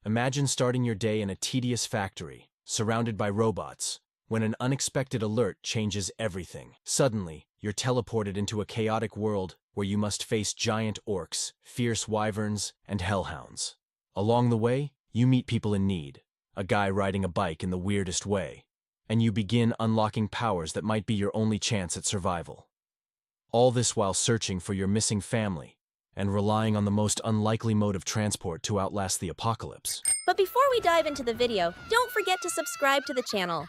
Imagine starting your day in a tedious factory, surrounded by robots, when an unexpected alert changes everything. Suddenly, you're teleported into a chaotic world where you must face giant orcs, fierce wyverns, and hellhounds. Along the way, you meet people in need, a guy riding a bike in the weirdest way, and you begin unlocking powers that might be your only chance at survival. All this while searching for your missing family and relying on the most unlikely mode of transport to outlast the apocalypse. But before we dive into the video, don't forget to subscribe to the channel.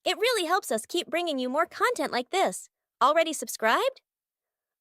It really helps us keep bringing you more content like this. Already subscribed?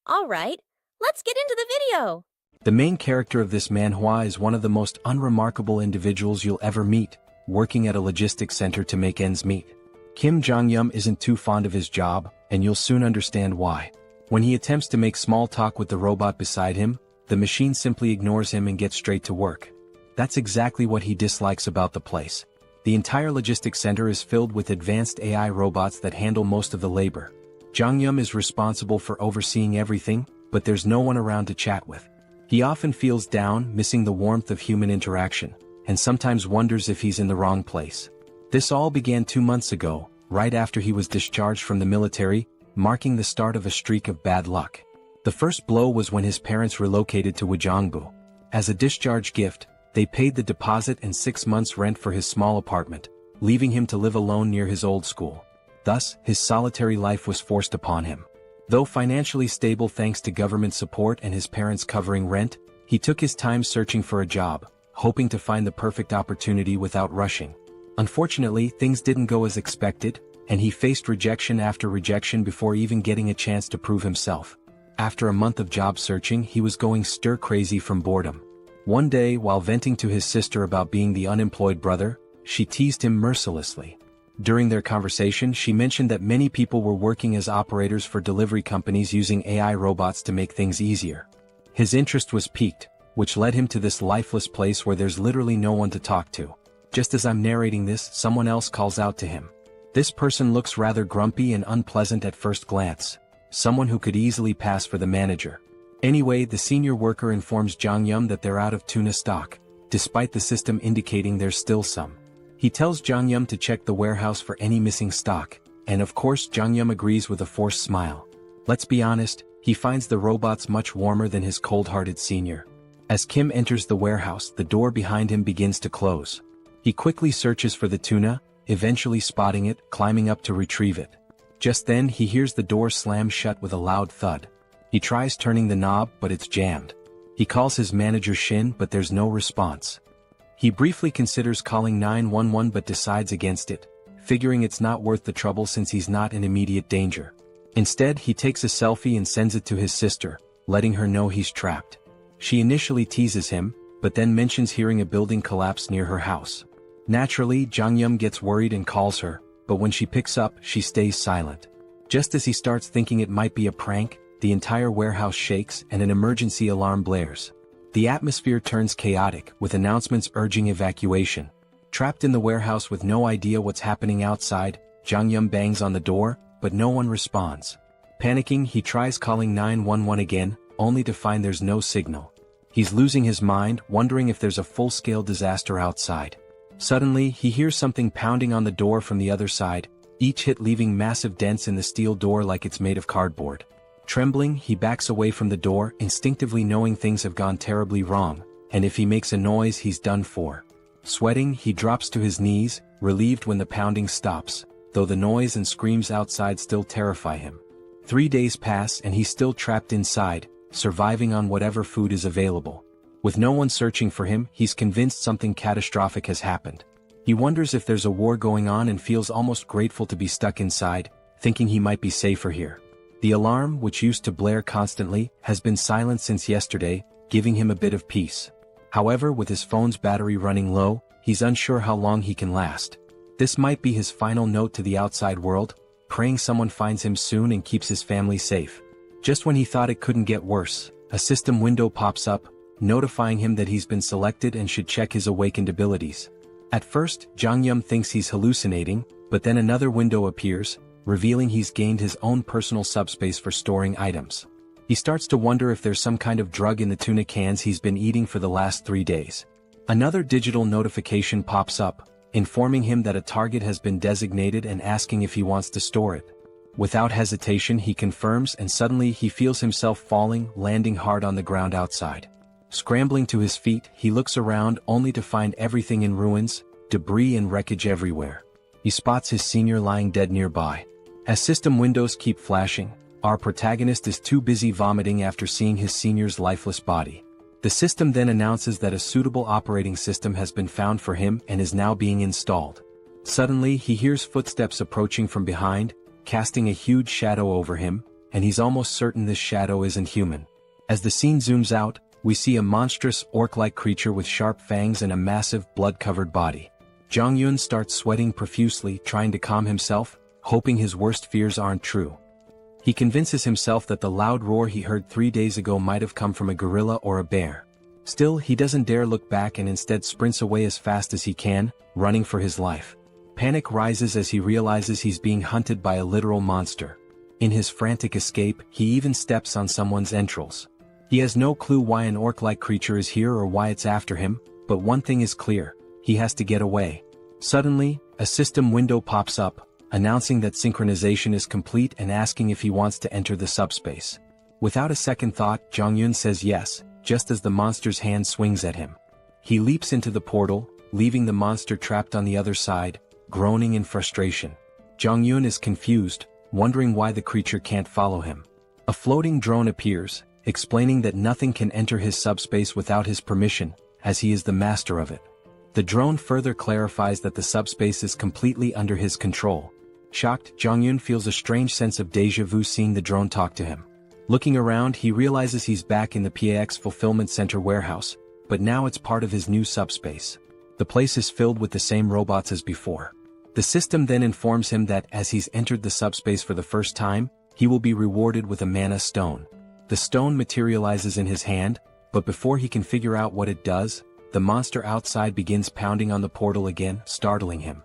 Alright, let's get into the video! The main character of this manhwa is one of the most unremarkable individuals you'll ever meet, working at a logistics center to make ends meet. Kim Jeong-gyeom isn't too fond of his job, and you'll soon understand why. When he attempts to make small talk with the robot beside him, the machine simply ignores him and gets straight to work. That's exactly what he dislikes about the place. The entire logistics center is filled with advanced AI robots that handle most of the labor. Jeong-gyeom is responsible for overseeing everything, but there's no one around to chat with. He often feels down, missing the warmth of human interaction, and sometimes wonders if he's in the wrong place. This all began 2 months ago, right after he was discharged from the military, marking the start of a streak of bad luck. The first blow was when his parents relocated to Wojongbu. As a discharge gift, they paid the deposit and 6 months' rent for his small apartment, leaving him to live alone near his old school. Thus, his solitary life was forced upon him. Though financially stable thanks to government support and his parents covering rent, he took his time searching for a job, hoping to find the perfect opportunity without rushing. Unfortunately, things didn't go as expected, and he faced rejection after rejection before even getting a chance to prove himself. After a month of job searching, he was going stir-crazy from boredom. One day, while venting to his sister about being the unemployed brother, she teased him mercilessly. During their conversation, she mentioned that many people were working as operators for delivery companies using AI robots to make things easier. His interest was piqued, which led him to this lifeless place where there's literally no one to talk to. Just as I'm narrating this, someone else calls out to him. This person looks rather grumpy and unpleasant at first glance, someone who could easily pass for the manager. Anyway, the senior worker informs Jeong-gyeom that they're out of tuna stock, despite the system indicating there's still some. He tells Jeong-gyeom to check the warehouse for any missing stock, and of course Jeong-gyeom agrees with a forced smile. Let's be honest, he finds the robots much warmer than his cold-hearted senior. As Kim enters the warehouse, the door behind him begins to close. He quickly searches for the tuna, eventually spotting it, climbing up to retrieve it. Just then he hears the door slam shut with a loud thud. He tries turning the knob, but it's jammed. He calls his manager Shin, but there's no response. He briefly considers calling 911 but decides against it, figuring it's not worth the trouble since he's not in immediate danger. Instead, he takes a selfie and sends it to his sister, letting her know he's trapped. She initially teases him, but then mentions hearing a building collapse near her house. Naturally, Jeong-gyeom gets worried and calls her, but when she picks up, she stays silent. Just as he starts thinking it might be a prank, the entire warehouse shakes and an emergency alarm blares. The atmosphere turns chaotic, with announcements urging evacuation. Trapped in the warehouse with no idea what's happening outside, Jeong-gyeom bangs on the door, but no one responds. Panicking, he tries calling 911 again, only to find there's no signal. He's losing his mind, wondering if there's a full-scale disaster outside. Suddenly, he hears something pounding on the door from the other side, each hit leaving massive dents in the steel door like it's made of cardboard. Trembling, he backs away from the door, instinctively knowing things have gone terribly wrong, and if he makes a noise he's done for. Sweating, he drops to his knees, relieved when the pounding stops, though the noise and screams outside still terrify him. 3 days pass and he's still trapped inside, surviving on whatever food is available. With no one searching for him, he's convinced something catastrophic has happened. He wonders if there's a war going on and feels almost grateful to be stuck inside, thinking he might be safer here. The alarm, which used to blare constantly, has been silent since yesterday, giving him a bit of peace. However, with his phone's battery running low, he's unsure how long he can last. This might be his final note to the outside world, praying someone finds him soon and keeps his family safe. Just when he thought it couldn't get worse, a system window pops up, notifying him that he's been selected and should check his awakened abilities. At first, Jeong-gyeom thinks he's hallucinating, but then another window appears, revealing he's gained his own personal subspace for storing items. He starts to wonder if there's some kind of drug in the tuna cans he's been eating for the last 3 days. Another digital notification pops up, informing him that a target has been designated and asking if he wants to store it. Without hesitation he confirms, and suddenly he feels himself falling, landing hard on the ground outside. Scrambling to his feet, he looks around only to find everything in ruins, debris and wreckage everywhere. He spots his senior lying dead nearby. As system windows keep flashing, our protagonist is too busy vomiting after seeing his senior's lifeless body. The system then announces that a suitable operating system has been found for him and is now being installed. Suddenly he hears footsteps approaching from behind, casting a huge shadow over him, and he's almost certain this shadow isn't human. As the scene zooms out, we see a monstrous, orc-like creature with sharp fangs and a massive, blood-covered body. Jong-yun starts sweating profusely, trying to calm himself, hoping his worst fears aren't true. He convinces himself that the loud roar he heard 3 days ago might have come from a gorilla or a bear. Still, he doesn't dare look back and instead sprints away as fast as he can, running for his life. Panic rises as he realizes he's being hunted by a literal monster. In his frantic escape, he even steps on someone's entrails. He has no clue why an orc-like creature is here or why it's after him, but one thing is clear: he has to get away. Suddenly, a system window pops up, announcing that synchronization is complete and asking if he wants to enter the subspace. Without a second thought, Jong-yun says yes, just as the monster's hand swings at him. He leaps into the portal, leaving the monster trapped on the other side, groaning in frustration. Jong-yun is confused, wondering why the creature can't follow him. A floating drone appears, explaining that nothing can enter his subspace without his permission, as he is the master of it. The drone further clarifies that the subspace is completely under his control. Shocked, Jong-yun feels a strange sense of déjà vu seeing the drone talk to him. Looking around, he realizes he's back in the PAX Fulfillment Center warehouse, but now it's part of his new subspace. The place is filled with the same robots as before. The system then informs him that as he's entered the subspace for the first time, he will be rewarded with a mana stone. The stone materializes in his hand, but before he can figure out what it does, the monster outside begins pounding on the portal again, startling him.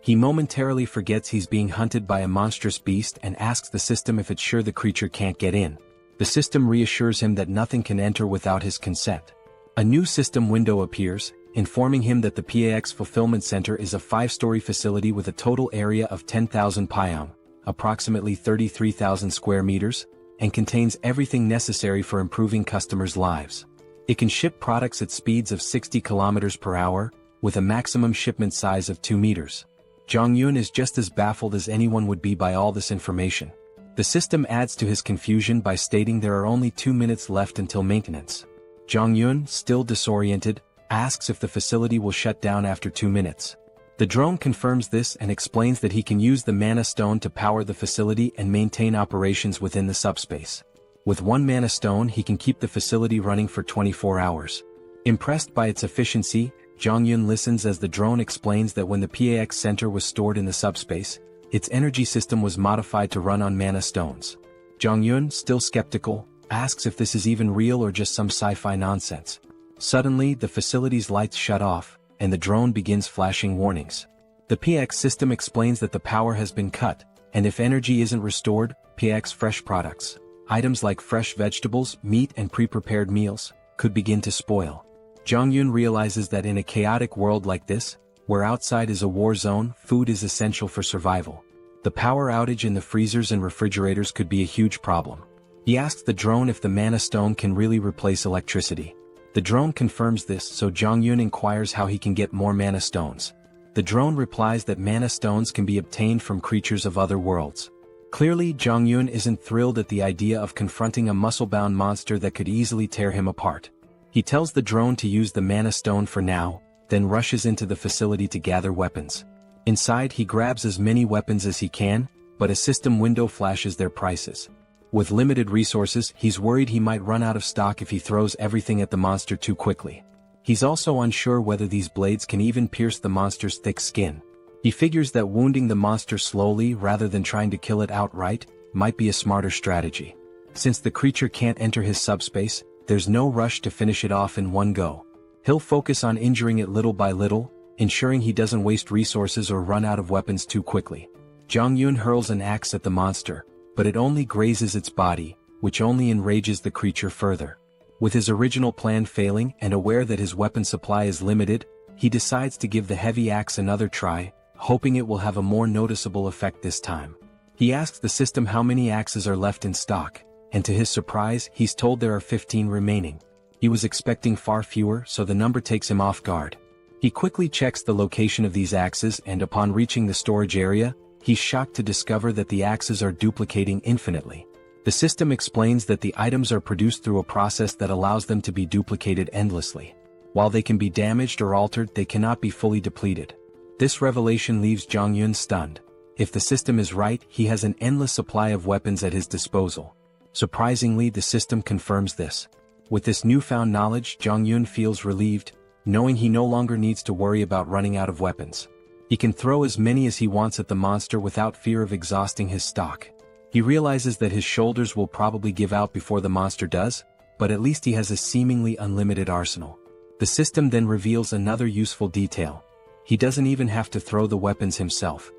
He momentarily forgets he's being hunted by a monstrous beast and asks the system if it's sure the creature can't get in. The system reassures him that nothing can enter without his consent. A new system window appears, informing him that the PAX Fulfillment Center is a 5-story facility with a total area of 10,000 pyong, approximately 33,000 square meters, and contains everything necessary for improving customers' lives. It can ship products at speeds of 60 kilometers per hour, with a maximum shipment size of 2 meters. Jong-yun is just as baffled as anyone would be by all this information. The system adds to his confusion by stating there are only 2 minutes left until maintenance. Jong-yun, still disoriented, asks if the facility will shut down after 2 minutes. The drone confirms this and explains that he can use the mana stone to power the facility and maintain operations within the subspace. With 1 mana stone he can keep the facility running for 24 hours. Impressed by its efficiency, Jong-yun listens as the drone explains that when the PAX Center was stored in the subspace, its energy system was modified to run on mana stones. Jong-yun, still skeptical, asks if this is even real or just some sci-fi nonsense. Suddenly, the facility's lights shut off, and the drone begins flashing warnings. The PAX system explains that the power has been cut, and if energy isn't restored, PAX fresh products, items like fresh vegetables, meat and pre-prepared meals, could begin to spoil. Jong-yun realizes that in a chaotic world like this, where outside is a war zone, food is essential for survival. The power outage in the freezers and refrigerators could be a huge problem. He asks the drone if the mana stone can really replace electricity. The drone confirms this, so Jong-yun inquires how he can get more mana stones. The drone replies that mana stones can be obtained from creatures of other worlds. Clearly, Jong-yun isn't thrilled at the idea of confronting a muscle-bound monster that could easily tear him apart. He tells the drone to use the mana stone for now, then rushes into the facility to gather weapons. Inside he grabs as many weapons as he can, but a system window flashes their prices. With limited resources, he's worried he might run out of stock if he throws everything at the monster too quickly. He's also unsure whether these blades can even pierce the monster's thick skin. He figures that wounding the monster slowly rather than trying to kill it outright might be a smarter strategy. Since the creature can't enter his subspace, there's no rush to finish it off in one go. He'll focus on injuring it little by little, ensuring he doesn't waste resources or run out of weapons too quickly. Jong-yun hurls an axe at the monster, but it only grazes its body, which only enrages the creature further. With his original plan failing and aware that his weapon supply is limited, he decides to give the heavy axe another try, hoping it will have a more noticeable effect this time. He asks the system how many axes are left in stock, and to his surprise, he's told there are 15 remaining. He was expecting far fewer, so the number takes him off guard. He quickly checks the location of these axes, and upon reaching the storage area, he's shocked to discover that the axes are duplicating infinitely. The system explains that the items are produced through a process that allows them to be duplicated endlessly. While they can be damaged or altered, they cannot be fully depleted. This revelation leaves Jeong-gyeom stunned. If the system is right, he has an endless supply of weapons at his disposal. Surprisingly, the system confirms this. With this newfound knowledge, Jeong-gyeom feels relieved, knowing he no longer needs to worry about running out of weapons. He can throw as many as he wants at the monster without fear of exhausting his stock. He realizes that his shoulders will probably give out before the monster does, but at least he has a seemingly unlimited arsenal. The system then reveals another useful detail. He doesn't even have to throw the weapons himself.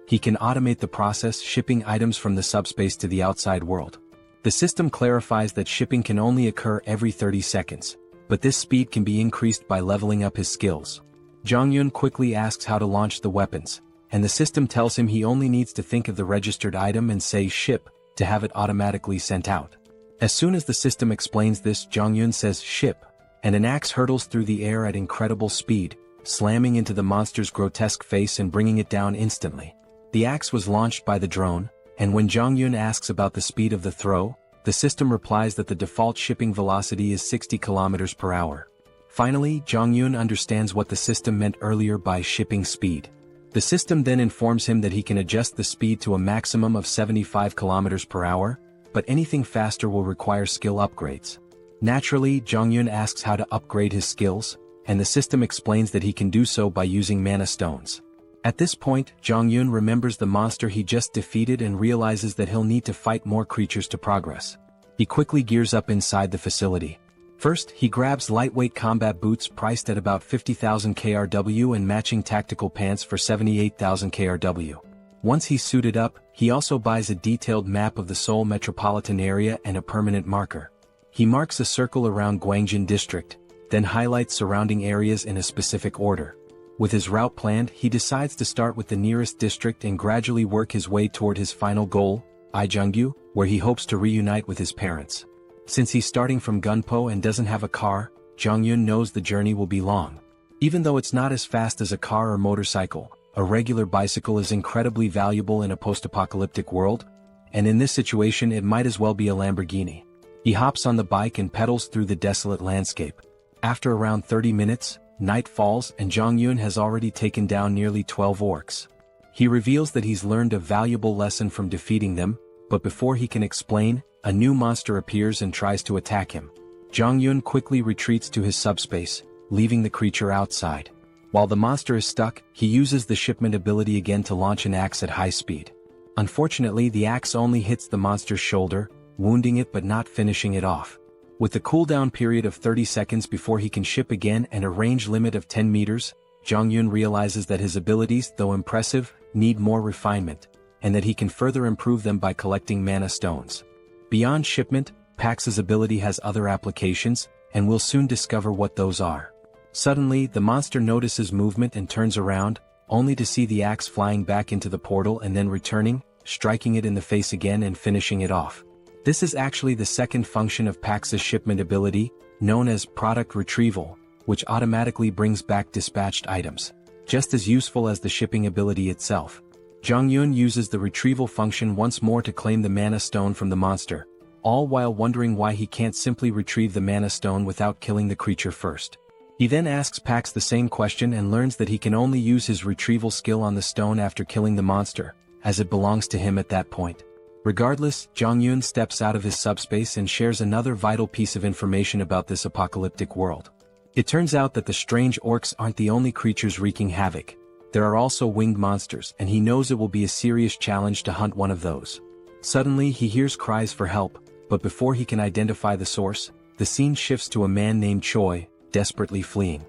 He can automate the process, shipping items from the subspace to the outside world. The system clarifies that shipping can only occur every 30 seconds, but this speed can be increased by leveling up his skills. Jeong-gyeom quickly asks how to launch the weapons, and the system tells him he only needs to think of the registered item and say ship to have it automatically sent out. As soon as the system explains this, Jeong-gyeom says ship, and an axe hurtles through the air at incredible speed, slamming into the monster's grotesque face and bringing it down instantly. The axe was launched by the drone, and when Jeong-gyeom asks about the speed of the throw, the system replies that the default shipping velocity is 60 km per hour. Finally, Jeong-gyeom understands what the system meant earlier by shipping speed. The system then informs him that he can adjust the speed to a maximum of 75 km per hour, but anything faster will require skill upgrades. Naturally, Jeong-gyeom asks how to upgrade his skills, and the system explains that he can do so by using mana stones. At this point, Jeong-gyeom remembers the monster he just defeated and realizes that he'll need to fight more creatures to progress. He quickly gears up inside the facility. First, he grabs lightweight combat boots priced at about 50,000 KRW and matching tactical pants for 78,000 KRW. Once he's suited up, he also buys a detailed map of the Seoul metropolitan area and a permanent marker. He marks a circle around Gwangjin district, then highlights surrounding areas in a specific order. With his route planned, he decides to start with the nearest district and gradually work his way toward his final goal, Ijeongju, where he hopes to reunite with his parents. Since he's starting from Gunpo and doesn't have a car, Jeong-gyeom knows the journey will be long. Even though it's not as fast as a car or motorcycle, a regular bicycle is incredibly valuable in a post-apocalyptic world, and in this situation it might as well be a Lamborghini. He hops on the bike and pedals through the desolate landscape. After around 30 minutes, night falls and Jeong-gyeom has already taken down nearly 12 orcs. He reveals that he's learned a valuable lesson from defeating them, but before he can explain, a new monster appears and tries to attack him. Jeong-gyeom quickly retreats to his subspace, leaving the creature outside. While the monster is stuck, he uses the shipment ability again to launch an axe at high speed. Unfortunately, the axe only hits the monster's shoulder, wounding it but not finishing it off. With the cooldown period of 30 seconds before he can ship again and a range limit of 10 meters, Jeong-gyeom realizes that his abilities, though impressive, need more refinement, and that he can further improve them by collecting mana stones. Beyond shipment, Pax's ability has other applications, and we'll soon discover what those are. Suddenly, the monster notices movement and turns around, only to see the axe flying back into the portal and then returning, striking it in the face again and finishing it off. This is actually the second function of Pax's shipment ability, known as product retrieval, which automatically brings back dispatched items, just as useful as the shipping ability itself. Jeong-gyeom uses the retrieval function once more to claim the mana stone from the monster, all while wondering why he can't simply retrieve the mana stone without killing the creature first. He then asks Pax the same question and learns that he can only use his retrieval skill on the stone after killing the monster, as it belongs to him at that point. Regardless, Jeong-gyeom steps out of his subspace and shares another vital piece of information about this apocalyptic world. It turns out that the strange orcs aren't the only creatures wreaking havoc. There are also winged monsters, and he knows it will be a serious challenge to hunt one of those. Suddenly, he hears cries for help, but before he can identify the source, the scene shifts to a man named Choi, desperately fleeing.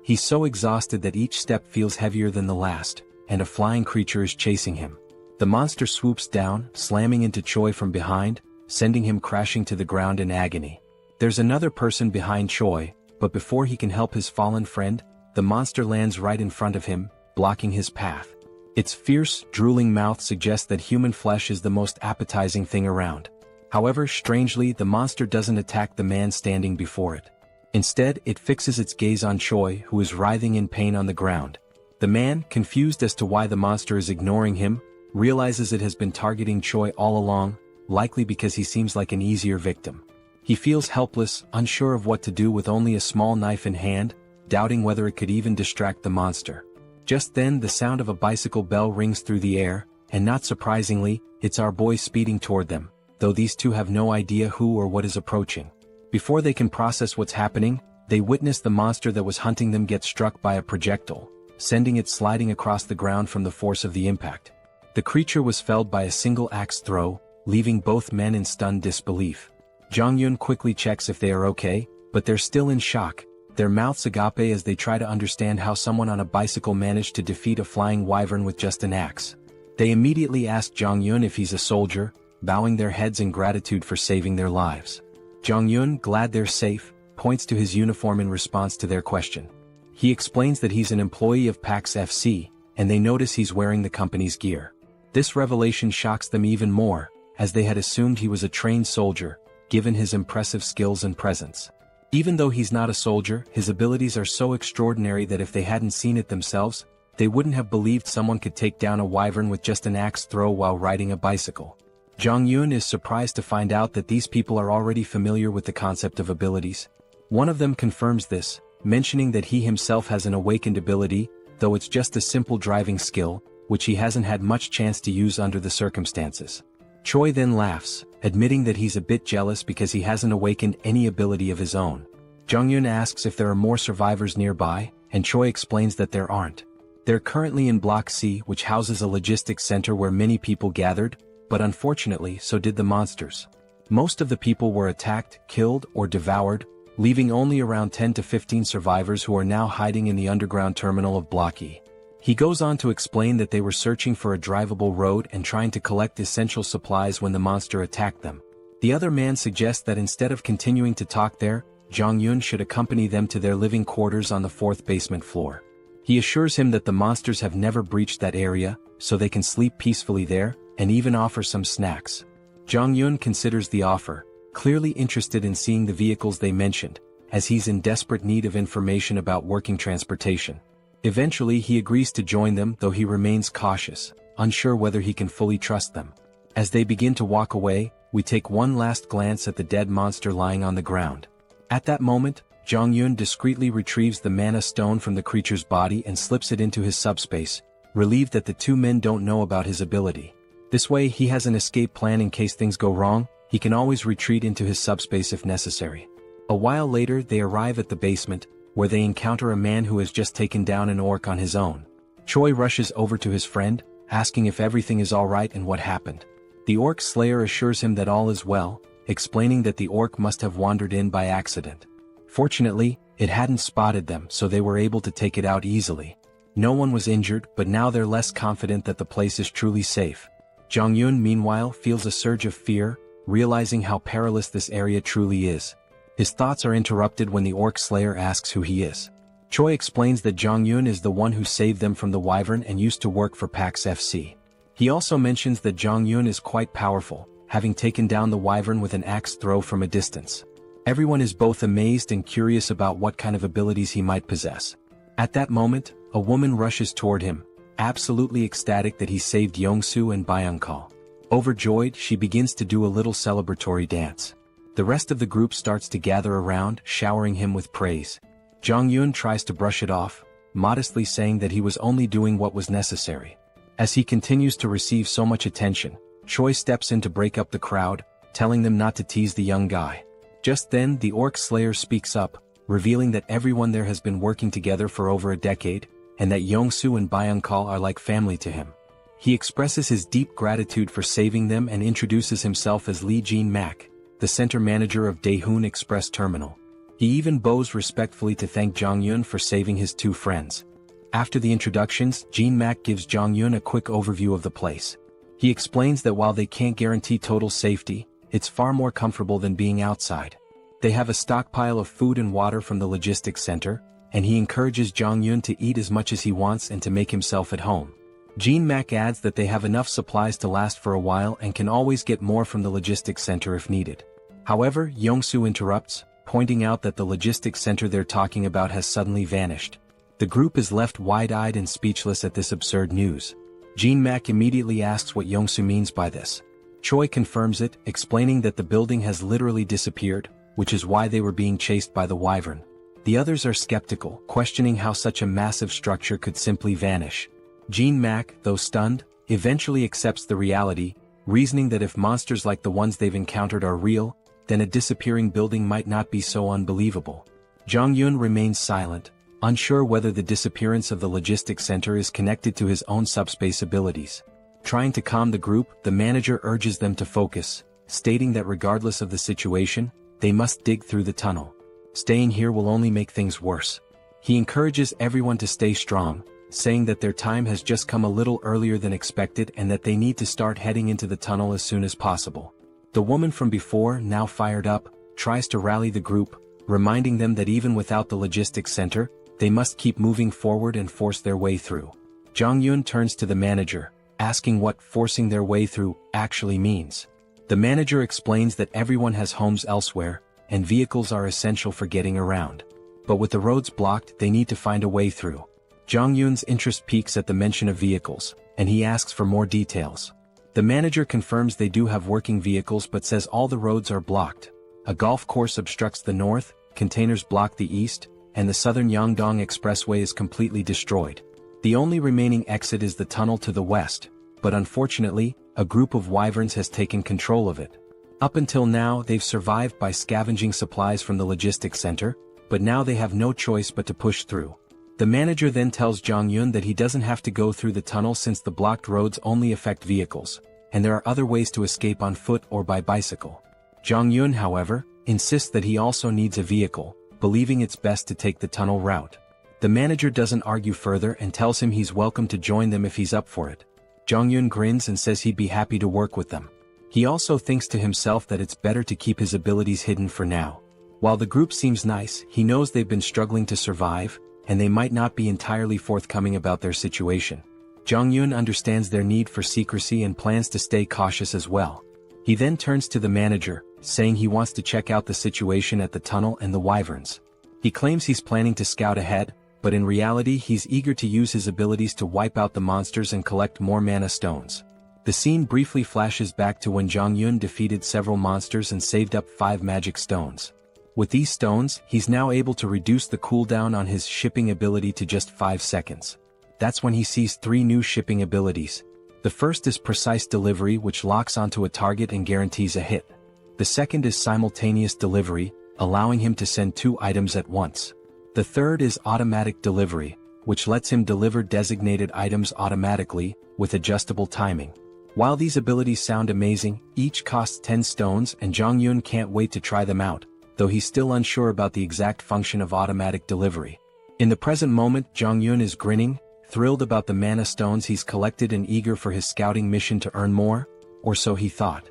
He's so exhausted that each step feels heavier than the last, and a flying creature is chasing him. The monster swoops down, slamming into Choi from behind, sending him crashing to the ground in agony. There's another person behind Choi, but before he can help his fallen friend, the monster lands right in front of him, blocking his path. Its fierce, drooling mouth suggests that human flesh is the most appetizing thing around. However, strangely, the monster doesn't attack the man standing before it. Instead, it fixes its gaze on Choi, who is writhing in pain on the ground. The man, confused as to why the monster is ignoring him, realizes it has been targeting Choi all along, likely because he seems like an easier victim. He feels helpless, unsure of what to do with only a small knife in hand, doubting whether it could even distract the monster. Just then, the sound of a bicycle bell rings through the air, and not surprisingly, it's our boy speeding toward them, though these two have no idea who or what is approaching. Before they can process what's happening, they witness the monster that was hunting them get struck by a projectile, sending it sliding across the ground from the force of the impact. The creature was felled by a single axe throw, leaving both men in stunned disbelief. Jong-yun quickly checks if they are okay, but they're still in shock, their mouths agape as they try to understand how someone on a bicycle managed to defeat a flying wyvern with just an axe. They immediately ask Jong-yun if he's a soldier, bowing their heads in gratitude for saving their lives. Jong-yun, glad they're safe, points to his uniform in response to their question. He explains that he's an employee of PAX FC, and they notice he's wearing the company's gear. This revelation shocks them even more, as they had assumed he was a trained soldier, given his impressive skills and presence. Even though he's not a soldier, his abilities are so extraordinary that if they hadn't seen it themselves, they wouldn't have believed someone could take down a wyvern with just an axe throw while riding a bicycle. Jong-yun is surprised to find out that these people are already familiar with the concept of abilities. One of them confirms this, mentioning that he himself has an awakened ability, though it's just a simple driving skill, which he hasn't had much chance to use under the circumstances. Choi then laughs, admitting that he's a bit jealous because he hasn't awakened any ability of his own. Jong-yun asks if there are more survivors nearby, and Choi explains that there aren't. They're currently in Block C, which houses a logistics center where many people gathered, but unfortunately so did the monsters. Most of the people were attacked, killed, or devoured, leaving only around 10 to 15 survivors who are now hiding in the underground terminal of Block E. He goes on to explain that they were searching for a drivable road and trying to collect essential supplies when the monster attacked them. The other man suggests that instead of continuing to talk there, Jong-yun should accompany them to their living quarters on the 4th basement floor. He assures him that the monsters have never breached that area, so they can sleep peacefully there, and even offers some snacks. Jong-yun considers the offer, clearly interested in seeing the vehicles they mentioned, as he's in desperate need of information about working transportation. Eventually he agrees to join them, though he remains cautious, unsure whether he can fully trust them. As they begin to walk away, we take one last glance at the dead monster lying on the ground. At that moment, Jong-yun discreetly retrieves the mana stone from the creature's body and slips it into his subspace, relieved that the two men don't know about his ability. This way he has an escape plan in case things go wrong. He can always retreat into his subspace if necessary. A while later they arrive at the basement, where they encounter a man who has just taken down an orc on his own. Choi rushes over to his friend, asking if everything is alright and what happened. The orc slayer assures him that all is well, explaining that the orc must have wandered in by accident. Fortunately, it hadn't spotted them, so they were able to take it out easily. No one was injured, but now they're less confident that the place is truly safe. Jong-yun meanwhile feels a surge of fear, realizing how perilous this area truly is. His thoughts are interrupted when the orc slayer asks who he is. Choi explains that Jong-yun is the one who saved them from the wyvern and used to work for PAX FC. He also mentions that Jong-yun is quite powerful, having taken down the wyvern with an axe throw from a distance. Everyone is both amazed and curious about what kind of abilities he might possess. At that moment, a woman rushes toward him, absolutely ecstatic that he saved Yong-soo and Byung-kal. Overjoyed, she begins to do a little celebratory dance. The rest of the group starts to gather around, showering him with praise. Jong-yun tries to brush it off, modestly saying that he was only doing what was necessary. As he continues to receive so much attention, Choi steps in to break up the crowd, telling them not to tease the young guy. Just then, the orc slayer speaks up, revealing that everyone there has been working together for over a decade, and that Yong-soo and Byung-kal are like family to him. He expresses his deep gratitude for saving them and introduces himself as Lee Jin-mak, the center manager of Daehoon Express Terminal. He even bows respectfully to thank Jong-yun for saving his two friends. After the introductions, Jin-mak gives Jong-yun a quick overview of the place. He explains that while they can't guarantee total safety, it's far more comfortable than being outside. They have a stockpile of food and water from the logistics center, and he encourages Jong-yun to eat as much as he wants and to make himself at home. Jean-mak adds that they have enough supplies to last for a while and can always get more from the logistics center if needed. However, Young-soo interrupts, pointing out that the logistics center they're talking about has suddenly vanished. The group is left wide-eyed and speechless at this absurd news. Jean-mak immediately asks what Young-soo means by this. Choi confirms it, explaining that the building has literally disappeared, which is why they were being chased by the wyvern. The others are skeptical, questioning how such a massive structure could simply vanish. Jean-mak, though stunned, eventually accepts the reality, reasoning that if monsters like the ones they've encountered are real, then a disappearing building might not be so unbelievable. Jong-yun remains silent, unsure whether the disappearance of the logistics center is connected to his own subspace abilities. Trying to calm the group, the manager urges them to focus, stating that regardless of the situation, they must dig through the tunnel. Staying here will only make things worse. He encourages everyone to stay strong, saying that their time has just come a little earlier than expected and that they need to start heading into the tunnel as soon as possible. The woman from before, now fired up, tries to rally the group, reminding them that even without the logistics center, they must keep moving forward and force their way through. Jong-yun turns to the manager, asking what forcing their way through actually means. The manager explains that everyone has homes elsewhere, and vehicles are essential for getting around. But with the roads blocked, they need to find a way through. Jong-yun's interest peaks at the mention of vehicles, and he asks for more details. The manager confirms they do have working vehicles but says all the roads are blocked. A golf course obstructs the north, containers block the east, and the southern Yangdong Expressway is completely destroyed. The only remaining exit is the tunnel to the west, but unfortunately, a group of wyverns has taken control of it. Up until now, they've survived by scavenging supplies from the logistics center, but now they have no choice but to push through. The manager then tells Jong-yun that he doesn't have to go through the tunnel since the blocked roads only affect vehicles, and there are other ways to escape on foot or by bicycle. Jong-yun, however, insists that he also needs a vehicle, believing it's best to take the tunnel route. The manager doesn't argue further and tells him he's welcome to join them if he's up for it. Jong-yun grins and says he'd be happy to work with them. He also thinks to himself that it's better to keep his abilities hidden for now. While the group seems nice, he knows they've been struggling to survive, and they might not be entirely forthcoming about their situation. Jong-yun understands their need for secrecy and plans to stay cautious as well. He then turns to the manager, saying he wants to check out the situation at the tunnel and the wyverns. He claims he's planning to scout ahead, but in reality he's eager to use his abilities to wipe out the monsters and collect more mana stones. The scene briefly flashes back to when Jong-yun defeated several monsters and saved up 5 magic stones. With these stones, he's now able to reduce the cooldown on his shipping ability to just 5 seconds. That's when he sees 3 new shipping abilities. The first is precise delivery, which locks onto a target and guarantees a hit. The second is simultaneous delivery, allowing him to send 2 items at once. The third is automatic delivery, which lets him deliver designated items automatically, with adjustable timing. While these abilities sound amazing, each costs 10 stones and Jong-yun can't wait to try them out, though he's still unsure about the exact function of automatic delivery. In the present moment, Jong-yun is grinning, thrilled about the mana stones he's collected and eager for his scouting mission to earn more, or so he thought.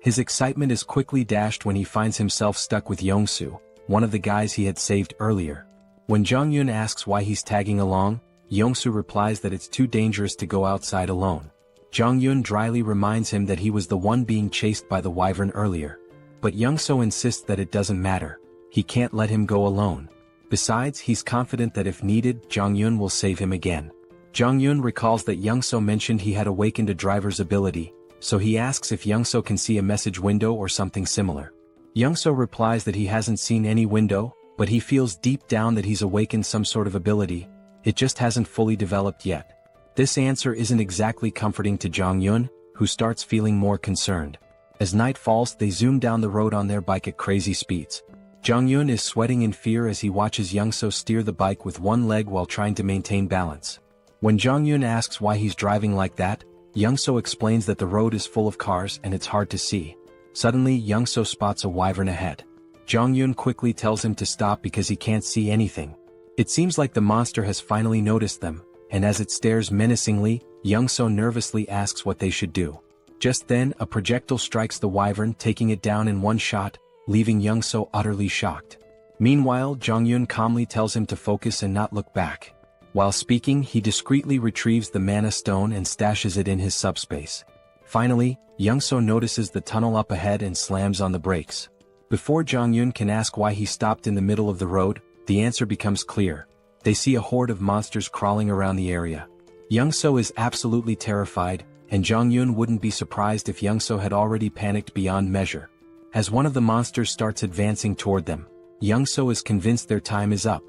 His excitement is quickly dashed when he finds himself stuck with Young-soo, one of the guys he had saved earlier. When Jong-yun asks why he's tagging along, Young-soo replies that it's too dangerous to go outside alone. Jong-yun dryly reminds him that he was the one being chased by the wyvern earlier. But Young-soo insists that it doesn't matter. He can't let him go alone. Besides, he's confident that if needed, Jong-yun will save him again. Jong-yun recalls that Young-soo mentioned he had awakened a driver's ability, so he asks if Young-soo can see a message window or something similar. Young-soo replies that he hasn't seen any window, but he feels deep down that he's awakened some sort of ability. It just hasn't fully developed yet. This answer isn't exactly comforting to Jong-yun, who starts feeling more concerned. As night falls, they zoom down the road on their bike at crazy speeds. Jong-yun is sweating in fear as he watches Young-soo steer the bike with one leg while trying to maintain balance. When Jong-yun asks why he's driving like that, Young-soo explains that the road is full of cars and it's hard to see. Suddenly, Young-soo spots a wyvern ahead. Jong-yun quickly tells him to stop because he can't see anything. It seems like the monster has finally noticed them, and as it stares menacingly, Young-soo nervously asks what they should do. Just then, a projectile strikes the wyvern, taking it down in one shot, leaving Young-so utterly shocked. Meanwhile, Jong-yun calmly tells him to focus and not look back. While speaking, he discreetly retrieves the mana stone and stashes it in his subspace. Finally, Young-so notices the tunnel up ahead and slams on the brakes. Before Jong-yun can ask why he stopped in the middle of the road, the answer becomes clear. They see a horde of monsters crawling around the area. Young-so is absolutely terrified, and Jong-yun wouldn't be surprised if Young-so had already panicked beyond measure. As one of the monsters starts advancing toward them, Young-so is convinced their time is up.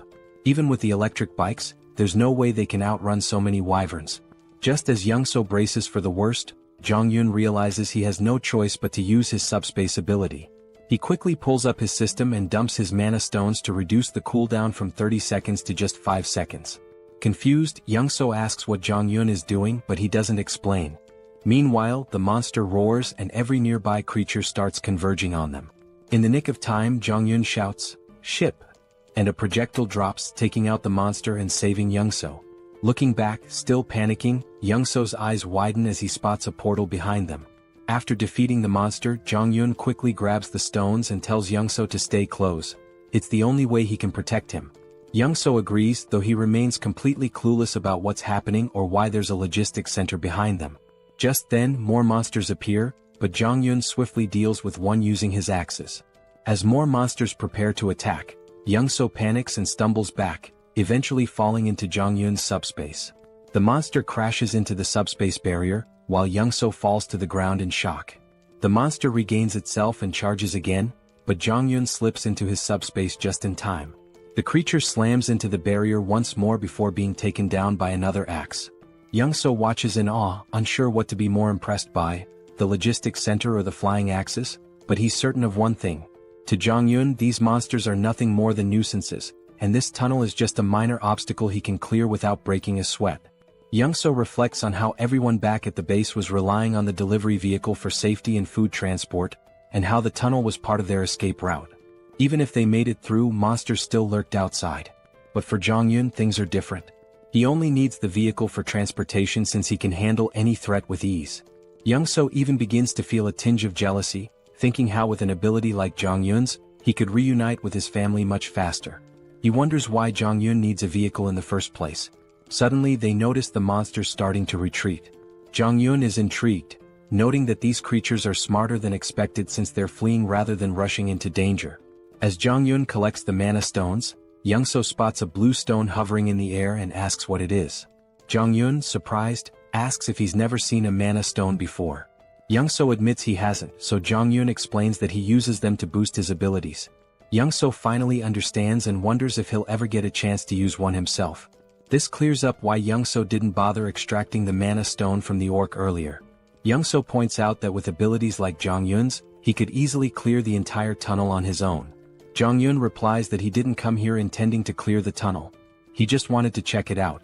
Even with the electric bikes, there's no way they can outrun so many wyverns. Just as Young-so braces for the worst, Jong-yun realizes he has no choice but to use his subspace ability. He quickly pulls up his system and dumps his mana stones to reduce the cooldown from 30 seconds to just 5 seconds. Confused, Young-so asks what Jong-yun is doing, but he doesn't explain. Meanwhile, the monster roars and every nearby creature starts converging on them. In the nick of time, Jong-yun shouts, "Ship!" and a projectile drops, taking out the monster and saving Young-so. Looking back, still panicking, Young-so's eyes widen as he spots a portal behind them. After defeating the monster, Jong-yun quickly grabs the stones and tells Young-so to stay close. It's the only way he can protect him. Young-so agrees, though he remains completely clueless about what's happening or why there's a logistics center behind them. Just then, more monsters appear, but Jong-yun swiftly deals with one using his axes. As more monsters prepare to attack, Young-so panics and stumbles back, eventually falling into Jong-yun's subspace. The monster crashes into the subspace barrier, while Young-so falls to the ground in shock. The monster regains itself and charges again, but Jong-yun slips into his subspace just in time. The creature slams into the barrier once more before being taken down by another axe. Young-so watches in awe, unsure what to be more impressed by, the logistics center or the flying axes, but he's certain of one thing. To Jong-yun, these monsters are nothing more than nuisances, and this tunnel is just a minor obstacle he can clear without breaking a sweat. Young-so reflects on how everyone back at the base was relying on the delivery vehicle for safety and food transport, and how the tunnel was part of their escape route. Even if they made it through, monsters still lurked outside. But for Jong-yun, things are different. He only needs the vehicle for transportation since he can handle any threat with ease. Young-so even begins to feel a tinge of jealousy, thinking how with an ability like Jong-yun's, he could reunite with his family much faster. He wonders why Jong-yun needs a vehicle in the first place. Suddenly they notice the monsters starting to retreat. Jong-yun is intrigued, noting that these creatures are smarter than expected since they're fleeing rather than rushing into danger. As Jong-yun collects the mana stones, Young-so spots a blue stone hovering in the air and asks what it is. Jong-yun, surprised, asks if he's never seen a mana stone before. Young-so admits he hasn't, so Jong-yun explains that he uses them to boost his abilities. Young-so finally understands and wonders if he'll ever get a chance to use one himself. This clears up why Young-so didn't bother extracting the mana stone from the orc earlier. Young-so points out that with abilities like Jong-yun's, he could easily clear the entire tunnel on his own. Jong-yun replies that he didn't come here intending to clear the tunnel. He just wanted to check it out.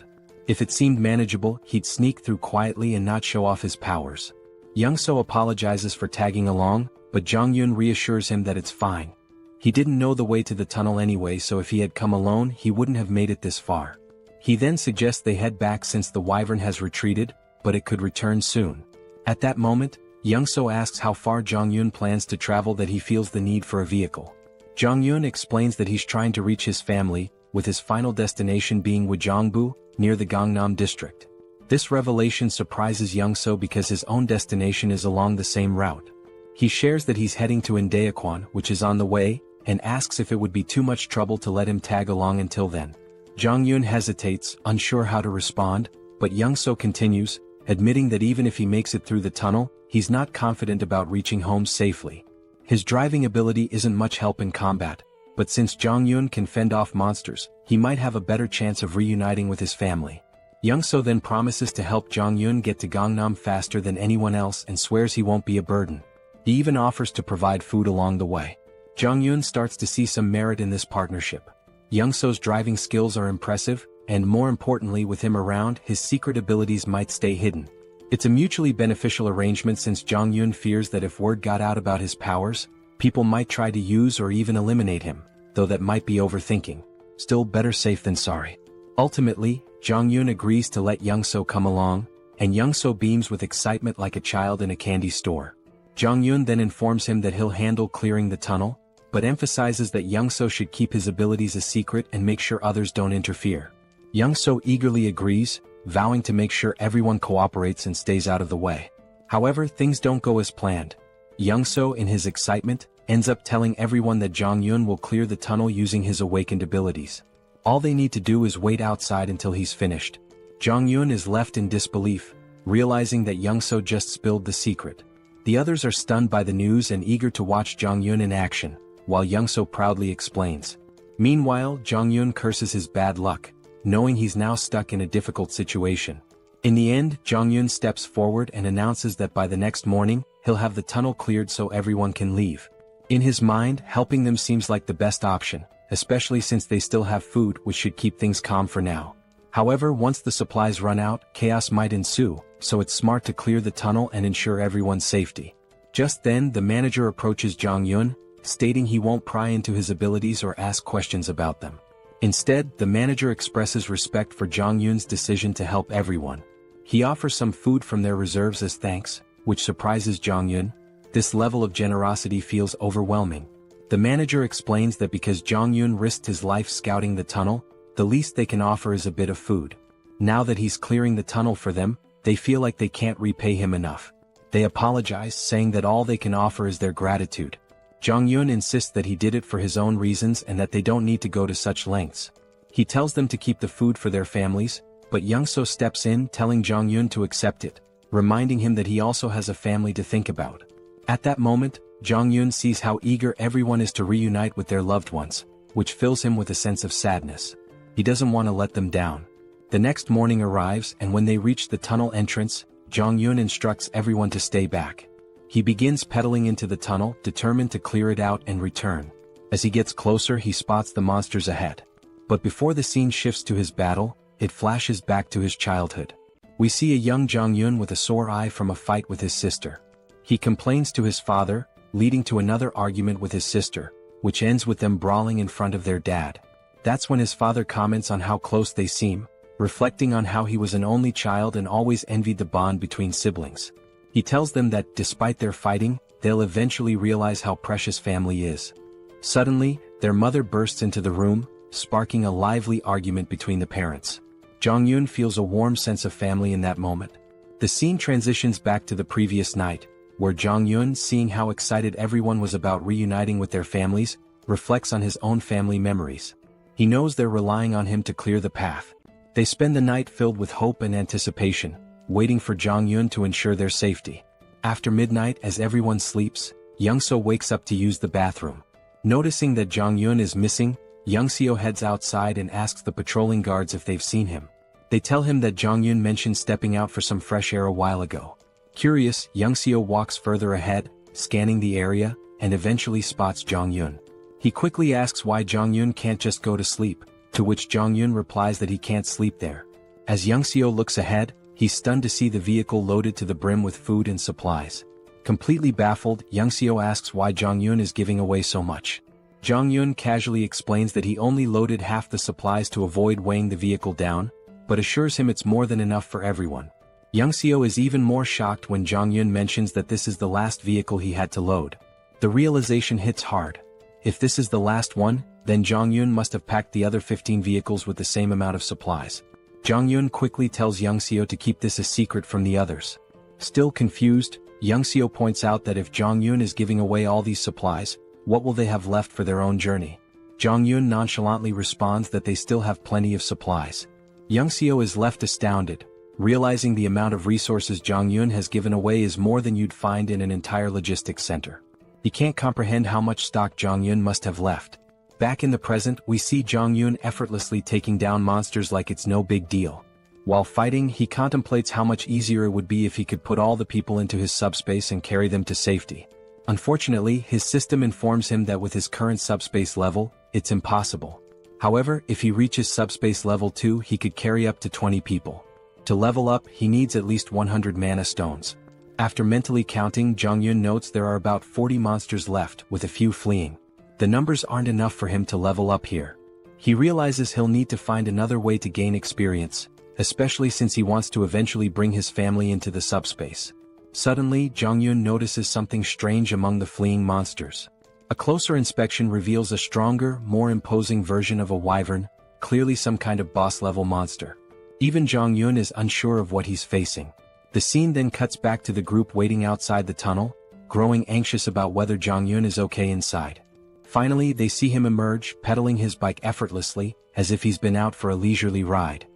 If it seemed manageable, he'd sneak through quietly and not show off his powers. Young-so apologizes for tagging along, but Jong-yun reassures him that it's fine. He didn't know the way to the tunnel anyway, so if he had come alone, he wouldn't have made it this far. He then suggests they head back since the wyvern has retreated, but it could return soon. At that moment, Young-so asks how far Jong-yun plans to travel that he feels the need for a vehicle. Jong-yun explains that he's trying to reach his family, with his final destination being Wojongbu, near the Gangnam district. This revelation surprises Young-so because his own destination is along the same route. He shares that he's heading to Indaequan, which is on the way, and asks if it would be too much trouble to let him tag along until then. Jong-yun hesitates, unsure how to respond, but Young-so continues, admitting that even if he makes it through the tunnel, he's not confident about reaching home safely. His driving ability isn't much help in combat, but since Jong-yun can fend off monsters, he might have a better chance of reuniting with his family. Young-so then promises to help Jong-yun get to Gangnam faster than anyone else and swears he won't be a burden. He even offers to provide food along the way. Jong-yun starts to see some merit in this partnership. Young-so's driving skills are impressive, and more importantly, with him around, his secret abilities might stay hidden. It's a mutually beneficial arrangement since Jong-yun fears that if word got out about his powers, people might try to use or even eliminate him, though that might be overthinking. Still, better safe than sorry. Ultimately, Jong-yun agrees to let Young-so come along, and Young-so beams with excitement like a child in a candy store. Jong-yun then informs him that he'll handle clearing the tunnel, but emphasizes that Young-so should keep his abilities a secret and make sure others don't interfere. Young-so eagerly agrees, vowing to make sure everyone cooperates and stays out of the way. However, things don't go as planned. Young-so, in his excitement, ends up telling everyone that Jong-yun will clear the tunnel using his awakened abilities. All they need to do is wait outside until he's finished. Jong-yun is left in disbelief, realizing that Young-so just spilled the secret. The others are stunned by the news and eager to watch Jong-yun in action, while Young-so proudly explains. Meanwhile, Jong-yun curses his bad luck, knowing he's now stuck in a difficult situation. In the end, Jong-yun steps forward and announces that by the next morning, he'll have the tunnel cleared so everyone can leave. In his mind, helping them seems like the best option, especially since they still have food, which should keep things calm for now. However, once the supplies run out, chaos might ensue, so it's smart to clear the tunnel and ensure everyone's safety. Just then, the manager approaches Jong-yun, stating he won't pry into his abilities or ask questions about them. Instead, the manager expresses respect for Jong-yun's decision to help everyone. He offers some food from their reserves as thanks, which surprises Jong-yun. This level of generosity feels overwhelming. The manager explains that because Jong-yun risked his life scouting the tunnel, the least they can offer is a bit of food. Now that he's clearing the tunnel for them, they feel like they can't repay him enough. They apologize, saying that all they can offer is their gratitude. Jong-yun insists that he did it for his own reasons and that they don't need to go to such lengths. He tells them to keep the food for their families, but Young-so steps in, telling Jong-yun to accept it, reminding him that he also has a family to think about. At that moment, Jong-yun sees how eager everyone is to reunite with their loved ones, which fills him with a sense of sadness. He doesn't want to let them down. The next morning arrives, and when they reach the tunnel entrance, Jong-yun instructs everyone to stay back. He begins pedaling into the tunnel, determined to clear it out and return. As he gets closer, he spots the monsters ahead. But before the scene shifts to his battle, it flashes back to his childhood. We see a young Jong-yun with a sore eye from a fight with his sister. He complains to his father, leading to another argument with his sister, which ends with them brawling in front of their dad. That's when his father comments on how close they seem, reflecting on how he was an only child and always envied the bond between siblings. He tells them that, despite their fighting, they'll eventually realize how precious family is. Suddenly, their mother bursts into the room, sparking a lively argument between the parents. Jong-yun feels a warm sense of family in that moment. The scene transitions back to the previous night, where Jong-yun, seeing how excited everyone was about reuniting with their families, reflects on his own family memories. He knows they're relying on him to clear the path. They spend the night filled with hope and anticipation, waiting for Jong-yun to ensure their safety. After midnight, as everyone sleeps, Young-so wakes up to use the bathroom. Noticing that Jong-yun is missing, Young-seo heads outside and asks the patrolling guards if they've seen him. They tell him that Jong-yun mentioned stepping out for some fresh air a while ago. Curious, Young-seo walks further ahead, scanning the area, and eventually spots Jong-yun. He quickly asks why Jong-yun can't just go to sleep, to which Jong-yun replies that he can't sleep there. As Young-seo looks ahead, he's stunned to see the vehicle loaded to the brim with food and supplies. Completely baffled, Young-seo asks why Jong-yun is giving away so much. Jong-yun casually explains that he only loaded half the supplies to avoid weighing the vehicle down, but assures him it's more than enough for everyone. Young-seo is even more shocked when Jong-yun mentions that this is the last vehicle he had to load. The realization hits hard. If this is the last one, then Jong-yun must have packed the other 15 vehicles with the same amount of supplies. Jong-yun quickly tells Young-seo to keep this a secret from the others. Still confused, Young-seo points out that if Jong-yun is giving away all these supplies, what will they have left for their own journey? Jong-yun nonchalantly responds that they still have plenty of supplies. Young-seo is left astounded, realizing the amount of resources Jong-yun has given away is more than you'd find in an entire logistics center. He can't comprehend how much stock Jong-yun must have left. Back in the present, we see Jong-yun effortlessly taking down monsters like it's no big deal. While fighting, he contemplates how much easier it would be if he could put all the people into his subspace and carry them to safety. Unfortunately, his system informs him that with his current subspace level, it's impossible. However, if he reaches subspace level 2, he could carry up to 20 people. To level up, he needs at least 100 mana stones. After mentally counting, Jong-yun notes there are about 40 monsters left, with a few fleeing. The numbers aren't enough for him to level up here. He realizes he'll need to find another way to gain experience, especially since he wants to eventually bring his family into the subspace. Suddenly, Jong-yun notices something strange among the fleeing monsters. A closer inspection reveals a stronger, more imposing version of a wyvern, clearly some kind of boss-level monster. Even Jong-yeon is unsure of what he's facing. The scene then cuts back to the group waiting outside the tunnel, growing anxious about whether Jong-yeon is okay inside. Finally, they see him emerge, pedaling his bike effortlessly, as if he's been out for a leisurely ride.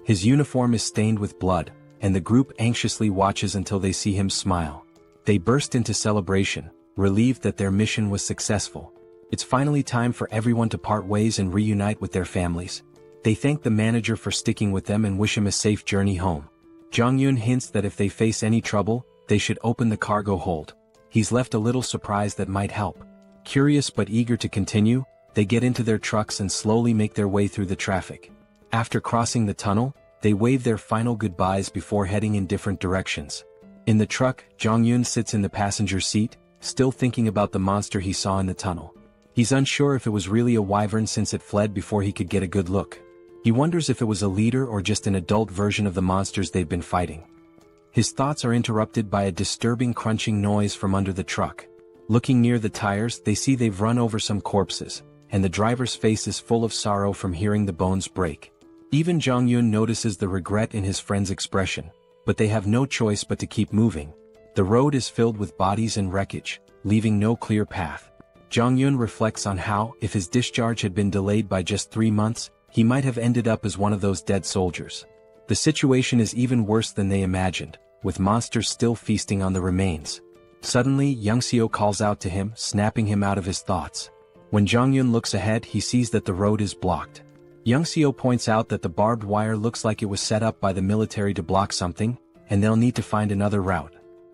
His uniform is stained with blood, and the group anxiously watches until they see him smile. They burst into celebration, relieved that their mission was successful. It's finally time for everyone to part ways and reunite with their families. They thank the manager for sticking with them and wish him a safe journey home. Jong-yeon hints that if they face any trouble, they should open the cargo hold. He's left a little surprise that might help. Curious but eager to continue, they get into their trucks and slowly make their way through the traffic. After crossing the tunnel, they wave their final goodbyes before heading in different directions. In the truck, Jong-yeon sits in the passenger seat, still thinking about the monster he saw in the tunnel. He's unsure if it was really a wyvern since it fled before he could get a good look. He wonders if it was a leader or just an adult version of the monsters they've been fighting. His thoughts are interrupted by a disturbing crunching noise from under the truck. Looking near the tires, they see they've run over some corpses, and the driver's face is full of sorrow from hearing the bones break. Even Jong-yeon notices the regret in his friend's expression, but they have no choice but to keep moving. The road is filled with bodies and wreckage, leaving no clear path. Jong-yeon reflects on how, if his discharge had been delayed by just 3 months, he might have ended up as one of those dead soldiers. The situation is even worse than they imagined, with monsters still feasting on the remains. Suddenly, Young-seo calls out to him, snapping him out of his thoughts. When Jong-yeon looks ahead, he sees that the road is blocked. Young-seo points out that the barbed wire looks like it was set up by the military to block something, and they'll need to find another route.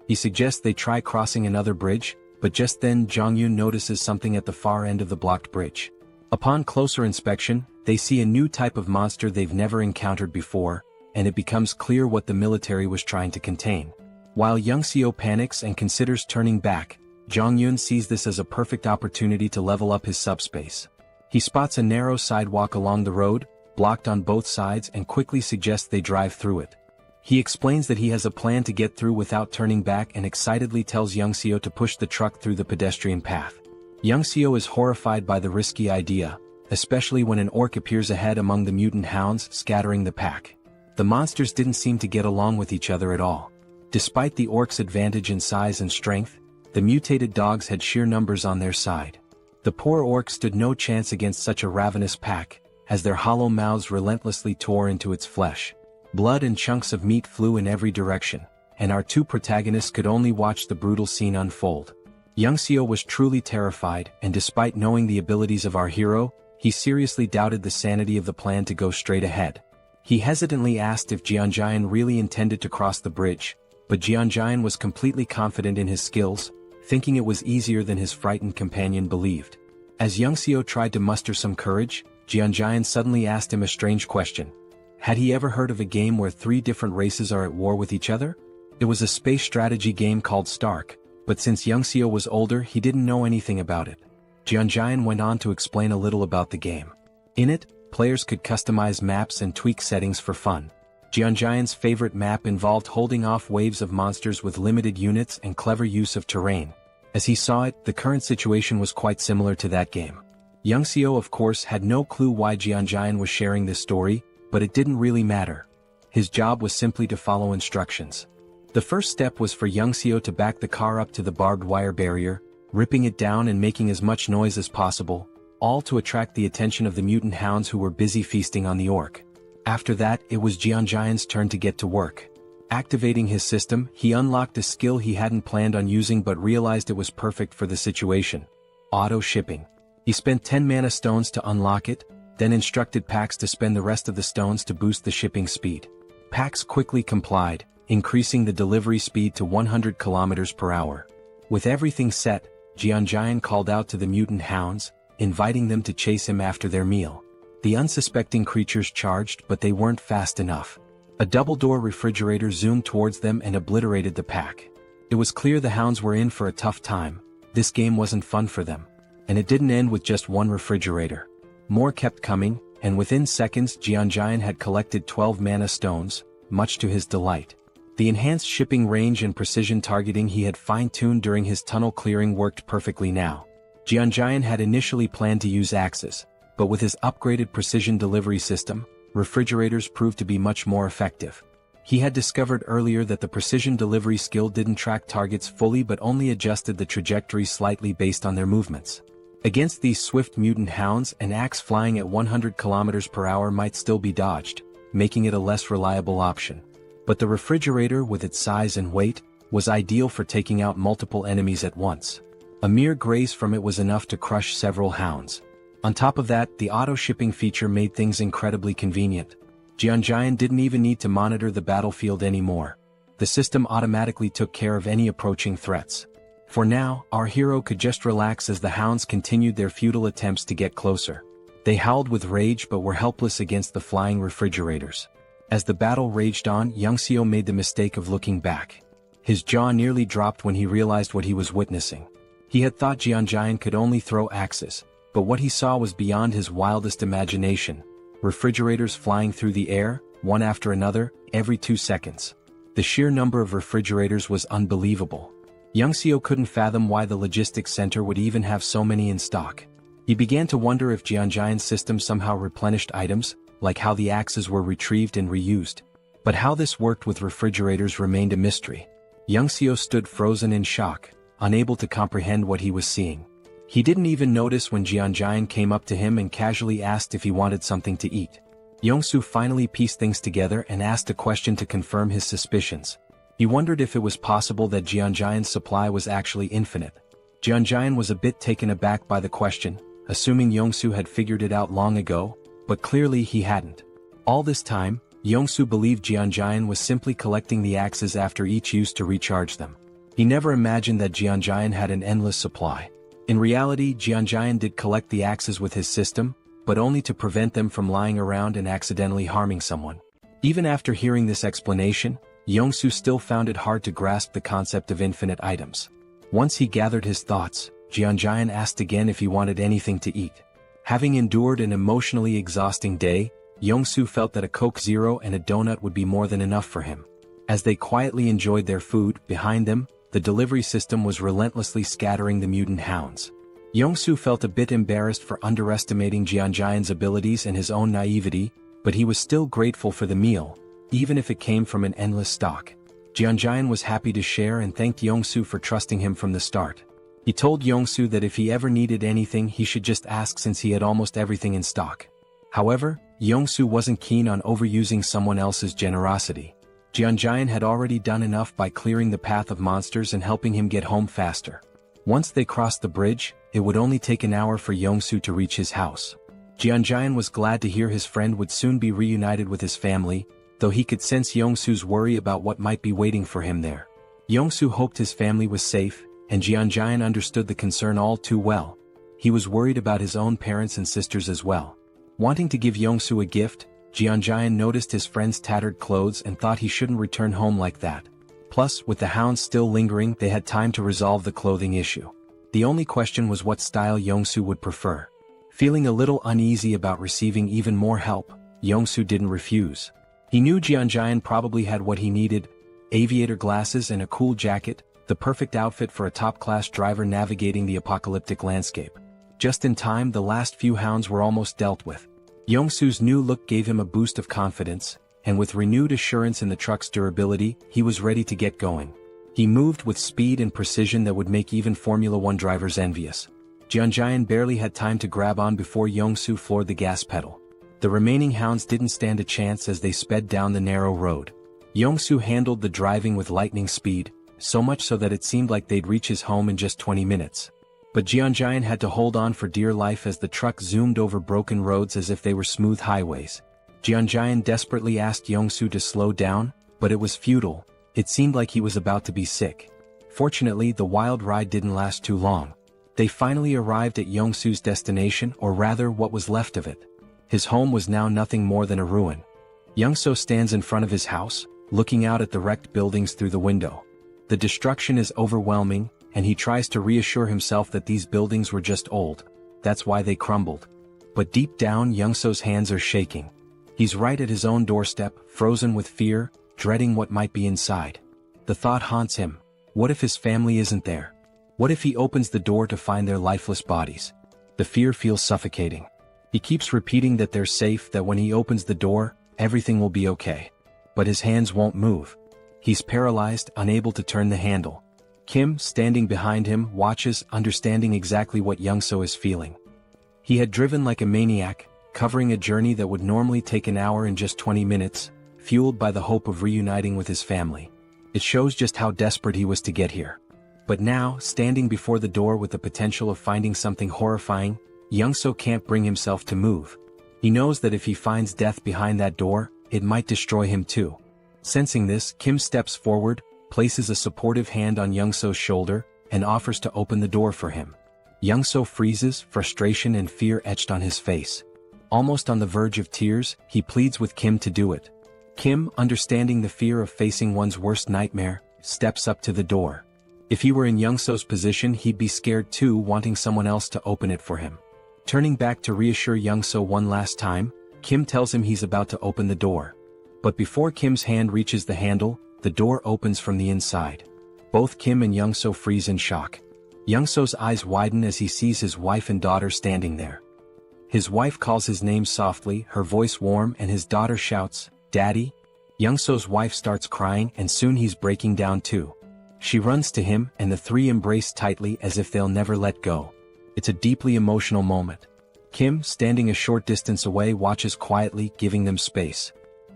He suggests they try crossing another bridge, but just then Jong-yeon notices something at the far end of the blocked bridge. Upon closer inspection, they see a new type of monster they've never encountered before, and it becomes clear what the military was trying to contain. While Young-seo panics and considers turning back, Jong-yeon sees this as a perfect opportunity to level up his subspace. He spots a narrow sidewalk along the road, blocked on both sides, and quickly suggests they drive through it. He explains that he has a plan to get through without turning back and excitedly tells Young-seo to push the truck through the pedestrian path. Young-seo is horrified by the risky idea, especially when an orc appears ahead among the mutant hounds, scattering the pack. The monsters didn't seem to get along with each other at all. Despite the orc's advantage in size and strength, the mutated dogs had sheer numbers on their side. The poor orc stood no chance against such a ravenous pack, as their hollow mouths relentlessly tore into its flesh. Blood and chunks of meat flew in every direction, and our two protagonists could only watch the brutal scene unfold. Young-seo was truly terrified, and despite knowing the abilities of our hero, he seriously doubted the sanity of the plan to go straight ahead. He hesitantly asked if Jeonjaen really intended to cross the bridge, but Jeonjaen was completely confident in his skills, thinking it was easier than his frightened companion believed. As Young-seo tried to muster some courage, Jeonjaen suddenly asked him a strange question. Had he ever heard of a game where 3 different races are at war with each other? It was a space strategy game called Stark, but since Young-seo was older he didn't know anything about it. Jeonjaen went on to explain a little about the game. In it, players could customize maps and tweak settings for fun. Jeonjaen's favorite map involved holding off waves of monsters with limited units and clever use of terrain. As he saw it, the current situation was quite similar to that game. Young-seo of course had no clue why Jeonjaen was sharing this story, but it didn't really matter. His job was simply to follow instructions. The first step was for Young-seo to back the car up to the barbed wire barrier, ripping it down and making as much noise as possible, all to attract the attention of the mutant hounds who were busy feasting on the orc. After that, it was Jeonjaen's turn to get to work. Activating his system, he unlocked a skill he hadn't planned on using but realized it was perfect for the situation. Auto shipping. He spent 10 mana stones to unlock it, then instructed Pax to spend the rest of the stones to boost the shipping speed. Pax quickly complied, increasing the delivery speed to 100 km per hour. With everything set, Jeonjaen called out to the mutant hounds, inviting them to chase him after their meal. The unsuspecting creatures charged, but they weren't fast enough. A double-door refrigerator zoomed towards them and obliterated the pack. It was clear the hounds were in for a tough time. This game wasn't fun for them. And it didn't end with just one refrigerator. More kept coming, and within seconds Jeonjaen had collected 12 mana stones, much to his delight. The enhanced shipping range and precision targeting he had fine-tuned during his tunnel clearing worked perfectly now. Jeonjaen had initially planned to use axes, but with his upgraded precision delivery system, refrigerators proved to be much more effective. He had discovered earlier that the precision delivery skill didn't track targets fully but only adjusted the trajectory slightly based on their movements. Against these swift mutant hounds, an axe flying at 100 km per hour might still be dodged, making it a less reliable option. But the refrigerator, with its size and weight, was ideal for taking out multiple enemies at once. A mere graze from it was enough to crush several hounds. On top of that, the auto-shipping feature made things incredibly convenient. Jeonjaen didn't even need to monitor the battlefield anymore. The system automatically took care of any approaching threats. For now, our hero could just relax as the hounds continued their futile attempts to get closer. They howled with rage but were helpless against the flying refrigerators. As the battle raged on, Youngseo made the mistake of looking back. His jaw nearly dropped when he realized what he was witnessing. He had thought Jeonjaen could only throw axes, but what he saw was beyond his wildest imagination. Refrigerators flying through the air, one after another, every 2 seconds. The sheer number of refrigerators was unbelievable. Youngseo couldn't fathom why the logistics center would even have so many in stock. He began to wonder if Jeonjaen's system somehow replenished items, like how the axes were retrieved and reused. But how this worked with refrigerators remained a mystery. Youngseo stood frozen in shock, unable to comprehend what he was seeing. He didn't even notice when Jeonjaen came up to him and casually asked if he wanted something to eat. Yongsoo finally pieced things together and asked a question to confirm his suspicions. He wondered if it was possible that Jeonjaen's supply was actually infinite. Jeonjaen was a bit taken aback by the question, assuming Yongsoo had figured it out long ago, but clearly he hadn't. All this time, Yongsoo believed Jeonjaen was simply collecting the axes after each use to recharge them. He never imagined that Jeonjaen had an endless supply. In reality, Jeonjaen did collect the axes with his system, but only to prevent them from lying around and accidentally harming someone. Even after hearing this explanation, Yongsoo still found it hard to grasp the concept of infinite items. Once he gathered his thoughts, Jeonjaen asked again if he wanted anything to eat. Having endured an emotionally exhausting day, Yongsoo felt that a Coke Zero and a donut would be more than enough for him. As they quietly enjoyed their food, behind them, the delivery system was relentlessly scattering the mutant hounds. Yongsoo felt a bit embarrassed for underestimating Jeonjaen's abilities and his own naivety, but he was still grateful for the meal, even if it came from an endless stock. Jeonjaen was happy to share and thanked Yongsoo for trusting him from the start. He told Yongsoo that if he ever needed anything he should just ask since he had almost everything in stock. However, Yongsoo wasn't keen on overusing someone else's generosity. Jeonjaen had already done enough by clearing the path of monsters and helping him get home faster. Once they crossed the bridge, it would only take an hour for Yongsoo to reach his house. Jeonjaen was glad to hear his friend would soon be reunited with his family, though he could sense Yongsoo's worry about what might be waiting for him there. Yongsoo hoped his family was safe, and Jeonjaen understood the concern all too well. He was worried about his own parents and sisters as well. Wanting to give Yongsoo a gift, Jeonjaen noticed his friend's tattered clothes and thought he shouldn't return home like that. Plus, with the hounds still lingering, they had time to resolve the clothing issue. The only question was what style Yongsoo would prefer. Feeling a little uneasy about receiving even more help, Yongsoo didn't refuse. He knew Jeonjaen probably had what he needed: aviator glasses and a cool jacket, the perfect outfit for a top-class driver navigating the apocalyptic landscape. Just in time, the last few hounds were almost dealt with. Yongsoo's new look gave him a boost of confidence, and with renewed assurance in the truck's durability, he was ready to get going. He moved with speed and precision that would make even Formula One drivers envious. Jeonjaen barely had time to grab on before Yongsoo floored the gas pedal. The remaining hounds didn't stand a chance as they sped down the narrow road. Yongsoo handled the driving with lightning speed, so much so that it seemed like they'd reach his home in just 20 minutes. But Jeonjaen had to hold on for dear life as the truck zoomed over broken roads as if they were smooth highways. Jeonjaen desperately asked Yongsoo to slow down, but it was futile. It seemed like he was about to be sick. Fortunately, the wild ride didn't last too long. They finally arrived at Yongsoo's destination, or rather what was left of it. His home was now nothing more than a ruin. Yongsoo stands in front of his house, looking out at the wrecked buildings through the window. The destruction is overwhelming, and he tries to reassure himself that these buildings were just old. That's why they crumbled. But deep down, Yongsoo's hands are shaking. He's right at his own doorstep, frozen with fear, dreading what might be inside. The thought haunts him: what if his family isn't there? What if he opens the door to find their lifeless bodies? The fear feels suffocating. He keeps repeating that they're safe, that when he opens the door, everything will be okay. But his hands won't move. He's paralyzed, unable to turn the handle. Kim, standing behind him, watches, understanding exactly what Young-so is feeling. He had driven like a maniac, covering a journey that would normally take an hour in just 20 minutes, fueled by the hope of reuniting with his family. It shows just how desperate he was to get here. But now, standing before the door with the potential of finding something horrifying, Young-so can't bring himself to move. He knows that if he finds death behind that door, it might destroy him too. Sensing this, Kim steps forward, places a supportive hand on Young-so's shoulder, and offers to open the door for him. Young-so freezes, frustration and fear etched on his face. Almost on the verge of tears, he pleads with Kim to do it. Kim, understanding the fear of facing one's worst nightmare, steps up to the door. If he were in Young-so's position, he'd be scared too, wanting someone else to open it for him. Turning back to reassure Young-so one last time, Kim tells him he's about to open the door. But before Kim's hand reaches the handle, the door opens from the inside. Both Kim and Young-so freeze in shock. Young-so's eyes widen as he sees his wife and daughter standing there. His wife calls his name softly, her voice warm, and his daughter shouts, "Daddy?" Young-so's wife starts crying, and soon he's breaking down too. She runs to him, and the three embrace tightly as if they'll never let go. It's a deeply emotional moment. Kim, standing a short distance away, watches quietly, giving them space.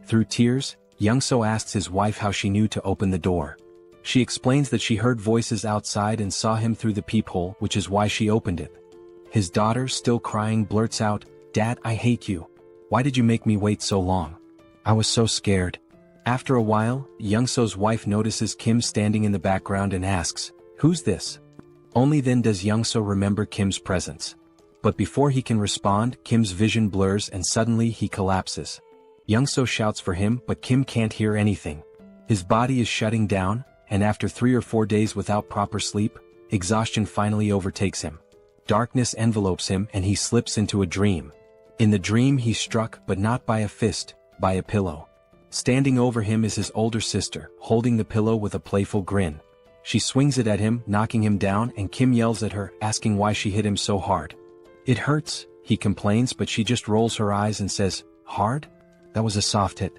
Through tears, Young-so asks his wife how she knew to open the door. She explains that she heard voices outside and saw him through the peephole, which is why she opened it. His daughter, still crying, blurts out, "Dad, I hate you. Why did you make me wait so long? I was so scared." After a while, Young-so's wife notices Kim standing in the background and asks, "Who's this?" Only then does Young-so remember Kim's presence. But before he can respond, Kim's vision blurs and suddenly he collapses. Young-so shouts for him, but Kim can't hear anything. His body is shutting down, and after 3 or 4 days without proper sleep, exhaustion finally overtakes him. Darkness envelopes him and he slips into a dream. In the dream he's struck, but not by a fist, by a pillow. Standing over him is his older sister, holding the pillow with a playful grin. She swings it at him, knocking him down, and Kim yells at her, asking why she hit him so hard. "It hurts," he complains, but she just rolls her eyes and says, "Hard? That was a soft hit.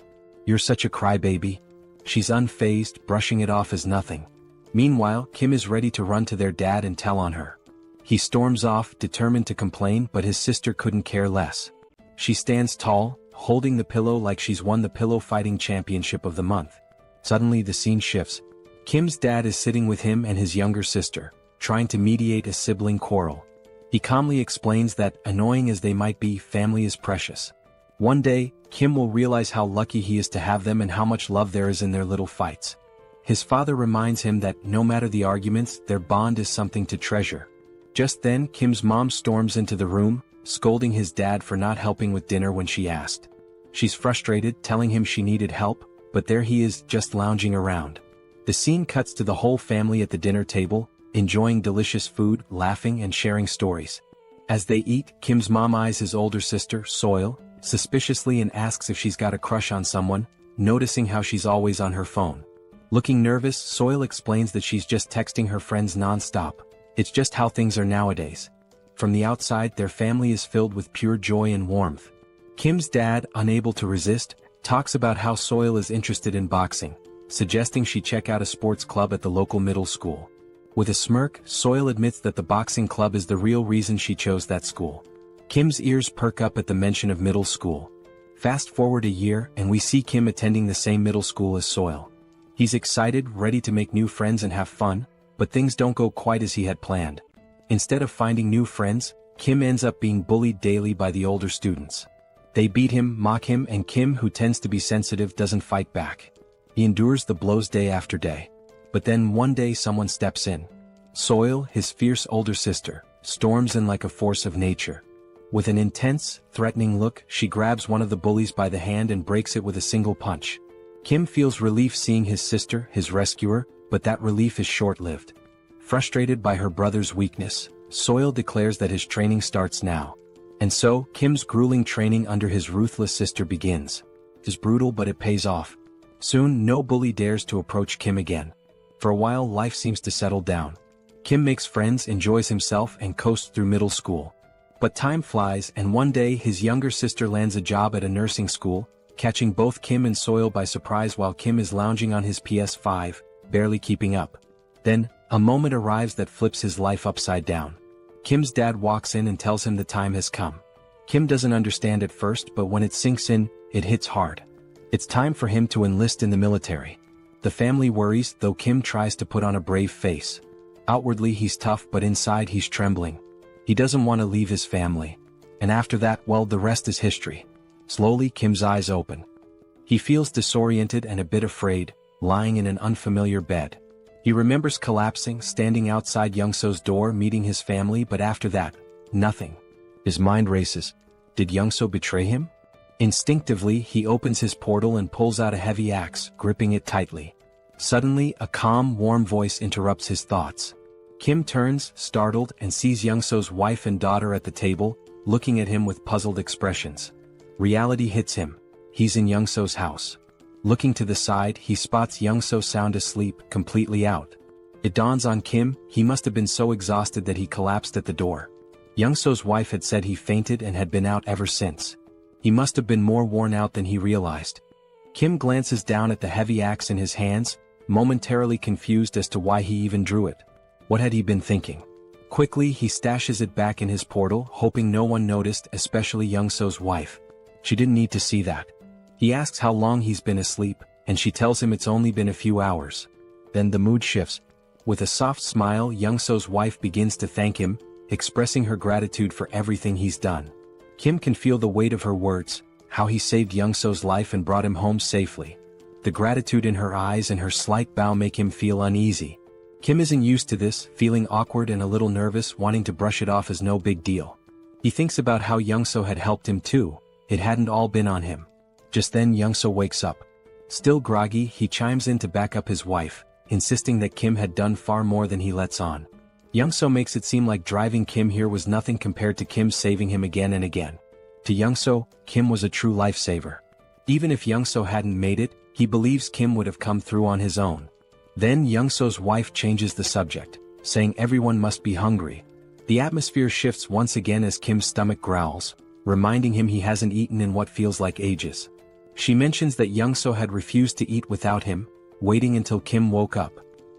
You're such a crybaby." She's unfazed, brushing it off as nothing. Meanwhile, Kim is ready to run to their dad and tell on her. He storms off, determined to complain, but his sister couldn't care less. She stands tall, holding the pillow like she's won the pillow fighting championship of the month. Suddenly the scene shifts. Kim's dad is sitting with him and his younger sister, trying to mediate a sibling quarrel. He calmly explains that, annoying as they might be, family is precious. One day, Kim will realize how lucky he is to have them and how much love there is in their little fights. His father reminds him that, no matter the arguments, their bond is something to treasure. Just then, Kim's mom storms into the room, scolding his dad for not helping with dinner when she asked. She's frustrated, telling him she needed help, but there he is, just lounging around. The scene cuts to the whole family at the dinner table, enjoying delicious food, laughing and sharing stories. As they eat, Kim's mom eyes his older sister, Seoul, suspiciously and asks if she's got a crush on someone, noticing how she's always on her phone. Looking nervous, Seoul explains that she's just texting her friends non-stop. It's just how things are nowadays. From the outside, their family is filled with pure joy and warmth. Kim's dad, unable to resist, talks about how Seoul is interested in boxing, suggesting she check out a sports club at the local middle school. With a smirk, Seoul admits that the boxing club is the real reason she chose that school. Kim's ears perk up at the mention of middle school. Fast forward a year, and we see Kim attending the same middle school as Seoul. He's excited, ready to make new friends and have fun, but things don't go quite as he had planned. Instead of finding new friends, Kim ends up being bullied daily by the older students. They beat him, mock him, and Kim, who tends to be sensitive, doesn't fight back. He endures the blows day after day. But then one day someone steps in. Seoul, his fierce older sister, storms in like a force of nature. With an intense, threatening look, she grabs one of the bullies by the hand and breaks it with a single punch. Kim feels relief seeing his sister, his rescuer, but that relief is short-lived. Frustrated by her brother's weakness, Seoul declares that his training starts now. And so, Kim's grueling training under his ruthless sister begins. It's brutal, but it pays off. Soon, no bully dares to approach Kim again. For a while, life seems to settle down. Kim makes friends, enjoys himself, and coasts through middle school. But time flies, and one day his younger sister lands a job at a nursing school, catching both Kim and Seoul by surprise while Kim is lounging on his PS5, barely keeping up. Then, a moment arrives that flips his life upside down. Kim's dad walks in and tells him the time has come. Kim doesn't understand at first, but when it sinks in, it hits hard. It's time for him to enlist in the military. The family worries, though Kim tries to put on a brave face. Outwardly he's tough, but inside he's trembling. He doesn't want to leave his family. And after that, well, the rest is history. Slowly, Kim's eyes open. He feels disoriented and a bit afraid, lying in an unfamiliar bed. He remembers collapsing, standing outside Youngso's door, meeting his family, but after that, nothing. His mind races. Did Youngso betray him? Instinctively, he opens his portal and pulls out a heavy axe, gripping it tightly. Suddenly, a calm, warm voice interrupts his thoughts. Kim turns, startled, and sees Youngso's wife and daughter at the table, looking at him with puzzled expressions. Reality hits him. He's in Youngso's house. Looking to the side, he spots Youngso sound asleep, completely out. It dawns on Kim, he must have been so exhausted that he collapsed at the door. Youngso's wife had said he fainted and had been out ever since. He must have been more worn out than he realized. Kim glances down at the heavy axe in his hands, momentarily confused as to why he even drew it. What had he been thinking? Quickly, he stashes it back in his portal, hoping no one noticed, especially Youngso's wife. She didn't need to see that. He asks how long he's been asleep, and she tells him it's only been a few hours. Then the mood shifts. With a soft smile, Youngso's wife begins to thank him, expressing her gratitude for everything he's done. Kim can feel the weight of her words, how he saved Youngso's life and brought him home safely. The gratitude in her eyes and her slight bow make him feel uneasy. Kim isn't used to this, feeling awkward and a little nervous, wanting to brush it off as no big deal. He thinks about how Youngso had helped him too. It hadn't all been on him. Just then Youngso wakes up. Still groggy, he chimes in to back up his wife, insisting that Kim had done far more than he lets on. Youngso makes it seem like driving Kim here was nothing compared to Kim saving him again and again. To Youngso, Kim was a true lifesaver. Even if Youngso hadn't made it, he believes Kim would have come through on his own. Then Youngso's wife changes the subject, saying everyone must be hungry. The atmosphere shifts once again as Kim's stomach growls, reminding him he hasn't eaten in what feels like ages. She mentions that Youngso had refused to eat without him, waiting until Kim woke up.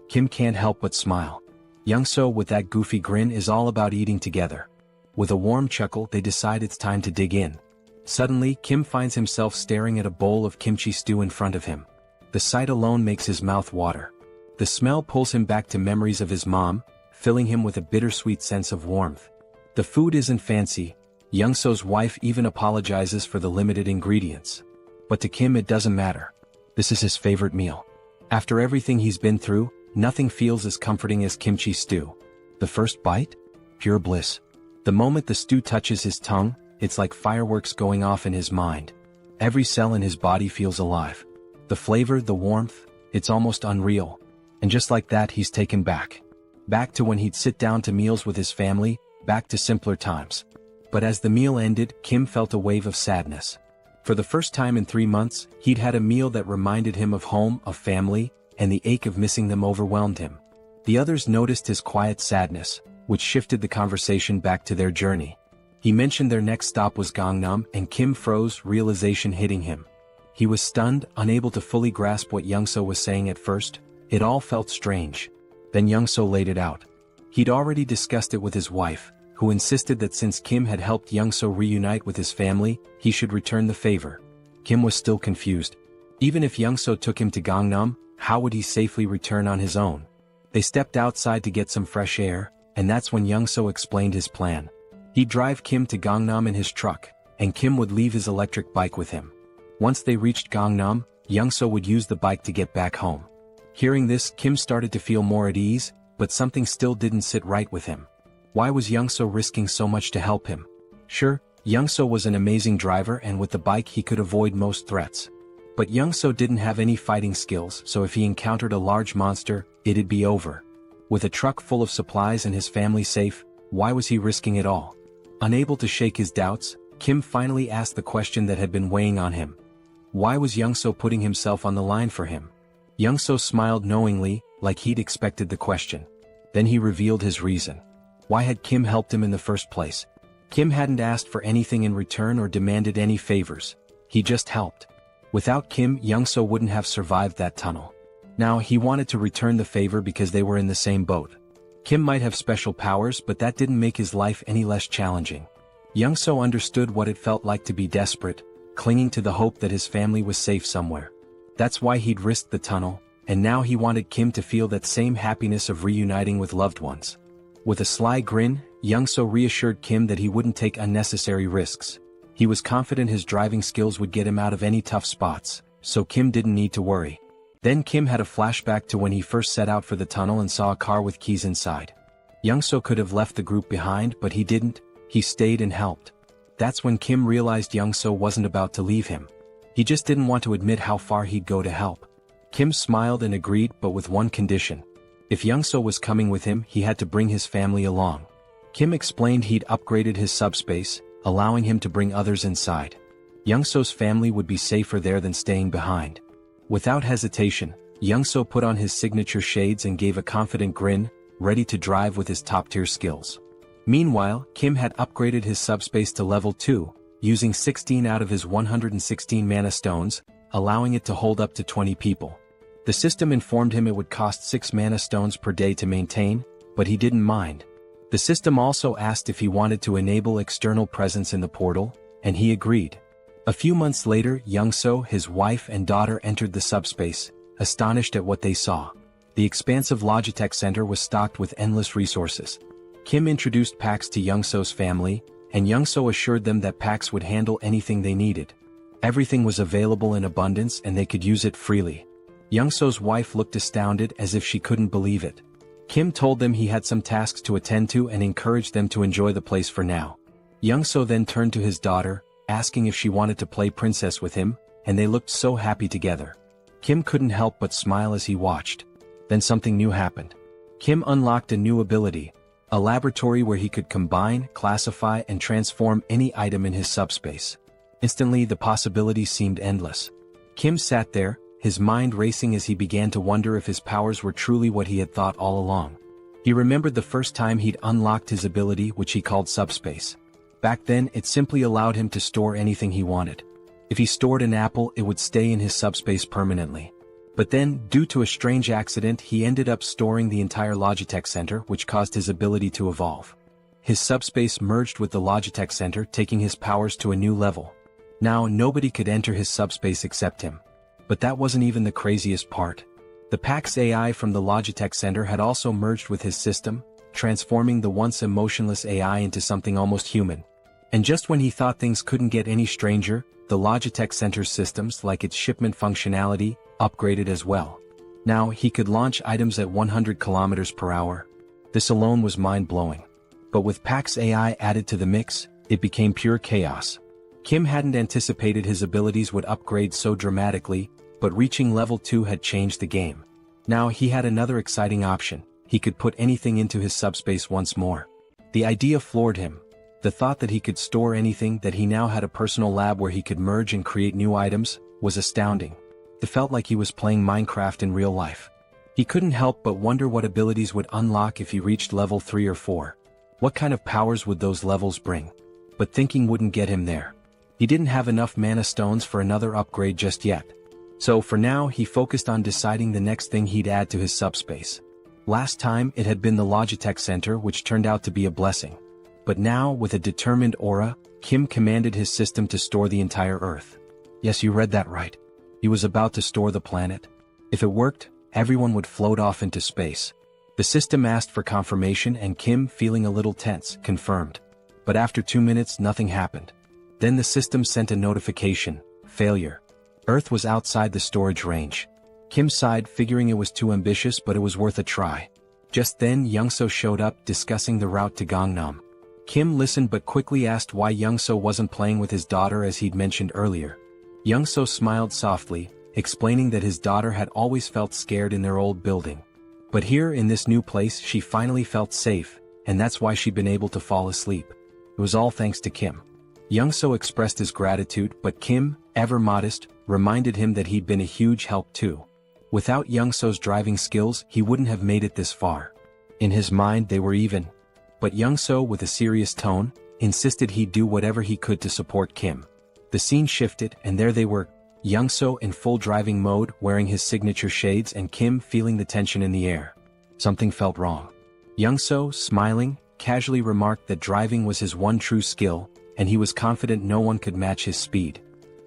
Kim can't help but smile. Youngso, with that goofy grin, is all about eating together. With a warm chuckle, they decide it's time to dig in. Suddenly, Kim finds himself staring at a bowl of kimchi stew in front of him. The sight alone makes his mouth water. The smell pulls him back to memories of his mom, filling him with a bittersweet sense of warmth. The food isn't fancy. Youngso's wife even apologizes for the limited ingredients. But to Kim it doesn't matter. This is his favorite meal. After everything he's been through, nothing feels as comforting as kimchi stew. The first bite? Pure bliss. The moment the stew touches his tongue, it's like fireworks going off in his mind. Every cell in his body feels alive. The flavor, the warmth, it's almost unreal. And just like that, he's taken back. Back to when he'd sit down to meals with his family, back to simpler times. But as the meal ended, Kim felt a wave of sadness. For the first time in 3 months, he'd had a meal that reminded him of home, of family, and the ache of missing them overwhelmed him. The others noticed his quiet sadness, which shifted the conversation back to their journey. He mentioned their next stop was Gangnam, and Kim froze, realization hitting him. He was stunned, unable to fully grasp what Youngso was saying at first. It all felt strange. Then Youngso laid it out. He'd already discussed it with his wife, who insisted that since Kim had helped Youngso reunite with his family, he should return the favor. Kim was still confused. Even if Youngso took him to Gangnam, how would he safely return on his own? They stepped outside to get some fresh air, and that's when Youngso explained his plan. He'd drive Kim to Gangnam in his truck, and Kim would leave his electric bike with him. Once they reached Gangnam, Youngso would use the bike to get back home. Hearing this, Kim started to feel more at ease, but something still didn't sit right with him. Why was Youngso risking so much to help him? Sure, Youngso was an amazing driver, and with the bike he could avoid most threats. But Youngso didn't have any fighting skills, so if he encountered a large monster, it'd be over. With a truck full of supplies and his family safe, why was he risking it all? Unable to shake his doubts, Kim finally asked the question that had been weighing on him. Why was Youngso putting himself on the line for him? Youngso smiled knowingly, like he'd expected the question. Then he revealed his reason. Why had Kim helped him in the first place? Kim hadn't asked for anything in return or demanded any favors. He just helped. Without Kim, Young-so wouldn't have survived that tunnel. Now he wanted to return the favor because they were in the same boat. Kim might have special powers, but that didn't make his life any less challenging. Young-so understood what it felt like to be desperate, clinging to the hope that his family was safe somewhere. That's why he'd risked the tunnel, and now he wanted Kim to feel that same happiness of reuniting with loved ones. With a sly grin, Young-so reassured Kim that he wouldn't take unnecessary risks. He was confident his driving skills would get him out of any tough spots, so Kim didn't need to worry. Then Kim had a flashback to when he first set out for the tunnel and saw a car with keys inside. Young-so could have left the group behind, but he didn't. He stayed and helped. That's when Kim realized Young-so wasn't about to leave him. He just didn't want to admit how far he'd go to help. Kim smiled and agreed, but with one condition. If Young-so was coming with him, he had to bring his family along. Kim explained he'd upgraded his subspace, allowing him to bring others inside. Young-so's family would be safer there than staying behind. Without hesitation, Young-so put on his signature shades and gave a confident grin, ready to drive with his top-tier skills. Meanwhile, Kim had upgraded his subspace to level 2, using 16 out of his 116 mana stones, allowing it to hold up to 20 people. The system informed him it would cost 6 mana stones per day to maintain, but he didn't mind. The system also asked if he wanted to enable external presence in the portal, and he agreed. A few months later, Young-so, his wife and daughter entered the subspace, astonished at what they saw. The expansive Logitech Center was stocked with endless resources. Kim introduced PAX to Young-so's family, and Young-so assured them that PAX would handle anything they needed. Everything was available in abundance and they could use it freely. Young-so's wife looked astounded as if she couldn't believe it. Kim told them he had some tasks to attend to and encouraged them to enjoy the place for now. Young-so then turned to his daughter, asking if she wanted to play princess with him, and they looked so happy together. Kim couldn't help but smile as he watched. Then something new happened. Kim unlocked a new ability, a laboratory where he could combine, classify, and transform any item in his subspace. Instantly, the possibilities seemed endless. Kim sat there, his mind racing as he began to wonder if his powers were truly what he had thought all along. He remembered the first time he'd unlocked his ability, which he called subspace. Back then, it simply allowed him to store anything he wanted. If he stored an apple, it would stay in his subspace permanently. But then, due to a strange accident, he ended up storing the entire Logitech Center, which caused his ability to evolve. His subspace merged with the Logitech Center, taking his powers to a new level. Now, nobody could enter his subspace except him. But that wasn't even the craziest part. The PAX AI from the Logitech Center had also merged with his system, transforming the once emotionless AI into something almost human. And just when he thought things couldn't get any stranger, the Logitech Center's systems, like its shipment functionality, upgraded as well. Now, he could launch items at 100 kilometers per hour. This alone was mind-blowing. But with PAX AI added to the mix, it became pure chaos. Kim hadn't anticipated his abilities would upgrade so dramatically, but reaching level 2 had changed the game. Now he had another exciting option. He could put anything into his subspace once more. The idea floored him. The thought that he could store anything, that he now had a personal lab where he could merge and create new items, was astounding. It felt like he was playing Minecraft in real life. He couldn't help but wonder what abilities would unlock if he reached level 3 or 4. What kind of powers would those levels bring? But thinking wouldn't get him there. He didn't have enough mana stones for another upgrade just yet. So for now, he focused on deciding the next thing he'd add to his subspace. Last time, it had been the Logitech Center, which turned out to be a blessing. But now, with a determined aura, Kim commanded his system to store the entire Earth. Yes, you read that right. He was about to store the planet. If it worked, everyone would float off into space. The system asked for confirmation and Kim, feeling a little tense, confirmed. But after 2 minutes, nothing happened. Then the system sent a notification: failure. Earth was outside the storage range. Kim sighed, figuring it was too ambitious, but it was worth a try. Just then, Young-so showed up, discussing the route to Gangnam. Kim listened but quickly asked why Young-so wasn't playing with his daughter as he'd mentioned earlier. Young-so smiled softly, explaining that his daughter had always felt scared in their old building. But here in this new place she finally felt safe, and that's why she'd been able to fall asleep. It was all thanks to Kim. Young-so expressed his gratitude, but Kim, ever modest, reminded him that he'd been a huge help too. Without Young-so's driving skills, he wouldn't have made it this far. In his mind they were even. But Young-so, with a serious tone, insisted he'd do whatever he could to support Kim. The scene shifted, and there they were, Young-so in full driving mode, wearing his signature shades, and Kim feeling the tension in the air. Something felt wrong. Young-so, smiling, casually remarked that driving was his one true skill, and he was confident no one could match his speed.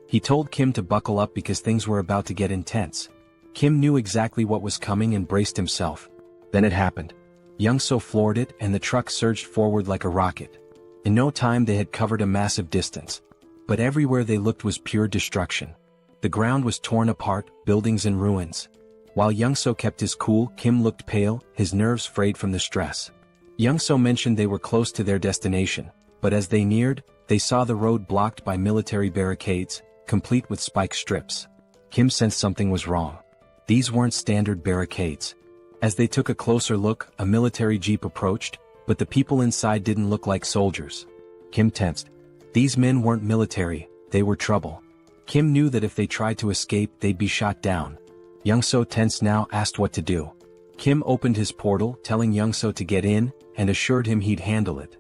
He told Kim to buckle up because things were about to get intense. Kim knew exactly what was coming and braced himself. Then it happened. Young-so floored it, and the truck surged forward like a rocket. In no time they had covered a massive distance. But everywhere they looked was pure destruction. The ground was torn apart, buildings in ruins. While Young-so kept his cool, Kim looked pale, his nerves frayed from the stress. Young-so mentioned they were close to their destination, but as they neared, they saw the road blocked by military barricades, complete with spike strips. Kim sensed something was wrong. These weren't standard barricades. As they took a closer look, a military jeep approached, but the people inside didn't look like soldiers. Kim tensed. These men weren't military, they were trouble. Kim knew that if they tried to escape they'd be shot down. Young-so, tense now, asked what to do. Kim opened his portal, telling Young-so to get in, and assured him he'd handle it.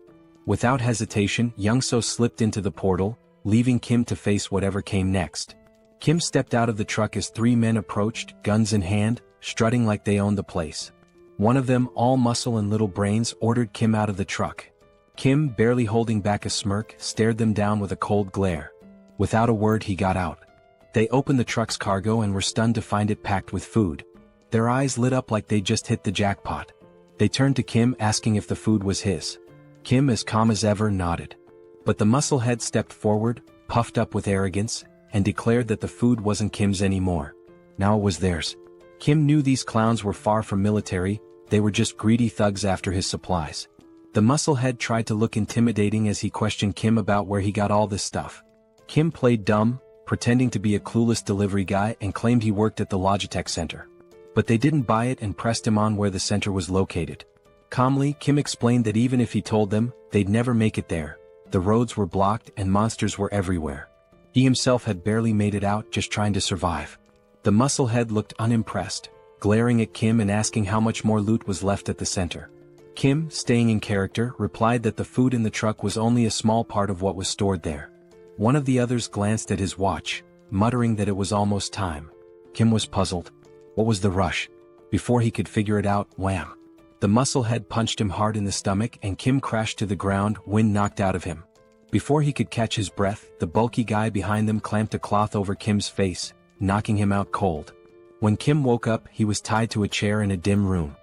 Without hesitation, Young-so slipped into the portal, leaving Kim to face whatever came next. Kim stepped out of the truck as three men approached, guns in hand, strutting like they owned the place. One of them, all muscle and little brains, ordered Kim out of the truck. Kim, barely holding back a smirk, stared them down with a cold glare. Without a word he got out. They opened the truck's cargo and were stunned to find it packed with food. Their eyes lit up like they'd just hit the jackpot. They turned to Kim, asking if the food was his. Kim, as calm as ever, nodded. But the musclehead stepped forward, puffed up with arrogance, and declared that the food wasn't Kim's anymore. Now it was theirs. Kim knew these clowns were far from military, they were just greedy thugs after his supplies. The musclehead tried to look intimidating as he questioned Kim about where he got all this stuff. Kim played dumb, pretending to be a clueless delivery guy, and claimed he worked at the Logitech Center. But they didn't buy it and pressed him on where the center was located. Calmly, Kim explained that even if he told them, they'd never make it there. The roads were blocked and monsters were everywhere. He himself had barely made it out, just trying to survive. The musclehead looked unimpressed, glaring at Kim and asking how much more loot was left at the center. Kim, staying in character, replied that the food in the truck was only a small part of what was stored there. One of the others glanced at his watch, muttering that it was almost time. Kim was puzzled. What was the rush? Before he could figure it out, wham! The musclehead punched him hard in the stomach and Kim crashed to the ground, wind knocked out of him. Before he could catch his breath, the bulky guy behind them clamped a cloth over Kim's face, knocking him out cold. When Kim woke up, he was tied to a chair in a dim room.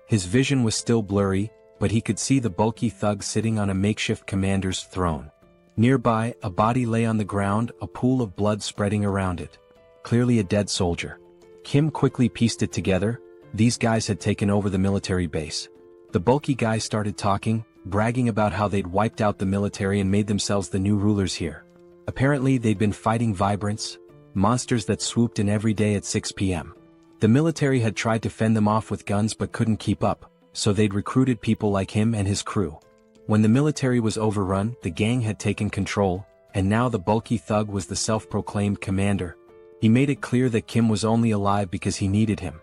His vision was still blurry, but he could see the bulky thug sitting on a makeshift commander's throne. Nearby, a body lay on the ground, a pool of blood spreading around it. Clearly a dead soldier. Kim quickly pieced it together. These guys had taken over the military base. The bulky guy started talking, bragging about how they'd wiped out the military and made themselves the new rulers here. Apparently they'd been fighting vibrants, monsters that swooped in every day at 6 p.m. The military had tried to fend them off with guns but couldn't keep up, so they'd recruited people like him and his crew. When the military was overrun, the gang had taken control, and now the bulky thug was the self-proclaimed commander. He made it clear that Kim was only alive because he needed him.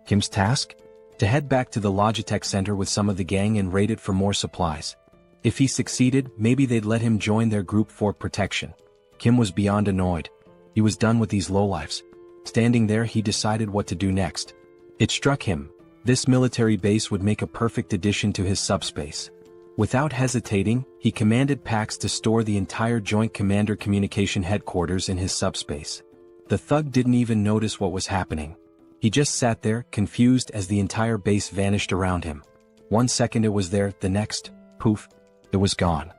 Kim's task? To head back to the Logitech Center with some of the gang and raid it for more supplies. If he succeeded, maybe they'd let him join their group for protection. Kim was beyond annoyed. He was done with these lowlifes. Standing there, he decided what to do next. It struck him. This military base would make a perfect addition to his subspace. Without hesitating, he commanded Pax to store the entire Joint Commander Communication Headquarters in his subspace. The thug didn't even notice what was happening. He just sat there, confused as the entire base vanished around him. 1 second it was there, the next, poof, it was gone.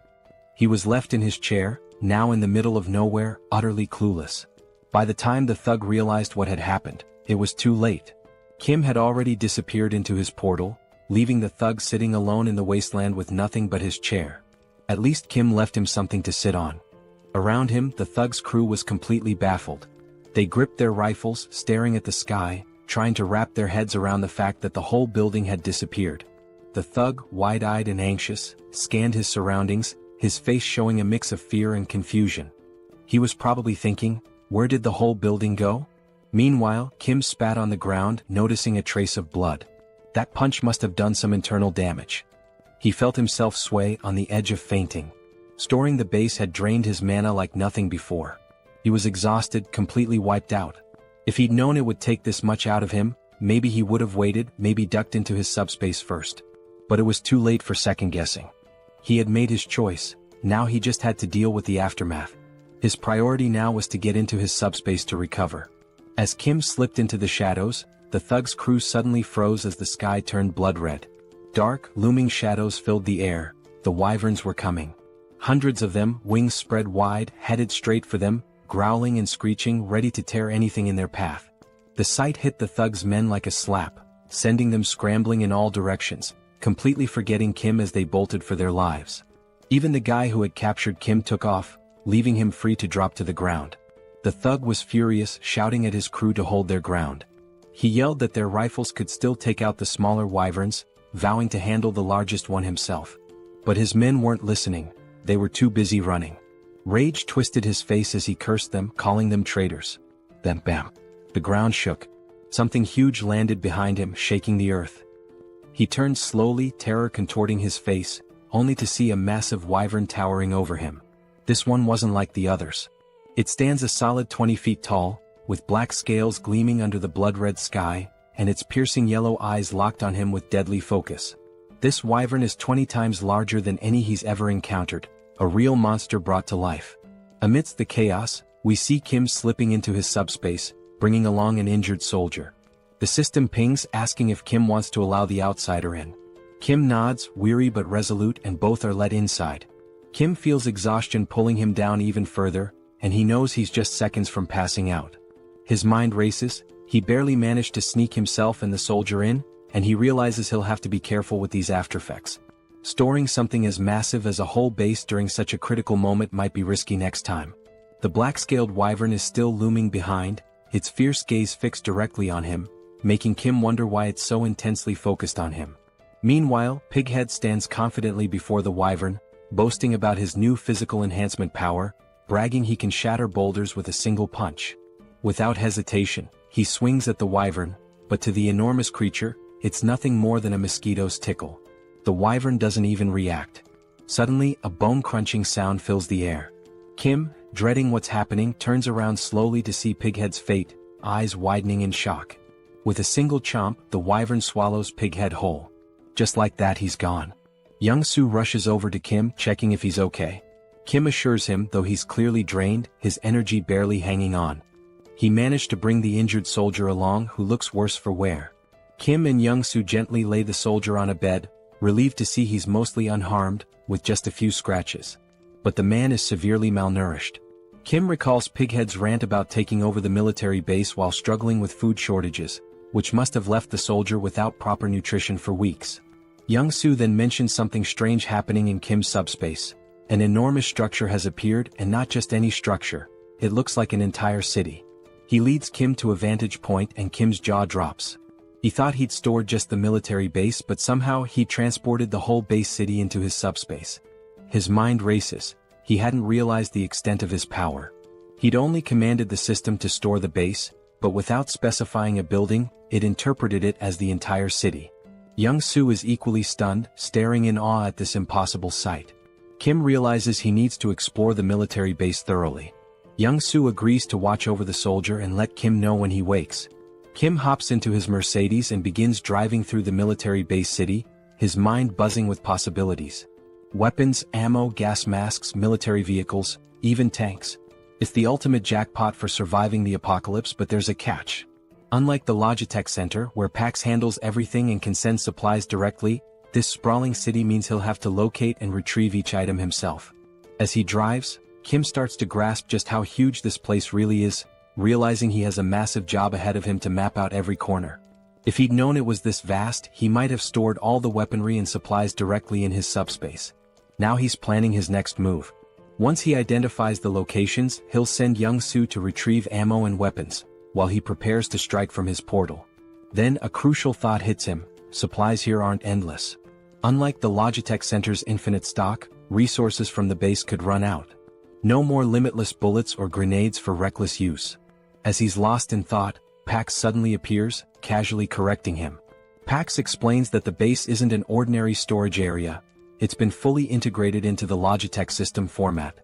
He was left in his chair, now in the middle of nowhere, utterly clueless. By the time the thug realized what had happened, it was too late. Kim had already disappeared into his portal, leaving the thug sitting alone in the wasteland with nothing but his chair. At least Kim left him something to sit on. Around him, the thug's crew was completely baffled. They gripped their rifles, staring at the sky, trying to wrap their heads around the fact that the whole building had disappeared. The thug, wide-eyed and anxious, scanned his surroundings, his face showing a mix of fear and confusion. He was probably thinking, where did the whole building go? Meanwhile, Kim spat on the ground, noticing a trace of blood. That punch must have done some internal damage. He felt himself sway on the edge of fainting. Storing the base had drained his mana like nothing before. He was exhausted, completely wiped out. If he'd known it would take this much out of him, maybe he would have waited, maybe ducked into his subspace first. But it was too late for second-guessing. He had made his choice, now he just had to deal with the aftermath. His priority now was to get into his subspace to recover. As Kim slipped into the shadows, the thug's crew suddenly froze as the sky turned blood-red. Dark, looming shadows filled the air. The wyverns were coming. Hundreds of them, wings spread wide, headed straight for them, growling and screeching, ready to tear anything in their path. The sight hit the thug's men like a slap, sending them scrambling in all directions, completely forgetting Kim as they bolted for their lives. Even the guy who had captured Kim took off, leaving him free to drop to the ground. The thug was furious, shouting at his crew to hold their ground. He yelled that their rifles could still take out the smaller wyverns, vowing to handle the largest one himself. But his men weren't listening, they were too busy running. Rage twisted his face as he cursed them, calling them traitors. Then bam! The ground shook. Something huge landed behind him, shaking the earth. He turned slowly, terror contorting his face, only to see a massive wyvern towering over him. This one wasn't like the others. It stands a solid 20 feet tall, with black scales gleaming under the blood-red sky, and its piercing yellow eyes locked on him with deadly focus. This wyvern is 20 times larger than any he's ever encountered, a real monster brought to life. Amidst the chaos, we see Kim slipping into his subspace, bringing along an injured soldier. The system pings asking if Kim wants to allow the outsider in. Kim nods, weary but resolute, and both are let inside. Kim feels exhaustion pulling him down even further, and he knows he's just seconds from passing out. His mind races, he barely managed to sneak himself and the soldier in, and he realizes he'll have to be careful with these aftereffects. Storing something as massive as a whole base during such a critical moment might be risky next time. The black-scaled wyvern is still looming behind, its fierce gaze fixed directly on him, making Kim wonder why it's so intensely focused on him. Meanwhile, Pighead stands confidently before the wyvern, boasting about his new physical enhancement power, bragging he can shatter boulders with a single punch. Without hesitation, he swings at the wyvern, but to the enormous creature, it's nothing more than a mosquito's tickle. The wyvern doesn't even react. Suddenly, a bone-crunching sound fills the air. Kim, dreading what's happening, turns around slowly to see Pighead's fate, eyes widening in shock. With a single chomp, the wyvern swallows Pighead whole. Just like that, he's gone. Young-soo rushes over to Kim, checking if he's okay. Kim assures him, though he's clearly drained, his energy barely hanging on. He managed to bring the injured soldier along, who looks worse for wear. Kim and Young-soo gently lay the soldier on a bed, relieved to see he's mostly unharmed, with just a few scratches. But the man is severely malnourished. Kim recalls Pighead's rant about taking over the military base while struggling with food shortages, which must have left the soldier without proper nutrition for weeks. Young-soo then mentions something strange happening in Kim's subspace. An enormous structure has appeared, and not just any structure, it looks like an entire city. He leads Kim to a vantage point and Kim's jaw drops. He thought he'd stored just the military base, but somehow he transported the whole base city into his subspace. His mind races. He hadn't realized the extent of his power. He'd only commanded the system to store the base, but without specifying a building, it interpreted it as the entire city. Young-soo is equally stunned, staring in awe at this impossible sight. Kim realizes he needs to explore the military base thoroughly. Young-soo agrees to watch over the soldier and let Kim know when he wakes. Kim hops into his Mercedes and begins driving through the military base city, his mind buzzing with possibilities. Weapons, ammo, gas masks, military vehicles, even tanks. It's the ultimate jackpot for surviving the apocalypse, but there's a catch. Unlike the Logitech Center, where PAX handles everything and can send supplies directly, this sprawling city means he'll have to locate and retrieve each item himself. As he drives, Kim starts to grasp just how huge this place really is, realizing he has a massive job ahead of him to map out every corner. If he'd known it was this vast, he might have stored all the weaponry and supplies directly in his subspace. Now he's planning his next move. Once he identifies the locations, he'll send Young-soo to retrieve ammo and weapons, while he prepares to strike from his portal. Then a crucial thought hits him: supplies here aren't endless. Unlike the Logitech Center's infinite stock, resources from the base could run out. No more limitless bullets or grenades for reckless use. As he's lost in thought, Pax suddenly appears, casually correcting him. Pax explains that the base isn't an ordinary storage area. It's been fully integrated into the Logitech system format.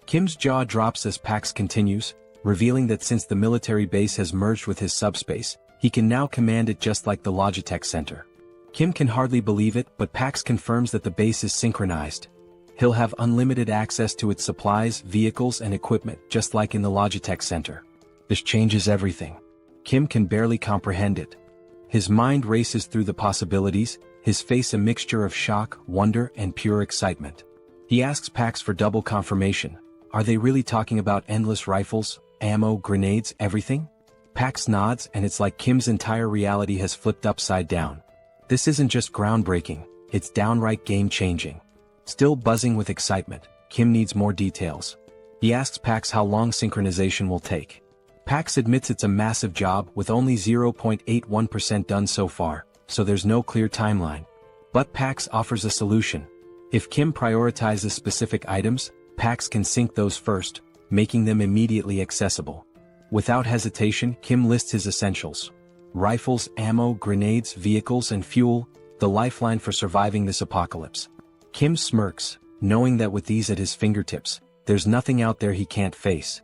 Kim's jaw drops as Pax continues, revealing that since the military base has merged with his subspace, he can now command it just like the Logitech center. Kim can hardly believe it, but Pax confirms that the base is synchronized. He'll have unlimited access to its supplies, vehicles, and equipment, just like in the Logitech center. This changes everything. Kim can barely comprehend it. His mind races through the possibilities, his face a mixture of shock, wonder, and pure excitement. He asks Pax for double confirmation. Are they really talking about endless rifles, ammo, grenades, everything? Pax nods, and it's like Kim's entire reality has flipped upside down. This isn't just groundbreaking, it's downright game-changing. Still buzzing with excitement, Kim needs more details. He asks Pax how long synchronization will take. Pax admits it's a massive job with only 0.81% done so far, so there's no clear timeline. But Pax offers a solution. If Kim prioritizes specific items, Pax can sync those first, making them immediately accessible. Without hesitation, Kim lists his essentials. Rifles, ammo, grenades, vehicles, and fuel, the lifeline for surviving this apocalypse. Kim smirks, knowing that with these at his fingertips, there's nothing out there he can't face.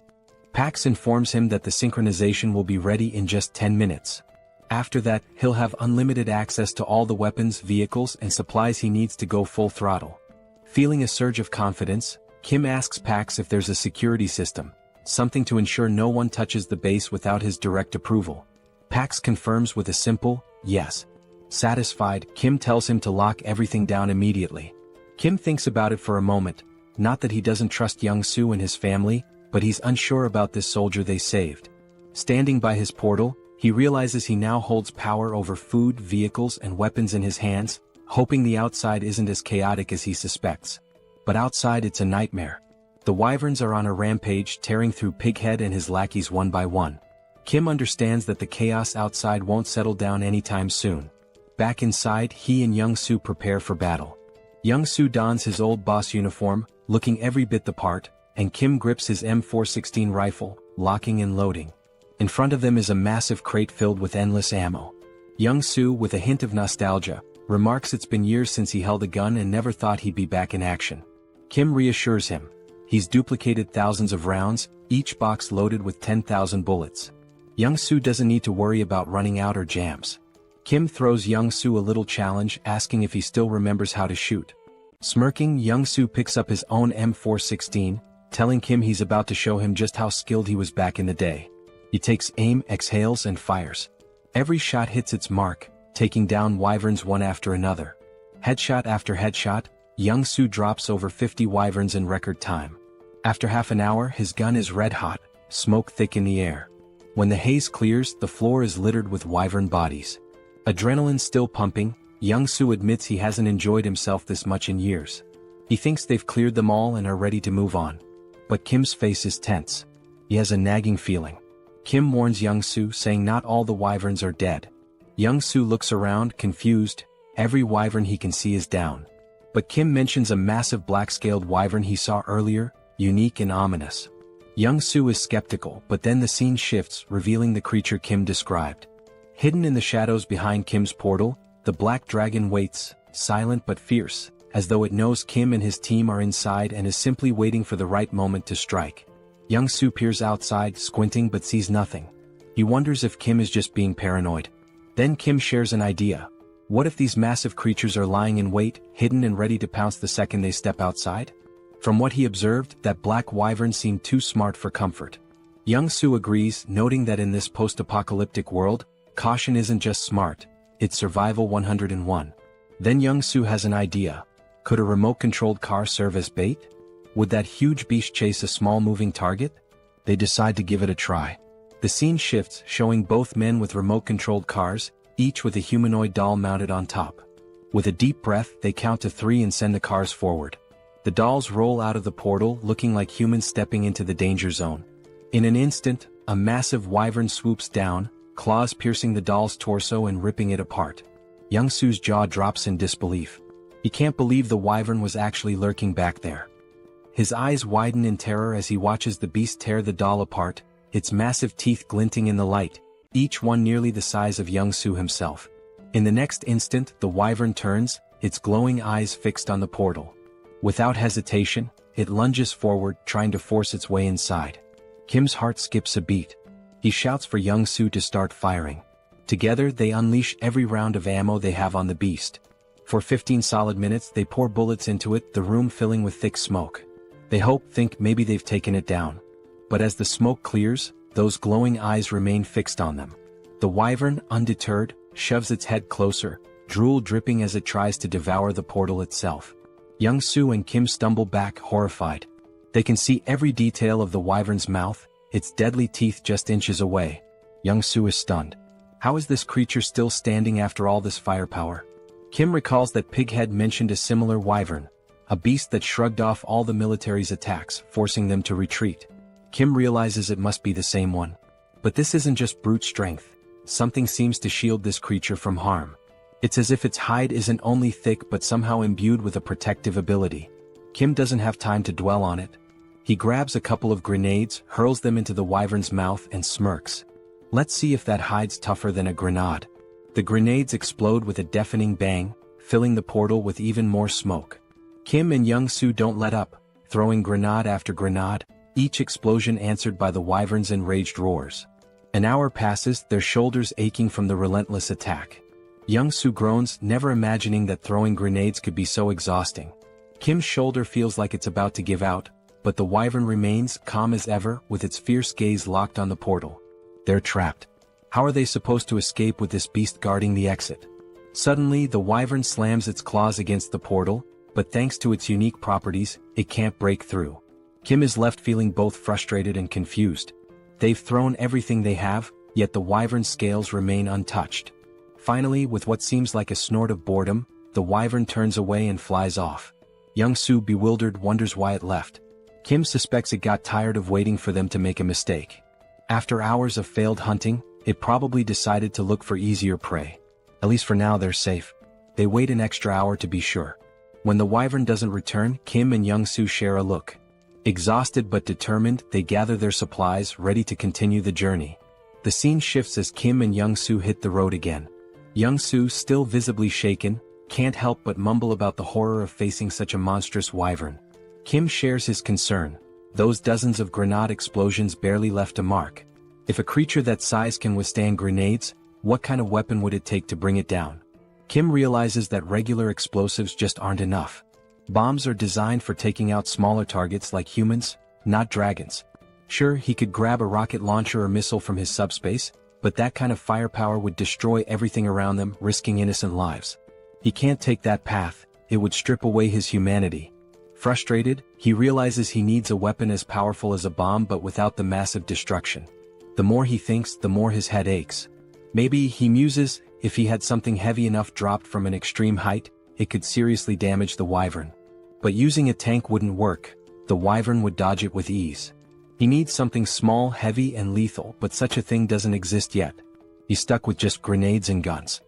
Pax informs him that the synchronization will be ready in just 10 minutes. After that, he'll have unlimited access to all the weapons, vehicles, and supplies he needs to go full throttle. Feeling a surge of confidence, Kim asks Pax if there's a security system, something to ensure no one touches the base without his direct approval. Pax confirms with a simple, yes. Satisfied, Kim tells him to lock everything down immediately. Kim thinks about it for a moment, not that he doesn't trust Young-soo and his family, but he's unsure about this soldier they saved. Standing by his portal, he realizes he now holds power over food, vehicles, and weapons in his hands, hoping the outside isn't as chaotic as he suspects. But outside it's a nightmare. The wyverns are on a rampage, tearing through Pighead and his lackeys one by one. Kim understands that the chaos outside won't settle down anytime soon. Back inside, he and Young-soo prepare for battle. Young-soo dons his old boss uniform, looking every bit the part, and Kim grips his M416 rifle, locking and loading. In front of them is a massive crate filled with endless ammo. Young-soo, with a hint of nostalgia, remarks it's been years since he held a gun and never thought he'd be back in action. Kim reassures him. He's duplicated thousands of rounds, each box loaded with 10,000 bullets. Young-soo doesn't need to worry about running out or jams. Kim throws Young-soo a little challenge, asking if he still remembers how to shoot. Smirking, Young-soo picks up his own M416, telling Kim he's about to show him just how skilled he was back in the day. He takes aim, exhales, and fires. Every shot hits its mark, taking down wyverns one after another. Headshot after headshot, Young-soo drops over 50 wyverns in record time. After half an hour, his gun is red hot, smoke thick in the air. When the haze clears, the floor is littered with wyvern bodies. Adrenaline still pumping, Young-soo admits he hasn't enjoyed himself this much in years. He thinks they've cleared them all and are ready to move on. But Kim's face is tense. He has a nagging feeling. Kim warns Young-soo, saying not all the wyverns are dead. Young-soo looks around, confused. Every wyvern he can see is down. But Kim mentions a massive black-scaled wyvern he saw earlier, unique and ominous. Young-soo is skeptical, but then the scene shifts, revealing the creature Kim described. Hidden in the shadows behind Kim's portal, the black dragon waits, silent but fierce, as though it knows Kim and his team are inside and is simply waiting for the right moment to strike. Young-soo peers outside, squinting but sees nothing. He wonders if Kim is just being paranoid. Then Kim shares an idea. What if these massive creatures are lying in wait, hidden and ready to pounce the second they step outside? From what he observed, that black wyvern seemed too smart for comfort. Young-soo agrees, noting that in this post-apocalyptic world, caution isn't just smart, it's survival 101. Then Young-soo has an idea. Could a remote-controlled car serve as bait? Would that huge beast chase a small moving target? They decide to give it a try. The scene shifts, showing both men with remote-controlled cars, each with a humanoid doll mounted on top. With a deep breath, they count to 3 and send the cars forward. The dolls roll out of the portal, looking like humans stepping into the danger zone. In an instant, a massive wyvern swoops down, claws piercing the doll's torso and ripping it apart. Young-soo's jaw drops in disbelief. He can't believe the wyvern was actually lurking back there. His eyes widen in terror as he watches the beast tear the doll apart, its massive teeth glinting in the light, each one nearly the size of Young-soo himself. In the next instant, the wyvern turns, its glowing eyes fixed on the portal. Without hesitation, it lunges forward, trying to force its way inside. Kim's heart skips a beat. He shouts for Young-soo to start firing. Together, they unleash every round of ammo they have on the beast. For 15 solid minutes, they pour bullets into it, the room filling with thick smoke. They think maybe they've taken it down. But as the smoke clears, those glowing eyes remain fixed on them. The wyvern, undeterred, shoves its head closer, drool dripping as it tries to devour the portal itself. Young-soo and Kim stumble back, horrified. They can see every detail of the wyvern's mouth, its deadly teeth just inches away. Young-soo is stunned. How is this creature still standing after all this firepower? Kim recalls that Pighead mentioned a similar wyvern, a beast that shrugged off all the military's attacks, forcing them to retreat. Kim realizes it must be the same one. But this isn't just brute strength. Something seems to shield this creature from harm. It's as if its hide isn't only thick but somehow imbued with a protective ability. Kim doesn't have time to dwell on it. He grabs a couple of grenades, hurls them into the wyvern's mouth and smirks. Let's see if that hide's tougher than a grenade. The grenades explode with a deafening bang, filling the portal with even more smoke. Kim and Young-soo don't let up, throwing grenade after grenade, each explosion answered by the wyvern's enraged roars. An hour passes, their shoulders aching from the relentless attack. Young-soo groans, never imagining that throwing grenades could be so exhausting. Kim's shoulder feels like it's about to give out, but the wyvern remains calm as ever, with its fierce gaze locked on the portal. They're trapped. How are they supposed to escape with this beast guarding the exit? Suddenly, the wyvern slams its claws against the portal, but thanks to its unique properties, it can't break through. Kim is left feeling both frustrated and confused. They've thrown everything they have, yet the wyvern's scales remain untouched. Finally, with what seems like a snort of boredom, the wyvern turns away and flies off. Young-soo, bewildered, wonders why it left. Kim suspects it got tired of waiting for them to make a mistake. After hours of failed hunting, it probably decided to look for easier prey. At least for now they're safe. They wait an extra hour to be sure. When the wyvern doesn't return, Kim and Young-soo share a look. Exhausted but determined, they gather their supplies, ready to continue the journey. The scene shifts as Kim and Young-soo hit the road again. Young-soo, still visibly shaken, can't help but mumble about the horror of facing such a monstrous wyvern. Kim shares his concern. Those dozens of grenade explosions barely left a mark. If a creature that size can withstand grenades, what kind of weapon would it take to bring it down? Kim realizes that regular explosives just aren't enough. Bombs are designed for taking out smaller targets like humans, not dragons. Sure, he could grab a rocket launcher or missile from his subspace, but that kind of firepower would destroy everything around them, risking innocent lives. He can't take that path, it would strip away his humanity. Frustrated, he realizes he needs a weapon as powerful as a bomb but without the massive destruction. The more he thinks, the more his head aches. Maybe, he muses, if he had something heavy enough dropped from an extreme height, it could seriously damage the wyvern. But using a tank wouldn't work, the wyvern would dodge it with ease. He needs something small, heavy and lethal, but such a thing doesn't exist yet. He's stuck with just grenades and guns.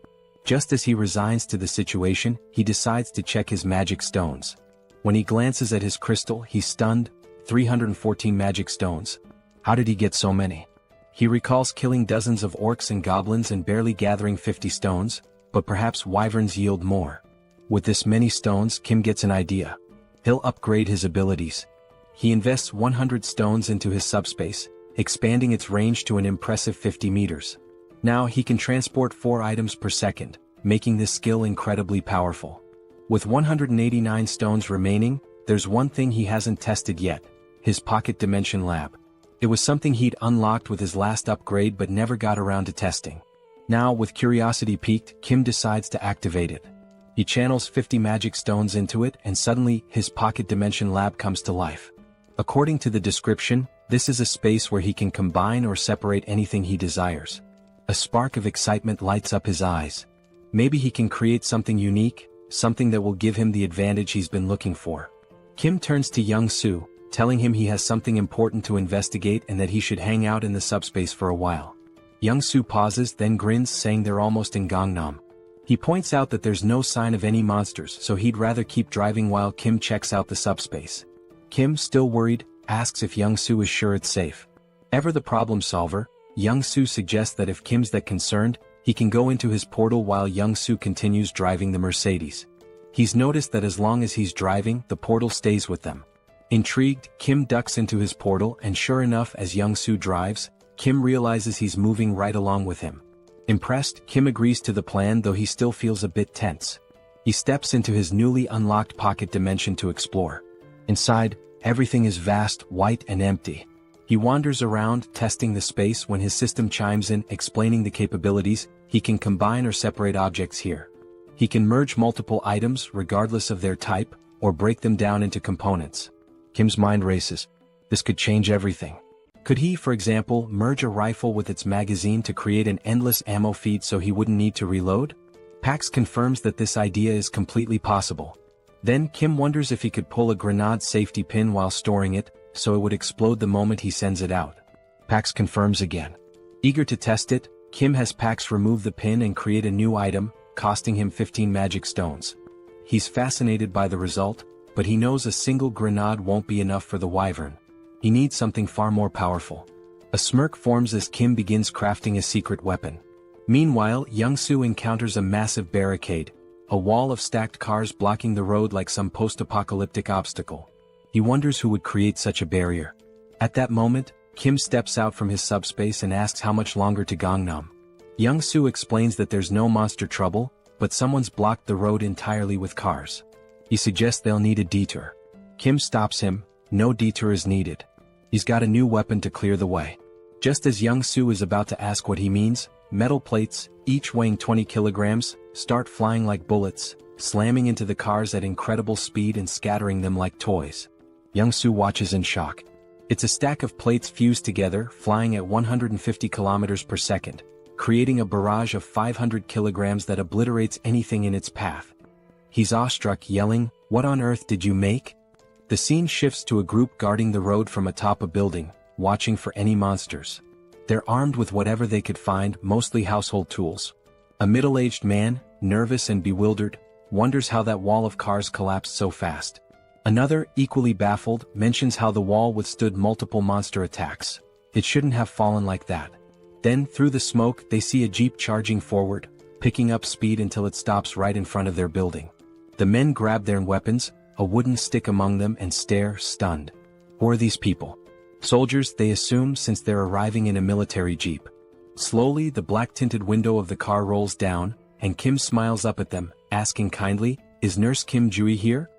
Just as he resigns to the situation, he decides to check his magic stones. When he glances at his crystal, he's stunned. 314 magic stones. How did he get so many? He recalls killing dozens of orcs and goblins and barely gathering 50 stones, but perhaps wyverns yield more. With this many stones, Kim gets an idea. He'll upgrade his abilities. He invests 100 stones into his subspace, expanding its range to an impressive 50 meters. Now he can transport 4 items per second, making this skill incredibly powerful. With 189 stones remaining, there's one thing he hasn't tested yet: his pocket dimension lab. It was something he'd unlocked with his last upgrade but never got around to testing. Now, with curiosity piqued, Kim decides to activate it. He channels 50 magic stones into it and suddenly, his pocket dimension lab comes to life. According to the description, this is a space where he can combine or separate anything he desires. A spark of excitement lights up his eyes. Maybe he can create something unique, something that will give him the advantage he's been looking for. Kim turns to Young-soo, telling him he has something important to investigate and that he should hang out in the subspace for a while. Young-soo pauses, then grins, saying they're almost in Gangnam. He points out that there's no sign of any monsters, so he'd rather keep driving while Kim checks out the subspace. Kim, still worried, asks if Young-soo is sure it's safe. Ever the problem solver, Young-soo suggests that if Kim's that concerned, He can go into his portal while Young-soo continues driving the Mercedes. He's noticed that as long as he's driving, the portal stays with them. Intrigued, Kim ducks into his portal and sure enough, as Young-soo drives, Kim realizes he's moving right along with him. Impressed, Kim agrees to the plan, though he still feels a bit tense. He steps into his newly unlocked pocket dimension to explore. Inside, everything is vast, white and empty. He wanders around, testing the space when his system chimes in, explaining the capabilities. He can combine or separate objects here. He can merge multiple items regardless of their type, or break them down into components. Kim's mind races. This could change everything. Could he, for example, merge a rifle with its magazine to create an endless ammo feed so he wouldn't need to reload? Pax confirms that this idea is completely possible. Then Kim wonders if he could pull a grenade safety pin while storing it, so it would explode the moment he sends it out. Pax confirms again. Eager to test it, Kim has Pax remove the pin and create a new item, costing him 15 magic stones. He's fascinated by the result, but he knows a single grenade won't be enough for the wyvern. He needs something far more powerful. A smirk forms as Kim begins crafting a secret weapon. Meanwhile, Young-soo encounters a massive barricade, a wall of stacked cars blocking the road like some post-apocalyptic obstacle. He wonders who would create such a barrier. At that moment, Kim steps out from his subspace and asks how much longer to Gangnam. Young-soo explains that there's no monster trouble, but someone's blocked the road entirely with cars. He suggests they'll need a detour. Kim stops him. No detour is needed. He's got a new weapon to clear the way. Just as Young-soo is about to ask what he means, metal plates, each weighing 20 kilograms, start flying like bullets, slamming into the cars at incredible speed and scattering them like toys. Young-soo watches in shock. It's a stack of plates fused together, flying at 150 kilometers per second, creating a barrage of 500 kilograms that obliterates anything in its path. He's awestruck, yelling, "What on earth did you make?" The scene shifts to a group guarding the road from atop a building, watching for any monsters. They're armed with whatever they could find, mostly household tools. A middle-aged man, nervous and bewildered, wonders how that wall of cars collapsed so fast. Another, equally baffled, mentions how the wall withstood multiple monster attacks. It shouldn't have fallen like that. Then, through the smoke, they see a jeep charging forward, picking up speed until it stops right in front of their building. The men grab their weapons, a wooden stick among them, and stare, stunned. Who are these people? Soldiers, they assume, since they're arriving in a military jeep. Slowly, the black-tinted window of the car rolls down, and Kim smiles up at them, asking kindly, "Is Nurse Kim Jui here?"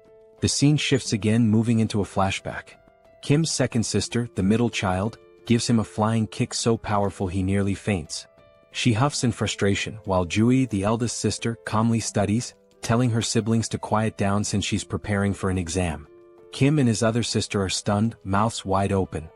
The scene shifts again, moving into a flashback. Kim's second sister, the middle child, gives him a flying kick so powerful he nearly faints. She huffs in frustration, while Jui, the eldest sister, calmly studies, telling her siblings to quiet down since she's preparing for an exam. Kim and his other sister are stunned, mouths wide open.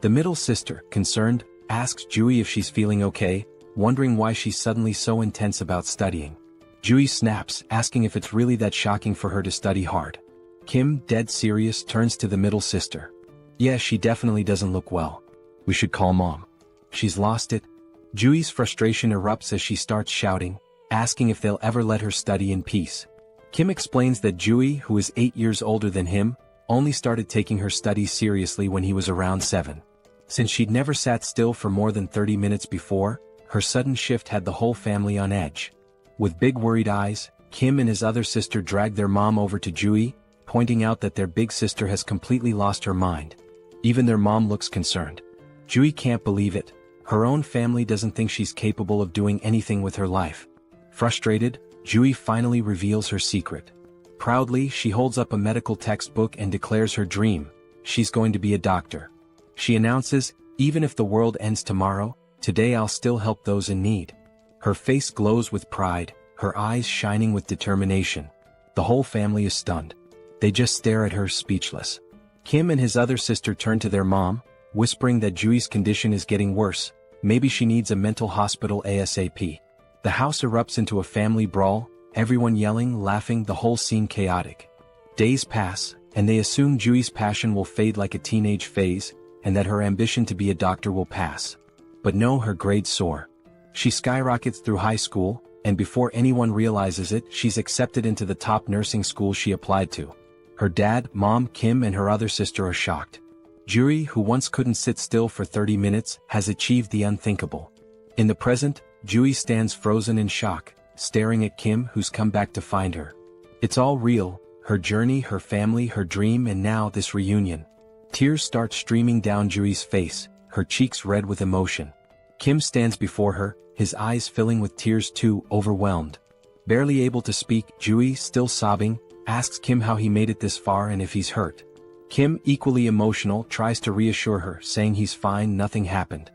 The middle sister, concerned, asks Jui if she's feeling okay, wondering why she's suddenly so intense about studying. Jui snaps, asking if it's really that shocking for her to study hard. Kim, dead serious, turns to the middle sister. "Yeah, she definitely doesn't look well. We should call Mom. She's lost it." Jui's frustration erupts as she starts shouting, asking if they'll ever let her study in peace. Kim explains that Jui, who is 8 years older than him, only started taking her studies seriously when he was around 7. Since she'd never sat still for more than 30 minutes before, her sudden shift had the whole family on edge. With big worried eyes, Kim and his other sister drag their mom over to Jui, pointing out that their big sister has completely lost her mind. Even their mom looks concerned. Jui can't believe it. Her own family doesn't think she's capable of doing anything with her life. Frustrated, Jui finally reveals her secret. Proudly, she holds up a medical textbook and declares her dream. She's going to be a doctor. She announces, "Even if the world ends tomorrow, today I'll still help those in need." Her face glows with pride, her eyes shining with determination. The whole family is stunned. They just stare at her, speechless. Kim and his other sister turn to their mom, whispering that Jui's condition is getting worse. Maybe she needs a mental hospital ASAP. The house erupts into a family brawl, everyone yelling, laughing, the whole scene chaotic. Days pass, and they assume Jui's passion will fade like a teenage phase, and that her ambition to be a doctor will pass. But no, her grades soar. She skyrockets through high school, and before anyone realizes it, she's accepted into the top nursing school she applied to. Her dad, mom, Kim, and her other sister are shocked. Juri, who once couldn't sit still for 30 minutes, has achieved the unthinkable. In the present, Jui stands frozen in shock, staring at Kim, who's come back to find her. It's all real, her journey, her family, her dream, and now this reunion. Tears start streaming down Jui's face, her cheeks red with emotion. Kim stands before her, his eyes filling with tears too, overwhelmed. Barely able to speak, Jui, still sobbing, asks Kim how he made it this far and if he's hurt. Kim, equally emotional, tries to reassure her, saying he's fine, nothing happened.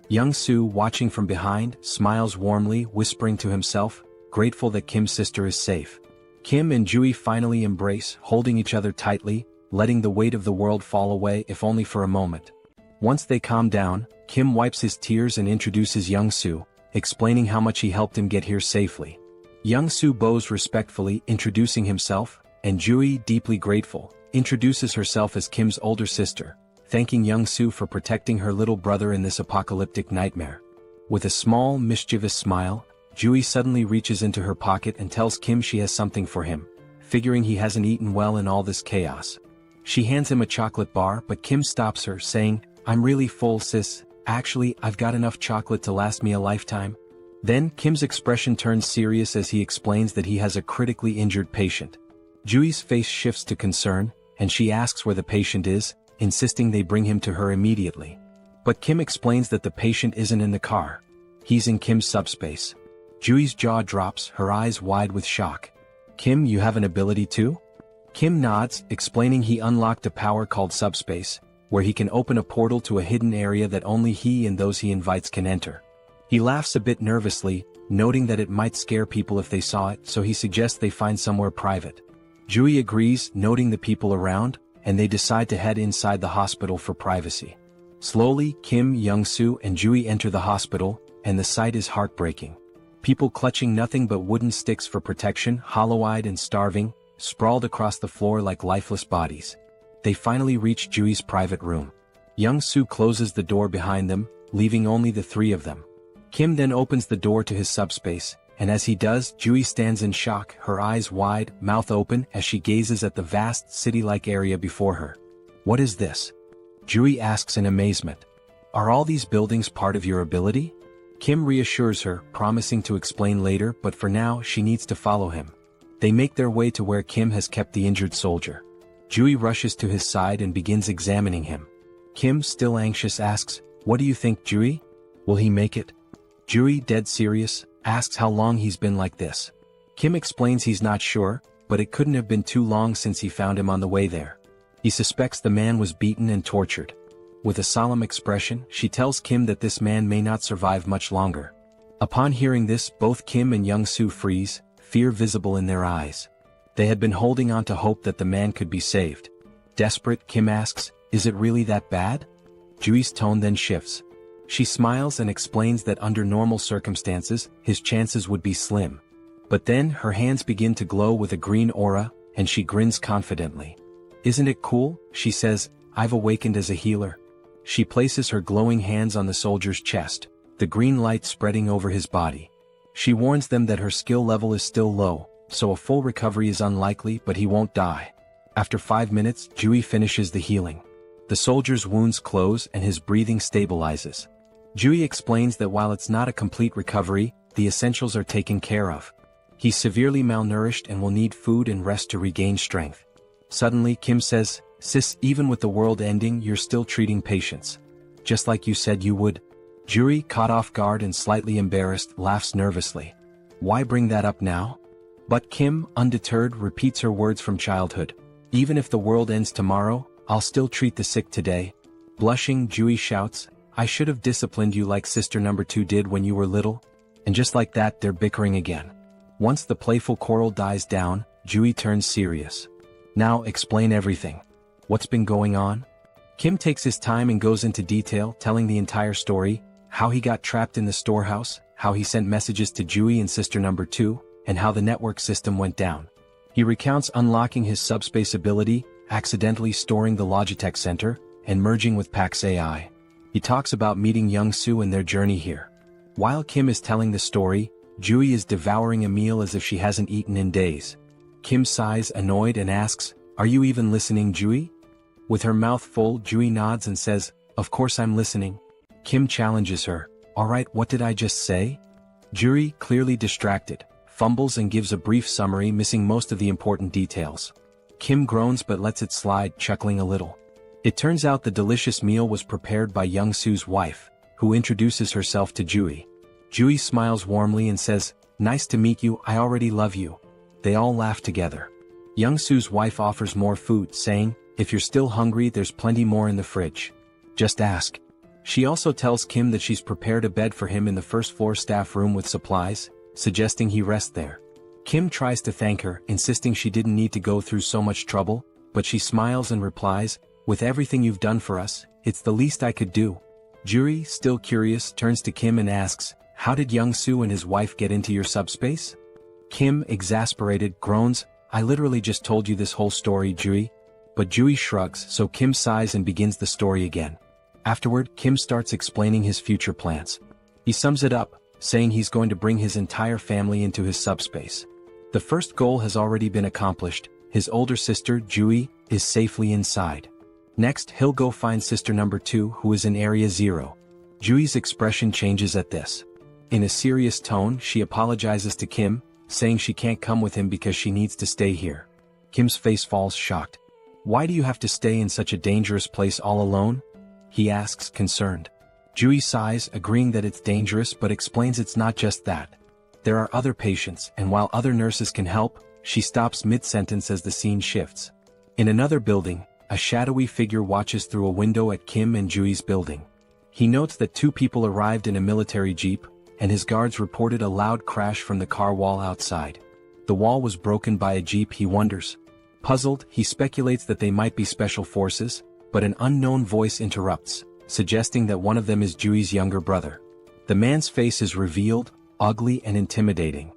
Young-soo, watching from behind, smiles warmly, whispering to himself, grateful that Kim's sister is safe. Kim and Jui finally embrace, holding each other tightly, letting the weight of the world fall away, if only for a moment. Once they calm down, Kim wipes his tears and introduces Young-soo, explaining how much he helped him get here safely. Young-soo bows respectfully, introducing himself, and Jui, deeply grateful, introduces herself as Kim's older sister, thanking Young-soo for protecting her little brother in this apocalyptic nightmare. With a small, mischievous smile, Jui suddenly reaches into her pocket and tells Kim she has something for him, figuring he hasn't eaten well in all this chaos. She hands him a chocolate bar, but Kim stops her, saying, "I'm really full, sis. Actually, I've got enough chocolate to last me a lifetime." Then, Kim's expression turns serious as he explains that he has a critically injured patient. Jui's face shifts to concern, and she asks where the patient is, insisting they bring him to her immediately. But Kim explains that the patient isn't in the car. He's in Kim's subspace. Jui's jaw drops, her eyes wide with shock. "Kim, you have an ability too?" Kim nods, explaining he unlocked a power called subspace, where he can open a portal to a hidden area that only he and those he invites can enter. He laughs a bit nervously, noting that it might scare people if they saw it, so he suggests they find somewhere private. Jui agrees, noting the people around, and they decide to head inside the hospital for privacy. Slowly, Kim, Young-soo, and Jui enter the hospital, and the sight is heartbreaking. People clutching nothing but wooden sticks for protection, hollow-eyed and starving, sprawled across the floor like lifeless bodies. They finally reach Jui's private room. Young-soo closes the door behind them, leaving only the three of them. Kim then opens the door to his subspace, and as he does, Jui stands in shock, her eyes wide, mouth open, as she gazes at the vast city-like area before her. "What is this?" Jui asks in amazement. "Are all these buildings part of your ability?" Kim reassures her, promising to explain later, but for now she needs to follow him. They make their way to where Kim has kept the injured soldier. Jui rushes to his side and begins examining him. Kim, still anxious, asks, "What do you think, Jui? Will he make it?" Jui, dead serious, asks how long he's been like this. Kim explains he's not sure, but it couldn't have been too long since he found him on the way there. He suspects the man was beaten and tortured. With a solemn expression, she tells Kim that this man may not survive much longer. Upon hearing this, both Kim and Young-soo freeze, fear visible in their eyes. They had been holding on to hope that the man could be saved. Desperate, Kim asks, "Is it really that bad?" Jui's tone then shifts. She smiles and explains that under normal circumstances, his chances would be slim. But then, her hands begin to glow with a green aura, and she grins confidently. "Isn't it cool?" she says, "I've awakened as a healer." She places her glowing hands on the soldier's chest, the green light spreading over his body. She warns them that her skill level is still low, so a full recovery is unlikely, but he won't die. After 5 minutes, Jui finishes the healing. The soldier's wounds close and his breathing stabilizes. Jui explains that while it's not a complete recovery, the essentials are taken care of. He's severely malnourished and will need food and rest to regain strength. Suddenly, Kim says, "Sis, even with the world ending, you're still treating patients. Just like you said you would." Jui, caught off guard and slightly embarrassed, laughs nervously. "Why bring that up now?" But Kim, undeterred, repeats her words from childhood. "Even if the world ends tomorrow, I'll still treat the sick today." Blushing, Jui shouts, "I should have disciplined you like sister number 2 did when you were little." And just like that, they're bickering again. Once the playful quarrel dies down, Jui turns serious. "Now explain everything. What's been going on?" Kim takes his time and goes into detail, telling the entire story, how he got trapped in the storehouse, how he sent messages to Jui and sister number 2, and how the network system went down. He recounts unlocking his subspace ability, accidentally storing the Logitech Center, and merging with Pax AI. He talks about meeting Young-soo and their journey here. While Kim is telling the story, Jui is devouring a meal as if she hasn't eaten in days. Kim sighs, annoyed, and asks, "Are you even listening, Jui?" With her mouth full, Jui nods and says, "Of course I'm listening." Kim challenges her, "Alright, what did I just say?" Juri, clearly distracted, fumbles and gives a brief summary missing most of the important details. Kim groans but lets it slide, chuckling a little. It turns out the delicious meal was prepared by Young-soo's wife, who introduces herself to Juri. Juri smiles warmly and says, "Nice to meet you, I already love you." They all laugh together. Young-soo's wife offers more food, saying, "If you're still hungry, there's plenty more in the fridge. Just ask." She also tells Kim that she's prepared a bed for him in the first-floor staff room with supplies, suggesting he rest there. Kim tries to thank her, insisting she didn't need to go through so much trouble, but she smiles and replies, "With everything you've done for us, it's the least I could do." Juri, still curious, turns to Kim and asks, "How did Young-soo and his wife get into your subspace?" Kim, exasperated, groans, "I literally just told you this whole story, Juri." But Juri shrugs, so Kim sighs and begins the story again. Afterward, Kim starts explaining his future plans. He sums it up, saying he's going to bring his entire family into his subspace. The first goal has already been accomplished. His older sister, Juri, is safely inside. Next, he'll go find sister number 2, who is in Area 0. Juri's expression changes at this. In a serious tone, she apologizes to Kim, saying she can't come with him because she needs to stay here. Kim's face falls, shocked. "Why do you have to stay in such a dangerous place all alone?" he asks, concerned. Juri sighs, agreeing that it's dangerous, but explains it's not just that. There are other patients, and while other nurses can help, she stops mid-sentence as the scene shifts. In another building, a shadowy figure watches through a window at Kim and Juri's building. He notes that 2 people arrived in a military jeep, and his guards reported a loud crash from the car wall outside. The wall was broken by a jeep, he wonders. Puzzled, he speculates that they might be special forces, but an unknown voice interrupts, suggesting that one of them is Juri's younger brother. The man's face is revealed, ugly and intimidating.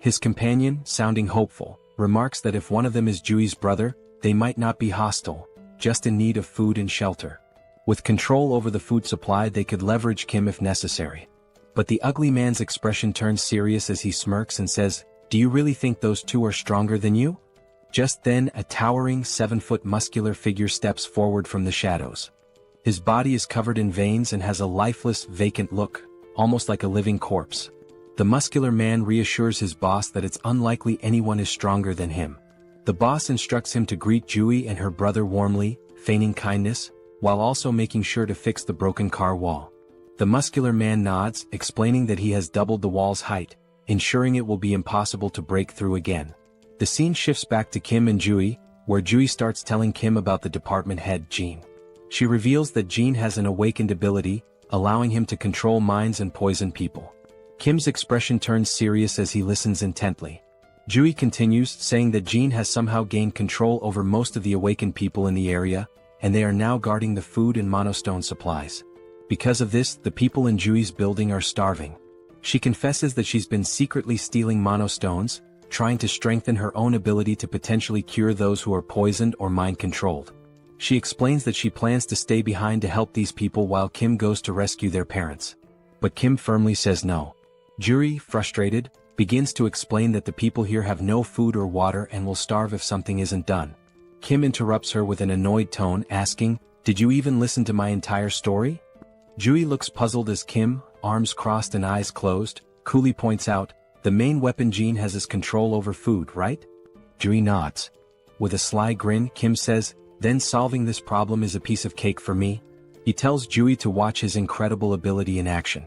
His companion, sounding hopeful, remarks that if one of them is Juri's brother, they might not be hostile, just in need of food and shelter. With control over the food supply, they could leverage Kim if necessary. But the ugly man's expression turns serious as he smirks and says, "Do you really think those 2 are stronger than you?" Just then, a towering 7-foot muscular figure steps forward from the shadows. His body is covered in veins and has a lifeless, vacant look, almost like a living corpse. The muscular man reassures his boss that it's unlikely anyone is stronger than him. The boss instructs him to greet Juri and her brother warmly, feigning kindness, while also making sure to fix the broken car wall. The muscular man nods, explaining that he has doubled the wall's height, ensuring it will be impossible to break through again. The scene shifts back to Kim and Juri, where Juri starts telling Kim about the department head, Jean. She reveals that Jean has an awakened ability, allowing him to control minds and poison people. Kim's expression turns serious as he listens intently. Juri continues, saying that Jean has somehow gained control over most of the awakened people in the area, and they are now guarding the food and monostone supplies. Because of this, the people in Juri's building are starving. She confesses that she's been secretly stealing monostones, trying to strengthen her own ability to potentially cure those who are poisoned or mind-controlled. She explains that she plans to stay behind to help these people while Kim goes to rescue their parents. But Kim firmly says no. Juri, frustrated, begins to explain that the people here have no food or water and will starve if something isn't done. Kim interrupts her with an annoyed tone, asking, "Did you even listen to my entire story?" Juri looks puzzled as Kim, arms crossed and eyes closed, coolly points out, "The main weapon Jean has is control over food, right?" Juri nods. With a sly grin, Kim says, "Then solving this problem is a piece of cake for me." He tells Juri to watch his incredible ability in action.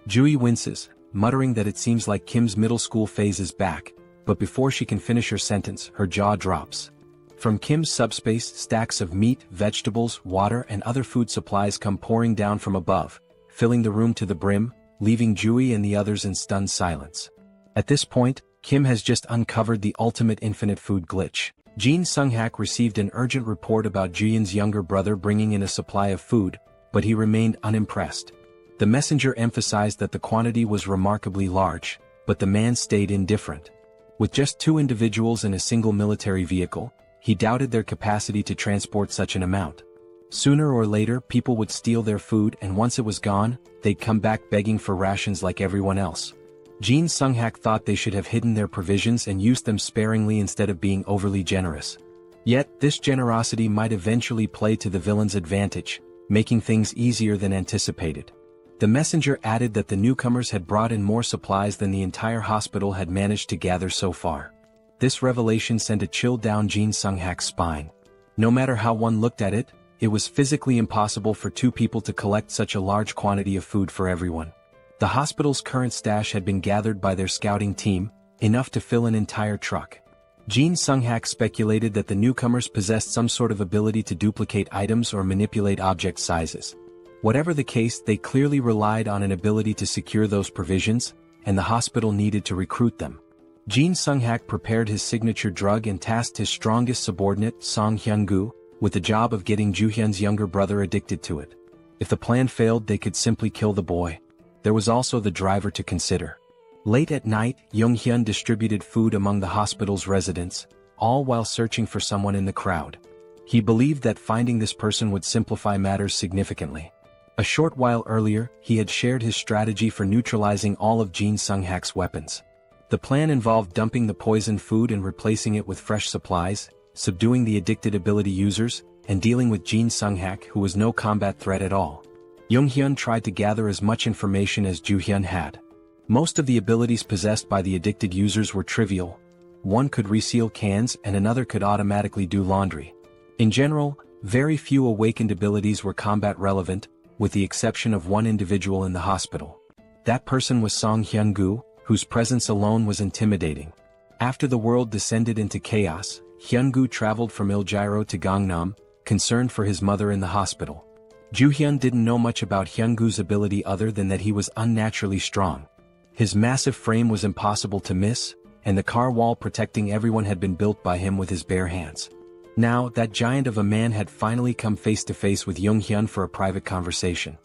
Juri winces, muttering that it seems like Kim's middle school phase is back, but before she can finish her sentence, her jaw drops. From Kim's subspace, stacks of meat, vegetables, water and other food supplies come pouring down from above, filling the room to the brim, leaving Juri and the others in stunned silence. At this point, Kim has just uncovered the ultimate infinite food glitch. Jean Sung-hak received an urgent report about Juyeon's younger brother bringing in a supply of food, but he remained unimpressed. The messenger emphasized that the quantity was remarkably large, but the man stayed indifferent. With just 2 individuals in a single military vehicle, he doubted their capacity to transport such an amount. Sooner or later, people would steal their food, and once it was gone, they'd come back begging for rations like everyone else. Jean Sung-hak thought they should have hidden their provisions and used them sparingly instead of being overly generous. Yet, this generosity might eventually play to the villain's advantage, making things easier than anticipated. The messenger added that the newcomers had brought in more supplies than the entire hospital had managed to gather so far. This revelation sent a chill down Jin Sung-hak's spine. No matter how one looked at it, it was physically impossible for two people to collect such a large quantity of food for everyone. The hospital's current stash had been gathered by their scouting team, enough to fill an entire truck. Jin Sung-hak speculated that the newcomers possessed some sort of ability to duplicate items or manipulate object sizes. Whatever the case, they clearly relied on an ability to secure those provisions, and the hospital needed to recruit them. Jin Sung-hak prepared his signature drug and tasked his strongest subordinate, Song Hyun-gu, with the job of getting Joo-hyun's younger brother addicted to it. If the plan failed, they could simply kill the boy. There was also the driver to consider. Late at night, Yong-hyun distributed food among the hospital's residents, all while searching for someone in the crowd. He believed that finding this person would simplify matters significantly. A short while earlier, he had shared his strategy for neutralizing all of Jin Sung-hak's weapons. The plan involved dumping the poisoned food and replacing it with fresh supplies, subduing the addicted ability users, and dealing with Jin Sung-hak, who was no combat threat at all. Yong-hyun tried to gather as much information as Joo-hyun had. Most of the abilities possessed by the addicted users were trivial. One could reseal cans and another could automatically do laundry. In general, very few awakened abilities were combat relevant, with the exception of one individual in the hospital. That person was Song Hyun-gu, whose presence alone was intimidating. After the world descended into chaos, Hyun-gu traveled from Iljiro to Gangnam, concerned for his mother in the hospital. Joo-hyun didn't know much about Hyun-gu's ability other than that he was unnaturally strong. His massive frame was impossible to miss, and the car wall protecting everyone had been built by him with his bare hands. Now, that giant of a man had finally come face to face with Yong-hyun for a private conversation.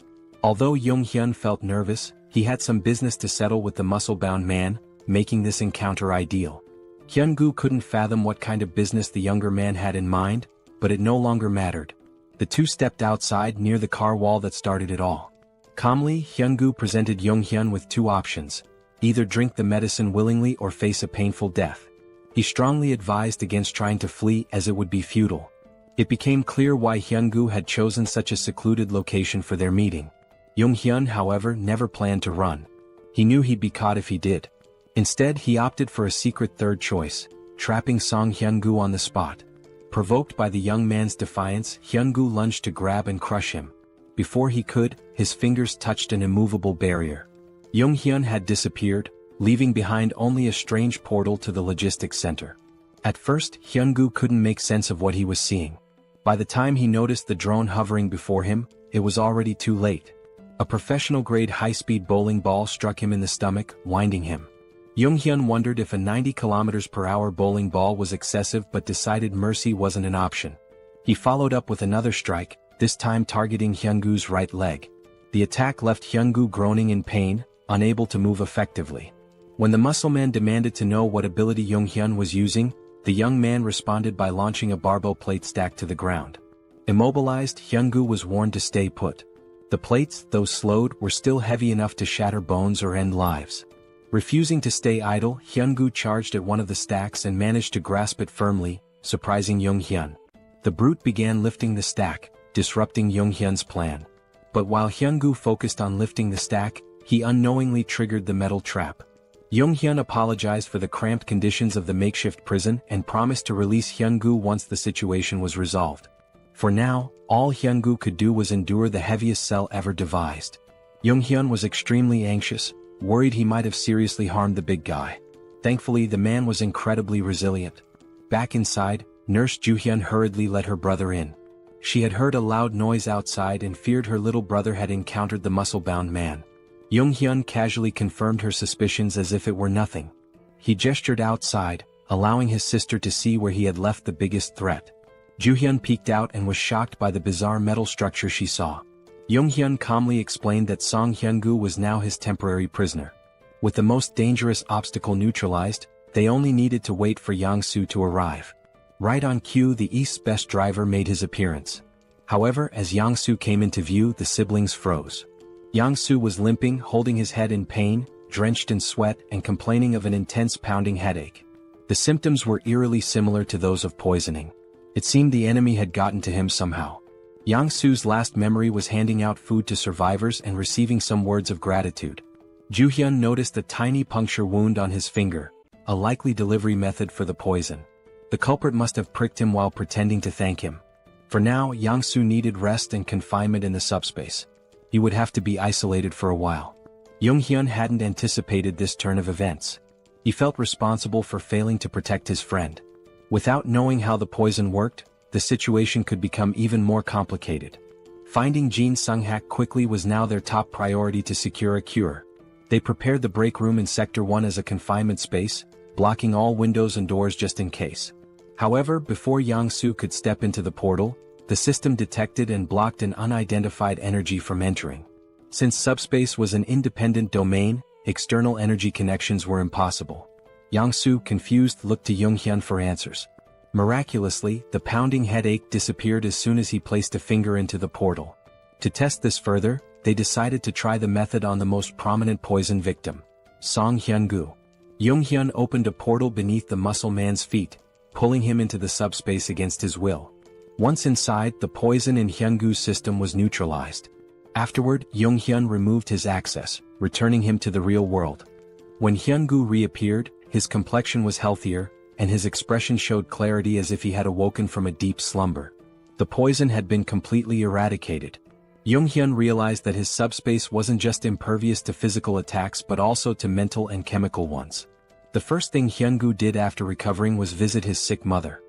Although Yong-hyun felt nervous, he had some business to settle with the muscle-bound man, making this encounter ideal. Hyun-gu couldn't fathom what kind of business the younger man had in mind, but it no longer mattered. The two stepped outside near the car wall that started it all. Calmly, Hyun-gu presented Yong-hyun with two options: either drink the medicine willingly or face a painful death. He strongly advised against trying to flee as it would be futile. It became clear why Hyun-gu had chosen such a secluded location for their meeting. Yong-hyun, however, never planned to run. He knew he'd be caught if he did. Instead, he opted for a secret third choice, trapping Song Hyun-gu on the spot. Provoked by the young man's defiance, Hyun-gu lunged to grab and crush him. Before he could, his fingers touched an immovable barrier. Yong-hyun had disappeared, leaving behind only a strange portal to the logistics center. At first, Hyun-gu couldn't make sense of what he was seeing. By the time he noticed the drone hovering before him, it was already too late. A professional-grade high-speed bowling ball struck him in the stomach, winding him. Yong-hyun wondered if a 90 km/h bowling ball was excessive but decided mercy wasn't an option. He followed up with another strike, this time targeting Hyun-gu's right leg. The attack left Hyun-gu groaning in pain, unable to move effectively. When the muscleman demanded to know what ability Yong-hyun was using, the young man responded by launching a barbell plate stack to the ground. Immobilized, Hyun-gu was warned to stay put. The plates, though slowed, were still heavy enough to shatter bones or end lives. Refusing to stay idle, Hyun-gu charged at one of the stacks and managed to grasp it firmly, surprising Yong-hyun. The brute began lifting the stack, disrupting Yong-hyun's plan. But while Hyun-gu focused on lifting the stack, he unknowingly triggered the metal trap. Yong-hyun apologized for the cramped conditions of the makeshift prison and promised to release Hyun-gu once the situation was resolved. For now, all Hyun-gu could do was endure the heaviest cell ever devised. Yong-hyun was extremely anxious, worried he might have seriously harmed the big guy. Thankfully, the man was incredibly resilient. Back inside, Nurse Joo-hyun hurriedly let her brother in. She had heard a loud noise outside and feared her little brother had encountered the muscle-bound man. Yong-hyun casually confirmed her suspicions as if it were nothing. He gestured outside, allowing his sister to see where he had left the biggest threat. Joo-hyun peeked out and was shocked by the bizarre metal structure she saw. Yong-hyun calmly explained that Song Hyun-gu was now his temporary prisoner. With the most dangerous obstacle neutralized, they only needed to wait for Yang-soo to arrive. Right on cue, the East's best driver made his appearance. However, as Yang-soo came into view, the siblings froze. Yang-soo was limping, holding his head in pain, drenched in sweat, and complaining of an intense pounding headache. The symptoms were eerily similar to those of poisoning. It seemed the enemy had gotten to him somehow. Yang-soo's last memory was handing out food to survivors and receiving some words of gratitude. Joo-hyun noticed a tiny puncture wound on his finger, a likely delivery method for the poison. The culprit must have pricked him while pretending to thank him. For now, Yang-soo needed rest and confinement in the subspace. He would have to be isolated for a while. Jung-hyun hadn't anticipated this turn of events. He felt responsible for failing to protect his friend. Without knowing how the poison worked, the situation could become even more complicated. Finding Jin Sung-hak quickly was now their top priority to secure a cure. They prepared the break room in Sector 1 as a confinement space, blocking all windows and doors just in case. However, before Yang-soo could step into the portal, the system detected and blocked an unidentified energy from entering. Since subspace was an independent domain, external energy connections were impossible. Yang-soo, confused, looked to Jung-hyun for answers. Miraculously, the pounding headache disappeared as soon as he placed a finger into the portal. To test this further, they decided to try the method on the most prominent poison victim, Song Hyun-gu. Jung-hyun opened a portal beneath the muscle man's feet, pulling him into the subspace against his will. Once inside, the poison in Hyun-gu's system was neutralized. Afterward, Jung-hyun removed his access, returning him to the real world. When Hyun-gu reappeared, his complexion was healthier, and his expression showed clarity as if he had awoken from a deep slumber. The poison had been completely eradicated. Jung-hyun realized that his subspace wasn't just impervious to physical attacks but also to mental and chemical ones. The first thing Hyun-gu did after recovering was visit his sick mother.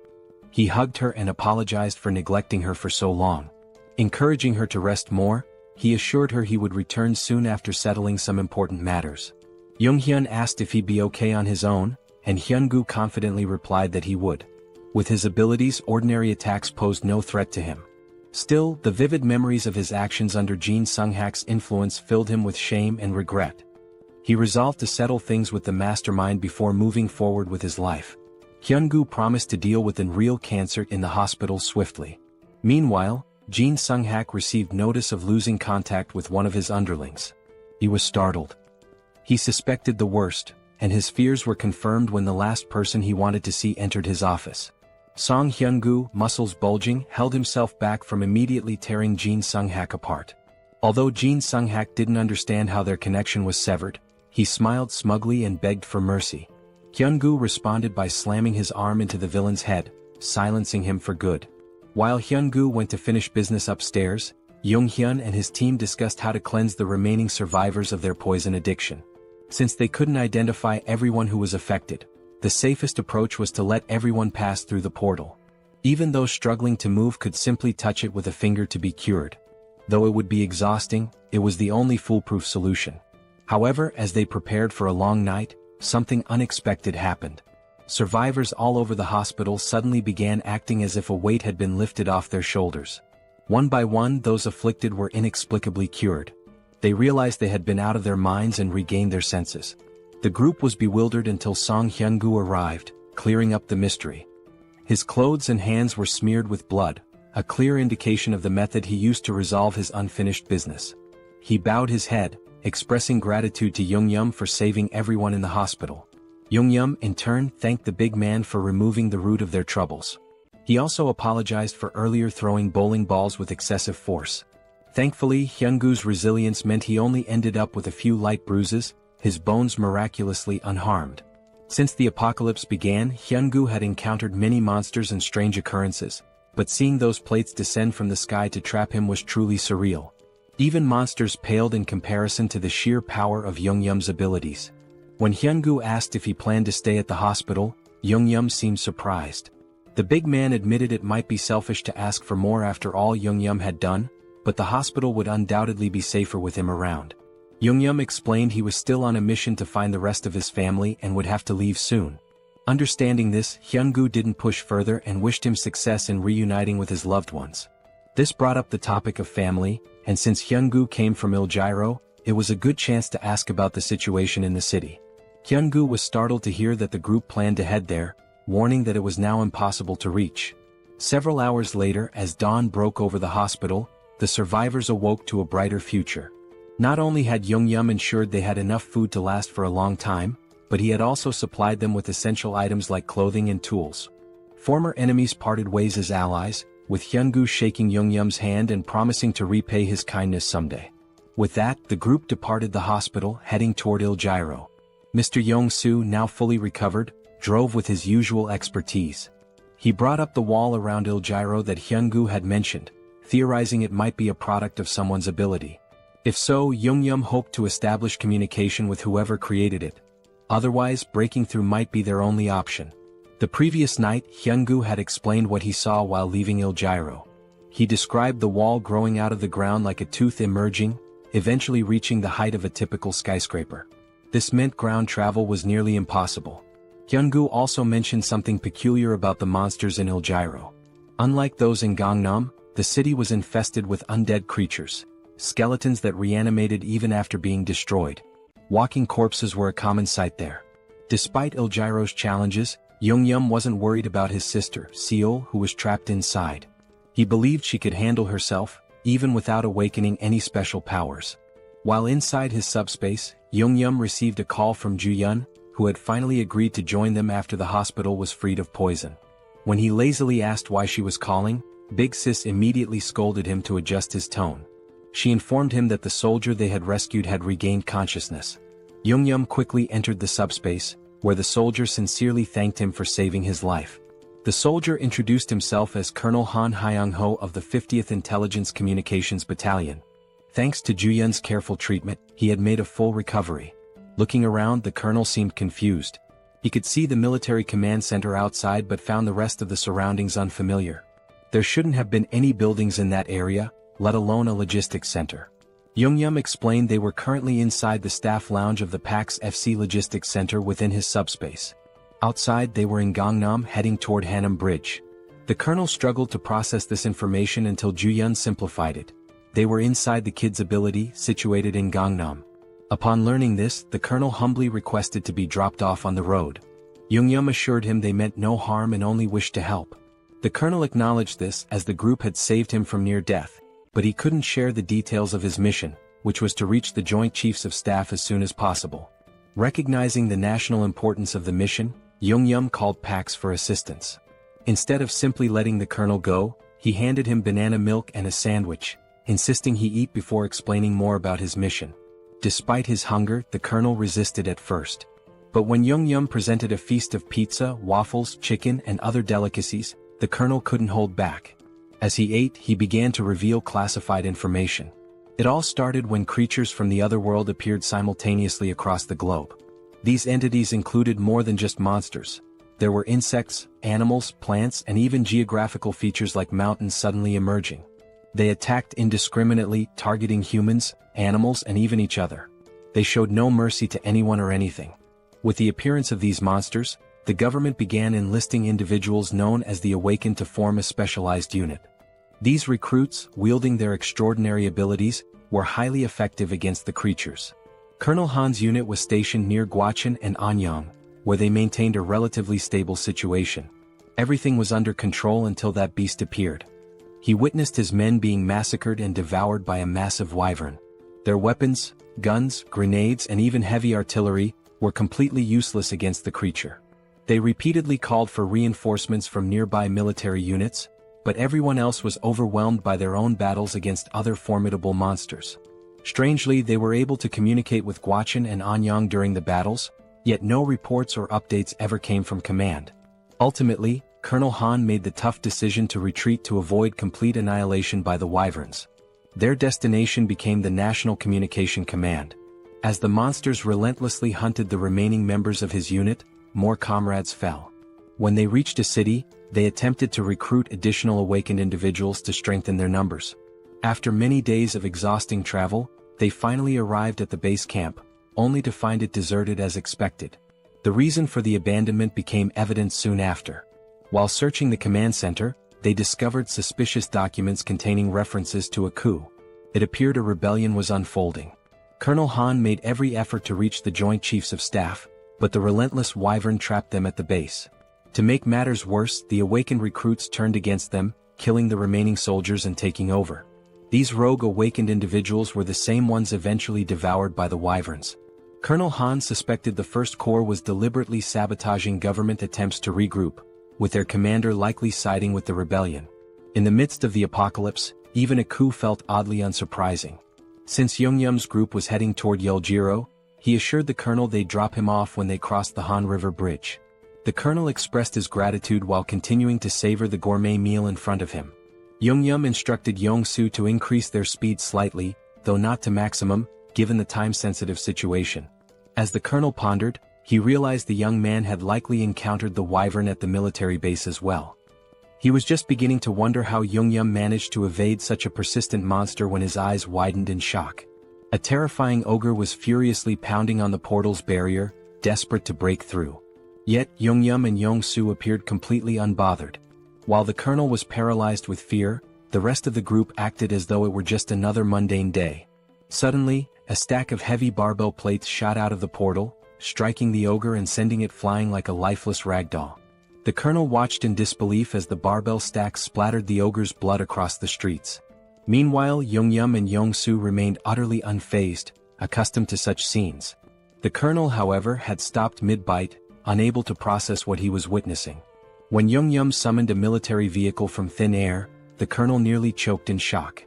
He hugged her and apologized for neglecting her for so long. Encouraging her to rest more, he assured her he would return soon after settling some important matters. Jung-hyun asked if he'd be okay on his own, and Hyun-gu confidently replied that he would. With his abilities, ordinary attacks posed no threat to him. Still, the vivid memories of his actions under Jin Sung-hak's influence filled him with shame and regret. He resolved to settle things with the mastermind before moving forward with his life. Hyun-gu promised to deal with real cancer in the hospital swiftly. Meanwhile, Jin Sung-hak received notice of losing contact with one of his underlings. He was startled. He suspected the worst, and his fears were confirmed when the last person he wanted to see entered his office. Song Hyun-gu, muscles bulging, held himself back from immediately tearing Jin Sung-hak apart. Although Jin Sung-hak didn't understand how their connection was severed, he smiled smugly and begged for mercy. Hyun-gu responded by slamming his arm into the villain's head, silencing him for good. While Hyun-gu went to finish business upstairs, Jung-hyun and his team discussed how to cleanse the remaining survivors of their poison addiction. Since they couldn't identify everyone who was affected, the safest approach was to let everyone pass through the portal. Even those struggling to move could simply touch it with a finger to be cured. Though it would be exhausting, it was the only foolproof solution. However, as they prepared for a long night, something unexpected happened. Survivors all over the hospital suddenly began acting as if a weight had been lifted off their shoulders. One by one, those afflicted were inexplicably cured. They realized they had been out of their minds and regained their senses. The group was bewildered until Song Hyun-gu arrived, clearing up the mystery. His clothes and hands were smeared with blood, a clear indication of the method he used to resolve his unfinished business. He bowed his head, expressing gratitude to Jung-yeom for saving everyone in the hospital. Jung-yeom, in turn, thanked the big man for removing the root of their troubles. He also apologized for earlier throwing bowling balls with excessive force. Thankfully, Hyun-gu's resilience meant he only ended up with a few light bruises, his bones miraculously unharmed. Since the apocalypse began, Hyun-gu had encountered many monsters and strange occurrences, but seeing those plates descend from the sky to trap him was truly surreal. Even monsters paled in comparison to the sheer power of Jung-yeom's abilities. When Hyun-gu asked if he planned to stay at the hospital, Jung-yeom seemed surprised. The big man admitted it might be selfish to ask for more after all Jung-yeom had done, but the hospital would undoubtedly be safer with him around. Jung-yeom explained he was still on a mission to find the rest of his family and would have to leave soon. Understanding this, Hyun-gu didn't push further and wished him success in reuniting with his loved ones. This brought up the topic of family, and since Hyun-gu came from Iljiro, it was a good chance to ask about the situation in the city. Hyun-gu was startled to hear that the group planned to head there, warning that it was now impossible to reach. Several hours later, as dawn broke over the hospital, the survivors awoke to a brighter future. Not only had Jung-yeom ensured they had enough food to last for a long time, but he had also supplied them with essential items like clothing and tools. Former enemies parted ways as allies, with Hyungu shaking Yeongyum's hand and promising to repay his kindness someday. With that, the group departed the hospital, heading toward Il-Gyro. Mr. Yong-soo, now fully recovered, drove with his usual expertise. He brought up the wall around Il-Gyro that Hyungu had mentioned, theorizing it might be a product of someone's ability. If so, Yeongyum hoped to establish communication with whoever created it. Otherwise, breaking through might be their only option. The previous night, Hyungu had explained what he saw while leaving Il-Gyro. He described the wall growing out of the ground like a tooth emerging, eventually reaching the height of a typical skyscraper. This meant ground travel was nearly impossible. Hyungu also mentioned something peculiar about the monsters in Il-Gyro. Unlike those in Gangnam, the city was infested with undead creatures, skeletons that reanimated even after being destroyed. Walking corpses were a common sight there. Despite Il-Gyro's challenges, Yeongyum wasn't worried about his sister, Seoul, who was trapped inside. He believed she could handle herself, even without awakening any special powers. While inside his subspace, Yeongyum received a call from Ju-yeon, who had finally agreed to join them after the hospital was freed of poison. When he lazily asked why she was calling, Big Sis immediately scolded him to adjust his tone. She informed him that the soldier they had rescued had regained consciousness. Yeongyum quickly entered the subspace, where the soldier sincerely thanked him for saving his life. The soldier introduced himself as Colonel Han Hyung-ho of the 50th Intelligence Communications Battalion. Thanks to Ju-yeon's careful treatment, he had made a full recovery. Looking around, the colonel seemed confused. He could see the military command center outside but found the rest of the surroundings unfamiliar. There shouldn't have been any buildings in that area, let alone a logistics center. Yeongyum explained they were currently inside the staff lounge of the PAX FC Logistics Center within his subspace. Outside, they were in Gangnam, heading toward Harem Bridge. The colonel struggled to process this information until Ju-yeon simplified it. They were inside the kid's ability, situated in Gangnam. Upon learning this, the colonel humbly requested to be dropped off on the road. Yeongyum assured him they meant no harm and only wished to help. The colonel acknowledged this as the group had saved him from near death, but he couldn't share the details of his mission, which was to reach the Joint Chiefs of Staff as soon as possible. Recognizing the national importance of the mission, Yeongyum called PAX for assistance. Instead of simply letting the colonel go, he handed him banana milk and a sandwich, insisting he eat before explaining more about his mission. Despite his hunger, the colonel resisted at first. But when Yeongyum presented a feast of pizza, waffles, chicken, and other delicacies, the colonel couldn't hold back. As he ate, he began to reveal classified information. It all started when creatures from the other world appeared simultaneously across the globe. These entities included more than just monsters. There were insects, animals, plants, and even geographical features like mountains suddenly emerging. They attacked indiscriminately, targeting humans, animals, and even each other. They showed no mercy to anyone or anything. With the appearance of these monsters, the government began enlisting individuals known as the Awakened to form a specialized unit. These recruits, wielding their extraordinary abilities, were highly effective against the creatures. Colonel Han's unit was stationed near Gwacheon and Anyang, where they maintained a relatively stable situation. Everything was under control until that beast appeared. He witnessed his men being massacred and devoured by a massive wyvern. Their weapons, guns, grenades, and even heavy artillery were completely useless against the creature. They repeatedly called for reinforcements from nearby military units, but everyone else was overwhelmed by their own battles against other formidable monsters. Strangely, they were able to communicate with Gwacheon and Anyang during the battles, yet no reports or updates ever came from command. Ultimately, Colonel Han made the tough decision to retreat to avoid complete annihilation by the wyverns. Their destination became the National Communication Command. As the monsters relentlessly hunted the remaining members of his unit, more comrades fell. When they reached a city, they attempted to recruit additional awakened individuals to strengthen their numbers. After many days of exhausting travel, they finally arrived at the base camp, only to find it deserted as expected. The reason for the abandonment became evident soon after. While searching the command center, they discovered suspicious documents containing references to a coup. It appeared a rebellion was unfolding. Colonel Han made every effort to reach the Joint Chiefs of Staff, but the relentless wyvern trapped them at the base. To make matters worse, the awakened recruits turned against them, killing the remaining soldiers and taking over. These rogue awakened individuals were the same ones eventually devoured by the wyverns. Colonel Han suspected the First Corps was deliberately sabotaging government attempts to regroup, with their commander likely siding with the rebellion. In the midst of the apocalypse, even a coup felt oddly unsurprising. Since Jeong-gyeom's group was heading toward Yeoljiro, he assured the colonel they'd drop him off when they crossed the Han River Bridge. The colonel expressed his gratitude while continuing to savor the gourmet meal in front of him. Jeong-gyeom instructed Yong-soo to increase their speed slightly, though not to maximum, given the time-sensitive situation. As the colonel pondered, he realized the young man had likely encountered the wyvern at the military base as well. He was just beginning to wonder how Jeong-gyeom managed to evade such a persistent monster when his eyes widened in shock. A terrifying ogre was furiously pounding on the portal's barrier, desperate to break through. Yet Jeong-gyeom and Yong-soo appeared completely unbothered. While the colonel was paralyzed with fear, the rest of the group acted as though it were just another mundane day. Suddenly, a stack of heavy barbell plates shot out of the portal, striking the ogre and sending it flying like a lifeless ragdoll. The colonel watched in disbelief as the barbell stacks splattered the ogre's blood across the streets. Meanwhile, Jeong-gyeom and Yong-soo remained utterly unfazed, accustomed to such scenes. The colonel, however, had stopped mid-bite, unable to process what he was witnessing. When Jeong-gyeom summoned a military vehicle from thin air, the colonel nearly choked in shock.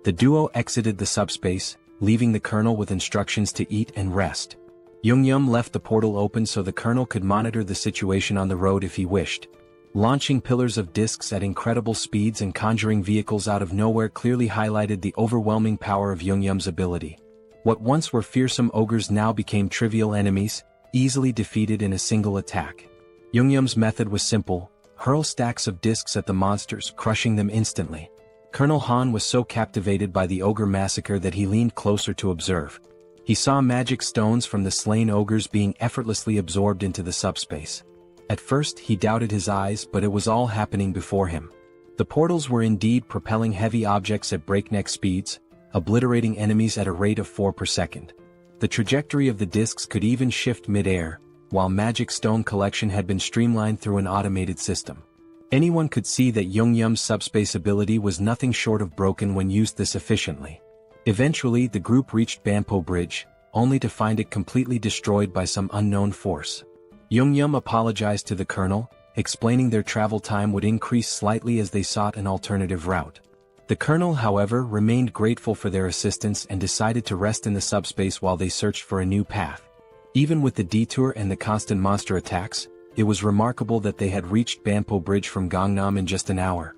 The duo exited the subspace, leaving the colonel with instructions to eat and rest. Jeong-gyeom left the portal open so the colonel could monitor the situation on the road if he wished. Launching pillars of discs at incredible speeds and conjuring vehicles out of nowhere clearly highlighted the overwhelming power of Jeong-gyeom's ability. What once were fearsome ogres now became trivial enemies, easily defeated in a single attack. Jeong-gyeom's method was simple: hurl stacks of discs at the monsters, crushing them instantly. Colonel Han was so captivated by the ogre massacre that he leaned closer to observe. He saw magic stones from the slain ogres being effortlessly absorbed into the subspace. At first he doubted his eyes, but it was all happening before him. The portals were indeed propelling heavy objects at breakneck speeds, obliterating enemies at a rate of 4 per second. The trajectory of the discs could even shift mid-air, while magic stone collection had been streamlined through an automated system. Anyone could see that Jeong-gyeom's subspace ability was nothing short of broken when used this efficiently. Eventually the group reached Banpo Bridge, only to find it completely destroyed by some unknown force. Jeong-gyeom apologized to the colonel, explaining their travel time would increase slightly as they sought an alternative route. The colonel, however, remained grateful for their assistance and decided to rest in the subspace while they searched for a new path. Even with the detour and the constant monster attacks, it was remarkable that they had reached Banpo Bridge from Gangnam in just an hour.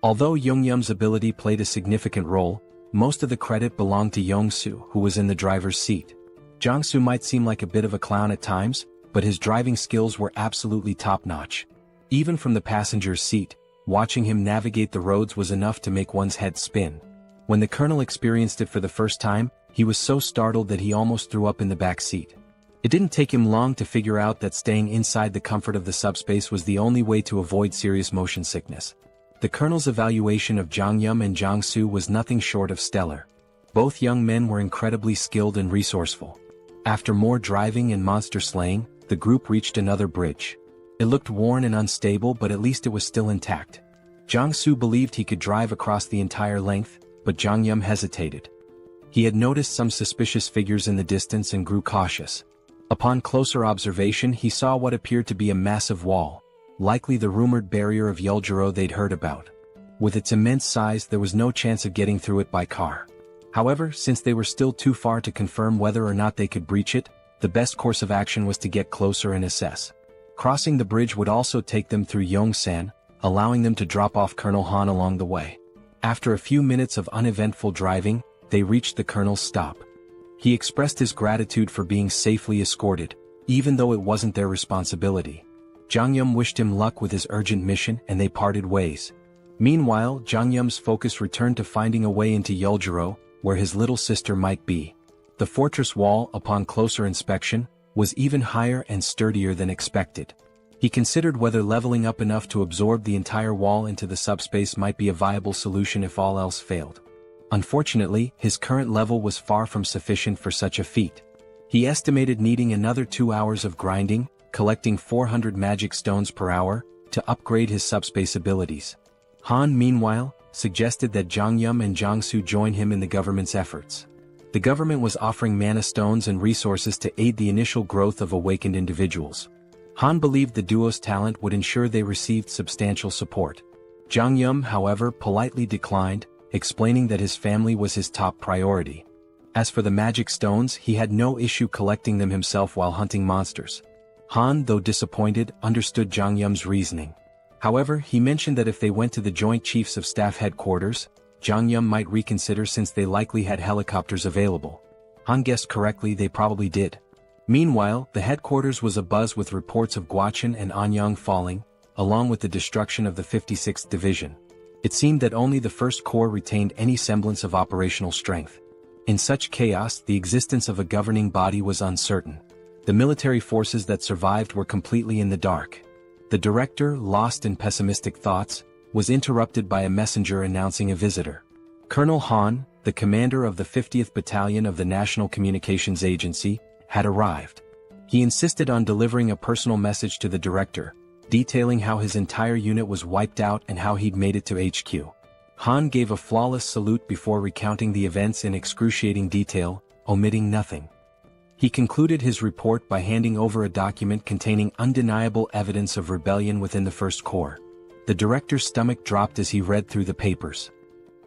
Although Jeong-gyeom's ability played a significant role, most of the credit belonged to Yong-soo, who was in the driver's seat. Jong-soo might seem like a bit of a clown at times, but his driving skills were absolutely top-notch. Even from the passenger's seat, watching him navigate the roads was enough to make one's head spin. When the colonel experienced it for the first time, he was so startled that he almost threw up in the back seat. It didn't take him long to figure out that staying inside the comfort of the subspace was the only way to avoid serious motion sickness. The colonel's evaluation of Jeong-gyeom and Jong-soo was nothing short of stellar. Both young men were incredibly skilled and resourceful. After more driving and monster slaying, the group reached another bridge. It looked worn and unstable, but at least it was still intact. Jong-soo believed he could drive across the entire length, but Jeong-gyeom hesitated. He had noticed some suspicious figures in the distance and grew cautious. Upon closer observation, he saw what appeared to be a massive wall, likely the rumored barrier of Yeoljiro they'd heard about. With its immense size, there was no chance of getting through it by car. However, since they were still too far to confirm whether or not they could breach it, the best course of action was to get closer and assess. Crossing the bridge would also take them through Yongsan, allowing them to drop off Colonel Han along the way. After a few minutes of uneventful driving, they reached the colonel's stop. He expressed his gratitude for being safely escorted, even though it wasn't their responsibility. Jeong-gyeom wished him luck with his urgent mission and they parted ways. Meanwhile, Jeong-gyeom's focus returned to finding a way into Yeoljiro, where his little sister might be. The fortress wall, upon closer inspection, was even higher and sturdier than expected. He considered whether leveling up enough to absorb the entire wall into the subspace might be a viable solution if all else failed. Unfortunately, his current level was far from sufficient for such a feat. He estimated needing another 2 hours of grinding, collecting 400 magic stones per hour, to upgrade his subspace abilities. Han, meanwhile, suggested that Jeong-gyeom and Jong-soo join him in the government's efforts. The government was offering mana stones and resources to aid the initial growth of awakened individuals. Han believed the duo's talent would ensure they received substantial support. Jeong-gyeom, however, politely declined, explaining that his family was his top priority. As for the magic stones, he had no issue collecting them himself while hunting monsters. Han, though disappointed, understood Jeong-gyeom's reasoning. However, he mentioned that if they went to the Joint Chiefs of Staff headquarters, Jeong-gyeom might reconsider since they likely had helicopters available. Han guessed correctly, they probably did. Meanwhile, the headquarters was abuzz with reports of Gwacheon and Anyang falling, along with the destruction of the 56th Division. It seemed that only the 1st Corps retained any semblance of operational strength. In such chaos, the existence of a governing body was uncertain. The military forces that survived were completely in the dark. The director, lost in pessimistic thoughts, was interrupted by a messenger announcing a visitor. Colonel Han, the commander of the 50th Battalion of the National Communications Agency, had arrived. He insisted on delivering a personal message to the director, detailing how his entire unit was wiped out and how he'd made it to HQ. Han gave a flawless salute before recounting the events in excruciating detail, omitting nothing. He concluded his report by handing over a document containing undeniable evidence of rebellion within the 1st Corps. The director's stomach dropped as he read through the papers.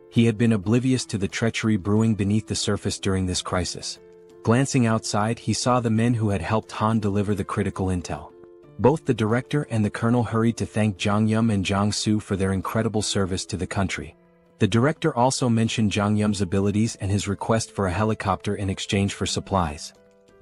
He had been oblivious to the treachery brewing beneath the surface during this crisis. Glancing outside, he saw the men who had helped Han deliver the critical intel. Both the director and the colonel hurried to thank Jeong-gyeom and Jong-soo for their incredible service to the country. The director also mentioned Jeong-gyeom's abilities and his request for a helicopter in exchange for supplies.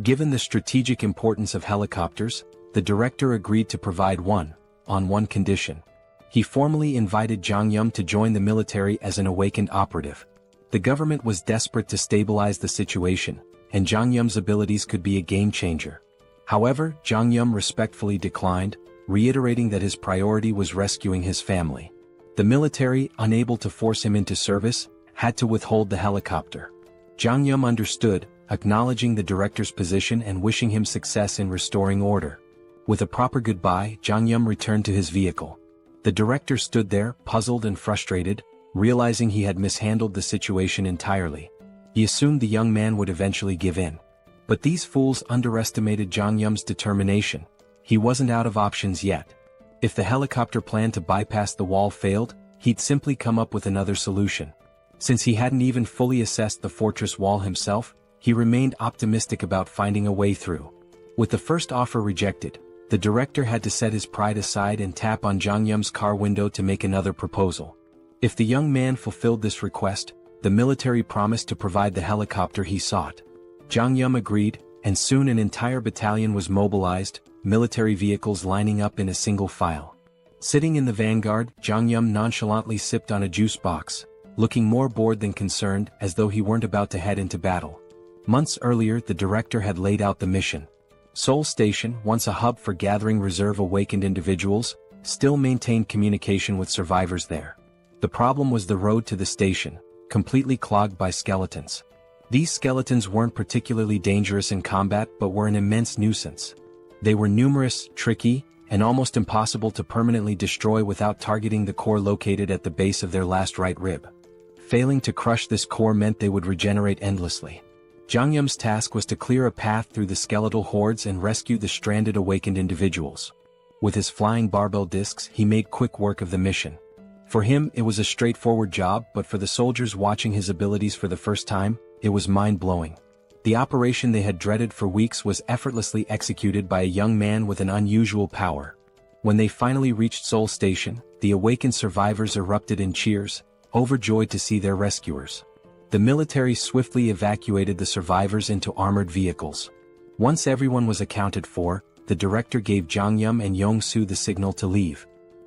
Given the strategic importance of helicopters, the director agreed to provide one, on one condition. He formally invited Jeong-gyeom to join the military as an awakened operative. The government was desperate to stabilize the situation, and Jeong-gyeom's abilities could be a game-changer. However, Jeong-gyeom respectfully declined, reiterating that his priority was rescuing his family. The military, unable to force him into service, had to withhold the helicopter. Jeong-gyeom understood, acknowledging the director's position and wishing him success in restoring order. With a proper goodbye, Jeong-gyeom returned to his vehicle. The director stood there, puzzled and frustrated, realizing he had mishandled the situation entirely. He assumed the young man would eventually give in. But these fools underestimated Jeong-gyeom's determination. He wasn't out of options yet. If the helicopter plan to bypass the wall failed, he'd simply come up with another solution. Since he hadn't even fully assessed the fortress wall himself, he remained optimistic about finding a way through. With the first offer rejected, the director had to set his pride aside and tap on Jeong-gyeom's car window to make another proposal. If the young man fulfilled this request, the military promised to provide the helicopter he sought. Jeong-gyeom agreed, and soon an entire battalion was mobilized, military vehicles lining up in a single file. Sitting in the vanguard, Jeong-gyeom nonchalantly sipped on a juice box, looking more bored than concerned, as though he weren't about to head into battle. Months earlier, the director had laid out the mission. Seoul Station, once a hub for gathering reserve awakened individuals, still maintained communication with survivors there. The problem was the road to the station, completely clogged by skeletons. These skeletons weren't particularly dangerous in combat but were an immense nuisance. They were numerous, tricky, and almost impossible to permanently destroy without targeting the core located at the base of their last right rib. Failing to crush this core meant they would regenerate endlessly. Jeong-gyeom's task was to clear a path through the skeletal hordes and rescue the stranded awakened individuals. With his flying barbell discs, he made quick work of the mission. For him, it was a straightforward job, but for the soldiers watching his abilities for the first time, it was mind-blowing. The operation they had dreaded for weeks was effortlessly executed by a young man with an unusual power. When they finally reached Seoul Station, the awakened survivors erupted in cheers, overjoyed to see their rescuers. The military swiftly evacuated the survivors into armored vehicles. Once everyone was accounted for, the director gave Jeong-gyeom and Jong-soo the signal to leave.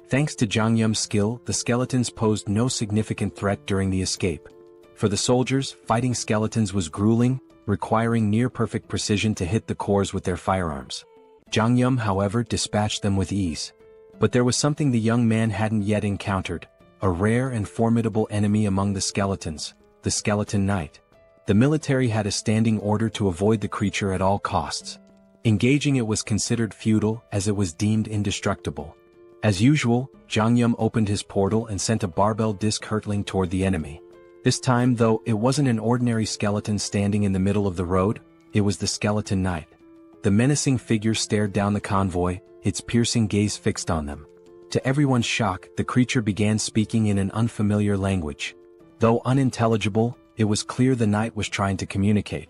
Thanks to Jeong-gyeom's skill, the skeletons posed no significant threat during the escape. For the soldiers, fighting skeletons was grueling, requiring near-perfect precision to hit the cores with their firearms. Jeong-gyeom, however, dispatched them with ease. But there was something the young man hadn't yet encountered, a rare and formidable enemy among the skeletons, the Skeleton Knight. The military had a standing order to avoid the creature at all costs. Engaging it was considered futile as it was deemed indestructible. As usual, Jeong-gyeom opened his portal and sent a barbell disc hurtling toward the enemy. This time, though, it wasn't an ordinary skeleton standing in the middle of the road, it was the Skeleton Knight. The menacing figure stared down the convoy, its piercing gaze fixed on them. To everyone's shock, the creature began speaking in an unfamiliar language. Though unintelligible, it was clear the knight was trying to communicate.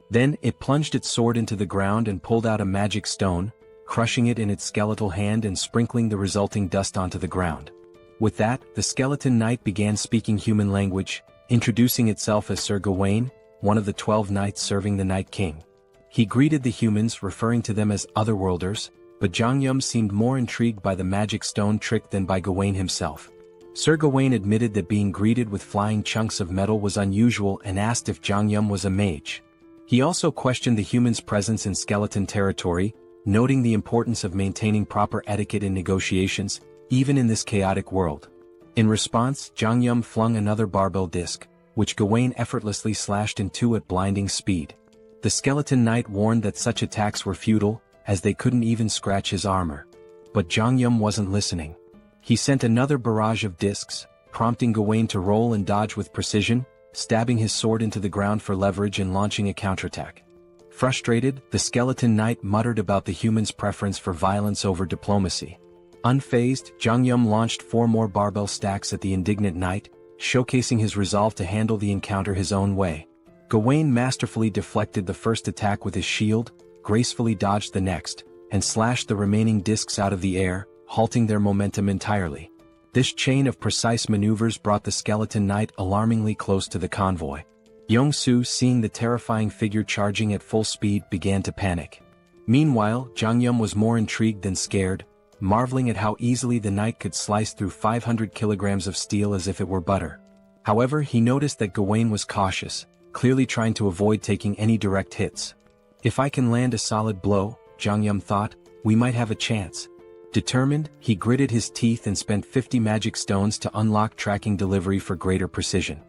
Then, it plunged its sword into the ground and pulled out a magic stone, crushing it in its skeletal hand and sprinkling the resulting dust onto the ground. With that, the skeleton knight began speaking human language, introducing itself as Sir Gawain, one of the 12 knights serving the Night King. He greeted the humans, referring to them as otherworlders, but Jeong-gyeom seemed more intrigued by the magic stone trick than by Gawain himself. Sir Gawain admitted that being greeted with flying chunks of metal was unusual and asked if Jeong-gyeom was a mage. He also questioned the humans' presence in skeleton territory, noting the importance of maintaining proper etiquette in negotiations, even in this chaotic world. In response, Jeong-gyeom flung another barbell disc, which Gawain effortlessly slashed in two at blinding speed. The skeleton knight warned that such attacks were futile, as they couldn't even scratch his armor. But Jeong-gyeom wasn't listening. He sent another barrage of discs, prompting Gawain to roll and dodge with precision, stabbing his sword into the ground for leverage and launching a counterattack. Frustrated, the skeleton knight muttered about the human's preference for violence over diplomacy. Unfazed, Jeong-gyeom launched 4 more barbell stacks at the indignant knight, showcasing his resolve to handle the encounter his own way. Gawain masterfully deflected the first attack with his shield, gracefully dodged the next, and slashed the remaining discs out of the air, halting their momentum entirely. This chain of precise maneuvers brought the skeleton knight alarmingly close to the convoy. Yong-soo, seeing the terrifying figure charging at full speed, began to panic. Meanwhile, Jeong-gyeom was more intrigued than scared, marveling at how easily the knight could slice through 500 kilograms of steel as if it were butter. However, he noticed that Gawain was cautious, clearly trying to avoid taking any direct hits. If I can land a solid blow, Jeong-gyeom thought, we might have a chance. Determined, he gritted his teeth and spent 50 magic stones to unlock tracking delivery for greater precision.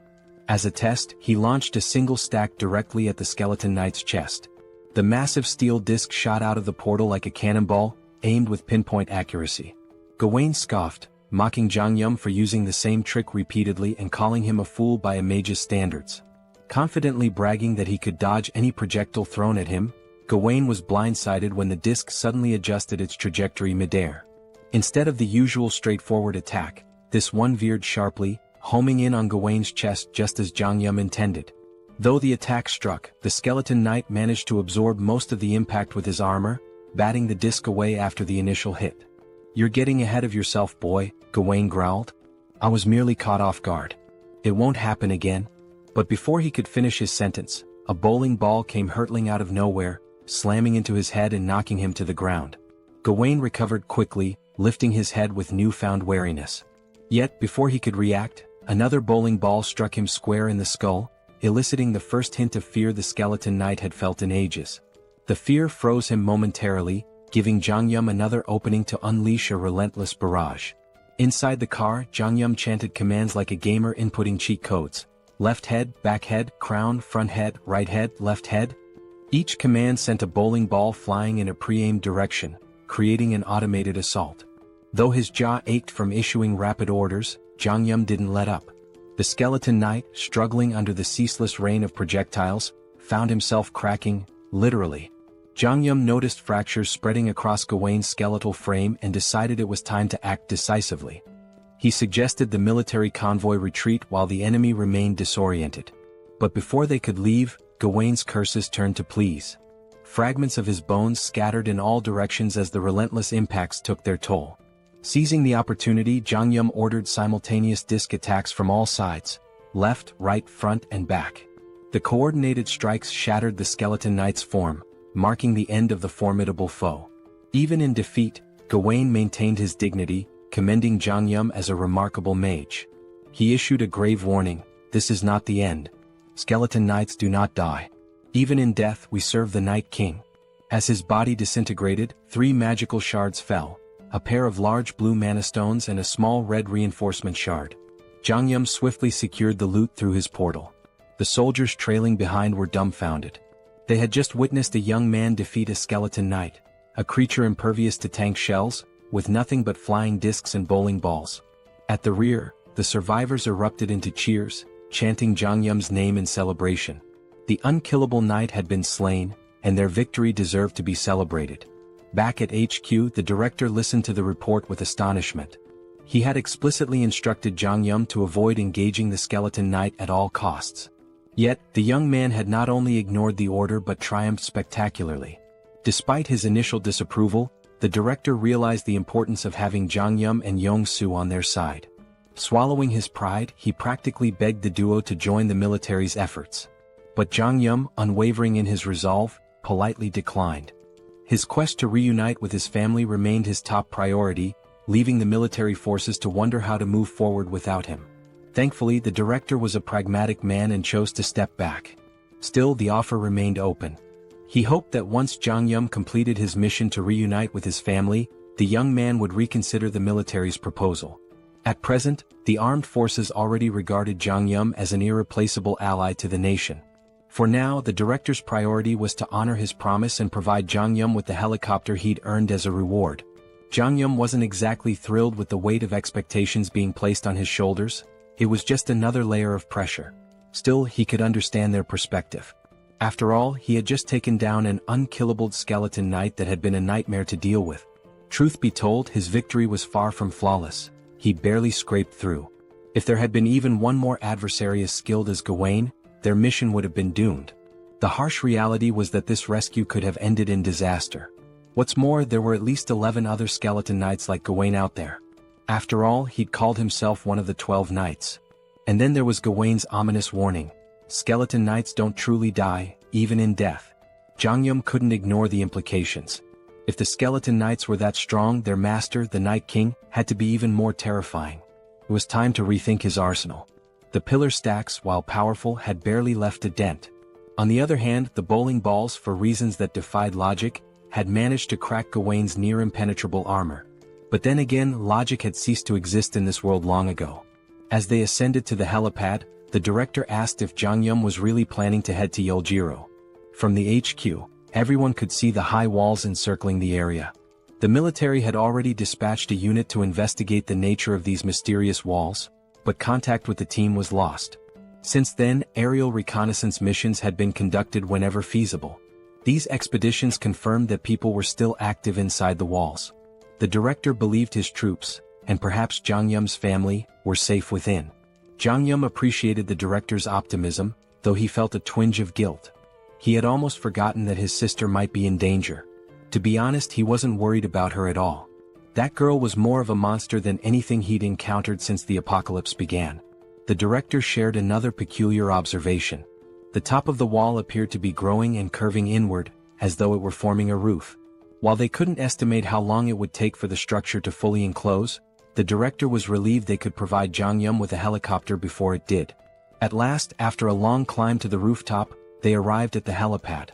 As a test, he launched a single stack directly at the skeleton knight's chest. The massive steel disc shot out of the portal like a cannonball, aimed with pinpoint accuracy. Gawain scoffed, mocking Jeong-gyeom for using the same trick repeatedly and calling him a fool by a mage's standards. Confidently bragging that he could dodge any projectile thrown at him, Gawain was blindsided when the disc suddenly adjusted its trajectory midair. Instead of the usual straightforward attack, this one veered sharply, homing in on Gawain's chest just as Jeong-gyeom intended. Though the attack struck, the skeleton knight managed to absorb most of the impact with his armor, batting the disc away after the initial hit. "You're getting ahead of yourself, boy," Gawain growled. "I was merely caught off guard. It won't happen again." But before he could finish his sentence, a bowling ball came hurtling out of nowhere, slamming into his head and knocking him to the ground. Gawain recovered quickly, lifting his head with newfound wariness. Yet, before he could react, another bowling ball struck him square in the skull, eliciting the first hint of fear the skeleton knight had felt in ages. The fear froze him momentarily, giving Jeong-gyeom another opening to unleash a relentless barrage. Inside the car, Jeong-gyeom chanted commands like a gamer inputting cheat codes. Left head, back head, crown, front head, right head, left head. Each command sent a bowling ball flying in a pre-aimed direction, creating an automated assault. Though his jaw ached from issuing rapid orders, Jeong-gyeom didn't let up. The skeleton knight, struggling under the ceaseless rain of projectiles, found himself cracking, literally. Jeong-gyeom noticed fractures spreading across Gawain's skeletal frame and decided it was time to act decisively. He suggested the military convoy retreat while the enemy remained disoriented. But before they could leave, Gawain's curses turned to pleas. Fragments of his bones scattered in all directions as the relentless impacts took their toll. Seizing the opportunity, Jeong-gyeom ordered simultaneous disc attacks from all sides, left, right, front, and back. The coordinated strikes shattered the skeleton knight's form, marking the end of the formidable foe. Even in defeat, Gawain maintained his dignity, commending Jeong-gyeom as a remarkable mage. He issued a grave warning: "This is not the end. Skeleton knights do not die. Even in death we serve the Night King." As his body disintegrated, 3 magical shards fell, a pair of large blue mana stones and a small red reinforcement shard. Jeong-gyeom swiftly secured the loot through his portal. The soldiers trailing behind were dumbfounded. They had just witnessed a young man defeat a skeleton knight, a creature impervious to tank shells, with nothing but flying discs and bowling balls. At the rear, the survivors erupted into cheers, chanting Jeong-gyeom's name in celebration. The unkillable knight had been slain, and their victory deserved to be celebrated. Back at HQ, the director listened to the report with astonishment. He had explicitly instructed Jeong-gyeom to avoid engaging the skeleton knight at all costs. Yet, the young man had not only ignored the order but triumphed spectacularly. Despite his initial disapproval, the director realized the importance of having Jeong-gyeom and Yong-soo on their side. Swallowing his pride, he practically begged the duo to join the military's efforts. But Jeong-gyeom, unwavering in his resolve, politely declined. His quest to reunite with his family remained his top priority, leaving the military forces to wonder how to move forward without him. Thankfully, the director was a pragmatic man and chose to step back. Still, the offer remained open. He hoped that once Jeong-gyeom completed his mission to reunite with his family, the young man would reconsider the military's proposal. At present, the armed forces already regarded Jeong-gyeom as an irreplaceable ally to the nation. For now, the director's priority was to honor his promise and provide Jeong-gyeom with the helicopter he'd earned as a reward. Jeong-gyeom wasn't exactly thrilled with the weight of expectations being placed on his shoulders. It was just another layer of pressure. Still, he could understand their perspective. After all, he had just taken down an unkillable skeleton knight that had been a nightmare to deal with. Truth be told, his victory was far from flawless. He barely scraped through. If there had been even one more adversary as skilled as Gawain, their mission would have been doomed. The harsh reality was that this rescue could have ended in disaster. What's more, there were at least 11 other skeleton knights like Gawain out there. After all, he'd called himself one of the 12 knights. And then there was Gawain's ominous warning. Skeleton knights don't truly die, even in death. Jeong-gyeom couldn't ignore the implications. If the skeleton knights were that strong, their master, the Night King, had to be even more terrifying. It was time to rethink his arsenal. The pillar stacks, while powerful, had barely left a dent. On the other hand, the bowling balls, for reasons that defied logic, had managed to crack Gawain's near-impenetrable armor. But then again, logic had ceased to exist in this world long ago. As they ascended to the helipad, the director asked if Jeong-gyeom was really planning to head to Yeoljiro. From the HQ, everyone could see the high walls encircling the area. The military had already dispatched a unit to investigate the nature of these mysterious walls, but contact with the team was lost. Since then, aerial reconnaissance missions had been conducted whenever feasible. These expeditions confirmed that people were still active inside the walls. The director believed his troops, and perhaps Jeong-gyeom's family, were safe within. Jeong-gyeom appreciated the director's optimism, though he felt a twinge of guilt. He had almost forgotten that his sister might be in danger. To be honest, he wasn't worried about her at all. That girl was more of a monster than anything he'd encountered since the apocalypse began. The director shared another peculiar observation. The top of the wall appeared to be growing and curving inward, as though it were forming a roof. While they couldn't estimate how long it would take for the structure to fully enclose, the director was relieved they could provide Jeong-gyeom with a helicopter before it did. At last, after a long climb to the rooftop, they arrived at the helipad.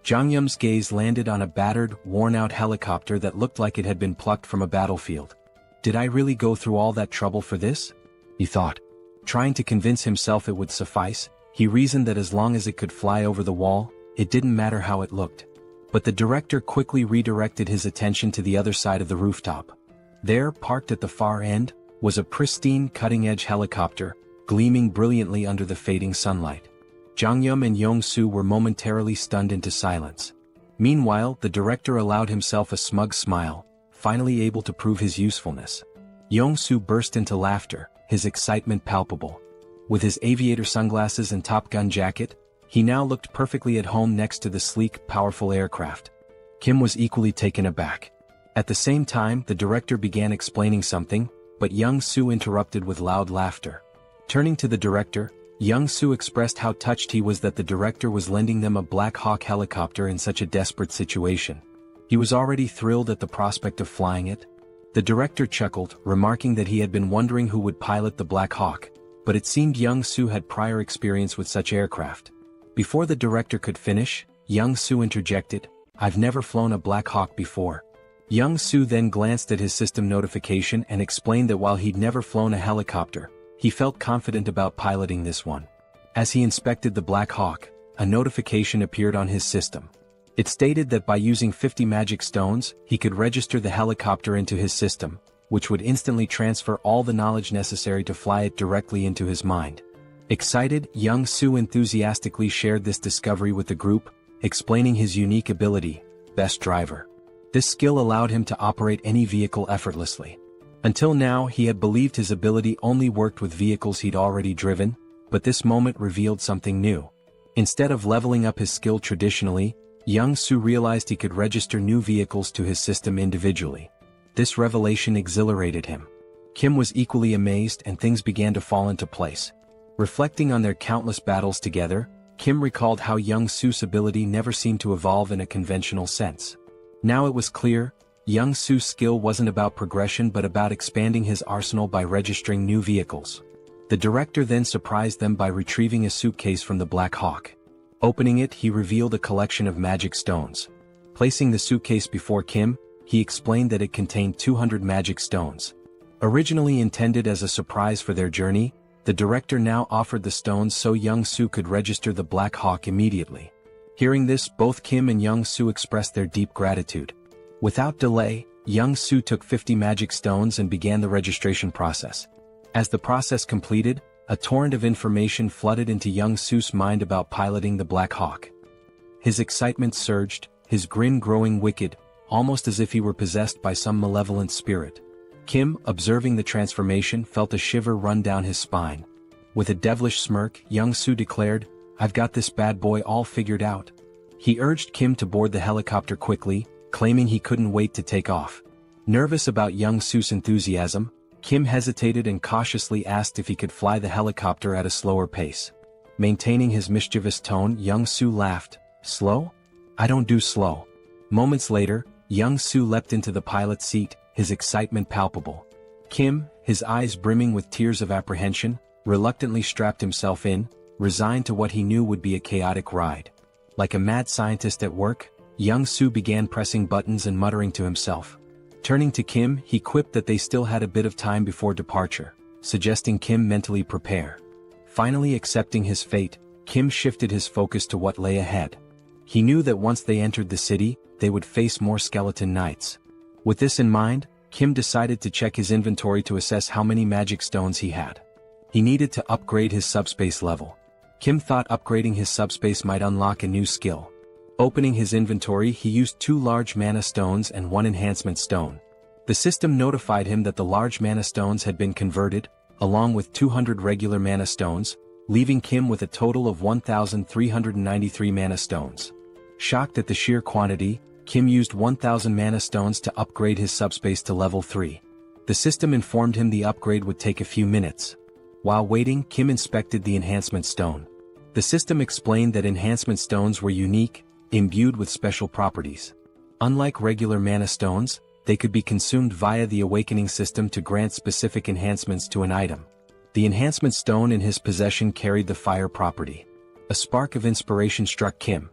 Jeong-gyeom's gaze landed on a battered, worn-out helicopter that looked like it had been plucked from a battlefield. Did I really go through all that trouble for this? He thought. Trying to convince himself it would suffice, he reasoned that as long as it could fly over the wall, it didn't matter how it looked. But the director quickly redirected his attention to the other side of the rooftop. There, parked at the far end, was a pristine cutting-edge helicopter, gleaming brilliantly under the fading sunlight. Jeong-gyeom and Yong-soo were momentarily stunned into silence. Meanwhile, the director allowed himself a smug smile, finally able to prove his usefulness. Yong-soo burst into laughter, his excitement palpable. With his aviator sunglasses and Top Gun jacket, he now looked perfectly at home next to the sleek, powerful aircraft. Kim was equally taken aback. At the same time, the director began explaining something, but Yong-soo interrupted with loud laughter. Turning to the director, Yong-soo expressed how touched he was that the director was lending them a Black Hawk helicopter in such a desperate situation. He was already thrilled at the prospect of flying it. The director chuckled, remarking that he had been wondering who would pilot the Black Hawk, but it seemed Yong-soo had prior experience with such aircraft. Before the director could finish, Yong-soo interjected, "I've never flown a Black Hawk before." Yong-soo then glanced at his system notification and explained that while he'd never flown a helicopter, he felt confident about piloting this one. As he inspected the Black Hawk, a notification appeared on his system. It stated that by using 50 magic stones, he could register the helicopter into his system, which would instantly transfer all the knowledge necessary to fly it directly into his mind. Excited, Yong-soo enthusiastically shared this discovery with the group, explaining his unique ability, Best Driver. This skill allowed him to operate any vehicle effortlessly. Until now, he had believed his ability only worked with vehicles he'd already driven, but this moment revealed something new. Instead of leveling up his skill traditionally, Young-soo realized he could register new vehicles to his system individually. This revelation exhilarated him. Kim was equally amazed, and things began to fall into place. Reflecting on their countless battles together, Kim recalled how Young-soo's ability never seemed to evolve in a conventional sense. Now it was clear, Young-soo's skill wasn't about progression but about expanding his arsenal by registering new vehicles. The director then surprised them by retrieving a suitcase from the Black Hawk. Opening it, he revealed a collection of magic stones. Placing the suitcase before Kim, he explained that it contained 200 magic stones. Originally intended as a surprise for their journey, the director now offered the stones so Young-soo could register the Black Hawk immediately. Hearing this, both Kim and Young-soo expressed their deep gratitude. Without delay, Young-soo took 50 magic stones and began the registration process. As the process completed, a torrent of information flooded into Young-soo's mind about piloting the Black Hawk. His excitement surged, his grin growing wicked, almost as if he were possessed by some malevolent spirit. Kim, observing the transformation, felt a shiver run down his spine. With a devilish smirk, Young-soo declared, "I've got this bad boy all figured out." He urged Kim to board the helicopter quickly, claiming he couldn't wait to take off. Nervous about Young-soo's enthusiasm, Kim hesitated and cautiously asked if he could fly the helicopter at a slower pace. Maintaining his mischievous tone, Young-soo laughed. "Slow? I don't do slow." Moments later, Young-soo leapt into the pilot's seat, his excitement palpable. Kim, his eyes brimming with tears of apprehension, reluctantly strapped himself in, resigned to what he knew would be a chaotic ride. Like a mad scientist at work, Young-soo began pressing buttons and muttering to himself. Turning to Kim, he quipped that they still had a bit of time before departure, suggesting Kim mentally prepare. Finally accepting his fate, Kim shifted his focus to what lay ahead. He knew that once they entered the city, they would face more skeleton knights. With this in mind, Kim decided to check his inventory to assess how many magic stones he had. He needed to upgrade his subspace level. Kim thought upgrading his subspace might unlock a new skill. Opening his inventory, he used 2 large mana stones and 1 enhancement stone. The system notified him that the large mana stones had been converted, along with 200 regular mana stones, leaving Kim with a total of 1,393 mana stones. Shocked at the sheer quantity, Kim used 1,000 mana stones to upgrade his subspace to level 3. The system informed him the upgrade would take a few minutes. While waiting, Kim inspected the enhancement stone. The system explained that enhancement stones were unique, imbued with special properties. Unlike regular mana stones, they could be consumed via the awakening system to grant specific enhancements to an item. The enhancement stone in his possession carried the fire property. A spark of inspiration struck Kim.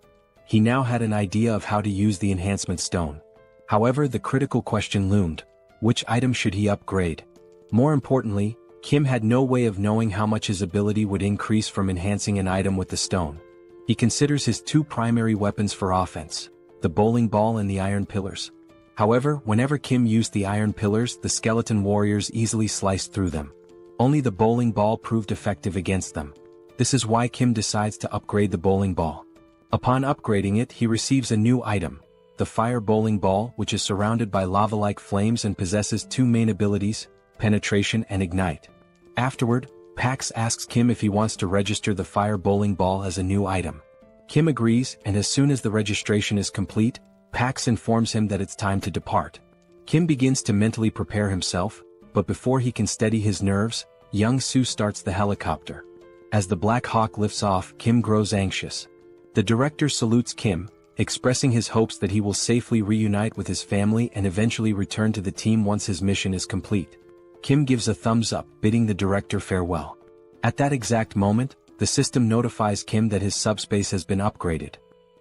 He now had an idea of how to use the enhancement stone. However, the critical question loomed: which item should he upgrade? More importantly, Kim had no way of knowing how much his ability would increase from enhancing an item with the stone. He considers his 2 primary weapons for offense, the bowling ball and the iron pillars. However, whenever Kim used the iron pillars, the skeleton warriors easily sliced through them. Only the bowling ball proved effective against them. This is why Kim decides to upgrade the bowling ball. Upon upgrading it, he receives a new item, the fire bowling ball, which is surrounded by lava-like flames and possesses 2 main abilities, penetration and ignite. Afterward, Pax asks Kim if he wants to register the fire bowling ball as a new item. Kim agrees, and as soon as the registration is complete, Pax informs him that it's time to depart. Kim begins to mentally prepare himself, but before he can steady his nerves, Young-soo starts the helicopter. As the Black Hawk lifts off, Kim grows anxious. The director salutes Kim, expressing his hopes that he will safely reunite with his family and eventually return to the team once his mission is complete. Kim gives a thumbs up, bidding the director farewell. At that exact moment, the system notifies Kim that his subspace has been upgraded.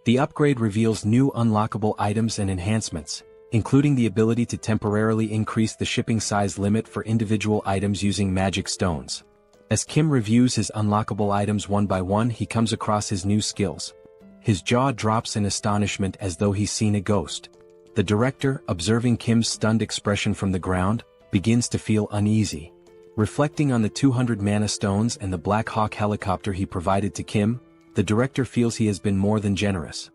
The upgrade reveals new unlockable items and enhancements, including the ability to temporarily increase the shipping size limit for individual items using magic stones. As Kim reviews his unlockable items one by one, he comes across his new skills. His jaw drops in astonishment as though he's seen a ghost. The director, observing Kim's stunned expression from the ground, begins to feel uneasy. Reflecting on the 200 mana stones and the Black Hawk helicopter he provided to Kim, the director feels he has been more than generous.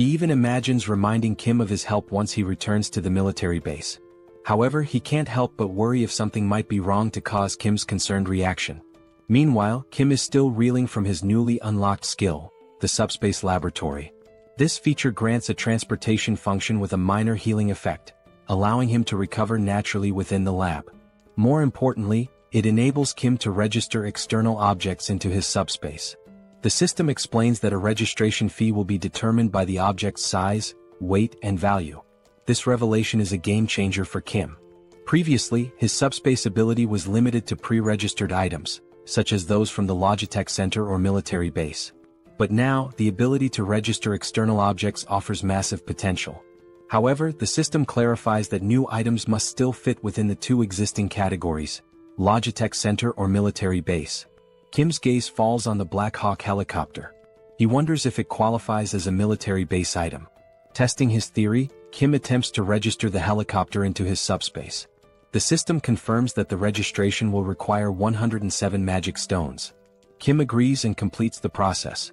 He even imagines reminding Kim of his help once he returns to the military base. However, he can't help but worry if something might be wrong to cause Kim's concerned reaction. Meanwhile, Kim is still reeling from his newly unlocked skill, the SUBSPACE laboratory. This feature grants a transportation function with a minor healing effect, allowing him to recover naturally within the lab. More importantly, it enables Kim to register external objects into his subspace. The system explains that a registration fee will be determined by the object's size, weight, and value. This revelation is a game-changer for Kim. Previously, his subspace ability was limited to pre-registered items, such as those from the Logitech Center or military base. But now, the ability to register external objects offers massive potential. However, the system clarifies that new items must still fit within the two existing categories, Logitech Center or military base. Kim's gaze falls on the Black Hawk helicopter. He wonders if it qualifies as a military base item. Testing his theory, Kim attempts to register the helicopter into his subspace. The system confirms that the registration will require 107 magic stones. Kim agrees and completes the process.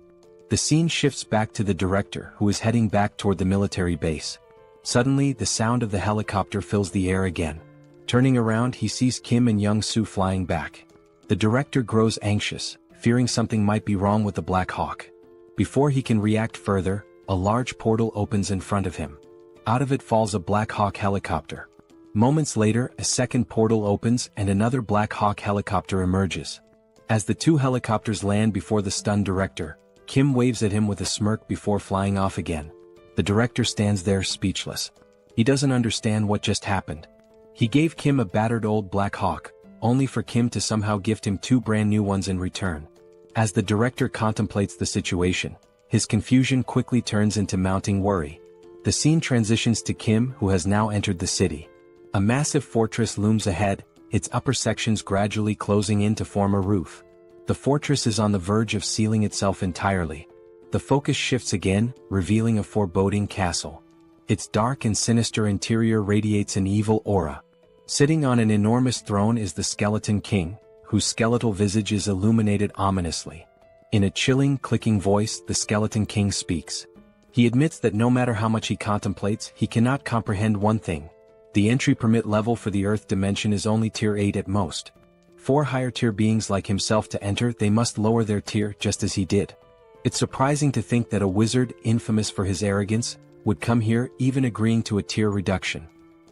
The scene shifts back to the director, who is heading back toward the military base. Suddenly, the sound of the helicopter fills the air again. Turning around, he sees Kim and Young-soo flying back. The director grows anxious, fearing something might be wrong with the Black Hawk. Before he can react further, a large portal opens in front of him. Out of it falls a Black Hawk helicopter. Moments later, a second portal opens and another Black Hawk helicopter emerges. As the two helicopters land before the stunned director, Kim waves at him with a smirk before flying off again. The director stands there speechless. He doesn't understand what just happened. He gave Kim a battered old Black Hawk, only for Kim to somehow gift him two brand new ones in return. As the director contemplates the situation, his confusion quickly turns into mounting worry. The scene transitions to Kim, who has now entered the city. A massive fortress looms ahead, its upper sections gradually closing in to form a roof. The fortress is on the verge of sealing itself entirely. The focus shifts again, revealing a foreboding castle. Its dark and sinister interior radiates an evil aura. Sitting on an enormous throne is the Skeleton King, whose skeletal visage is illuminated ominously. In a chilling, clicking voice, the Skeleton King speaks. He admits that no matter how much he contemplates, he cannot comprehend one thing. The entry permit level for the Earth dimension is only tier 8 at most. For higher tier beings like himself to enter, they must lower their tier just as he did. It's surprising to think that a wizard, infamous for his arrogance, would come here, even agreeing to a tier reduction.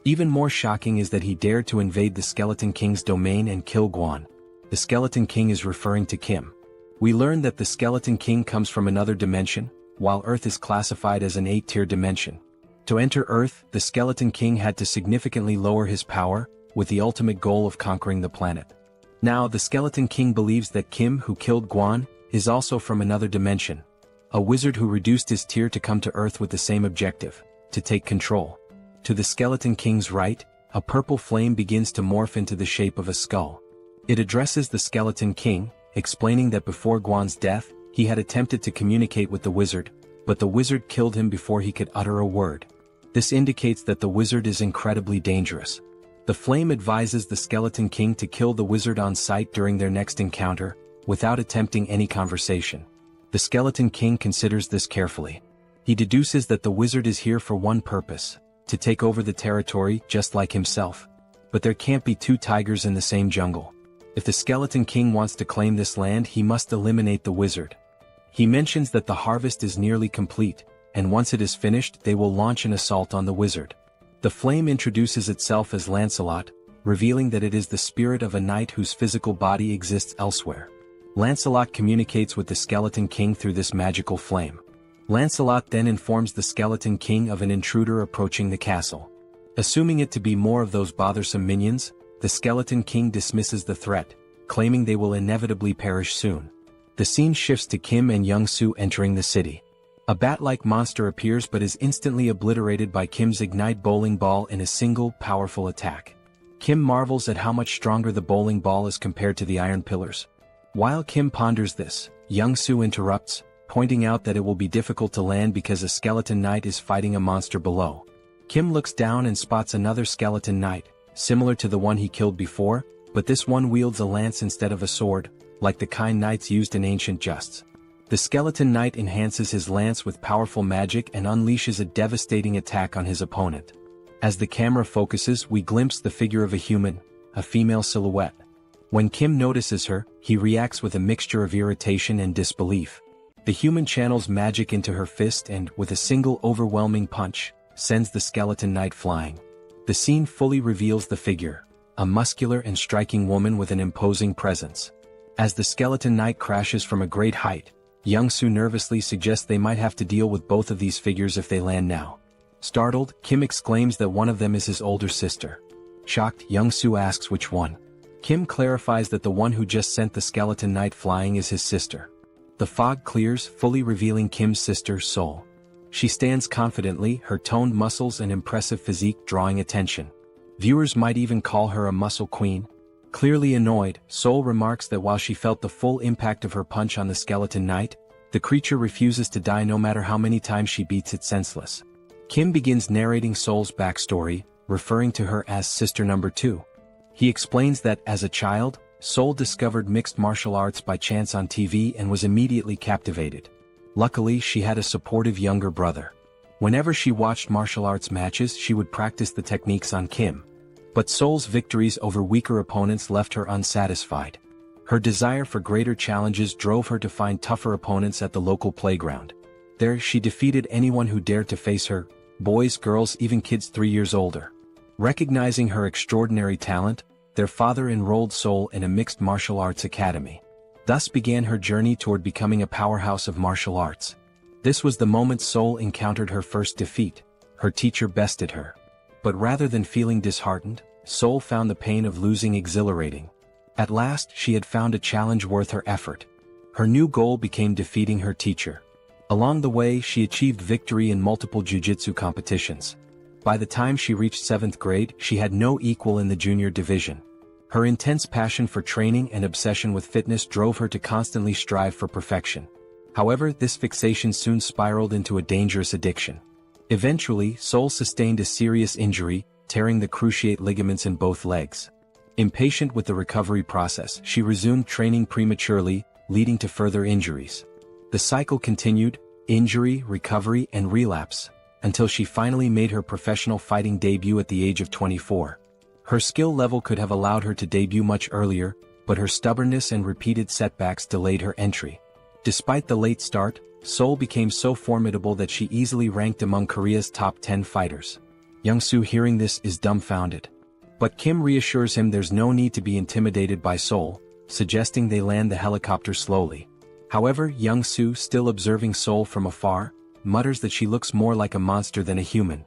Even more shocking is that he dared to invade the Skeleton King's domain and kill Guan. The Skeleton King is referring to Kim. We learn that the Skeleton King comes from another dimension, while Earth is classified as an 8-tier dimension. To enter Earth, the Skeleton King had to significantly lower his power, with the ultimate goal of conquering the planet. Now, the Skeleton King believes that Kim, who killed Guan, is also from another dimension. A wizard who reduced his tier to come to Earth with the same objective, to take control. To the Skeleton King's right, a purple flame begins to morph into the shape of a skull. It addresses the Skeleton King, explaining that before Guan's death, he had attempted to communicate with the wizard, but the wizard killed him before he could utter a word. This indicates that the wizard is incredibly dangerous. The flame advises the Skeleton King to kill the wizard on sight during their next encounter, without attempting any conversation. The Skeleton King considers this carefully. He deduces that the wizard is here for one purpose, to take over the territory just like himself. But there can't be two tigers in the same jungle. If the Skeleton King wants to claim this land, he must eliminate the wizard. He mentions that the harvest is nearly complete, and once it is finished, they will launch an assault on the wizard. The flame introduces itself as Lancelot, revealing that it is the spirit of a knight whose physical body exists elsewhere. Lancelot communicates with the Skeleton King through this magical flame. Lancelot then informs the Skeleton King of an intruder approaching the castle. Assuming it to be more of those bothersome minions, the Skeleton King dismisses the threat, claiming they will inevitably perish soon. The scene shifts to Kim and Young-soo entering the city. A bat-like monster appears but is instantly obliterated by Kim's Ignite bowling ball in a single, powerful attack. Kim marvels at how much stronger the bowling ball is compared to the iron pillars. While Kim ponders this, Young-soo interrupts, pointing out that it will be difficult to land because a skeleton knight is fighting a monster below. Kim looks down and spots another skeleton knight, similar to the one he killed before, but this one wields a lance instead of a sword, like the kind knights used in ancient justs. The skeleton knight enhances his lance with powerful magic and unleashes a devastating attack on his opponent. As the camera focuses, we glimpse the figure of a human, a female silhouette. When Kim notices her, he reacts with a mixture of irritation and disbelief. The human channels magic into her fist and, with a single overwhelming punch, sends the skeleton knight flying. The scene fully reveals the figure, a muscular and striking woman with an imposing presence. As the skeleton knight crashes from a great height, Young-soo nervously suggests they might have to deal with both of these figures if they land now. Startled, Kim exclaims that one of them is his older sister. Shocked, Young-soo asks which one. Kim clarifies that the one who just sent the skeleton knight flying is his sister. The fog clears, fully revealing Kim's sister, Seoul. She stands confidently, her toned muscles and impressive physique drawing attention. Viewers might even call her a muscle queen. Clearly annoyed, Seoul remarks that while she felt the full impact of her punch on the skeleton knight, the creature refuses to die no matter how many times she beats it senseless. Kim begins narrating Seoul's backstory, referring to her as Sister Number 2. He explains that, as a child, Seoul discovered mixed martial arts by chance on TV and was immediately captivated. Luckily, she had a supportive younger brother. Whenever she watched martial arts matches, she would practice the techniques on Kim. But Seoul's victories over weaker opponents left her unsatisfied. Her desire for greater challenges drove her to find tougher opponents at the local playground. There, she defeated anyone who dared to face her, boys, girls, even kids 3 years older. Recognizing her extraordinary talent, their father enrolled Seoul in a mixed martial arts academy. Thus began her journey toward becoming a powerhouse of martial arts. This was the moment Seoul encountered her first defeat. Her teacher bested her. But rather than feeling disheartened, Seoul found the pain of losing exhilarating. At last, she had found a challenge worth her effort. Her new goal became defeating her teacher. Along the way, she achieved victory in multiple jiu-jitsu competitions. By the time she reached 7th grade, she had no equal in the junior division. Her intense passion for training and obsession with fitness drove her to constantly strive for perfection. However, this fixation soon spiraled into a dangerous addiction. Eventually, Seoul sustained a serious injury, tearing the cruciate ligaments in both legs. Impatient with the recovery process, she resumed training prematurely, leading to further injuries. The cycle continued, injury, recovery, and relapse, until she finally made her professional fighting debut at the age of 24. Her skill level could have allowed her to debut much earlier, but her stubbornness and repeated setbacks delayed her entry. Despite the late start, Seoul became so formidable that she easily ranked among Korea's top 10 fighters. Young-soo, hearing this, is dumbfounded. But Kim reassures him there's no need to be intimidated by Seoul, suggesting they land the helicopter slowly. However, Young-soo, still observing Seoul from afar, mutters that she looks more like a monster than a human.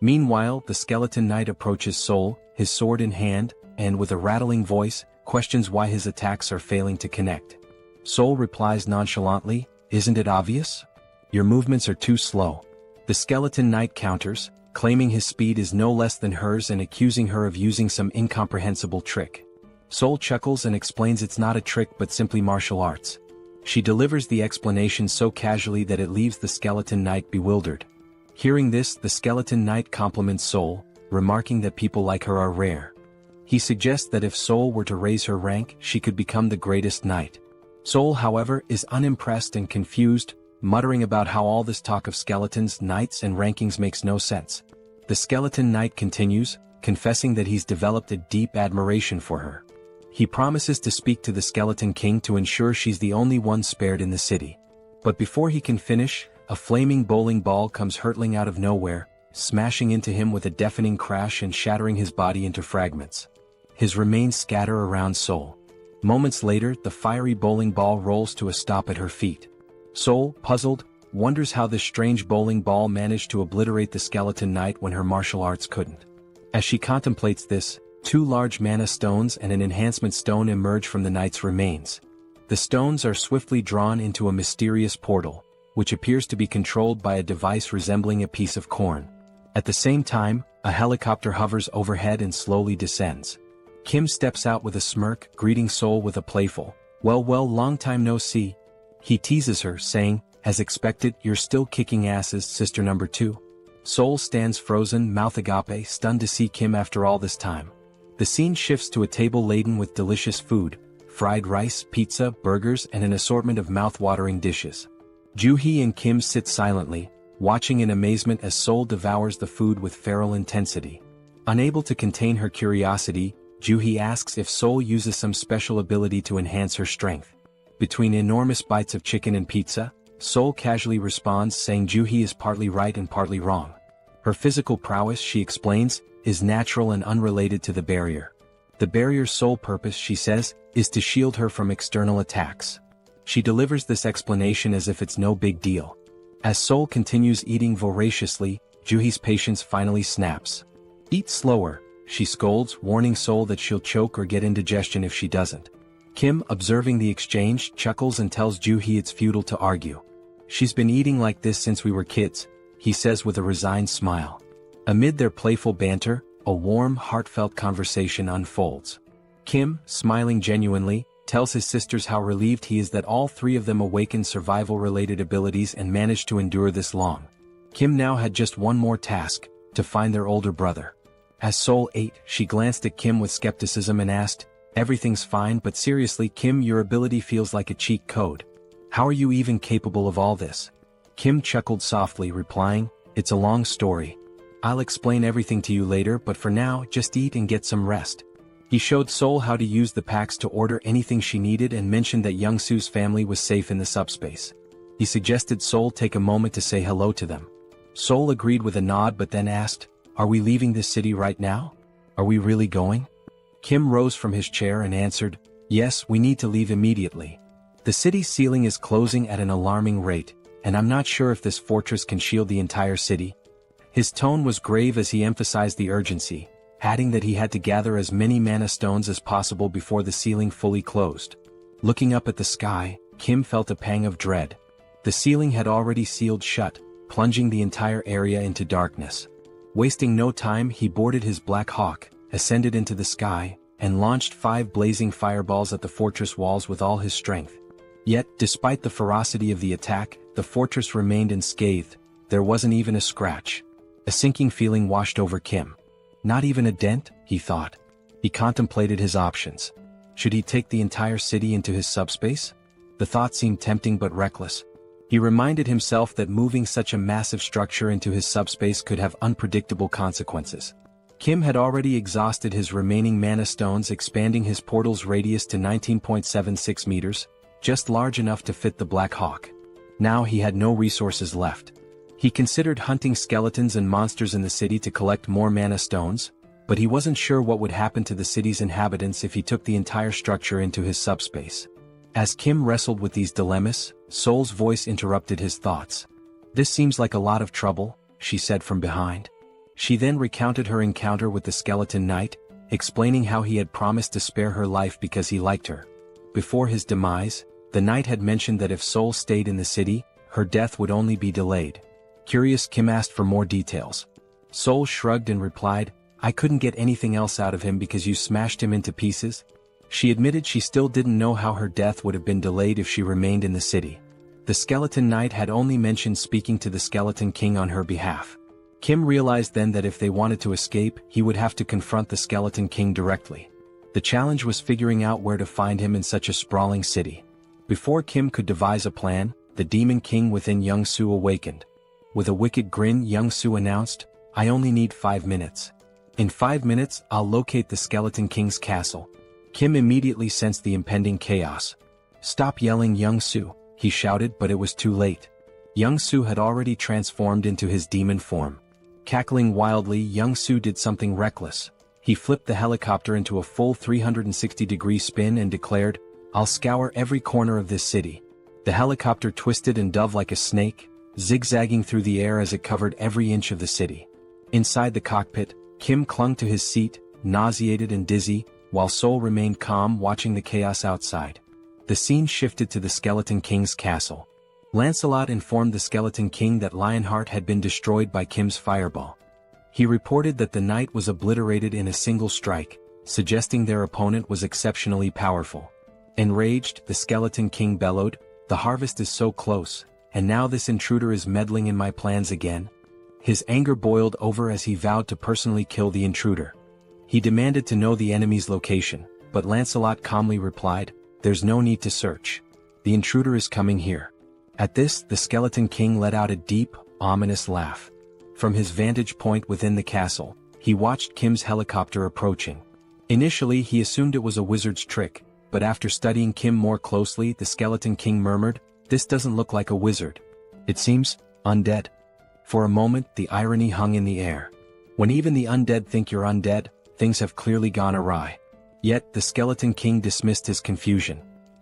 Meanwhile, the skeleton knight approaches Seoul, his sword in hand, and with a rattling voice, questions why his attacks are failing to connect. Seoul replies nonchalantly, "Isn't it obvious? Your movements are too slow." The skeleton knight counters, claiming his speed is no less than hers and accusing her of using some incomprehensible trick. Seoul chuckles and explains it's not a trick but simply martial arts. She delivers the explanation so casually that it leaves the skeleton knight bewildered. Hearing this, the skeleton knight compliments Seoul, remarking that people like her are rare. He suggests that if Seoul were to raise her rank, she could become the greatest knight. Seoul, however, is unimpressed and confused, muttering about how all this talk of skeletons, knights, and rankings makes no sense. The skeleton knight continues, confessing that he's developed a deep admiration for her. He promises to speak to the skeleton king to ensure she's the only one spared in the city. But before he can finish, a flaming bowling ball comes hurtling out of nowhere, smashing into him with a deafening crash and shattering his body into fragments. His remains scatter around Seoul. Moments later, the fiery bowling ball rolls to a stop at her feet. Seoul, puzzled, wonders how this strange bowling ball managed to obliterate the skeleton knight when her martial arts couldn't. As she contemplates this, 2 large mana stones and an enhancement stone emerge from the knight's remains. The stones are swiftly drawn into a mysterious portal, which appears to be controlled by a device resembling a piece of corn. At the same time, a helicopter hovers overhead and slowly descends. Kim steps out with a smirk, greeting Seoul with a playful, well, long time no see." He teases her, saying, "As expected, you're still kicking asses, Sister Number 2. Seoul stands frozen, mouth agape, stunned to see Kim after all this time. The scene shifts to a table laden with delicious food, fried rice, pizza, burgers, and an assortment of mouth-watering dishes. Joo-hee and Kim sit silently, watching in amazement as Seoul devours the food with feral intensity. Unable to contain her curiosity, Joo-hee asks if Seoul uses some special ability to enhance her strength. Between enormous bites of chicken and pizza, Seoul casually responds saying Joo-hee is partly right and partly wrong. Her physical prowess, she explains, is natural and unrelated to the barrier. The barrier's sole purpose, she says, is to shield her from external attacks. She delivers this explanation as if it's no big deal. As Seoul continues eating voraciously, Joo-hee's patience finally snaps. "Eat slower," she scolds, warning Seoul that she'll choke or get indigestion if she doesn't. Kim, observing the exchange, chuckles and tells Joo-hee it's futile to argue. "She's been eating like this since we were kids," he says with a resigned smile. Amid their playful banter, a warm, heartfelt conversation unfolds. Kim, smiling genuinely, tells his sisters how relieved he is that all three of them awakened survival-related abilities and managed to endure this long. Kim now had just one more task, to find their older brother. As Seoul ate, she glanced at Kim with skepticism and asked, "Everything's fine, but seriously, Kim, your ability feels like a cheat code. How are you even capable of all this?" Kim chuckled softly, replying, "It's a long story. I'll explain everything to you later, but for now, just eat and get some rest." He showed Seoul how to use the packs to order anything she needed and mentioned that Young-soo's family was safe in the subspace. He suggested Seoul take a moment to say hello to them. Seoul agreed with a nod but then asked, "Are we leaving this city right now? Are we really going?" Kim rose from his chair and answered, "Yes, we need to leave immediately. The city's ceiling is closing at an alarming rate, and I'm not sure if this fortress can shield the entire city." His tone was grave as he emphasized the urgency, adding that he had to gather as many mana stones as possible before the ceiling fully closed. Looking up at the sky, Kim felt a pang of dread. The ceiling had already sealed shut, plunging the entire area into darkness. Wasting no time, he boarded his Black Hawk, ascended into the sky, and launched 5 blazing fireballs at the fortress walls with all his strength. Yet, despite the ferocity of the attack, the fortress remained unscathed. There wasn't even a scratch. A sinking feeling washed over Kim. Not even a dent, he thought. He contemplated his options. Should he take the entire city into his subspace? The thought seemed tempting but reckless. He reminded himself that moving such a massive structure into his subspace could have unpredictable consequences. Kim had already exhausted his remaining mana stones, expanding his portal's radius to 19.76 meters, just large enough to fit the Black Hawk. Now he had no resources left. He considered hunting skeletons and monsters in the city to collect more mana stones, but he wasn't sure what would happen to the city's inhabitants if he took the entire structure into his subspace. As Kim wrestled with these dilemmas, Seoul's voice interrupted his thoughts. "This seems like a lot of trouble," she said from behind. She then recounted her encounter with the skeleton knight, explaining how he had promised to spare her life because he liked her. Before his demise, the knight had mentioned that if Seoul stayed in the city, her death would only be delayed. Curious, Kim asked for more details. Seoul shrugged and replied, "I couldn't get anything else out of him because you smashed him into pieces." She admitted she still didn't know how her death would have been delayed if she remained in the city. The skeleton knight had only mentioned speaking to the skeleton king on her behalf. Kim realized then that if they wanted to escape, he would have to confront the skeleton king directly. The challenge was figuring out where to find him in such a sprawling city. Before Kim could devise a plan, the demon king within Young-soo awakened. With a wicked grin, Young-soo announced, "I only need 5 minutes. In 5 minutes, I'll locate the skeleton king's castle." Kim immediately sensed the impending chaos. "Stop yelling, Young-soo," he shouted, but it was too late. Young-soo had already transformed into his demon form. Cackling wildly, Young-soo did something reckless. He flipped the helicopter into a full 360-degree spin and declared, "I'll scour every corner of this city." The helicopter twisted and dove like a snake, zigzagging through the air as it covered every inch of the city. Inside the cockpit, Kim clung to his seat, nauseated and dizzy, while Seoul remained calm watching the chaos outside. The scene shifted to the Skeleton King's castle. Lancelot informed the Skeleton King that Lionheart had been destroyed by Kim's fireball. He reported that the knight was obliterated in a single strike, suggesting their opponent was exceptionally powerful. Enraged, the Skeleton King bellowed, "The harvest is so close, and now this intruder is meddling in my plans again." His anger boiled over as he vowed to personally kill the intruder. He demanded to know the enemy's location, but Lancelot calmly replied, there's no need to search. The intruder is coming here. At this, the Skeleton King let out a deep, ominous laugh. From his vantage point within the castle, he watched Kim's helicopter approaching. Initially, he assumed it was a wizard's trick, but after studying Kim more closely, the Skeleton King murmured, "This doesn't look like a wizard. It seems undead." For a moment, the irony hung in the air. When even the undead think you're undead, things have clearly gone awry. Yet, the Skeleton King dismissed his confusion.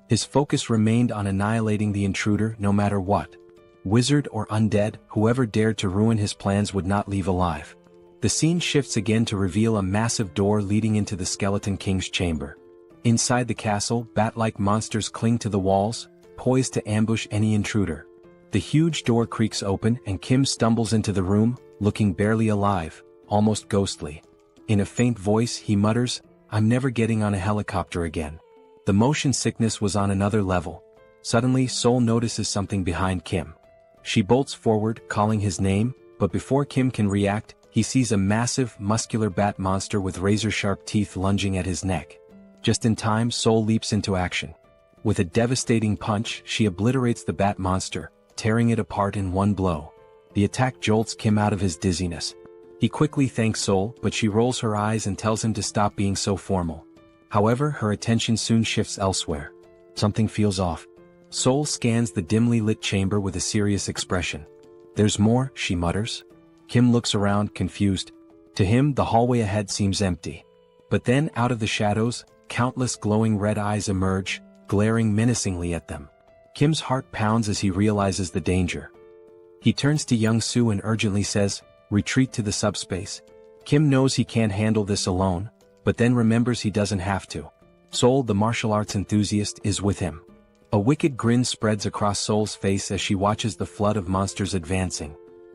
His focus remained on annihilating the intruder no matter what. Wizard or undead, whoever dared to ruin his plans would not leave alive. The scene shifts again to reveal a massive door leading into the Skeleton King's chamber. Inside the castle, bat-like monsters cling to the walls, poised to ambush any intruder. The huge door creaks open and Kim stumbles into the room, looking barely alive, almost ghostly. In a faint voice he mutters, "I'm never getting on a helicopter again." The motion sickness was on another level. Suddenly Seoul notices something behind Kim. She bolts forward, calling his name, but before Kim can react, he sees a massive, muscular bat monster with razor-sharp teeth lunging at his neck. Just in time, Seoul leaps into action. With a devastating punch, she obliterates the bat monster, tearing it apart in one blow. The attack jolts Kim out of his dizziness. He quickly thanks Seoul, but she rolls her eyes and tells him to stop being so formal. However, her attention soon shifts elsewhere. Something feels off. Seoul scans the dimly lit chamber with a serious expression. "There's more," she mutters. Kim looks around, confused. To him, the hallway ahead seems empty. But then, out of the shadows, countless glowing red eyes emerge, glaring menacingly at them. Kim's heart pounds as he realizes the danger. He turns to Young Soo and urgently says, "Retreat to the subspace." Kim knows he can't handle this alone, but then remembers he doesn't have to. Seoul, the martial arts enthusiast, is with him. A wicked grin spreads across Seoul's face as she watches the flood of monsters advancing.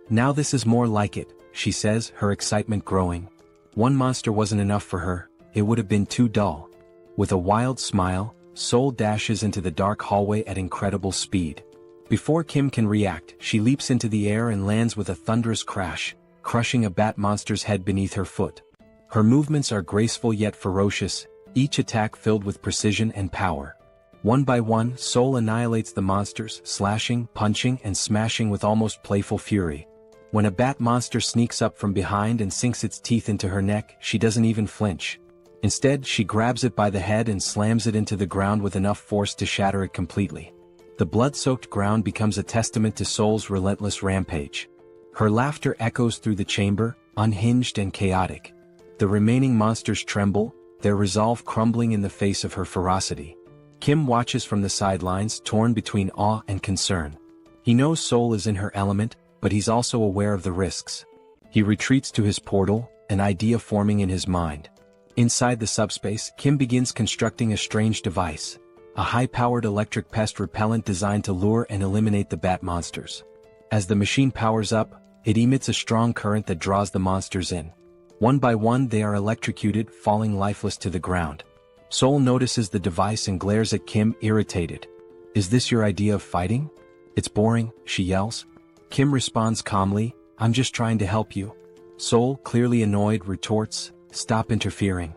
"Now this is more like it," she says, her excitement growing. One monster wasn't enough for her, it would have been too dull. With a wild smile, Seoul dashes into the dark hallway at incredible speed. Before Kim can react, she leaps into the air and lands with a thunderous crash, crushing a bat monster's head beneath her foot. Her movements are graceful yet ferocious, each attack filled with precision and power. One by one, Seoul annihilates the monsters, slashing, punching, and smashing with almost playful fury. When a bat monster sneaks up from behind and sinks its teeth into her neck, she doesn't even flinch. Instead, she grabs it by the head and slams it into the ground with enough force to shatter it completely. The blood-soaked ground becomes a testament to Seoul's relentless rampage. Her laughter echoes through the chamber, unhinged and chaotic. The remaining monsters tremble, their resolve crumbling in the face of her ferocity. Kim watches from the sidelines, torn between awe and concern. He knows Seoul is in her element, but he's also aware of the risks. He retreats to his portal, an idea forming in his mind. Inside the subspace, Kim begins constructing a strange device. A high-powered electric pest repellent designed to lure and eliminate the bat monsters. As the machine powers up, it emits a strong current that draws the monsters in. One by one they are electrocuted, falling lifeless to the ground. Seoul notices the device and glares at Kim, irritated. "Is this your idea of fighting? It's boring," she yells. Kim responds calmly, "I'm just trying to help you." Seoul, clearly annoyed, retorts, "Stop interfering.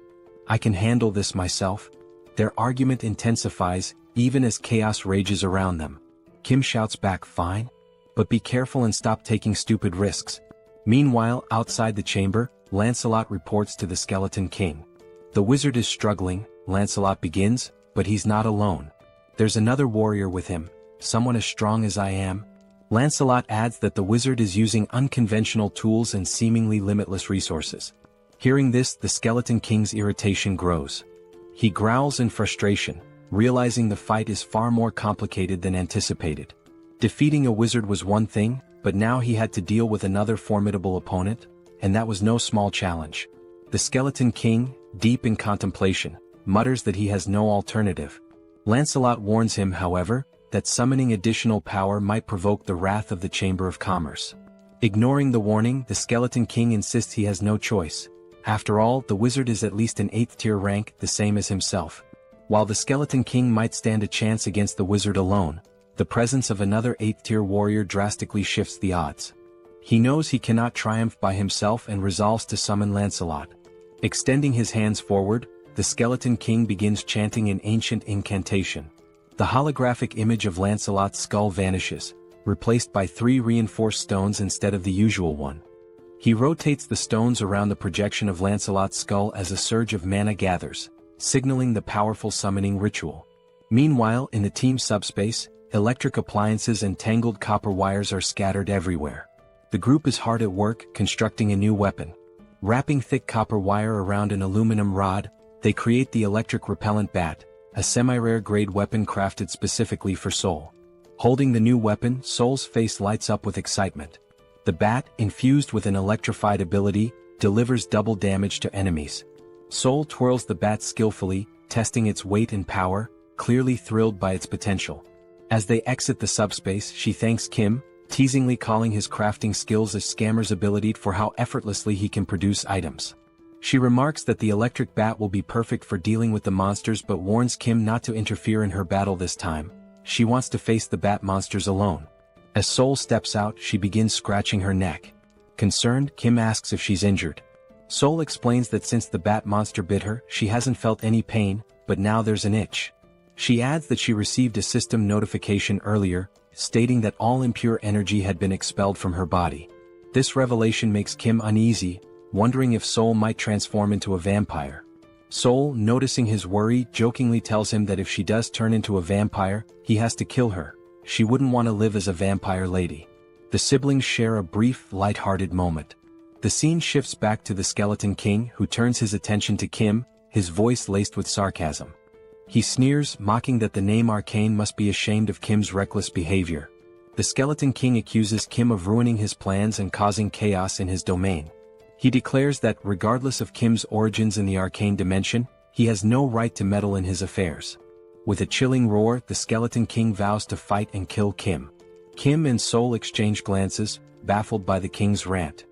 I can handle this myself." Their argument intensifies, even as chaos rages around them. Kim shouts back, "Fine. But be careful and stop taking stupid risks." Meanwhile, outside the chamber, Lancelot reports to the Skeleton King. The wizard is struggling, Lancelot begins, but he's not alone. There's another warrior with him, someone as strong as I am. Lancelot adds that the wizard is using unconventional tools and seemingly limitless resources. Hearing this, the Skeleton King's irritation grows. He growls in frustration, realizing the fight is far more complicated than anticipated. Defeating a wizard was one thing, but now he had to deal with another formidable opponent, and that was no small challenge. The Skeleton King, deep in contemplation, mutters that he has no alternative. Lancelot warns him, however, that summoning additional power might provoke the wrath of the Chamber of Commerce. Ignoring the warning, the Skeleton King insists he has no choice. After all, the wizard is at least an 8th-tier rank, the same as himself. While the Skeleton King might stand a chance against the wizard alone, the presence of another 8th-tier warrior drastically shifts the odds. He knows he cannot triumph by himself and resolves to summon Lancelot. Extending his hands forward, the Skeleton King begins chanting an ancient incantation. The holographic image of Lancelot's skull vanishes, replaced by 3 reinforced stones instead of the usual one. He rotates the stones around the projection of Lancelot's skull as a surge of mana gathers, signaling the powerful summoning ritual. Meanwhile, in the team SUBSPACE, electric appliances and tangled copper wires are scattered everywhere. The group is hard at work constructing a new weapon. Wrapping thick copper wire around an aluminum rod, they create the electric repellent bat, a semi-rare grade weapon crafted specifically for Seoul. Holding the new weapon, Seoul's face lights up with excitement. The bat, infused with an electrified ability, delivers double damage to enemies. Seoul twirls the bat skillfully, testing its weight and power, clearly thrilled by its potential. As they exit the SUBSPACE, she thanks Kim, teasingly calling his crafting skills a scammer's ability for how effortlessly he can produce items. She remarks that the electric bat will be perfect for dealing with the monsters but warns Kim not to interfere in her battle this time. She wants to face the bat monsters alone. As Seoul steps out, she begins scratching her neck. Concerned, Kim asks if she's injured. Seoul explains that since the bat monster bit her, she hasn't felt any pain, but now there's an itch. She adds that she received a system notification earlier, stating that all impure energy had been expelled from her body. This revelation makes Kim uneasy, wondering if Seoul might transform into a vampire. Seoul, noticing his worry, jokingly tells him that if she does turn into a vampire, he has to kill her. She wouldn't want to live as a vampire lady. The siblings share a brief, light-hearted moment. The scene shifts back to the Skeleton King, who turns his attention to Kim, his voice laced with sarcasm. He sneers, mocking that the name Arcane must be ashamed of Kim's reckless behavior. The Skeleton King accuses Kim of ruining his plans and causing chaos in his domain. He declares that, regardless of Kim's origins in the arcane dimension, he has no right to meddle in his affairs. With a chilling roar, the Skeleton King vows to fight and kill Kim. Kim and Seoul exchange glances, baffled by the king's rant.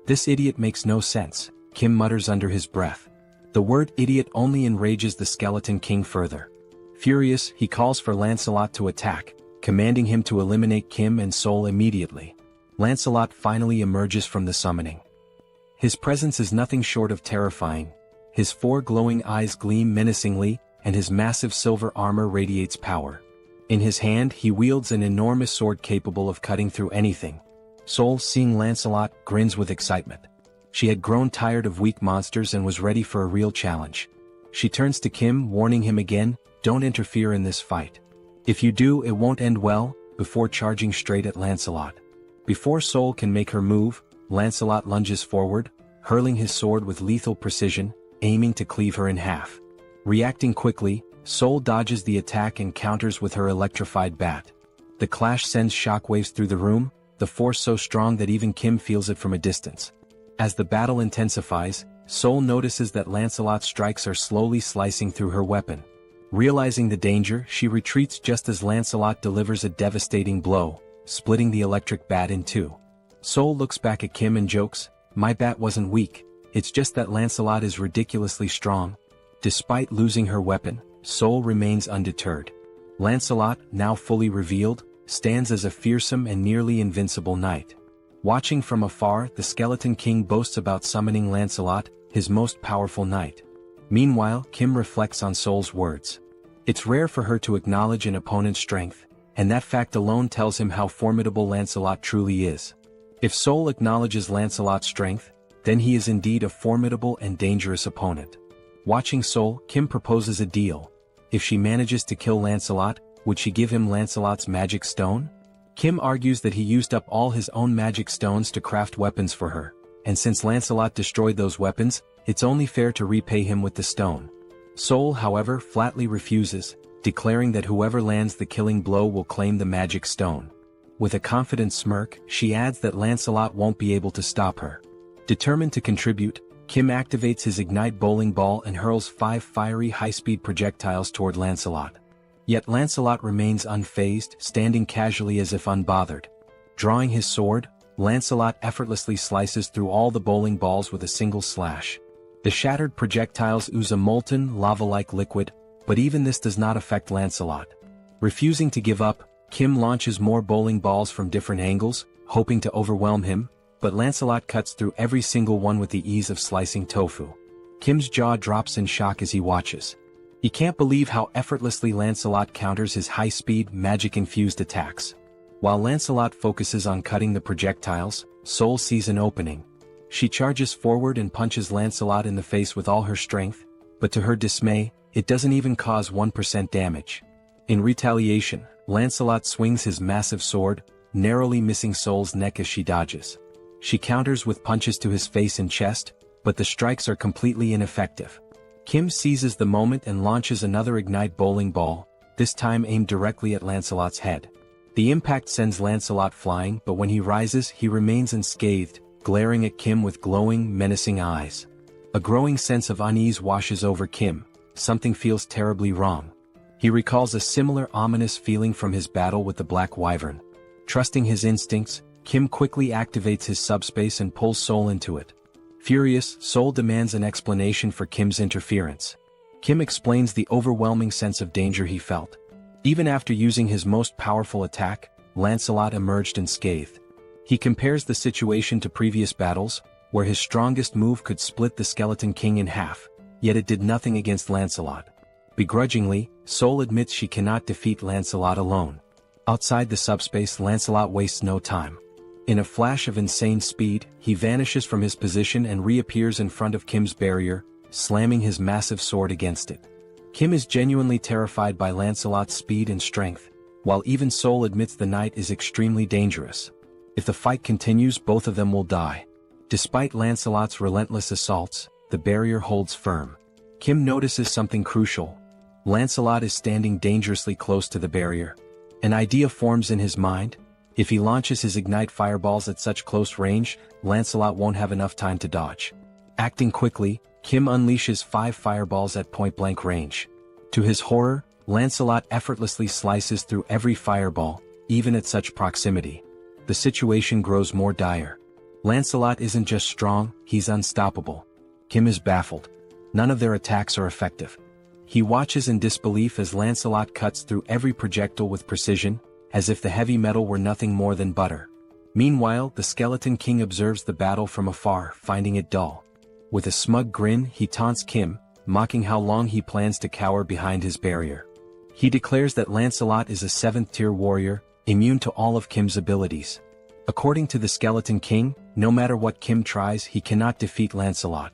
"This idiot makes no sense," Kim mutters under his breath. The word idiot only enrages the Skeleton King further. Furious, he calls for Lancelot to attack, commanding him to eliminate Kim and Seoul immediately. Lancelot finally emerges from the summoning. His presence is nothing short of terrifying. His 4 glowing eyes gleam menacingly, and his massive silver armor radiates power. In his hand, he wields an enormous sword capable of cutting through anything. Seoul, seeing Lancelot, grins with excitement. She had grown tired of weak monsters and was ready for a real challenge. She turns to Kim, warning him again, "Don't interfere in this fight. If you do, it won't end well," before charging straight at Lancelot. Before Seoul can make her move, Lancelot lunges forward, hurling his sword with lethal precision, aiming to cleave her in half. Reacting quickly, Seoul dodges the attack and counters with her electrified bat. The clash sends shockwaves through the room, the force so strong that even Kim feels it from a distance. As the battle intensifies, Seoul notices that Lancelot's strikes are slowly slicing through her weapon. Realizing the danger, she retreats just as Lancelot delivers a devastating blow, splitting the electric bat in 2. Seoul looks back at Kim and jokes, "My bat wasn't weak, it's just that Lancelot is ridiculously strong." Despite losing her weapon, Seoul remains undeterred. Lancelot, now fully revealed, stands as a fearsome and nearly invincible knight. Watching from afar, the Skeleton King boasts about summoning Lancelot, his most powerful knight. Meanwhile, Kim reflects on Seoul's words. It's rare for her to acknowledge an opponent's strength, and that fact alone tells him how formidable Lancelot truly is. If Seoul acknowledges Lancelot's strength, then he is indeed a formidable and dangerous opponent. Watching Seoul, Kim proposes a deal. If she manages to kill Lancelot, would she give him Lancelot's magic stone? Kim argues that he used up all his own magic stones to craft weapons for her, and since Lancelot destroyed those weapons, it's only fair to repay him with the stone. Seoul, however, flatly refuses, declaring that whoever lands the killing blow will claim the magic stone. With a confident smirk, she adds that Lancelot won't be able to stop her. Determined to contribute, Kim activates his Ignite bowling ball and hurls 5 fiery high-speed projectiles toward Lancelot. Yet Lancelot remains unfazed, standing casually as if unbothered. Drawing his sword, Lancelot effortlessly slices through all the bowling balls with a single slash. The shattered projectiles ooze a molten, lava-like liquid, but even this does not affect Lancelot. Refusing to give up, Kim launches more bowling balls from different angles, hoping to overwhelm him, but Lancelot cuts through every single one with the ease of slicing tofu. Kim's jaw drops in shock as he watches. He can't believe how effortlessly Lancelot counters his high-speed, magic-infused attacks. While Lancelot focuses on cutting the projectiles, Seoul sees an opening. She charges forward and punches Lancelot in the face with all her strength, but to her dismay, it doesn't even cause 1% damage. In retaliation, Lancelot swings his massive sword, narrowly missing Seoul's neck as she dodges. She counters with punches to his face and chest, but the strikes are completely ineffective. Kim seizes the moment and launches another ignite bowling ball, this time aimed directly at Lancelot's head. The impact sends Lancelot flying, but when he rises, he remains unscathed, glaring at Kim with glowing, menacing eyes. A growing sense of unease washes over Kim. Something feels terribly wrong. He recalls a similar ominous feeling from his battle with the Black Wyvern. Trusting his instincts, Kim quickly activates his subspace and pulls Seoul into it. Furious, Seoul demands an explanation for Kim's interference. Kim explains the overwhelming sense of danger he felt. Even after using his most powerful attack, Lancelot emerged unscathed. He compares the situation to previous battles, where his strongest move could split the Skeleton King in half, yet it did nothing against Lancelot. Begrudgingly, Seoul admits she cannot defeat Lancelot alone. Outside the subspace, Lancelot wastes no time. In a flash of insane speed, he vanishes from his position and reappears in front of Kim's barrier, slamming his massive sword against it. Kim is genuinely terrified by Lancelot's speed and strength, while even Seoul admits the knight is extremely dangerous. If the fight continues, both of them will die. Despite Lancelot's relentless assaults, the barrier holds firm. Kim notices something crucial. Lancelot is standing dangerously close to the barrier. An idea forms in his mind. If he launches his ignite fireballs at such close range, Lancelot won't have enough time to dodge. Acting quickly, Kim unleashes 5 fireballs at point-blank range. To his horror, Lancelot effortlessly slices through every fireball, even at such proximity. The situation grows more dire. Lancelot isn't just strong, he's unstoppable. Kim is baffled. None of their attacks are effective. He watches in disbelief as Lancelot cuts through every projectile with precision, as if the heavy metal were nothing more than butter. Meanwhile, the Skeleton King observes the battle from afar, finding it dull. With a smug grin, he taunts Kim, mocking how long he plans to cower behind his barrier. He declares that Lancelot is a 7th-tier warrior, immune to all of Kim's abilities. According to the Skeleton King, no matter what Kim tries, he cannot defeat Lancelot.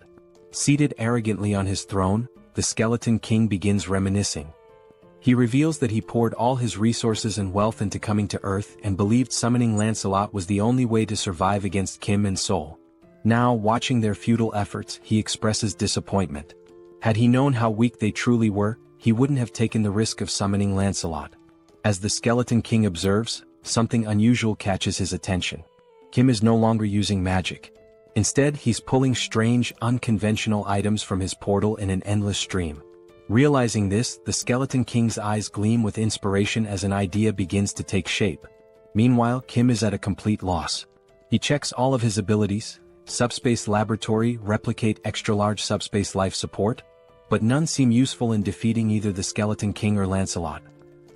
Seated arrogantly on his throne, the Skeleton King begins reminiscing. He reveals that he poured all his resources and wealth into coming to Earth and believed summoning Lancelot was the only way to survive against Kim and Seoul. Now, watching their futile efforts, he expresses disappointment. Had he known how weak they truly were, he wouldn't have taken the risk of summoning Lancelot. As the Skeleton King observes, something unusual catches his attention. Kim is no longer using magic. Instead, he's pulling strange, unconventional items from his portal in an endless stream. Realizing this, the Skeleton King's eyes gleam with inspiration as an idea begins to take shape. Meanwhile, Kim is at a complete loss. He checks all of his abilities: subspace laboratory, replicate, extra-large subspace life support, but none seem useful in defeating either the Skeleton King or Lancelot.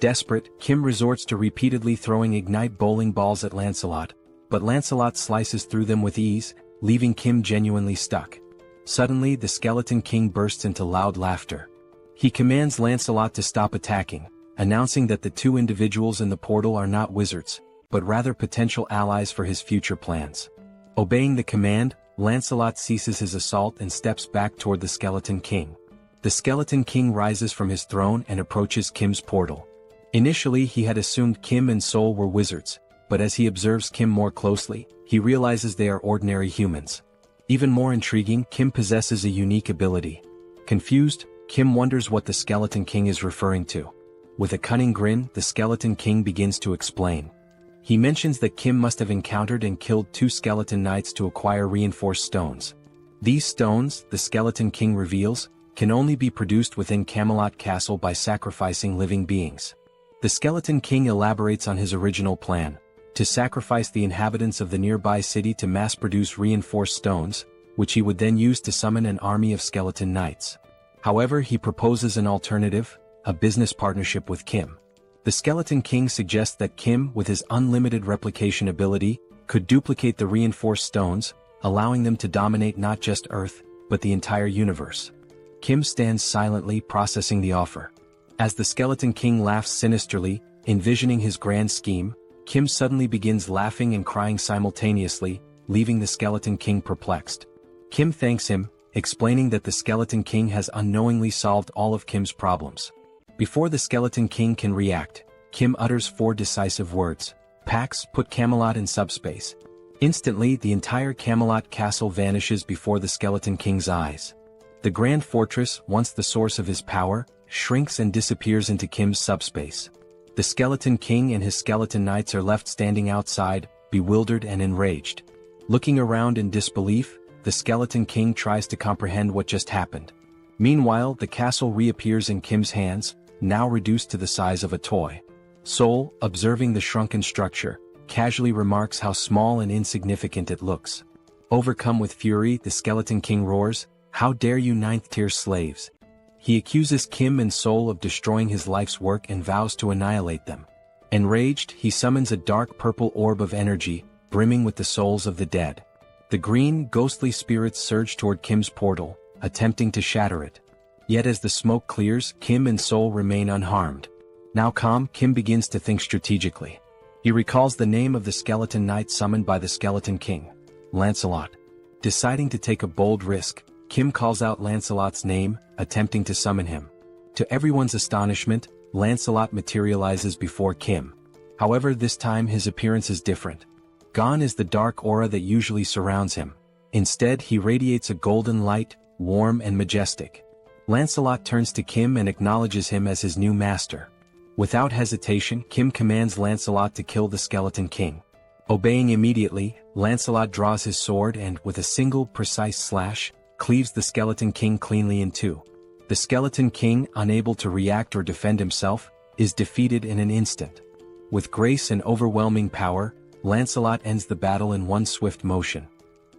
Desperate, Kim resorts to repeatedly throwing ignite bowling balls at Lancelot, but Lancelot slices through them with ease, leaving Kim genuinely stuck. Suddenly, the Skeleton King bursts into loud laughter. He commands Lancelot to stop attacking, announcing that the 2 individuals in the portal are not wizards, but rather potential allies for his future plans. Obeying the command, Lancelot ceases his assault and steps back toward the Skeleton King. The Skeleton King rises from his throne and approaches Kim's portal. Initially, he had assumed Kim and Seoul were wizards, but as he observes Kim more closely, he realizes they are ordinary humans. Even more intriguing, Kim possesses a unique ability. Confused, Kim wonders what the Skeleton King is referring to. With a cunning grin, the Skeleton King begins to explain. He mentions that Kim must have encountered and killed 2 skeleton knights to acquire reinforced stones. These stones, the Skeleton King reveals, can only be produced within Camelot Castle by sacrificing living beings. The Skeleton King elaborates on his original plan: to sacrifice the inhabitants of the nearby city to mass-produce reinforced stones, which he would then use to summon an army of skeleton knights. However, he proposes an alternative: a business partnership with Kim. The Skeleton King suggests that Kim, with his unlimited replication ability, could duplicate the reinforced stones, allowing them to dominate not just Earth, but the entire universe. Kim stands silently processing the offer. As the Skeleton King laughs sinisterly, envisioning his grand scheme, Kim suddenly begins laughing and crying simultaneously, leaving the Skeleton King perplexed. Kim thanks him, explaining that the Skeleton King has unknowingly solved all of Kim's problems. Before the Skeleton King can react, Kim utters 4 decisive words. Pax, put Camelot in subspace. Instantly, the entire Camelot castle vanishes before the Skeleton King's eyes. The Grand Fortress, once the source of his power, shrinks and disappears into Kim's subspace. The Skeleton King and his skeleton knights are left standing outside, bewildered and enraged. Looking around in disbelief, the Skeleton King tries to comprehend what just happened. Meanwhile, the castle reappears in Kim's hands, now reduced to the size of a toy. Seoul, observing the shrunken structure, casually remarks how small and insignificant it looks. Overcome with fury, the Skeleton King roars, "How dare you 9th-tier slaves!" He accuses Kim and Seoul of destroying his life's work and vows to annihilate them. Enraged, he summons a dark purple orb of energy, brimming with the souls of the dead. The green, ghostly spirits surge toward Kim's portal, attempting to shatter it. Yet as the smoke clears, Kim and Seoul remain unharmed. Now calm, Kim begins to think strategically. He recalls the name of the skeleton knight summoned by the Skeleton King, Lancelot. Deciding to take a bold risk, Kim calls out Lancelot's name, attempting to summon him. To everyone's astonishment, Lancelot materializes before Kim. However, this time his appearance is different. Gone is the dark aura that usually surrounds him. Instead, he radiates a golden light, warm and majestic. Lancelot turns to Kim and acknowledges him as his new master. Without hesitation, Kim commands Lancelot to kill the Skeleton King. Obeying immediately, Lancelot draws his sword and, with a single precise slash, cleaves the Skeleton King cleanly in two. The Skeleton King, unable to react or defend himself, is defeated in an instant. With grace and overwhelming power, Lancelot ends the battle in one swift motion.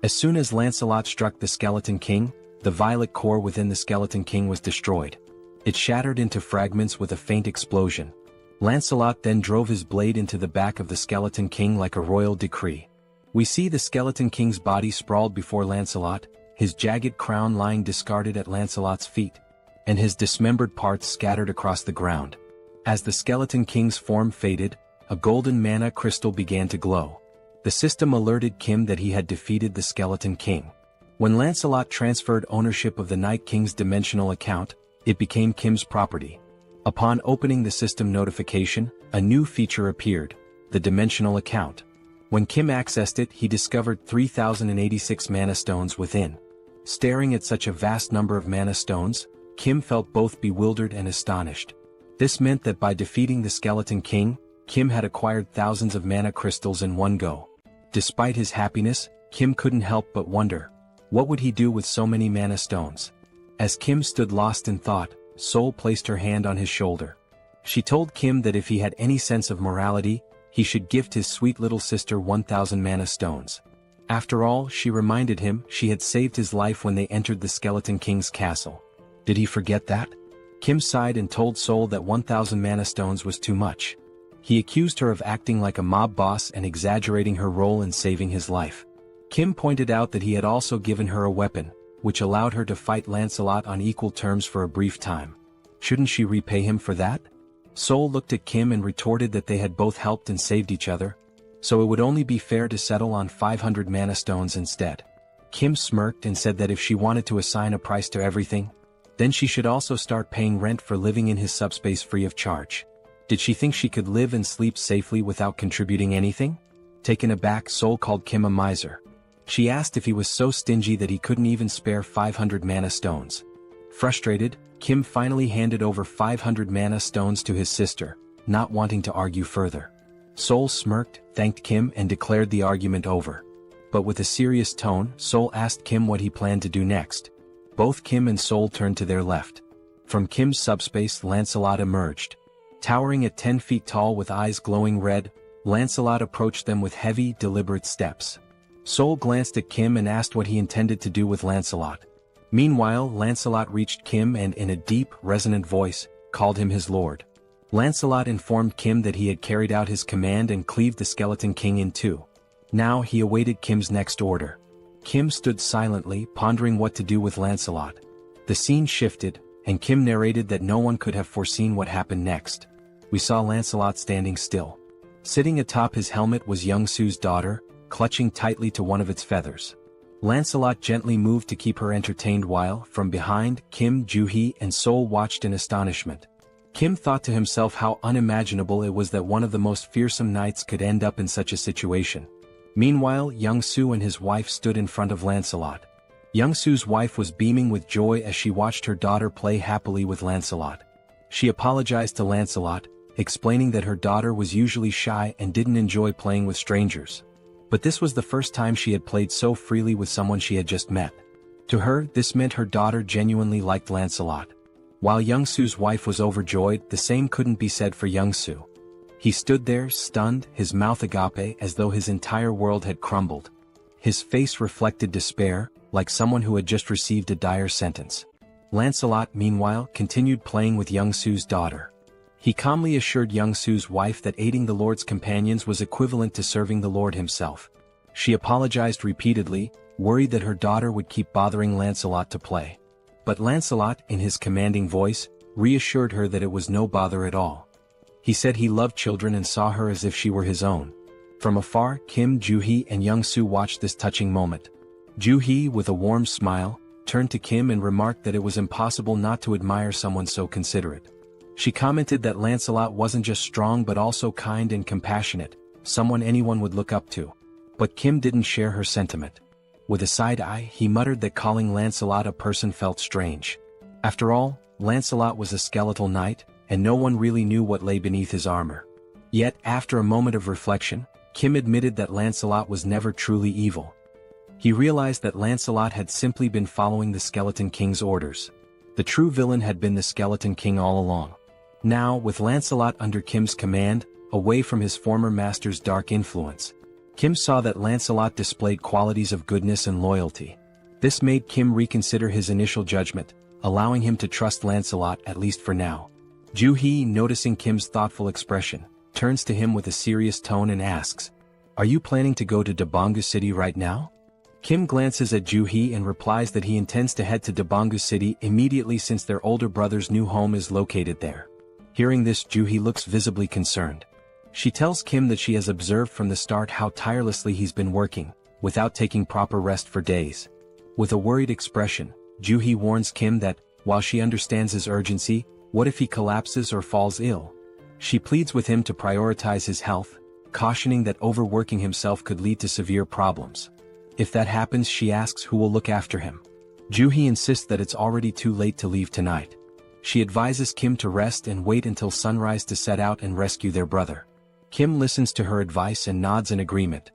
As soon as Lancelot struck the Skeleton King, the violet core within the Skeleton King was destroyed. It shattered into fragments with a faint explosion. Lancelot then drove his blade into the back of the Skeleton King like a royal decree. We see the Skeleton King's body sprawled before Lancelot, his jagged crown lying discarded at Lancelot's feet, and his dismembered parts scattered across the ground. As the Skeleton King's form faded, a golden mana crystal began to glow. The system alerted Kim that he had defeated the Skeleton King. When Lancelot transferred ownership of the Night King's dimensional account, it became Kim's property. Upon opening the system notification, a new feature appeared, the dimensional account. When Kim accessed it, he discovered 3,086 mana stones within. Staring at such a vast number of mana stones, Kim felt both bewildered and astonished. This meant that by defeating the Skeleton King, Kim had acquired thousands of mana crystals in one go. Despite his happiness, Kim couldn't help but wonder, what would he do with so many mana stones? As Kim stood lost in thought, Seoul placed her hand on his shoulder. She told Kim that if he had any sense of morality, he should gift his sweet little sister 1,000 mana stones. After all, she reminded him, she had saved his life when they entered the Skeleton King's castle. Did he forget that? Kim sighed and told Seoul that 1,000 mana stones was too much. He accused her of acting like a mob boss and exaggerating her role in saving his life. Kim pointed out that he had also given her a weapon, which allowed her to fight Lancelot on equal terms for a brief time. Shouldn't she repay him for that? Seoul looked at Kim and retorted that they had both helped and saved each other, so it would only be fair to settle on 500 mana stones instead. Kim smirked and said that if she wanted to assign a price to everything, then she should also start paying rent for living in his subspace free of charge. Did she think she could live and sleep safely without contributing anything? Taken aback, Seoul called Kim a miser. She asked if he was so stingy that he couldn't even spare 500 mana stones. Frustrated, Kim finally handed over 500 mana stones to his sister, not wanting to argue further. Seoul smirked, thanked Kim and declared the argument over. But with a serious tone, Seoul asked Kim what he planned to do next. Both Kim and Seoul turned to their left. From Kim's subspace, Lancelot emerged. Towering at 10 feet tall with eyes glowing red, Lancelot approached them with heavy, deliberate steps. Seoul glanced at Kim and asked what he intended to do with Lancelot. Meanwhile, Lancelot reached Kim and in a deep, resonant voice, called him his lord. Lancelot informed Kim that he had carried out his command and cleaved the Skeleton King in two. Now he awaited Kim's next order. Kim stood silently, pondering what to do with Lancelot. The scene shifted, and Kim narrated that no one could have foreseen what happened next. We saw Lancelot standing still. Sitting atop his helmet was Young-soo's daughter, clutching tightly to one of its feathers. Lancelot gently moved to keep her entertained while, from behind, Kim, Joo-hee and Seoul watched in astonishment. Kim thought to himself how unimaginable it was that one of the most fearsome knights could end up in such a situation. Meanwhile, Young-soo and his wife stood in front of Lancelot. Young-soo's wife was beaming with joy as she watched her daughter play happily with Lancelot. She apologized to Lancelot, explaining that her daughter was usually shy and didn't enjoy playing with strangers. But this was the first time she had played so freely with someone she had just met. To her, this meant her daughter genuinely liked Lancelot. While Young-soo's wife was overjoyed, the same couldn't be said for Young-soo. He stood there, stunned, his mouth agape as though his entire world had crumbled. His face reflected despair, like someone who had just received a dire sentence. Lancelot, meanwhile, continued playing with Young-soo's daughter. He calmly assured Young-soo's wife that aiding the Lord's companions was equivalent to serving the Lord himself. She apologized repeatedly, worried that her daughter would keep bothering Lancelot to play. But Lancelot, in his commanding voice, reassured her that it was no bother at all. He said he loved children and saw her as if she were his own. From afar, Kim, Joo-hee and Young-soo watched this touching moment. Joo-hee, with a warm smile, turned to Kim and remarked that it was impossible not to admire someone so considerate. She commented that Lancelot wasn't just strong but also kind and compassionate, someone anyone would look up to. But Kim didn't share her sentiment. With a side eye, he muttered that calling Lancelot a person felt strange. After all, Lancelot was a skeletal knight, and no one really knew what lay beneath his armor. Yet, after a moment of reflection, Kim admitted that Lancelot was never truly evil. He realized that Lancelot had simply been following the Skeleton King's orders. The true villain had been the Skeleton King all along. Now, with Lancelot under Kim's command, away from his former master's dark influence, Kim saw that Lancelot displayed qualities of goodness and loyalty. This made Kim reconsider his initial judgment, allowing him to trust Lancelot at least for now. Joo-hee, noticing Kim's thoughtful expression, turns to him with a serious tone and asks, "Are you planning to go to Daebongu City right now?" Kim glances at Joo-hee and replies that he intends to head to Daebongu City immediately since their older brother's new home is located there. Hearing this, Joo-hee looks visibly concerned. She tells Kim that she has observed from the start how tirelessly he's been working, without taking proper rest for days. With a worried expression, Joo-hee warns Kim that, while she understands his urgency, what if he collapses or falls ill? She pleads with him to prioritize his health, cautioning that overworking himself could lead to severe problems. If that happens, she asks who will look after him. Joo-hee insists that it's already too late to leave tonight. She advises Kim to rest and wait until sunrise to set out and rescue their brother. Kim listens to her advice and nods in agreement.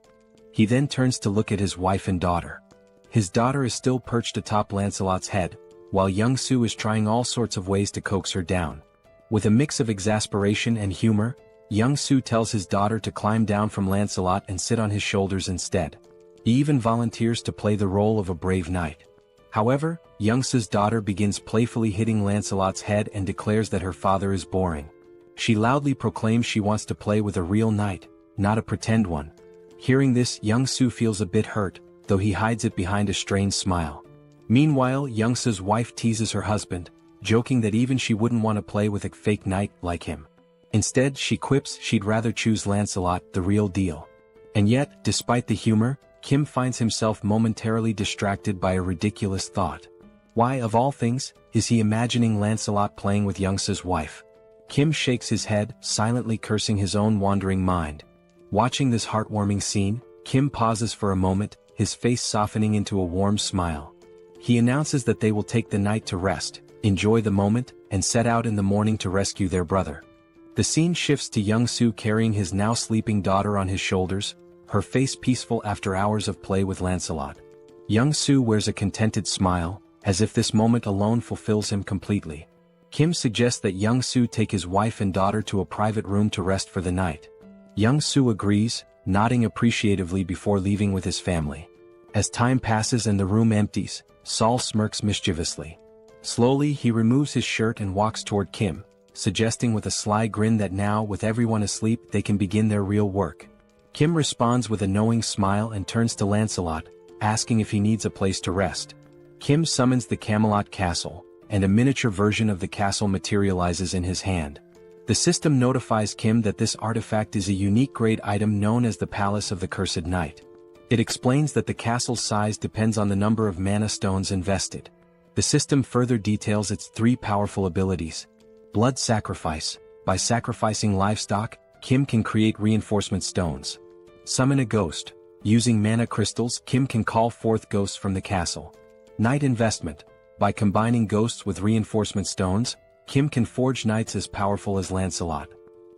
He then turns to look at his wife and daughter. His daughter is still perched atop Lancelot's head, while Young-soo is trying all sorts of ways to coax her down. With a mix of exasperation and humor, Young-soo tells his daughter to climb down from Lancelot and sit on his shoulders instead. He even volunteers to play the role of a brave knight. However, Young-soo's daughter begins playfully hitting Lancelot's head and declares that her father is boring. She loudly proclaims she wants to play with a real knight, not a pretend one. Hearing this, Young-soo feels a bit hurt, though he hides it behind a strained smile. Meanwhile, Young-soo's wife teases her husband, joking that even she wouldn't want to play with a fake knight like him. Instead, she quips she'd rather choose Lancelot, the real deal. And yet, despite the humor, Kim finds himself momentarily distracted by a ridiculous thought. Why, of all things, is he imagining Lancelot playing with Young-soo's wife? Kim shakes his head, silently cursing his own wandering mind. Watching this heartwarming scene, Kim pauses for a moment, his face softening into a warm smile. He announces that they will take the night to rest, enjoy the moment, and set out in the morning to rescue their brother. The scene shifts to Young-soo carrying his now sleeping daughter on his shoulders, her face peaceful after hours of play with Lancelot. Young-soo wears a contented smile, as if this moment alone fulfills him completely. Kim suggests that Young-soo take his wife and daughter to a private room to rest for the night. Young-soo agrees, nodding appreciatively before leaving with his family. As time passes and the room empties, Saul smirks mischievously. Slowly, he removes his shirt and walks toward Kim, suggesting with a sly grin that now, with everyone asleep, they can begin their real work. Kim responds with a knowing smile and turns to Lancelot, asking if he needs a place to rest. Kim summons the Camelot Castle, and a miniature version of the castle materializes in his hand. The system notifies Kim that this artifact is a unique grade item known as the Palace of the Cursed Knight. It explains that the castle's size depends on the number of mana stones invested. The system further details its 3 powerful abilities. Blood Sacrifice. By sacrificing livestock, Kim can create reinforcement stones. Summon a Ghost. Using mana crystals, Kim can call forth ghosts from the castle. Knight Investment. By combining ghosts with reinforcement stones, Kim can forge knights as powerful as Lancelot.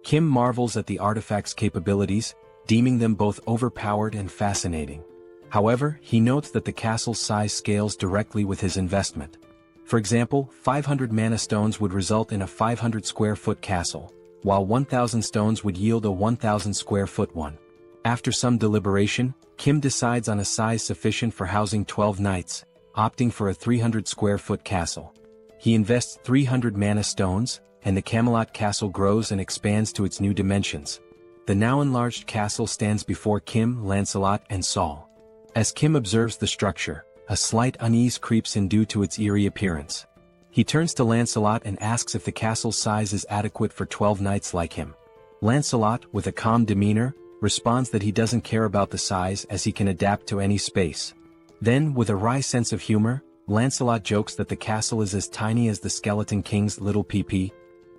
Kim marvels at the artifact's capabilities, deeming them both overpowered and fascinating. However, he notes that the castle's size scales directly with his investment. For example, 500 mana stones would result in a 500 square foot castle, while 1,000 stones would yield a 1,000 square foot one. After some deliberation, Kim decides on a size sufficient for housing 12 knights, opting for a 300 square foot castle. He invests 300 mana stones, and the Camelot Castle grows and expands to its new dimensions. The now enlarged castle stands before Kim, Lancelot, and Saul. As Kim observes the structure, a slight unease creeps in due to its eerie appearance. He turns to Lancelot and asks if the castle's size is adequate for 12 knights like him. Lancelot, with a calm demeanor, responds that he doesn't care about the size as he can adapt to any space. Then, with a wry sense of humor, Lancelot jokes that the castle is as tiny as the Skeleton King's little PP,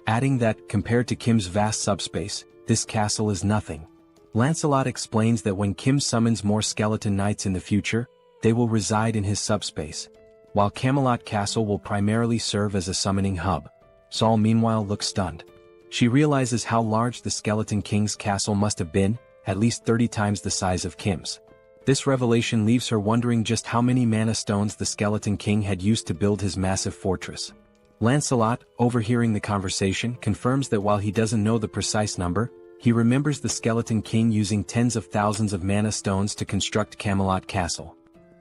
adding that, compared to Kim's vast subspace, this castle is nothing. Lancelot explains that when Kim summons more skeleton knights in the future, they will reside in his subspace, while Camelot Castle will primarily serve as a summoning hub. Saul meanwhile looks stunned. She realizes how large the Skeleton King's castle must have been, at least 30 times the size of Kim's. This revelation leaves her wondering just how many mana stones the Skeleton King had used to build his massive fortress. Lancelot, overhearing the conversation, confirms that while he doesn't know the precise number, he remembers the Skeleton King using tens of thousands of mana stones to construct Camelot Castle.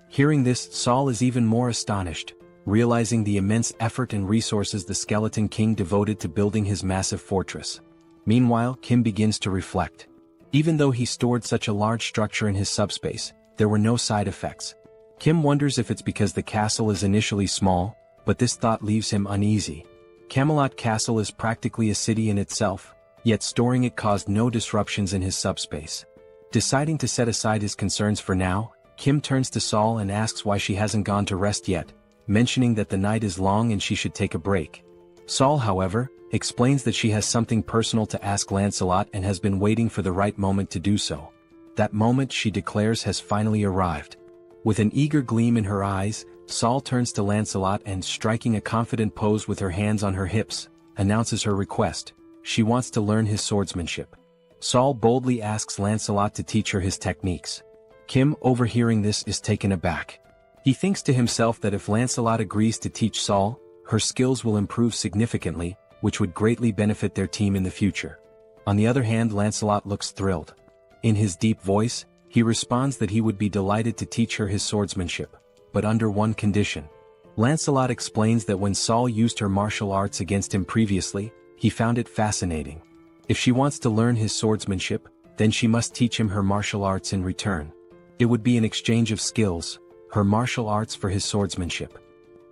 Hearing this, Saul is even more astonished, realizing the immense effort and resources the Skeleton King devoted to building his massive fortress. Meanwhile, Kim begins to reflect. Even though he stored such a large structure in his subspace, there were no side effects. Kim wonders if it's because the castle is initially small, but this thought leaves him uneasy. Camelot Castle is practically a city in itself, yet storing it caused no disruptions in his subspace. Deciding to set aside his concerns for now, Kim turns to Saul and asks why she hasn't gone to rest yet, mentioning that the night is long and she should take a break. Saul, however, explains that she has something personal to ask Lancelot and has been waiting for the right moment to do so. That moment, she declares, has finally arrived. With an eager gleam in her eyes, Saul turns to Lancelot and, striking a confident pose with her hands on her hips, announces her request. She wants to learn his swordsmanship. Saul boldly asks Lancelot to teach her his techniques. Kim, overhearing this, is taken aback. He thinks to himself that if Lancelot agrees to teach Saul, her skills will improve significantly, which would greatly benefit their team in the future. On the other hand, Lancelot looks thrilled. In his deep voice, he responds that he would be delighted to teach her his swordsmanship, but under one condition. Lancelot explains that when Saul used her martial arts against him previously, he found it fascinating. If she wants to learn his swordsmanship, then she must teach him her martial arts in return. It would be an exchange of skills, her martial arts for his swordsmanship.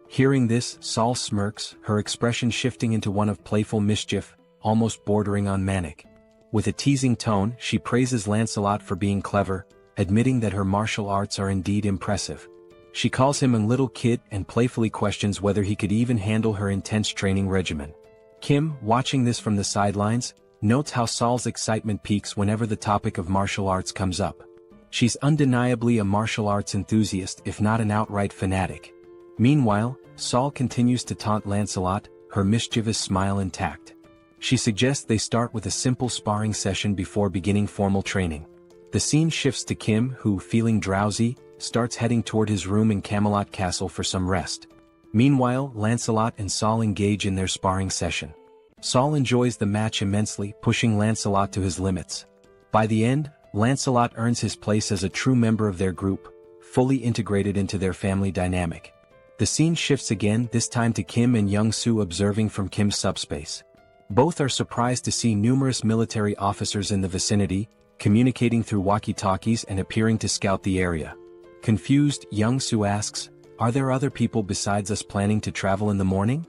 Hearing this, Saul smirks, her expression shifting into one of playful mischief, almost bordering on manic. With a teasing tone, she praises Lancelot for being clever, admitting that her martial arts are indeed impressive. She calls him a little kid and playfully questions whether he could even handle her intense training regimen. Kim, watching this from the sidelines, notes how Saul's excitement peaks whenever the topic of martial arts comes up. She's undeniably a martial arts enthusiast, if not an outright fanatic. Meanwhile, Saul continues to taunt Lancelot, her mischievous smile intact. She suggests they start with a simple sparring session before beginning formal training. The scene shifts to Kim, who, feeling drowsy, starts heading toward his room in Camelot Castle for some rest. Meanwhile, Lancelot and Saul engage in their sparring session. Saul enjoys the match immensely, pushing Lancelot to his limits. By the end, Lancelot earns his place as a true member of their group, fully integrated into their family dynamic. The scene shifts again, this time to Kim and Young-soo observing from Kim's subspace. Both are surprised to see numerous military officers in the vicinity, communicating through walkie-talkies and appearing to scout the area. Confused, Young-soo asks, "Are there other people besides us planning to travel in the morning?"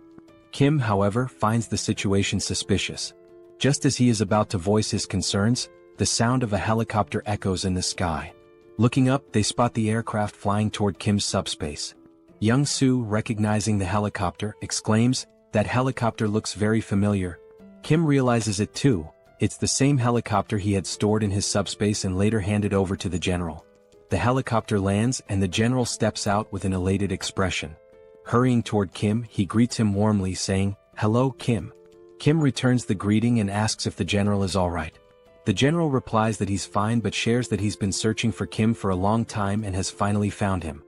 Kim, however, finds the situation suspicious. Just as he is about to voice his concerns, the sound of a helicopter echoes in the sky. Looking up, they spot the aircraft flying toward Kim's subspace. Young-soo, recognizing the helicopter, exclaims, "That helicopter looks very familiar." Kim realizes it too. It's the same helicopter he had stored in his subspace and later handed over to the general. The helicopter lands and the general steps out with an elated expression. Hurrying toward Kim, he greets him warmly, saying, "Hello, Kim." Kim returns the greeting and asks if the general is alright. The general replies that he's fine but shares that he's been searching for Kim for a long time and has finally found him.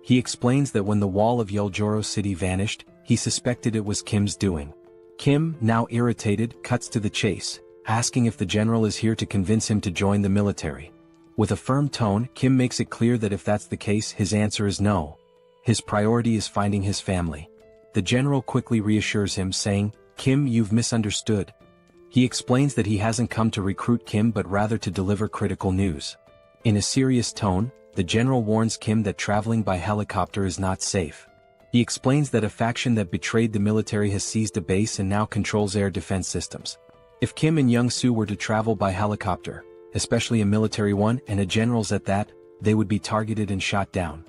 He explains that when the wall of Yeoljoro City vanished, he suspected it was Kim's doing. Kim, now irritated, cuts to the chase, asking if the general is here to convince him to join the military. With a firm tone, Kim makes it clear that if that's the case, his answer is no. His priority is finding his family. The general quickly reassures him, saying, "Kim, you've misunderstood." He explains that he hasn't come to recruit Kim but rather to deliver critical news. In a serious tone, the general warns Kim that traveling by helicopter is not safe. He explains that a faction that betrayed the military has seized a base and now controls air defense systems. If Kim and Young-soo were to travel by helicopter, especially a military one and a general's at that, they would be targeted and shot down.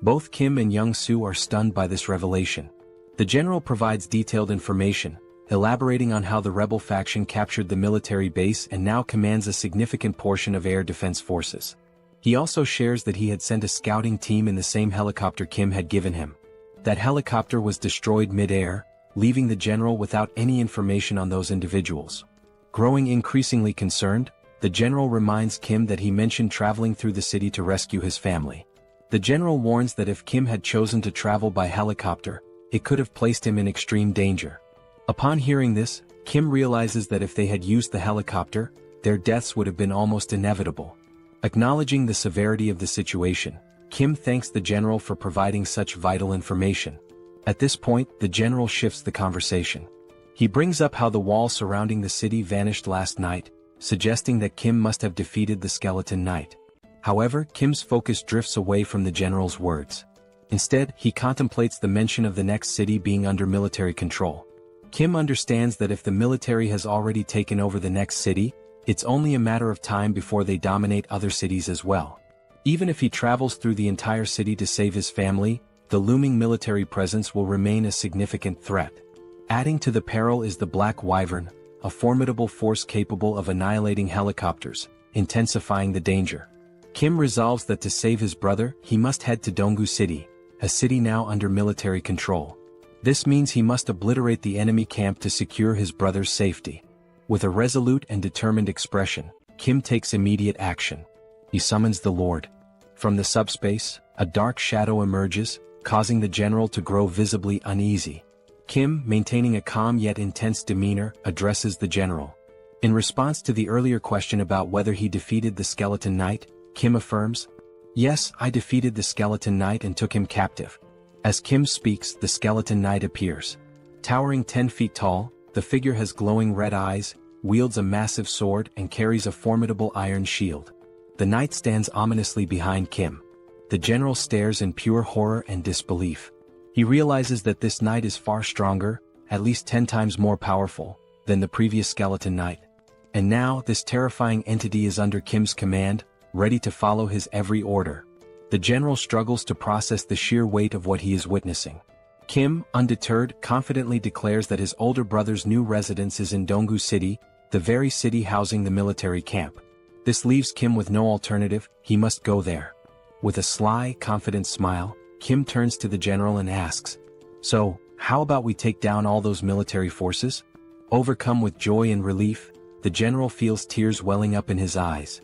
Both Kim and Young-soo are stunned by this revelation. The general provides detailed information, elaborating on how the rebel faction captured the military base and now commands a significant portion of air defense forces. He also shares that he had sent a scouting team in the same helicopter Kim had given him. That helicopter was destroyed mid-air, leaving the general without any information on those individuals. Growing increasingly concerned, the general reminds Kim that he mentioned traveling through the city to rescue his family. The general warns that if Kim had chosen to travel by helicopter, it could have placed him in extreme danger. Upon hearing this, Kim realizes that if they had used the helicopter, their deaths would have been almost inevitable. Acknowledging the severity of the situation, Kim thanks the general for providing such vital information. At this point, the general shifts the conversation. He brings up how the wall surrounding the city vanished last night, suggesting that Kim must have defeated the Skeleton Knight. However, Kim's focus drifts away from the general's words. Instead, he contemplates the mention of the next city being under military control. Kim understands that if the military has already taken over the next city, it's only a matter of time before they dominate other cities as well. Even if he travels through the entire city to save his family, the looming military presence will remain a significant threat. Adding to the peril is the Black Wyvern, a formidable force capable of annihilating helicopters, intensifying the danger. Kim resolves that to save his brother, he must head to Donggu City, a city now under military control. This means he must obliterate the enemy camp to secure his brother's safety. With a resolute and determined expression, Kim takes immediate action. He summons the Lord. From the subspace, a dark shadow emerges, causing the general to grow visibly uneasy. Kim, maintaining a calm yet intense demeanor, addresses the general. In response to the earlier question about whether he defeated the Skeleton Knight, Kim affirms, "Yes, I defeated the Skeleton Knight and took him captive." As Kim speaks, the Skeleton Knight appears. Towering 10 feet tall, the figure has glowing red eyes, wields a massive sword and carries a formidable iron shield. The knight stands ominously behind Kim. The general stares in pure horror and disbelief. He realizes that this knight is far stronger, at least 10 times more powerful, than the previous Skeleton Knight. And now, this terrifying entity is under Kim's command, ready to follow his every order. The general struggles to process the sheer weight of what he is witnessing. Kim, undeterred, confidently declares that his older brother's new residence is in Donggu City, the very city housing the military camp. This leaves Kim with no alternative, he must go there. With a sly, confident smile, Kim turns to the general and asks, "So, how about we take down all those military forces?" Overcome with joy and relief, the general feels tears welling up in his eyes.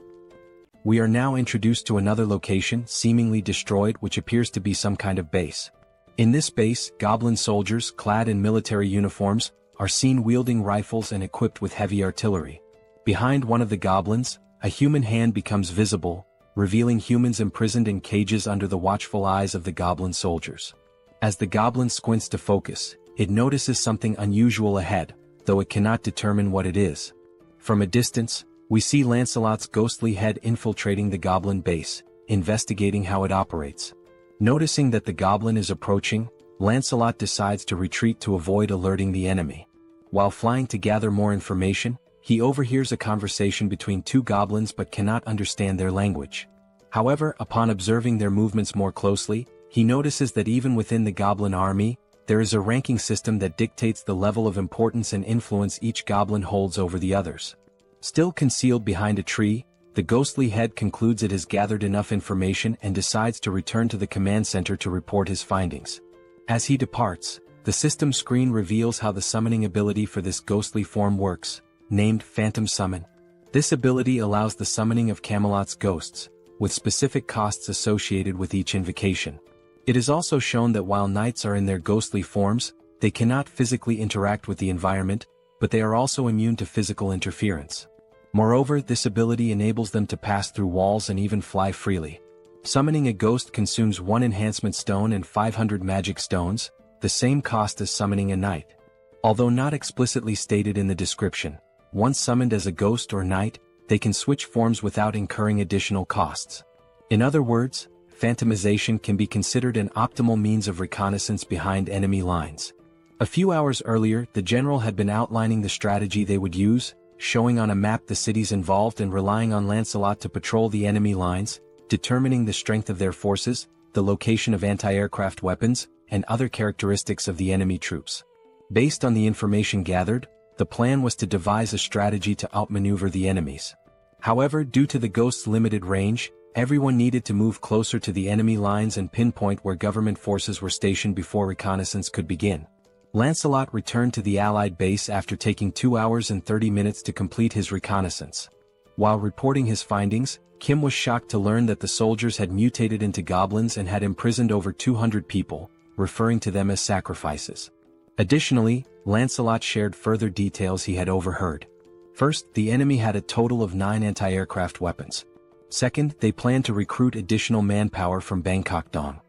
We are now introduced to another location, seemingly destroyed, which appears to be some kind of base. In this base, goblin soldiers, clad in military uniforms, are seen wielding rifles and equipped with heavy artillery. Behind one of the goblins, a human hand becomes visible, revealing humans imprisoned in cages under the watchful eyes of the goblin soldiers. As the goblin squints to focus, it notices something unusual ahead, though it cannot determine what it is. From a distance, we see Lancelot's ghostly head infiltrating the goblin base, investigating how it operates. Noticing that the goblin is approaching, Lancelot decides to retreat to avoid alerting the enemy. While flying to gather more information, he overhears a conversation between two goblins but cannot understand their language. However, upon observing their movements more closely, he notices that even within the goblin army, there is a ranking system that dictates the level of importance and influence each goblin holds over the others. Still concealed behind a tree, the ghostly head concludes it has gathered enough information and decides to return to the command center to report his findings. As he departs, the system screen reveals how the summoning ability for this ghostly form works, named Phantom Summon. This ability allows the summoning of Camelot's ghosts, with specific costs associated with each invocation. It is also shown that while knights are in their ghostly forms, they cannot physically interact with the environment, but they are also immune to physical interference. Moreover, this ability enables them to pass through walls and even fly freely. Summoning a ghost consumes 1 enhancement stone and 500 magic stones, the same cost as summoning a knight. Although not explicitly stated in the description, once summoned as a ghost or knight, they can switch forms without incurring additional costs. In other words, phantomization can be considered an optimal means of reconnaissance behind enemy lines. A few hours earlier, the general had been outlining the strategy they would use, showing on a map the cities involved and relying on Lancelot to patrol the enemy lines, determining the strength of their forces, the location of anti-aircraft weapons, and other characteristics of the enemy troops. Based on the information gathered, the plan was to devise a strategy to outmaneuver the enemies. However, due to the ghost's limited range, everyone needed to move closer to the enemy lines and pinpoint where government forces were stationed before reconnaissance could begin. Lancelot returned to the Allied base after taking 2 hours and 30 minutes to complete his reconnaissance. While reporting his findings, Kim was shocked to learn that the soldiers had mutated into goblins and had imprisoned over 200 people, referring to them as sacrifices. Additionally, Lancelot shared further details he had overheard. First, the enemy had a total of 9 anti-aircraft weapons. Second, they planned to recruit additional manpower from Bangkok Dong.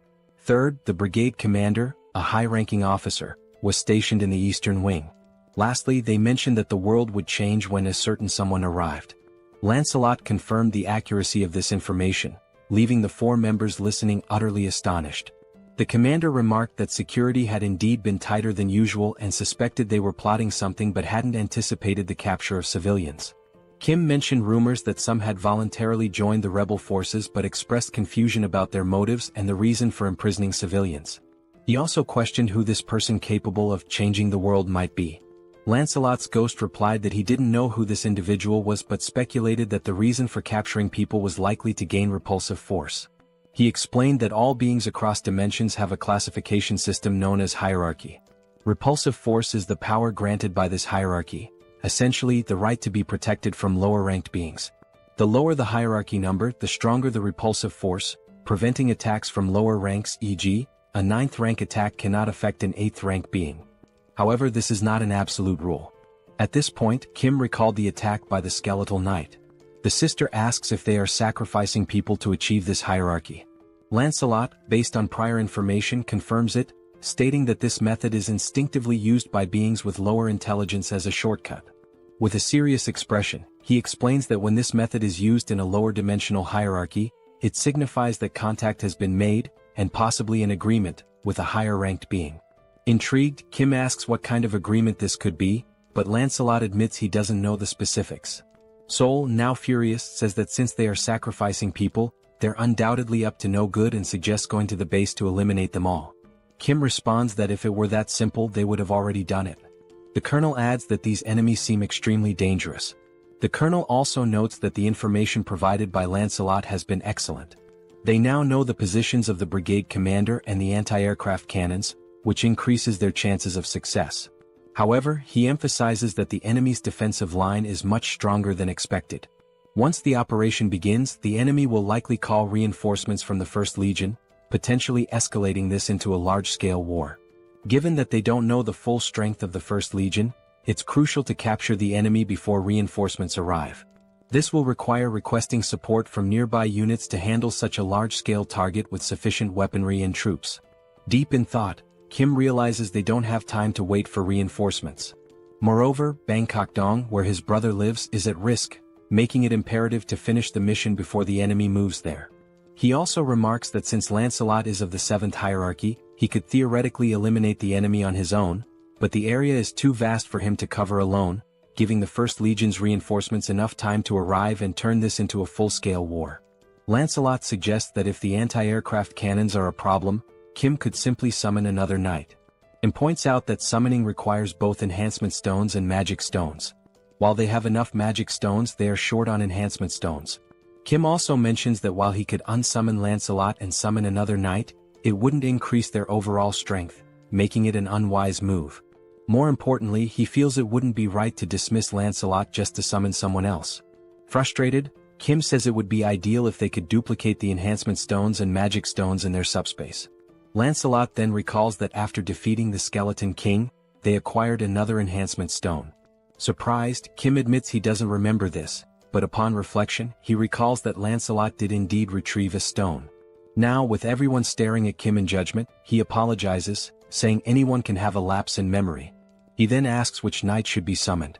Third, the brigade commander, a high-ranking officer, was stationed in the eastern wing. Lastly, they mentioned that the world would change when a certain someone arrived. Lancelot confirmed the accuracy of this information, leaving the 4 members listening utterly astonished. The commander remarked that security had indeed been tighter than usual and suspected they were plotting something but hadn't anticipated the capture of civilians. Kim mentioned rumors that some had voluntarily joined the rebel forces but expressed confusion about their motives and the reason for imprisoning civilians. He also questioned who this person capable of changing the world might be. Lancelot's ghost replied that he didn't know who this individual was but speculated that the reason for capturing people was likely to gain repulsive force. He explained that all beings across dimensions have a classification system known as hierarchy. Repulsive force is the power granted by this hierarchy, essentially the right to be protected from lower-ranked beings. The lower the hierarchy number, the stronger the repulsive force, preventing attacks from lower ranks, e.g., a 9th rank attack cannot affect an 8th rank being. However, this is not an absolute rule. At this point, Kim recalled the attack by the skeletal knight. The sister asks if they are sacrificing people to achieve this hierarchy. Lancelot, based on prior information, confirms it, stating that this method is instinctively used by beings with lower intelligence as a shortcut. With a serious expression, he explains that when this method is used in a lower dimensional hierarchy, it signifies that contact has been made, and possibly an agreement, with a higher-ranked being. Intrigued, Kim asks what kind of agreement this could be, but Lancelot admits he doesn't know the specifics. Seoul, now furious, says that since they are sacrificing people, they're undoubtedly up to no good and suggests going to the base to eliminate them all. Kim responds that if it were that simple they would have already done it. The colonel adds that these enemies seem extremely dangerous. The colonel also notes that the information provided by Lancelot has been excellent. They now know the positions of the brigade commander and the anti-aircraft cannons, which increases their chances of success. However, he emphasizes that the enemy's defensive line is much stronger than expected. Once the operation begins, the enemy will likely call reinforcements from the 1st Legion, potentially escalating this into a large-scale war. Given that they don't know the full strength of the 1st Legion, it's crucial to capture the enemy before reinforcements arrive. This will require requesting support from nearby units to handle such a large-scale target with sufficient weaponry and troops. Deep in thought, Kim realizes they don't have time to wait for reinforcements. Moreover, Bangkok Dong, where his brother lives, is at risk, making it imperative to finish the mission before the enemy moves there. He also remarks that since Lancelot is of the 7th hierarchy, he could theoretically eliminate the enemy on his own, but the area is too vast for him to cover alone, giving the First Legion's reinforcements enough time to arrive and turn this into a full-scale war. Lancelot suggests that if the anti-aircraft cannons are a problem, Kim could simply summon another knight, and points out that summoning requires both enhancement stones and magic stones. While they have enough magic stones, they are short on enhancement stones. Kim also mentions that while he could unsummon Lancelot and summon another knight, it wouldn't increase their overall strength, making it an unwise move. More importantly, he feels it wouldn't be right to dismiss Lancelot just to summon someone else. Frustrated, Kim says it would be ideal if they could duplicate the enhancement stones and magic stones in their subspace. Lancelot then recalls that after defeating the Skeleton King, they acquired another enhancement stone. Surprised, Kim admits he doesn't remember this, but upon reflection, he recalls that Lancelot did indeed retrieve a stone. Now, with everyone staring at Kim in judgment, he apologizes, saying anyone can have a lapse in memory. He then asks which knight should be summoned.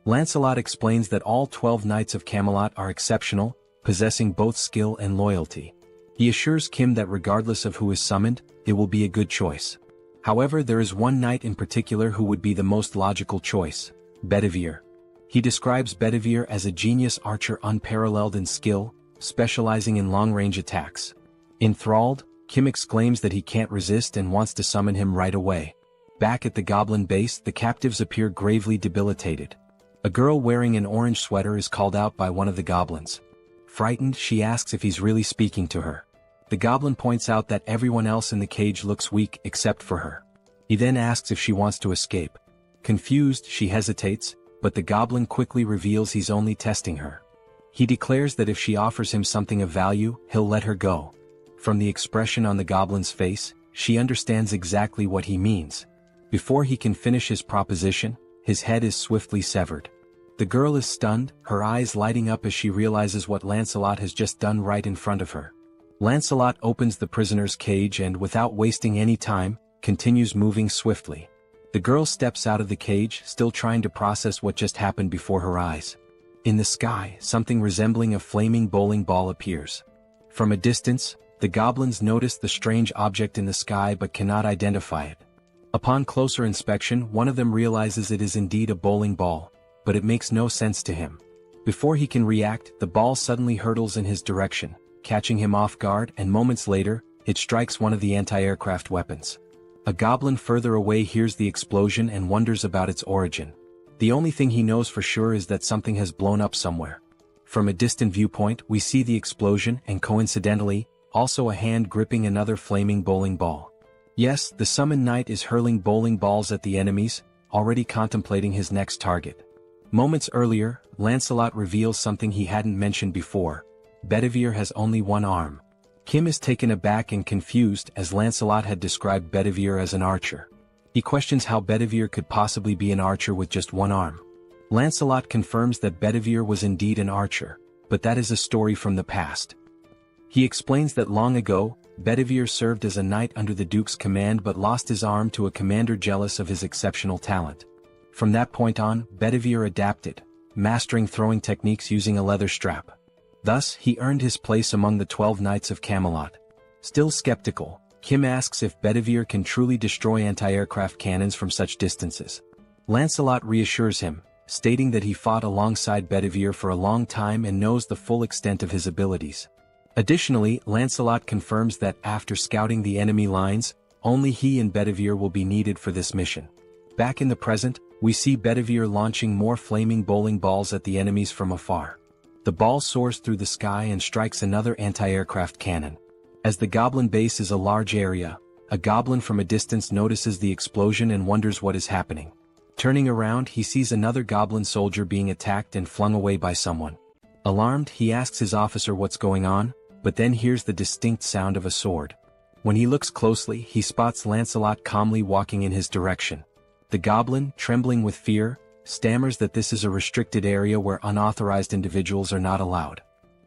Lancelot explains that all 12 knights of Camelot are exceptional, possessing both skill and loyalty. He assures Kim that regardless of who is summoned, it will be a good choice. However, there is one knight in particular who would be the most logical choice: Bedivere. He describes Bedivere as a genius archer unparalleled in skill, specializing in long-range attacks. Enthralled, Kim exclaims that he can't resist and wants to summon him right away. Back at the goblin base, the captives appear gravely debilitated. A girl wearing an orange sweater is called out by one of the goblins. Frightened, she asks if he's really speaking to her. The goblin points out that everyone else in the cage looks weak except for her. He then asks if she wants to escape. Confused, she hesitates, but the goblin quickly reveals he's only testing her. He declares that if she offers him something of value, he'll let her go. From the expression on the goblin's face, she understands exactly what he means. Before he can finish his proposition, his head is swiftly severed. The girl is stunned, her eyes lighting up as she realizes what Lancelot has just done right in front of her. Lancelot opens the prisoner's cage and, without wasting any time, continues moving swiftly. The girl steps out of the cage, still trying to process what just happened before her eyes. In the sky, something resembling a flaming bowling ball appears. From a distance, the goblins notice the strange object in the sky but cannot identify it. Upon closer inspection, one of them realizes it is indeed a bowling ball, but it makes no sense to him. Before he can react, the ball suddenly hurtles in his direction, catching him off guard, and moments later, it strikes one of the anti-aircraft weapons. A goblin further away hears the explosion and wonders about its origin. The only thing he knows for sure is that something has blown up somewhere. From a distant viewpoint, we see the explosion and, coincidentally, also a hand gripping another flaming bowling ball. Yes, the summoned knight is hurling bowling balls at the enemies, already contemplating his next target. Moments earlier, Lancelot reveals something he hadn't mentioned before. Bedivere has only one arm. Kim is taken aback and confused as Lancelot had described Bedivere as an archer. He questions how Bedivere could possibly be an archer with just one arm. Lancelot confirms that Bedivere was indeed an archer, but that is a story from the past. He explains that long ago, Bedivere served as a knight under the Duke's command but lost his arm to a commander jealous of his exceptional talent. From that point on, Bedivere adapted, mastering throwing techniques using a leather strap. Thus, he earned his place among the 12 knights of Camelot. Still skeptical, Kim asks if Bedivere can truly destroy anti-aircraft cannons from such distances. Lancelot reassures him, stating that he fought alongside Bedivere for a long time and knows the full extent of his abilities. Additionally, Lancelot confirms that after scouting the enemy lines, only he and Bedivere will be needed for this mission. Back in the present, we see Bedivere launching more flaming bowling balls at the enemies from afar. The ball soars through the sky and strikes another anti-aircraft cannon. As the goblin base is a large area, a goblin from a distance notices the explosion and wonders what is happening. Turning around, he sees another goblin soldier being attacked and flung away by someone. Alarmed, he asks his officer what's going on, but then hears the distinct sound of a sword. When he looks closely, he spots Lancelot calmly walking in his direction. The goblin, trembling with fear, stammers that this is a restricted area where unauthorized individuals are not allowed.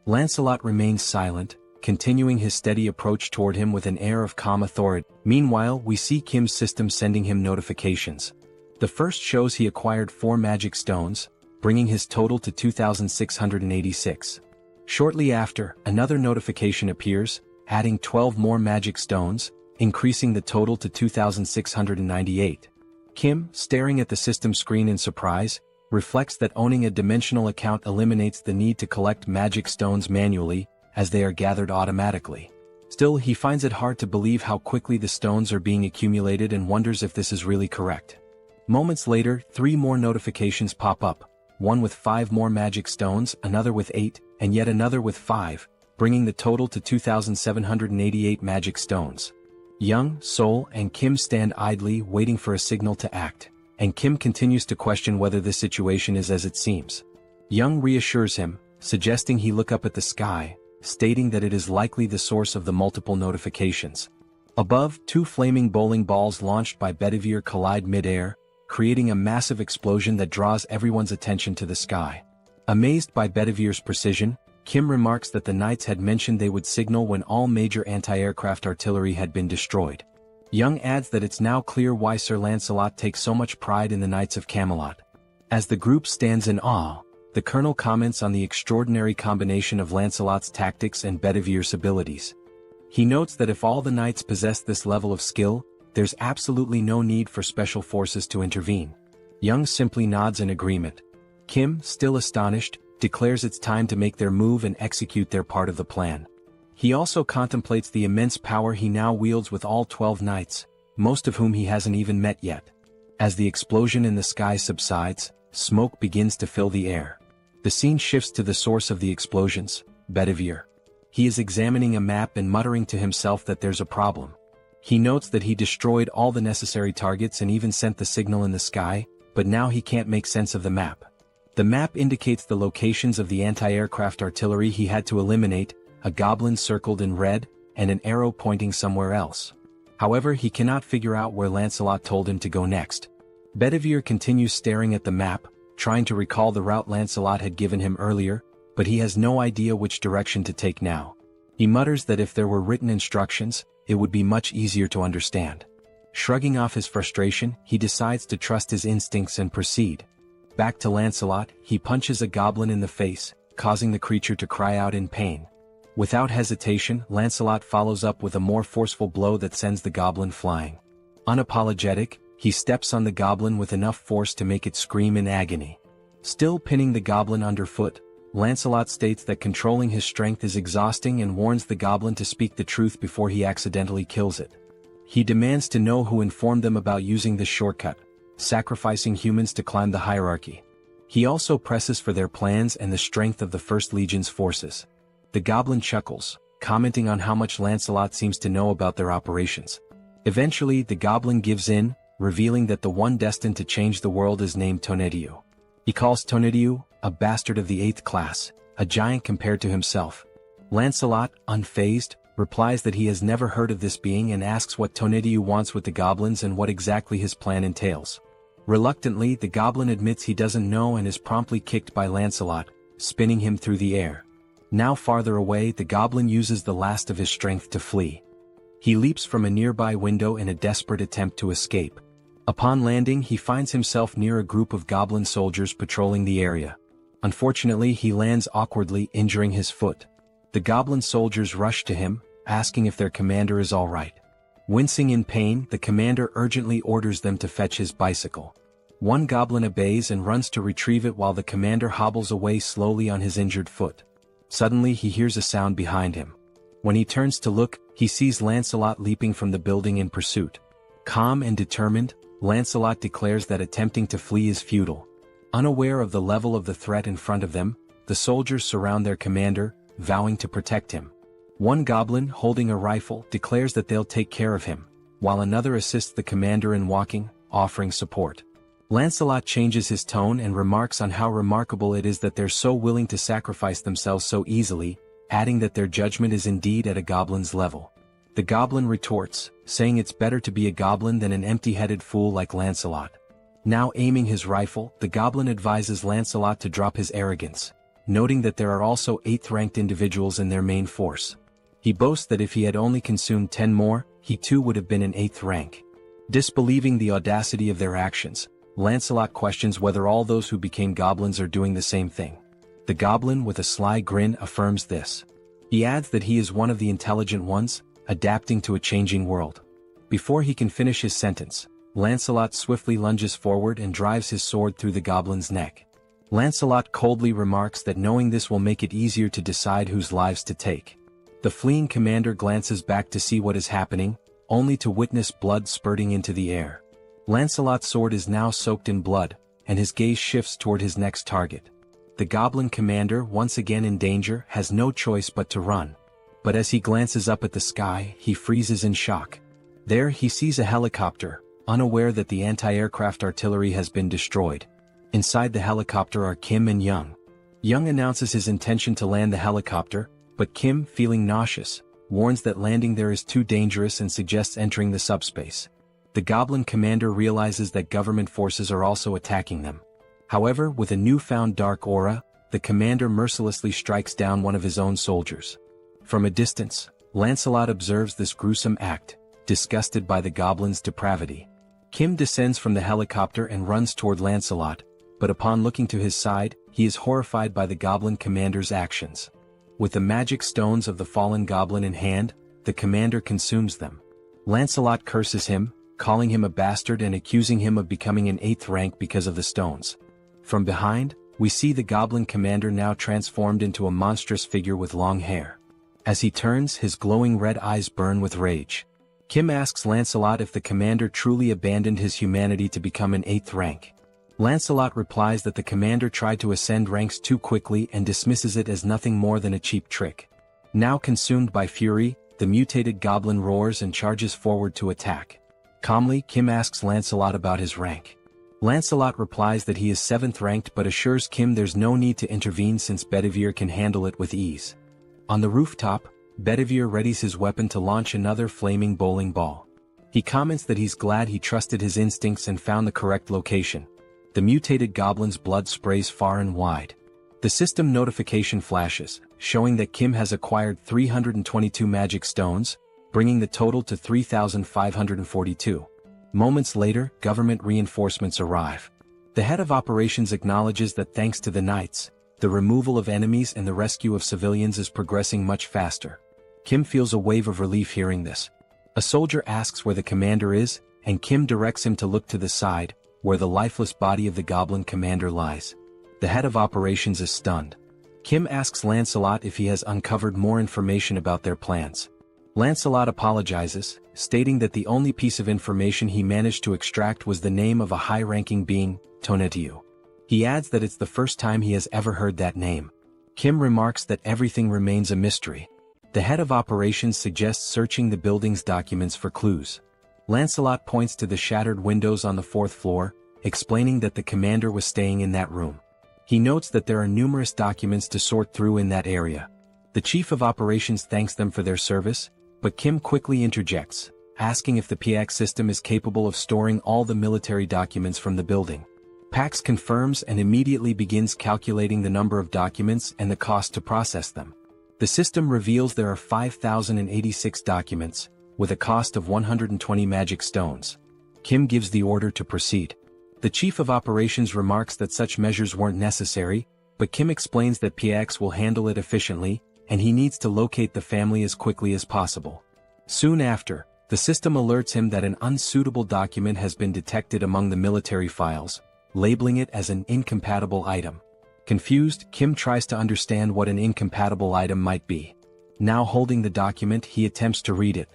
Lancelot remains silent, continuing his steady approach toward him with an air of calm authority. Meanwhile, we see Kim's system sending him notifications. The first shows he acquired 4 magic stones, bringing his total to 2,686. Shortly after, another notification appears, adding 12 more magic stones, increasing the total to 2,698. Kim, staring at the system screen in surprise, reflects that owning a dimensional account eliminates the need to collect magic stones manually, as they are gathered automatically. Still, he finds it hard to believe how quickly the stones are being accumulated and wonders if this is really correct. Moments later, 3 more notifications pop up, one with 5 more magic stones, another with 8, and yet another with 5, bringing the total to 2,788 magic stones. Young, Seoul, and Kim stand idly waiting for a signal to act, and Kim continues to question whether this situation is as it seems. Young reassures him, suggesting he look up at the sky, stating that it is likely the source of the multiple notifications. Above, 2 flaming bowling balls launched by Bedivere collide mid-air, creating a massive explosion that draws everyone's attention to the sky. Amazed by Bedivere's precision, Kim remarks that the knights had mentioned they would signal when all major anti-aircraft artillery had been destroyed. Young adds that it's now clear why Sir Lancelot takes so much pride in the Knights of Camelot. As the group stands in awe, the colonel comments on the extraordinary combination of Lancelot's tactics and Bedivere's abilities. He notes that if all the knights possess this level of skill, there's absolutely no need for special forces to intervene. Young simply nods in agreement. Kim, still astonished, declares it's time to make their move and execute their part of the plan. He also contemplates the immense power he now wields with all 12 knights, most of whom he hasn't even met yet. As the explosion in the sky subsides, smoke begins to fill the air. The scene shifts to the source of the explosions, Bedivere. He is examining a map and muttering to himself that there's a problem. He notes that he destroyed all the necessary targets and even sent the signal in the sky, but now he can't make sense of the map. The map indicates the locations of the anti-aircraft artillery he had to eliminate, a goblin circled in red, and an arrow pointing somewhere else. However, he cannot figure out where Lancelot told him to go next. Bedivere continues staring at the map, trying to recall the route Lancelot had given him earlier, but he has no idea which direction to take now. He mutters that if there were written instructions, it would be much easier to understand. Shrugging off his frustration, he decides to trust his instincts and proceed. Back to Lancelot, he punches a goblin in the face, causing the creature to cry out in pain. Without hesitation, Lancelot follows up with a more forceful blow that sends the goblin flying. Unapologetic, he steps on the goblin with enough force to make it scream in agony. Still pinning the goblin underfoot, Lancelot states that controlling his strength is exhausting and warns the goblin to speak the truth before he accidentally kills it. He demands to know who informed them about using this shortcut, sacrificing humans to climb the hierarchy. He also presses for their plans and the strength of the First Legion's forces. The goblin chuckles, commenting on how much Lancelot seems to know about their operations. Eventually, the goblin gives in, revealing that the one destined to change the world is named Tonnerre. He calls Tonnerre a bastard of the 8th class, a giant compared to himself. Lancelot, unfazed, replies that he has never heard of this being and asks what Tonnerre wants with the goblins and what exactly his plan entails. Reluctantly, the goblin admits he doesn't know and is promptly kicked by Lancelot, spinning him through the air. Now farther away, the goblin uses the last of his strength to flee. He leaps from a nearby window in a desperate attempt to escape. Upon landing, he finds himself near a group of goblin soldiers patrolling the area. Unfortunately, he lands awkwardly, injuring his foot. The goblin soldiers rush to him, asking if their commander is all right. Wincing in pain, the commander urgently orders them to fetch his bicycle. One goblin obeys and runs to retrieve it while the commander hobbles away slowly on his injured foot. Suddenly, he hears a sound behind him. When he turns to look, he sees Lancelot leaping from the building in pursuit. Calm and determined, Lancelot declares that attempting to flee is futile. Unaware of the level of the threat in front of them, the soldiers surround their commander, vowing to protect him. One goblin, holding a rifle, declares that they'll take care of him, while another assists the commander in walking, offering support. Lancelot changes his tone and remarks on how remarkable it is that they're so willing to sacrifice themselves so easily, adding that their judgment is indeed at a goblin's level. The goblin retorts, saying it's better to be a goblin than an empty-headed fool like Lancelot. Now aiming his rifle, the goblin advises Lancelot to drop his arrogance, noting that there are also 8th-ranked individuals in their main force. He boasts that if he had only consumed 10 more, he too would have been in 8th rank. Disbelieving the audacity of their actions, Lancelot questions whether all those who became goblins are doing the same thing. The goblin with a sly grin affirms this. He adds that he is one of the intelligent ones, adapting to a changing world. Before he can finish his sentence, Lancelot swiftly lunges forward and drives his sword through the goblin's neck. Lancelot coldly remarks that knowing this will make it easier to decide whose lives to take. The fleeing commander glances back to see what is happening, only to witness blood spurting into the air. Lancelot's sword is now soaked in blood, and his gaze shifts toward his next target. The goblin commander, once again in danger, has no choice but to run. But as he glances up at the sky, he freezes in shock. There he sees a helicopter, unaware that the anti-aircraft artillery has been destroyed. Inside the helicopter are Kim and Young. Young announces his intention to land the helicopter, but Kim, feeling nauseous, warns that landing there is too dangerous and suggests entering the subspace. The goblin commander realizes that government forces are also attacking them. However, with a newfound dark aura, the commander mercilessly strikes down one of his own soldiers. From a distance, Lancelot observes this gruesome act, disgusted by the goblin's depravity. Kim descends from the helicopter and runs toward Lancelot, but upon looking to his side, he is horrified by the goblin commander's actions. With the magic stones of the fallen goblin in hand, the commander consumes them. Lancelot curses him, calling him a bastard and accusing him of becoming an 8th rank because of the stones. From behind, we see the goblin commander now transformed into a monstrous figure with long hair. As he turns, his glowing red eyes burn with rage. Kim asks Lancelot if the commander truly abandoned his humanity to become an 8th rank. Lancelot replies that the commander tried to ascend ranks too quickly and dismisses it as nothing more than a cheap trick. Now consumed by fury, the mutated goblin roars and charges forward to attack. Calmly, Kim asks Lancelot about his rank. Lancelot replies that he is 7th ranked but assures Kim there's no need to intervene since Bedivere can handle it with ease. On the rooftop, Bedivere readies his weapon to launch another flaming bowling ball. He comments that he's glad he trusted his instincts and found the correct location. The mutated goblin's blood sprays far and wide. The system notification flashes, showing that Kim has acquired 322 magic stones, bringing the total to 3,542. Moments later, government reinforcements arrive. The head of operations acknowledges that thanks to the knights, the removal of enemies and the rescue of civilians is progressing much faster. Kim feels a wave of relief hearing this. A soldier asks where the commander is, and Kim directs him to look to the side, where the lifeless body of the goblin commander lies. The head of operations is stunned. Kim asks Lancelot if he has uncovered more information about their plans. Lancelot apologizes, stating that the only piece of information he managed to extract was the name of a high-ranking being, Tonetiuh. He adds that it's the first time he has ever heard that name. Kim remarks that everything remains a mystery. The head of operations suggests searching the building's documents for clues. Lancelot points to the shattered windows on the 4th floor, explaining that the commander was staying in that room. He notes that there are numerous documents to sort through in that area. The chief of operations thanks them for their service, but Kim quickly interjects, asking if the PX system is capable of storing all the military documents from the building. Pax confirms and immediately begins calculating the number of documents and the cost to process them. The system reveals there are 5,086 documents, with a cost of 120 magic stones. Kim gives the order to proceed. The chief of operations remarks that such measures weren't necessary, but Kim explains that PX will handle it efficiently, and he needs to locate the family as quickly as possible. Soon after, the system alerts him that an unsuitable document has been detected among the military files, labeling it as an incompatible item. Confused, Kim tries to understand what an incompatible item might be. Now holding the document, he attempts to read it.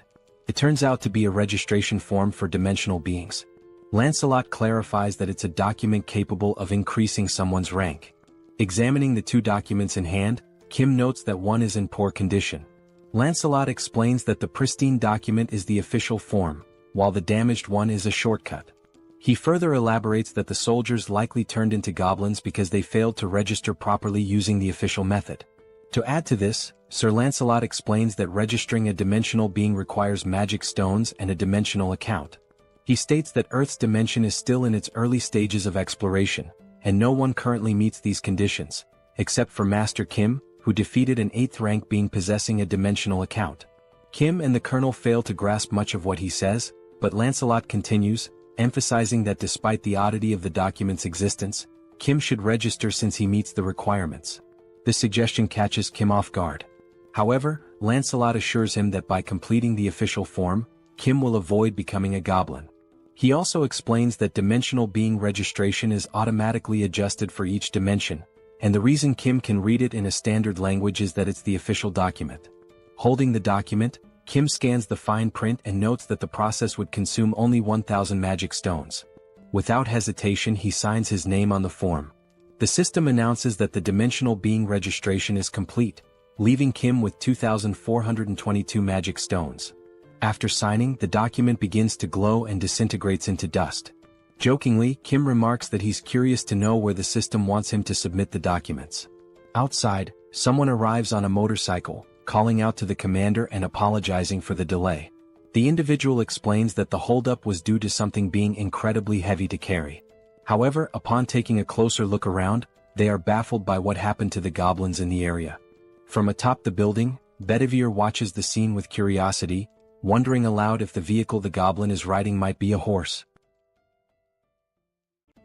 It turns out to be a registration form for dimensional beings. Lancelot clarifies that it's a document capable of increasing someone's rank. Examining the two documents in hand, Kim notes that one is in poor condition. Lancelot explains that the pristine document is the official form, while the damaged one is a shortcut. He further elaborates that the soldiers likely turned into goblins because they failed to register properly using the official method. To add to this, Sir Lancelot explains that registering a dimensional being requires magic stones and a dimensional account. He states that Earth's dimension is still in its early stages of exploration, and no one currently meets these conditions, except for Master Kim, who defeated an 8th rank being possessing a dimensional account. Kim and the Colonel fail to grasp much of what he says, but Lancelot continues, emphasizing that despite the oddity of the document's existence, Kim should register since he meets the requirements. This suggestion catches Kim off guard. However, Lancelot assures him that by completing the official form, Kim will avoid becoming a goblin. He also explains that dimensional being registration is automatically adjusted for each dimension, and the reason Kim can read it in a standard language is that it's the official document. Holding the document, Kim scans the fine print and notes that the process would consume only 1,000 magic stones. Without hesitation, he signs his name on the form. The system announces that the dimensional being registration is complete, leaving Kim with 2,422 magic stones. After signing, the document begins to glow and disintegrates into dust. Jokingly, Kim remarks that he's curious to know where the system wants him to submit the documents. Outside, someone arrives on a motorcycle, calling out to the commander and apologizing for the delay. The individual explains that the holdup was due to something being incredibly heavy to carry. However, upon taking a closer look around, they are baffled by what happened to the goblins in the area. From atop the building, Bedivere watches the scene with curiosity, wondering aloud if the vehicle the goblin is riding might be a horse.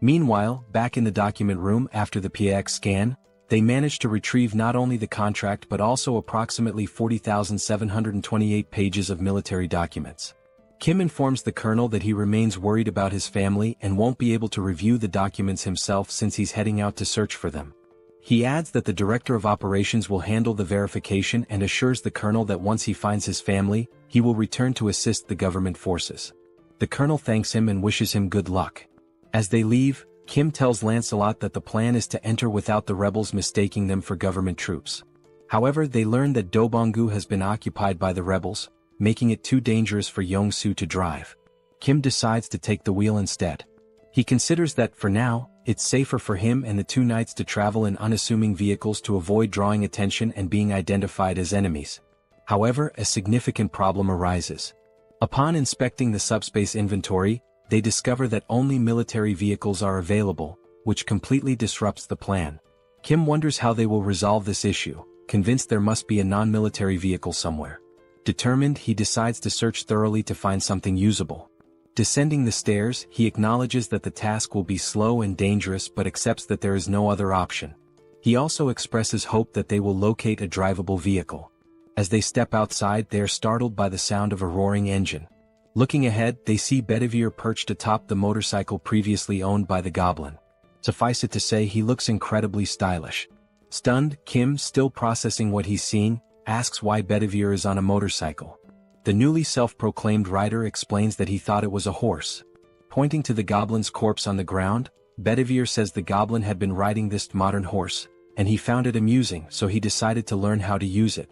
Meanwhile, back in the document room after the PX scan, they manage to retrieve not only the contract but also approximately 40,728 pages of military documents. Kim informs the colonel that he remains worried about his family and won't be able to review the documents himself since he's heading out to search for them. He adds that the director of operations will handle the verification and assures the colonel that once he finds his family, he will return to assist the government forces. The colonel thanks him and wishes him good luck. As they leave, Kim tells Lancelot that the plan is to enter without the rebels mistaking them for government troops. However, they learn that Dobongu has been occupied by the rebels, making it too dangerous for Yong-soo to drive. Kim decides to take the wheel instead. He considers that, for now, it's safer for him and the two knights to travel in unassuming vehicles to avoid drawing attention and being identified as enemies. However, a significant problem arises. Upon inspecting the subspace inventory, they discover that only military vehicles are available, which completely disrupts the plan. Kim wonders how they will resolve this issue, convinced there must be a non-military vehicle somewhere. Determined, he decides to search thoroughly to find something usable. Descending the stairs, he acknowledges that the task will be slow and dangerous but accepts that there is no other option. He also expresses hope that they will locate a drivable vehicle. As they step outside, they are startled by the sound of a roaring engine. Looking ahead, they see Bedivere perched atop the motorcycle previously owned by the goblin. Suffice it to say, he looks incredibly stylish. Stunned, Kim, still processing what he's seeing, asks why Bedivere is on a motorcycle. The newly self-proclaimed rider explains that he thought it was a horse. Pointing to the goblin's corpse on the ground, Bedivere says the goblin had been riding this modern horse, and he found it amusing, so he decided to learn how to use it.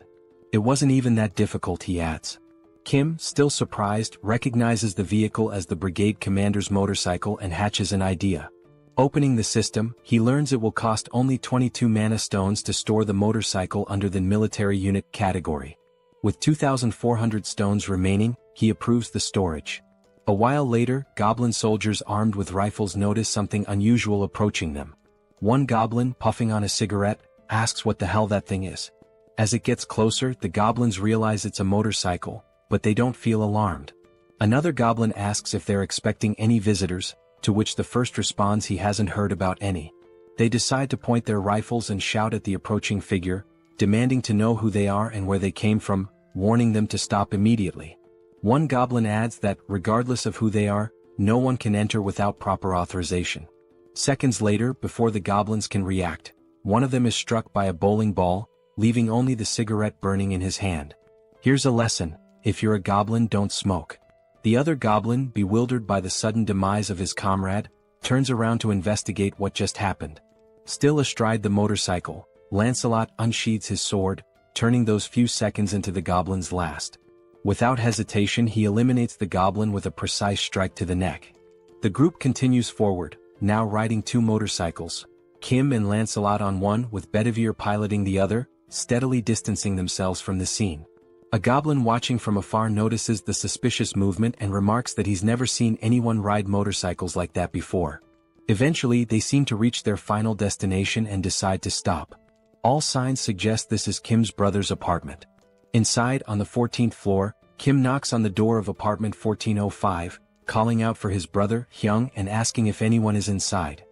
It wasn't even that difficult, he adds. Kim, still surprised, recognizes the vehicle as the brigade commander's motorcycle and hatches an idea. Opening the system, he learns it will cost only 22 mana stones to store the motorcycle under the military unit category. With 2,400 stones remaining, he approves the storage. A while later, goblin soldiers armed with rifles notice something unusual approaching them. One goblin, puffing on a cigarette, asks what the hell that thing is. As it gets closer, the goblins realize it's a motorcycle, but they don't feel alarmed. Another goblin asks if they're expecting any visitors, to which the first responds he hasn't heard about any. They decide to point their rifles and shout at the approaching figure, demanding to know who they are and where they came from, warning them to stop immediately. One goblin adds that, regardless of who they are, no one can enter without proper authorization. Seconds later, before the goblins can react, one of them is struck by a bowling ball, leaving only the cigarette burning in his hand. Here's a lesson: if you're a goblin, don't smoke. The other goblin, bewildered by the sudden demise of his comrade, turns around to investigate what just happened. Still astride the motorcycle, Lancelot unsheathes his sword, turning those few seconds into the goblin's last. Without hesitation, he eliminates the goblin with a precise strike to the neck. The group continues forward, now riding two motorcycles, Kim and Lancelot on one with Bedivere piloting the other, steadily distancing themselves from the scene. A goblin watching from afar notices the suspicious movement and remarks that he's never seen anyone ride motorcycles like that before. Eventually, they seem to reach their final destination and decide to stop. All signs suggest this is Kim's brother's apartment. Inside, on the 14th floor, Kim knocks on the door of apartment 1405, calling out for his brother, Hyung, and asking if anyone is inside.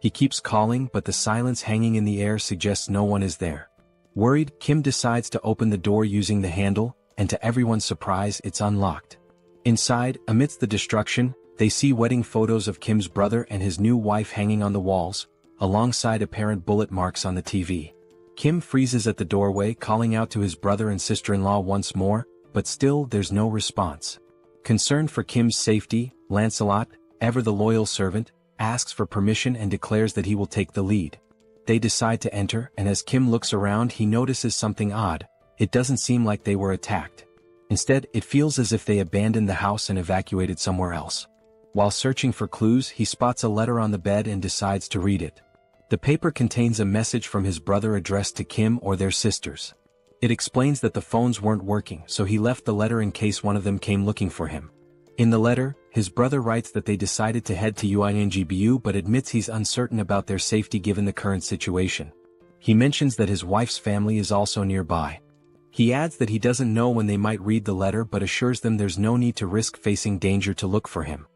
He keeps calling, but the silence hanging in the air suggests no one is there. Worried, Kim decides to open the door using the handle, and to everyone's surprise, it's unlocked. Inside, amidst the destruction, they see wedding photos of Kim's brother and his new wife hanging on the walls, alongside apparent bullet marks on the TV. Kim freezes at the doorway, calling out to his brother and sister-in-law once more, but still there's no response. Concerned for Kim's safety, Lancelot, ever the loyal servant, asks for permission and declares that he will take the lead. They decide to enter, and as Kim looks around, he notices something odd. It doesn't seem like they were attacked. Instead, it feels as if they abandoned the house and evacuated somewhere else. While searching for clues, he spots a letter on the bed and decides to read it. The paper contains a message from his brother addressed to Kim or their sisters. It explains that the phones weren't working, so he left the letter in case one of them came looking for him. In the letter, his brother writes that they decided to head to Uingbu but admits he's uncertain about their safety given the current situation. He mentions that his wife's family is also nearby. He adds that he doesn't know when they might read the letter but assures them there's no need to risk facing danger to look for him.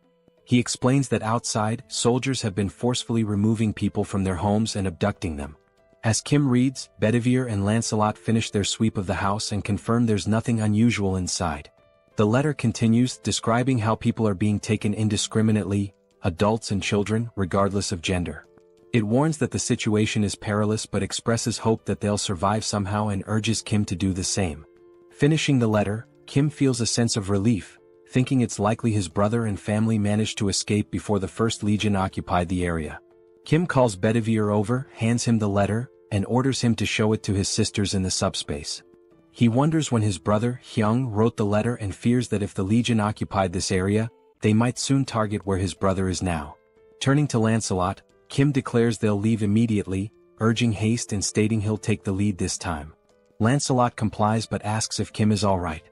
He explains that outside, soldiers have been forcefully removing people from their homes and abducting them. As Kim reads, Bedivere and Lancelot finish their sweep of the house and confirm there's nothing unusual inside. The letter continues, describing how people are being taken indiscriminately, adults and children, regardless of gender. It warns that the situation is perilous but expresses hope that they'll survive somehow and urges Kim to do the same. Finishing the letter, Kim feels a sense of relief, thinking it's likely his brother and family managed to escape before the First Legion occupied the area. Kim calls Bedivere over, hands him the letter, and orders him to show it to his sisters in the subspace. He wonders when his brother, Hyung, wrote the letter and fears that if the Legion occupied this area, they might soon target where his brother is now. Turning to Lancelot, Kim declares they'll leave immediately, urging haste and stating he'll take the lead this time. Lancelot complies but asks if Kim is alright.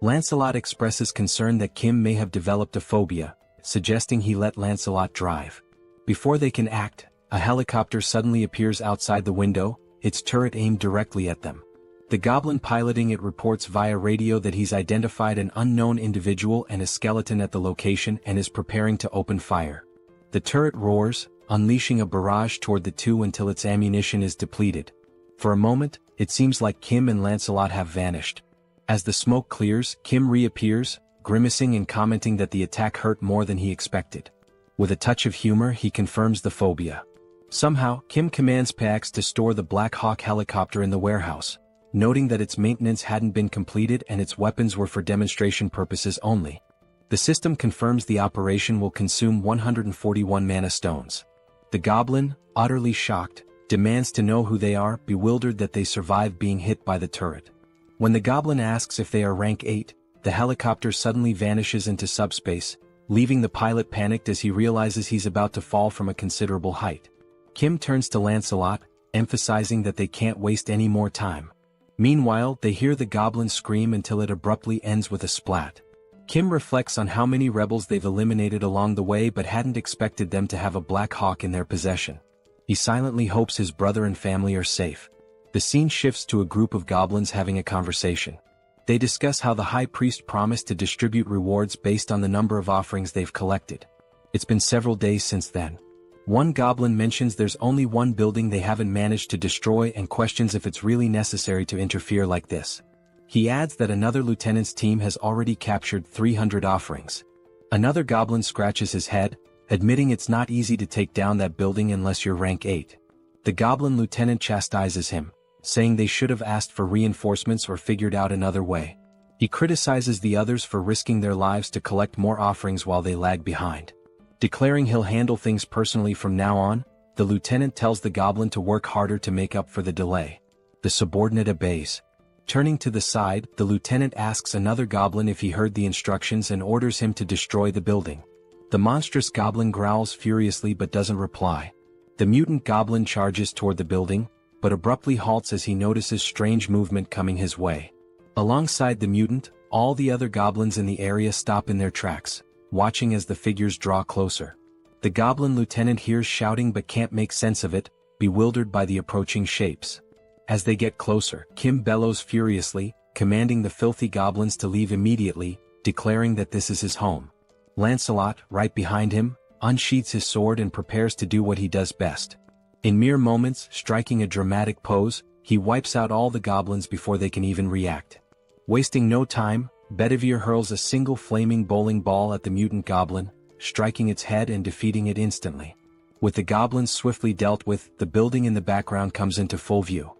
Lancelot expresses concern that Kim may have developed a phobia, suggesting he let Lancelot drive. Before they can act, a helicopter suddenly appears outside the window, its turret aimed directly at them. The goblin piloting it reports via radio that he's identified an unknown individual and a skeleton at the location and is preparing to open fire. The turret roars, unleashing a barrage toward the two until its ammunition is depleted. For a moment, it seems like Kim and Lancelot have vanished. As the smoke clears, Kim reappears, grimacing and commenting that the attack hurt more than he expected. With a touch of humor, he confirms the phobia. Somehow, Kim commands Pax to store the Black Hawk helicopter in the warehouse, noting that its maintenance hadn't been completed and its weapons were for demonstration purposes only. The system confirms the operation will consume 141 mana stones. The goblin, utterly shocked, demands to know who they are, bewildered that they survived being hit by the turret. When the goblin asks if they are rank 8, the helicopter suddenly vanishes into subspace, leaving the pilot panicked as he realizes he's about to fall from a considerable height. Kim turns to Lancelot, emphasizing that they can't waste any more time. Meanwhile, they hear the goblin scream until it abruptly ends with a splat. Kim reflects on how many rebels they've eliminated along the way but hadn't expected them to have a Black Hawk in their possession. He silently hopes his brother and family are safe. The scene shifts to a group of goblins having a conversation. They discuss how the high priest promised to distribute rewards based on the number of offerings they've collected. It's been several days since then. One goblin mentions there's only one building they haven't managed to destroy and questions if it's really necessary to interfere like this. He adds that another lieutenant's team has already captured 300 offerings. Another goblin scratches his head, admitting it's not easy to take down that building unless you're rank 8. The goblin lieutenant chastises him, saying they should have asked for reinforcements or figured out another way. He criticizes the others for risking their lives to collect more offerings while they lag behind. Declaring he'll handle things personally from now on, the lieutenant tells the goblin to work harder to make up for the delay. The subordinate obeys. Turning to the side, the lieutenant asks another goblin if he heard the instructions and orders him to destroy the building. The monstrous goblin growls furiously but doesn't reply. The mutant goblin charges toward the building, but abruptly halts as he notices strange movement coming his way. Alongside the mutant, all the other goblins in the area stop in their tracks, watching as the figures draw closer. The goblin lieutenant hears shouting but can't make sense of it, bewildered by the approaching shapes. As they get closer, Kim bellows furiously, commanding the filthy goblins to leave immediately, declaring that this is his home. Lancelot, right behind him, unsheathes his sword and prepares to do what he does best. In mere moments, striking a dramatic pose, he wipes out all the goblins before they can even react. Wasting no time, Bedivere hurls a single flaming bowling ball at the mutant goblin, striking its head and defeating it instantly. With the goblins swiftly dealt with, the building in the background comes into full view.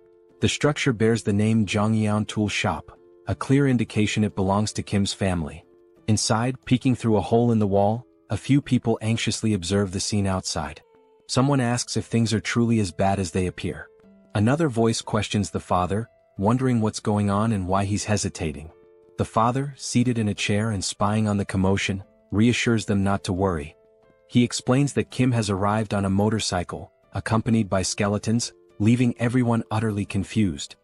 The structure bears the name Jeong-gyeom Tool Shop, a clear indication it belongs to Kim's family. Inside, peeking through a hole in the wall, a few people anxiously observe the scene outside. Someone asks if things are truly as bad as they appear. Another voice questions the father, wondering what's going on and why he's hesitating. The father, seated in a chair and spying on the commotion, reassures them not to worry. He explains that Kim has arrived on a motorcycle, accompanied by skeletons, leaving everyone utterly confused.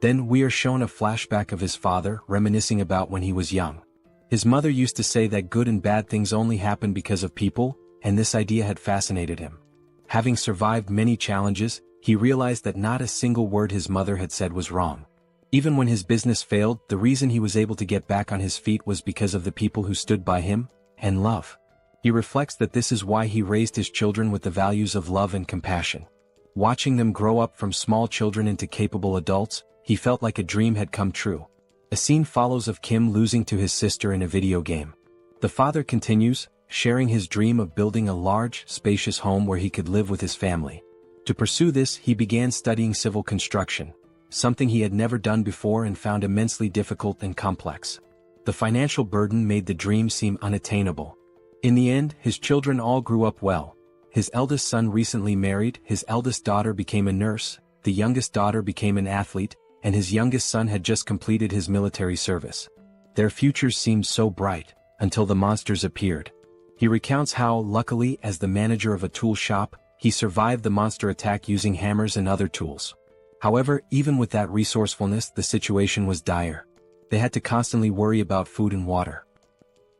Then we are shown a flashback of his father reminiscing about when he was young. His mother used to say that good and bad things only happen because of people, and this idea had fascinated him. Having survived many challenges, he realized that not a single word his mother had said was wrong. Even when his business failed, the reason he was able to get back on his feet was because of the people who stood by him, and love. He reflects that this is why he raised his children with the values of love and compassion. Watching them grow up from small children into capable adults, he felt like a dream had come true. A scene follows of Kim losing to his sister in a video game. The father continues, sharing his dream of building a large, spacious home where he could live with his family. To pursue this, he began studying civil construction, something he had never done before and found immensely difficult and complex. The financial burden made the dream seem unattainable. In the end, his children all grew up well. His eldest son recently married, his eldest daughter became a nurse, the youngest daughter became an athlete, and his youngest son had just completed his military service. Their futures seemed so bright, until the monsters appeared. He recounts how, luckily, as the manager of a tool shop, he survived the monster attack using hammers and other tools. However, even with that resourcefulness, the situation was dire. They had to constantly worry about food and water.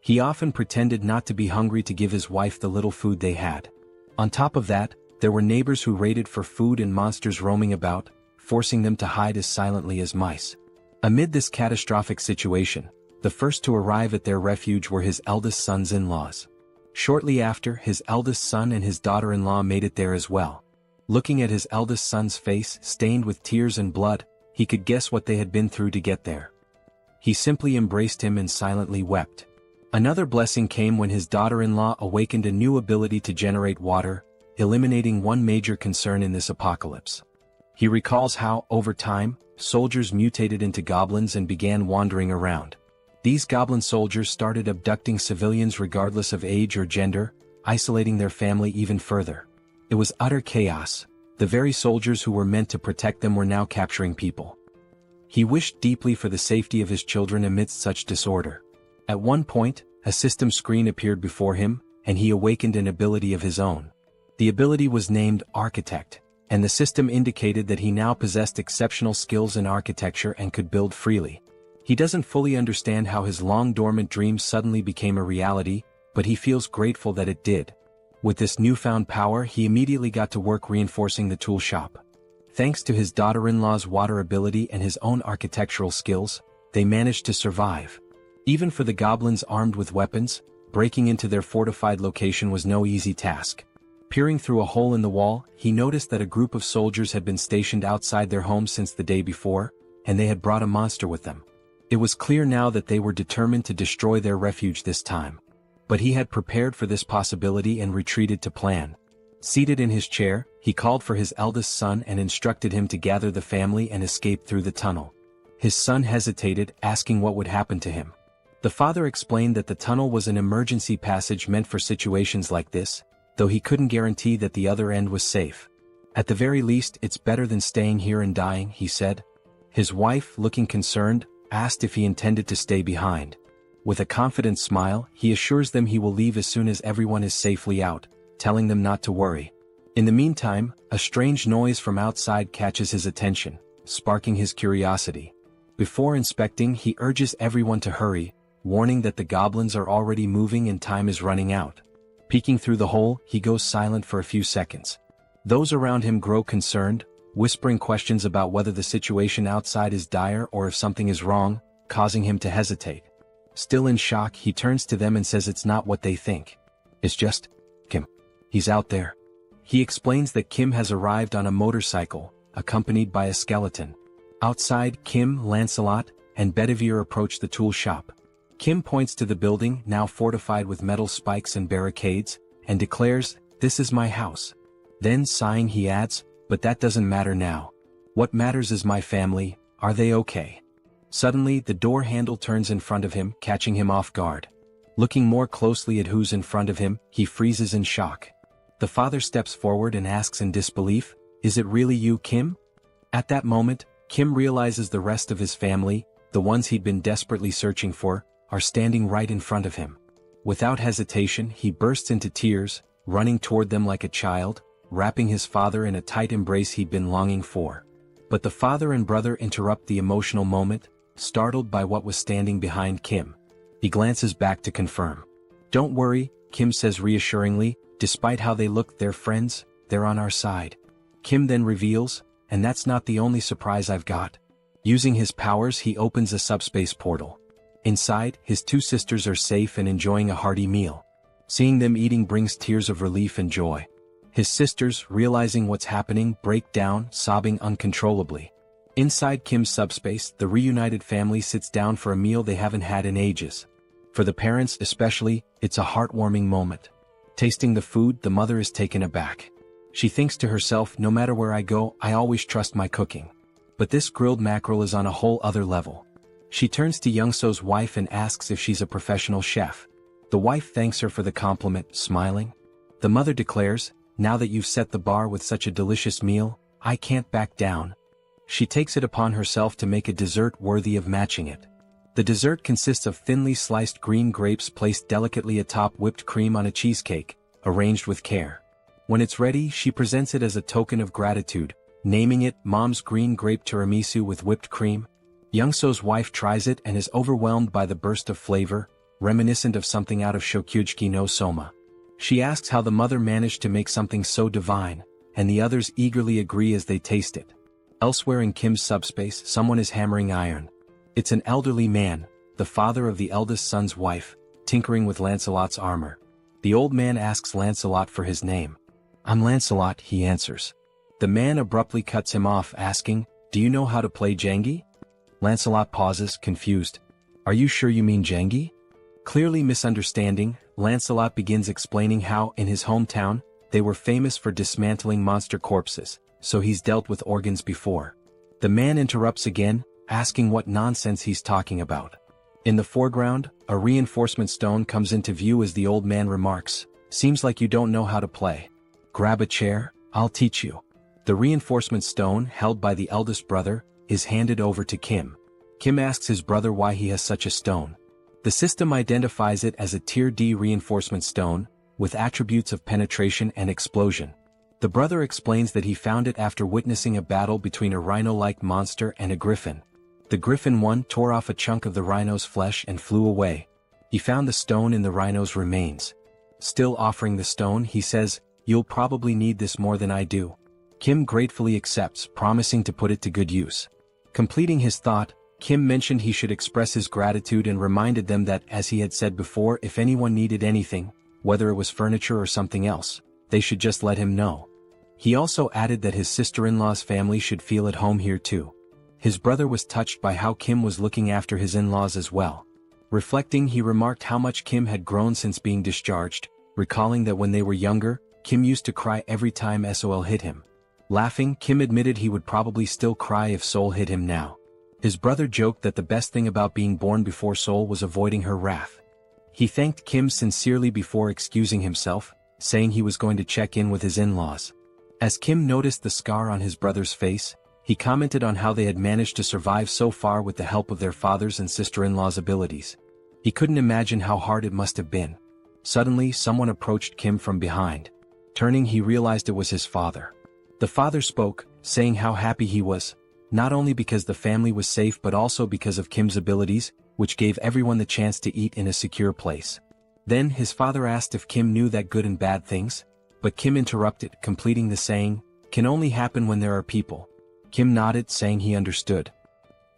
He often pretended not to be hungry to give his wife the little food they had. On top of that, there were neighbors who raided for food and monsters roaming about, forcing them to hide as silently as mice. Amid this catastrophic situation, the first to arrive at their refuge were his eldest son's in-laws. Shortly after, his eldest son and his daughter-in-law made it there as well. Looking at his eldest son's face, stained with tears and blood, he could guess what they had been through to get there. He simply embraced him and silently wept. Another blessing came when his daughter-in-law awakened a new ability to generate water, eliminating one major concern in this apocalypse. He recalls how, over time, soldiers mutated into goblins and began wandering around. These goblin soldiers started abducting civilians regardless of age or gender, isolating their family even further. It was utter chaos. The very soldiers who were meant to protect them were now capturing people. He wished deeply for the safety of his children amidst such disorder. At one point, a system screen appeared before him, and he awakened an ability of his own. The ability was named Architect, and the system indicated that he now possessed exceptional skills in architecture and could build freely. He doesn't fully understand how his long-dormant dream suddenly became a reality, but he feels grateful that it did. With this newfound power, he immediately got to work reinforcing the tool shop. Thanks to his daughter-in-law's water ability and his own architectural skills, they managed to survive. Even for the goblins armed with weapons, breaking into their fortified location was no easy task. Peering through a hole in the wall, he noticed that a group of soldiers had been stationed outside their home since the day before, and they had brought a monster with them. It was clear now that they were determined to destroy their refuge this time. But he had prepared for this possibility and retreated to plan. Seated in his chair, he called for his eldest son and instructed him to gather the family and escape through the tunnel. His son hesitated, asking what would happen to him. The father explained that the tunnel was an emergency passage meant for situations like this, though he couldn't guarantee that the other end was safe. At the very least, it's better than staying here and dying, he said. His wife, looking concerned, asked if he intended to stay behind. With a confident smile, he assures them he will leave as soon as everyone is safely out, telling them not to worry. In the meantime, a strange noise from outside catches his attention, sparking his curiosity. Before inspecting, he urges everyone to hurry, warning that the goblins are already moving and time is running out. Peeking through the hole, he goes silent for a few seconds. Those around him grow concerned, whispering questions about whether the situation outside is dire or if something is wrong. causing him to hesitate. Still in shock, he turns to them and says it's not what they think. It's just Kim. He's out there. He explains that Kim has arrived on a motorcycle, accompanied by a skeleton. Outside, Kim, Lancelot, and Bedivere approach the tool shop. Kim points to the building, now fortified with metal spikes and barricades, and declares, "This is my house." Then, sighing, he adds, "But that doesn't matter now. What matters is my family. Are they okay?" Suddenly, the door handle turns in front of him, catching him off guard. Looking more closely at who's in front of him, he freezes in shock. The father steps forward and asks in disbelief, "Is it really you, Kim?" At that moment, Kim realizes the rest of his family, the ones he'd been desperately searching for, are standing right in front of him. Without hesitation, he bursts into tears, running toward them like a child, wrapping his father in a tight embrace he'd been longing for. But the father and brother interrupt the emotional moment, startled by what was standing behind Kim. He glances back to confirm. "Don't worry," Kim says reassuringly, "despite how they look, they're friends, they're on our side." Kim then reveals, "And that's not the only surprise I've got." Using his powers, he opens a subspace portal. Inside, his two sisters are safe and enjoying a hearty meal. Seeing them eating brings tears of relief and joy. His sisters, realizing what's happening, break down, sobbing uncontrollably. Inside Kim's subspace, the reunited family sits down for a meal they haven't had in ages. For the parents especially, it's a heartwarming moment. Tasting the food, the mother is taken aback. She thinks to herself, "No matter where I go, I always trust my cooking. But this grilled mackerel is on a whole other level." She turns to Young-so's wife and asks if she's a professional chef. The wife thanks her for the compliment, smiling. The mother declares, "Now that you've set the bar with such a delicious meal, I can't back down." She takes it upon herself to make a dessert worthy of matching it. The dessert consists of thinly sliced green grapes placed delicately atop whipped cream on a cheesecake, arranged with care. When it's ready, she presents it as a token of gratitude, naming it Mom's Green Grape Tiramisu with whipped cream. Young-so's wife tries it and is overwhelmed by the burst of flavor, reminiscent of something out of Shokyuji no Soma. She asks how the mother managed to make something so divine, and the others eagerly agree as they taste it. Elsewhere in Kim's subspace, someone is hammering iron. It's an elderly man, the father of the eldest son's wife, tinkering with Lancelot's armor. The old man asks Lancelot for his name. "I'm Lancelot," he answers. The man abruptly cuts him off, asking, "Do you know how to play Jengi?" Lancelot pauses, confused. "Are you sure you mean Jengi?" Clearly misunderstanding, Lancelot begins explaining how, in his hometown, they were famous for dismantling monster corpses, so he's dealt with organs before. The man interrupts again, asking what nonsense he's talking about. In the foreground, a reinforcement stone comes into view as the old man remarks, "Seems like you don't know how to play. Grab a chair, I'll teach you." The reinforcement stone, held by the eldest brother, is handed over to Kim. Kim asks his brother why he has such a stone. The system identifies it as a Tier D reinforcement stone, with attributes of penetration and explosion. The brother explains that he found it after witnessing a battle between a rhino-like monster and a griffin. The griffin one tore off a chunk of the rhino's flesh and flew away. He found the stone in the rhino's remains. Still offering the stone, he says, "You'll probably need this more than I do." Kim gratefully accepts, promising to put it to good use. Completing his thought, Kim mentioned he should express his gratitude and reminded them that, as he had said before, if anyone needed anything, whether it was furniture or something else, they should just let him know. He also added that his sister-in-law's family should feel at home here too. His brother was touched by how Kim was looking after his in-laws as well. Reflecting, he remarked how much Kim had grown since being discharged, recalling that when they were younger, Kim used to cry every time Seoul hit him. Laughing, Kim admitted he would probably still cry if Seoul hit him now. His brother joked that the best thing about being born before Seoul was avoiding her wrath. He thanked Kim sincerely before excusing himself, saying he was going to check in with his in-laws. As Kim noticed the scar on his brother's face, he commented on how they had managed to survive so far with the help of their father's and sister-in-law's abilities. He couldn't imagine how hard it must have been. Suddenly, someone approached Kim from behind. Turning, he realized it was his father. The father spoke, saying how happy he was, not only because the family was safe but also because of Kim's abilities, which gave everyone the chance to eat in a secure place. Then his father asked if Kim knew that good and bad things, but Kim interrupted, completing the saying, "Can only happen when there are people." Kim nodded, saying he understood.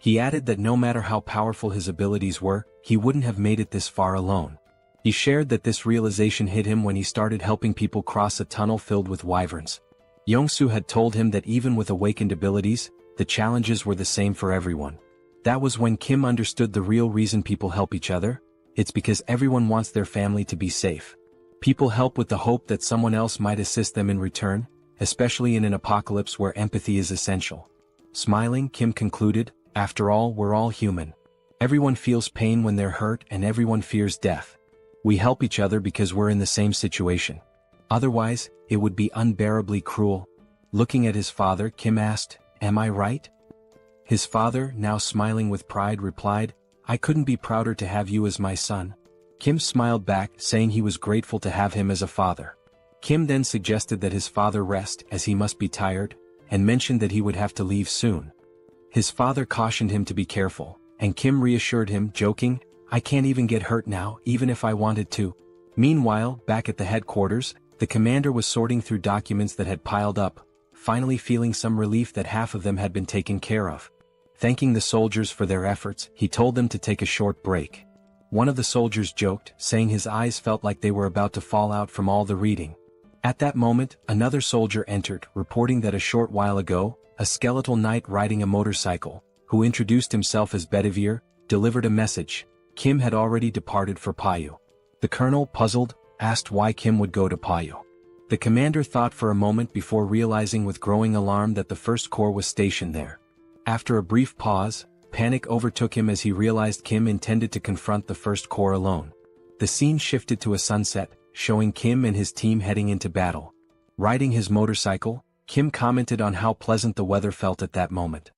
He added that no matter how powerful his abilities were, he wouldn't have made it this far alone. He shared that this realization hit him when he started helping people cross a tunnel filled with wyverns. Yongsoo had told him that even with awakened abilities, the challenges were the same for everyone. That was when Kim understood the real reason people help each other. It's because everyone wants their family to be safe. People help with the hope that someone else might assist them in return, especially in an apocalypse where empathy is essential. Smiling, Kim concluded, "After all, we're all human. Everyone feels pain when they're hurt and everyone fears death. We help each other because we're in the same situation. Otherwise, it would be unbearably cruel." Looking at his father, Kim asked, "Am I right?" His father, now smiling with pride, replied, "I couldn't be prouder to have you as my son." Kim smiled back, saying he was grateful to have him as a father. Kim then suggested that his father rest as he must be tired, and mentioned that he would have to leave soon. His father cautioned him to be careful, and Kim reassured him, joking, "I can't even get hurt now, even if I wanted to." Meanwhile, back at the headquarters, the commander was sorting through documents that had piled up, finally feeling some relief that half of them had been taken care of. Thanking the soldiers for their efforts, he told them to take a short break. One of the soldiers joked, saying his eyes felt like they were about to fall out from all the reading. At that moment, another soldier entered, reporting that a short while ago, a skeletal knight riding a motorcycle, who introduced himself as Bedivere, delivered a message. Kim had already departed for Payu. The colonel, puzzled, asked why Kim would go to Payu. The commander thought for a moment before realizing with growing alarm that the First Corps was stationed there. After a brief pause, panic overtook him as he realized Kim intended to confront the First Corps alone. The scene shifted to a sunset, showing Kim and his team heading into battle. Riding his motorcycle, Kim commented on how pleasant the weather felt at that moment.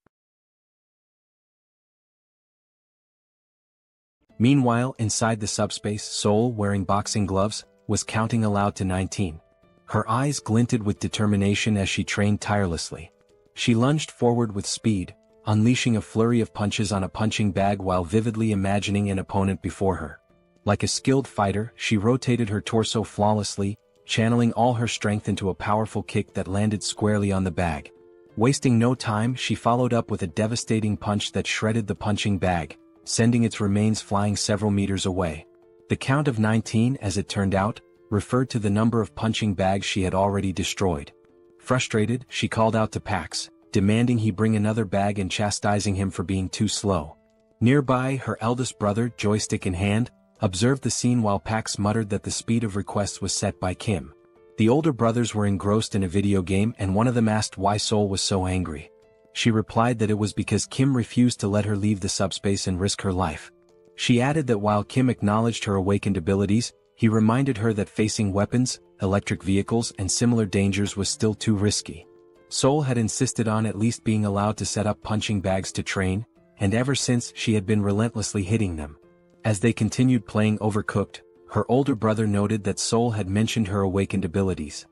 Meanwhile, inside the subspace, Seoul, wearing boxing gloves, was counting aloud to 19. Her eyes glinted with determination as she trained tirelessly. She lunged forward with speed, unleashing a flurry of punches on a punching bag while vividly imagining an opponent before her. Like a skilled fighter, she rotated her torso flawlessly, channeling all her strength into a powerful kick that landed squarely on the bag. Wasting no time, she followed up with a devastating punch that shredded the punching bag, sending its remains flying several meters away. The count of 19, as it turned out, referred to the number of punching bags she had already destroyed. Frustrated, she called out to Pax, demanding he bring another bag and chastising him for being too slow. Nearby, her eldest brother, joystick in hand, observed the scene while Pax muttered that the speed of requests was set by Kim. The older brothers were engrossed in a video game and one of them asked why Seoul was so angry. She replied that it was because Kim refused to let her leave the subspace and risk her life. She added that while Kim acknowledged her awakened abilities, he reminded her that facing weapons, electric vehicles and similar dangers was still too risky. Seoul had insisted on at least being allowed to set up punching bags to train, and ever since she had been relentlessly hitting them. As they continued playing Overcooked, her older brother noted that Seoul had mentioned her awakened abilities.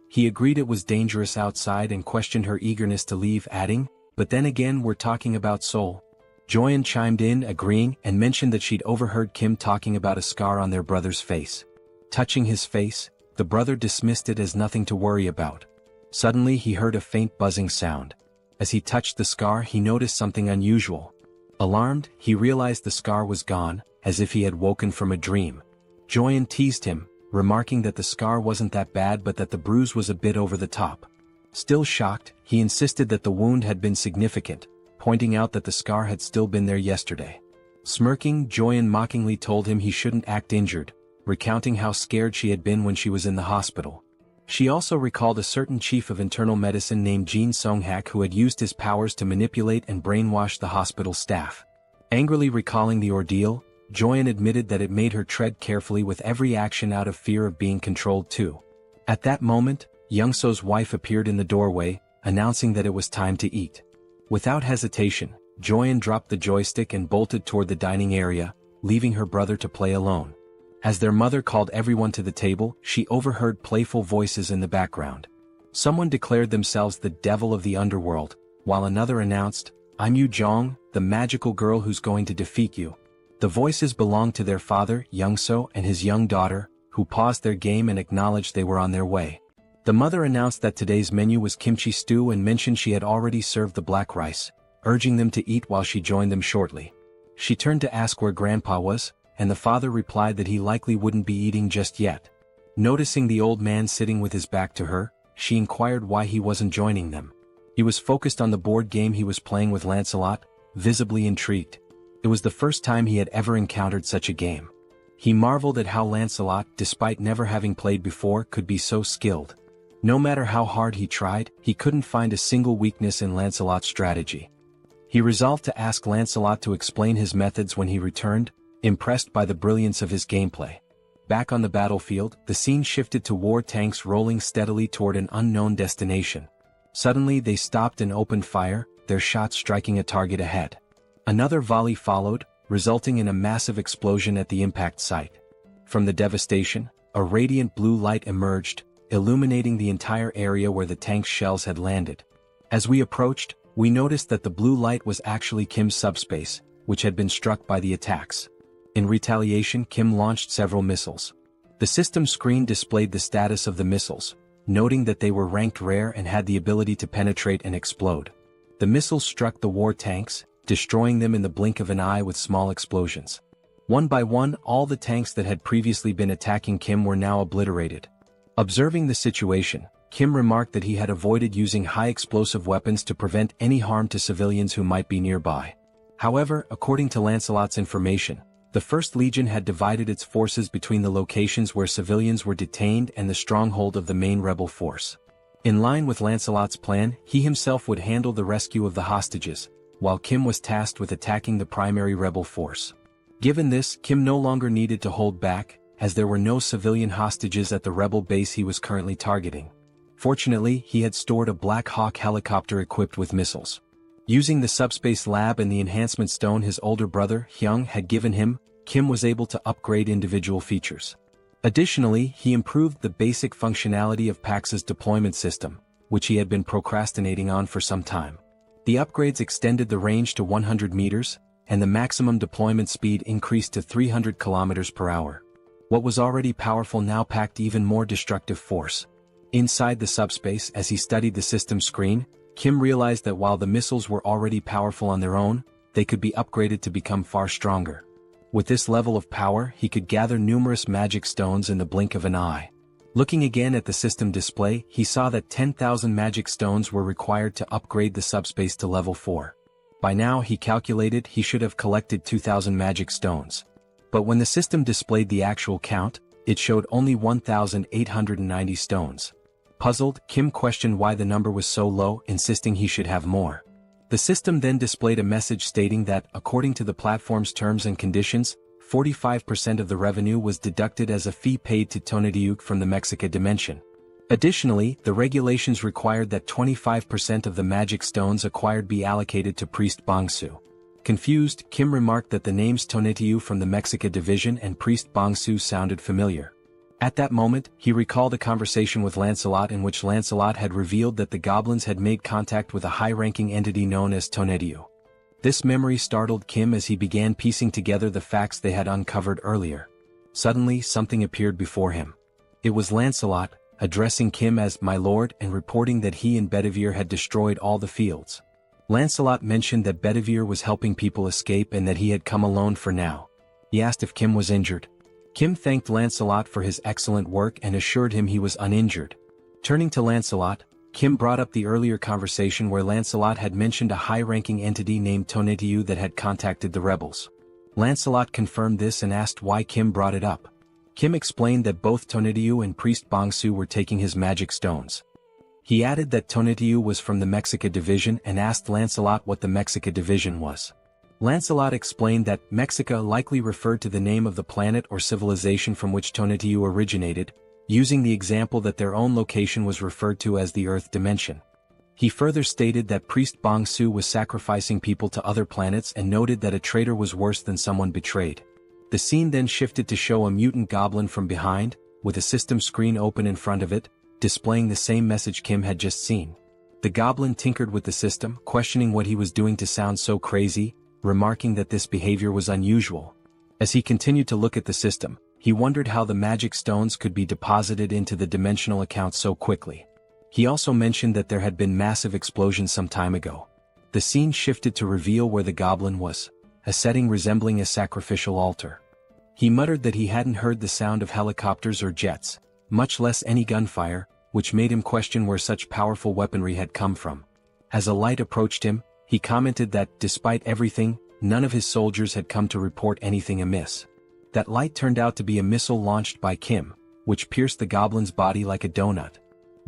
He agreed it was dangerous outside and questioned her eagerness to leave, adding, "But then again, we're talking about Seoul." Joyeon chimed in, agreeing, and mentioned that she'd overheard Kim talking about a scar on their brother's face. Touching his face, the brother dismissed it as nothing to worry about. Suddenly he heard a faint buzzing sound. As he touched the scar, he noticed something unusual. Alarmed, he realized the scar was gone, as if he had woken from a dream. Joyeon teased him, remarking that the scar wasn't that bad but that the bruise was a bit over the top. Still shocked, he insisted that the wound had been significant, pointing out that the scar had still been there yesterday. Smirking, Joyeon mockingly told him he shouldn't act injured, recounting how scared she had been when she was in the hospital. She also recalled a certain chief of internal medicine named Jin Sung-hak who had used his powers to manipulate and brainwash the hospital staff. Angrily recalling the ordeal, Joyeon admitted that it made her tread carefully with every action out of fear of being controlled too. At that moment, Youngso's wife appeared in the doorway, announcing that it was time to eat. Without hesitation, Joyeon dropped the joystick and bolted toward the dining area, leaving her brother to play alone. As their mother called everyone to the table, she overheard playful voices in the background. Someone declared themselves the devil of the underworld, while another announced, "I'm Yu Jong, the magical girl who's going to defeat you." The voices belonged to their father, Youngso, and his young daughter, who paused their game and acknowledged they were on their way. The mother announced that today's menu was kimchi stew and mentioned she had already served the black rice, urging them to eat while she joined them shortly. She turned to ask where Grandpa was, and the father replied that he likely wouldn't be eating just yet. Noticing the old man sitting with his back to her, she inquired why he wasn't joining them. He was focused on the board game he was playing with Lancelot, visibly intrigued. It was the first time he had ever encountered such a game. He marveled at how Lancelot, despite never having played before, could be so skilled. No matter how hard he tried, he couldn't find a single weakness in Lancelot's strategy. He resolved to ask Lancelot to explain his methods when he returned, impressed by the brilliance of his gameplay. Back on the battlefield, the scene shifted to war tanks rolling steadily toward an unknown destination. Suddenly they stopped and opened fire, their shots striking a target ahead. Another volley followed, resulting in a massive explosion at the impact site. From the devastation, a radiant blue light emerged, illuminating the entire area where the tank's shells had landed. As we approached, we noticed that the blue light was actually Kim's subspace, which had been struck by the attacks. In retaliation, Kim launched several missiles. The system screen displayed the status of the missiles, noting that they were ranked rare and had the ability to penetrate and explode. The missiles struck the war tanks, destroying them in the blink of an eye with small explosions. One by one, all the tanks that had previously been attacking Kim were now obliterated. Observing the situation, Kim remarked that he had avoided using high explosive weapons to prevent any harm to civilians who might be nearby. However, according to Lancelot's information, the First Legion had divided its forces between the locations where civilians were detained and the stronghold of the main rebel force. In line with Lancelot's plan, he himself would handle the rescue of the hostages, while Kim was tasked with attacking the primary rebel force. Given this, Kim no longer needed to hold back, as there were no civilian hostages at the rebel base he was currently targeting. Fortunately, he had stored a Black Hawk helicopter equipped with missiles. Using the subspace lab and the enhancement stone his older brother, Hyung, had given him, Kim was able to upgrade individual features. Additionally, he improved the basic functionality of Pax's deployment system, which he had been procrastinating on for some time. The upgrades extended the range to 100 meters, and the maximum deployment speed increased to 300 kilometers per hour. What was already powerful now packed even more destructive force. Inside the subspace, as he studied the system screen, Kim realized that while the missiles were already powerful on their own, they could be upgraded to become far stronger. With this level of power, he could gather numerous magic stones in the blink of an eye. Looking again at the system display, he saw that 10,000 magic stones were required to upgrade the subspace to level 4. By now, he calculated he should have collected 2,000 magic stones. But when the system displayed the actual count, it showed only 1,890 stones. Puzzled, Kim questioned why the number was so low, insisting he should have more. The system then displayed a message stating that, according to the platform's terms and conditions, 45% of the revenue was deducted as a fee paid to Tonatiuh from the Mexica dimension. Additionally, the regulations required that 25% of the magic stones acquired be allocated to Priest Bongsu. Confused, Kim remarked that the names Tonatiuh from the Mexica division and Priest Bongsu sounded familiar. At that moment, he recalled a conversation with Lancelot in which Lancelot had revealed that the goblins had made contact with a high-ranking entity known as Tonatiuh. This memory startled Kim as he began piecing together the facts they had uncovered earlier. Suddenly, something appeared before him. It was Lancelot, addressing Kim as "my lord" and reporting that he and Bedivere had destroyed all the fields. Lancelot mentioned that Bedivere was helping people escape and that he had come alone for now. He asked if Kim was injured. Kim thanked Lancelot for his excellent work and assured him he was uninjured. Turning to Lancelot, Kim brought up the earlier conversation where Lancelot had mentioned a high-ranking entity named Tonatiuh that had contacted the rebels. Lancelot confirmed this and asked why Kim brought it up. Kim explained that both Tonatiuh and Priest Bongsu were taking his magic stones. He added that Tonatiuh was from the Mexica division and asked Lancelot what the Mexica division was. Lancelot explained that Mexica likely referred to the name of the planet or civilization from which Tonatiuh originated, using the example that their own location was referred to as the Earth dimension. He further stated that Priest Bongsu was sacrificing people to other planets and noted that a traitor was worse than someone betrayed. The scene then shifted to show a mutant goblin from behind, with a system screen open in front of it, displaying the same message Kim had just seen. The goblin tinkered with the system, questioning what he was doing to sound so crazy, remarking that this behavior was unusual. As he continued to look at the system, he wondered how the magic stones could be deposited into the dimensional account so quickly. He also mentioned that there had been massive explosions some time ago. The scene shifted to reveal where the goblin was, a setting resembling a sacrificial altar. He muttered that he hadn't heard the sound of helicopters or jets, much less any gunfire, which made him question where such powerful weaponry had come from. As a light approached him, he commented that, despite everything, none of his soldiers had come to report anything amiss. That light turned out to be a missile launched by Kim, which pierced the goblin's body like a donut.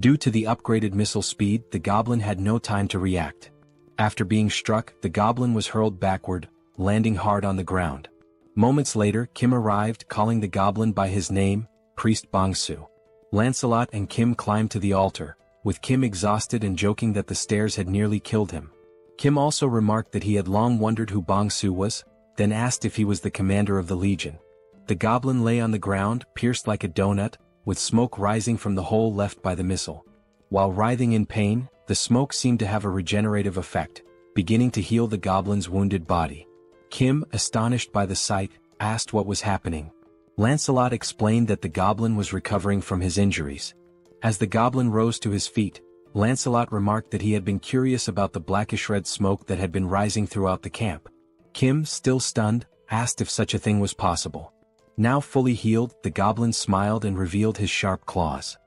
Due to the upgraded missile speed, the goblin had no time to react. After being struck, the goblin was hurled backward, landing hard on the ground. Moments later, Kim arrived, calling the goblin by his name, Priest Bongsu. Lancelot and Kim climbed to the altar, with Kim exhausted and joking that the stairs had nearly killed him. Kim also remarked that he had long wondered who Bongsu was, then asked if he was the commander of the legion. The goblin lay on the ground, pierced like a donut, with smoke rising from the hole left by the missile. While writhing in pain, the smoke seemed to have a regenerative effect, beginning to heal the goblin's wounded body. Kim, astonished by the sight, asked what was happening. Lancelot explained that the goblin was recovering from his injuries. As the goblin rose to his feet, Lancelot remarked that he had been curious about the blackish red smoke that had been rising throughout the camp. Kim, still stunned, asked if such a thing was possible. Now fully healed, the goblin smiled and revealed his sharp claws.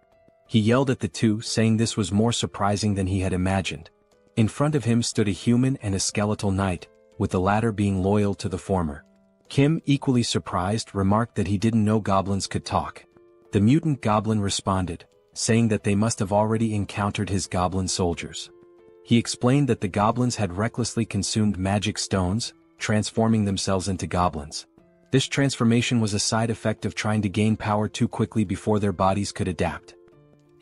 He yelled at the two, saying this was more surprising than he had imagined. In front of him stood a human and a skeletal knight, with the latter being loyal to the former. Kim, equally surprised, remarked that he didn't know goblins could talk. The mutant goblin responded, saying that they must have already encountered his goblin soldiers. He explained that the goblins had recklessly consumed magic stones, transforming themselves into goblins. This transformation was a side effect of trying to gain power too quickly before their bodies could adapt.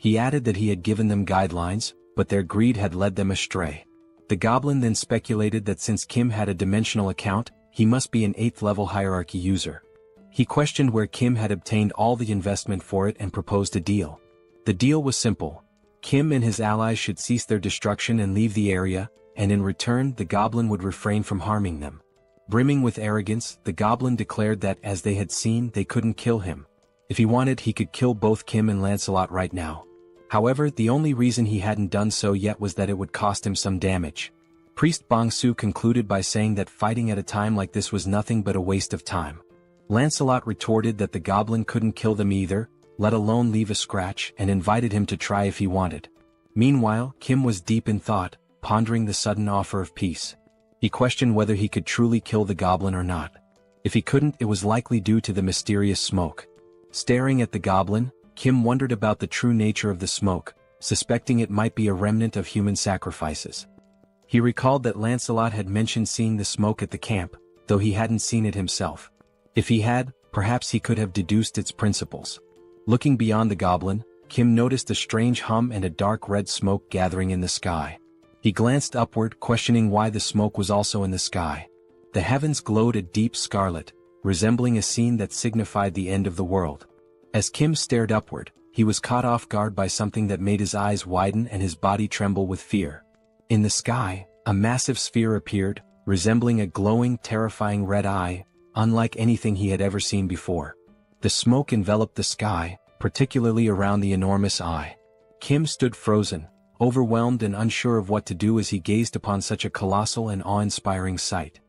He added that he had given them guidelines, but their greed had led them astray. The goblin then speculated that since Kim had a dimensional account, he must be an 8th level hierarchy user. He questioned where Kim had obtained all the investment for it and proposed a deal. The deal was simple. Kim and his allies should cease their destruction and leave the area, and in return the goblin would refrain from harming them. Brimming with arrogance, the goblin declared that, as they had seen, they couldn't kill him. If he wanted, he could kill both Kim and Lancelot right now. However, the only reason he hadn't done so yet was that it would cost him some damage. Priest Bongsu concluded by saying that fighting at a time like this was nothing but a waste of time. Lancelot retorted that the goblin couldn't kill them either, let alone leave a scratch, and invited him to try if he wanted. Meanwhile, Kim was deep in thought, pondering the sudden offer of peace. He questioned whether he could truly kill the goblin or not. If he couldn't, it was likely due to the mysterious smoke. Staring at the goblin, Kim wondered about the true nature of the smoke, suspecting it might be a remnant of human sacrifices. He recalled that Lancelot had mentioned seeing the smoke at the camp, though he hadn't seen it himself. If he had, perhaps he could have deduced its principles. Looking beyond the goblin, Kim noticed a strange hum and a dark red smoke gathering in the sky. He glanced upward, questioning why the smoke was also in the sky. The heavens glowed a deep scarlet, resembling a scene that signified the end of the world. As Kim stared upward, he was caught off guard by something that made his eyes widen and his body tremble with fear. In the sky, a massive sphere appeared, resembling a glowing, terrifying red eye, unlike anything he had ever seen before. The smoke enveloped the sky, particularly around the enormous eye. Kim stood frozen, overwhelmed and unsure of what to do as he gazed upon such a colossal and awe-inspiring sight.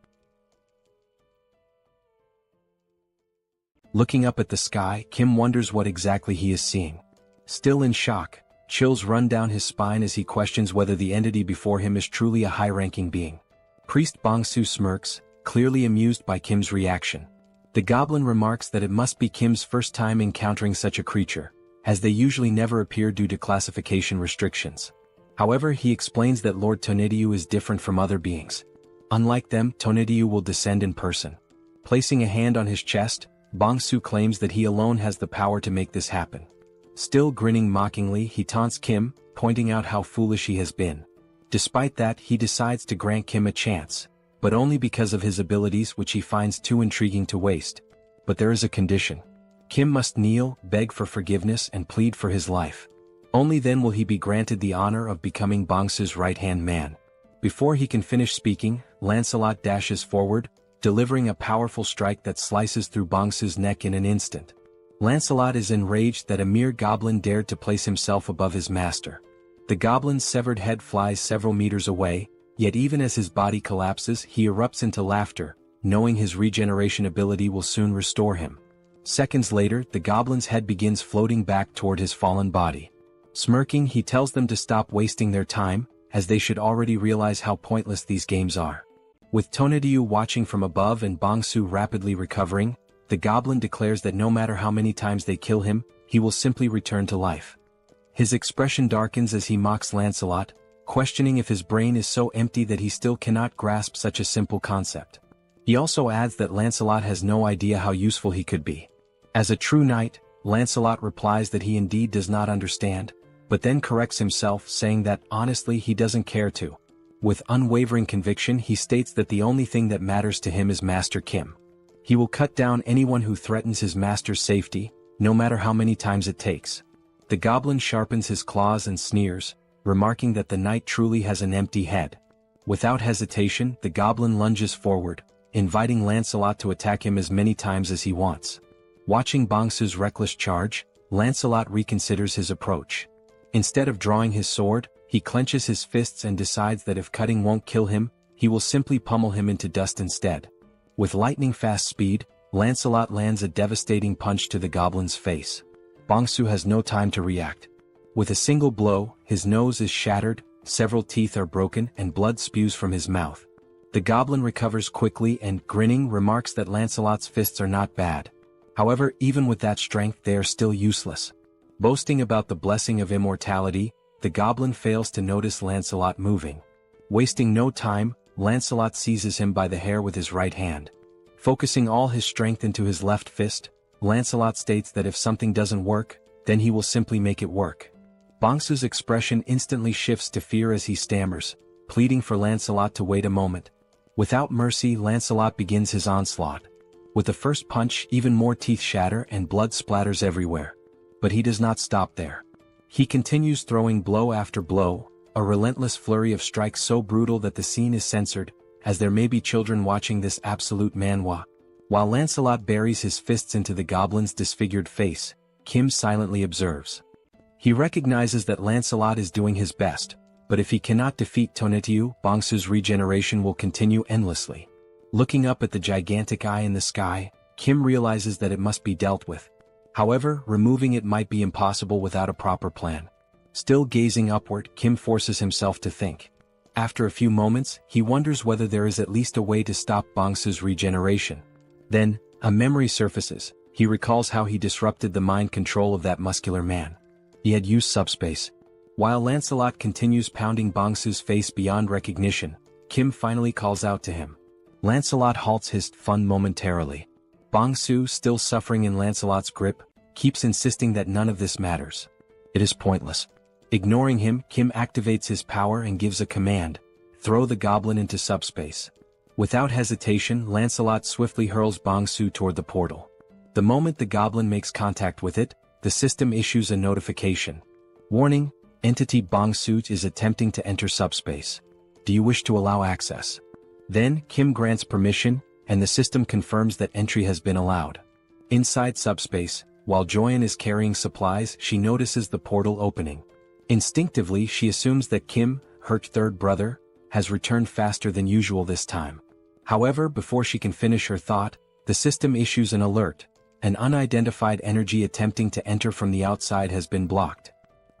Looking up at the sky, Kim wonders what exactly he is seeing. Still in shock, chills run down his spine as he questions whether the entity before him is truly a high-ranking being. Priest Bongsu smirks, clearly amused by Kim's reaction. The goblin remarks that it must be Kim's first time encountering such a creature, as they usually never appear due to classification restrictions. However, he explains that Lord Tonediu is different from other beings. Unlike them, Tonediu will descend in person. Placing a hand on his chest, Bongsu claims that he alone has the power to make this happen. Still grinning mockingly, he taunts Kim, pointing out how foolish he has been. Despite that, he decides to grant Kim a chance, but only because of his abilities, which he finds too intriguing to waste. But there is a condition. Kim must kneel, beg for forgiveness and plead for his life. Only then will he be granted the honor of becoming Bongsu's right-hand man. Before he can finish speaking, Lancelot dashes forward, delivering a powerful strike that slices through Bongsu's neck in an instant. Lancelot is enraged that a mere goblin dared to place himself above his master. The goblin's severed head flies several meters away, Yet even as his body collapses, he erupts into laughter, knowing his regeneration ability will soon restore him. Seconds later, the goblin's head begins floating back toward his fallen body. Smirking, he tells them to stop wasting their time, as they should already realize how pointless these games are. With Tonatiuh watching from above and Bongsu rapidly recovering, the goblin declares that no matter how many times they kill him, he will simply return to life. His expression darkens as he mocks Lancelot, questioning if his brain is so empty that he still cannot grasp such a simple concept. He also adds that Lancelot has no idea how useful he could be. As a true knight, Lancelot replies that he indeed does not understand, but then corrects himself, saying that honestly he doesn't care to. With unwavering conviction, he states that the only thing that matters to him is Master Kim. He will cut down anyone who threatens his master's safety, no matter how many times it takes. The goblin sharpens his claws and sneers, remarking that the knight truly has an empty head. Without hesitation, the goblin lunges forward, inviting Lancelot to attack him as many times as he wants. Watching Bongsu's reckless charge, Lancelot reconsiders his approach. Instead of drawing his sword, he clenches his fists and decides that if cutting won't kill him, he will simply pummel him into dust instead. With lightning-fast speed, Lancelot lands a devastating punch to the goblin's face. Bongsu has no time to react. With a single blow, his nose is shattered, several teeth are broken, and blood spews from his mouth. The goblin recovers quickly and, grinning, remarks that Lancelot's fists are not bad. However, even with that strength, they are still useless. Boasting about the blessing of immortality, the goblin fails to notice Lancelot moving. Wasting no time, Lancelot seizes him by the hair with his right hand. Focusing all his strength into his left fist, Lancelot states that if something doesn't work, then he will simply make it work. Bongsu's expression instantly shifts to fear as he stammers, pleading for Lancelot to wait a moment. Without mercy, Lancelot begins his onslaught. With the first punch, even more teeth shatter and blood splatters everywhere. But he does not stop there. He continues throwing blow after blow, a relentless flurry of strikes so brutal that the scene is censored, as there may be children watching this absolute manhwa. While Lancelot buries his fists into the goblin's disfigured face, Kim silently observes. He recognizes that Lancelot is doing his best, but if he cannot defeat Tonatiuh, Bongsu's regeneration will continue endlessly. Looking up at the gigantic eye in the sky, Kim realizes that it must be dealt with. However, removing it might be impossible without a proper plan. Still gazing upward, Kim forces himself to think. After a few moments, he wonders whether there is at least a way to stop Bongsu's regeneration. Then, a memory surfaces. He recalls how he disrupted the mind control of that muscular man. He had used SUBSPACE. While Lancelot continues pounding Bongsu's face beyond recognition, Kim finally calls out to him. Lancelot halts his fun momentarily. Bongsu, still suffering in Lancelot's grip, keeps insisting that none of this matters. It is pointless. Ignoring him, Kim activates his power and gives a command: throw the goblin into SUBSPACE. Without hesitation, Lancelot swiftly hurls Bongsu toward the portal. The moment the goblin makes contact with it, the system issues a notification. Warning: Entity Bongsu is attempting to enter SUBSPACE. Do you wish to allow access? Then, Kim grants permission, and the system confirms that entry has been allowed. Inside SUBSPACE, while Joyeon is carrying supplies, she notices the portal opening. Instinctively, she assumes that Kim, her third brother, has returned faster than usual this time. However, before she can finish her thought, the system issues an alert. An unidentified energy attempting to enter from the outside has been blocked.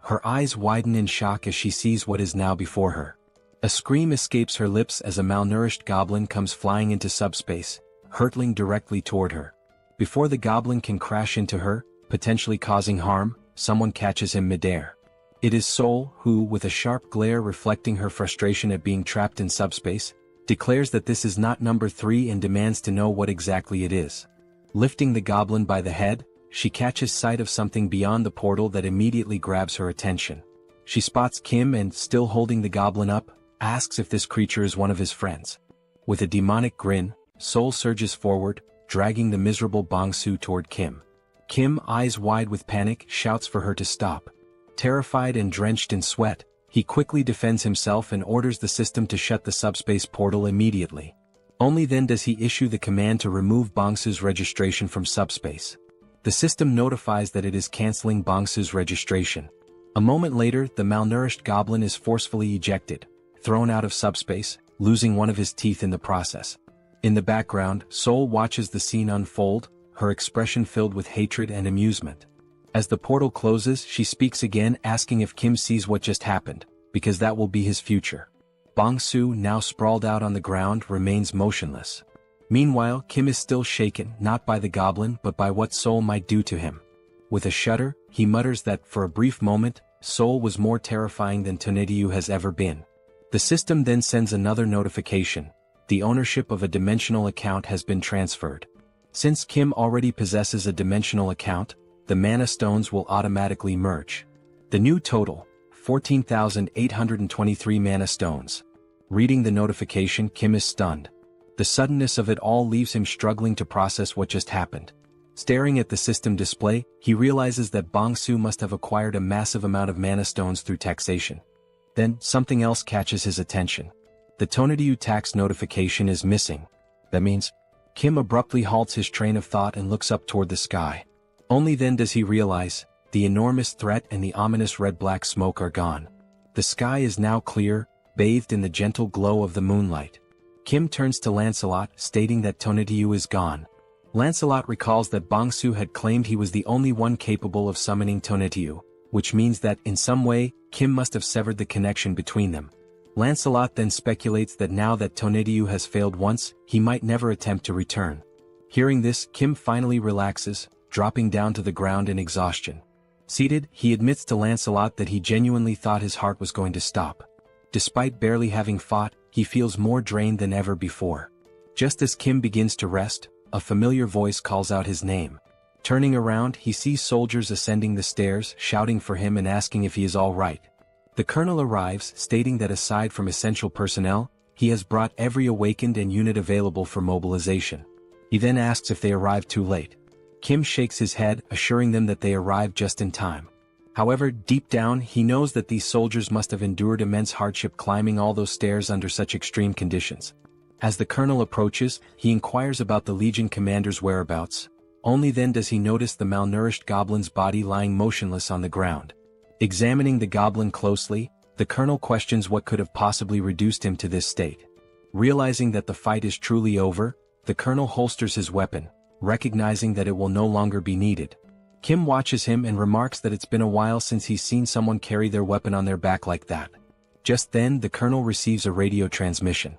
Her eyes widen in shock as she sees what is now before her. A scream escapes her lips as a malnourished goblin comes flying into SUBSPACE, hurtling directly toward her. Before the goblin can crash into her, potentially causing harm, someone catches him midair. It is Seoul, who, with a sharp glare reflecting her frustration at being trapped in SUBSPACE, declares that this is not number 3 and demands to know what exactly it is. Lifting the goblin by the head, she catches sight of something beyond the portal that immediately grabs her attention. She spots Kim and, still holding the goblin up, asks if this creature is one of his friends. With a demonic grin, Seoul surges forward, dragging the miserable Bongsu toward Kim. Kim, eyes wide with panic, shouts for her to stop. Terrified and drenched in sweat, he quickly defends himself and orders the system to shut the SUBSPACE portal immediately. Only then does he issue the command to remove Bongsu's registration from SUBSPACE. The system notifies that it is canceling Bongsu's registration. A moment later, the malnourished goblin is forcefully ejected, thrown out of subspace, losing one of his teeth in the process. In the background, Seoul watches the scene unfold, her expression filled with hatred and amusement. As the portal closes, she speaks again, asking if Kim sees what just happened, because that will be his future. Bong-soo, now sprawled out on the ground, remains motionless. Meanwhile, Kim is still shaken, not by the goblin but by what Seoul might do to him. With a shudder, he mutters that, for a brief moment, Seoul was more terrifying than Tonetiyu has ever been. The system then sends another notification. The ownership of a dimensional account has been transferred. Since Kim already possesses a dimensional account, the mana stones will automatically merge. The new total, 14,823 mana stones. Reading the notification, Kim is stunned. The suddenness of it all leaves him struggling to process what just happened. Staring at the system display, he realizes that Bong-soo must have acquired a massive amount of mana stones through taxation. Then, something else catches his attention. The Tonetiyu tax notification is missing. That means, Kim abruptly halts his train of thought and looks up toward the sky. Only then does he realize, the enormous threat and the ominous red-black smoke are gone. The sky is now clear, bathed in the gentle glow of the moonlight. Kim turns to Lancelot, stating that Tonetiyu is gone. Lancelot recalls that Bong-soo had claimed he was the only one capable of summoning Tonetiyu, which means that, in some way, Kim must have severed the connection between them. Lancelot then speculates that now that Tonetiyu has failed once, he might never attempt to return. Hearing this, Kim finally relaxes, dropping down to the ground in exhaustion. Seated, he admits to Lancelot that he genuinely thought his heart was going to stop. Despite barely having fought, he feels more drained than ever before. Just as Kim begins to rest, a familiar voice calls out his name. Turning around, he sees soldiers ascending the stairs, shouting for him and asking if he is all right. The colonel arrives, stating that aside from essential personnel, he has brought every awakened and unit available for mobilization. He then asks if they arrived too late. Kim shakes his head, assuring them that they arrived just in time. However, deep down, he knows that these soldiers must have endured immense hardship climbing all those stairs under such extreme conditions. As the colonel approaches, he inquires about the Legion commander's whereabouts. Only then does he notice the malnourished goblin's body lying motionless on the ground. Examining the goblin closely, the colonel questions what could have possibly reduced him to this state. Realizing that the fight is truly over, the colonel holsters his weapon, recognizing that it will no longer be needed. Kim watches him and remarks that it's been a while since he's seen someone carry their weapon on their back like that. Just then, the colonel receives a radio transmission.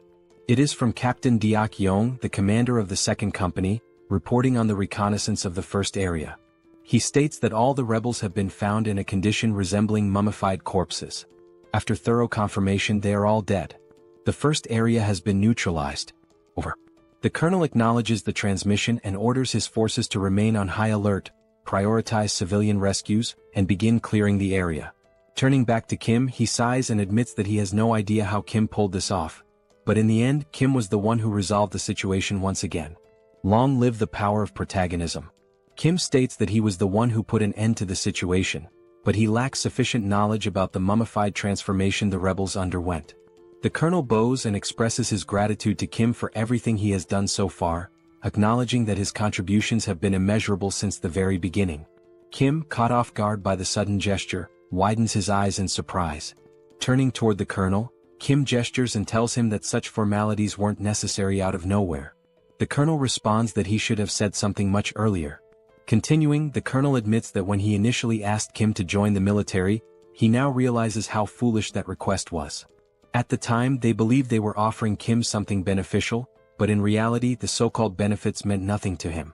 It is from Captain Deok Yong, the commander of the second company, reporting on the reconnaissance of the first area. He states that all the rebels have been found in a condition resembling mummified corpses. After thorough confirmation, they are all dead. The first area has been neutralized. Over. The colonel acknowledges the transmission and orders his forces to remain on high alert, prioritize civilian rescues, and begin clearing the area. Turning back to Kim, he sighs and admits that he has no idea how Kim pulled this off. But in the end, Kim was the one who resolved the situation once again. Long live the power of protagonism. Kim states that he was the one who put an end to the situation, but he lacks sufficient knowledge about the mummified transformation the rebels underwent. The colonel bows and expresses his gratitude to Kim for everything he has done so far, acknowledging that his contributions have been immeasurable since the very beginning. Kim, caught off guard by the sudden gesture, widens his eyes in surprise. Turning toward the colonel, Kim gestures and tells him that such formalities weren't necessary out of nowhere. The colonel responds that he should have said something much earlier. Continuing, the colonel admits that when he initially asked Kim to join the military, he now realizes how foolish that request was. At the time, they believed they were offering Kim something beneficial, but in reality the so-called benefits meant nothing to him.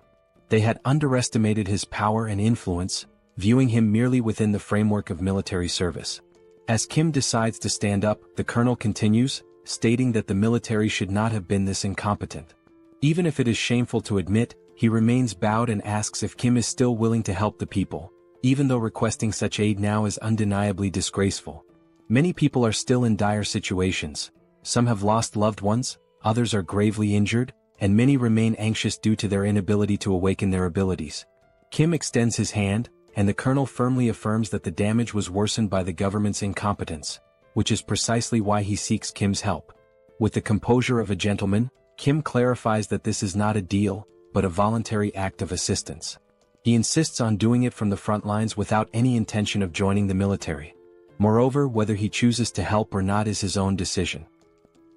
They had underestimated his power and influence, viewing him merely within the framework of military service. As Kim decides to stand up, the colonel continues, stating that the military should not have been this incompetent. Even if it is shameful to admit, he remains bowed and asks if Kim is still willing to help the people, even though requesting such aid now is undeniably disgraceful. Many people are still in dire situations. Some have lost loved ones, others are gravely injured, and many remain anxious due to their inability to awaken their abilities. Kim extends his hand, and the colonel firmly affirms that the damage was worsened by the government's incompetence, which is precisely why he seeks Kim's help. With the composure of a gentleman, Kim clarifies that this is not a deal, but a voluntary act of assistance. He insists on doing it from the front lines without any intention of joining the military. Moreover, whether he chooses to help or not is his own decision.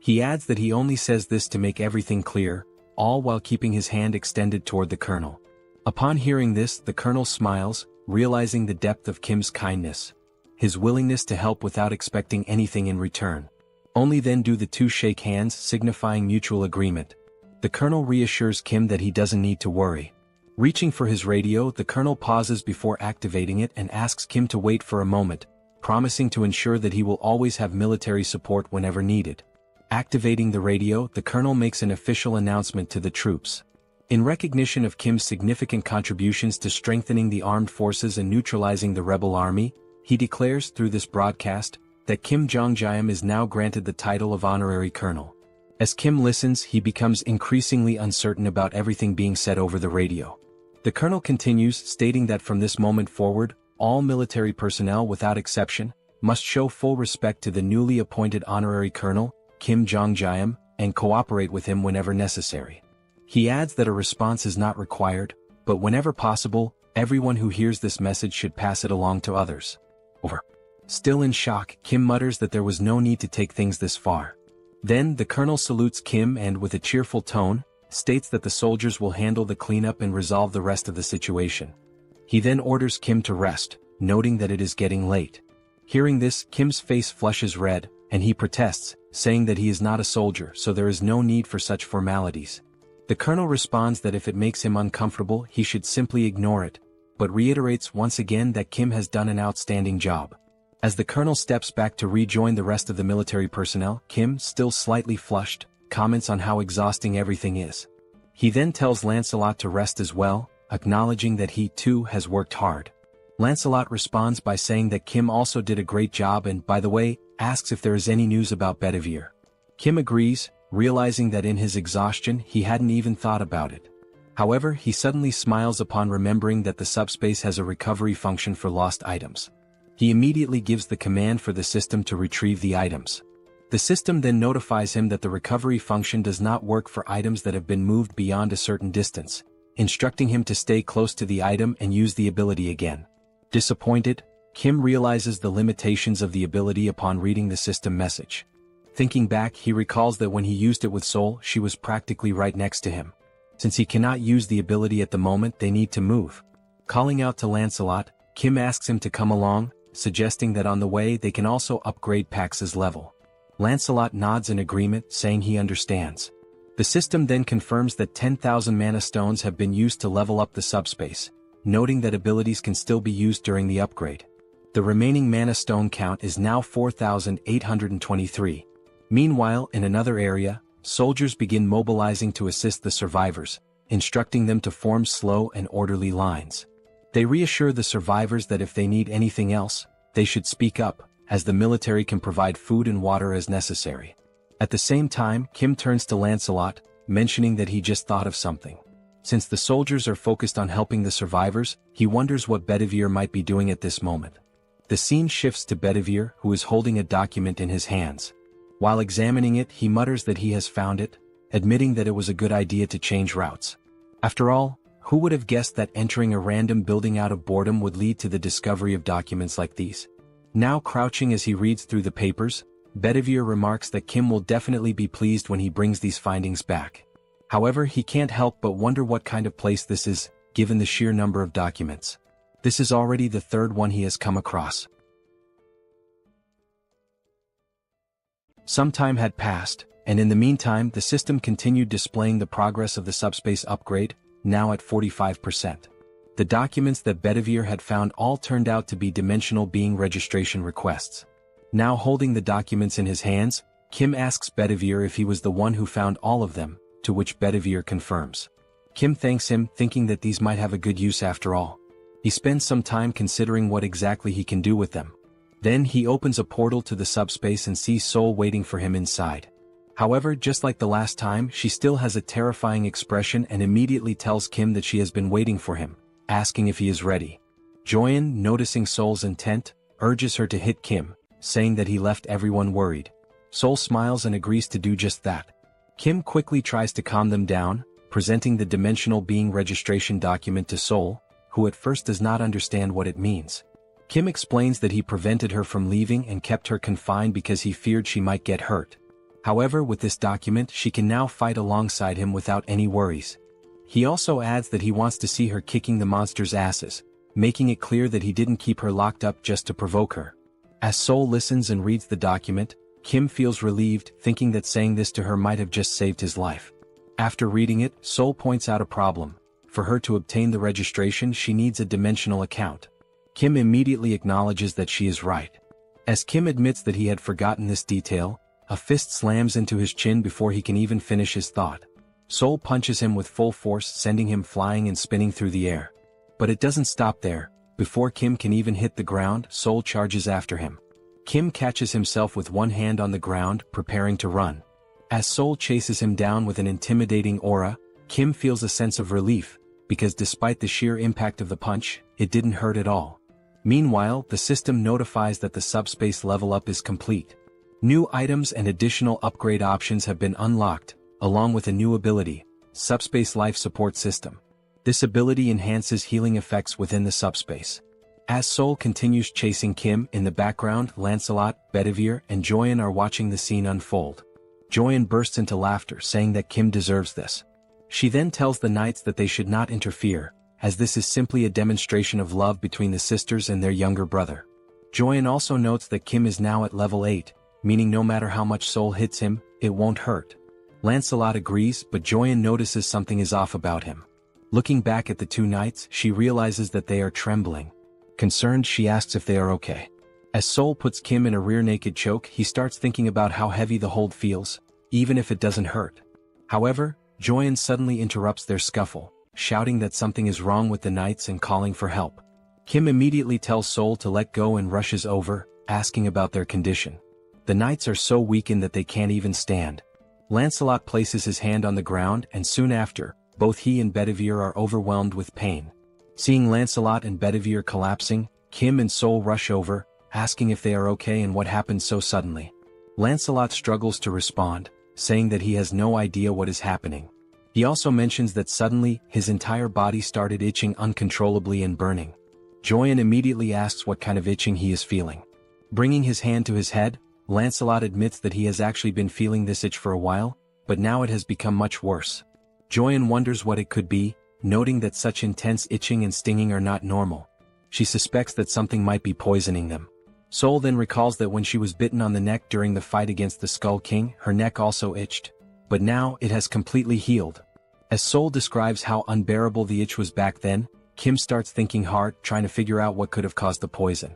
He adds that he only says this to make everything clear, all while keeping his hand extended toward the colonel. Upon hearing this, the colonel smiles, realizing the depth of Kim's kindness, his willingness to help without expecting anything in return. Only then do the two shake hands, signifying mutual agreement. The colonel reassures Kim that he doesn't need to worry. Reaching for his radio, the colonel pauses before activating it and asks Kim to wait for a moment, promising to ensure that he will always have military support whenever needed. Activating the radio, the colonel makes an official announcement to the troops. In recognition of Kim's significant contributions to strengthening the armed forces and neutralizing the rebel army, he declares through this broadcast that Kim Jeong-gyeom is now granted the title of honorary colonel. As Kim listens, he becomes increasingly uncertain about everything being said over the radio. The colonel continues, stating that from this moment forward, all military personnel without exception must show full respect to the newly appointed honorary colonel, Kim Jeong-gyeom, and cooperate with him whenever necessary. He adds that a response is not required, but whenever possible, everyone who hears this message should pass it along to others. Over. Still in shock, Kim mutters that there was no need to take things this far. Then, the colonel salutes Kim and, with a cheerful tone, states that the soldiers will handle the cleanup and resolve the rest of the situation. He then orders Kim to rest, noting that it is getting late. Hearing this, Kim's face flushes red, and he protests, saying that he is not a soldier, so there is no need for such formalities. The colonel responds that if it makes him uncomfortable, he should simply ignore it, but reiterates once again that Kim has done an outstanding job. As the colonel steps back to rejoin the rest of the military personnel, Kim, still slightly flushed, comments on how exhausting everything is. He then tells Lancelot to rest as well, acknowledging that he too has worked hard. Lancelot responds by saying that Kim also did a great job and, by the way, asks if there is any news about Bedivere. Kim agrees, realizing that in his exhaustion he hadn't even thought about it. However, he suddenly smiles upon remembering that the subspace has a recovery function for lost items. He immediately gives the command for the system to retrieve the items. The system then notifies him that the recovery function does not work for items that have been moved beyond a certain distance, instructing him to stay close to the item and use the ability again. Disappointed, Kim realizes the limitations of the ability upon reading the system message. Thinking back, he recalls that when he used it with Seoul, she was practically right next to him. Since he cannot use the ability at the moment, they need to move. Calling out to Lancelot, Kim asks him to come along, suggesting that on the way they can also upgrade Pax's level. Lancelot nods in agreement, saying he understands. The system then confirms that 10,000 mana stones have been used to level up the subspace, noting that abilities can still be used during the upgrade. The remaining mana stone count is now 4,823. Meanwhile, in another area, soldiers begin mobilizing to assist the survivors, instructing them to form slow and orderly lines. They reassure the survivors that if they need anything else, they should speak up, as the military can provide food and water as necessary. At the same time, Kim turns to Lancelot, mentioning that he just thought of something. Since the soldiers are focused on helping the survivors, he wonders what Bedivere might be doing at this moment. The scene shifts to Bedivere, who is holding a document in his hands. While examining it, he mutters that he has found it, admitting that it was a good idea to change routes. After all, who would have guessed that entering a random building out of boredom would lead to the discovery of documents like these? Now crouching as he reads through the papers, Bedivere remarks that Kim will definitely be pleased when he brings these findings back. However, he can't help but wonder what kind of place this is, given the sheer number of documents. This is already the third one he has come across. Some time had passed, and in the meantime the system continued displaying the progress of the subspace upgrade, now at 45%. The documents that Bedivere had found all turned out to be dimensional being registration requests. Now holding the documents in his hands, Kim asks Bedivere if he was the one who found all of them, to which Bedivere confirms. Kim thanks him, thinking that these might have a good use after all. He spends some time considering what exactly he can do with them. Then he opens a portal to the subspace and sees Seoul waiting for him inside. However, just like the last time, she still has a terrifying expression and immediately tells Kim that she has been waiting for him, asking if he is ready. Joyeon, noticing Seoul's intent, urges her to hit Kim, saying that he left everyone worried. Seoul smiles and agrees to do just that. Kim quickly tries to calm them down, presenting the dimensional being registration document to Seoul, who at first does not understand what it means. Kim explains that he prevented her from leaving and kept her confined because he feared she might get hurt. However, with this document she can now fight alongside him without any worries. He also adds that he wants to see her kicking the monster's asses, making it clear that he didn't keep her locked up just to provoke her. As Seoul listens and reads the document, Kim feels relieved, thinking that saying this to her might have just saved his life. After reading it, Seoul points out a problem. For her to obtain the registration, she needs a dimensional account. Kim immediately acknowledges that she is right. As Kim admits that he had forgotten this detail, a fist slams into his chin before he can even finish his thought. Seoul punches him with full force, sending him flying and spinning through the air. But it doesn't stop there. Before Kim can even hit the ground, Seoul charges after him. Kim catches himself with one hand on the ground, preparing to run. As Seoul chases him down with an intimidating aura, Kim feels a sense of relief, because despite the sheer impact of the punch, it didn't hurt at all. Meanwhile, the system notifies that the subspace level up is complete. New items and additional upgrade options have been unlocked, along with a new ability, Subspace Life Support System. This ability enhances healing effects within the subspace. As Seoul continues chasing Kim, in the background, Lancelot, Bedivere, and Joyeon are watching the scene unfold. Joyeon bursts into laughter, saying that Kim deserves this. She then tells the knights that they should not interfere, as this is simply a demonstration of love between the sisters and their younger brother. Joyeon also notes that Kim is now at level 8, meaning no matter how much Seoul hits him, it won't hurt. Lancelot agrees, but Joyeon notices something is off about him. Looking back at the two knights, she realizes that they are trembling. Concerned, she asks if they are okay. As Seoul puts Kim in a rear naked choke, he starts thinking about how heavy the hold feels, even if it doesn't hurt. However, Joyeon suddenly interrupts their scuffle, shouting that something is wrong with the knights and calling for help. Kim immediately tells Seoul to let go and rushes over, asking about their condition. The knights are so weakened that they can't even stand. Lancelot places his hand on the ground, and soon after, both he and Bedivere are overwhelmed with pain. Seeing Lancelot and Bedivere collapsing, Kim and Seoul rush over, asking if they are okay and what happened so suddenly. Lancelot struggles to respond, saying that he has no idea what is happening. He also mentions that suddenly, his entire body started itching uncontrollably and burning. Joyeon immediately asks what kind of itching he is feeling. Bringing his hand to his head, Lancelot admits that he has actually been feeling this itch for a while, but now it has become much worse. Joyeon wonders what it could be, noting that such intense itching and stinging are not normal. She suspects that something might be poisoning them. Seoul then recalls that when she was bitten on the neck during the fight against the Skull King, her neck also itched. But now, it has completely healed. As Seoul describes how unbearable the itch was back then, Kim starts thinking hard, trying to figure out what could have caused the poison.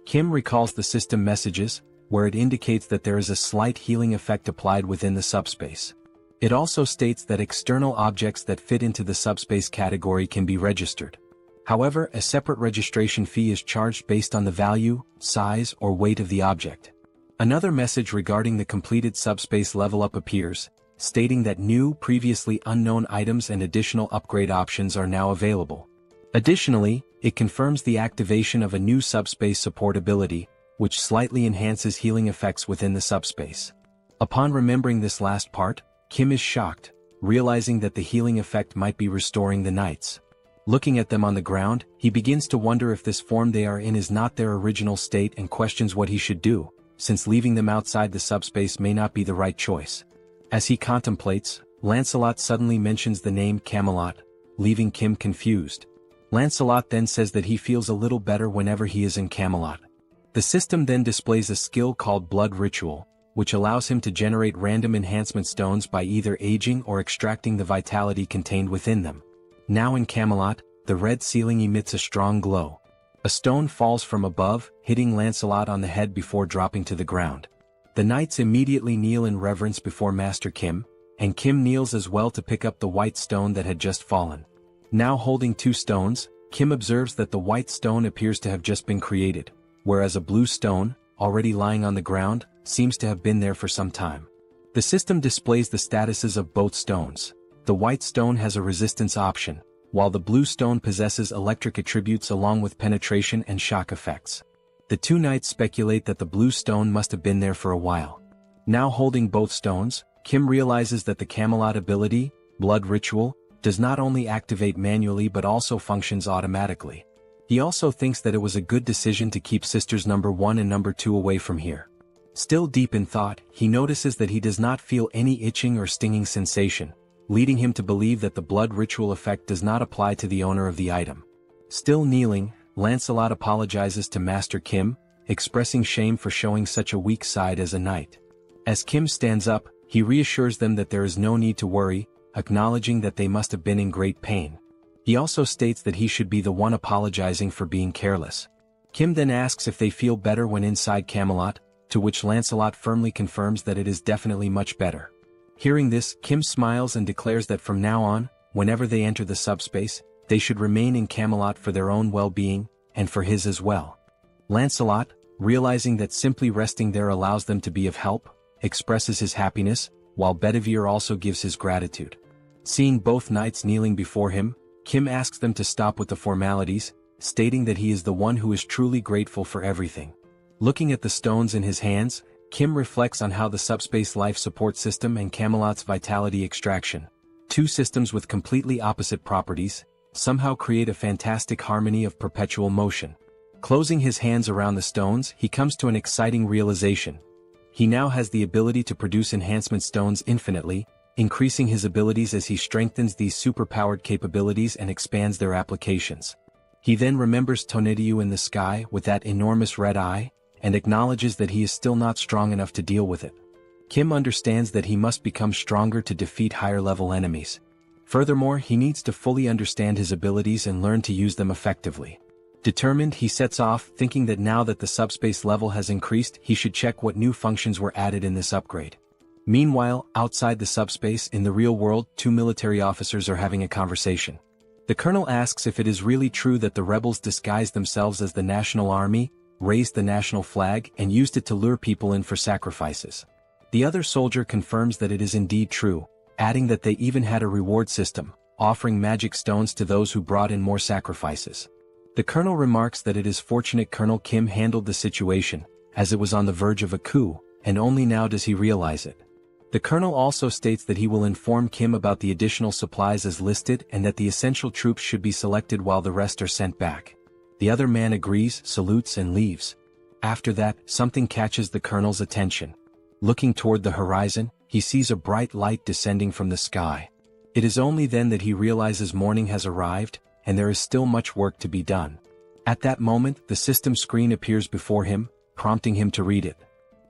Kim recalls the system messages, where it indicates that there is a slight healing effect applied within the subspace. It also states that external objects that fit into the subspace category can be registered. However, a separate registration fee is charged based on the value, size, or weight of the object. Another message regarding the completed subspace level up appears, stating that new, previously unknown items and additional upgrade options are now available. Additionally, it confirms the activation of a new subspace support ability, which slightly enhances healing effects within the subspace. Upon remembering this last part, Kim is shocked, realizing that the healing effect might be restoring the knights. Looking at them on the ground, he begins to wonder if this form they are in is not their original state and questions what he should do, since leaving them outside the subspace may not be the right choice. As he contemplates, Lancelot suddenly mentions the name Camelot, leaving Kim confused. Lancelot then says that he feels a little better whenever he is in Camelot. The system then displays a skill called Blood Ritual, which allows him to generate random enhancement stones by either aging or extracting the vitality contained within them. Now in Camelot, the red ceiling emits a strong glow. A stone falls from above, hitting Lancelot on the head before dropping to the ground. The knights immediately kneel in reverence before Master Kim, and Kim kneels as well to pick up the white stone that had just fallen. Now holding two stones, Kim observes that the white stone appears to have just been created, whereas a blue stone, already lying on the ground, seems to have been there for some time. The system displays the statuses of both stones. The white stone has a resistance option, while the blue stone possesses electric attributes along with penetration and shock effects. The two knights speculate that the blue stone must have been there for a while. Now holding both stones, Kim realizes that the Camelot ability, Blood Ritual, does not only activate manually but also functions automatically. He also thinks that it was a good decision to keep sisters number 1 and number 2 away from here. Still deep in thought, he notices that he does not feel any itching or stinging sensation, leading him to believe that the blood ritual effect does not apply to the owner of the item. Still kneeling, Lancelot apologizes to Master Kim, expressing shame for showing such a weak side as a knight. As Kim stands up, he reassures them that there is no need to worry, acknowledging that they must have been in great pain. He also states that he should be the one apologizing for being careless. Kim then asks if they feel better when inside Camelot, to which Lancelot firmly confirms that it is definitely much better. Hearing this, Kim smiles and declares that from now on, whenever they enter the subspace, they should remain in Camelot for their own well-being, and for his as well. Lancelot, realizing that simply resting there allows them to be of help, expresses his happiness, while Bedivere also gives his gratitude. Seeing both knights kneeling before him, Kim asks them to stop with the formalities, stating that he is the one who is truly grateful for everything. Looking at the stones in his hands, Kim reflects on how the subspace life support system and Camelot's vitality extraction, two systems with completely opposite properties, somehow create a fantastic harmony of perpetual motion. Closing his hands around the stones, he comes to an exciting realization. He now has the ability to produce enhancement stones infinitely, increasing his abilities as he strengthens these superpowered capabilities and expands their applications. He then remembers Tonitiyu in the sky with that enormous red eye, and acknowledges that he is still not strong enough to deal with it. Kim understands that he must become stronger to defeat higher-level enemies. Furthermore, he needs to fully understand his abilities and learn to use them effectively. Determined, he sets off, thinking that now that the subspace level has increased, he should check what new functions were added in this upgrade. Meanwhile, outside the subspace, in the real world, two military officers are having a conversation. The colonel asks if it is really true that the rebels disguised themselves as the national army, raised the national flag, and used it to lure people in for sacrifices. The other soldier confirms that it is indeed true, adding that they even had a reward system, offering magic stones to those who brought in more sacrifices. The colonel remarks that it is fortunate Colonel Kim handled the situation, as it was on the verge of a coup, and only now does he realize it. The colonel also states that he will inform Kim about the additional supplies as listed and that the essential troops should be selected while the rest are sent back. The other man agrees, salutes and leaves. After that, something catches the colonel's attention. Looking toward the horizon, he sees a bright light descending from the sky. It is only then that he realizes morning has arrived, and there is still much work to be done. At that moment, the system screen appears before him, prompting him to read it.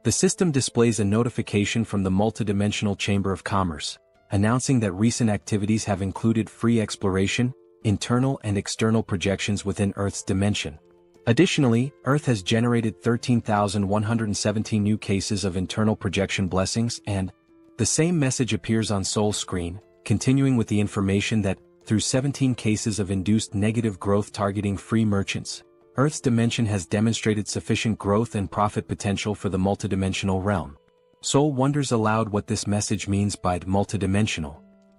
The system displays a notification from the multidimensional Chamber of Commerce, announcing that recent activities have included free exploration, internal and external projections within Earth's dimension. Additionally, Earth has generated 13,117 new cases of internal projection blessings, and the same message appears on Seoul's screen, continuing with the information that, through 17 cases of induced negative growth targeting free merchants, Earth's dimension has demonstrated sufficient growth and profit potential for the multidimensional realm. Seoul wonders aloud what this message means by multidimensional.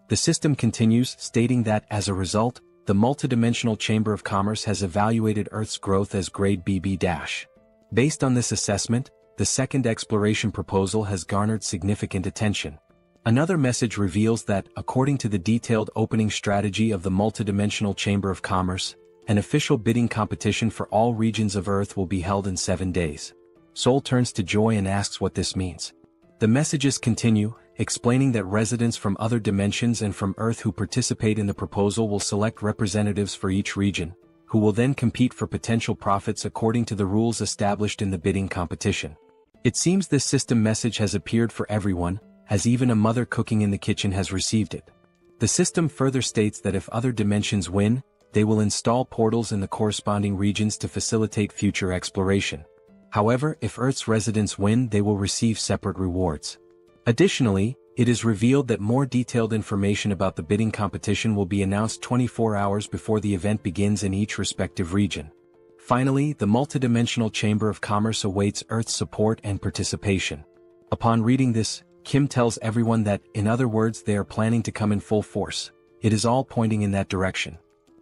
The system continues, stating that, as a result, the multidimensional Chamber of Commerce has evaluated Earth's growth as grade BB-. Based on this assessment, the second exploration proposal has garnered significant attention. Another message reveals that, according to the detailed opening strategy of the multidimensional Chamber of Commerce, an official bidding competition for all regions of Earth will be held in 7 days. Seoul turns to Joy and asks what this means. The messages continue, explaining that residents from other dimensions and from Earth who participate in the proposal will select representatives for each region, who will then compete for potential profits according to the rules established in the bidding competition. It seems this system message has appeared for everyone, as even a mother cooking in the kitchen has received it. The system further states that if other dimensions win, they will install portals in the corresponding regions to facilitate future exploration. However, if Earth's residents win, they will receive separate rewards. Additionally, it is revealed that more detailed information about the bidding competition will be announced 24 hours before the event begins in each respective region. Finally, the multidimensional Chamber of Commerce awaits Earth's support and participation. Upon reading this, Kim tells everyone that, in other words, they are planning to come in full force. It is all pointing in that direction.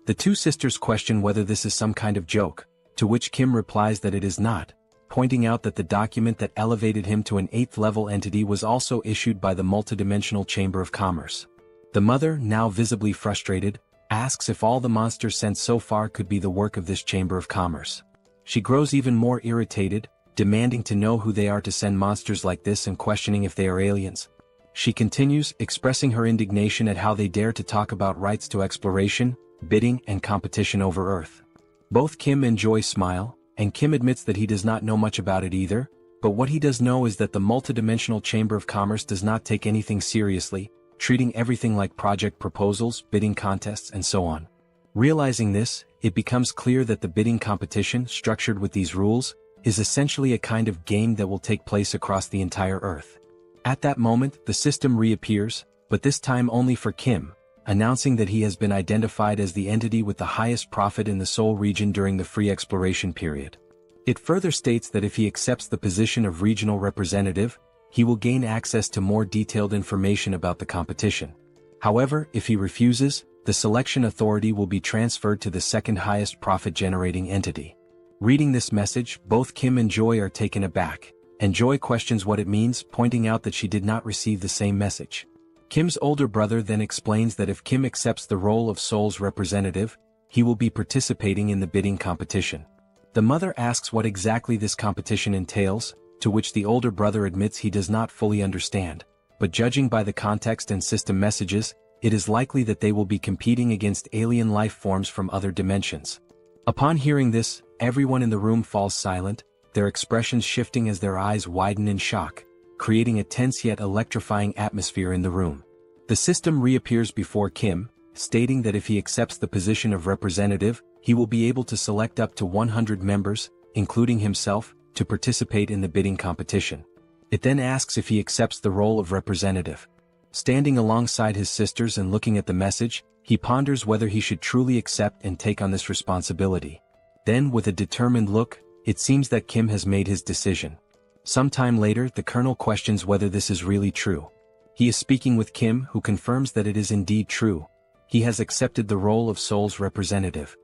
The two sisters question whether this is some kind of joke, to which Kim replies that it is not, pointing out that the document that elevated him to an 8th-level entity was also issued by the multidimensional Chamber of Commerce. The mother, now visibly frustrated, asks if all the monsters sent so far could be the work of this Chamber of Commerce. She grows even more irritated, demanding to know who they are to send monsters like this and questioning if they are aliens. She continues, expressing her indignation at how they dare to talk about rights to exploration, bidding, and competition over Earth. Both Kim and Joy smile, and Kim admits that he does not know much about it either, but what he does know is that the multidimensional Chamber of Commerce does not take anything seriously, treating everything like project proposals, bidding contests, and so on. Realizing this, it becomes clear that the bidding competition, structured with these rules, is essentially a kind of game that will take place across the entire Earth. At that moment, the system reappears, but this time only for Kim, announcing that he has been identified as the entity with the highest profit in the Seoul region during the free exploration period. It further states that if he accepts the position of regional representative, he will gain access to more detailed information about the competition. However, if he refuses, the selection authority will be transferred to the second highest profit-generating entity. Reading this message, both Kim and Joy are taken aback, and Joy questions what it means, pointing out that she did not receive the same message. Kim's older brother then explains that if Kim accepts the role of Seoul's representative, he will be participating in the bidding competition. The mother asks what exactly this competition entails, to which the older brother admits he does not fully understand, but judging by the context and system messages, it is likely that they will be competing against alien life forms from other dimensions. Upon hearing this, everyone in the room falls silent, their expressions shifting as their eyes widen in shock, creating a tense yet electrifying atmosphere in the room. The system reappears before Kim, stating that if he accepts the position of representative, he will be able to select up to 100 members, including himself, to participate in the bidding competition. It then asks if he accepts the role of representative. Standing alongside his sisters and looking at the message, he ponders whether he should truly accept and take on this responsibility. Then, with a determined look, it seems that Kim has made his decision. Sometime later, the Colonel questions whether this is really true. He is speaking with Kim, who confirms that it is indeed true. He has accepted the role of Seoul's representative.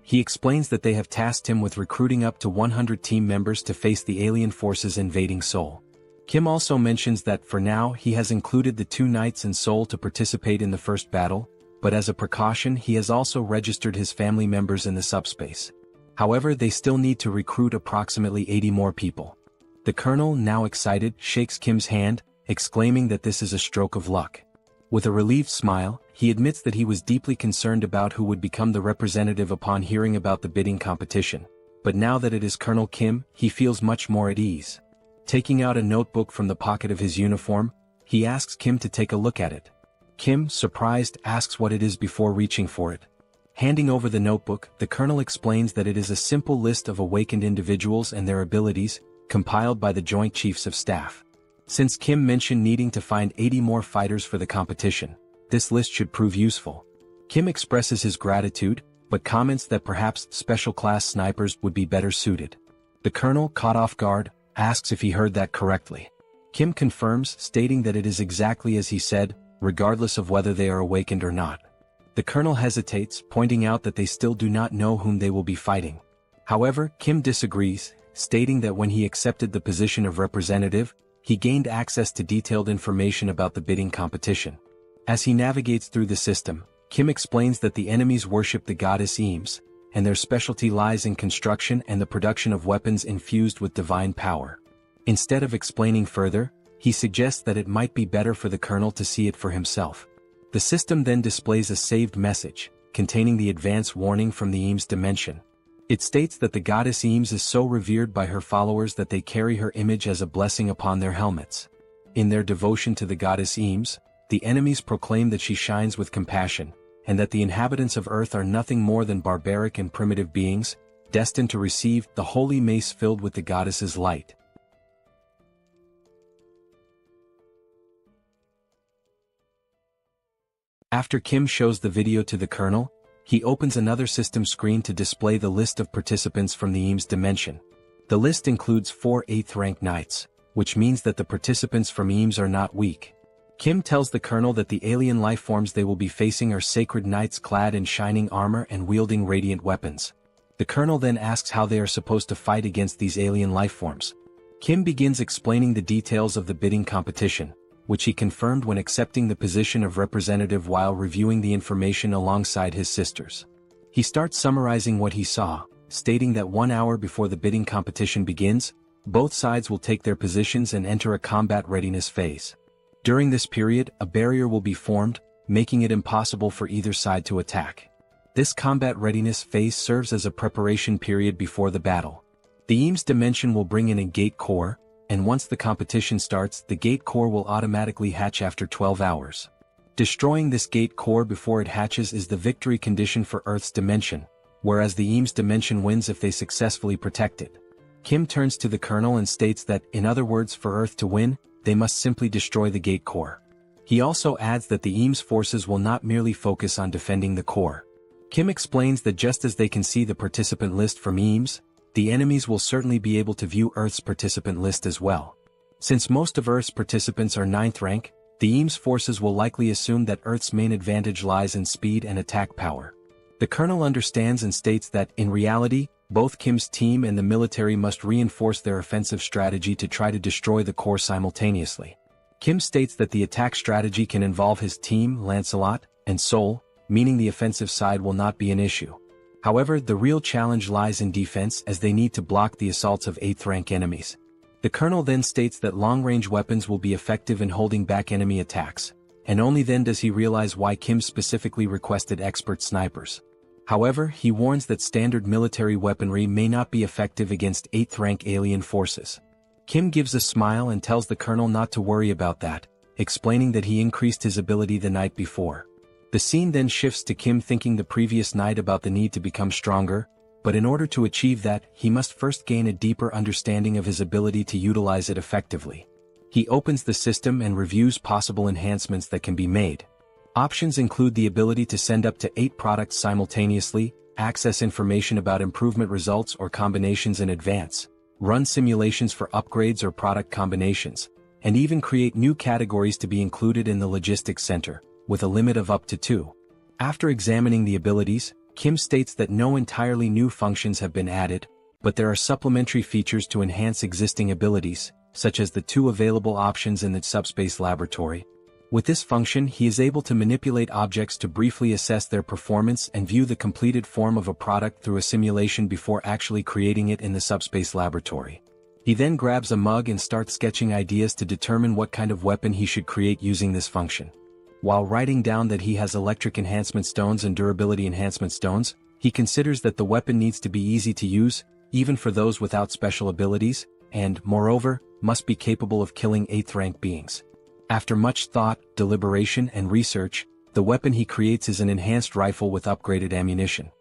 He explains that they have tasked him with recruiting up to 100 team members to face the alien forces invading Seoul. Kim also mentions that for now he has included the 2 knights in Seoul to participate in the first battle, but as a precaution he has also registered his family members in the SUBSPACE. However, they still need to recruit approximately 80 more people. The Colonel, now excited, shakes Kim's hand, exclaiming that this is a stroke of luck. With a relieved smile, he admits that he was deeply concerned about who would become the representative upon hearing about the bidding competition, but now that it is Colonel Kim, he feels much more at ease. Taking out a notebook from the pocket of his uniform, he asks Kim to take a look at it. Kim, surprised, asks what it is before reaching for it. Handing over the notebook, the Colonel explains that it is a simple list of awakened individuals and their abilities, compiled by the Joint Chiefs of Staff. Since Kim mentioned needing to find 80 more fighters for the competition, this list should prove useful. Kim expresses his gratitude, but comments that perhaps special-class snipers would be better suited. The Colonel, caught off guard, asks if he heard that correctly. Kim confirms, stating that it is exactly as he said, regardless of whether they are awakened or not. The Colonel hesitates, pointing out that they still do not know whom they will be fighting. However, Kim disagrees, stating that when he accepted the position of representative, he gained access to detailed information about the bidding competition. As he navigates through the system, Kim explains that the enemies worship the goddess Eames, and their specialty lies in construction and the production of weapons infused with divine power. Instead of explaining further, he suggests that it might be better for the Colonel to see it for himself. The system then displays a saved message, containing the advance warning from the Eames dimension. It states that the goddess Eames is so revered by her followers that they carry her image as a blessing upon their helmets. In their devotion to the goddess Eames, the enemies proclaim that she shines with compassion, and that the inhabitants of Earth are nothing more than barbaric and primitive beings, destined to receive the holy mace filled with the goddess's light. After Kim shows the video to the Colonel, he opens another system screen to display the list of participants from the Eames dimension. The list includes 4 8th-rank knights, which means that the participants from Eames are not weak. Kim tells the Colonel that the alien life forms they will be facing are sacred knights clad in shining armor and wielding radiant weapons. The Colonel then asks how they are supposed to fight against these alien life forms. Kim begins explaining the details of the bidding competition, which he confirmed when accepting the position of representative while reviewing the information alongside his sisters. He starts summarizing what he saw, stating that 1 hour before the bidding competition begins, both sides will take their positions and enter a combat readiness phase. During this period, a barrier will be formed, making it impossible for either side to attack. This combat readiness phase serves as a preparation period before the battle. The Eames dimension will bring in a gate core, and once the competition starts, the gate core will automatically hatch after 12 hours. Destroying this gate core before it hatches is the victory condition for Earth's dimension, whereas the Eames dimension wins if they successfully protect it. Kim turns to the Colonel and states that, in other words, for Earth to win, they must simply destroy the gate core. He also adds that the Eames forces will not merely focus on defending the core. Kim explains that just as they can see the participant list from Eames, the enemies will certainly be able to view Earth's participant list as well. Since most of Earth's participants are 9th rank, the Eames forces will likely assume that Earth's main advantage lies in speed and attack power. The Colonel understands and states that, in reality, both Kim's team and the military must reinforce their offensive strategy to try to destroy the core simultaneously. Kim states that the attack strategy can involve his team, Lancelot, and Seoul, meaning the offensive side will not be an issue. However, the real challenge lies in defense as they need to block the assaults of 8th rank enemies. The Colonel then states that long-range weapons will be effective in holding back enemy attacks, and only then does he realize why Kim specifically requested expert snipers. However, he warns that standard military weaponry may not be effective against 8th rank alien forces. Kim gives a smile and tells the Colonel not to worry about that, explaining that he increased his ability the night before. The scene then shifts to Kim thinking the previous night about the need to become stronger, but in order to achieve that, he must first gain a deeper understanding of his ability to utilize it effectively. He opens the system and reviews possible enhancements that can be made. Options include the ability to send up to 8 products simultaneously, access information about improvement results or combinations in advance, run simulations for upgrades or product combinations, and even create new categories to be included in the logistics center, with a limit of up to 2. After examining the abilities, Kim states that no entirely new functions have been added, but there are supplementary features to enhance existing abilities, such as the 2 available options in the SUBSPACE laboratory. With this function, he is able to manipulate objects to briefly assess their performance and view the completed form of a product through a simulation before actually creating it in the SUBSPACE laboratory. He then grabs a mug and starts sketching ideas to determine what kind of weapon he should create using this function. While writing down that he has electric enhancement stones and durability enhancement stones, he considers that the weapon needs to be easy to use, even for those without special abilities, and, moreover, must be capable of killing 8th rank beings. After much thought, deliberation, and research, the weapon he creates is an enhanced rifle with upgraded ammunition.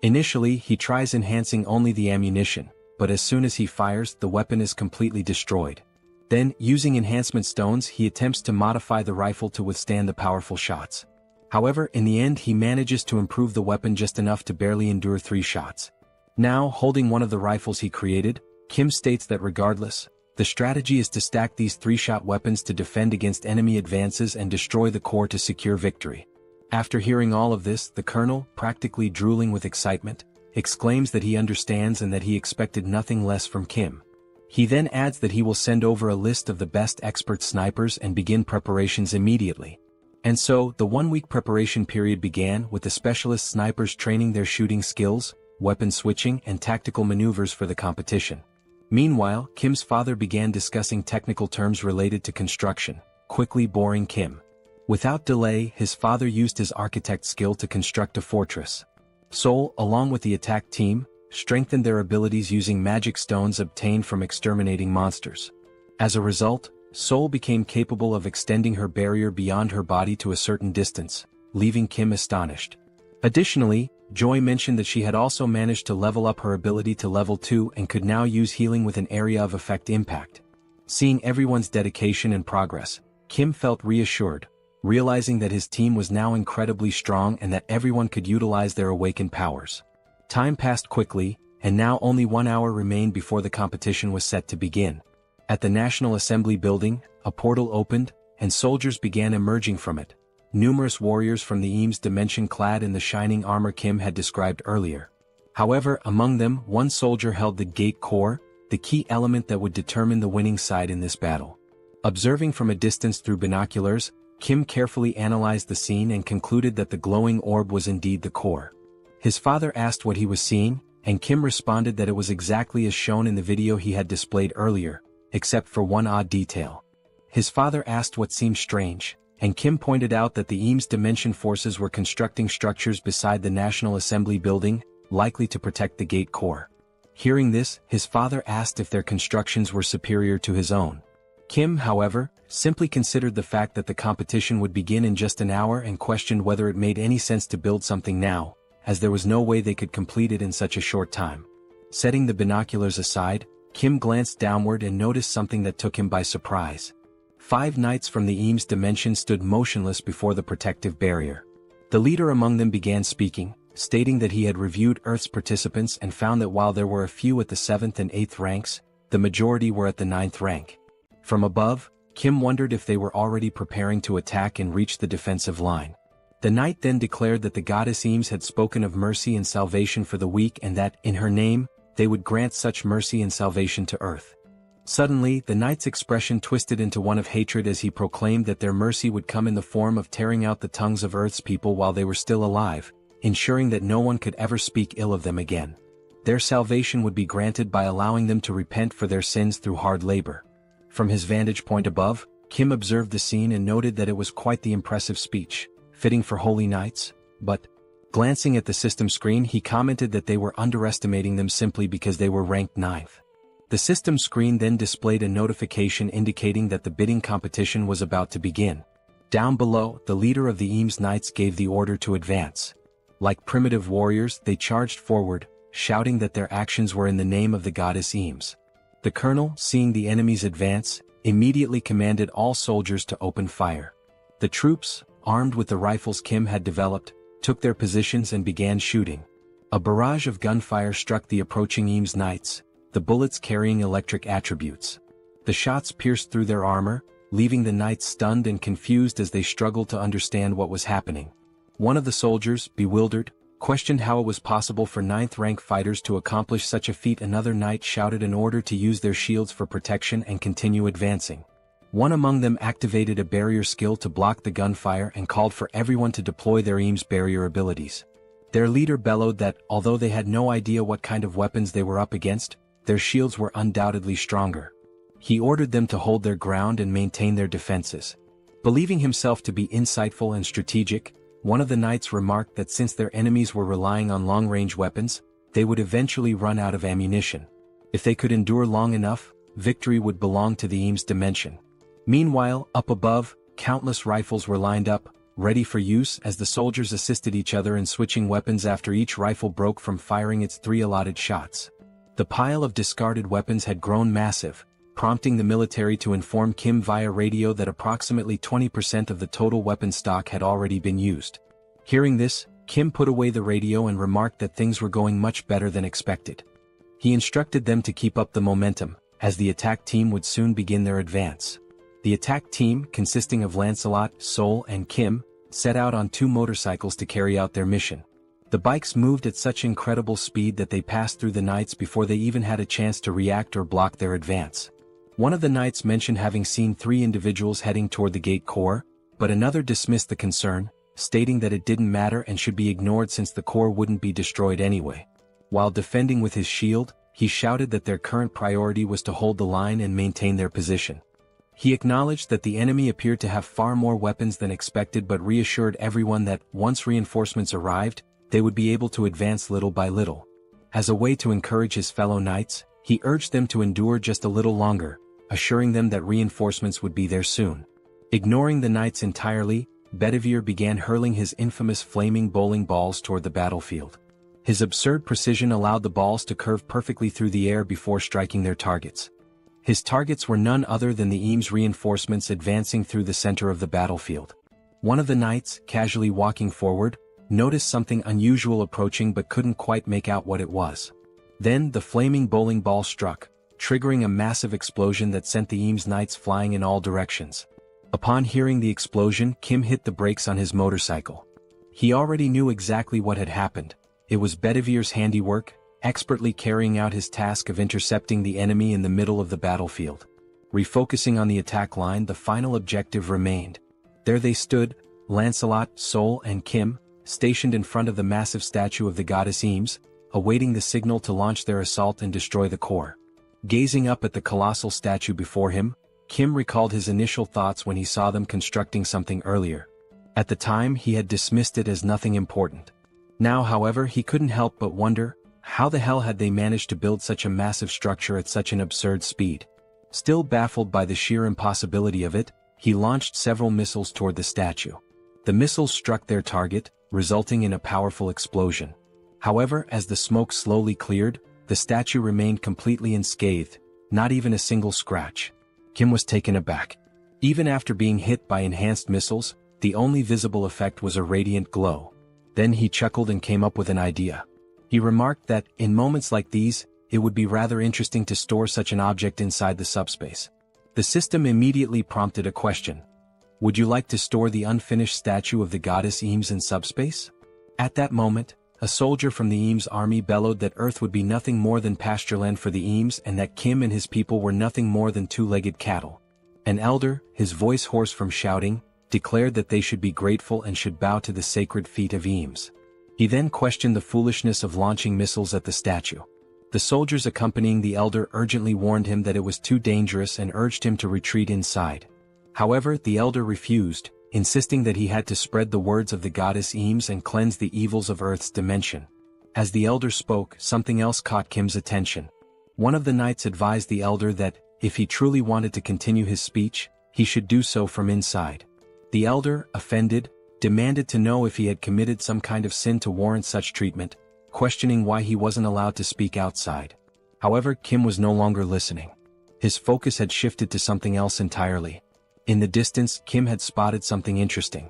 Initially, he tries enhancing only the ammunition, but as soon as he fires, the weapon is completely destroyed. Then, using enhancement stones, he attempts to modify the rifle to withstand the powerful shots. However, in the end he manages to improve the weapon just enough to barely endure 3 shots. Now, holding one of the rifles he created, Kim states that regardless, the strategy is to stack these 3-shot weapons to defend against enemy advances and destroy the core to secure victory. After hearing all of this, the Colonel, practically drooling with excitement, exclaims that he understands and that he expected nothing less from Kim. He then adds that he will send over a list of the best expert snipers and begin preparations immediately. And so, the 1-week preparation period began with the specialist snipers training their shooting skills, weapon switching, and tactical maneuvers for the competition. Meanwhile, Kim's father began discussing technical terms related to construction, quickly boring Kim. Without delay, his father used his architect skill to construct a fortress. Seoul, along with the attack team, strengthened their abilities using magic stones obtained from exterminating monsters. As a result, Seoul became capable of extending her barrier beyond her body to a certain distance, leaving Kim astonished. Additionally, Joy mentioned that she had also managed to level up her ability to level 2 and could now use healing with an area of effect impact. Seeing everyone's dedication and progress, Kim felt reassured, realizing that his team was now incredibly strong and that everyone could utilize their awakened powers. Time passed quickly, and now only 1 hour remained before the competition was set to begin. At the National Assembly building, a portal opened, and soldiers began emerging from it. Numerous warriors from the Eames dimension clad in the shining armor Kim had described earlier. However, among them, one soldier held the gate core, the key element that would determine the winning side in this battle. Observing from a distance through binoculars, Kim carefully analyzed the scene and concluded that the glowing orb was indeed the core. His father asked what he was seeing, and Kim responded that it was exactly as shown in the video he had displayed earlier, except for one odd detail. His father asked what seemed strange, and Kim pointed out that the Eames Dimension forces were constructing structures beside the National Assembly building, likely to protect the gate core. Hearing this, his father asked if their constructions were superior to his own. Kim, however, simply considered the fact that the competition would begin in just an hour and questioned whether it made any sense to build something now, as there was no way they could complete it in such a short time. Setting the binoculars aside, Kim glanced downward and noticed something that took him by surprise. 5 knights from the Eames Dimension stood motionless before the protective barrier. The leader among them began speaking, stating that he had reviewed Earth's participants and found that while there were a few at the 7th and 8th ranks, the majority were at the 9th rank. From above, Kim wondered if they were already preparing to attack and reach the defensive line. The knight then declared that the goddess Eames had spoken of mercy and salvation for the weak and that, in her name, they would grant such mercy and salvation to Earth. Suddenly, the knight's expression twisted into one of hatred as he proclaimed that their mercy would come in the form of tearing out the tongues of Earth's people while they were still alive, ensuring that no one could ever speak ill of them again. Their salvation would be granted by allowing them to repent for their sins through hard labor. From his vantage point above, Kim observed the scene and noted that it was quite the impressive speech, fitting for holy knights, but, glancing at the system screen, he commented that they were underestimating them simply because they were ranked 9th. The system screen then displayed a notification indicating that the bidding competition was about to begin. Down below, the leader of the Eames Knights gave the order to advance. Like primitive warriors, they charged forward, shouting that their actions were in the name of the goddess Eames. The colonel, seeing the enemies advance, immediately commanded all soldiers to open fire. The troops, armed with the rifles Kim had developed, took their positions and began shooting. A barrage of gunfire struck the approaching Eames Knights, the bullets carrying electric attributes. The shots pierced through their armor, leaving the knights stunned and confused as they struggled to understand what was happening. One of the soldiers, bewildered, questioned how it was possible for 9th rank fighters to accomplish such a feat. Another knight shouted an order to use their shields for protection and continue advancing. One among them activated a barrier skill to block the gunfire and called for everyone to deploy their Eames barrier abilities. Their leader bellowed that, although they had no idea what kind of weapons they were up against, their shields were undoubtedly stronger. He ordered them to hold their ground and maintain their defenses. Believing himself to be insightful and strategic, one of the knights remarked that since their enemies were relying on long-range weapons, they would eventually run out of ammunition. If they could endure long enough, victory would belong to the Eames Dimension. Meanwhile, up above, countless rifles were lined up, ready for use as the soldiers assisted each other in switching weapons after each rifle broke from firing its 3 allotted shots. The pile of discarded weapons had grown massive, prompting the military to inform Kim via radio that approximately 20% of the total weapon stock had already been used. Hearing this, Kim put away the radio and remarked that things were going much better than expected. He instructed them to keep up the momentum, as the attack team would soon begin their advance. The attack team, consisting of Lancelot, Seoul, and Kim, set out on 2 motorcycles to carry out their mission. The bikes moved at such incredible speed that they passed through the knights before they even had a chance to react or block their advance. One of the knights mentioned having seen 3 individuals heading toward the gate core, but another dismissed the concern, stating that it didn't matter and should be ignored since the core wouldn't be destroyed anyway. While defending with his shield, he shouted that their current priority was to hold the line and maintain their position. He acknowledged that the enemy appeared to have far more weapons than expected but reassured everyone that, once reinforcements arrived, they would be able to advance little by little. As a way to encourage his fellow knights, he urged them to endure just a little longer, assuring them that reinforcements would be there soon. Ignoring the knights entirely, Bedivere began hurling his infamous flaming bowling balls toward the battlefield. His absurd precision allowed the balls to curve perfectly through the air before striking their targets. His targets were none other than the Eames reinforcements advancing through the center of the battlefield. One of the knights, casually walking forward, noticed something unusual approaching but couldn't quite make out what it was. Then the flaming bowling ball struck, triggering a massive explosion that sent the Eames Knights flying in all directions. Upon hearing the explosion, Kim hit the brakes on his motorcycle. He already knew exactly what had happened. It was Bedivere's handiwork, expertly carrying out his task of intercepting the enemy in the middle of the battlefield. Refocusing on the attack line, the final objective remained. There they stood, Lancelot, Seoul and Kim, stationed in front of the massive statue of the goddess Eames, awaiting the signal to launch their assault and destroy the core. Gazing up at the colossal statue before him, Kim recalled his initial thoughts when he saw them constructing something earlier. At the time, he had dismissed it as nothing important. Now, however, he couldn't help but wonder, how the hell had they managed to build such a massive structure at such an absurd speed? Still baffled by the sheer impossibility of it, he launched several missiles toward the statue. The missiles struck their target, resulting in a powerful explosion. However, as the smoke slowly cleared, the statue remained completely unscathed, not even a single scratch. Kim was taken aback. Even after being hit by enhanced missiles, the only visible effect was a radiant glow. Then he chuckled and came up with an idea. He remarked that, in moments like these, it would be rather interesting to store such an object inside the subspace. The system immediately prompted a question. Would you like to store the unfinished statue of the goddess Eames in subspace? At that moment, a soldier from the Eames army bellowed that Earth would be nothing more than pastureland for the Eames and that Kim and his people were nothing more than two-legged cattle. An elder, his voice hoarse from shouting, declared that they should be grateful and should bow to the sacred feet of Eames. He then questioned the foolishness of launching missiles at the statue. The soldiers accompanying the elder urgently warned him that it was too dangerous and urged him to retreat inside. However, the elder refused, insisting that he had to spread the words of the goddess Eames and cleanse the evils of Earth's dimension. As the elder spoke, something else caught Kim's attention. One of the knights advised the elder that, if he truly wanted to continue his speech, he should do so from inside. The elder, offended, demanded to know if he had committed some kind of sin to warrant such treatment, questioning why he wasn't allowed to speak outside. However, Kim was no longer listening. His focus had shifted to something else entirely. In the distance, Kim had spotted something interesting.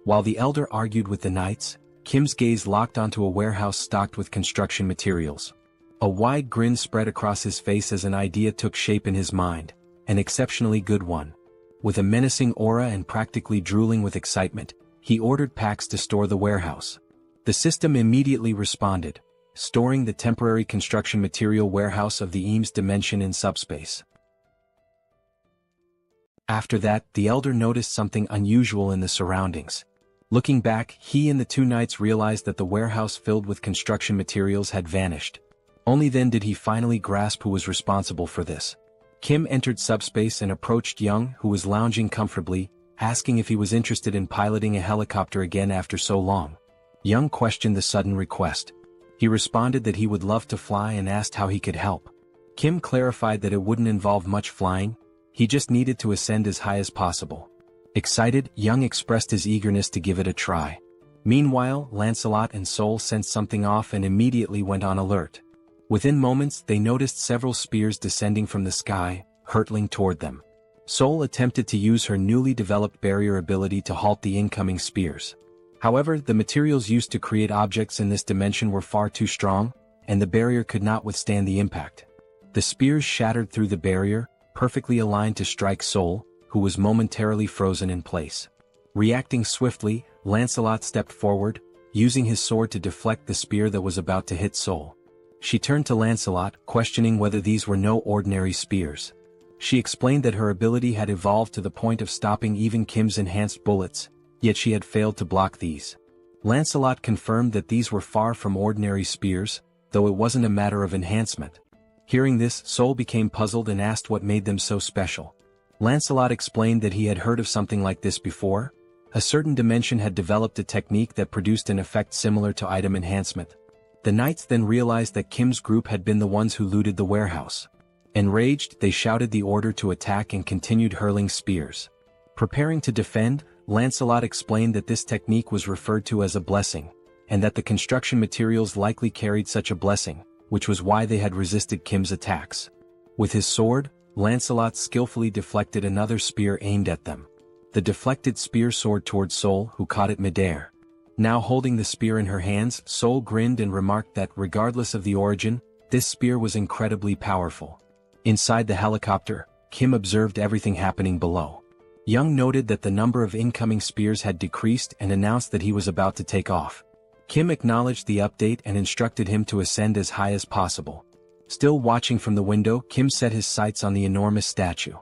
While the elder argued with the knights, Kim's gaze locked onto a warehouse stocked with construction materials. A wide grin spread across his face as an idea took shape in his mind, an exceptionally good one. With a menacing aura and practically drooling with excitement, he ordered packs to store the warehouse. The system immediately responded, storing the temporary construction material warehouse of the Eames dimension in subspace. After that, the elder noticed something unusual in the surroundings. Looking back, he and the two knights realized that the warehouse filled with construction materials had vanished. Only then did he finally grasp who was responsible for this. Kim entered subspace and approached Young, who was lounging comfortably, asking if he was interested in piloting a helicopter again after so long. Young questioned the sudden request. He responded that he would love to fly and asked how he could help. Kim clarified that it wouldn't involve much flying, he just needed to ascend as high as possible. Excited, Young expressed his eagerness to give it a try. Meanwhile, Lancelot and Seoul sensed something off and immediately went on alert. Within moments, they noticed several spears descending from the sky, hurtling toward them. Seoul attempted to use her newly developed barrier ability to halt the incoming spears. However, the materials used to create objects in this dimension were far too strong, and the barrier could not withstand the impact. The spears shattered through the barrier, perfectly aligned to strike Seoul, who was momentarily frozen in place. Reacting swiftly, Lancelot stepped forward, using his sword to deflect the spear that was about to hit Seoul. She turned to Lancelot, questioning whether these were no ordinary spears. She explained that her ability had evolved to the point of stopping even Kim's enhanced bullets, yet she had failed to block these. Lancelot confirmed that these were far from ordinary spears, though it wasn't a matter of enhancement. Hearing this, Seoul became puzzled and asked what made them so special. Lancelot explained that he had heard of something like this before. A certain dimension had developed a technique that produced an effect similar to item enhancement. The knights then realized that Kim's group had been the ones who looted the warehouse. Enraged, they shouted the order to attack and continued hurling spears. Preparing to defend, Lancelot explained that this technique was referred to as a blessing, and that the construction materials likely carried such a blessing, which was why they had resisted Kim's attacks. With his sword, Lancelot skillfully deflected another spear aimed at them. The deflected spear soared toward Seoul, who caught it midair. Now holding the spear in her hands, Seoul grinned and remarked that, regardless of the origin, this spear was incredibly powerful. Inside the helicopter, Kim observed everything happening below. Young noted that the number of incoming spears had decreased and announced that he was about to take off. Kim acknowledged the update and instructed him to ascend as high as possible. Still watching from the window, Kim set his sights on the enormous statue.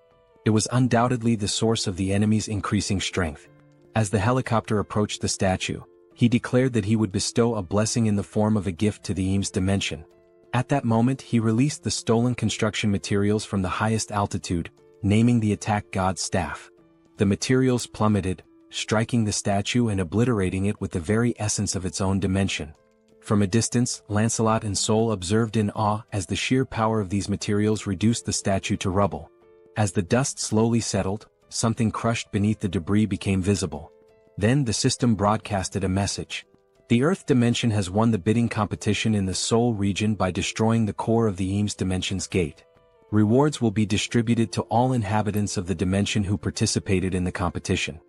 It was undoubtedly the source of the enemy's increasing strength. As the helicopter approached the statue, he declared that he would bestow a blessing in the form of a gift to the Eames dimension. At that moment he released the stolen construction materials from the highest altitude, naming the attack god's staff. The materials plummeted, striking the statue and obliterating it with the very essence of its own dimension. From a distance, Lancelot and Seoul observed in awe as the sheer power of these materials reduced the statue to rubble. As the dust slowly settled, something crushed beneath the debris became visible. Then the system broadcasted a message. The Earth dimension has won the bidding competition in the Seoul region by destroying the core of the Eames dimension's gate. Rewards will be distributed to all inhabitants of the dimension who participated in the competition.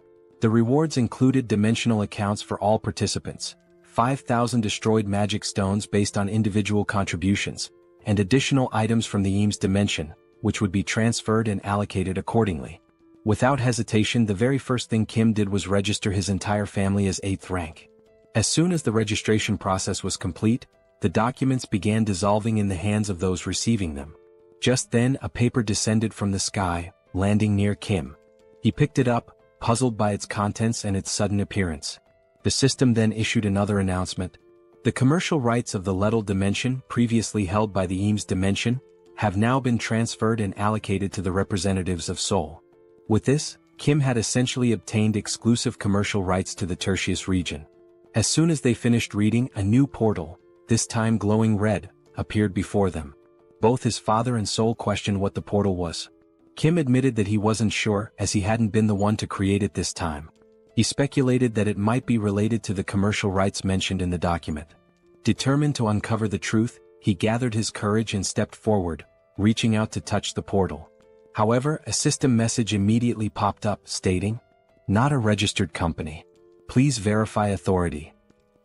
The rewards included dimensional accounts for all participants, 5,000 destroyed magic stones based on individual contributions, and additional items from the Eames dimension, which would be transferred and allocated accordingly. Without hesitation, the very first thing Kim did was register his entire family as 8th rank. As soon as the registration process was complete, the documents began dissolving in the hands of those receiving them. Just then a paper descended from the sky, landing near Kim. He picked it up, puzzled by its contents and its sudden appearance. The system then issued another announcement. The commercial rights of the Lettal dimension, previously held by the Eames dimension, have now been transferred and allocated to the representatives of Seoul. With this, Kim had essentially obtained exclusive commercial rights to the Tertius region. As soon as they finished reading, a new portal, this time glowing red, appeared before them. Both his father and Seoul questioned what the portal was. Kim admitted that he wasn't sure, as he hadn't been the one to create it this time. He speculated that it might be related to the commercial rights mentioned in the document. Determined to uncover the truth, he gathered his courage and stepped forward, reaching out to touch the portal. However, a system message immediately popped up, stating, "Not a registered company. Please verify authority."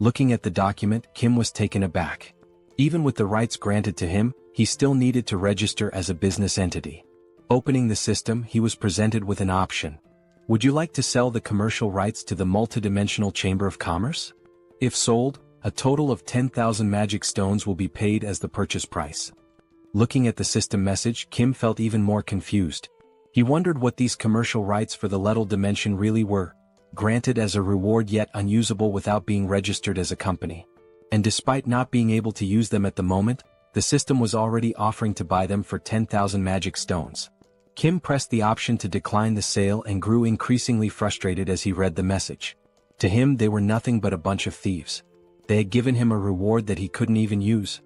Looking at the document, Kim was taken aback. Even with the rights granted to him, he still needed to register as a business entity. Opening the system, he was presented with an option. Would you like to sell the commercial rights to the multidimensional Chamber of Commerce? If sold, a total of 10,000 magic stones will be paid as the purchase price. Looking at the system message, Kim felt even more confused. He wondered what these commercial rights for the Lettal dimension really were, granted as a reward yet unusable without being registered as a company. And despite not being able to use them at the moment, the system was already offering to buy them for 10,000 magic stones. Kim pressed the option to decline the sale and grew increasingly frustrated as he read the message. To him, they were nothing but a bunch of thieves. They had given him a reward that he couldn't even use.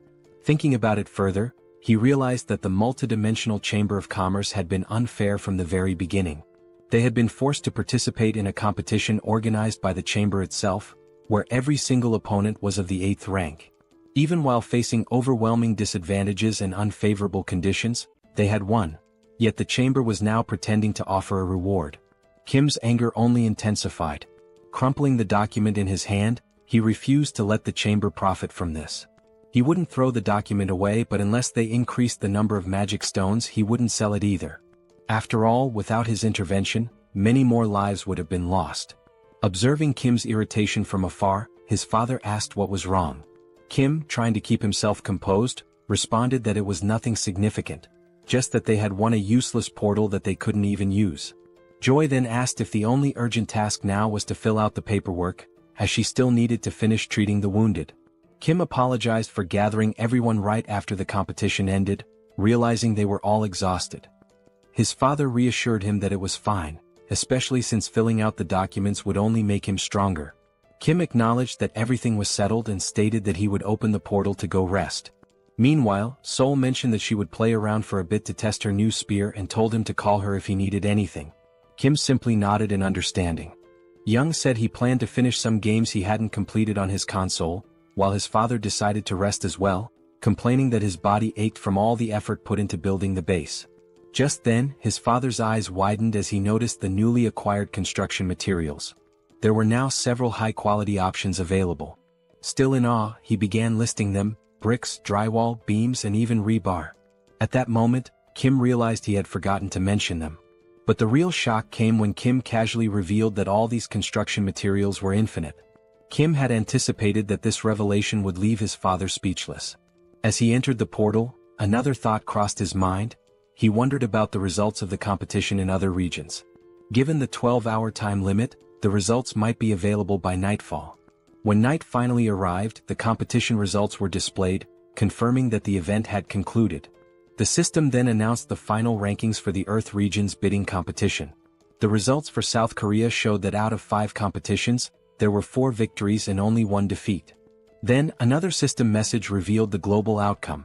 Thinking about it further, he realized that the multidimensional Chamber of Commerce had been unfair from the very beginning. They had been forced to participate in a competition organized by the chamber itself, where every single opponent was of the 8th rank. Even while facing overwhelming disadvantages and unfavorable conditions, they had won. Yet the chamber was now pretending to offer a reward. Kim's anger only intensified. Crumpling the document in his hand, he refused to let the chamber profit from this. He wouldn't throw the document away, but unless they increased the number of magic stones, he wouldn't sell it either. After all, without his intervention, many more lives would have been lost. Observing Kim's irritation from afar, his father asked what was wrong. Kim, trying to keep himself composed, responded that it was nothing significant, just that they had won a useless portal that they couldn't even use. Joy then asked if the only urgent task now was to fill out the paperwork, as she still needed to finish treating the wounded. Kim apologized for gathering everyone right after the competition ended, realizing they were all exhausted. His father reassured him that it was fine, especially since filling out the documents would only make him stronger. Kim acknowledged that everything was settled and stated that he would open the portal to go rest. Meanwhile, Seoul mentioned that she would play around for a bit to test her new spear and told him to call her if he needed anything. Kim simply nodded in understanding. Young said he planned to finish some games he hadn't completed on his console, while his father decided to rest as well, complaining that his body ached from all the effort put into building the base. Just then, his father's eyes widened as he noticed the newly acquired construction materials. There were now several high-quality options available. Still in awe, he began listing them: bricks, drywall, beams, and even rebar. At that moment, Kim realized he had forgotten to mention them. But the real shock came when Kim casually revealed that all these construction materials were infinite. Kim had anticipated that this revelation would leave his father speechless. As he entered the portal, another thought crossed his mind. he wondered about the results of the competition in other regions. Given the 12-hour time limit, the results might be available by nightfall. When night finally arrived, the competition results were displayed, confirming that the event had concluded. The system then announced the final rankings for the Earth region's bidding competition. The results for South Korea showed that out of 5 competitions, there were 4 victories and only 1 defeat. Then, another system message revealed the global outcome.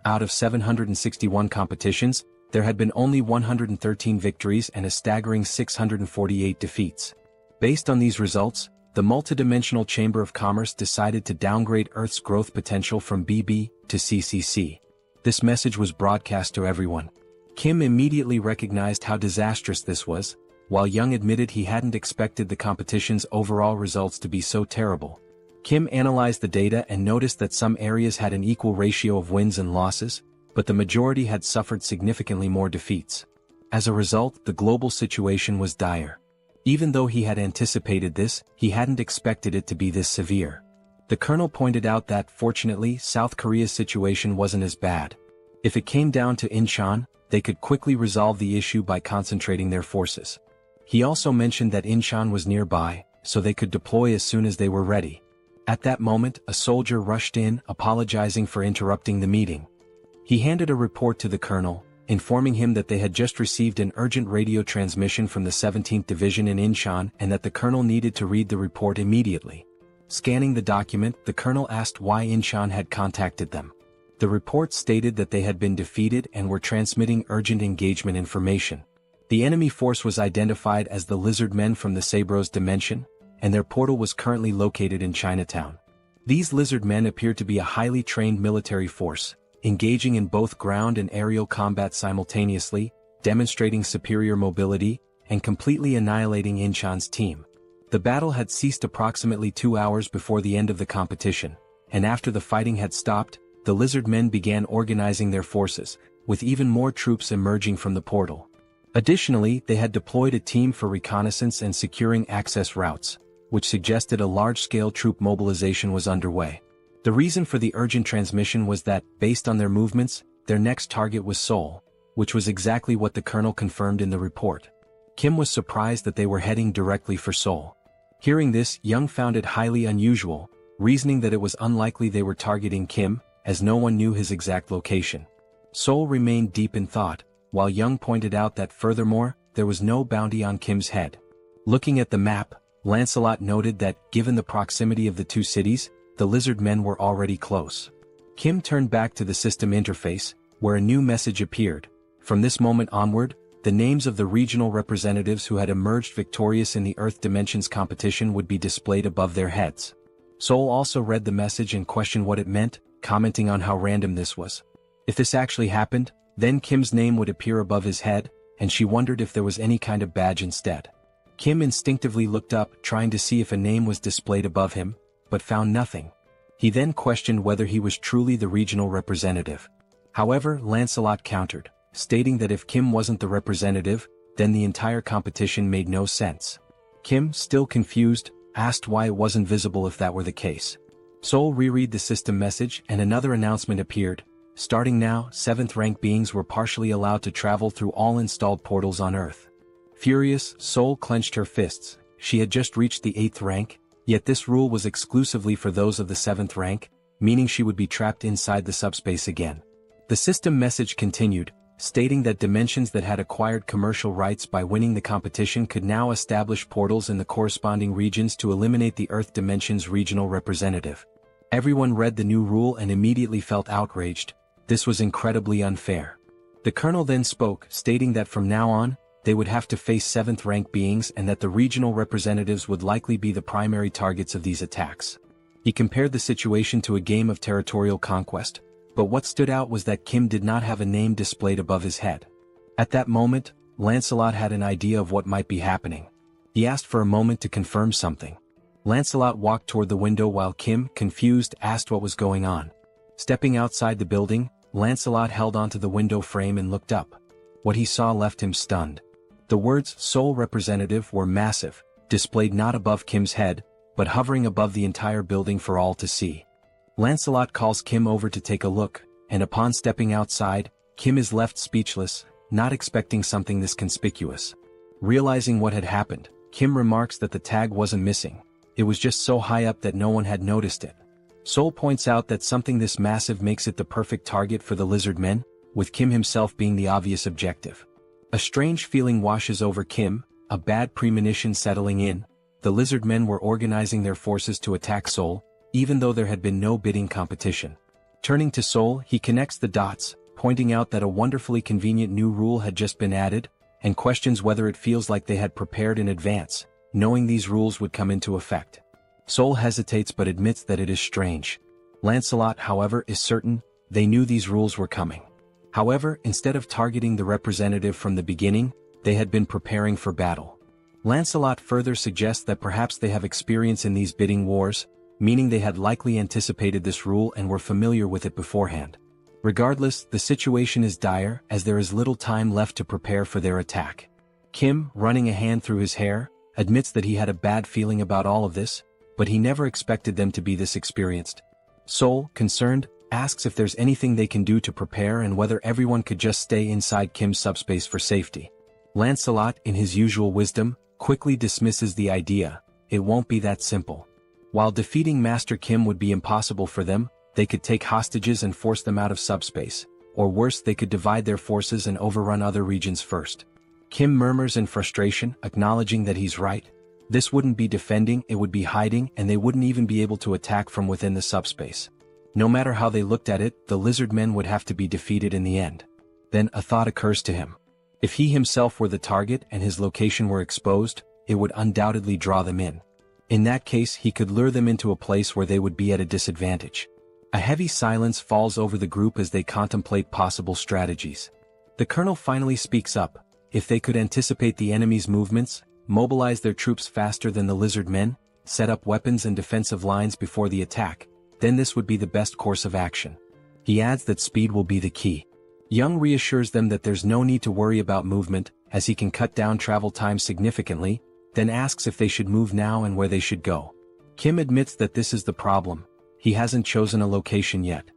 Out of 761 competitions, there had been only 113 victories and a staggering 648 defeats. Based on these results, the multidimensional Chamber of Commerce decided to downgrade Earth's growth potential from BB to CCC. This message was broadcast to everyone. Kim immediately recognized how disastrous this was, while Young admitted he hadn't expected the competition's overall results to be so terrible. Kim analyzed the data and noticed that some areas had an equal ratio of wins and losses, but the majority had suffered significantly more defeats. As a result, the global situation was dire. Even though he had anticipated this, he hadn't expected it to be this severe. The colonel pointed out that, fortunately, South Korea's situation wasn't as bad. If it came down to Incheon, they could quickly resolve the issue by concentrating their forces. He also mentioned that Incheon was nearby, so they could deploy as soon as they were ready. At that moment, a soldier rushed in, apologizing for interrupting the meeting. He handed a report to the colonel, informing him that they had just received an urgent radio transmission from the 17th Division in Incheon and that the colonel needed to read the report immediately. Scanning the document, the colonel asked why Incheon had contacted them. The report stated that they had been defeated and were transmitting urgent engagement information. The enemy force was identified as the Lizard Men from the Sabros dimension, and their portal was currently located in Chinatown. These Lizard Men appear to be a highly trained military force, engaging in both ground and aerial combat simultaneously, demonstrating superior mobility, and completely annihilating Incheon's team. The battle had ceased approximately 2 hours before the end of the competition, and after the fighting had stopped, the Lizard Men began organizing their forces, with even more troops emerging from the portal. Additionally, they had deployed a team for reconnaissance and securing access routes, which suggested a large-scale troop mobilization was underway. The reason for the urgent transmission was that, based on their movements, their next target was Seoul, which was exactly what the colonel confirmed in the report. Kim was surprised that they were heading directly for Seoul. Hearing this, Young found it highly unusual, reasoning that it was unlikely they were targeting Kim, as no one knew his exact location. Seoul remained deep in thought, while Young pointed out that furthermore, there was no bounty on Kim's head. Looking at the map, Lancelot noted that, given the proximity of the 2 cities, the Lizard Men were already close. Kim turned back to the system interface, where a new message appeared. From this moment onward, the names of the regional representatives who had emerged victorious in the Earth Dimensions competition would be displayed above their heads. Seoul also read the message and questioned what it meant, commenting on how random this was. If this actually happened, then Kim's name would appear above his head, and she wondered if there was any kind of badge instead. Kim instinctively looked up, trying to see if a name was displayed above him, but found nothing. He then questioned whether he was truly the regional representative. However, Lancelot countered, stating that if Kim wasn't the representative, then the entire competition made no sense. Kim, still confused, asked why it wasn't visible if that were the case. Seoul reread the system message and another announcement appeared. Starting now, 7th rank beings were partially allowed to travel through all installed portals on Earth. Furious, Seoul clenched her fists. She had just reached the 8th rank, yet this rule was exclusively for those of the 7th rank, meaning she would be trapped inside the subspace again. The system message continued, stating that dimensions that had acquired commercial rights by winning the competition could now establish portals in the corresponding regions to eliminate the Earth Dimension's regional representative. Everyone read the new rule and immediately felt outraged. This was incredibly unfair. The colonel then spoke, stating that from now on, they would have to face 7th rank beings and that the regional representatives would likely be the primary targets of these attacks. He compared the situation to a game of territorial conquest, but what stood out was that Kim did not have a name displayed above his head. At that moment, Lancelot had an idea of what might be happening. He asked for a moment to confirm something. Lancelot walked toward the window while Kim, confused, asked what was going on. Stepping outside the building, Lancelot held onto the window frame and looked up. What he saw left him stunned. The words "Seoul Representative" were massive, displayed not above Kim's head, but hovering above the entire building for all to see. Lancelot calls Kim over to take a look, and upon stepping outside, Kim is left speechless, not expecting something this conspicuous. Realizing what had happened, Kim remarks that the tag wasn't missing. It was just so high up that no one had noticed it. Seoul points out that something this massive makes it the perfect target for the lizard men, with Kim himself being the obvious objective. A strange feeling washes over Kim, a bad premonition settling in. The lizard men were organizing their forces to attack Seoul, even though there had been no bidding competition. Turning to Seoul, he connects the dots, pointing out that a wonderfully convenient new rule had just been added, and questions whether it feels like they had prepared in advance, knowing these rules would come into effect. Seoul hesitates but admits that it is strange. Lancelot, however, is certain they knew these rules were coming. However, instead of targeting the representative from the beginning, they had been preparing for battle. Lancelot further suggests that perhaps they have experience in these bidding wars, meaning they had likely anticipated this rule and were familiar with it beforehand. Regardless, the situation is dire as there is little time left to prepare for their attack. Kim, running a hand through his hair, admits that he had a bad feeling about all of this, but he never expected them to be this experienced. Seoul, concerned, asks if there's anything they can do to prepare and whether everyone could just stay inside Kim's subspace for safety. Lancelot, in his usual wisdom, quickly dismisses the idea. It won't be that simple. While defeating Master Kim would be impossible for them, they could take hostages and force them out of subspace, or worse, they could divide their forces and overrun other regions first. Kim murmurs in frustration, acknowledging that he's right. This wouldn't be defending, it would be hiding, and they wouldn't even be able to attack from within the subspace. No matter how they looked at it, the lizard men would have to be defeated in the end. Then a thought occurs to him. If he himself were the target and his location were exposed, it would undoubtedly draw them in. In that case, he could lure them into a place where they would be at a disadvantage. A heavy silence falls over the group as they contemplate possible strategies. The colonel finally speaks up. If they could anticipate the enemy's movements, mobilize their troops faster than the lizard men, set up weapons and defensive lines before the attack, then this would be the best course of action. He adds that speed will be the key. Young reassures them that there's no need to worry about movement, as he can cut down travel time significantly, then asks if they should move now and where they should go. Kim admits that this is the problem. He hasn't chosen a location yet.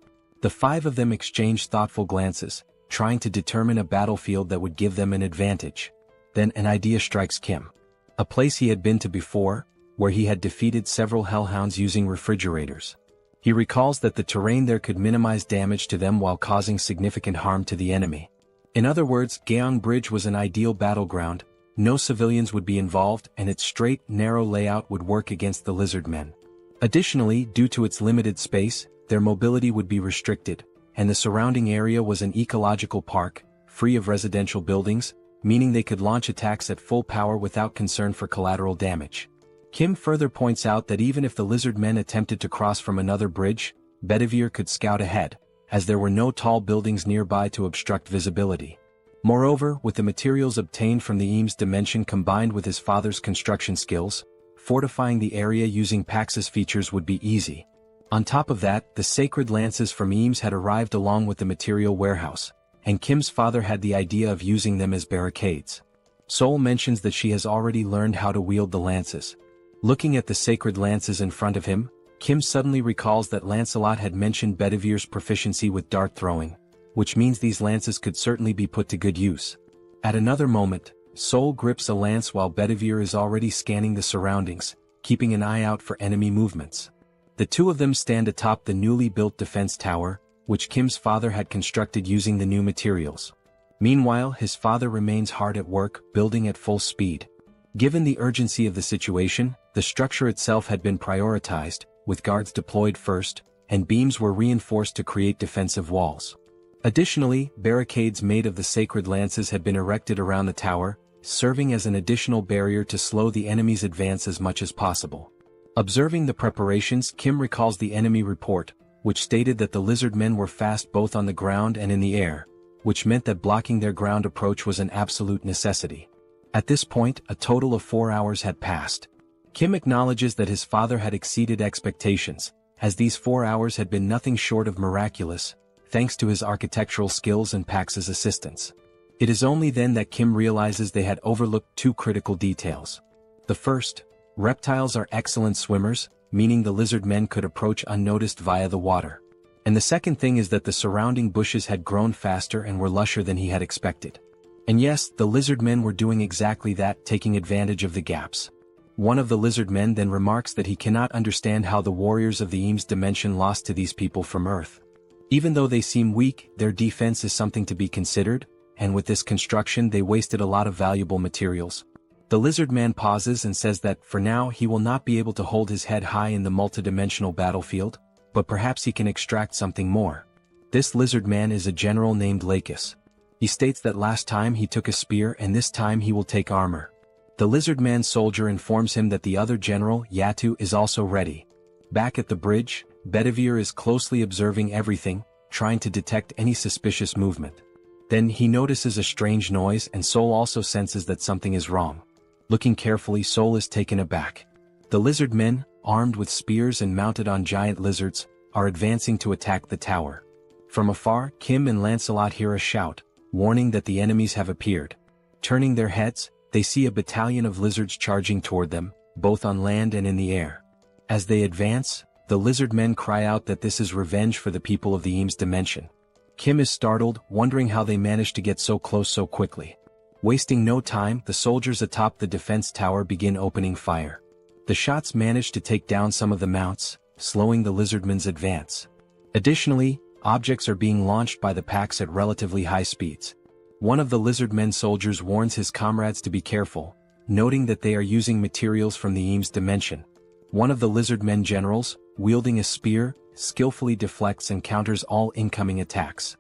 The five of them exchange thoughtful glances, trying to determine a battlefield that would give them an advantage. Then an idea strikes Kim. A place he had been to before, where he had defeated several hellhounds using refrigerators. He recalls that the terrain there could minimize damage to them while causing significant harm to the enemy. In other words, Gyeong Bridge was an ideal battleground, no civilians would be involved, and its straight, narrow layout would work against the lizard men. Additionally, due to its limited space, their mobility would be restricted, and the surrounding area was an ecological park, free of residential buildings, meaning they could launch attacks at full power without concern for collateral damage. Kim further points out that even if the lizard men attempted to cross from another bridge, Bedivere could scout ahead, as there were no tall buildings nearby to obstruct visibility. Moreover, with the materials obtained from the Eames dimension combined with his father's construction skills, fortifying the area using Pax's features would be easy. On top of that, the sacred lances from Eames had arrived along with the material warehouse, and Kim's father had the idea of using them as barricades. Seoul mentions that she has already learned how to wield the lances. Looking at the sacred lances in front of him, Kim suddenly recalls that Lancelot had mentioned Bedivere's proficiency with dart throwing, which means these lances could certainly be put to good use. At another moment, Seoul grips a lance while Bedivere is already scanning the surroundings, keeping an eye out for enemy movements. The two of them stand atop the newly built defense tower, which Kim's father had constructed using the new materials. Meanwhile, his father remains hard at work, building at full speed. Given the urgency of the situation, the structure itself had been prioritized, with guards deployed first, and beams were reinforced to create defensive walls. Additionally, barricades made of the sacred lances had been erected around the tower, serving as an additional barrier to slow the enemy's advance as much as possible. Observing the preparations, Kim recalls the enemy report, which stated that the lizard men were fast both on the ground and in the air, which meant that blocking their ground approach was an absolute necessity. At this point, a total of 4 hours had passed. Kim acknowledges that his father had exceeded expectations, as these 4 hours had been nothing short of miraculous, thanks to his architectural skills and Pax's assistance. It is only then that Kim realizes they had overlooked two critical details. The first, reptiles are excellent swimmers, meaning the lizard men could approach unnoticed via the water. And the second thing is that the surrounding bushes had grown faster and were lusher than he had expected. And yes, the lizard men were doing exactly that, taking advantage of the gaps. One of the lizard men then remarks that he cannot understand how the warriors of the Eames dimension lost to these people from Earth. Even though they seem weak, their defense is something to be considered, and with this construction they wasted a lot of valuable materials. The lizard man pauses and says that, for now, he will not be able to hold his head high in the multidimensional battlefield, but perhaps he can extract something more. This lizard man is a general named Lakis. He states that last time he took a spear and this time he will take armor. The lizard man soldier informs him that the other general, Yatu, is also ready. Back at the bridge, Bedivere is closely observing everything, trying to detect any suspicious movement. Then he notices a strange noise and Seoul also senses that something is wrong. Looking carefully, Seoul is taken aback. The lizard men, armed with spears and mounted on giant lizards, are advancing to attack the tower. From afar, Kim and Lancelot hear a shout, warning that the enemies have appeared. Turning their heads, they see a battalion of lizards charging toward them, both on land and in the air. As they advance, the lizard men cry out that this is revenge for the people of the Eames dimension. Kim is startled, wondering how they managed to get so close so quickly. Wasting no time, the soldiers atop the defense tower begin opening fire. The shots manage to take down some of the mounts, slowing the lizardmen's advance. Additionally, objects are being launched by the packs at relatively high speeds. One of the lizardmen soldiers warns his comrades to be careful, noting that they are using materials from the Eames dimension. One of the lizardmen generals, wielding a spear, skillfully deflects and counters all incoming attacks.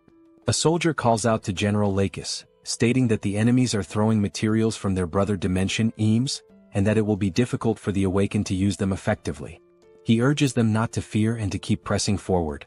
A soldier calls out to General Lakis, stating that the enemies are throwing materials from their brother dimension, Eames, and that it will be difficult for the awakened to use them effectively. He urges them not to fear and to keep pressing forward.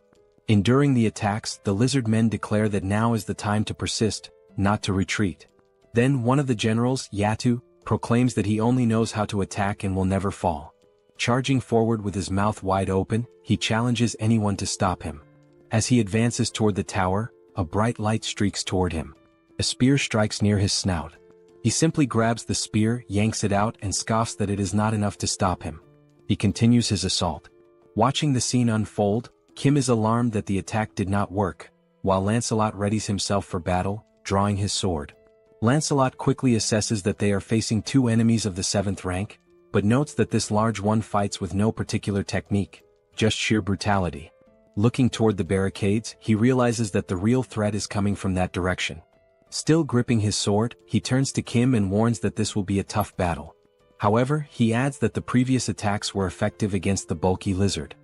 Enduring the attacks, the lizard men declare that now is the time to persist, not to retreat. Then one of the generals, Yatu, proclaims that he only knows how to attack and will never fall. Charging forward with his mouth wide open, he challenges anyone to stop him. As he advances toward the tower, a bright light streaks toward him. A spear strikes near his snout. He simply grabs the spear, yanks it out and scoffs that it is not enough to stop him. He continues his assault. Watching the scene unfold, Kim is alarmed that the attack did not work, while Lancelot readies himself for battle, drawing his sword. Lancelot quickly assesses that they are facing two enemies of the 7th rank, but notes that this large one fights with no particular technique, just sheer brutality. Looking toward the barricades, he realizes that the real threat is coming from that direction. Still gripping his sword, he turns to Kim and warns that this will be a tough battle. However, he adds that the previous attacks were effective against the bulky lizard.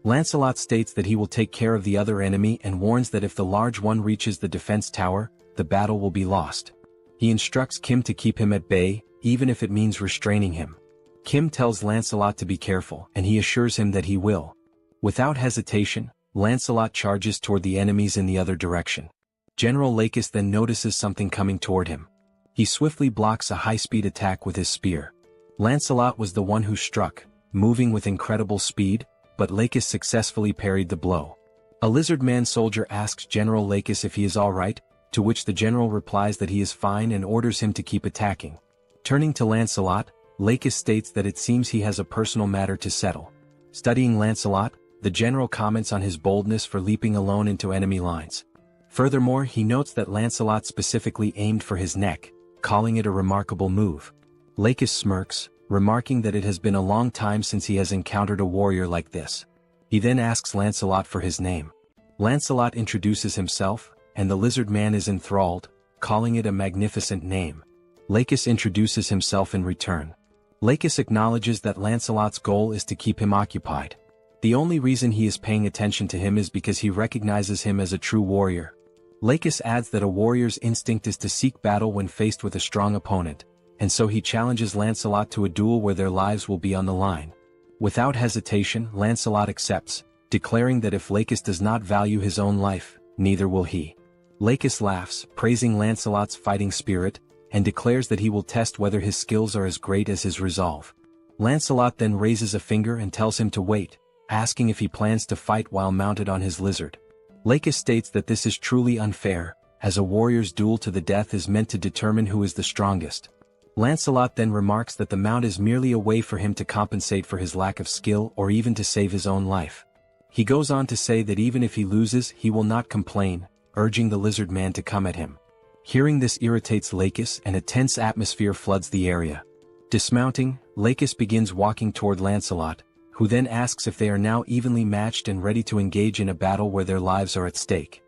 Lancelot states that he will take care of the other enemy and warns that if the large one reaches the defense tower, the battle will be lost. He instructs Kim to keep him at bay, even if it means restraining him. Kim tells Lancelot to be careful, and he assures him that he will. Without hesitation, Lancelot charges toward the enemies in the other direction. General Lakis then notices something coming toward him. He swiftly blocks a high-speed attack with his spear. Lancelot was the one who struck, moving with incredible speed, but Lakis successfully parried the blow. A lizard man soldier asks General Lakis if he is alright, to which the general replies that he is fine and orders him to keep attacking. Turning to Lancelot, Lakis states that it seems he has a personal matter to settle. Studying Lancelot, the general comments on his boldness for leaping alone into enemy lines. Furthermore, he notes that Lancelot specifically aimed for his neck, calling it a remarkable move. Lakis smirks, remarking that it has been a long time since he has encountered a warrior like this. He then asks Lancelot for his name. Lancelot introduces himself, and the lizard man is enthralled, calling it a magnificent name. Lakis introduces himself in return. Lakis acknowledges that Lancelot's goal is to keep him occupied. The only reason he is paying attention to him is because he recognizes him as a true warrior. Lakis adds that a warrior's instinct is to seek battle when faced with a strong opponent, and so he challenges Lancelot to a duel where their lives will be on the line. Without hesitation, Lancelot accepts, declaring that if Lakis does not value his own life, neither will he. Lakis laughs, praising Lancelot's fighting spirit, and declares that he will test whether his skills are as great as his resolve. Lancelot then raises a finger and tells him to wait, asking if he plans to fight while mounted on his lizard. Lakis states that this is truly unfair, as a warrior's duel to the death is meant to determine who is the strongest. Lancelot then remarks that the mount is merely a way for him to compensate for his lack of skill or even to save his own life. He goes on to say that even if he loses, he will not complain, urging the lizard man to come at him. Hearing this irritates Lakis and a tense atmosphere floods the area. Dismounting, Lakis begins walking toward Lancelot, who then asks if they are now evenly matched and ready to engage in a battle where their lives are at stake.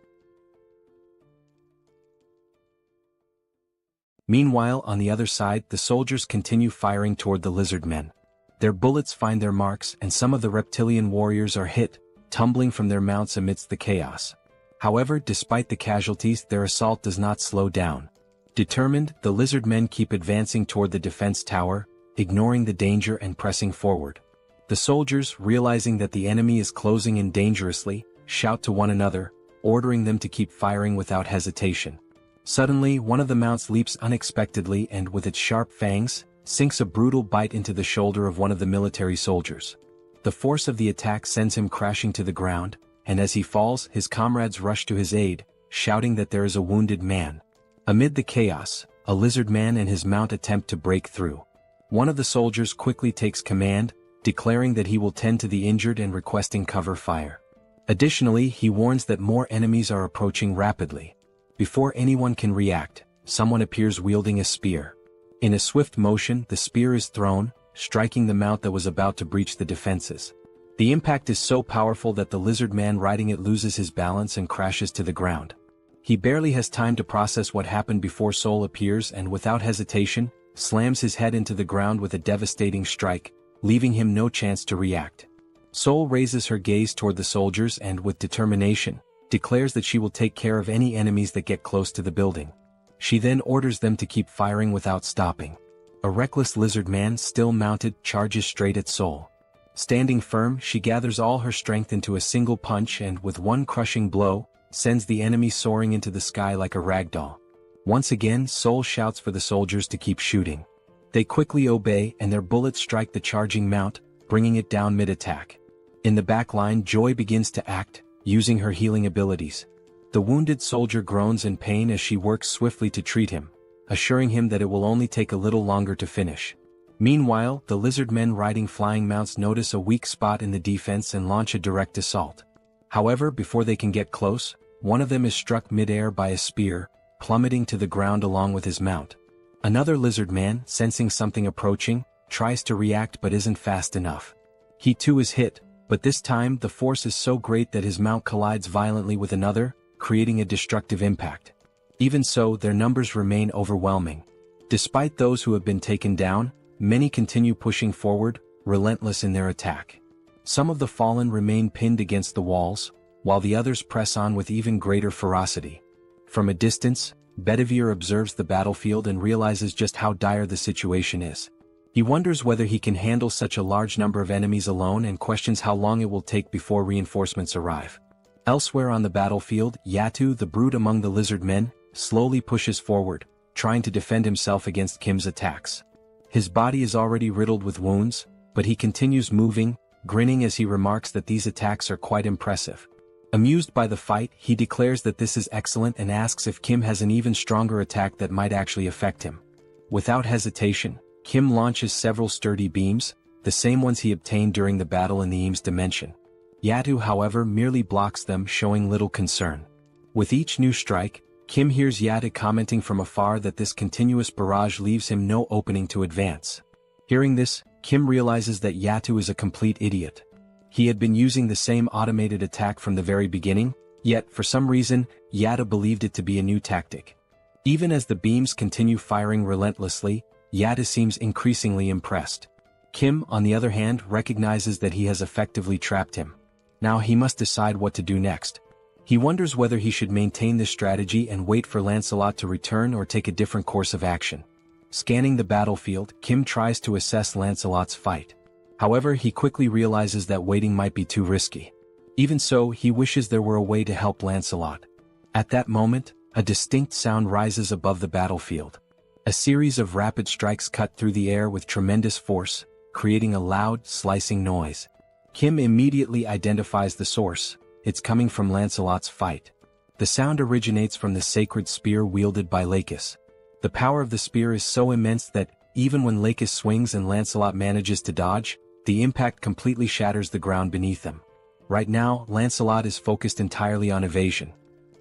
Meanwhile, on the other side, the soldiers continue firing toward the lizard men. Their bullets find their marks and some of the reptilian warriors are hit, tumbling from their mounts amidst the chaos. However, despite the casualties, their assault does not slow down. Determined, the lizard men keep advancing toward the defense tower, ignoring the danger and pressing forward. The soldiers, realizing that the enemy is closing in dangerously, shout to one another, ordering them to keep firing without hesitation. Suddenly, one of the mounts leaps unexpectedly and with its sharp fangs, sinks a brutal bite into the shoulder of one of the military soldiers. The force of the attack sends him crashing to the ground, and as he falls, his comrades rush to his aid, shouting that there is a wounded man. Amid the chaos, a lizard man and his mount attempt to break through. One of the soldiers quickly takes command, declaring that he will tend to the injured and requesting cover fire. Additionally, he warns that more enemies are approaching rapidly. Before anyone can react, someone appears wielding a spear. In a swift motion, the spear is thrown, striking the mount that was about to breach the defenses. The impact is so powerful that the lizard man riding it loses his balance and crashes to the ground. He barely has time to process what happened before Seoul appears and without hesitation, slams his head into the ground with a devastating strike, leaving him no chance to react. Seoul raises her gaze toward the soldiers and, with determination, declares that she will take care of any enemies that get close to the building. She then orders them to keep firing without stopping. A reckless lizard man, still mounted, charges straight at Seoul. Standing firm, she gathers all her strength into a single punch and, with one crushing blow, sends the enemy soaring into the sky like a ragdoll. Once again, Seoul shouts for the soldiers to keep shooting. They quickly obey and their bullets strike the charging mount, bringing it down mid-attack. In the back line, Joy begins to act, using her healing abilities. The wounded soldier groans in pain as she works swiftly to treat him, assuring him that it will only take a little longer to finish. Meanwhile, the lizard men riding flying mounts notice a weak spot in the defense and launch a direct assault. However, before they can get close, one of them is struck mid-air by a spear, plummeting to the ground along with his mount. Another lizard man, sensing something approaching, tries to react but isn't fast enough. He too is hit, but this time the force is so great that his mount collides violently with another, creating a destructive impact. Even so, their numbers remain overwhelming. Despite those who have been taken down, many continue pushing forward, relentless in their attack. Some of the fallen remain pinned against the walls, while the others press on with even greater ferocity. From a distance, Bedivere observes the battlefield and realizes just how dire the situation is. He wonders whether he can handle such a large number of enemies alone and questions how long it will take before reinforcements arrive. Elsewhere on the battlefield, Yatu, the brute among the lizard men, slowly pushes forward, trying to defend himself against Kim's attacks. His body is already riddled with wounds, but he continues moving, grinning as he remarks that these attacks are quite impressive. Amused by the fight, he declares that this is excellent and asks if Kim has an even stronger attack that might actually affect him. Without hesitation, Kim launches several sturdy beams, the same ones he obtained during the battle in the Eames dimension. Yatu, however, merely blocks them, showing little concern. With each new strike, Kim hears Yatu commenting from afar that this continuous barrage leaves him no opening to advance. Hearing this, Kim realizes that Yatu is a complete idiot. He had been using the same automated attack from the very beginning, yet for some reason, Yatu believed it to be a new tactic. Even as the beams continue firing relentlessly, Yatu seems increasingly impressed. Kim, on the other hand, recognizes that he has effectively trapped him. Now he must decide what to do next. He wonders whether he should maintain this strategy and wait for Lancelot to return or take a different course of action. Scanning the battlefield, Kim tries to assess Lancelot's fight. However, he quickly realizes that waiting might be too risky. Even so, he wishes there were a way to help Lancelot. At that moment, a distinct sound rises above the battlefield. A series of rapid strikes cut through the air with tremendous force, creating a loud, slicing noise. Kim immediately identifies the source. It's coming from Lancelot's fight. The sound originates from the sacred spear wielded by Lakis. The power of the spear is so immense that, even when Lakis swings and Lancelot manages to dodge, the impact completely shatters the ground beneath them. Right now, Lancelot is focused entirely on evasion.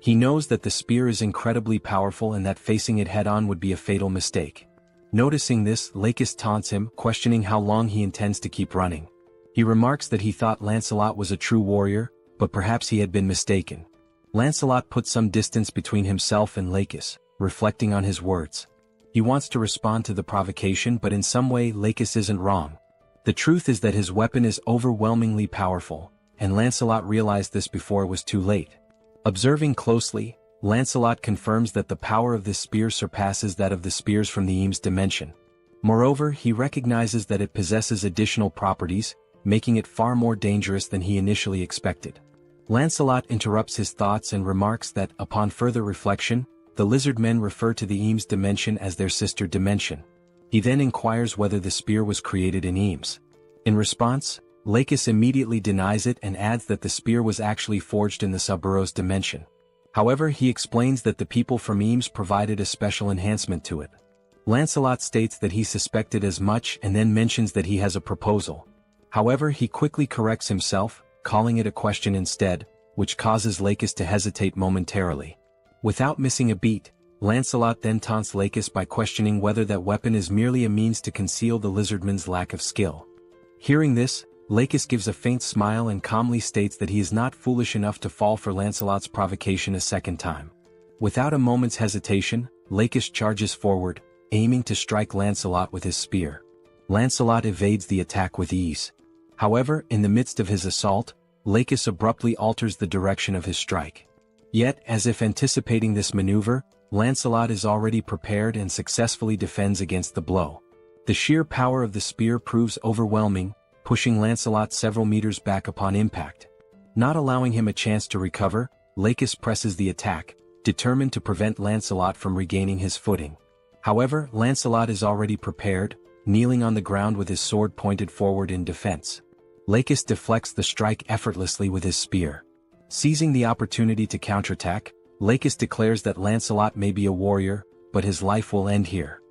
He knows that the spear is incredibly powerful and that facing it head-on would be a fatal mistake. Noticing this, Lakis taunts him, questioning how long he intends to keep running. He remarks that he thought Lancelot was a true warrior, but perhaps he had been mistaken. Lancelot puts some distance between himself and Lakis, reflecting on his words. He wants to respond to the provocation, but in some way Lakis isn't wrong. The truth is that his weapon is overwhelmingly powerful, and Lancelot realized this before it was too late. Observing closely, Lancelot confirms that the power of this spear surpasses that of the spears from the Eames dimension. Moreover, he recognizes that it possesses additional properties, making it far more dangerous than he initially expected. Lancelot interrupts his thoughts and remarks that, upon further reflection, the lizard men refer to the Eames dimension as their sister dimension. He then inquires whether the spear was created in Eames. In response, Lakis immediately denies it and adds that the spear was actually forged in the Suburos dimension. However, he explains that the people from Eames provided a special enhancement to it. Lancelot states that he suspected as much and then mentions that he has a proposal. However, he quickly corrects himself, calling it a question instead, which causes Lakis to hesitate momentarily. Without missing a beat, Lancelot then taunts Lakis by questioning whether that weapon is merely a means to conceal the lizardman's lack of skill. Hearing this, Lakis gives a faint smile and calmly states that he is not foolish enough to fall for Lancelot's provocation a second time. Without a moment's hesitation, Lakis charges forward, aiming to strike Lancelot with his spear. Lancelot evades the attack with ease. However, in the midst of his assault, Lakis abruptly alters the direction of his strike. Yet, as if anticipating this maneuver, Lancelot is already prepared and successfully defends against the blow. The sheer power of the spear proves overwhelming, pushing Lancelot several meters back upon impact. Not allowing him a chance to recover, Lakis presses the attack, determined to prevent Lancelot from regaining his footing. However, Lancelot is already prepared, kneeling on the ground with his sword pointed forward in defense. Lakis deflects the strike effortlessly with his spear. Seizing the opportunity to counterattack, Lakis declares that Lancelot may be a warrior, but his life will end here.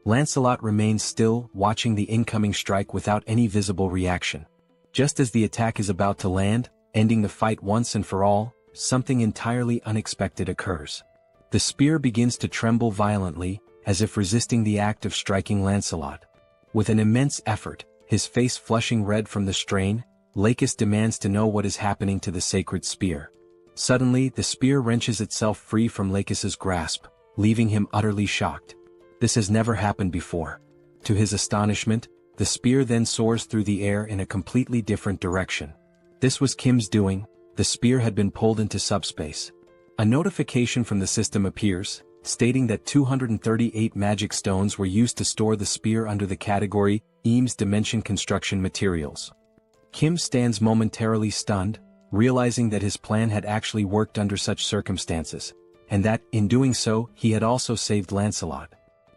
Lancelot remains still, watching the incoming strike without any visible reaction. Just as the attack is about to land, ending the fight once and for all, something entirely unexpected occurs. The spear begins to tremble violently, as if resisting the act of striking Lancelot. With an immense effort, his face flushing red from the strain, Lakis demands to know what is happening to the sacred spear. Suddenly, the spear wrenches itself free from Lakis's grasp, leaving him utterly shocked. This has never happened before. To his astonishment, the spear then soars through the air in a completely different direction. This was Kim's doing. The spear had been pulled into subspace. A notification from the system appears, stating that 238 magic stones were used to store the spear under the category Eames Dimension Construction Materials. Kim stands momentarily stunned, realizing that his plan had actually worked under such circumstances, and that, in doing so, he had also saved Lancelot.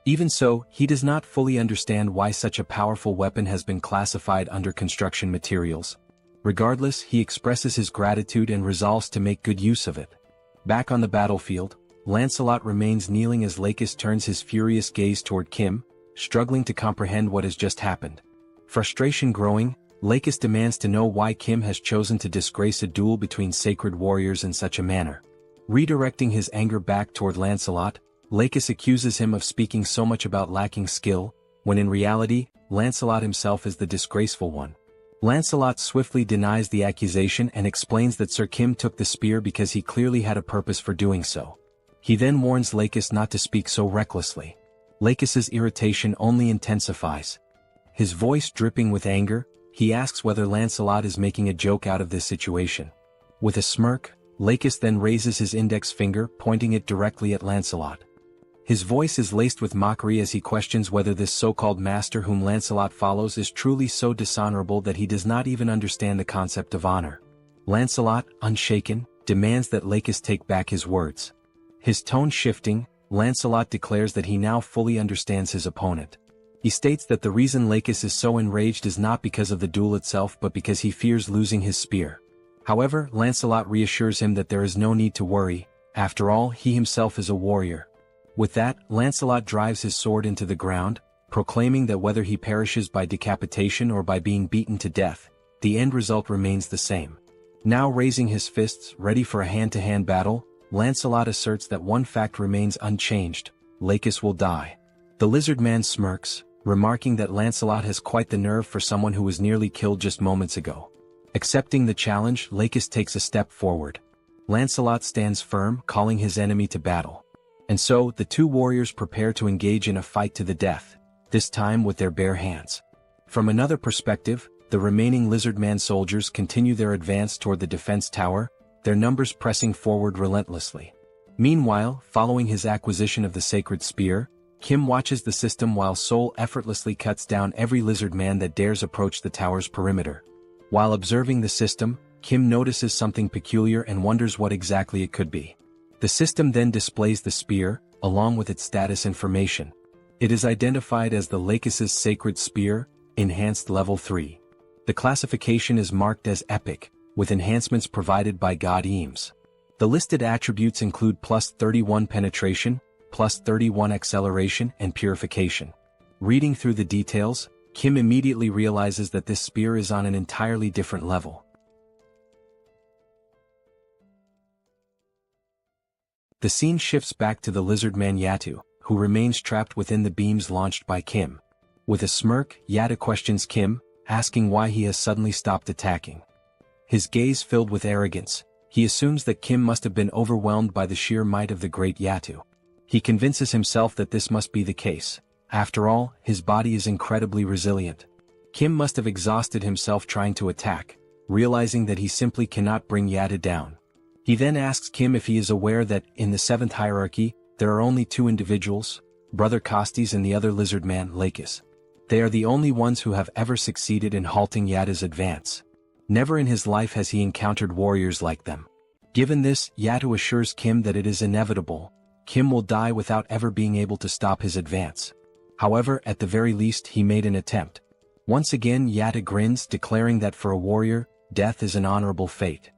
Even so, he does not fully understand why such a powerful weapon has been classified under construction materials. Regardless, he expresses his gratitude and resolves to make good use of it. Back on the battlefield, Lancelot remains kneeling as Lakis turns his furious gaze toward Kim, struggling to comprehend what has just happened. Frustration growing, Lakis demands to know why Kim has chosen to disgrace a duel between sacred warriors in such a manner. Redirecting his anger back toward Lancelot, Lakis accuses him of speaking so much about lacking skill, when in reality, Lancelot himself is the disgraceful one. Lancelot swiftly denies the accusation and explains that Sir Kim took the spear because he clearly had a purpose for doing so. He then warns Lakis not to speak so recklessly. Lakis's irritation only intensifies. His voice dripping with anger, he asks whether Lancelot is making a joke out of this situation. With a smirk, Lakis then raises his index finger, pointing it directly at Lancelot. His voice is laced with mockery as he questions whether this so-called master whom Lancelot follows is truly so dishonorable that he does not even understand the concept of honor. Lancelot, unshaken, demands that Lakis take back his words. His tone shifting, Lancelot declares that he now fully understands his opponent. He states that the reason Lakis is so enraged is not because of the duel itself but because he fears losing his spear. However, Lancelot reassures him that there is no need to worry, after all he himself is a warrior. With that, Lancelot drives his sword into the ground, proclaiming that whether he perishes by decapitation or by being beaten to death, the end result remains the same. Now raising his fists, ready for a hand-to-hand battle, Lancelot asserts that one fact remains unchanged: Lakis will die. The lizard man smirks, remarking that Lancelot has quite the nerve for someone who was nearly killed just moments ago. Accepting the challenge, Lakis takes a step forward. Lancelot stands firm, calling his enemy to battle. And so, the two warriors prepare to engage in a fight to the death, this time with their bare hands. From another perspective, the remaining lizard man soldiers continue their advance toward the defense tower, their numbers pressing forward relentlessly. Meanwhile, following his acquisition of the sacred spear, Kim watches the system while Seoul effortlessly cuts down every lizard man that dares approach the tower's perimeter. While observing the system, Kim notices something peculiar and wonders what exactly it could be. The system then displays the spear, along with its status information. It is identified as the Lakis' Sacred Spear, Enhanced Level 3. The classification is marked as Epic, with enhancements provided by God Eames. The listed attributes include plus 31 penetration, plus 31 acceleration and purification. Reading through the details, Kim immediately realizes that this spear is on an entirely different level. The scene shifts back to the lizard man Yatu, who remains trapped within the beams launched by Kim. With a smirk, Yatu questions Kim, asking why he has suddenly stopped attacking. His gaze filled with arrogance, he assumes that Kim must have been overwhelmed by the sheer might of the great Yatu. He convinces himself that this must be the case. After all, his body is incredibly resilient. Kim must have exhausted himself trying to attack, realizing that he simply cannot bring Yatu down. He then asks Kim if he is aware that, in the 7th hierarchy, there are only two individuals, Brother Costes and the other lizard man, Lakis. They are the only ones who have ever succeeded in halting Yatu's advance. Never in his life has he encountered warriors like them. Given this, Yatu assures Kim that it is inevitable. Kim will die without ever being able to stop his advance. However, at the very least he made an attempt. Once again Yatu grins, declaring that for a warrior, death is an honorable fate.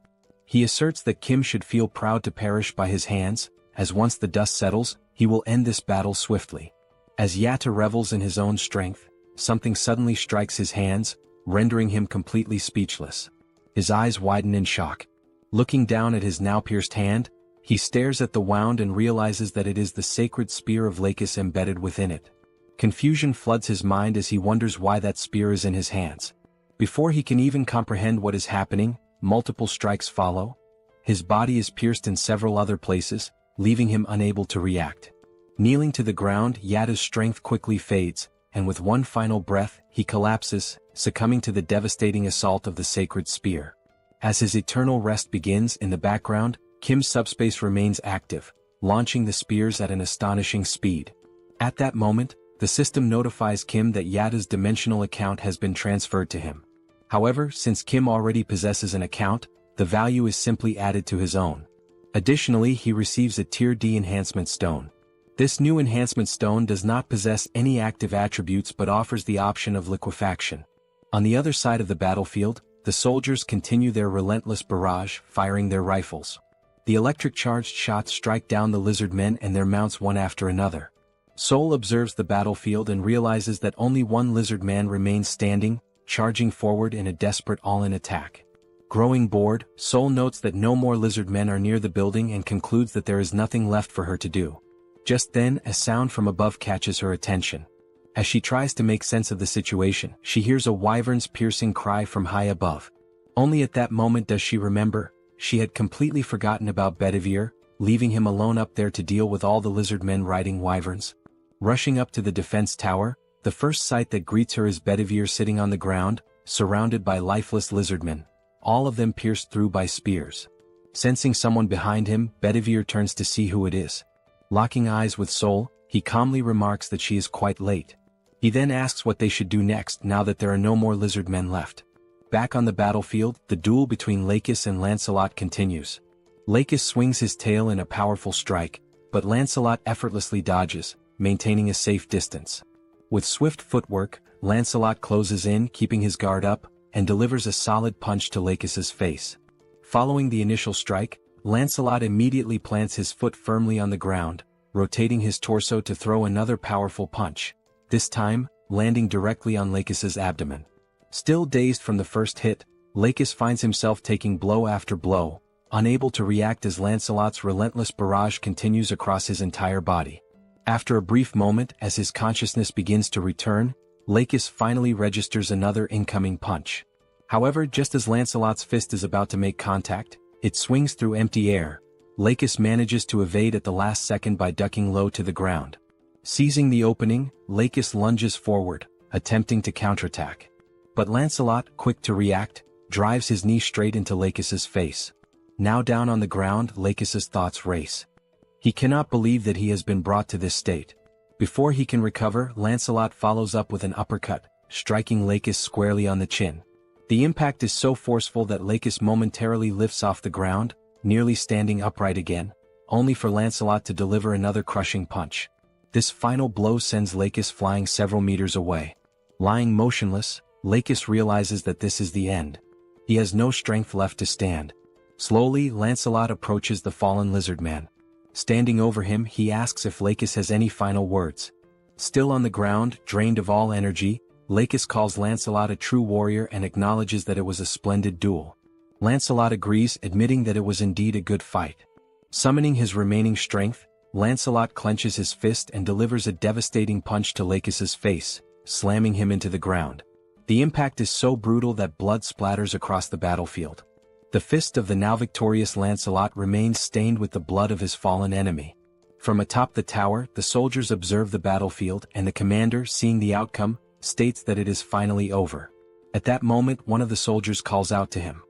He asserts that Kim should feel proud to perish by his hands, as once the dust settles, he will end this battle swiftly. As Yatu revels in his own strength, something suddenly strikes his hands, rendering him completely speechless. His eyes widen in shock. Looking down at his now pierced hand, he stares at the wound and realizes that it is the sacred spear of Lakis embedded within it. Confusion floods his mind as he wonders why that spear is in his hands. Before he can even comprehend what is happening, multiple strikes follow. His body is pierced in several other places, leaving him unable to react. Kneeling to the ground, Yatu's strength quickly fades, and with one final breath, he collapses, succumbing to the devastating assault of the sacred spear. As his eternal rest begins in the background, Kim's SUBSPACE remains active, launching the spears at an astonishing speed. At that moment, the system notifies Kim that Yatu's dimensional account has been transferred to him. However, since Kim already possesses an account, the value is simply added to his own. Additionally, he receives a Tier D enhancement stone. This new enhancement stone does not possess any active attributes but offers the option of liquefaction. On the other side of the battlefield, the soldiers continue their relentless barrage, firing their rifles. The electric-charged shots strike down the lizard men and their mounts one after another. Seoul observes the battlefield and realizes that only one lizard man remains standing, charging forward in a desperate all-in attack. Growing bored, Seoul notes that no more lizard men are near the building and concludes that there is nothing left for her to do. Just then, a sound from above catches her attention. As she tries to make sense of the situation, she hears a wyvern's piercing cry from high above. Only at that moment does she remember, she had completely forgotten about Bedivere, leaving him alone up there to deal with all the lizard men riding wyverns. Rushing up to the defense tower, the first sight that greets her is Bedivere sitting on the ground, surrounded by lifeless lizardmen, all of them pierced through by spears. Sensing someone behind him, Bedivere turns to see who it is. Locking eyes with Seoul, he calmly remarks that she is quite late. He then asks what they should do next now that there are no more lizard men left. Back on the battlefield, the duel between Lakis and Lancelot continues. Lakis swings his tail in a powerful strike, but Lancelot effortlessly dodges, maintaining a safe distance. With swift footwork, Lancelot closes in, keeping his guard up, and delivers a solid punch to Lakis's face. Following the initial strike, Lancelot immediately plants his foot firmly on the ground, rotating his torso to throw another powerful punch, this time, landing directly on Lakis's abdomen. Still dazed from the first hit, Lakis finds himself taking blow after blow, unable to react as Lancelot's relentless barrage continues across his entire body. After a brief moment as his consciousness begins to return, Lakis finally registers another incoming punch. However, just as Lancelot's fist is about to make contact, it swings through empty air. Lakis manages to evade at the last second by ducking low to the ground. Seizing the opening, Lakis lunges forward, attempting to counterattack. But Lancelot, quick to react, drives his knee straight into Lakis's face. Now down on the ground, Lakis's thoughts race. He cannot believe that he has been brought to this state. Before he can recover, Lancelot follows up with an uppercut, striking Lakis squarely on the chin. The impact is so forceful that Lakis momentarily lifts off the ground, nearly standing upright again, only for Lancelot to deliver another crushing punch. This final blow sends Lakis flying several meters away. Lying motionless, Lakis realizes that this is the end. He has no strength left to stand. Slowly, Lancelot approaches the fallen lizard man. Standing over him, he asks if Lakis has any final words. Still on the ground, drained of all energy, Lakis calls Lancelot a true warrior and acknowledges that it was a splendid duel. Lancelot agrees, admitting that it was indeed a good fight. Summoning his remaining strength, Lancelot clenches his fist and delivers a devastating punch to Lakis's face, slamming him into the ground. The impact is so brutal that blood splatters across the battlefield. The fist of the now victorious Lancelot remains stained with the blood of his fallen enemy. From atop the tower, the soldiers observe the battlefield, and the commander, seeing the outcome, states that it is finally over. At that moment, one of the soldiers calls out to him.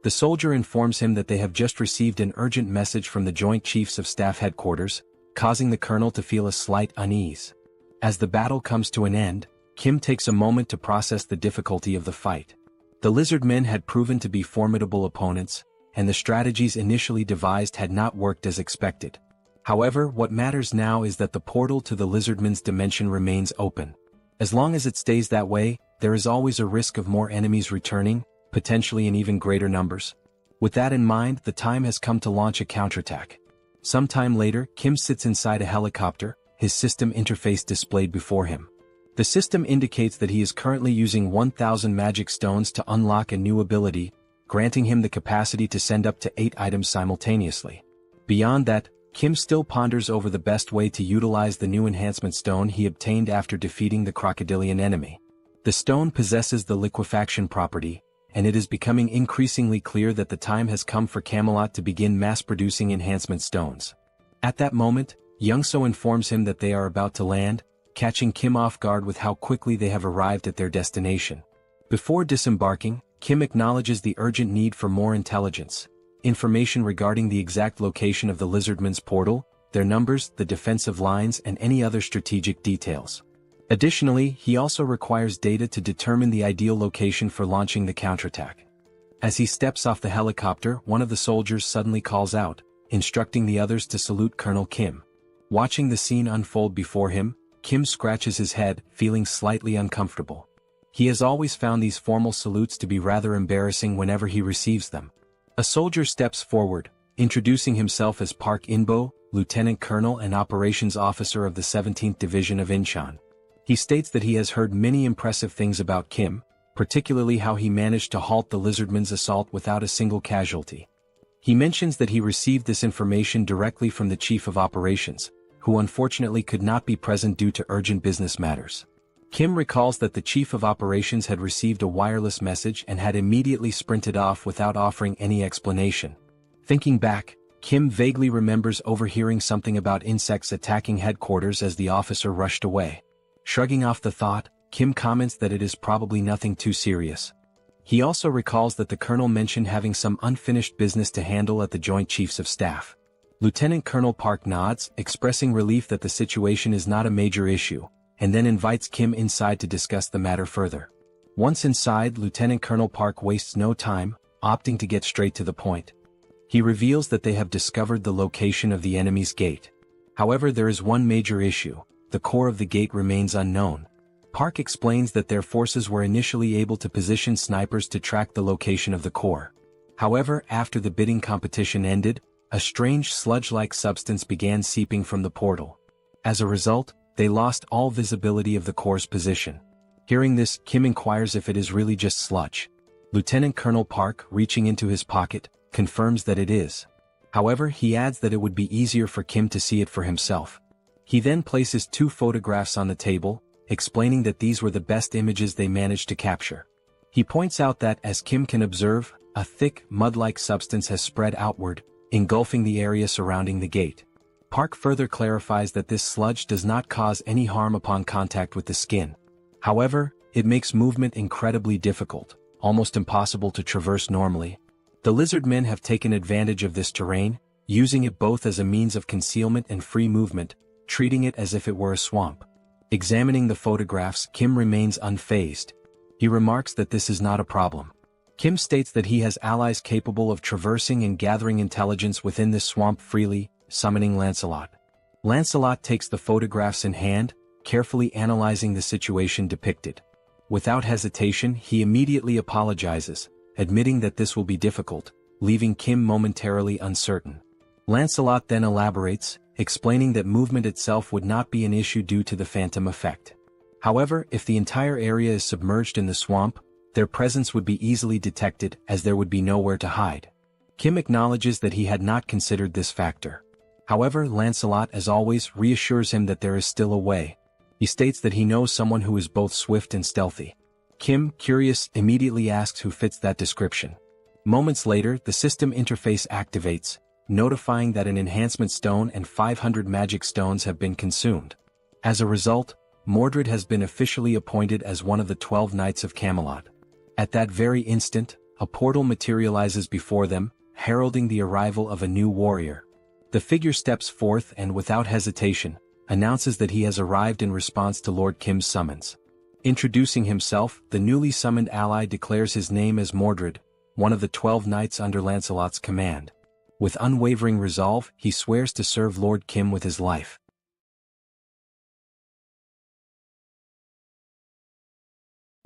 The soldier informs him that they have just received an urgent message from the Joint Chiefs of Staff headquarters, causing the colonel to feel a slight unease. As the battle comes to an end, Kim takes a moment to process the difficulty of the fight. The lizardmen had proven to be formidable opponents, and the strategies initially devised had not worked as expected. However, what matters now is that the portal to the lizardmen's dimension remains open. As long as it stays that way, there is always a risk of more enemies returning, potentially in even greater numbers. With that in mind, the time has come to launch a counterattack. Sometime later, Kim sits inside a helicopter, his system interface displayed before him. The system indicates that he is currently using 1,000 magic stones to unlock a new ability, granting him the capacity to send up to 8 items simultaneously. Beyond that, Kim still ponders over the best way to utilize the new enhancement stone he obtained after defeating the crocodilian enemy. The stone possesses the liquefaction property, and it is becoming increasingly clear that the time has come for Camelot to begin mass-producing enhancement stones. At that moment, Youngso informs him that they are about to land, catching Kim off guard with how quickly they have arrived at their destination. Before disembarking, Kim acknowledges the urgent need for more intelligence, information regarding the exact location of the lizardmen's portal, their numbers, the defensive lines, and any other strategic details. Additionally, he also requires data to determine the ideal location for launching the counterattack. As he steps off the helicopter, one of the soldiers suddenly calls out, instructing the others to salute Colonel Kim. Watching the scene unfold before him, Kim scratches his head, feeling slightly uncomfortable. He has always found these formal salutes to be rather embarrassing whenever he receives them. A soldier steps forward, introducing himself as Park Inbo, Lieutenant Colonel and Operations Officer of the 17th Division of Incheon. He states that he has heard many impressive things about Kim, particularly how he managed to halt the lizardmen's assault without a single casualty. He mentions that he received this information directly from the Chief of Operations, who unfortunately could not be present due to urgent business matters. Kim recalls that the Chief of Operations had received a wireless message and had immediately sprinted off without offering any explanation. Thinking back, Kim vaguely remembers overhearing something about insects attacking headquarters as the officer rushed away. Shrugging off the thought, Kim comments that it is probably nothing too serious. He also recalls that the colonel mentioned having some unfinished business to handle at the Joint Chiefs of Staff. Lieutenant Colonel Park nods, expressing relief that the situation is not a major issue, and then invites Kim inside to discuss the matter further. Once inside, Lieutenant Colonel Park wastes no time, opting to get straight to the point. He reveals that they have discovered the location of the enemy's gate. However, there is one major issue. The core of the gate remains unknown. Park explains that their forces were initially able to position snipers to track the location of the core. However, after the bidding competition ended, a strange sludge-like substance began seeping from the portal. As a result, they lost all visibility of the core's position. Hearing this, Kim inquires if it is really just sludge. Lieutenant Colonel Park, reaching into his pocket, confirms that it is. However, he adds that it would be easier for Kim to see it for himself. He then places 2 photographs on the table, explaining that these were the best images they managed to capture. He points out that, as Kim can observe, a thick, mud-like substance has spread outward, engulfing the area surrounding the gate. Park further clarifies that this sludge does not cause any harm upon contact with the skin. However, it makes movement incredibly difficult, almost impossible to traverse normally. The lizard men have taken advantage of this terrain, using it both as a means of concealment and free movement, treating it as if it were a swamp. Examining the photographs, Kim remains unfazed. He remarks that this is not a problem. Kim states that he has allies capable of traversing and gathering intelligence within this swamp freely, summoning Lancelot. Lancelot takes the photographs in hand, carefully analyzing the situation depicted. Without hesitation, he immediately apologizes, admitting that this will be difficult, leaving Kim momentarily uncertain. Lancelot then elaborates, explaining that movement itself would not be an issue due to the phantom effect. However, if the entire area is submerged in the swamp, their presence would be easily detected as there would be nowhere to hide. Kim acknowledges that he had not considered this factor. However, Lancelot, as always, reassures him that there is still a way. He states that he knows someone who is both swift and stealthy. Kim, curious, immediately asks who fits that description. Moments later, the system interface activates, notifying that an enhancement stone and 500 magic stones have been consumed. As a result, Mordred has been officially appointed as one of the 12 Knights of Camelot. At that very instant, a portal materializes before them, heralding the arrival of a new warrior. The figure steps forth and, without hesitation, announces that he has arrived in response to Lord Kim's summons. Introducing himself, the newly summoned ally declares his name as Mordred, one of the 12 knights under Lancelot's command. With unwavering resolve, he swears to serve Lord Kim with his life.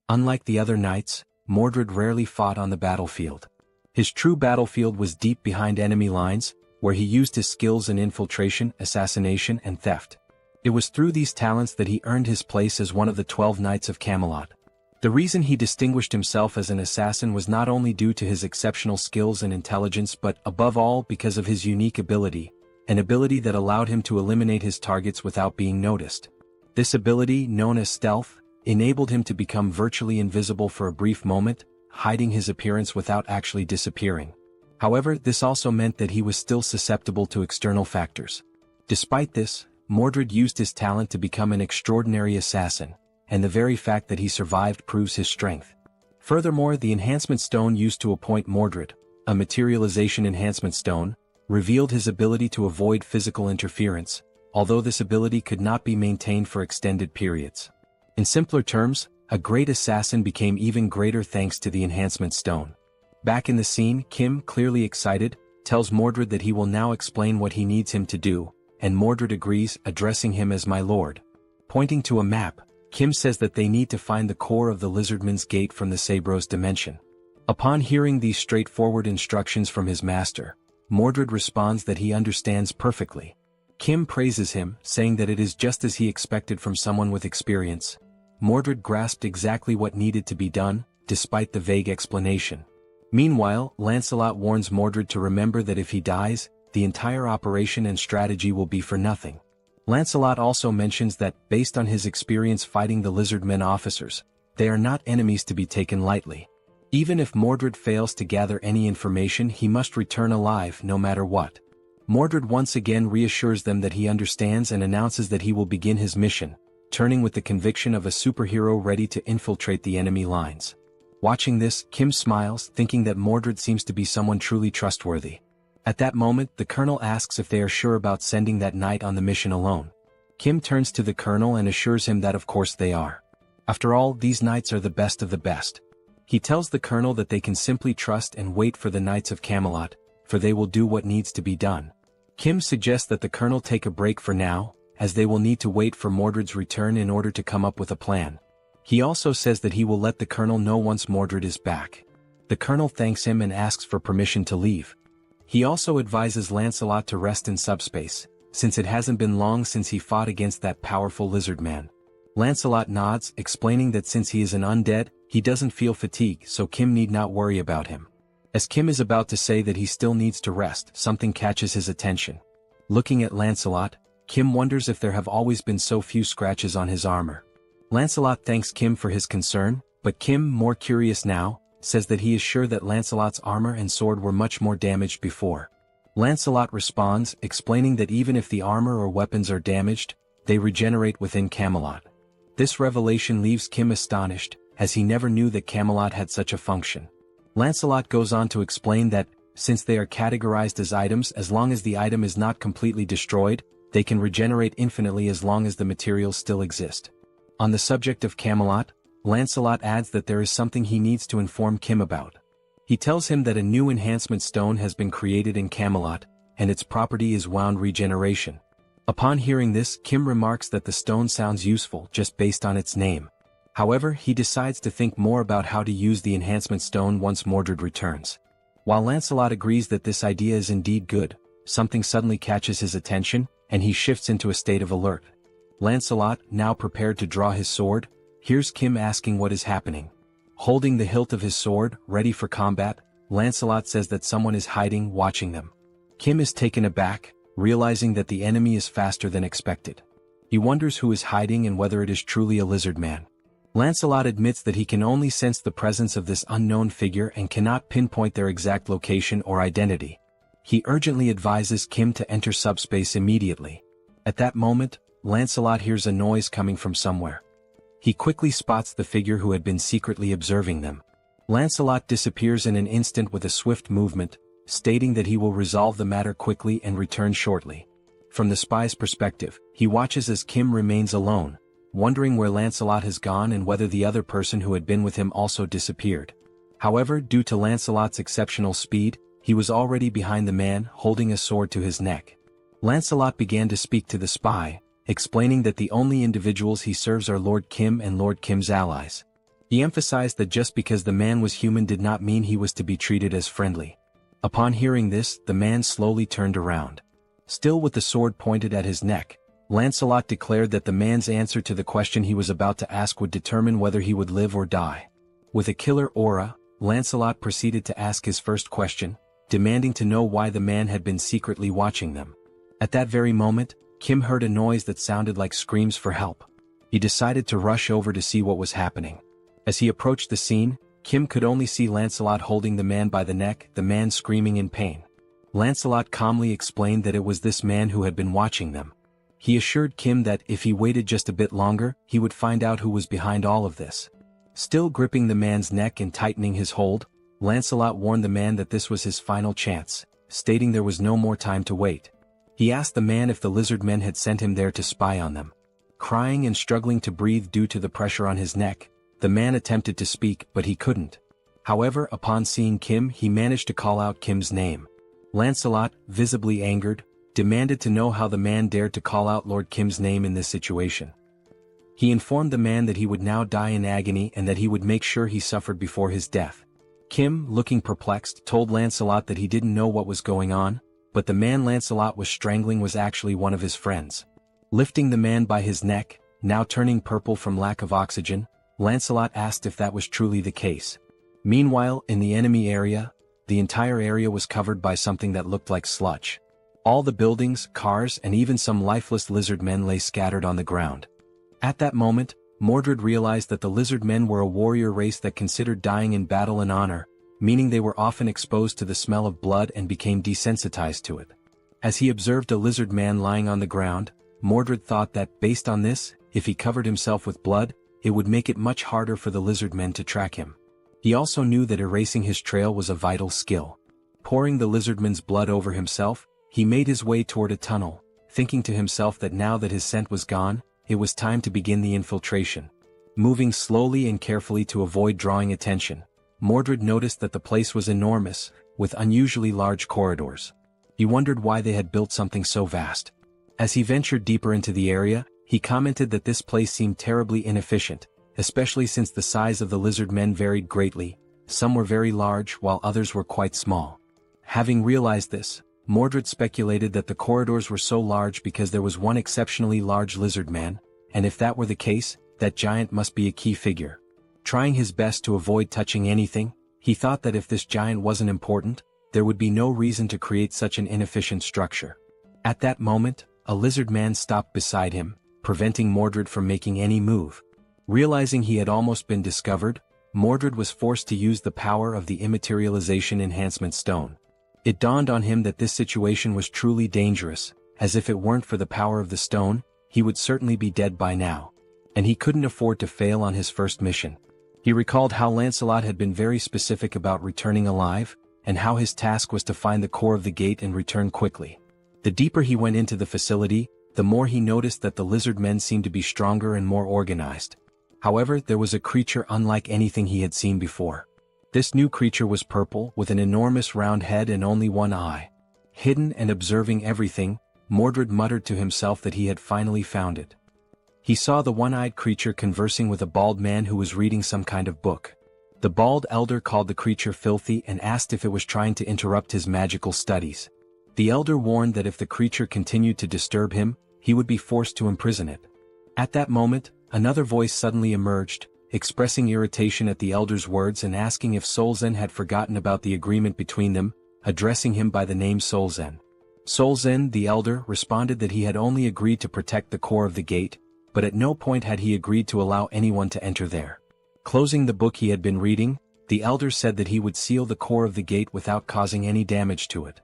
Unlike the other knights, Mordred rarely fought on the battlefield. His true battlefield was deep behind enemy lines, where he used his skills in infiltration, assassination, and theft. It was through these talents that he earned his place as one of the 12 Knights of Camelot. The reason he distinguished himself as an assassin was not only due to his exceptional skills and intelligence but, above all, because of his unique ability, an ability that allowed him to eliminate his targets without being noticed. This ability, known as stealth, enabled him to become virtually invisible for a brief moment, hiding his appearance without actually disappearing. However, this also meant that he was still susceptible to external factors. Despite this, Mordred used his talent to become an extraordinary assassin, and the very fact that he survived proves his strength. Furthermore, the enhancement stone used to appoint Mordred, a materialization enhancement stone, revealed his ability to avoid physical interference, although this ability could not be maintained for extended periods. In simpler terms, a great assassin became even greater thanks to the enhancement stone. Back in the scene, Kim, clearly excited, tells Mordred that he will now explain what he needs him to do, and Mordred agrees, addressing him as my lord. Pointing to a map, Kim says that they need to find the core of the Lizardman's Gate from the Sabros dimension. Upon hearing these straightforward instructions from his master, Mordred responds that he understands perfectly. Kim praises him, saying that it is just as he expected from someone with experience. Mordred grasped exactly what needed to be done, despite the vague explanation. Meanwhile, Lancelot warns Mordred to remember that if he dies, the entire operation and strategy will be for nothing. Lancelot also mentions that, based on his experience fighting the Lizardmen officers, they are not enemies to be taken lightly. Even if Mordred fails to gather any information, he must return alive no matter what. Mordred once again reassures them that he understands and announces that he will begin his mission, turning with the conviction of a superhero ready to infiltrate the enemy lines. Watching this, Kim smiles, thinking that Mordred seems to be someone truly trustworthy. At that moment, the colonel asks if they are sure about sending that knight on the mission alone. Kim turns to the colonel and assures him that of course they are. After all, these knights are the best of the best. He tells the colonel that they can simply trust and wait for the Knights of Camelot, for they will do what needs to be done. Kim suggests that the colonel take a break for now, as they will need to wait for Mordred's return in order to come up with a plan. He also says that he will let the colonel know once Mordred is back. The colonel thanks him and asks for permission to leave. He also advises Lancelot to rest in subspace, since it hasn't been long since he fought against that powerful lizard man. Lancelot nods, explaining that since he is an undead, he doesn't feel fatigue, so Kim need not worry about him. As Kim is about to say that he still needs to rest, something catches his attention. Looking at Lancelot, Kim wonders if there have always been so few scratches on his armor. Lancelot thanks Kim for his concern, but Kim, more curious now, says that he is sure that Lancelot's armor and sword were much more damaged before. Lancelot responds, explaining that even if the armor or weapons are damaged, they regenerate within Camelot. This revelation leaves Kim astonished, as he never knew that Camelot had such a function. Lancelot goes on to explain that, since they are categorized as items, as long as the item is not completely destroyed, they can regenerate infinitely as long as the materials still exist. On the subject of Camelot, Lancelot adds that there is something he needs to inform Kim about. He tells him that a new enhancement stone has been created in Camelot, and its property is wound regeneration. Upon hearing this, Kim remarks that the stone sounds useful just based on its name. However, he decides to think more about how to use the enhancement stone once Mordred returns. While Lancelot agrees that this idea is indeed good, something suddenly catches his attention, and he shifts into a state of alert. Lancelot, now prepared to draw his sword, hears Kim asking what is happening. Holding the hilt of his sword, ready for combat, Lancelot says that someone is hiding, watching them. Kim is taken aback, realizing that the enemy is faster than expected. He wonders who is hiding and whether it is truly a lizard man. Lancelot admits that he can only sense the presence of this unknown figure and cannot pinpoint their exact location or identity. He urgently advises Kim to enter SUBSPACE immediately. At that moment, Lancelot hears a noise coming from somewhere. He quickly spots the figure who had been secretly observing them. Lancelot disappears in an instant with a swift movement, stating that he will resolve the matter quickly and return shortly. From the spy's perspective, he watches as Kim remains alone, wondering where Lancelot has gone and whether the other person who had been with him also disappeared. However, due to Lancelot's exceptional speed, he was already behind the man, holding a sword to his neck. Lancelot began to speak to the spy, explaining that the only individuals he serves are Lord Kim and Lord Kim's allies. He emphasized that just because the man was human did not mean he was to be treated as friendly. Upon hearing this, the man slowly turned around. Still with the sword pointed at his neck, Lancelot declared that the man's answer to the question he was about to ask would determine whether he would live or die. With a killer aura, Lancelot proceeded to ask his first question, demanding to know why the man had been secretly watching them. At that very moment, Kim heard a noise that sounded like screams for help. He decided to rush over to see what was happening. As he approached the scene, Kim could only see Lancelot holding the man by the neck, the man screaming in pain. Lancelot calmly explained that it was this man who had been watching them. He assured Kim that if he waited just a bit longer, he would find out who was behind all of this. Still gripping the man's neck and tightening his hold, Lancelot warned the man that this was his final chance, stating there was no more time to wait. He asked the man if the lizard men had sent him there to spy on them. Crying and struggling to breathe due to the pressure on his neck, the man attempted to speak but he couldn't. However, upon seeing Kim, he managed to call out Kim's name. Lancelot, visibly angered, demanded to know how the man dared to call out Lord Kim's name in this situation. He informed the man that he would now die in agony and that he would make sure he suffered before his death. Kim, looking perplexed, told Lancelot that he didn't know what was going on, but the man Lancelot was strangling was actually one of his friends. Lifting the man by his neck, now turning purple from lack of oxygen, Lancelot asked if that was truly the case. Meanwhile, in the enemy area, the entire area was covered by something that looked like sludge. All the buildings, cars, and even some lifeless lizard men lay scattered on the ground. At that moment, Mordred realized that the lizard men were a warrior race that considered dying in battle an honor, meaning they were often exposed to the smell of blood and became desensitized to it. As he observed a lizard man lying on the ground, Mordred thought that, based on this, if he covered himself with blood, it would make it much harder for the lizard men to track him. He also knew that erasing his trail was a vital skill. Pouring the lizardman's blood over himself, he made his way toward a tunnel, thinking to himself that now that his scent was gone, it was time to begin the infiltration. Moving slowly and carefully to avoid drawing attention, Mordred noticed that the place was enormous, with unusually large corridors. He wondered why they had built something so vast. As he ventured deeper into the area, he commented that this place seemed terribly inefficient, especially since the size of the lizard men varied greatly. Some were very large while others were quite small. Having realized this, Mordred speculated that the corridors were so large because there was one exceptionally large lizard man, and if that were the case, that giant must be a key figure. Trying his best to avoid touching anything, He thought that if this giant wasn't important, there would be no reason to create such an inefficient structure. At that moment, a lizard man stopped beside him, preventing Mordred from making any move. Realizing he had almost been discovered, Mordred was forced to use the power of the immaterialization enhancement stone. It dawned on him that this situation was truly dangerous, as if it weren't for the power of the stone, he would certainly be dead by now. And he couldn't afford to fail on his first mission. He recalled how Lancelot had been very specific about returning alive, and how his task was to find the core of the gate and return quickly. The deeper he went into the facility, the more he noticed that the lizard men seemed to be stronger and more organized. However, there was a creature unlike anything he had seen before. This new creature was purple, with an enormous round head and only one eye. Hidden and observing everything, Mordred muttered to himself that he had finally found it. He saw the one-eyed creature conversing with a bald man who was reading some kind of book. The bald elder called the creature filthy and asked if it was trying to interrupt his magical studies. The elder warned that if the creature continued to disturb him, he would be forced to imprison it. At that moment, another voice suddenly emerged, expressing irritation at the elder's words and asking if Solzen had forgotten about the agreement between them, addressing him by the name Solzen. Solzen, the elder, responded that he had only agreed to protect the core of the gate, but at no point had he agreed to allow anyone to enter there. Closing the book he had been reading, the elder said that he would seal the core of the gate without causing any damage to it.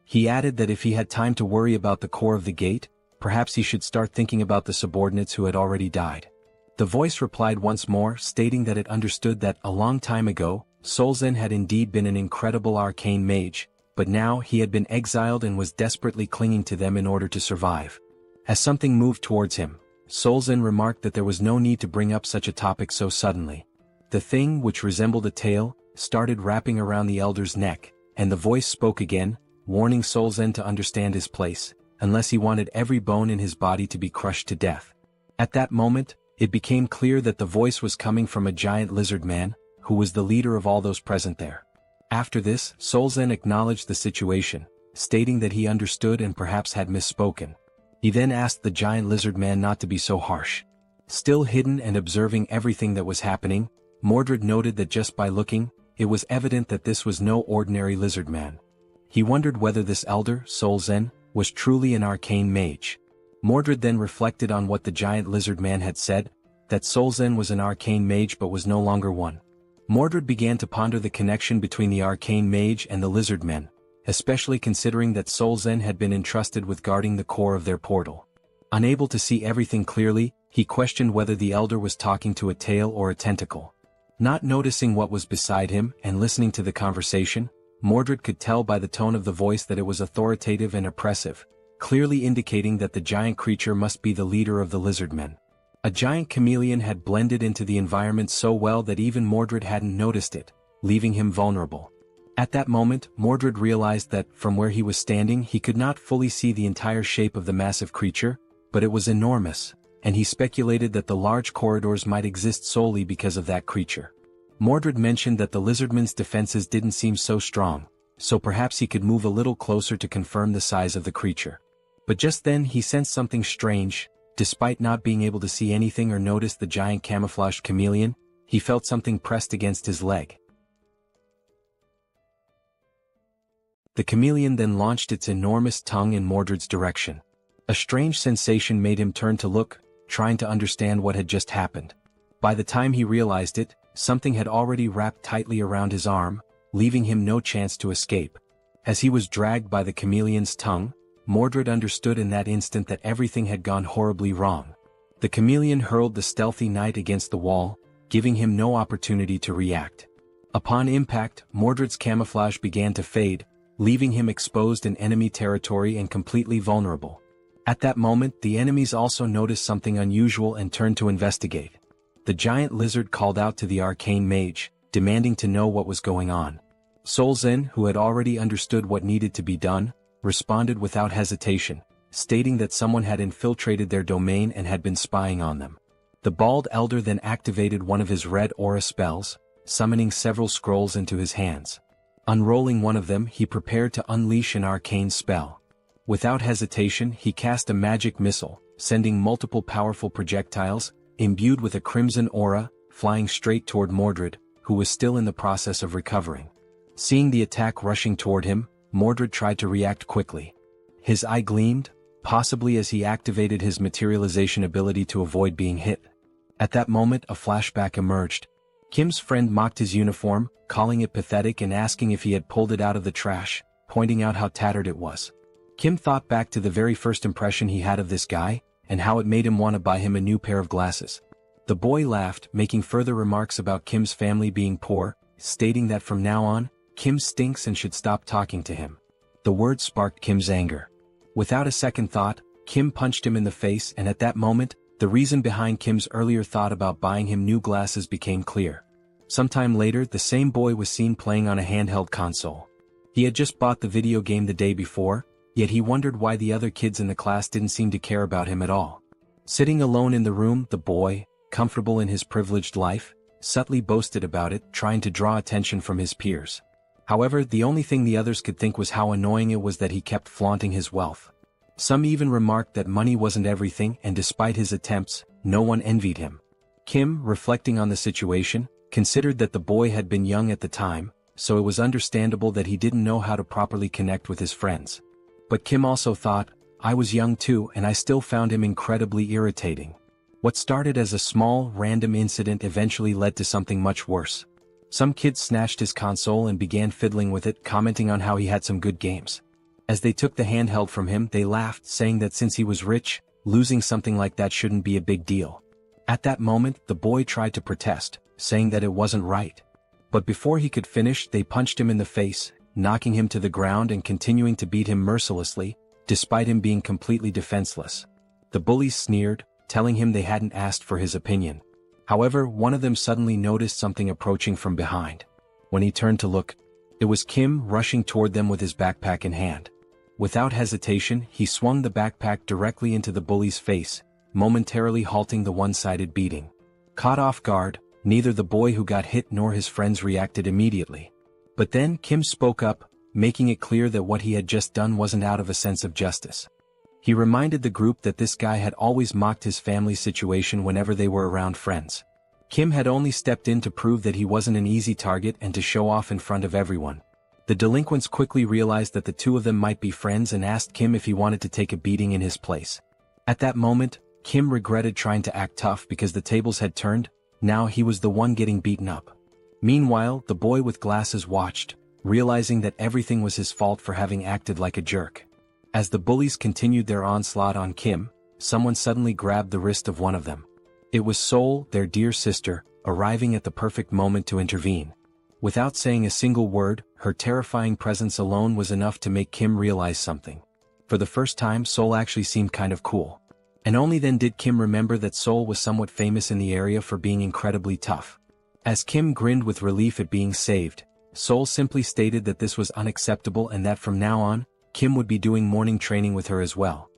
He added that if he had time to worry about the core of the gate, perhaps he should start thinking about the subordinates who had already died. The voice replied once more, stating that it understood that, a long time ago, Solzen had indeed been an incredible arcane mage, but now he had been exiled and was desperately clinging to them in order to survive. As something moved towards him, Solzen remarked that there was no need to bring up such a topic so suddenly. The thing, which resembled a tail, started wrapping around the elder's neck, and the voice spoke again, warning Solzen to understand his place, unless he wanted every bone in his body to be crushed to death. At that moment, it became clear that the voice was coming from a giant lizard man, who was the leader of all those present there. After this, Solzen acknowledged the situation, stating that he understood and perhaps had misspoken. He then asked the giant lizard man not to be so harsh. Still hidden and observing everything that was happening, Mordred noted that just by looking, it was evident that this was no ordinary lizard man. He wondered whether this elder, Solzen, was truly an arcane mage. Mordred then reflected on what the giant lizard man had said, that Solzen was an arcane mage but was no longer one. Mordred began to ponder the connection between the arcane mage and the lizard men, especially considering that Solzen had been entrusted with guarding the core of their portal. Unable to see everything clearly, he questioned whether the elder was talking to a tail or a tentacle. Not noticing what was beside him and listening to the conversation, Mordred could tell by the tone of the voice that it was authoritative and oppressive, clearly indicating that the giant creature must be the leader of the lizard men. A giant chameleon had blended into the environment so well that even Mordred hadn't noticed it, leaving him vulnerable. At that moment, Mordred realized that, from where he was standing, he could not fully see the entire shape of the massive creature, but it was enormous, and he speculated that the large corridors might exist solely because of that creature. Mordred mentioned that the lizardman's defenses didn't seem so strong, so perhaps he could move a little closer to confirm the size of the creature. But just then he sensed something strange. Despite not being able to see anything or notice the giant camouflaged chameleon, he felt something pressed against his leg. The chameleon then launched its enormous tongue in Mordred's direction. A strange sensation made him turn to look, trying to understand what had just happened. By the time he realized it, something had already wrapped tightly around his arm, leaving him no chance to escape. As he was dragged by the chameleon's tongue, Mordred understood in that instant that everything had gone horribly wrong. The chameleon hurled the stealthy knight against the wall, giving him no opportunity to react. Upon impact, Mordred's camouflage began to fade, leaving him exposed in enemy territory and completely vulnerable. At that moment, the enemies also noticed something unusual and turned to investigate. The giant lizard called out to the arcane mage, demanding to know what was going on. Solzen, who had already understood what needed to be done, responded without hesitation, stating that someone had infiltrated their domain and had been spying on them. The bald elder then activated one of his red aura spells, summoning several scrolls into his hands. Unrolling one of them, he prepared to unleash an arcane spell. Without hesitation, he cast a magic missile, sending multiple powerful projectiles, imbued with a crimson aura, flying straight toward Mordred, who was still in the process of recovering. Seeing the attack rushing toward him, Mordred tried to react quickly. His eye gleamed, possibly as he activated his materialization ability to avoid being hit. At that moment, a flashback emerged. Kim's friend mocked his uniform, calling it pathetic and asking if he had pulled it out of the trash, pointing out how tattered it was. Kim thought back to the very first impression he had of this guy, and how it made him want to buy him a new pair of glasses. The boy laughed, making further remarks about Kim's family being poor, stating that from now on, Kim stinks and should stop talking to him. The word sparked Kim's anger. Without a second thought, Kim punched him in the face, and at that moment, the reason behind Kim's earlier thought about buying him new glasses became clear. Sometime later, the same boy was seen playing on a handheld console. He had just bought the video game the day before, yet he wondered why the other kids in the class didn't seem to care about him at all. Sitting alone in the room, the boy, comfortable in his privileged life, subtly boasted about it, trying to draw attention from his peers. However, the only thing the others could think was how annoying it was that he kept flaunting his wealth. Some even remarked that money wasn't everything, and despite his attempts, no one envied him. Kim, reflecting on the situation, considered that the boy had been young at the time, so it was understandable that he didn't know how to properly connect with his friends. But Kim also thought, I was young too, and I still found him incredibly irritating. What started as a small, random incident eventually led to something much worse. Some kids snatched his console and began fiddling with it, commenting on how he had some good games. As they took the handheld from him, they laughed, saying that since he was rich, losing something like that shouldn't be a big deal. At that moment, the boy tried to protest, saying that it wasn't right. But before he could finish, they punched him in the face, knocking him to the ground and continuing to beat him mercilessly, despite him being completely defenseless. The bullies sneered, telling him they hadn't asked for his opinion. However, one of them suddenly noticed something approaching from behind. When he turned to look, it was Kim rushing toward them with his backpack in hand. Without hesitation, he swung the backpack directly into the bully's face, momentarily halting the one-sided beating. Caught off guard, neither the boy who got hit nor his friends reacted immediately. But then Kim spoke up, making it clear that what he had just done wasn't out of a sense of justice. He reminded the group that this guy had always mocked his family's situation whenever they were around friends. Kim had only stepped in to prove that he wasn't an easy target and to show off in front of everyone. The delinquents quickly realized that the two of them might be friends and asked Kim if he wanted to take a beating in his place. At that moment, Kim regretted trying to act tough because the tables had turned. Now he was the one getting beaten up. Meanwhile, the boy with glasses watched, realizing that everything was his fault for having acted like a jerk. As the bullies continued their onslaught on Kim, someone suddenly grabbed the wrist of one of them. It was Seoul, their dear sister, arriving at the perfect moment to intervene. Without saying a single word, her terrifying presence alone was enough to make Kim realize something. For the first time, Seoul actually seemed kind of cool. And only then did Kim remember that Seoul was somewhat famous in the area for being incredibly tough. As Kim grinned with relief at being saved, Seoul simply stated that this was unacceptable and that from now on, Kim would be doing morning training with her as well.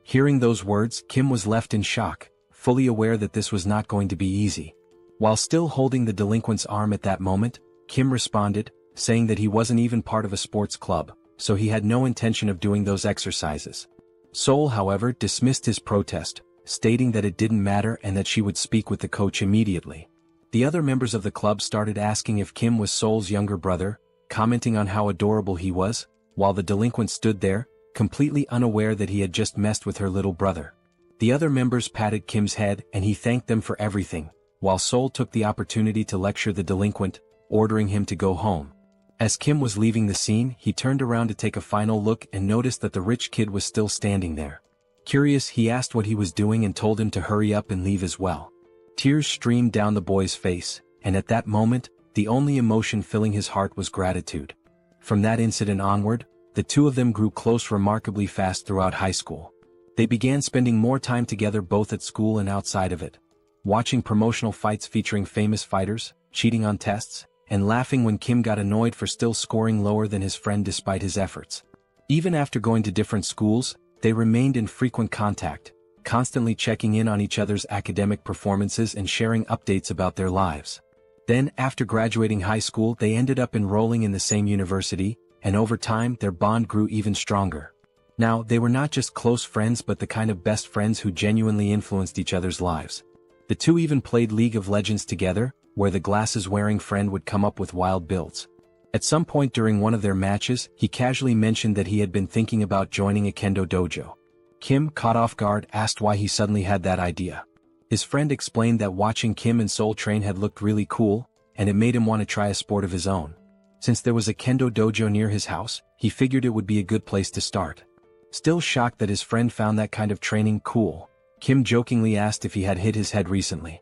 Hearing those words, Kim was left in shock, fully aware that this was not going to be easy. While still holding the delinquent's arm at that moment, Kim responded, saying that he wasn't even part of a sports club, so he had no intention of doing those exercises. Seoul, however, dismissed his protest, stating that it didn't matter and that she would speak with the coach immediately. The other members of the club started asking if Kim was Seoul's younger brother, commenting on how adorable he was, while the delinquent stood there, completely unaware that he had just messed with her little brother. The other members patted Kim's head and he thanked them for everything, while Seoul took the opportunity to lecture the delinquent, ordering him to go home. As Kim was leaving the scene, he turned around to take a final look and noticed that the rich kid was still standing there. Curious, he asked what he was doing and told him to hurry up and leave as well. Tears streamed down the boy's face, and at that moment, the only emotion filling his heart was gratitude. From that incident onward, the two of them grew close remarkably fast throughout high school. They began spending more time together both at school and outside of it, watching promotional fights featuring famous fighters, cheating on tests, and laughing when Kim got annoyed for still scoring lower than his friend despite his efforts. Even after going to different schools, they remained in frequent contact, constantly checking in on each other's academic performances and sharing updates about their lives. Then, after graduating high school, they ended up enrolling in the same university, and over time their bond grew even stronger. Now, they were not just close friends but the kind of best friends who genuinely influenced each other's lives. The two even played League of Legends together, where the glasses-wearing friend would come up with wild builds. At some point during one of their matches, he casually mentioned that he had been thinking about joining a kendo dojo. Kim, caught off guard, asked why he suddenly had that idea. His friend explained that watching Kim and Seoul train had looked really cool, and it made him want to try a sport of his own. Since there was a kendo dojo near his house, he figured it would be a good place to start. Still shocked that his friend found that kind of training cool, Kim jokingly asked if he had hit his head recently.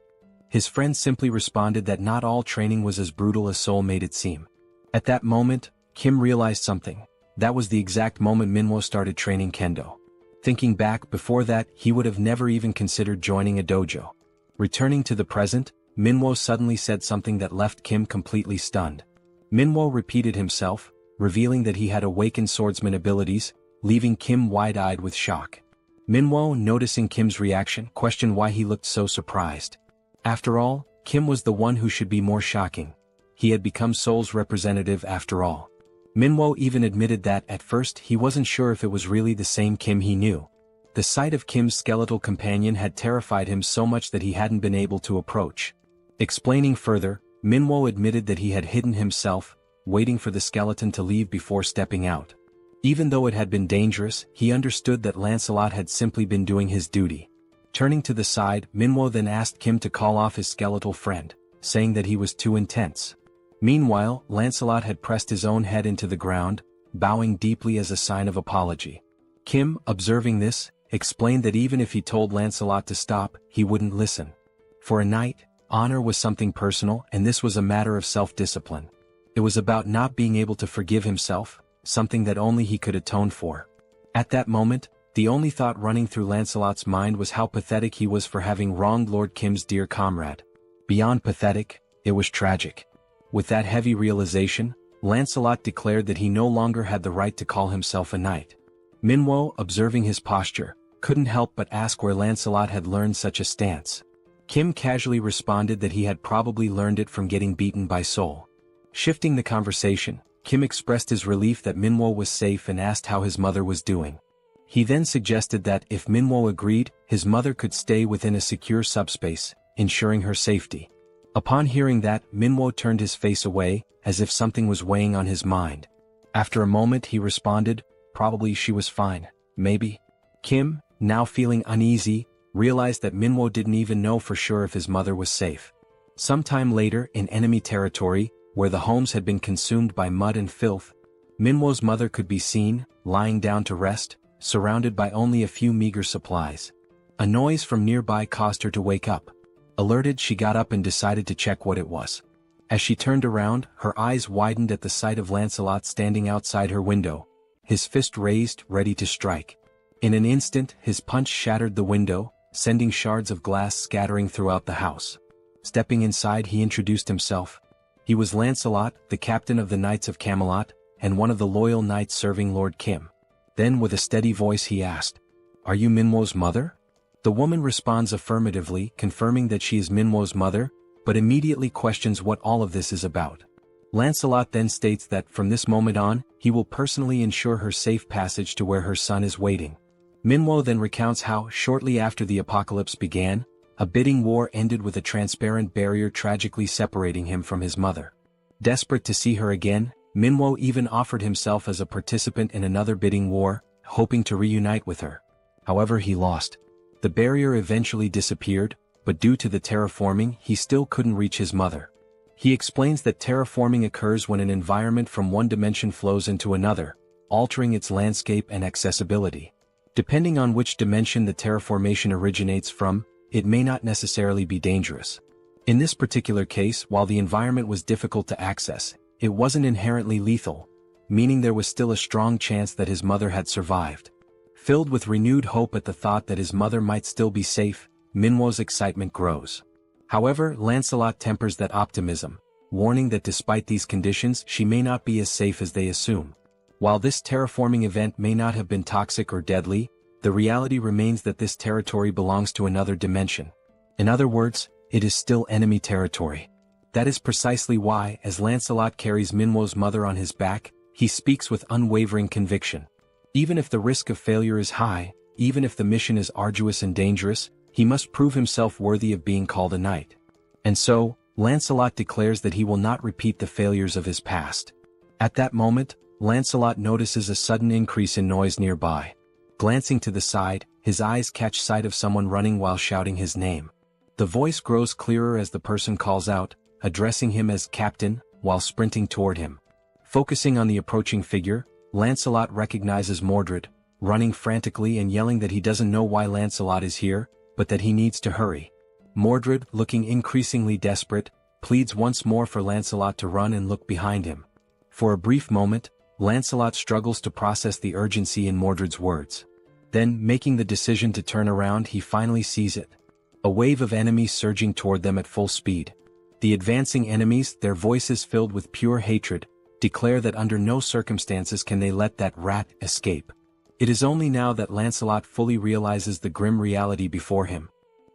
His friend simply responded that not all training was as brutal as Seoul made it seem. At that moment, Kim realized something. That was the exact moment Manhwa started training kendo. Thinking back, before that, he would have never even considered joining a dojo. Returning to the present, Manhwa suddenly said something that left Kim completely stunned. Manhwa repeated himself, revealing that he had awakened swordsman abilities, leaving Kim wide-eyed with shock. Manhwa, noticing Kim's reaction, questioned why he looked so surprised. After all, Kim was the one who should be more shocking. He had become Seoul's representative after all. Manhwa even admitted that, at first, he wasn't sure if it was really the same Kim he knew. The sight of Kim's skeletal companion had terrified him so much that he hadn't been able to approach. Explaining further, Manhwa admitted that he had hidden himself, waiting for the skeleton to leave before stepping out. Even though it had been dangerous, he understood that Lancelot had simply been doing his duty. Turning to the side, Manhwa then asked Kim to call off his skeletal friend, saying that he was too intense. Meanwhile, Lancelot had pressed his own head into the ground, bowing deeply as a sign of apology. Kim, observing this, explained that even if he told Lancelot to stop, he wouldn't listen. For a knight, honor was something personal, and this was a matter of self-discipline. It was about not being able to forgive himself, something that only he could atone for. At that moment, the only thought running through Lancelot's mind was how pathetic he was for having wronged Lord Kim's dear comrade. Beyond pathetic, it was tragic. With that heavy realization, Lancelot declared that he no longer had the right to call himself a knight. Manhwa, observing his posture, couldn't help but ask where Lancelot had learned such a stance. Kim casually responded that he had probably learned it from getting beaten by Seoul. Shifting the conversation, Kim expressed his relief that Manhwa was safe and asked how his mother was doing. He then suggested that, if Manhwa agreed, his mother could stay within a secure subspace, ensuring her safety. Upon hearing that, Manhwa turned his face away, as if something was weighing on his mind. After a moment he responded, "Probably she was fine, maybe." Kim, now feeling uneasy, realized that Manhwa didn't even know for sure if his mother was safe. Sometime later, in enemy territory, where the homes had been consumed by mud and filth, Manhwa's mother could be seen, lying down to rest, surrounded by only a few meager supplies. A noise from nearby caused her to wake up. Alerted, she got up and decided to check what it was. As she turned around, her eyes widened at the sight of Lancelot standing outside her window, his fist raised, ready to strike. In an instant, his punch shattered the window, sending shards of glass scattering throughout the house. Stepping inside, he introduced himself. He was Lancelot, the captain of the Knights of Camelot, and one of the loyal knights serving Lord Kim. Then with a steady voice he asked, "Are you Manhwa's mother?" The woman responds affirmatively, confirming that she is Manhwa's mother, but immediately questions what all of this is about. Lancelot then states that, from this moment on, he will personally ensure her safe passage to where her son is waiting. Manhwa then recounts how, shortly after the apocalypse began, a bidding war ended with a transparent barrier tragically separating him from his mother. Desperate to see her again, Manhwa even offered himself as a participant in another bidding war, hoping to reunite with her. However, he lost. The barrier eventually disappeared, but due to the terraforming, he still couldn't reach his mother. He explains that terraforming occurs when an environment from one dimension flows into another, altering its landscape and accessibility. Depending on which dimension the terraformation originates from, it may not necessarily be dangerous. In this particular case, while the environment was difficult to access, it wasn't inherently lethal, meaning there was still a strong chance that his mother had survived. Filled with renewed hope at the thought that his mother might still be safe, Manhwa's excitement grows. However, Lancelot tempers that optimism, warning that despite these conditions she may not be as safe as they assume. While this terraforming event may not have been toxic or deadly, the reality remains that this territory belongs to another dimension. In other words, it is still enemy territory. That is precisely why, as Lancelot carries Manhwa's mother on his back, he speaks with unwavering conviction. Even if the risk of failure is high, even if the mission is arduous and dangerous, he must prove himself worthy of being called a knight. And so, Lancelot declares that he will not repeat the failures of his past. At that moment, Lancelot notices a sudden increase in noise nearby. Glancing to the side, his eyes catch sight of someone running while shouting his name. The voice grows clearer as the person calls out, addressing him as Captain, while sprinting toward him. Focusing on the approaching figure, Lancelot recognizes Mordred, running frantically and yelling that he doesn't know why Lancelot is here, but that he needs to hurry. Mordred, looking increasingly desperate, pleads once more for Lancelot to run and look behind him. For a brief moment, Lancelot struggles to process the urgency in Mordred's words. Then, making the decision to turn around, he finally sees it. A wave of enemies surging toward them at full speed. The advancing enemies, their voices filled with pure hatred, declare that under no circumstances can they let that rat escape. It is only now that Lancelot fully realizes the grim reality before him.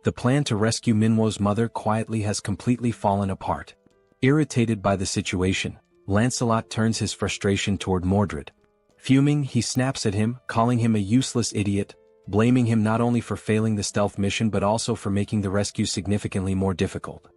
The plan to rescue Minwo's mother quietly has completely fallen apart. Irritated by the situation, Lancelot turns his frustration toward Mordred. Fuming, he snaps at him, calling him a useless idiot, blaming him not only for failing the stealth mission but also for making the rescue significantly more difficult.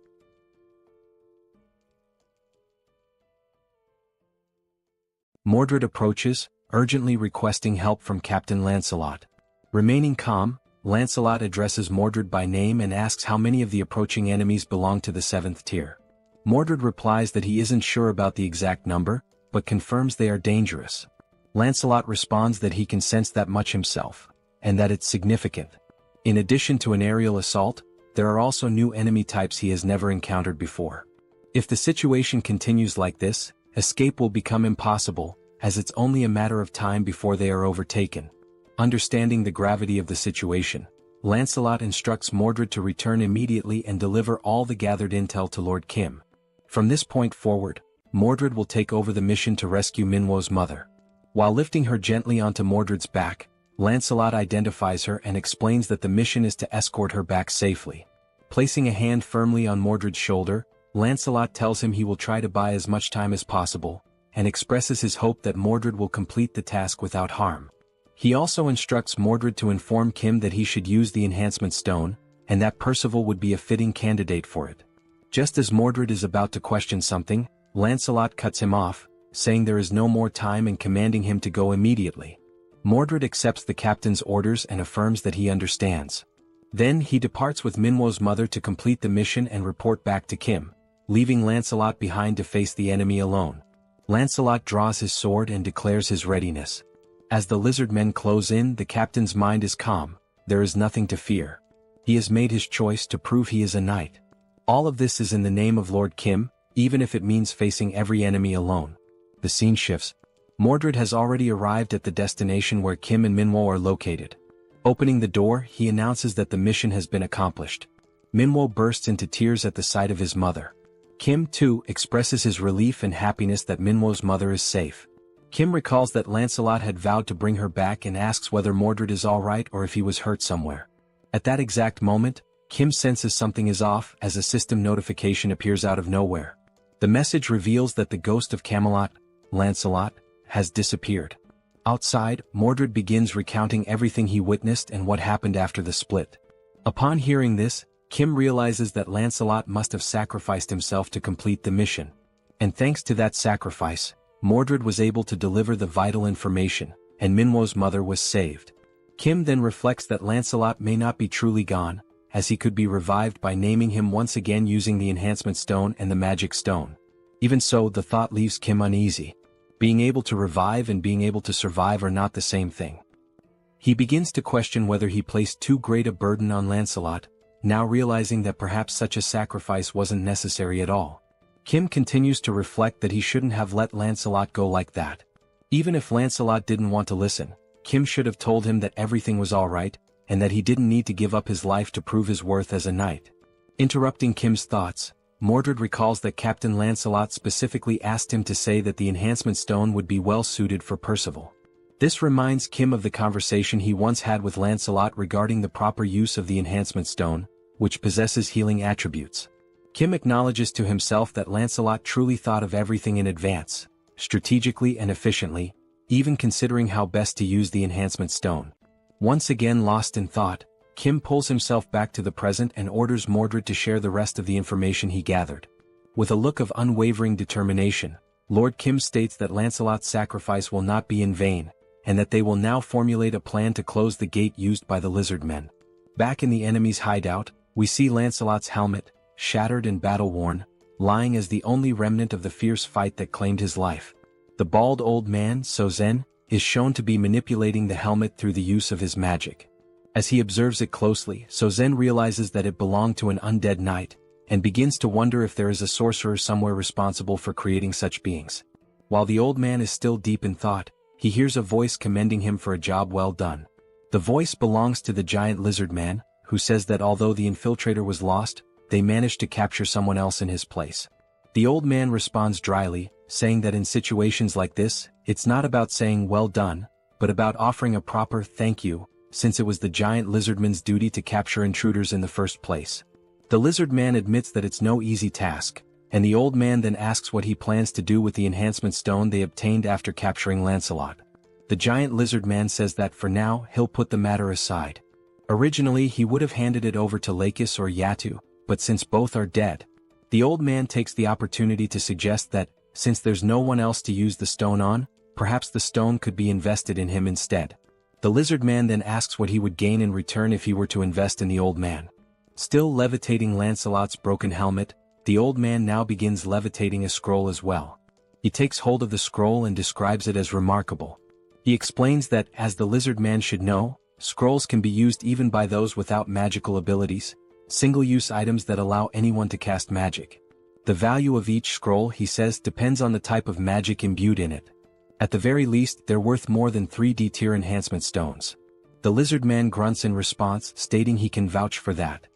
Mordred approaches, urgently requesting help from Captain Lancelot. Remaining calm, Lancelot addresses Mordred by name and asks how many of the approaching enemies belong to the 7th tier. Mordred replies that he isn't sure about the exact number, but confirms they are dangerous. Lancelot responds that he can sense that much himself, and that it's significant. In addition to an aerial assault, there are also new enemy types he has never encountered before. If the situation continues like this, escape will become impossible, as it's only a matter of time before they are overtaken. Understanding the gravity of the situation, Lancelot instructs Mordred to return immediately and deliver all the gathered intel to Lord Kim. From this point forward, Mordred will take over the mission to rescue Minwo's mother. While lifting her gently onto Mordred's back, Lancelot identifies her and explains that the mission is to escort her back safely. Placing a hand firmly on Mordred's shoulder, Lancelot tells him he will try to buy as much time as possible, and expresses his hope that Mordred will complete the task without harm. He also instructs Mordred to inform Kim that he should use the enhancement stone, and that Percival would be a fitting candidate for it. Just as Mordred is about to question something, Lancelot cuts him off, saying there is no more time and commanding him to go immediately. Mordred accepts the captain's orders and affirms that he understands. Then he departs with Minwo's mother to complete the mission and report back to Kim, leaving Lancelot behind to face the enemy alone. Lancelot draws his sword and declares his readiness. As the lizard men close in, the captain's mind is calm. There is nothing to fear. He has made his choice to prove he is a knight. All of this is in the name of Lord Kim, even if it means facing every enemy alone. The scene shifts. Mordred has already arrived at the destination where Kim and Minwo are located. Opening the door, he announces that the mission has been accomplished. Minwo bursts into tears at the sight of his mother. Kim, too, expresses his relief and happiness that Minwo's mother is safe. Kim recalls that Lancelot had vowed to bring her back and asks whether Mordred is alright or if he was hurt somewhere. At that exact moment, Kim senses something is off as a system notification appears out of nowhere. The message reveals that the ghost of Camelot, Lancelot, has disappeared. Outside, Mordred begins recounting everything he witnessed and what happened after the split. Upon hearing this, Kim realizes that Lancelot must have sacrificed himself to complete the mission. And thanks to that sacrifice, Mordred was able to deliver the vital information, and Minwo's mother was saved. Kim then reflects that Lancelot may not be truly gone, as he could be revived by naming him once again using the enhancement stone and the magic stone. Even so, the thought leaves Kim uneasy. Being able to revive and being able to survive are not the same thing. He begins to question whether he placed too great a burden on Lancelot, now realizing that perhaps such a sacrifice wasn't necessary at all. Kim continues to reflect that he shouldn't have let Lancelot go like that. Even if Lancelot didn't want to listen, Kim should have told him that everything was alright, and that he didn't need to give up his life to prove his worth as a knight. Interrupting Kim's thoughts, Mordred recalls that Captain Lancelot specifically asked him to say that the enhancement stone would be well suited for Percival. This reminds Kim of the conversation he once had with Lancelot regarding the proper use of the enhancement stone, which possesses healing attributes. Kim acknowledges to himself that Lancelot truly thought of everything in advance, strategically and efficiently, even considering how best to use the enhancement stone. Once again lost in thought, Kim pulls himself back to the present and orders Mordred to share the rest of the information he gathered. With a look of unwavering determination, Lord Kim states that Lancelot's sacrifice will not be in vain, and that they will now formulate a plan to close the gate used by the lizard men. Back in the enemy's hideout, we see Lancelot's helmet, shattered and battle-worn, lying as the only remnant of the fierce fight that claimed his life. The bald old man, Sozen, is shown to be manipulating the helmet through the use of his magic. As he observes it closely, Sozen realizes that it belonged to an undead knight, and begins to wonder if there is a sorcerer somewhere responsible for creating such beings. While the old man is still deep in thought, he hears a voice commending him for a job well done. The voice belongs to the giant lizard man, who says that although the infiltrator was lost, they managed to capture someone else in his place. The old man responds dryly, saying that in situations like this, it's not about saying well done, but about offering a proper thank you, since it was the giant lizardman's duty to capture intruders in the first place. The lizard man admits that it's no easy task, and the old man then asks what he plans to do with the enhancement stone they obtained after capturing Lancelot. The giant lizard man says that for now he'll put the matter aside. Originally he would have handed it over to Lakis or Yatu, but since both are dead, the old man takes the opportunity to suggest that, since there's no one else to use the stone on, perhaps the stone could be invested in him instead. The lizard man then asks what he would gain in return if he were to invest in the old man. Still levitating Lancelot's broken helmet, the old man now begins levitating a scroll as well. He takes hold of the scroll and describes it as remarkable. He explains that, as the lizard man should know, scrolls can be used even by those without magical abilities, single-use items that allow anyone to cast magic. The value of each scroll, he says, depends on the type of magic imbued in it. At the very least, they're worth more than 3D tier enhancement stones. The lizard man grunts in response, stating he can vouch for that.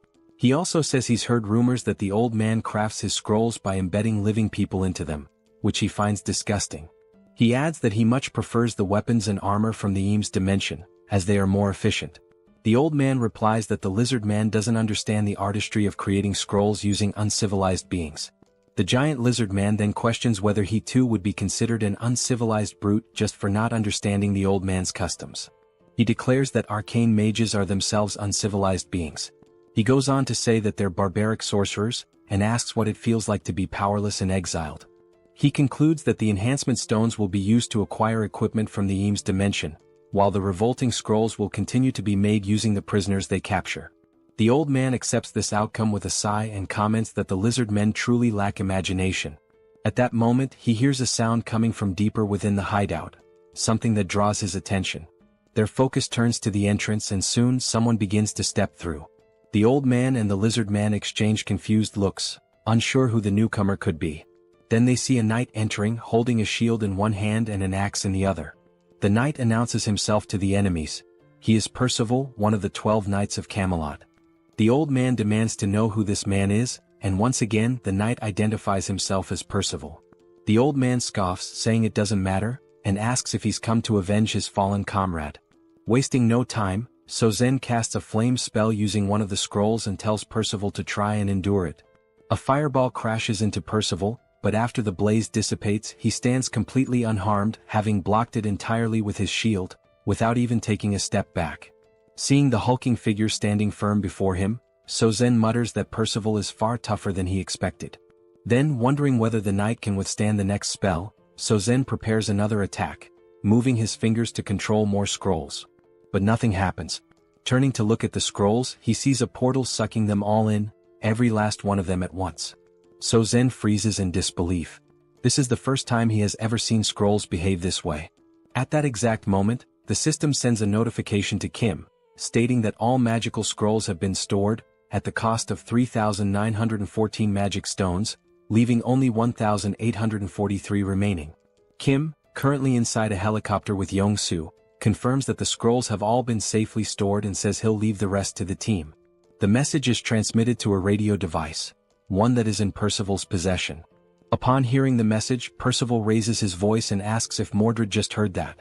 He also says he's heard rumors that the old man crafts his scrolls by embedding living people into them, which he finds disgusting. He adds that he much prefers the weapons and armor from the Eames dimension, as they are more efficient. The old man replies that the lizard man doesn't understand the artistry of creating scrolls using uncivilized beings. The giant lizard man then questions whether he too would be considered an uncivilized brute just for not understanding the old man's customs. He declares that arcane mages are themselves uncivilized beings. He goes on to say that they're barbaric sorcerers, and asks what it feels like to be powerless and exiled. He concludes that the enhancement stones will be used to acquire equipment from the Eames dimension, while the revolting scrolls will continue to be made using the prisoners they capture. The old man accepts this outcome with a sigh and comments that the lizard men truly lack imagination. At that moment, he hears a sound coming from deeper within the hideout, something that draws his attention. Their focus turns to the entrance and soon someone begins to step through. The old man and the lizard man exchange confused looks, unsure who the newcomer could be. Then they see a knight entering, holding a shield in one hand and an axe in the other. The knight announces himself to the enemies. He is Percival, one of the 12 knights of Camelot. The old man demands to know who this man is, and once again the knight identifies himself as Percival. The old man scoffs, saying it doesn't matter, and asks if he's come to avenge his fallen comrade. Wasting no time, Sozen casts a flame spell using one of the scrolls and tells Percival to try and endure it. A fireball crashes into Percival, but after the blaze dissipates he stands completely unharmed, having blocked it entirely with his shield, without even taking a step back. Seeing the hulking figure standing firm before him, Sozen mutters that Percival is far tougher than he expected. Then, wondering whether the knight can withstand the next spell, Sozen prepares another attack, moving his fingers to control more scrolls. But nothing happens. Turning to look at the scrolls, he sees a portal sucking them all in, every last one of them at once. Sozen freezes in disbelief. This is the first time he has ever seen scrolls behave this way. At that exact moment, the system sends a notification to Kim, stating that all magical scrolls have been stored, at the cost of 3,914 magic stones, leaving only 1,843 remaining. Kim, currently inside a helicopter with Yong-soo, confirms that the scrolls have all been safely stored and says he'll leave the rest to the team. The message is transmitted to a radio device, one that is in Percival's possession. Upon hearing the message, Percival raises his voice and asks if Mordred just heard that.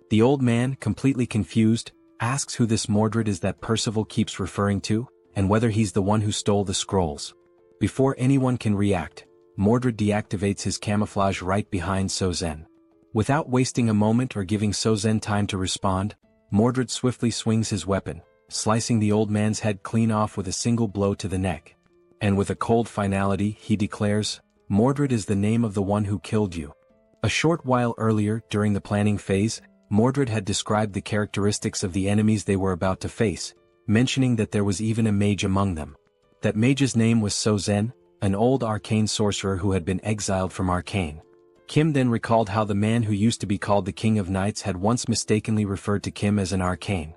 The old man, completely confused, asks who this Mordred is that Percival keeps referring to, and whether he's the one who stole the scrolls. Before anyone can react, Mordred deactivates his camouflage right behind Sozen. Without wasting a moment or giving Sozen time to respond, Mordred swiftly swings his weapon, slicing the old man's head clean off with a single blow to the neck. And with a cold finality, he declares, Mordred is the name of the one who killed you. A short while earlier, during the planning phase, Mordred had described the characteristics of the enemies they were about to face, mentioning that there was even a mage among them. That mage's name was Sozen, an old arcane sorcerer who had been exiled from Arcane. Kim then recalled how the man who used to be called the King of Knights had once mistakenly referred to Kim as an arcane.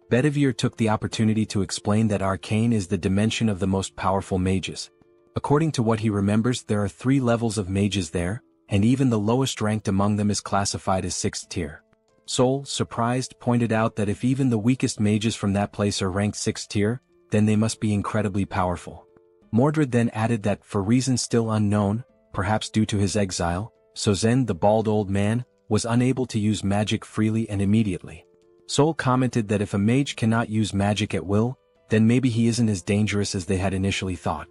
Bedivere took the opportunity to explain that arcane is the dimension of the most powerful mages. According to what he remembers, there are 3 levels of mages there, and even the lowest ranked among them is classified as 6th tier. Seoul, surprised, pointed out that if even the weakest mages from that place are ranked 6th tier, then they must be incredibly powerful. Mordred then added that, for reasons still unknown, perhaps due to his exile, Sozen, the bald old man, was unable to use magic freely and immediately. Seoul commented that if a mage cannot use magic at will, then maybe he isn't as dangerous as they had initially thought.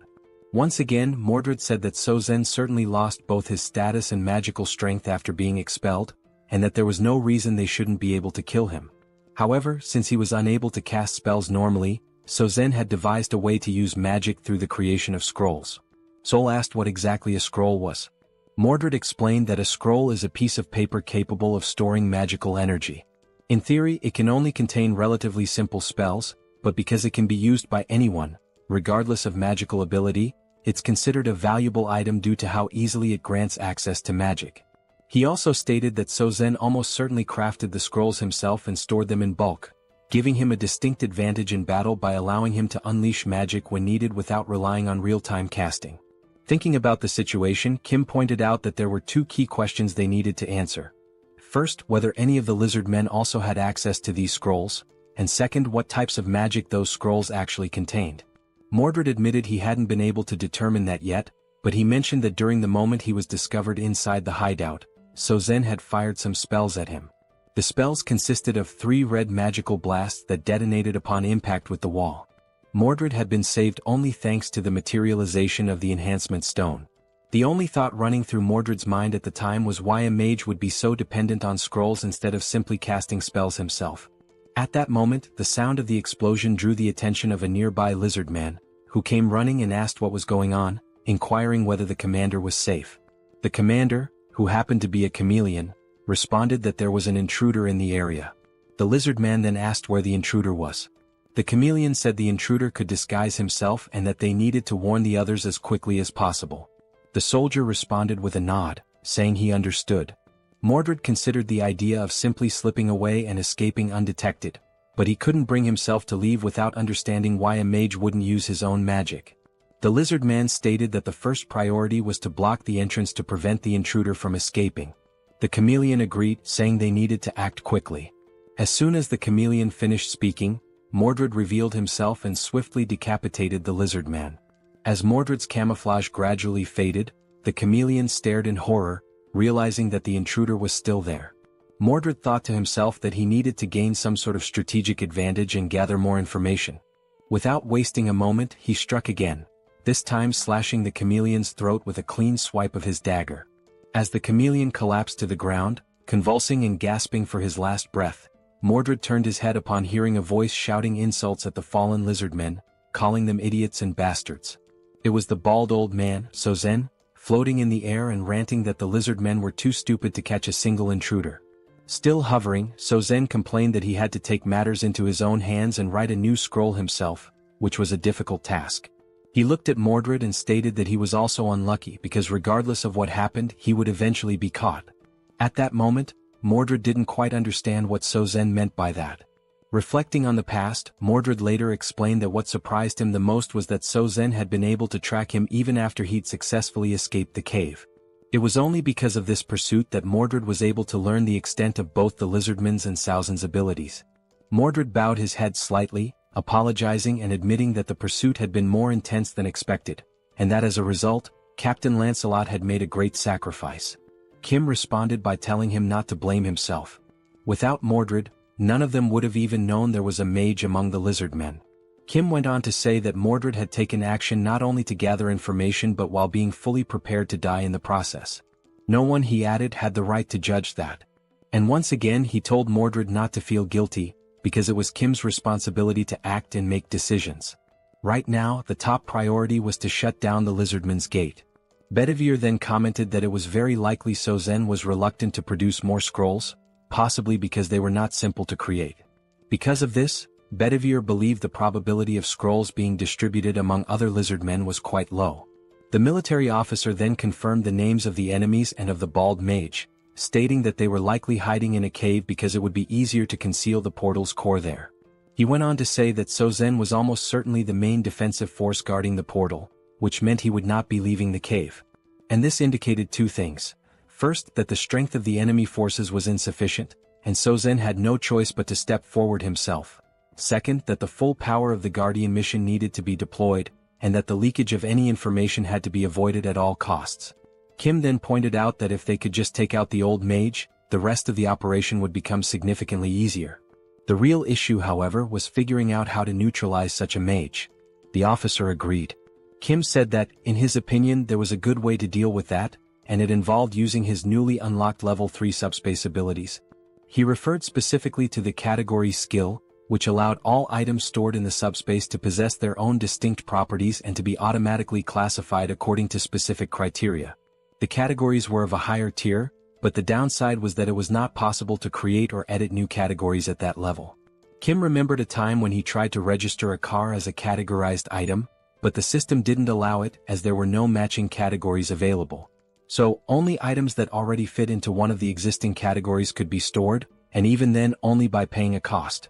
Once again, Mordred said that Sozen certainly lost both his status and magical strength after being expelled, and that there was no reason they shouldn't be able to kill him. However, since he was unable to cast spells normally, Sozen had devised a way to use magic through the creation of scrolls. Seoul asked what exactly a scroll was. Mordred explained that a scroll is a piece of paper capable of storing magical energy. In theory, it can only contain relatively simple spells, but because it can be used by anyone, regardless of magical ability, it's considered a valuable item due to how easily it grants access to magic. He also stated that Sozen almost certainly crafted the scrolls himself and stored them in bulk, giving him a distinct advantage in battle by allowing him to unleash magic when needed without relying on real-time casting. Thinking about the situation, Kim pointed out that there were 2 key questions they needed to answer. First, whether any of the lizard men also had access to these scrolls, and second, what types of magic those scrolls actually contained. Mordred admitted he hadn't been able to determine that yet, but he mentioned that during the moment he was discovered inside the hideout, Sozen had fired some spells at him. The spells consisted of 3 red magical blasts that detonated upon impact with the wall. Mordred had been saved only thanks to the materialization of the enhancement stone. The only thought running through Mordred's mind at the time was why a mage would be so dependent on scrolls instead of simply casting spells himself. At that moment, the sound of the explosion drew the attention of a nearby lizard man, who came running and asked what was going on, inquiring whether the commander was safe. The commander, who happened to be a chameleon, responded that there was an intruder in the area. The lizard man then asked where the intruder was. The chameleon said the intruder could disguise himself and that they needed to warn the others as quickly as possible. The soldier responded with a nod, saying he understood. Mordred considered the idea of simply slipping away and escaping undetected, but he couldn't bring himself to leave without understanding why a mage wouldn't use his own magic. The lizard man stated that the first priority was to block the entrance to prevent the intruder from escaping. The chameleon agreed, saying they needed to act quickly. As soon as the chameleon finished speaking, Mordred revealed himself and swiftly decapitated the lizard man. As Mordred's camouflage gradually faded, the chameleon stared in horror, realizing that the intruder was still there. Mordred thought to himself that he needed to gain some sort of strategic advantage and gather more information. Without wasting a moment, he struck again, this time slashing the chameleon's throat with a clean swipe of his dagger. As the chameleon collapsed to the ground, convulsing and gasping for his last breath, Mordred turned his head upon hearing a voice shouting insults at the fallen lizardmen, calling them idiots and bastards. It was the bald old man, Sozen, floating in the air and ranting that the lizardmen were too stupid to catch a single intruder. Still hovering, Sozen complained that he had to take matters into his own hands and write a new scroll himself, which was a difficult task. He looked at Mordred and stated that he was also unlucky because regardless of what happened, he would eventually be caught. At that moment, Mordred didn't quite understand what Sozen meant by that. Reflecting on the past, Mordred later explained that what surprised him the most was that Sozen had been able to track him even after he'd successfully escaped the cave. It was only because of this pursuit that Mordred was able to learn the extent of both the lizardman's and Sozen's abilities. Mordred bowed his head slightly, apologizing and admitting that the pursuit had been more intense than expected, and that as a result, Captain Lancelot had made a great sacrifice. Kim responded by telling him not to blame himself. Without Mordred, none of them would have even known there was a mage among the lizard men. Kim went on to say that Mordred had taken action not only to gather information but while being fully prepared to die in the process. No one, he added, had the right to judge that. And once again he told Mordred not to feel guilty, because it was Kim's responsibility to act and make decisions. Right now, the top priority was to shut down the lizardman's gate. Bedivere then commented that it was very likely Sozen was reluctant to produce more scrolls, possibly because they were not simple to create. Because of this, Bedivere believed the probability of scrolls being distributed among other lizard men was quite low. The military officer then confirmed the names of the enemies and of the bald mage, stating that they were likely hiding in a cave because it would be easier to conceal the portal's core there. He went on to say that Sozen was almost certainly the main defensive force guarding the portal, which meant he would not be leaving the cave. And this indicated two things. First, that the strength of the enemy forces was insufficient, and Sozen had no choice but to step forward himself. Second, that the full power of the Guardian mission needed to be deployed, and that the leakage of any information had to be avoided at all costs. Kim then pointed out that if they could just take out the old mage, the rest of the operation would become significantly easier. The real issue, however, was figuring out how to neutralize such a mage. The officer agreed. Kim said that, in his opinion, there was a good way to deal with that, and it involved using his newly unlocked level 3 subspace abilities. He referred specifically to the category skill, which allowed all items stored in the subspace to possess their own distinct properties and to be automatically classified according to specific criteria. The categories were of a higher tier, but the downside was that it was not possible to create or edit new categories at that level. Kim remembered a time when he tried to register a car as a categorized item, but the system didn't allow it as there were no matching categories available. So, only items that already fit into one of the existing categories could be stored, and even then only by paying a cost.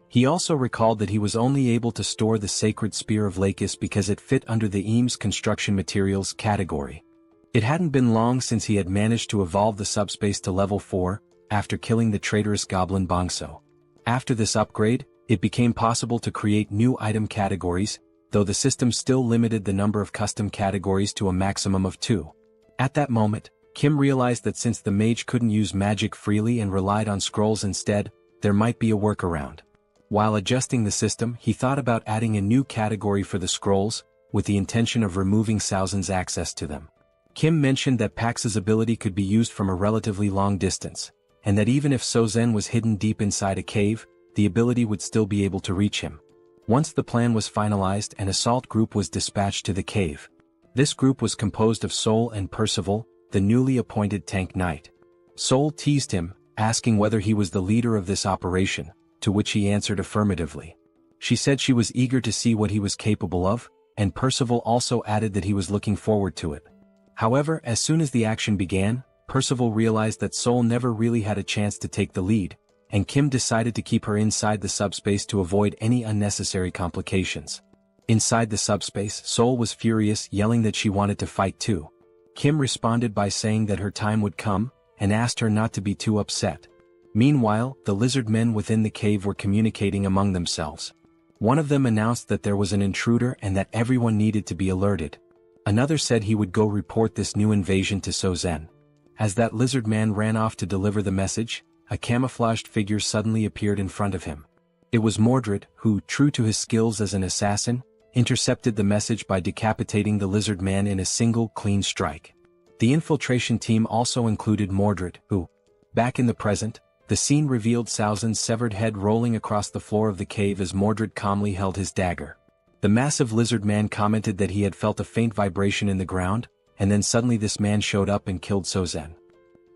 He also recalled that he was only able to store the Sacred Spear of Lakis because it fit under the Eames Construction Materials category. It hadn't been long since he had managed to evolve the subspace to level 4, after killing the traitorous goblin Bongso. After this upgrade, it became possible to create new item categories, though the system still limited the number of custom categories to a maximum of 2. At that moment, Kim realized that since the mage couldn't use magic freely and relied on scrolls instead, there might be a workaround. While adjusting the system, he thought about adding a new category for the scrolls, with the intention of removing Saozen's access to them. Kim mentioned that Pax's ability could be used from a relatively long distance, and that even if Sozen was hidden deep inside a cave, the ability would still be able to reach him. Once the plan was finalized, an assault group was dispatched to the cave. This group was composed of Seoul and Percival, the newly appointed tank knight. Seoul teased him, asking whether he was the leader of this operation, to which he answered affirmatively. She said she was eager to see what he was capable of, and Percival also added that he was looking forward to it. However, as soon as the action began, Percival realized that Seoul never really had a chance to take the lead, and Kim decided to keep her inside the subspace to avoid any unnecessary complications. Inside the subspace, Seoul was furious, yelling that she wanted to fight too. Kim responded by saying that her time would come, and asked her not to be too upset. Meanwhile, the lizard men within the cave were communicating among themselves. One of them announced that there was an intruder and that everyone needed to be alerted. Another said he would go report this new invasion to Sozen. As that lizard man ran off to deliver the message, a camouflaged figure suddenly appeared in front of him. It was Mordred, who, true to his skills as an assassin, intercepted the message by decapitating the lizard man in a single, clean strike. The infiltration team also included Mordred, who, back in the present, the scene revealed Saozen's severed head rolling across the floor of the cave as Mordred calmly held his dagger. The massive lizard man commented that he had felt a faint vibration in the ground, and then suddenly this man showed up and killed Sozen.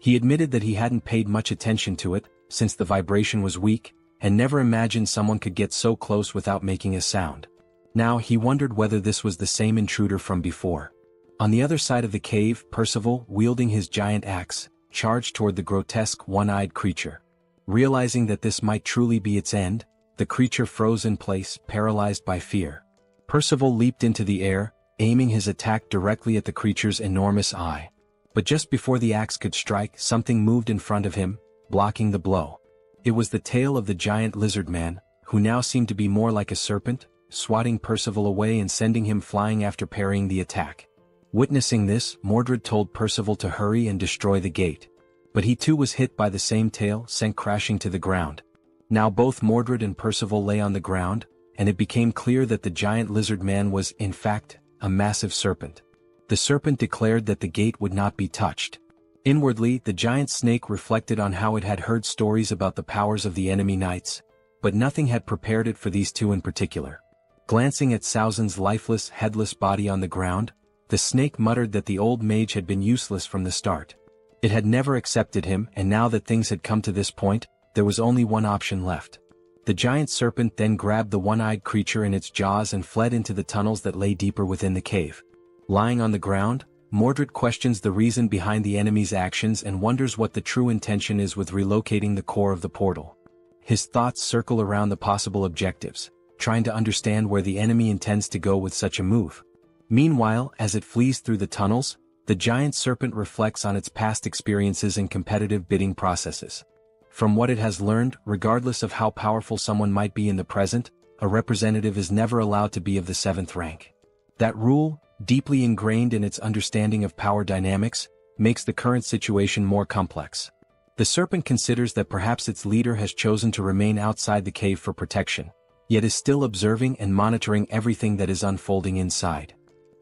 He admitted that he hadn't paid much attention to it, since the vibration was weak, and never imagined someone could get so close without making a sound. Now he wondered whether this was the same intruder from before. On the other side of the cave, Percival, wielding his giant axe, charged toward the grotesque one-eyed creature. Realizing that this might truly be its end, the creature froze in place, paralyzed by fear. Percival leaped into the air, aiming his attack directly at the creature's enormous eye. But just before the axe could strike, something moved in front of him, blocking the blow. It was the tail of the giant lizard man, who now seemed to be more like a serpent, swatting Percival away and sending him flying after parrying the attack. Witnessing this, Mordred told Percival to hurry and destroy the gate. But he too was hit by the same tail, sent crashing to the ground. Now both Mordred and Percival lay on the ground, and it became clear that the giant lizard man was, in fact, a massive serpent. The serpent declared that the gate would not be touched. Inwardly, the giant snake reflected on how it had heard stories about the powers of the enemy knights, but nothing had prepared it for these two in particular. Glancing at Saozen's lifeless, headless body on the ground, the The snake muttered that the old mage had been useless from the start. It had never accepted him, and now that things had come to this point, there was only one option left. The giant serpent then grabbed the one-eyed creature in its jaws and fled into the tunnels that lay deeper within the cave. Lying on the ground, Mordred questions the reason behind the enemy's actions and wonders what the true intention is with relocating the core of the portal. His thoughts circle around the possible objectives, trying to understand where the enemy intends to go with such a move. Meanwhile, as it flees through the tunnels, the giant serpent reflects on its past experiences and competitive bidding processes. From what it has learned, regardless of how powerful someone might be in the present, a representative is never allowed to be of the 7th rank. That rule, deeply ingrained in its understanding of power dynamics, makes the current situation more complex. The serpent considers that perhaps its leader has chosen to remain outside the cave for protection, yet is still observing and monitoring everything that is unfolding inside.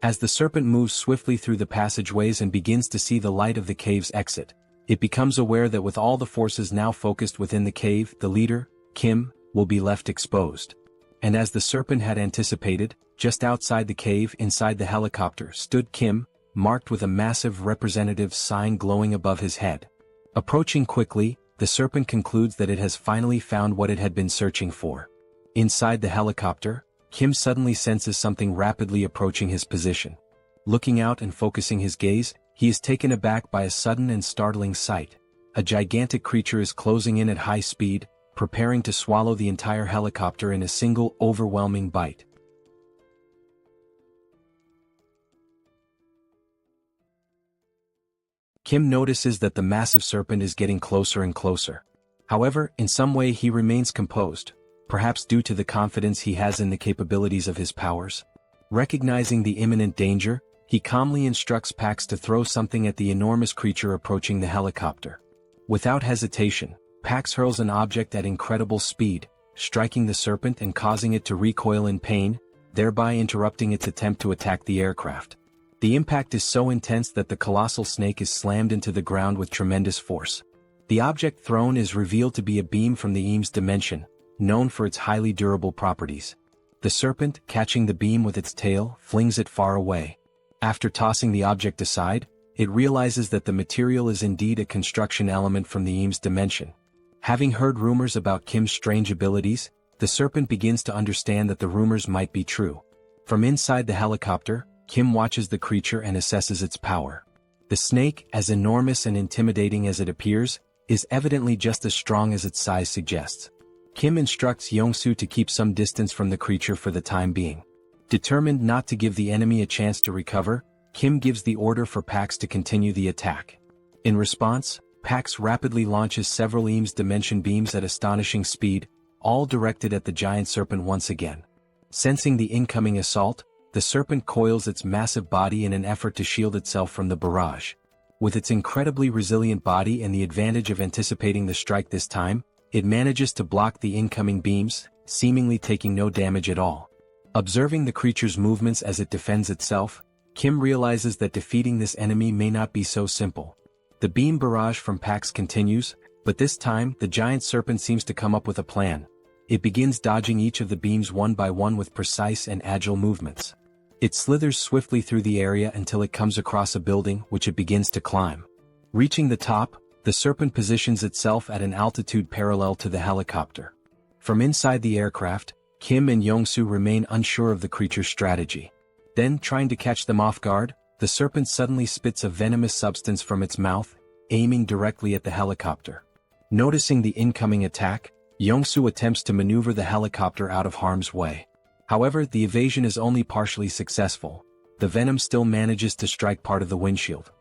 As the serpent moves swiftly through the passageways and begins to see the light of the cave's exit, it becomes aware that with all the forces now focused within the cave, the leader, Kim, will be left exposed. And as the serpent had anticipated, just outside the cave inside the helicopter stood Kim, marked with a massive representative sign glowing above his head. Approaching quickly, the serpent concludes that it has finally found what it had been searching for. Inside the helicopter, Kim suddenly senses something rapidly approaching his position. Looking out and focusing his gaze, he is taken aback by a sudden and startling sight. A gigantic creature is closing in at high speed, preparing to swallow the entire helicopter in a single overwhelming bite. Kim notices that the massive serpent is getting closer and closer. However, in some way he remains composed, perhaps due to the confidence he has in the capabilities of his powers. Recognizing the imminent danger, he calmly instructs Pax to throw something at the enormous creature approaching the helicopter. Without hesitation, Pax hurls an object at incredible speed, striking the serpent and causing it to recoil in pain, thereby interrupting its attempt to attack the aircraft. The impact is so intense that the colossal snake is slammed into the ground with tremendous force. The object thrown is revealed to be a beam from the Eames dimension, known for its highly durable properties. The serpent, catching the beam with its tail, flings it far away. After tossing the object aside, it realizes that the material is indeed a construction element from the Eames dimension. Having heard rumors about Kim's strange abilities, the serpent begins to understand that the rumors might be true. From inside the helicopter, Kim watches the creature and assesses its power. The snake, as enormous and intimidating as it appears, is evidently just as strong as its size suggests. Kim instructs Yongsoo to keep some distance from the creature for the time being. Determined not to give the enemy a chance to recover, Kim gives the order for Pax to continue the attack. In response, Pax rapidly launches several Eames dimension beams at astonishing speed, all directed at the giant serpent once again. Sensing the incoming assault, the serpent coils its massive body in an effort to shield itself from the barrage. With its incredibly resilient body and the advantage of anticipating the strike this time, it manages to block the incoming beams, seemingly taking no damage at all. Observing the creature's movements as it defends itself, Kim realizes that defeating this enemy may not be so simple. The beam barrage from Pax continues, but this time the giant serpent seems to come up with a plan. It begins dodging each of the beams one by one with precise and agile movements. It slithers swiftly through the area until it comes across a building which it begins to climb. Reaching the top, the serpent positions itself at an altitude parallel to the helicopter. From inside the aircraft, Kim and Yongsoo remain unsure of the creature's strategy. Then, trying to catch them off guard, the serpent suddenly spits a venomous substance from its mouth, aiming directly at the helicopter. Noticing the incoming attack, Yongsoo attempts to maneuver the helicopter out of harm's way. However, the evasion is only partially successful. The venom still manages to strike part of the windshield.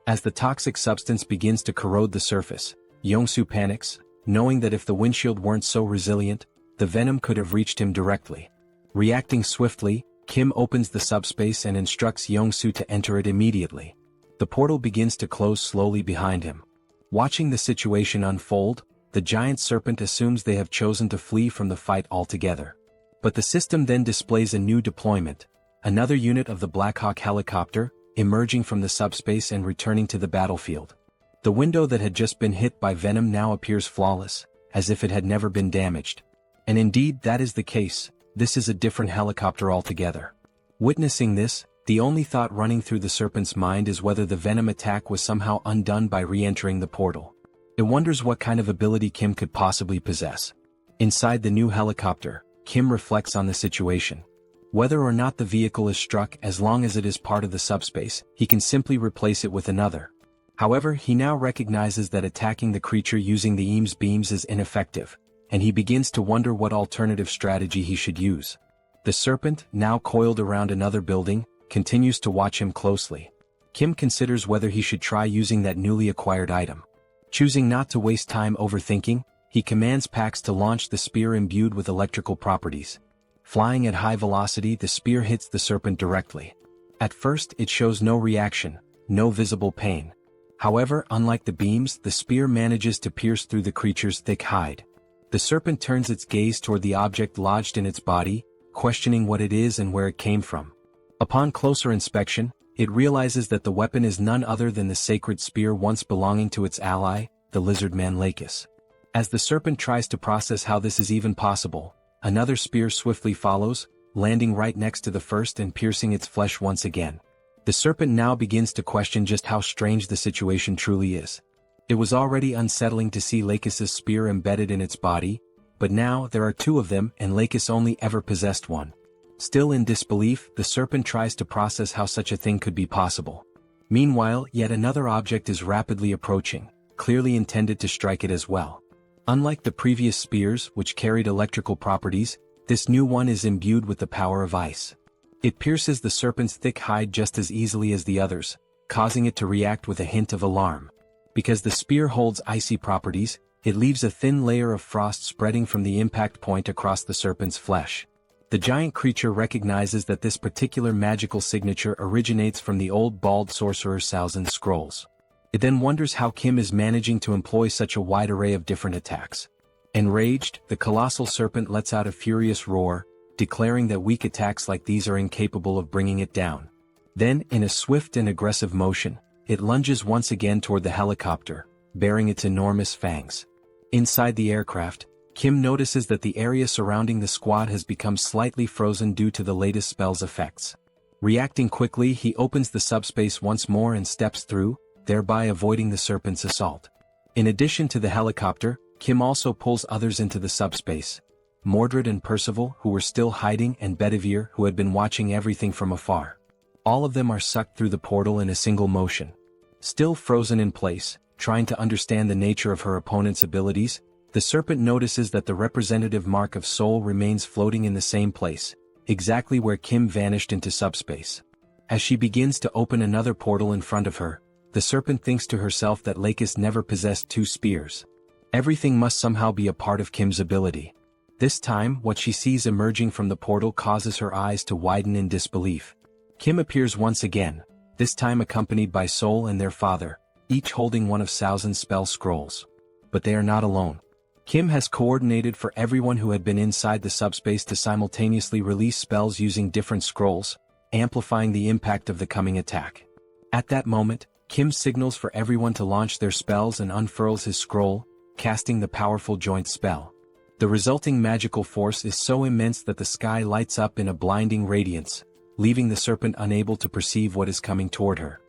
As the toxic substance begins to corrode the surface, Yongsoo panics, knowing that if the windshield weren't so resilient, the venom could have reached him directly. Reacting swiftly, Kim opens the subspace and instructs Yongsoo to enter it immediately. The portal begins to close slowly behind him. Watching the situation unfold, the giant serpent assumes they have chosen to flee from the fight altogether. But the system then displays a new deployment, another unit of the Black Hawk helicopter, emerging from the subspace and returning to the battlefield. The window that had just been hit by venom now appears flawless, as if it had never been damaged. And indeed that is the case, this is a different helicopter altogether. Witnessing this, The only thought running through the serpent's mind is whether the venom attack was somehow undone by re-entering the portal. It wonders what kind of ability Kim could possibly possess. Inside the new helicopter, Kim reflects on the situation. Whether or not the vehicle is struck, as long as it is part of the subspace, he can simply replace it with another. However, he now recognizes that attacking the creature using the EAM's beams is ineffective, and he begins to wonder what alternative strategy he should use. The serpent, now coiled around another building, continues to watch him closely. Kim considers whether he should try using that newly acquired item. Choosing not to waste time overthinking, he commands Pax to launch the spear imbued with electrical properties. Flying at high velocity, the spear hits the serpent directly. At first, it shows no reaction, no visible pain. However, unlike the beams, the spear manages to pierce through the creature's thick hide. The serpent turns its gaze toward the object lodged in its body, questioning what it is and where it came from. Upon closer inspection, it realizes that the weapon is none other than the sacred spear once belonging to its ally, the lizard man Lakis. As the serpent tries to process how this is even possible, another spear swiftly follows, landing right next to the first and piercing its flesh once again. The serpent now begins to question just how strange the situation truly is. It was already unsettling to see Lakis's spear embedded in its body, but now there are two of them and Lakis only ever possessed one. Still in disbelief, the serpent tries to process how such a thing could be possible. Meanwhile, yet another object is rapidly approaching, clearly intended to strike it as well. Unlike the previous spears, which carried electrical properties, this new one is imbued with the power of ice. It pierces the serpent's thick hide just as easily as the others, causing it to react with a hint of alarm. Because the spear holds icy properties, it leaves a thin layer of frost spreading from the impact point across the serpent's flesh. The giant creature recognizes that this particular magical signature originates from the old bald sorcerer Saozin's scrolls. It then wonders how Kim is managing to employ such a wide array of different attacks. Enraged, the colossal serpent lets out a furious roar, declaring that weak attacks like these are incapable of bringing it down. Then, in a swift and aggressive motion, it lunges once again toward the helicopter, bearing its enormous fangs. Inside the aircraft, Kim notices that the area surrounding the squad has become slightly frozen due to the latest spell's effects. Reacting quickly, he opens the subspace once more and steps through, thereby avoiding the serpent's assault. In addition to the helicopter, Kim also pulls others into the subspace. Mordred and Percival, who were still hiding, and Bedivere, who had been watching everything from afar. All of them are sucked through the portal in a single motion. Still frozen in place, trying to understand the nature of her opponent's abilities, the serpent notices that the representative mark of Seoul remains floating in the same place, exactly where Kim vanished into subspace. As she begins to open another portal in front of her, the serpent thinks to herself that Lakis never possessed two spears. Everything must somehow be a part of Kim's ability. This time, what she sees emerging from the portal causes her eyes to widen in disbelief. Kim appears once again, this time accompanied by Seoul and their father, each holding one of Saozin's spell scrolls. But they are not alone. Kim has coordinated for everyone who had been inside the subspace to simultaneously release spells using different scrolls, amplifying the impact of the coming attack. At that moment, Kim signals for everyone to launch their spells and unfurls his scroll, casting the powerful joint spell. The resulting magical force is so immense that the sky lights up in a blinding radiance, leaving the serpent unable to perceive what is coming toward her.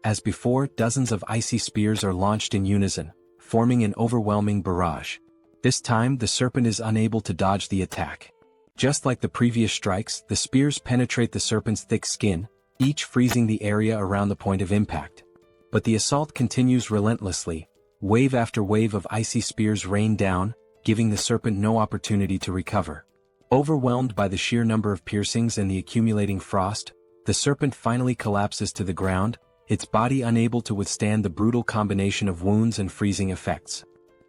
As before, dozens of icy spears are launched in unison, forming an overwhelming barrage. This time, the serpent is unable to dodge the attack. Just like the previous strikes, the spears penetrate the serpent's thick skin, each freezing the area around the point of impact. But the assault continues relentlessly. Wave after wave of icy spears rain down, giving the serpent no opportunity to recover. Overwhelmed by the sheer number of piercings and the accumulating frost, the serpent finally collapses to the ground, its body unable to withstand the brutal combination of wounds and freezing effects.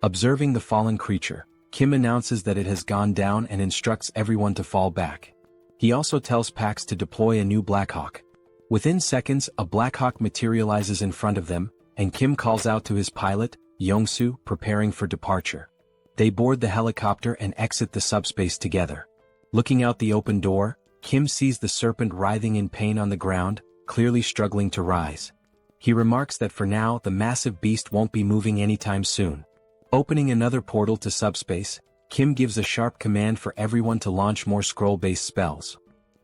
Observing the fallen creature, Kim announces that it has gone down and instructs everyone to fall back. He also tells Pax to deploy a new Blackhawk. Within seconds, a Blackhawk materializes in front of them, and Kim calls out to his pilot, Yongsu, preparing for departure. They board the helicopter and exit the subspace together. Looking out the open door, Kim sees the serpent writhing in pain on the ground, clearly struggling to rise. He remarks that for now the massive beast won't be moving anytime soon. Opening another portal to subspace, Kim gives a sharp command for everyone to launch more scroll-based spells.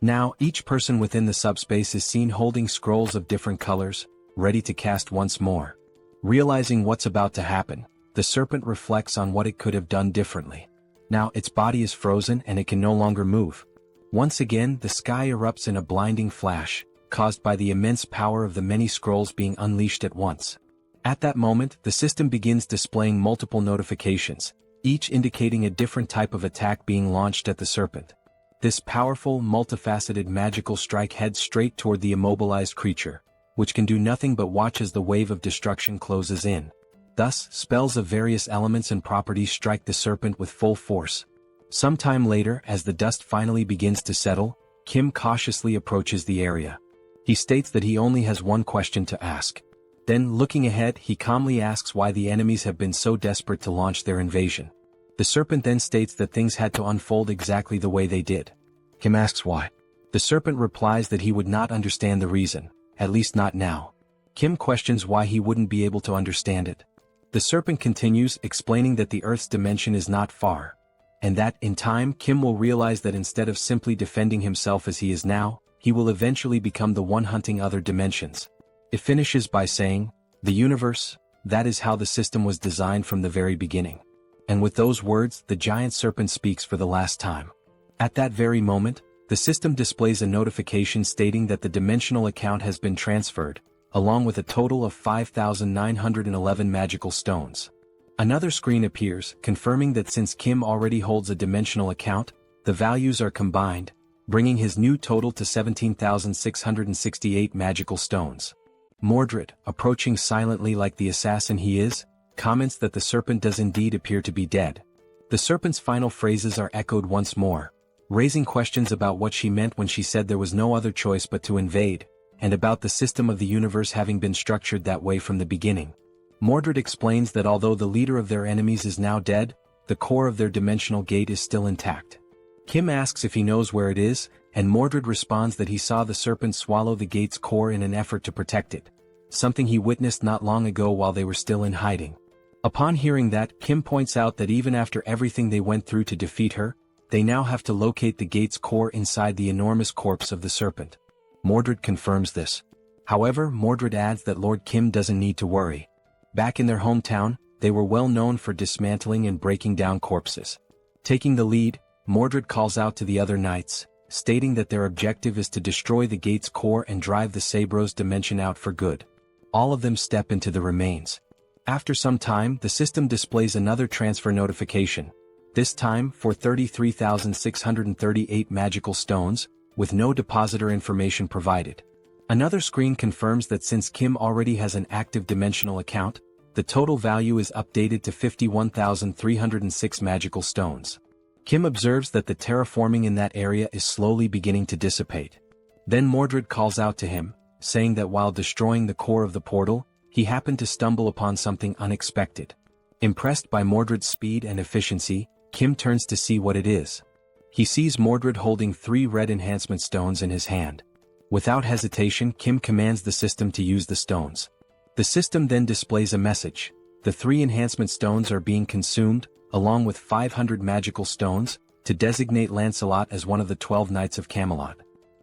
Now, each person within the subspace is seen holding scrolls of different colors, ready to cast once more. Realizing what's about to happen, the serpent reflects on what it could have done differently. Now its body is frozen and it can no longer move. Once again, the sky erupts in a blinding flash, caused by the immense power of the many scrolls being unleashed at once. At that moment, the system begins displaying multiple notifications, each indicating a different type of attack being launched at the serpent. This powerful, multifaceted magical strike heads straight toward the immobilized creature, which can do nothing but watch as the wave of destruction closes in. Thus, spells of various elements and properties strike the serpent with full force. Sometime later, as the dust finally begins to settle, Kim cautiously approaches the area. He states that he only has one question to ask. Then, looking ahead, he calmly asks why the enemies have been so desperate to launch their invasion. The serpent then states that things had to unfold exactly the way they did. Kim asks why. The serpent replies that he would not understand the reason, at least not now. Kim questions why he wouldn't be able to understand it. The serpent continues, explaining that the Earth's dimension is not far, and that, in time, Kim will realize that instead of simply defending himself as he is now, he will eventually become the one hunting other dimensions. It finishes by saying, "The universe, that is how the system was designed from the very beginning." And with those words, the giant serpent speaks for the last time. At that very moment, the system displays a notification stating that the dimensional account has been transferred, along with a total of 5,911 magical stones. Another screen appears, confirming that since Kim already holds a dimensional account, the values are combined, bringing his new total to 17,668 magical stones. Mordred, approaching silently like the assassin he is, comments that the serpent does indeed appear to be dead. The serpent's final phrases are echoed once more, raising questions about what she meant when she said there was no other choice but to invade, and about the system of the universe having been structured that way from the beginning. Mordred explains that although the leader of their enemies is now dead, the core of their dimensional gate is still intact. Kim asks if he knows where it is, and Mordred responds that he saw the serpent swallow the gate's core in an effort to protect it, something he witnessed not long ago while they were still in hiding. Upon hearing that, Kim points out that even after everything they went through to defeat her, they now have to locate the gate's core inside the enormous corpse of the serpent. Mordred confirms this. However, Mordred adds that Lord Kim doesn't need to worry. Back in their hometown, they were well known for dismantling and breaking down corpses. Taking the lead, Mordred calls out to the other knights, stating that their objective is to destroy the gate's core and drive the Sabros dimension out for good. All of them step into the remains. After some time, the system displays another transfer notification, this time for 33,638 magical stones, with no depositor information provided. Another screen confirms that since Kim already has an active dimensional account, the total value is updated to 51,306 magical stones. Kim observes that the terraforming in that area is slowly beginning to dissipate. Then Mordred calls out to him, saying that while destroying the core of the portal, he happened to stumble upon something unexpected. Impressed by Mordred's speed and efficiency, Kim turns to see what it is. He sees Mordred holding 3 red enhancement stones in his hand. Without hesitation, Kim commands the system to use the stones. The system then displays a message. The 3 enhancement stones are being consumed, along with 500 magical stones, to designate Lancelot as one of the 12 Knights of Camelot.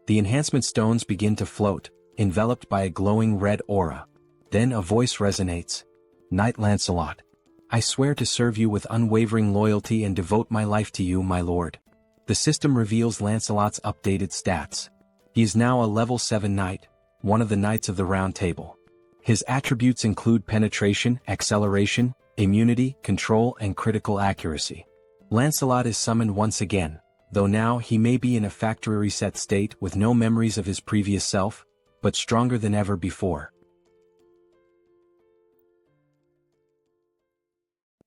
The enhancement stones begin to float, enveloped by a glowing red aura. Then a voice resonates. "Knight Lancelot, I swear to serve you with unwavering loyalty and devote my life to you, my lord." The system reveals Lancelot's updated stats. He is now a level 7 knight, one of the Knights of the Round Table. His attributes include penetration, acceleration, immunity, control, and critical accuracy. Lancelot is summoned once again, though now he may be in a factory reset state with no memories of his previous self, but stronger than ever before.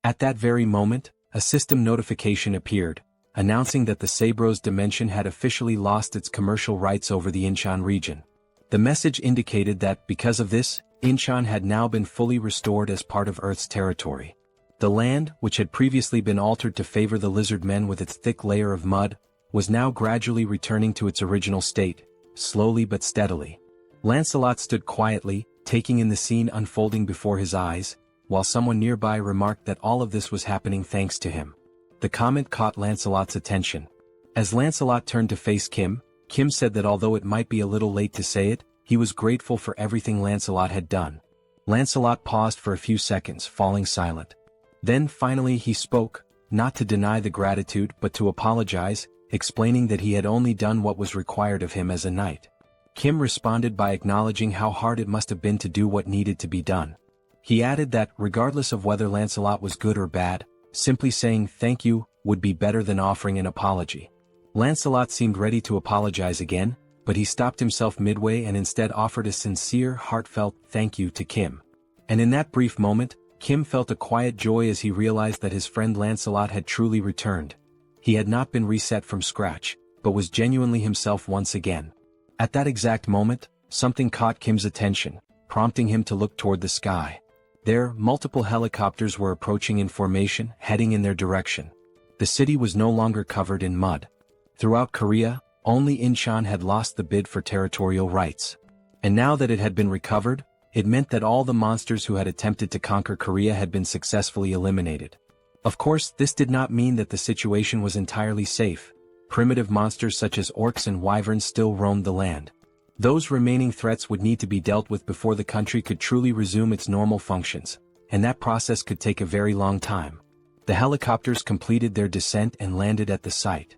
At that very moment, a system notification appeared, announcing that the Sabros dimension had officially lost its commercial rights over the Incheon region. The message indicated that, because of this, Incheon had now been fully restored as part of Earth's territory. The land, which had previously been altered to favor the lizard men with its thick layer of mud, was now gradually returning to its original state, slowly but steadily. Lancelot stood quietly, taking in the scene unfolding before his eyes, while someone nearby remarked that all of this was happening thanks to him. The comment caught Lancelot's attention. As Lancelot turned to face Kim Kim said that although it might be a little late to say it, he was grateful for everything Lancelot had done. Lancelot paused for a few seconds, falling silent. Then finally he spoke, not to deny the gratitude but to apologize, explaining that he had only done what was required of him as a knight. Kim responded by acknowledging how hard it must have been to do what needed to be done. He added that, regardless of whether Lancelot was good or bad, simply saying thank you would be better than offering an apology. Lancelot seemed ready to apologize again, but he stopped himself midway and instead offered a sincere, heartfelt thank you to Kim. And in that brief moment, Kim felt a quiet joy as he realized that his friend Lancelot had truly returned. He had not been reset from scratch, but was genuinely himself once again. At that exact moment, something caught Kim's attention, prompting him to look toward the sky. There, multiple helicopters were approaching in formation, heading in their direction. The city was no longer covered in mud. Throughout Korea, only Incheon had lost the bid for territorial rights. And now that it had been recovered, it meant that all the monsters who had attempted to conquer Korea had been successfully eliminated. Of course, this did not mean that the situation was entirely safe. Primitive monsters such as orcs and wyverns still roamed the land. Those remaining threats would need to be dealt with before the country could truly resume its normal functions, and that process could take a very long time. The helicopters completed their descent and landed at the site.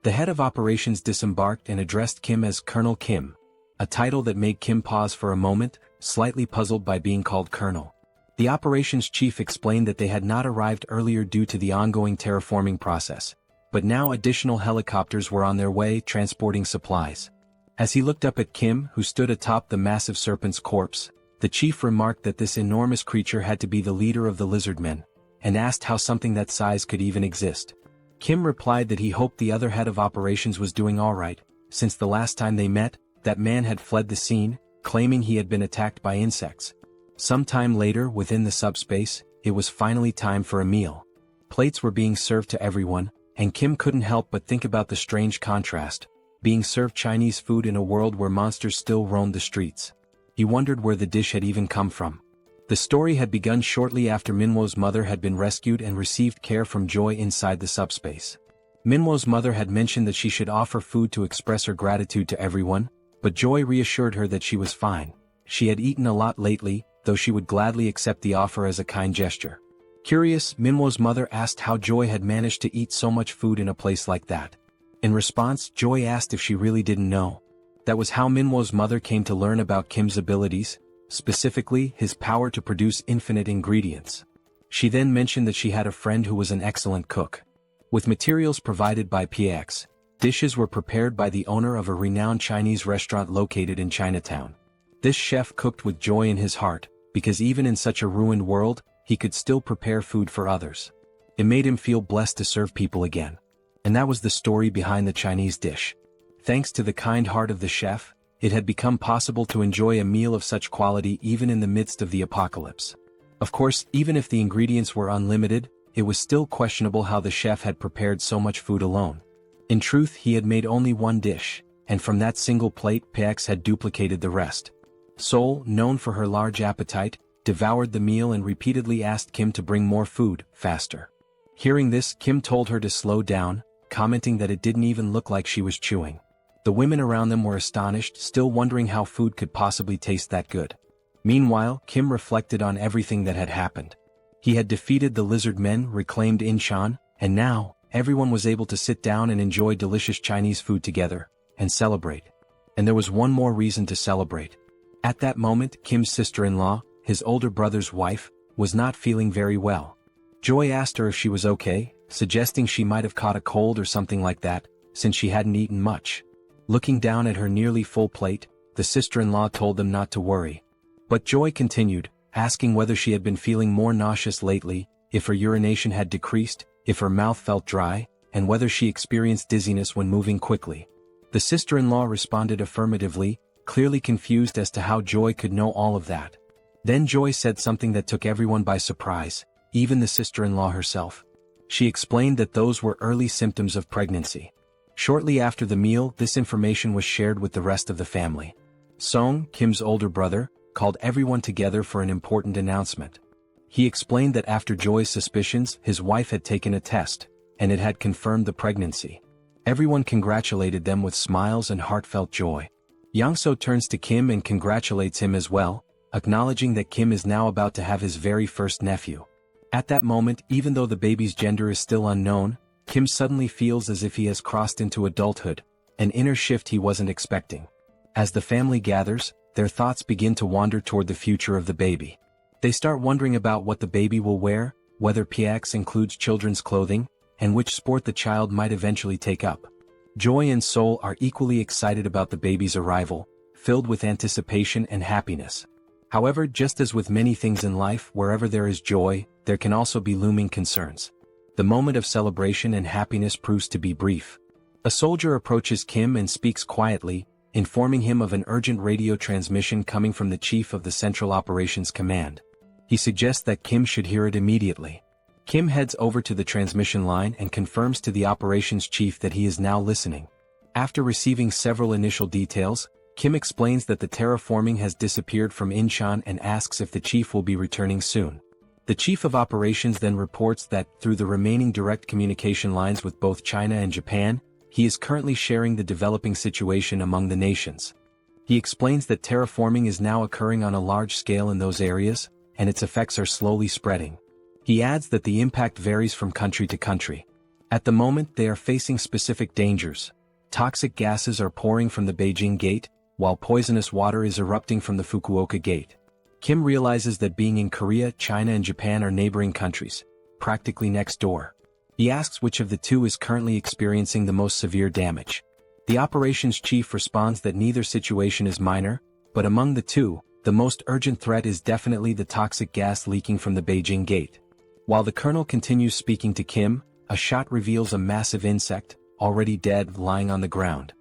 The head of operations disembarked and addressed Kim as Colonel Kim, a title that made Kim pause for a moment, slightly puzzled by being called Colonel. The operations chief explained that they had not arrived earlier due to the ongoing terraforming process, but now additional helicopters were on their way transporting supplies. As he looked up at Kim, who stood atop the massive serpent's corpse, the chief remarked that this enormous creature had to be the leader of the lizardmen, and asked how something that size could even exist. Kim replied that he hoped the other head of operations was doing alright, since the last time they met, that man had fled the scene, claiming he had been attacked by insects. Sometime later, within the subspace, it was finally time for a meal. Plates were being served to everyone, and Kim couldn't help but think about the strange contrast, being served Chinese food in a world where monsters still roamed the streets. He wondered where the dish had even come from. The story had begun shortly after Minwo's mother had been rescued and received care from Joy inside the subspace. Minwo's mother had mentioned that she should offer food to express her gratitude to everyone, but Joy reassured her that she was fine. She had eaten a lot lately, though she would gladly accept the offer as a kind gesture. Curious, Minwo's mother asked how Joy had managed to eat so much food in a place like that. In response, Joy asked if she really didn't know. That was how Minwo's mother came to learn about Kim's abilities, specifically his power to produce infinite ingredients. She then mentioned that she had a friend who was an excellent cook. With materials provided by PX, dishes were prepared by the owner of a renowned Chinese restaurant located in Chinatown. This chef cooked with joy in his heart, because even in such a ruined world, he could still prepare food for others. It made him feel blessed to serve people again. And that was the story behind the Chinese dish. Thanks to the kind heart of the chef, it had become possible to enjoy a meal of such quality even in the midst of the apocalypse. Of course, even if the ingredients were unlimited, it was still questionable how the chef had prepared so much food alone. In truth, he had made only one dish, and from that single plate PX had duplicated the rest. Seoul, known for her large appetite, devoured the meal and repeatedly asked Kim to bring more food, faster. Hearing this, Kim told her to slow down, commenting that it didn't even look like she was chewing. The women around them were astonished, still wondering how food could possibly taste that good. Meanwhile, Kim reflected on everything that had happened. He had defeated the lizard men, reclaimed Incheon, and now, everyone was able to sit down and enjoy delicious Chinese food together, and celebrate. And there was one more reason to celebrate. At that moment, Kim's sister-in-law, his older brother's wife, was not feeling very well. Joy asked her if she was okay, suggesting she might have caught a cold or something like that, since she hadn't eaten much. Looking down at her nearly full plate, the sister-in-law told them not to worry. But Joy continued, asking whether she had been feeling more nauseous lately, if her urination had decreased, if her mouth felt dry, and whether she experienced dizziness when moving quickly. The sister-in-law responded affirmatively, clearly confused as to how Joy could know all of that. Then Joy said something that took everyone by surprise, even the sister-in-law herself. She explained that those were early symptoms of pregnancy. Shortly after the meal, this information was shared with the rest of the family. Song, Kim's older brother, called everyone together for an important announcement. He explained that after Joy's suspicions, his wife had taken a test, and it had confirmed the pregnancy. Everyone congratulated them with smiles and heartfelt joy. Yangso turns to Kim and congratulates him as well, acknowledging that Kim is now about to have his very first nephew. At that moment, even though the baby's gender is still unknown, Kim suddenly feels as if he has crossed into adulthood, an inner shift he wasn't expecting. As the family gathers, their thoughts begin to wander toward the future of the baby. They start wondering about what the baby will wear, whether PX includes children's clothing, and which sport the child might eventually take up. Joy and Seoul are equally excited about the baby's arrival, filled with anticipation and happiness. However, just as with many things in life, wherever there is joy, there can also be looming concerns. The moment of celebration and happiness proves to be brief. A soldier approaches Kim and speaks quietly, informing him of an urgent radio transmission coming from the chief of the Central Operations Command. He suggests that Kim should hear it immediately. Kim heads over to the transmission line and confirms to the operations chief that he is now listening. After receiving several initial details, Kim explains that the terraforming has disappeared from Incheon and asks if the chief will be returning soon. The chief of operations then reports that, through the remaining direct communication lines with both China and Japan, he is currently sharing the developing situation among the nations. He explains that terraforming is now occurring on a large scale in those areas, and its effects are slowly spreading. He adds that the impact varies from country to country. At the moment, they are facing specific dangers. Toxic gases are pouring from the Beijing Gate, while poisonous water is erupting from the Fukuoka Gate. Kim realizes that being in Korea, China and Japan are neighboring countries, practically next door. He asks which of the two is currently experiencing the most severe damage. The operations chief responds that neither situation is minor, but among the two, the most urgent threat is definitely the toxic gas leaking from the Beijing Gate. While the colonel continues speaking to Kim, a shot reveals a massive insect, already dead, lying on the ground.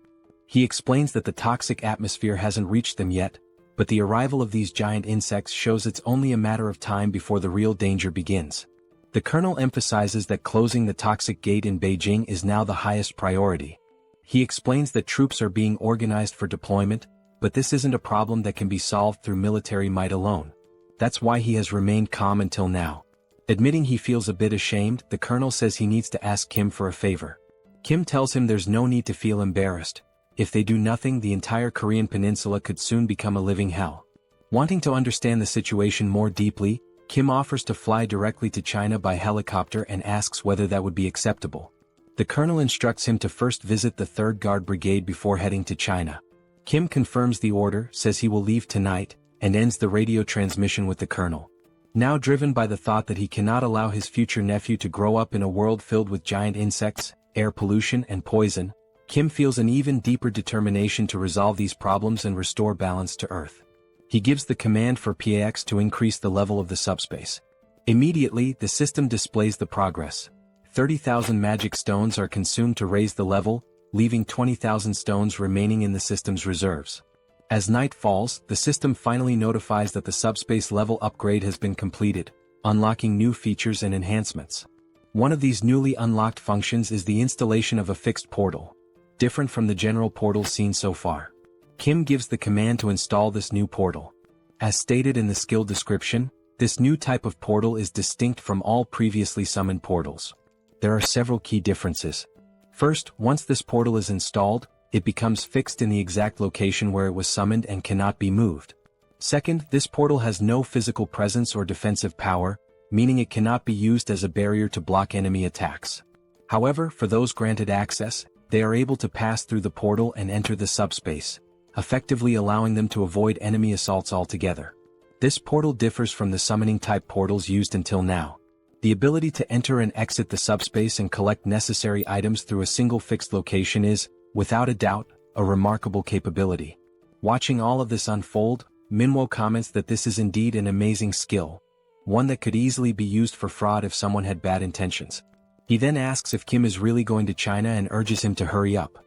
He explains that the toxic atmosphere hasn't reached them yet, but the arrival of these giant insects shows it's only a matter of time before the real danger begins. The colonel emphasizes that closing the toxic gate in Beijing is now the highest priority. He explains that troops are being organized for deployment, but this isn't a problem that can be solved through military might alone. That's why he has remained calm until now. Admitting he feels a bit ashamed, the colonel says he needs to ask Kim for a favor. Kim tells him there's no need to feel embarrassed. If they do nothing, the entire Korean peninsula could soon become a living hell. Wanting to understand the situation more deeply, Kim offers to fly directly to China by helicopter and asks whether that would be acceptable. The colonel instructs him to first visit the 3rd Guard Brigade before heading to China. Kim confirms the order, says he will leave tonight, and ends the radio transmission with the colonel. Now driven by the thought that he cannot allow his future nephew to grow up in a world filled with giant insects, air pollution and poison, Kim feels an even deeper determination to resolve these problems and restore balance to Earth. He gives the command for PAX to increase the level of the subspace. Immediately, the system displays the progress. 30,000 magic stones are consumed to raise the level, leaving 20,000 stones remaining in the system's reserves. As night falls, the system finally notifies that the subspace level upgrade has been completed, unlocking new features and enhancements. One of these newly unlocked functions is the installation of a fixed portal, different from the general portals seen so far. Kim gives the command to install this new portal. As stated in the skill description, this new type of portal is distinct from all previously summoned portals. There are several key differences. First, once this portal is installed, it becomes fixed in the exact location where it was summoned and cannot be moved. Second, this portal has no physical presence or defensive power, meaning it cannot be used as a barrier to block enemy attacks. However, for those granted access, they are able to pass through the portal and enter the subspace, effectively allowing them to avoid enemy assaults altogether. This portal differs from the summoning-type portals used until now. The ability to enter and exit the subspace and collect necessary items through a single fixed location is, without a doubt, a remarkable capability. Watching all of this unfold, Manhwa comments that this is indeed an amazing skill, one that could easily be used for fraud if someone had bad intentions. He then asks if Kim is really going to China and urges him to hurry up.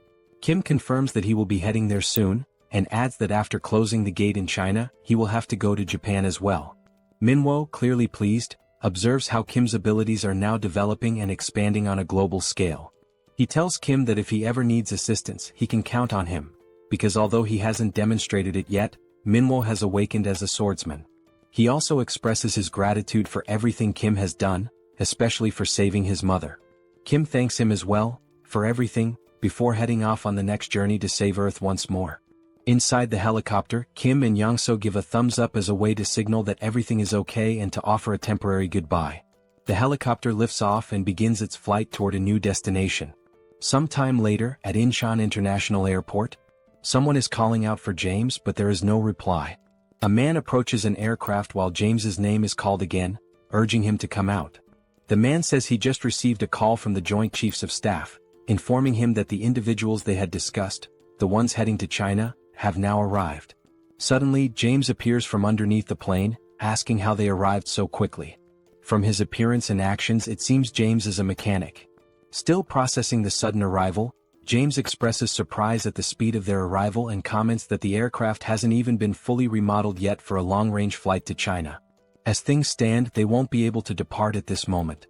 Kim confirms that he will be heading there soon, and adds that after closing the gate in China, he will have to go to Japan as well. Manhwa, clearly pleased, observes how Kim's abilities are now developing and expanding on a global scale. He tells Kim that if he ever needs assistance, he can count on him, because although he hasn't demonstrated it yet, Manhwa has awakened as a swordsman. He also expresses his gratitude for everything Kim has done, especially for saving his mother. Kim thanks him as well, for everything, before heading off on the next journey to save Earth once more. Inside the helicopter, Kim and Young-so give a thumbs up as a way to signal that everything is okay and to offer a temporary goodbye. The helicopter lifts off and begins its flight toward a new destination. Some time later, at Incheon International Airport, someone is calling out for James, but there is no reply. A man approaches an aircraft while James's name is called again, urging him to come out. The man says he just received a call from the Joint Chiefs of Staff, informing him that the individuals they had discussed, the ones heading to China, have now arrived. Suddenly, James appears from underneath the plane, asking how they arrived so quickly. From his appearance and actions, it seems James is a mechanic. Still processing the sudden arrival, James expresses surprise at the speed of their arrival and comments that the aircraft hasn't even been fully remodeled yet for a long-range flight to China. As things stand, they won't be able to depart at this moment.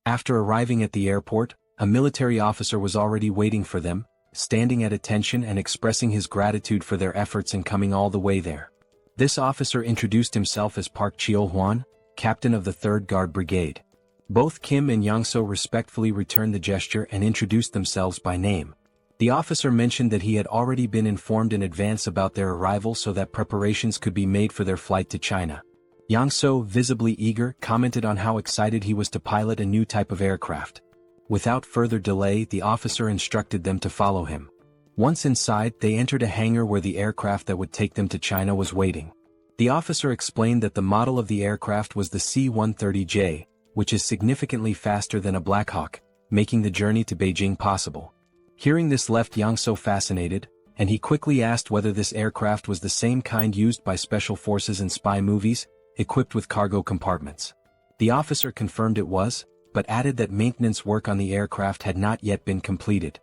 After arriving at the airport, a military officer was already waiting for them, standing at attention and expressing his gratitude for their efforts in coming all the way there. This officer introduced himself as Park Cheo-hwan, captain of the 3rd Guard Brigade. Both Kim and Young-so respectfully returned the gesture and introduced themselves by name. The officer mentioned that he had already been informed in advance about their arrival so that preparations could be made for their flight to China. Young-so, visibly eager, commented on how excited he was to pilot a new type of aircraft. Without further delay, the officer instructed them to follow him. Once inside, they entered a hangar where the aircraft that would take them to China was waiting. The officer explained that the model of the aircraft was the C-130J, which is significantly faster than a Black Hawk, making the journey to Beijing possible. Hearing this left Young-so fascinated, and he quickly asked whether this aircraft was the same kind used by special forces in spy movies, equipped with cargo compartments. The officer confirmed it was, but added that maintenance work on the aircraft had not yet been completed.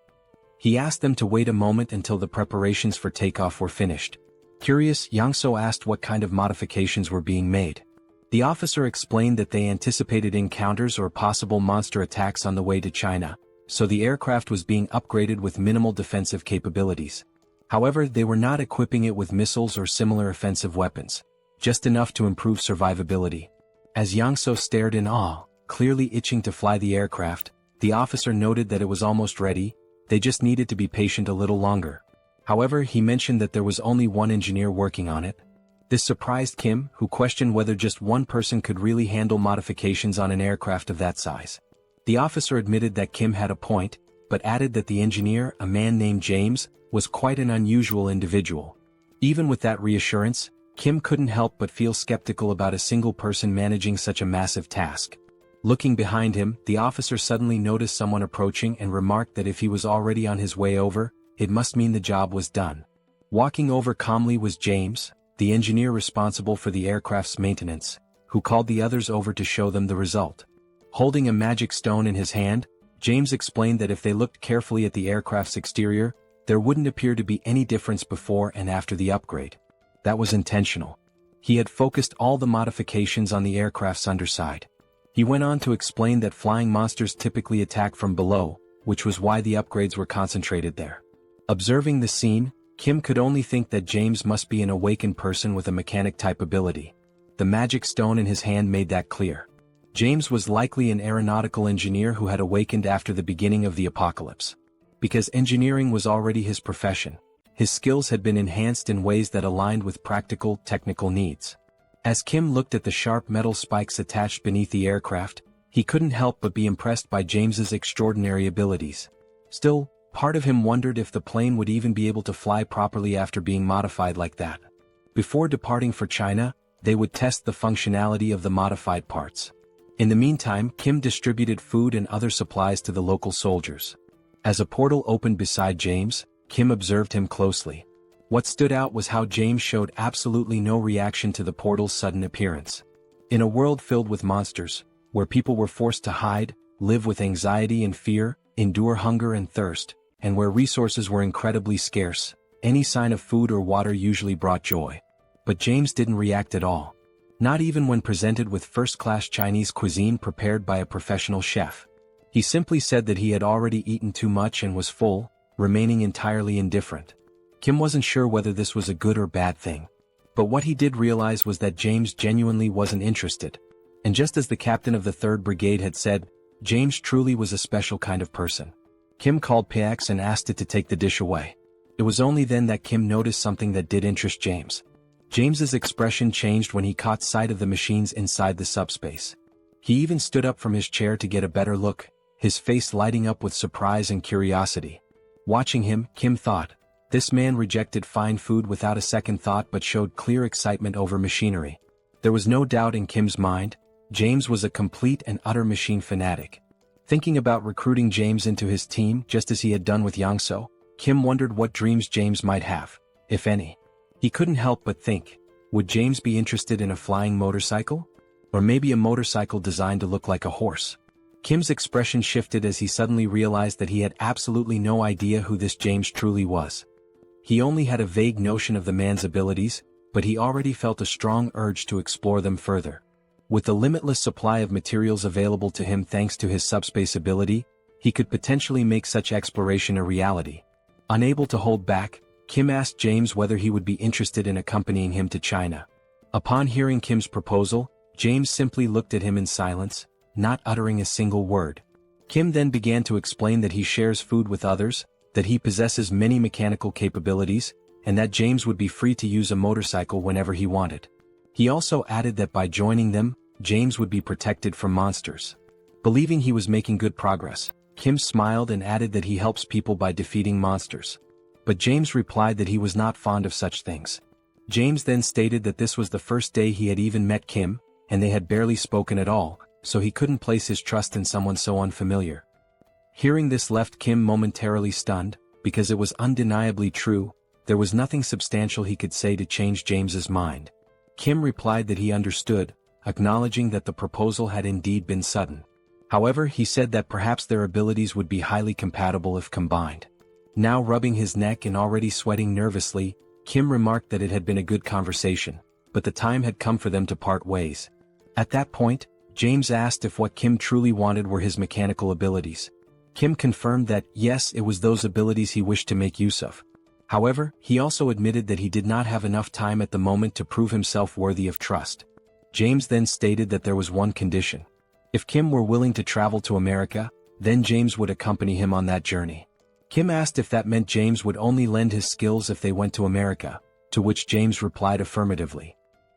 He asked them to wait a moment until the preparations for takeoff were finished. Curious, Young-so asked what kind of modifications were being made. The officer explained that they anticipated encounters or possible monster attacks on the way to China, so the aircraft was being upgraded with minimal defensive capabilities. However, they were not equipping it with missiles or similar offensive weapons, just enough to improve survivability. As Young-so stared in awe, clearly itching to fly the aircraft, the officer noted that it was almost ready, they just needed to be patient a little longer. However, he mentioned that there was only one engineer working on it. This surprised Kim, who questioned whether just one person could really handle modifications on an aircraft of that size. The officer admitted that Kim had a point, but added that the engineer, a man named James, was quite an unusual individual. Even with that reassurance, Kim couldn't help but feel skeptical about a single person managing such a massive task. Looking behind him, the officer suddenly noticed someone approaching and remarked that if he was already on his way over, it must mean the job was done. Walking over calmly was James, the engineer responsible for the aircraft's maintenance, who called the others over to show them the result. Holding a magic stone in his hand, James explained that if they looked carefully at the aircraft's exterior, there wouldn't appear to be any difference before and after the upgrade. That was intentional. He had focused all the modifications on the aircraft's underside. He went on to explain that flying monsters typically attack from below, which was why the upgrades were concentrated there. Observing the scene, Kim could only think that James must be an awakened person with a mechanic-type ability. The magic stone in his hand made that clear. James was likely an aeronautical engineer who had awakened after the beginning of the apocalypse. Because engineering was already his profession, his skills had been enhanced in ways that aligned with practical, technical needs. As Kim looked at the sharp metal spikes attached beneath the aircraft, he couldn't help but be impressed by James's extraordinary abilities. Still, part of him wondered if the plane would even be able to fly properly after being modified like that. Before departing for China, they would test the functionality of the modified parts. In the meantime, Kim distributed food and other supplies to the local soldiers. As a portal opened beside James, Kim observed him closely. What stood out was how James showed absolutely no reaction to the portal's sudden appearance. In a world filled with monsters, where people were forced to hide, live with anxiety and fear, endure hunger and thirst, and where resources were incredibly scarce, any sign of food or water usually brought joy. But James didn't react at all. Not even when presented with first-class Chinese cuisine prepared by a professional chef. He simply said that he had already eaten too much and was full, remaining entirely indifferent. Kim wasn't sure whether this was a good or bad thing. But what he did realize was that James genuinely wasn't interested. And just as the captain of the 3rd Brigade had said, James truly was a special kind of person. Kim called Pax and asked it to take the dish away. It was only then that Kim noticed something that did interest James. James's expression changed when he caught sight of the machines inside the subspace. He even stood up from his chair to get a better look, his face lighting up with surprise and curiosity. Watching him, Kim thought, this man rejected fine food without a second thought but showed clear excitement over machinery. There was no doubt in Kim's mind, James was a complete and utter machine fanatic. Thinking about recruiting James into his team just as he had done with Yangso, Kim wondered what dreams James might have, if any. He couldn't help but think, would James be interested in a flying motorcycle? Or maybe a motorcycle designed to look like a horse? Kim's expression shifted as he suddenly realized that he had absolutely no idea who this James truly was. He only had a vague notion of the man's abilities, but he already felt a strong urge to explore them further. With the limitless supply of materials available to him thanks to his subspace ability, he could potentially make such exploration a reality. Unable to hold back, Kim asked James whether he would be interested in accompanying him to China. Upon hearing Kim's proposal, James simply looked at him in silence, not uttering a single word. Kim then began to explain that he shares food with others, that he possesses many mechanical capabilities, and that James would be free to use a motorcycle whenever he wanted. He also added that by joining them, James would be protected from monsters. Believing he was making good progress, Kim smiled and added that he helps people by defeating monsters. But James replied that he was not fond of such things. James then stated that this was the first day he had even met Kim, and they had barely spoken at all, so he couldn't place his trust in someone so unfamiliar. Hearing this left Kim momentarily stunned, because it was undeniably true, there was nothing substantial he could say to change James's mind. Kim replied that he understood, acknowledging that the proposal had indeed been sudden. However, he said that perhaps their abilities would be highly compatible if combined. Now rubbing his neck and already sweating nervously, Kim remarked that it had been a good conversation, but the time had come for them to part ways. At that point, James asked if what Kim truly wanted were his mechanical abilities. Kim confirmed that, yes, it was those abilities he wished to make use of. However, he also admitted that he did not have enough time at the moment to prove himself worthy of trust. James then stated that there was one condition. If Kim were willing to travel to America, then James would accompany him on that journey. Kim asked if that meant James would only lend his skills if they went to America, to which James replied affirmatively.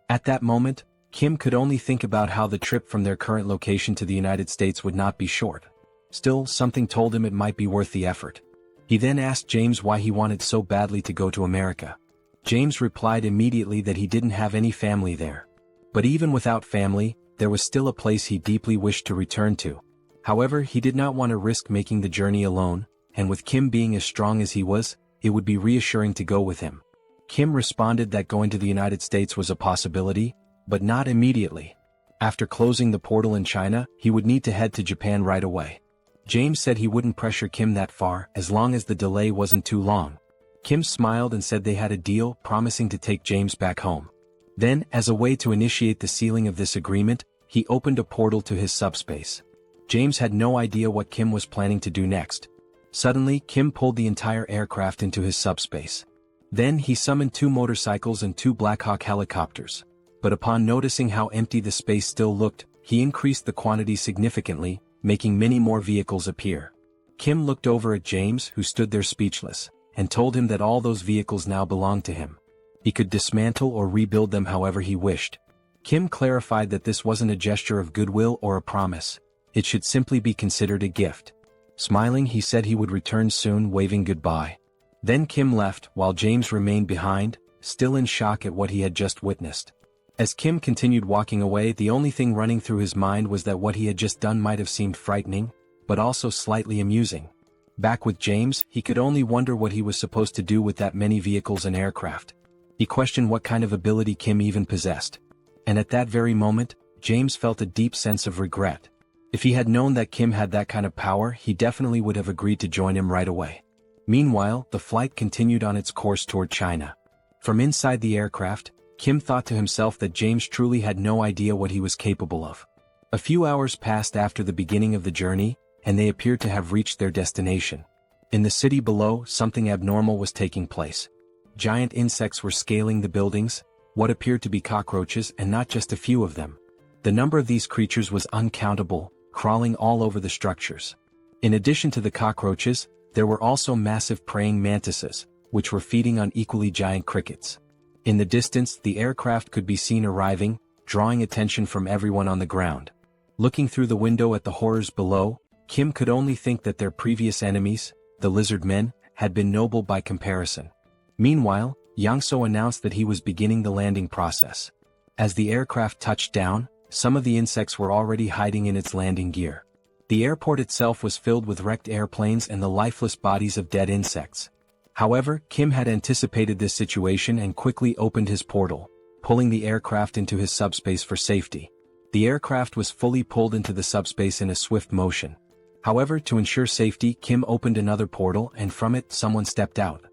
At that moment, Kim could only think about how the trip from their current location to the United States would not be short. Still, something told him it might be worth the effort. He then asked James why he wanted so badly to go to America. James replied immediately that he didn't have any family there. But even without family, there was still a place he deeply wished to return to. However, he did not want to risk making the journey alone, and with Kim being as strong as he was, it would be reassuring to go with him. Kim responded that going to the United States was a possibility, but not immediately. After closing the portal in China, he would need to head to Japan right away. James said he wouldn't pressure Kim that far as long as the delay wasn't too long. Kim smiled and said they had a deal, promising to take James back home. Then, as a way to initiate the sealing of this agreement, he opened a portal to his subspace. James had no idea what Kim was planning to do next. Suddenly, Kim pulled the entire aircraft into his subspace. Then he summoned 2 motorcycles and 2 Blackhawk helicopters. But upon noticing how empty the space still looked, he increased the quantity significantly, making many more vehicles appear. Kim looked over at James, who stood there speechless, and told him that all those vehicles now belonged to him. He could dismantle or rebuild them however he wished. Kim clarified that this wasn't a gesture of goodwill or a promise. It should simply be considered a gift. Smiling, he said he would return soon, waving goodbye. Then Kim left, while James remained behind, still in shock at what he had just witnessed. As Kim continued walking away, the only thing running through his mind was that what he had just done might have seemed frightening, but also slightly amusing. Back with James, he could only wonder what he was supposed to do with that many vehicles and aircraft. He questioned what kind of ability Kim even possessed. And at that very moment, James felt a deep sense of regret. If he had known that Kim had that kind of power, he definitely would have agreed to join him right away. Meanwhile, the flight continued on its course toward China. From inside the aircraft, Kim thought to himself that James truly had no idea what he was capable of. A few hours passed after the beginning of the journey, and they appeared to have reached their destination. In the city below, something abnormal was taking place. Giant insects were scaling the buildings, what appeared to be cockroaches, and not just a few of them. The number of these creatures was uncountable, crawling all over the structures. In addition to the cockroaches, there were also massive praying mantises, which were feeding on equally giant crickets. In the distance, the aircraft could be seen arriving, drawing attention from everyone on the ground. Looking through the window at the horrors below, Kim could only think that their previous enemies, the lizard men, had been noble by comparison. Meanwhile, Yang-so announced that he was beginning the landing process. As the aircraft touched down, some of the insects were already hiding in its landing gear. The airport itself was filled with wrecked airplanes and the lifeless bodies of dead insects. However, Kim had anticipated this situation and quickly opened his portal, pulling the aircraft into his subspace for safety. The aircraft was fully pulled into the subspace in a swift motion. However, to ensure safety, Kim opened another portal and from it someone stepped out.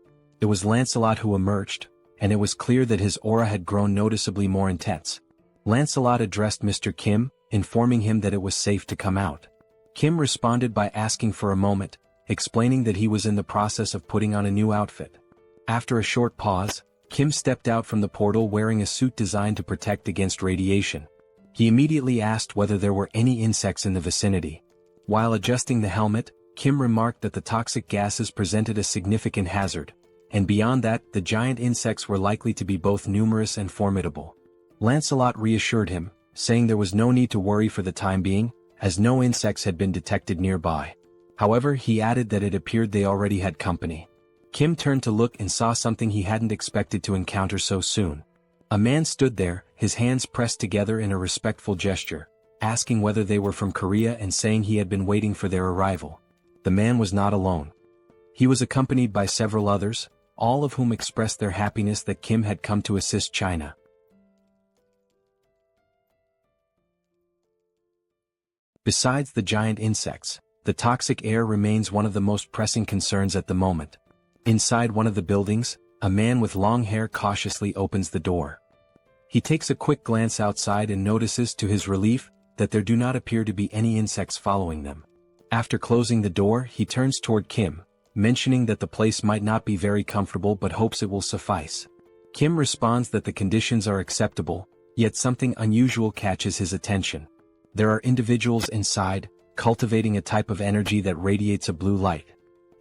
It was Lancelot who emerged, and it was clear that his aura had grown noticeably more intense. Lancelot addressed Mr. Kim, informing him that it was safe to come out. Kim responded by asking for a moment, explaining that he was in the process of putting on a new outfit. After a short pause, Kim stepped out from the portal wearing a suit designed to protect against radiation. He immediately asked whether there were any insects in the vicinity. While adjusting the helmet, Kim remarked that the toxic gases presented a significant hazard, and beyond that, the giant insects were likely to be both numerous and formidable. Lancelot reassured him, saying there was no need to worry for the time being, as no insects had been detected nearby. However, he added that it appeared they already had company. Kim turned to look and saw something he hadn't expected to encounter so soon. A man stood there, his hands pressed together in a respectful gesture, asking whether they were from Korea and saying he had been waiting for their arrival. The man was not alone. He was accompanied by several others, all of whom expressed their happiness that Kim had come to assist China. Besides the giant insects, the toxic air remains one of the most pressing concerns at the moment. Inside one of the buildings, a man with long hair cautiously opens the door. He takes a quick glance outside and notices to his relief that there do not appear to be any insects following them. After closing the door, he turns toward Kim, mentioning that the place might not be very comfortable but hopes it will suffice. Kim responds that the conditions are acceptable, yet something unusual catches his attention. There are individuals inside, cultivating a type of energy that radiates a blue light.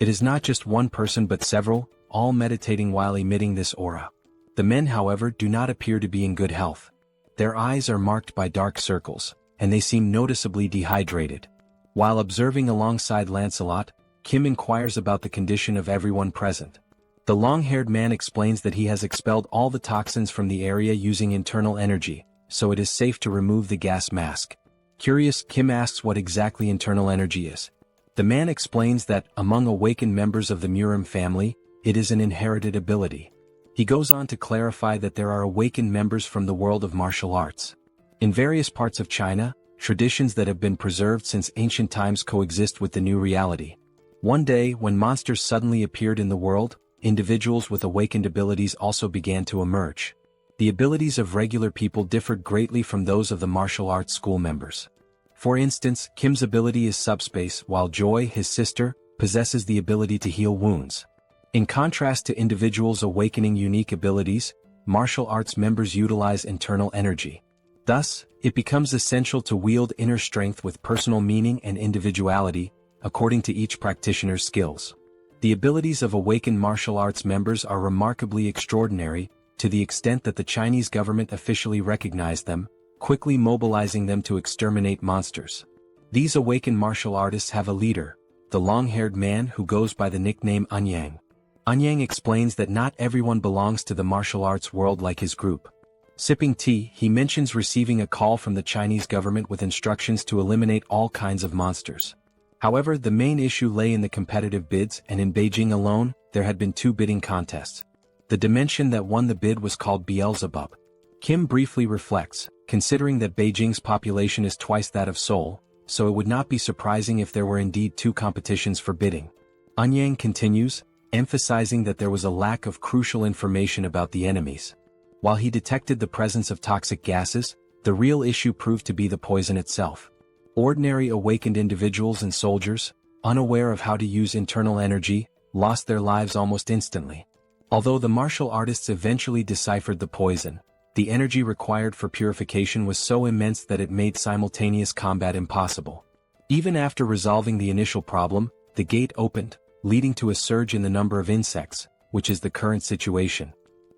It is not just one person but several, all meditating while emitting this aura. The men, however, do not appear to be in good health. Their eyes are marked by dark circles, and they seem noticeably dehydrated. While observing alongside Lancelot, Kim inquires about the condition of everyone present. The long-haired man explains that he has expelled all the toxins from the area using internal energy, so it is safe to remove the gas mask. Curious, Kim asks what exactly internal energy is. The man explains that, among awakened members of the Murim family, it is an inherited ability. He goes on to clarify that there are awakened members from the world of martial arts. In various parts of China, traditions that have been preserved since ancient times coexist with the new reality. One day, when monsters suddenly appeared in the world, individuals with awakened abilities also began to emerge. The abilities of regular people differed greatly from those of the martial arts school members. For instance, Kim's ability is SUBSPACE, while Joy, his sister, possesses the ability to heal wounds. In contrast to individuals awakening unique abilities, martial arts members utilize internal energy. Thus, it becomes essential to wield inner strength with personal meaning and individuality, according to each practitioner's skills. The abilities of awakened martial arts members are remarkably extraordinary, to the extent that the Chinese government officially recognized them, quickly mobilizing them to exterminate monsters. These awakened martial artists have a leader, the long-haired man who goes by the nickname Anyang. Anyang explains that not everyone belongs to the martial arts world like his group. Sipping tea, he mentions receiving a call from the Chinese government with instructions to eliminate all kinds of monsters. However, the main issue lay in the competitive bids, and in Beijing alone, there had been 2 bidding contests. The dimension that won the bid was called Beelzebub. Kim briefly reflects, considering that Beijing's population is twice that of Seoul, so it would not be surprising if there were indeed 2 competitions for bidding. Anyang continues, emphasizing that there was a lack of crucial information about the enemies. While he detected the presence of toxic gases, the real issue proved to be the poison itself. Ordinary awakened individuals and soldiers, unaware of how to use internal energy, lost their lives almost instantly. Although the martial artists eventually deciphered the poison, the energy required for purification was so immense that it made simultaneous combat impossible. Even after resolving the initial problem, the gate opened, leading to a surge in the number of insects, which is the current situation.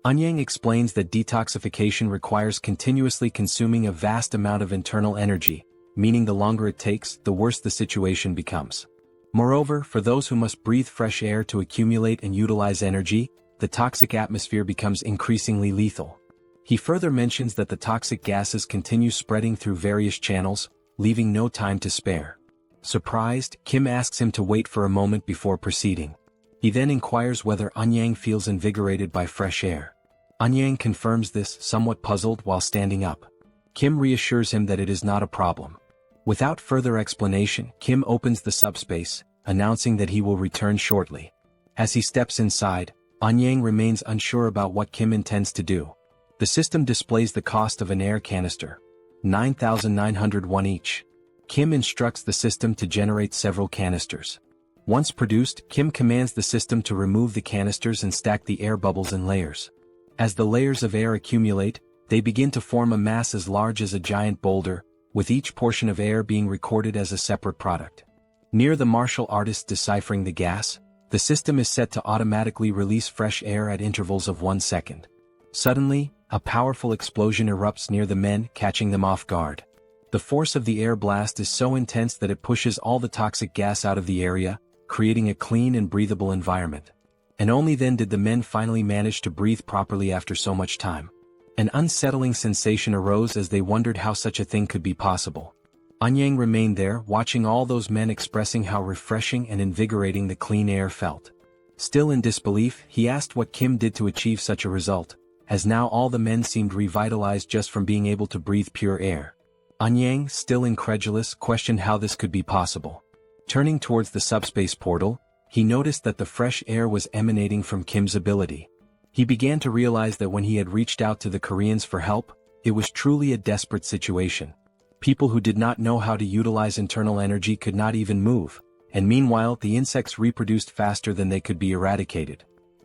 Anyang explains that detoxification requires continuously consuming a vast amount of internal energy, meaning the longer it takes, the worse the situation becomes. Moreover, for those who must breathe fresh air to accumulate and utilize energy, the toxic atmosphere becomes increasingly lethal. He further mentions that the toxic gases continue spreading through various channels, leaving no time to spare. Surprised, Kim asks him to wait for a moment before proceeding. He then inquires whether Anyang feels invigorated by fresh air. Anyang confirms this, somewhat puzzled while standing up. Kim reassures him that it is not a problem. Without further explanation, Kim opens the subspace, announcing that he will return shortly. As he steps inside, Anyang remains unsure about what Kim intends to do. The system displays the cost of an air canister, 9,901 each. Kim instructs the system to generate several canisters. Once produced, Kim commands the system to remove the canisters and stack the air bubbles in layers. As the layers of air accumulate, they begin to form a mass as large as a giant boulder, with each portion of air being recorded as a separate product. Near the martial artist deciphering the gas, the system is set to automatically release fresh air at intervals of 1 second. Suddenly, a powerful explosion erupts near the men, catching them off guard. The force of the air blast is so intense that it pushes all the toxic gas out of the area, creating a clean and breathable environment. And only then did the men finally manage to breathe properly after so much time. An unsettling sensation arose as they wondered how such a thing could be possible. Anyang remained there, watching all those men, expressing how refreshing and invigorating the clean air felt. Still in disbelief, he asked what Kim did to achieve such a result, as now all the men seemed revitalized just from being able to breathe pure air. Anyang, still incredulous, questioned how this could be possible. Turning towards the subspace portal, he noticed that the fresh air was emanating from Kim's ability. He began to realize that when he had reached out to the Koreans for help, it was truly a desperate situation. People who did not know how to utilize internal energy could not even move, and meanwhile the insects reproduced faster than they could be eradicated.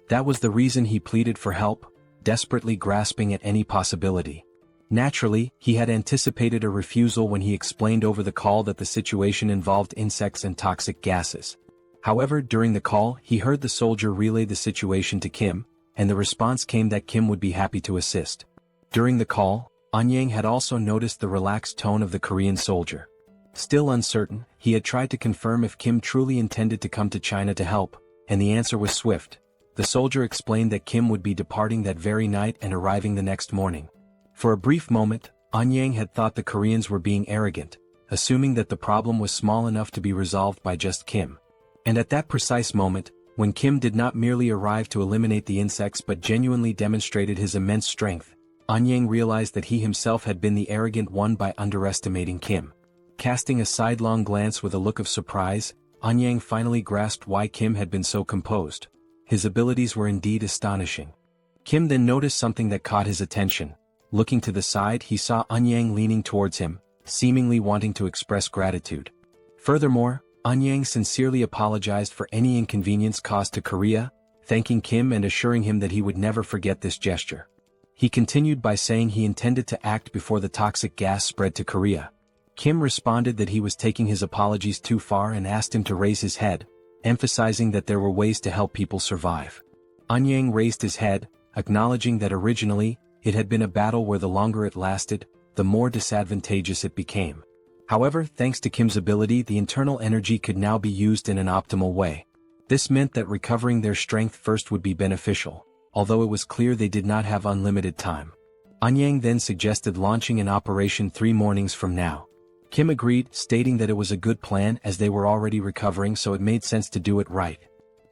That was the reason he pleaded for help, desperately grasping at any possibility. Naturally, he had anticipated a refusal when he explained over the call that the situation involved insects and toxic gases. However, during the call, he heard the soldier relay the situation to Kim, and the response came that Kim would be happy to assist. During the call, Anyang had also noticed the relaxed tone of the Korean soldier. Still uncertain, he had tried to confirm if Kim truly intended to come to China to help, and the answer was swift. The soldier explained that Kim would be departing that very night and arriving the next morning. For a brief moment, Anyang had thought the Koreans were being arrogant, assuming that the problem was small enough to be resolved by just Kim. And at that precise moment, when Kim did not merely arrive to eliminate the insects but genuinely demonstrated his immense strength, Anyang realized that he himself had been the arrogant one by underestimating Kim. Casting a sidelong glance with a look of surprise, Anyang finally grasped why Kim had been so composed. His abilities were indeed astonishing. Kim then noticed something that caught his attention. Looking to the side, he saw Anyang leaning towards him, seemingly wanting to express gratitude. Furthermore, Anyang sincerely apologized for any inconvenience caused to Korea, thanking Kim and assuring him that he would never forget this gesture. He continued by saying he intended to act before the toxic gas spread to Korea. Kim responded that he was taking his apologies too far and asked him to raise his head, emphasizing that there were ways to help people survive. Anyang raised his head, acknowledging that originally, it had been a battle where the longer it lasted, the more disadvantageous it became. However, thanks to Kim's ability, the internal energy could now be used in an optimal way. This meant that recovering their strength first would be beneficial, although it was clear they did not have unlimited time. Anyang then suggested launching an operation 3 mornings from now. Kim agreed, stating that it was a good plan as they were already recovering, so it made sense to do it right.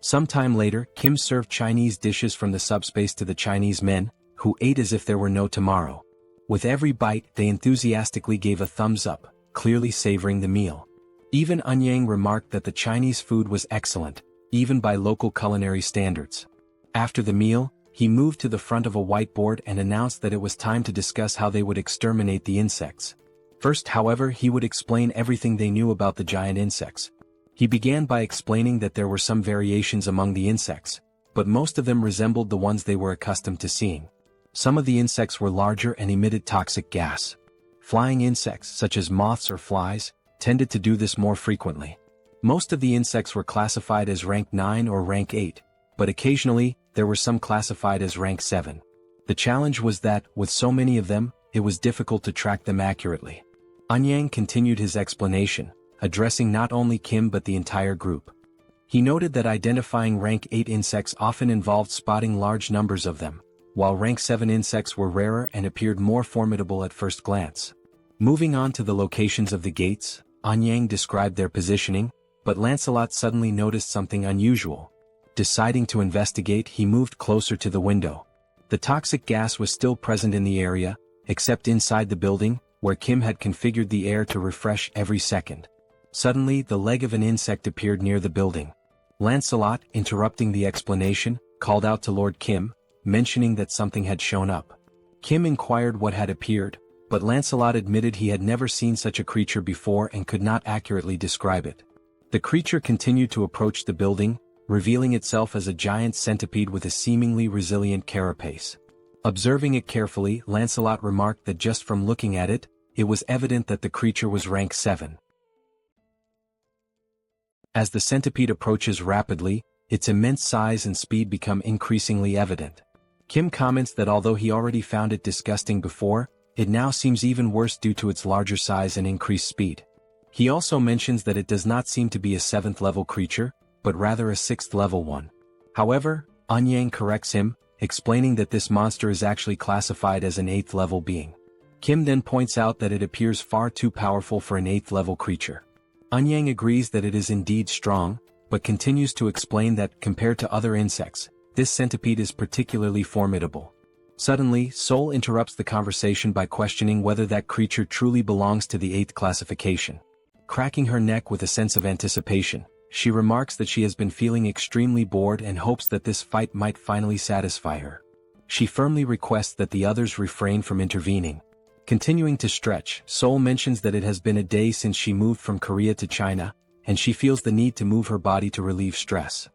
Sometime later, Kim served Chinese dishes from the subspace to the Chinese men, who ate as if there were no tomorrow. With every bite, they enthusiastically gave a thumbs up, clearly savoring the meal. Even Anyang remarked that the Chinese food was excellent, even by local culinary standards. After the meal, he moved to the front of a whiteboard and announced that it was time to discuss how they would exterminate the insects. First, however, he would explain everything they knew about the giant insects. He began by explaining that there were some variations among the insects, but most of them resembled the ones they were accustomed to seeing. Some of the insects were larger and emitted toxic gas. Flying insects, such as moths or flies, tended to do this more frequently. Most of the insects were classified as rank 9 or rank 8, but occasionally, there were some classified as rank 7. The challenge was that, with so many of them, it was difficult to track them accurately. Anyang continued his explanation, addressing not only Kim but the entire group. He noted that identifying rank 8 insects often involved spotting large numbers of them, while rank 7 insects were rarer and appeared more formidable at first glance. Moving on to the locations of the gates, Anyang described their positioning, but Lancelot suddenly noticed something unusual. Deciding to investigate, he moved closer to the window. The toxic gas was still present in the area, except inside the building, where Kim had configured the air to refresh every second. Suddenly, the leg of an insect appeared near the building. Lancelot, interrupting the explanation, called out to Lord Kim, mentioning that something had shown up. Kim inquired what had appeared, but Lancelot admitted he had never seen such a creature before and could not accurately describe it. The creature continued to approach the building, revealing itself as a giant centipede with a seemingly resilient carapace. Observing it carefully, Lancelot remarked that just from looking at it, it was evident that the creature was rank 7. As the centipede approaches rapidly, its immense size and speed become increasingly evident. Kim comments that although he already found it disgusting before, it now seems even worse due to its larger size and increased speed. He also mentions that it does not seem to be a 7th level creature, but rather a 6th level one. However, Anyang corrects him, explaining that this monster is actually classified as an 8th level being. Kim then points out that it appears far too powerful for an 8th level creature. Anyang agrees that it is indeed strong, but continues to explain that, compared to other insects, this centipede is particularly formidable. Suddenly, Seoul interrupts the conversation by questioning whether that creature truly belongs to the 8th classification. Cracking her neck with a sense of anticipation, she remarks that she has been feeling extremely bored and hopes that this fight might finally satisfy her. She firmly requests that the others refrain from intervening. Continuing to stretch, Seoul mentions that it has been a day since she moved from Korea to China, and she feels the need to move her body to relieve stress.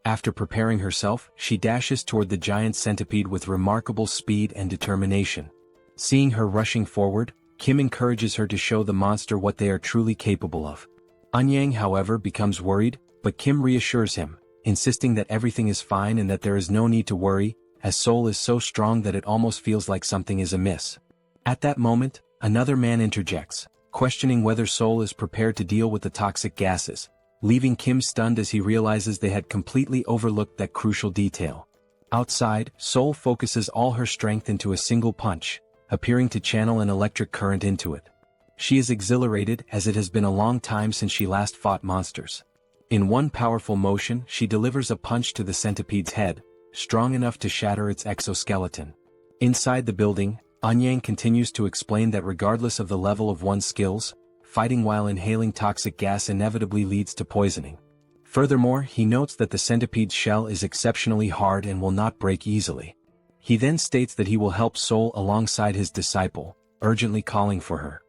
After preparing herself, she dashes toward the giant centipede with remarkable speed and determination. Seeing her rushing forward, Kim encourages her to show the monster what they are truly capable of. Anyang, however, becomes worried, but Kim reassures him, insisting that everything is fine and that there is no need to worry, as Seoul is so strong that it almost feels like something is amiss. At that moment, another man interjects, questioning whether Seoul is prepared to deal with the toxic gases, leaving Kim stunned as he realizes they had completely overlooked that crucial detail. Outside, Seoul focuses all her strength into a single punch, appearing to channel an electric current into it. She is exhilarated as it has been a long time since she last fought monsters. In one powerful motion, she delivers a punch to the centipede's head, strong enough to shatter its exoskeleton. Inside the building, Anyang continues to explain that regardless of the level of one's skills, fighting while inhaling toxic gas inevitably leads to poisoning. Furthermore, he notes that the centipede's shell is exceptionally hard and will not break easily. He then states that he will help Seoul alongside his disciple, urgently calling for her.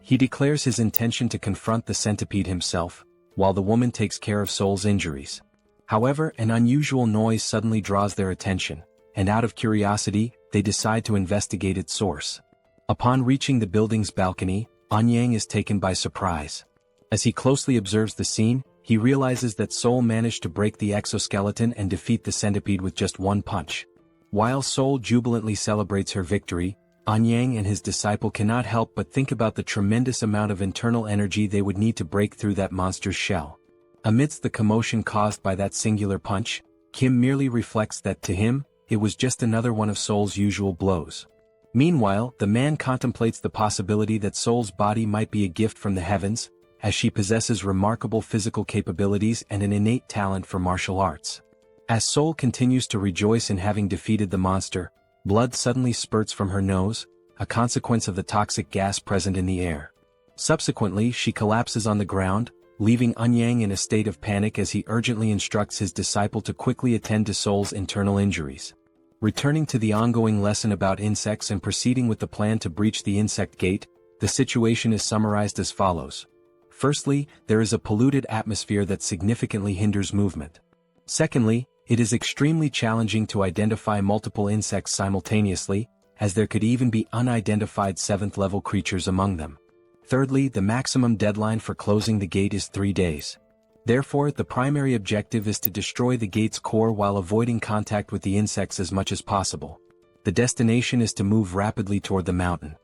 He declares his intention to confront the centipede himself, while the woman takes care of Seoul's injuries. However, an unusual noise suddenly draws their attention, and out of curiosity, they decide to investigate its source. Upon reaching the building's balcony, Anyang is taken by surprise. As he closely observes the scene, he realizes that Seoul managed to break the exoskeleton and defeat the centipede with just one punch. While Seoul jubilantly celebrates her victory, Anyang and his disciple cannot help but think about the tremendous amount of internal energy they would need to break through that monster's shell. Amidst the commotion caused by that singular punch, Kim merely reflects that to him, it was just another one of Seoul's usual blows. Meanwhile, the man contemplates the possibility that Seoul's body might be a gift from the heavens, as she possesses remarkable physical capabilities and an innate talent for martial arts. As Seoul continues to rejoice in having defeated the monster, blood suddenly spurts from her nose, a consequence of the toxic gas present in the air. Subsequently, she collapses on the ground, leaving Anyang in a state of panic as he urgently instructs his disciple to quickly attend to Seoul's internal injuries. Returning to the ongoing lesson about insects and proceeding with the plan to breach the insect gate, the situation is summarized as follows. Firstly, there is a polluted atmosphere that significantly hinders movement. Secondly, it is extremely challenging to identify multiple insects simultaneously, as there could even be unidentified 7th-level creatures among them. Thirdly, the maximum deadline for closing the gate is 3 days. Therefore, the primary objective is to destroy the gate's core while avoiding contact with the insects as much as possible. The destination is to move rapidly toward the mountain.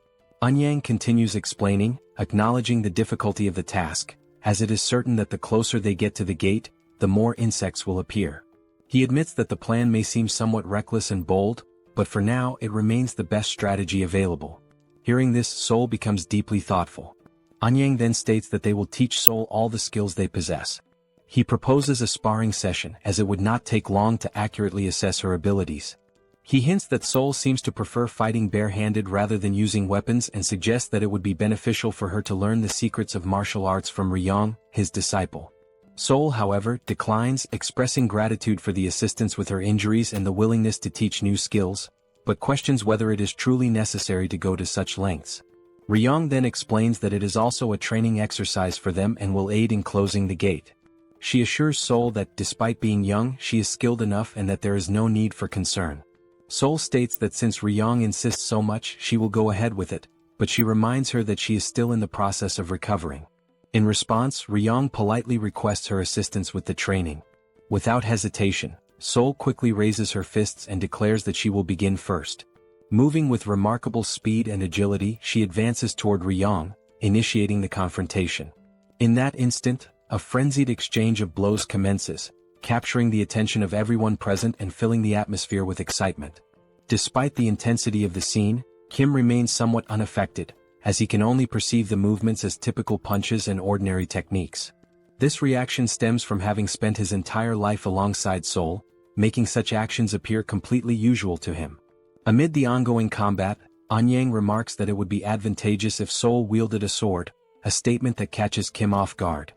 Eun-yang continues explaining, acknowledging the difficulty of the task, as it is certain that the closer they get to the gate, the more insects will appear. He admits that the plan may seem somewhat reckless and bold, but for now it remains the best strategy available. Hearing this, Seoul becomes deeply thoughtful. Eun-yang then states that they will teach Seoul all the skills they possess. He proposes a sparring session as it would not take long to accurately assess her abilities. He hints that Seoul seems to prefer fighting bare-handed rather than using weapons and suggests that it would be beneficial for her to learn the secrets of martial arts from Ryeong, his disciple. Seoul, however, declines, expressing gratitude for the assistance with her injuries and the willingness to teach new skills, but questions whether it is truly necessary to go to such lengths. Ryeong then explains that it is also a training exercise for them and will aid in closing the gate. She assures Seoul that despite being young, she is skilled enough and that there is no need for concern. Seoul states that since Ryeong insists so much, she will go ahead with it, but she reminds her that she is still in the process of recovering. In response, Ryeong politely requests her assistance with the training. Without hesitation, Seoul quickly raises her fists and declares that she will begin first. Moving with remarkable speed and agility, she advances toward Ryeong, initiating the confrontation. In that instant, a frenzied exchange of blows commences, capturing the attention of everyone present and filling the atmosphere with excitement. Despite the intensity of the scene, Kim remains somewhat unaffected, as he can only perceive the movements as typical punches and ordinary techniques. This reaction stems from having spent his entire life alongside Seoul, making such actions appear completely usual to him. Amid the ongoing combat, Eun-yang remarks that it would be advantageous if Seoul wielded a sword, a statement that catches Kim off guard.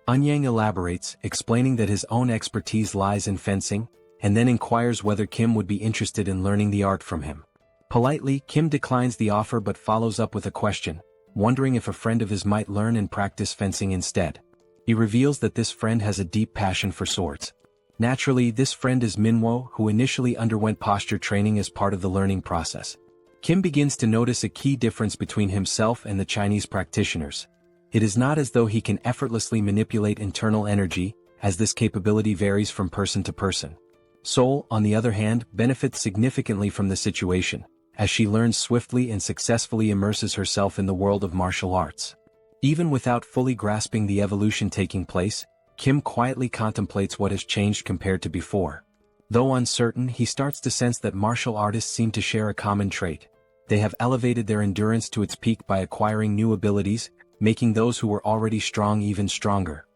Eun-yang elaborates, explaining that his own expertise lies in fencing, and then inquires whether Kim would be interested in learning the art from him. Politely, Kim declines the offer but follows up with a question, wondering if a friend of his might learn and practice fencing instead. He reveals that this friend has a deep passion for swords. Naturally, this friend is Manhwa, who initially underwent posture training as part of the learning process. Kim begins to notice a key difference between himself and the Chinese practitioners. It is not as though he can effortlessly manipulate internal energy, as this capability varies from person to person. Seoul, on the other hand, benefits significantly from the situation, as she learns swiftly and successfully immerses herself in the world of martial arts. Even without fully grasping the evolution taking place, Kim quietly contemplates what has changed compared to before. Though uncertain, he starts to sense that martial artists seem to share a common trait. They have elevated their endurance to its peak by acquiring new abilities, making those who were already strong even stronger.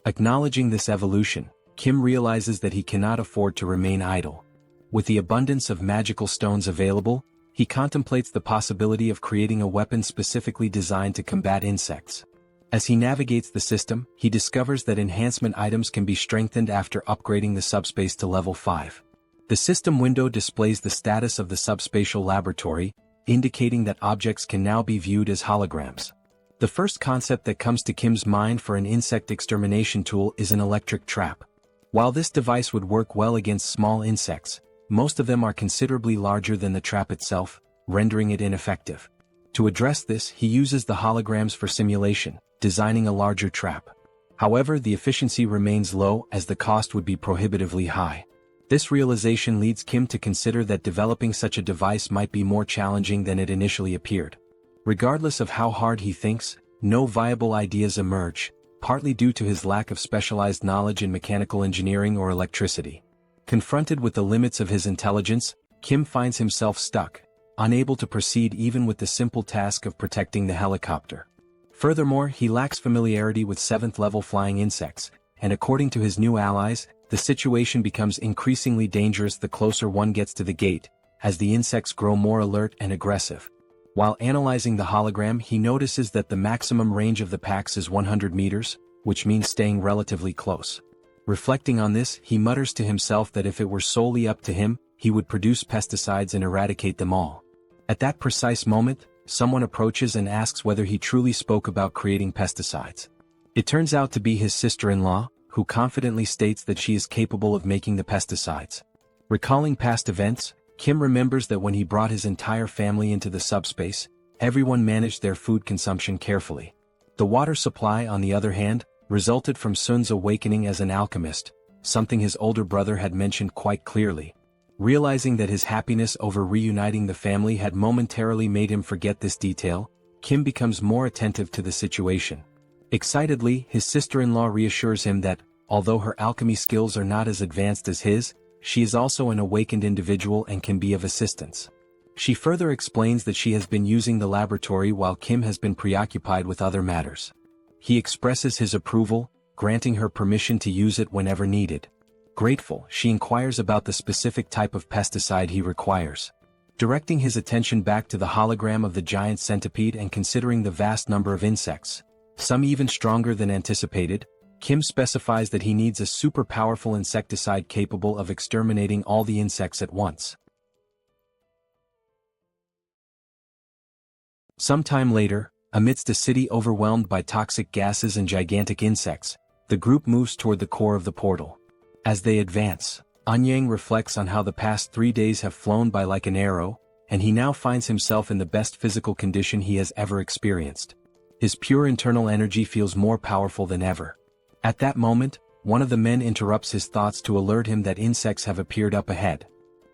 Acknowledging this evolution, Kim realizes that he cannot afford to remain idle. With the abundance of magical stones available, he contemplates the possibility of creating a weapon specifically designed to combat insects. As he navigates the system, he discovers that enhancement items can be strengthened after upgrading the subspace to level 5. The system window displays the status of the subspatial laboratory, indicating that objects can now be viewed as holograms. The first concept that comes to Kim's mind for an insect extermination tool is an electric trap. While this device would work well against small insects, most of them are considerably larger than the trap itself, rendering it ineffective. To address this, he uses the holograms for simulation, designing a larger trap. However, the efficiency remains low as the cost would be prohibitively high. This realization leads Kim to consider that developing such a device might be more challenging than it initially appeared. Regardless of how hard he thinks, no viable ideas emerge, partly due to his lack of specialized knowledge in mechanical engineering or electricity. Confronted with the limits of his intelligence, Kim finds himself stuck, unable to proceed even with the simple task of protecting the helicopter. Furthermore, he lacks familiarity with 7th-level flying insects, and according to his new allies, the situation becomes increasingly dangerous the closer one gets to the gate, as the insects grow more alert and aggressive. While analyzing the hologram, he notices that the maximum range of the packs is 100 meters, which means staying relatively close. Reflecting on this, he mutters to himself that if it were solely up to him, he would produce pesticides and eradicate them all. At that precise moment, someone approaches and asks whether he truly spoke about creating pesticides. It turns out to be his sister-in-law, who confidently states that she is capable of making the pesticides. Recalling past events, Kim remembers that when he brought his entire family into the subspace, everyone managed their food consumption carefully. The water supply, on the other hand, resulted from Sun's awakening as an alchemist, something his older brother had mentioned quite clearly. Realizing that his happiness over reuniting the family had momentarily made him forget this detail, Kim becomes more attentive to the situation. Excitedly, his sister-in-law reassures him that, although her alchemy skills are not as advanced as his, she is also an awakened individual and can be of assistance. She further explains that she has been using the laboratory while Kim has been preoccupied with other matters. He expresses his approval, granting her permission to use it whenever needed. Grateful, she inquires about the specific type of pesticide he requires. Directing his attention back to the hologram of the giant centipede and considering the vast number of insects, some even stronger than anticipated, Kim specifies that he needs a super powerful insecticide capable of exterminating all the insects at once. Sometime later, amidst a city overwhelmed by toxic gases and gigantic insects, the group moves toward the core of the portal. As they advance, Anyang reflects on how the past 3 days have flown by like an arrow, and he now finds himself in the best physical condition he has ever experienced. His pure internal energy feels more powerful than ever. At that moment, one of the men interrupts his thoughts to alert him that insects have appeared up ahead.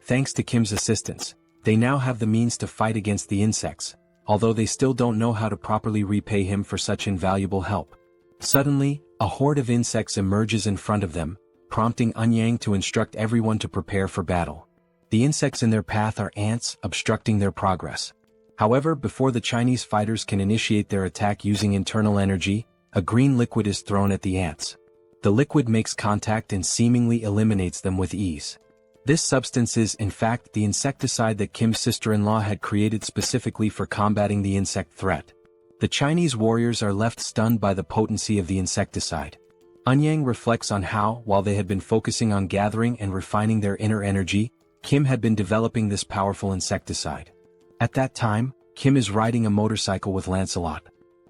Thanks to Kim's assistance, they now have the means to fight against the insects, although they still don't know how to properly repay him for such invaluable help. Suddenly, a horde of insects emerges in front of them, prompting Anyang to instruct everyone to prepare for battle. The insects in their path are ants, obstructing their progress. However, before the Chinese fighters can initiate their attack using internal energy, a green liquid is thrown at the ants. The liquid makes contact and seemingly eliminates them with ease. This substance is, in fact, the insecticide that Kim's sister-in-law had created specifically for combating the insect threat. The Chinese warriors are left stunned by the potency of the insecticide. Anyang reflects on how, while they had been focusing on gathering and refining their inner energy, Kim had been developing this powerful insecticide. At that time, Kim is riding a motorcycle with Lancelot.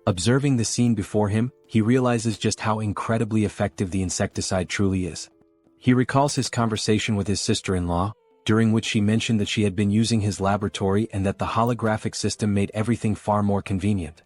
Observing the scene before him, he realizes just how incredibly effective the insecticide truly is. He recalls his conversation with his sister-in-law, during which she mentioned that she had been using his laboratory and that the holographic system made everything far more convenient.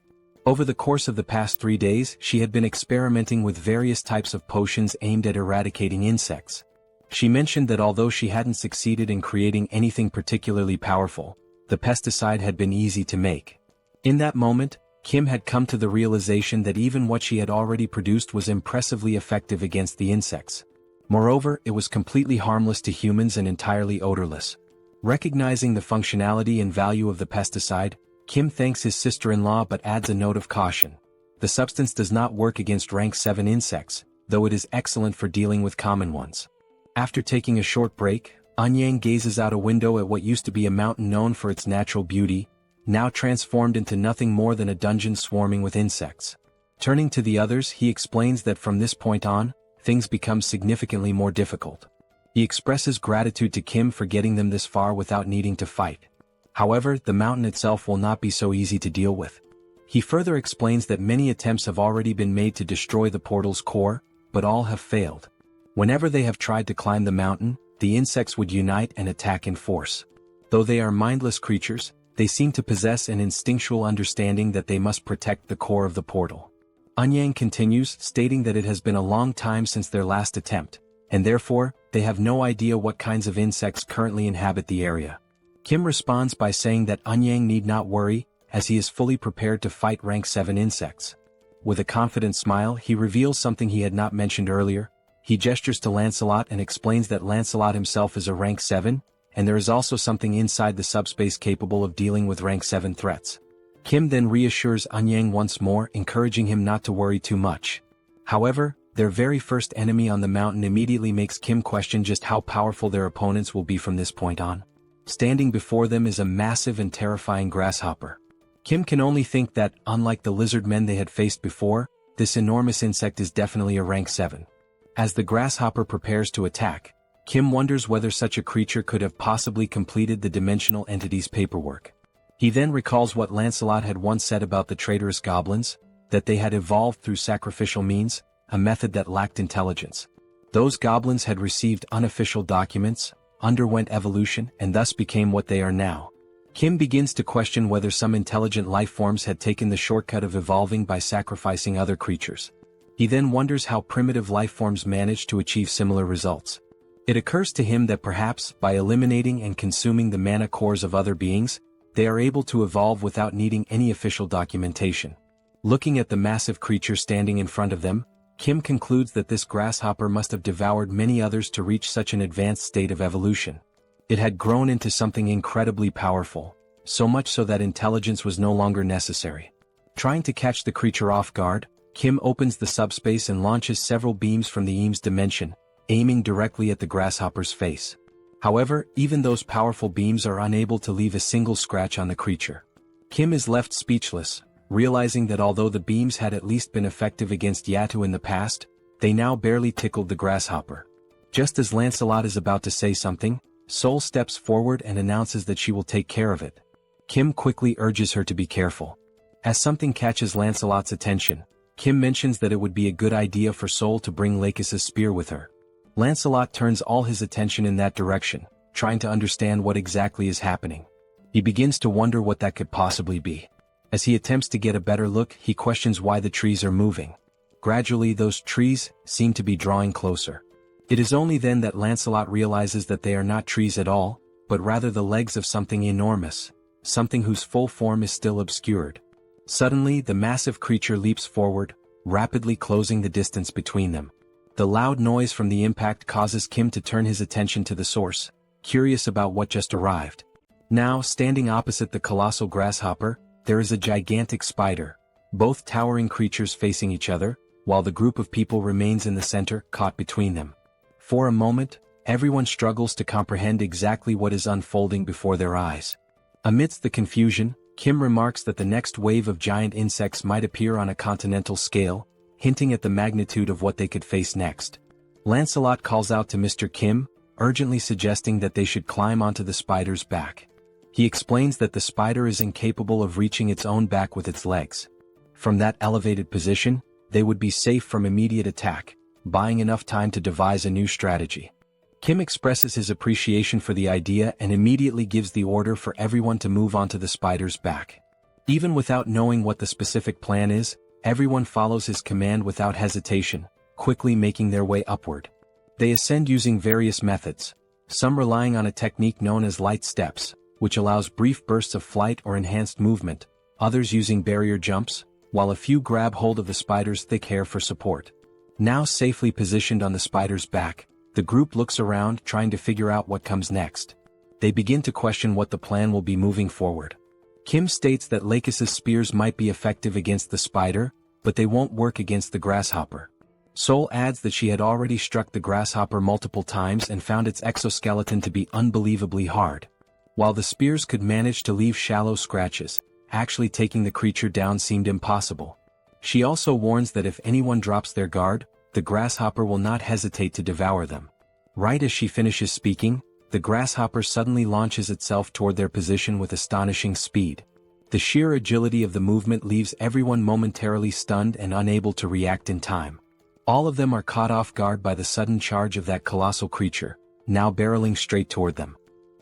Over the course of the past 3 days, she had been experimenting with various types of potions aimed at eradicating insects. She mentioned that although she hadn't succeeded in creating anything particularly powerful, the pesticide had been easy to make. In that moment, Kim had come to the realization that even what she had already produced was impressively effective against the insects. Moreover, it was completely harmless to humans and entirely odorless. Recognizing the functionality and value of the pesticide, Kim thanks his sister-in-law but adds a note of caution. The substance does not work against rank 7 insects, though it is excellent for dealing with common ones. After taking a short break, Anyang gazes out a window at what used to be a mountain known for its natural beauty, now transformed into nothing more than a dungeon swarming with insects. Turning to the others, he explains that from this point on, things become significantly more difficult. He expresses gratitude to Kim for getting them this far without needing to fight. However, the mountain itself will not be so easy to deal with. He further explains that many attempts have already been made to destroy the portal's core, but all have failed. Whenever they have tried to climb the mountain, the insects would unite and attack in force. Though they are mindless creatures, they seem to possess an instinctual understanding that they must protect the core of the portal. Anyang continues, stating that it has been a long time since their last attempt, and therefore, they have no idea what kinds of insects currently inhabit the area. Kim responds by saying that Anyang need not worry, as he is fully prepared to fight rank 7 insects. With a confident smile, he reveals something he had not mentioned earlier. He gestures to Lancelot and explains that Lancelot himself is a rank 7, and there is also something inside the subspace capable of dealing with rank 7 threats. Kim then reassures Anyang once more, encouraging him not to worry too much. However, their very first enemy on the mountain immediately makes Kim question just how powerful their opponents will be from this point on. Standing before them is a massive and terrifying grasshopper. Kim can only think that, unlike the lizard men they had faced before, this enormous insect is definitely a rank 7. As the grasshopper prepares to attack, Kim wonders whether such a creature could have possibly completed the dimensional entity's paperwork. He then recalls what Lancelot had once said about the traitorous goblins, that they had evolved through sacrificial means, a method that lacked intelligence. Those goblins had received unofficial documents, underwent evolution, and thus became what they are now. Kim begins to question whether some intelligent life forms had taken the shortcut of evolving by sacrificing other creatures. He then wonders how primitive life forms managed to achieve similar results. It occurs to him that perhaps, by eliminating and consuming the mana cores of other beings, they are able to evolve without needing any official documentation. Looking at the massive creature standing in front of them, Kim concludes that this grasshopper must have devoured many others to reach such an advanced state of evolution. It had grown into something incredibly powerful, so much so that intelligence was no longer necessary. Trying to catch the creature off guard, Kim opens the subspace and launches several beams from the Eames dimension, aiming directly at the grasshopper's face. However, even those powerful beams are unable to leave a single scratch on the creature. Kim is left speechless, realizing that although the beams had at least been effective against Yatu in the past, they now barely tickled the grasshopper. Just as Lancelot is about to say something, Seoul steps forward and announces that she will take care of it. Kim quickly urges her to be careful. As something catches Lancelot's attention, Kim mentions that it would be a good idea for Seoul to bring Lakis's spear with her. Lancelot turns all his attention in that direction, trying to understand what exactly is happening. He begins to wonder what that could possibly be. As he attempts to get a better look, he questions why the trees are moving. Gradually, those trees seem to be drawing closer. It is only then that Lancelot realizes that they are not trees at all, but rather the legs of something enormous, something whose full form is still obscured. Suddenly, the massive creature leaps forward, rapidly closing the distance between them. The loud noise from the impact causes Kim to turn his attention to the source, curious about what just arrived. Now, standing opposite the colossal grasshopper, there is a gigantic spider, both towering creatures facing each other, while the group of people remains in the center, caught between them. For a moment, everyone struggles to comprehend exactly what is unfolding before their eyes. Amidst the confusion, Kim remarks that the next wave of giant insects might appear on a continental scale, hinting at the magnitude of what they could face next. Lancelot calls out to Mr. Kim, urgently suggesting that they should climb onto the spider's back. He explains that the spider is incapable of reaching its own back with its legs. From that elevated position, they would be safe from immediate attack, buying enough time to devise a new strategy. Kim expresses his appreciation for the idea and immediately gives the order for everyone to move onto the spider's back. Even without knowing what the specific plan is, everyone follows his command without hesitation, quickly making their way upward. They ascend using various methods, some relying on a technique known as light steps, which allows brief bursts of flight or enhanced movement, others using barrier jumps, while a few grab hold of the spider's thick hair for support. Now safely positioned on the spider's back, the group looks around trying to figure out what comes next. They begin to question what the plan will be moving forward. Kim states that Lakis's spears might be effective against the spider, but they won't work against the grasshopper. Seoul adds that she had already struck the grasshopper multiple times and found its exoskeleton to be unbelievably hard. While the spears could manage to leave shallow scratches, actually taking the creature down seemed impossible. She also warns that if anyone drops their guard, the grasshopper will not hesitate to devour them. Right as she finishes speaking, the grasshopper suddenly launches itself toward their position with astonishing speed. The sheer agility of the movement leaves everyone momentarily stunned and unable to react in time. All of them are caught off guard by the sudden charge of that colossal creature, now barreling straight toward them.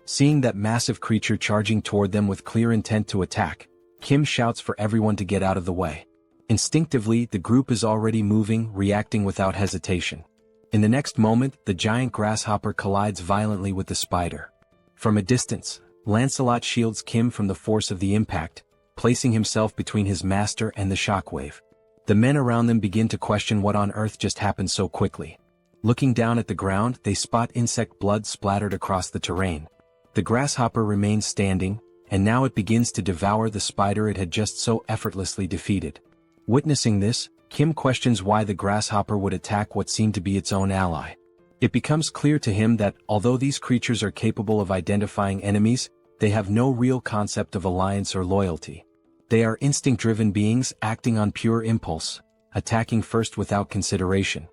Seeing that massive creature charging toward them with clear intent to attack, Kim shouts for everyone to get out of the way. Instinctively, the group is already moving, reacting without hesitation. In the next moment, the giant grasshopper collides violently with the spider. From a distance, Lancelot shields Kim from the force of the impact, placing himself between his master and the shockwave. The men around them begin to question what on earth just happened so quickly. Looking down at the ground, they spot insect blood splattered across the terrain. The grasshopper remains standing, and now it begins to devour the spider it had just so effortlessly defeated. Witnessing this, Kim questions why the grasshopper would attack what seemed to be its own ally. It becomes clear to him that, although these creatures are capable of identifying enemies, they have no real concept of alliance or loyalty. They are instinct-driven beings acting on pure impulse, attacking first without consideration.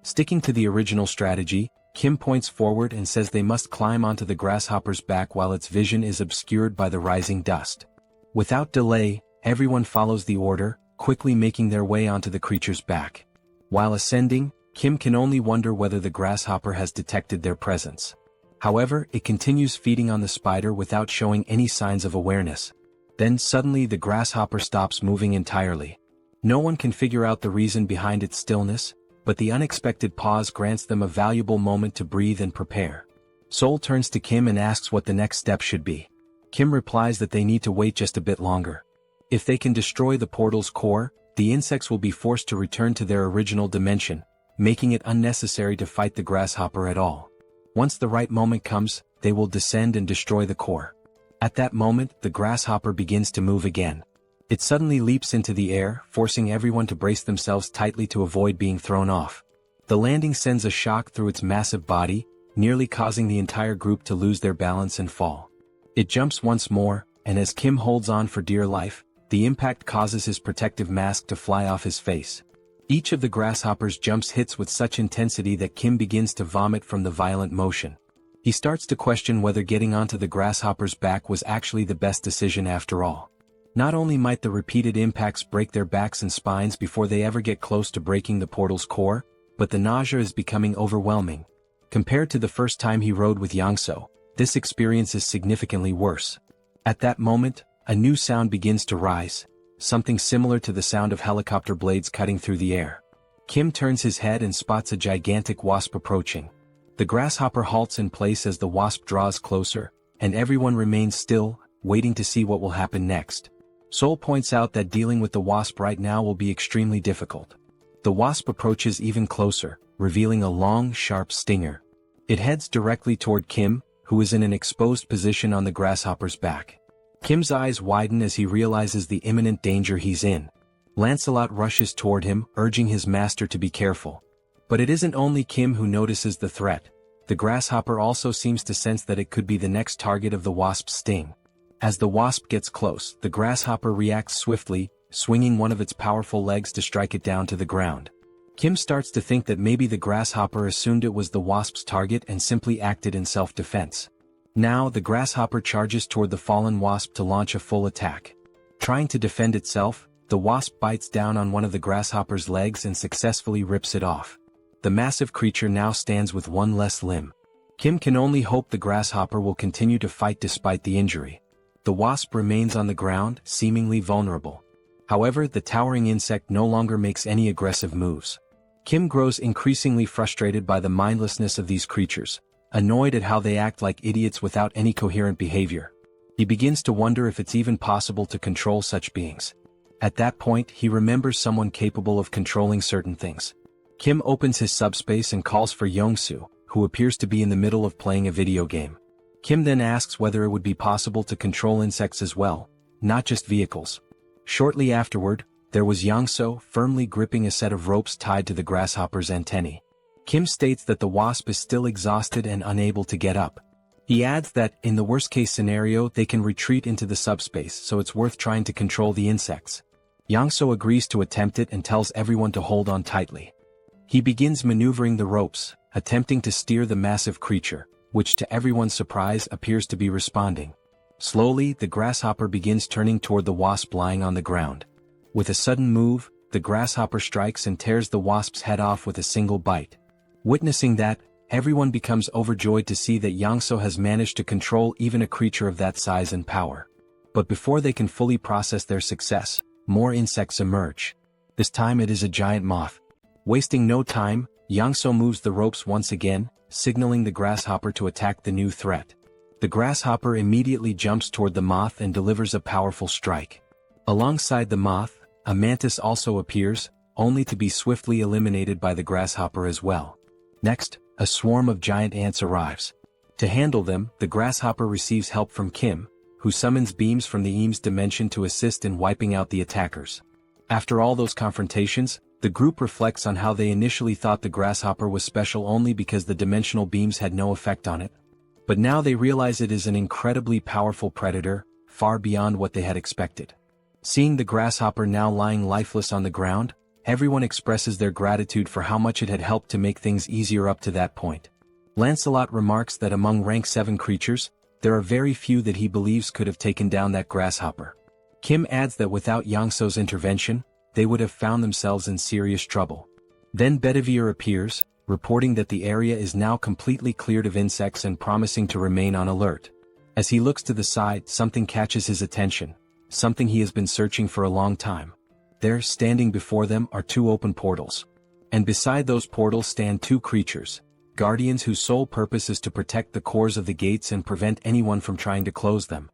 Sticking to the original strategy, Kim points forward and says they must climb onto the grasshopper's back while its vision is obscured by the rising dust. Without delay, everyone follows the order, quickly making their way onto the creature's back. While ascending, Kim can only wonder whether the grasshopper has detected their presence. However, it continues feeding on the spider without showing any signs of awareness. Then suddenly the grasshopper stops moving entirely. No one can figure out the reason behind its stillness, but the unexpected pause grants them a valuable moment to breathe and prepare. Seoul turns to Kim and asks what the next step should be. Kim replies that they need to wait just a bit longer. If they can destroy the portal's core, the insects will be forced to return to their original dimension, making it unnecessary to fight the grasshopper at all. Once the right moment comes, they will descend and destroy the core. At that moment, the grasshopper begins to move again. It suddenly leaps into the air, forcing everyone to brace themselves tightly to avoid being thrown off. The landing sends a shock through its massive body, nearly causing the entire group to lose their balance and fall. It jumps once more, and as Kim holds on for dear life, the impact causes his protective mask to fly off his face. Each of the grasshoppers jumps hits with such intensity that Kim begins to vomit from the violent motion. He starts to question whether getting onto the grasshopper's back was actually the best decision after all. Not only might the repeated impacts break their backs and spines before they ever get close to breaking the portal's core, but the nausea is becoming overwhelming. Compared to the first time he rode with Yangso, this experience is significantly worse. At that moment, a new sound begins to rise, something similar to the sound of helicopter blades cutting through the air. Kim turns his head and spots a gigantic wasp approaching. The grasshopper halts in place as the wasp draws closer, and everyone remains still, waiting to see what will happen next. Seoul points out that dealing with the wasp right now will be extremely difficult. The wasp approaches even closer, revealing a long, sharp stinger. It heads directly toward Kim, who is in an exposed position on the grasshopper's back. Kim's eyes widen as he realizes the imminent danger he's in. Lancelot rushes toward him, urging his master to be careful. But it isn't only Kim who notices the threat. The grasshopper also seems to sense that it could be the next target of the wasp's sting. As the wasp gets close, the grasshopper reacts swiftly, swinging one of its powerful legs to strike it down to the ground. Kim starts to think that maybe the grasshopper assumed it was the wasp's target and simply acted in self-defense. Now the grasshopper charges toward the fallen wasp to launch a full attack. Trying to defend itself, the wasp bites down on one of the grasshopper's legs and successfully rips it off. The massive creature now stands with one less limb. Kim can only hope the grasshopper will continue to fight despite the injury. The wasp remains on the ground, seemingly vulnerable. However, the towering insect no longer makes any aggressive moves. Kim grows increasingly frustrated by the mindlessness of these creatures, annoyed at how they act like idiots without any coherent behavior. He begins to wonder if it's even possible to control such beings. At that point, he remembers someone capable of controlling certain things. Kim opens his subspace and calls for Yongsoo, who appears to be in the middle of playing a video game. Kim then asks whether it would be possible to control insects as well, not just vehicles. Shortly afterward, there was Yangso firmly gripping a set of ropes tied to the grasshopper's antennae. Kim states that the wasp is still exhausted and unable to get up. He adds that, in the worst-case scenario, they can retreat into the subspace, so it's worth trying to control the insects. Yangso agrees to attempt it and tells everyone to hold on tightly. He begins maneuvering the ropes, attempting to steer the massive creature, which to everyone's surprise appears to be responding. Slowly, the grasshopper begins turning toward the wasp lying on the ground. With a sudden move, the grasshopper strikes and tears the wasp's head off with a single bite. Witnessing that, everyone becomes overjoyed to see that Yangso has managed to control even a creature of that size and power. But before they can fully process their success, more insects emerge. This time it is a giant moth. Wasting no time, Yangso moves the ropes once again, signaling the grasshopper to attack the new threat. The grasshopper immediately jumps toward the moth and delivers a powerful strike. Alongside the moth, a mantis also appears, only to be swiftly eliminated by the grasshopper as well. Next, a swarm of giant ants arrives. To handle them, the grasshopper receives help from Kim, who summons beams from the Eames dimension to assist in wiping out the attackers. After all those confrontations, the group reflects on how they initially thought the grasshopper was special only because the dimensional beams had no effect on it. But now they realize it is an incredibly powerful predator, far beyond what they had expected. Seeing the grasshopper now lying lifeless on the ground, everyone expresses their gratitude for how much it had helped to make things easier up to that point. Lancelot remarks that among rank 7 creatures, there are very few that he believes could have taken down that grasshopper. Kim adds that without Yangso's intervention, they would have found themselves in serious trouble. Then Bedivere appears, reporting that the area is now completely cleared of insects and promising to remain on alert. As he looks to the side, something catches his attention, something he has been searching for a long time. There, standing before them, are two open portals. And beside those portals stand two creatures, guardians whose sole purpose is to protect the cores of the gates and prevent anyone from trying to close them.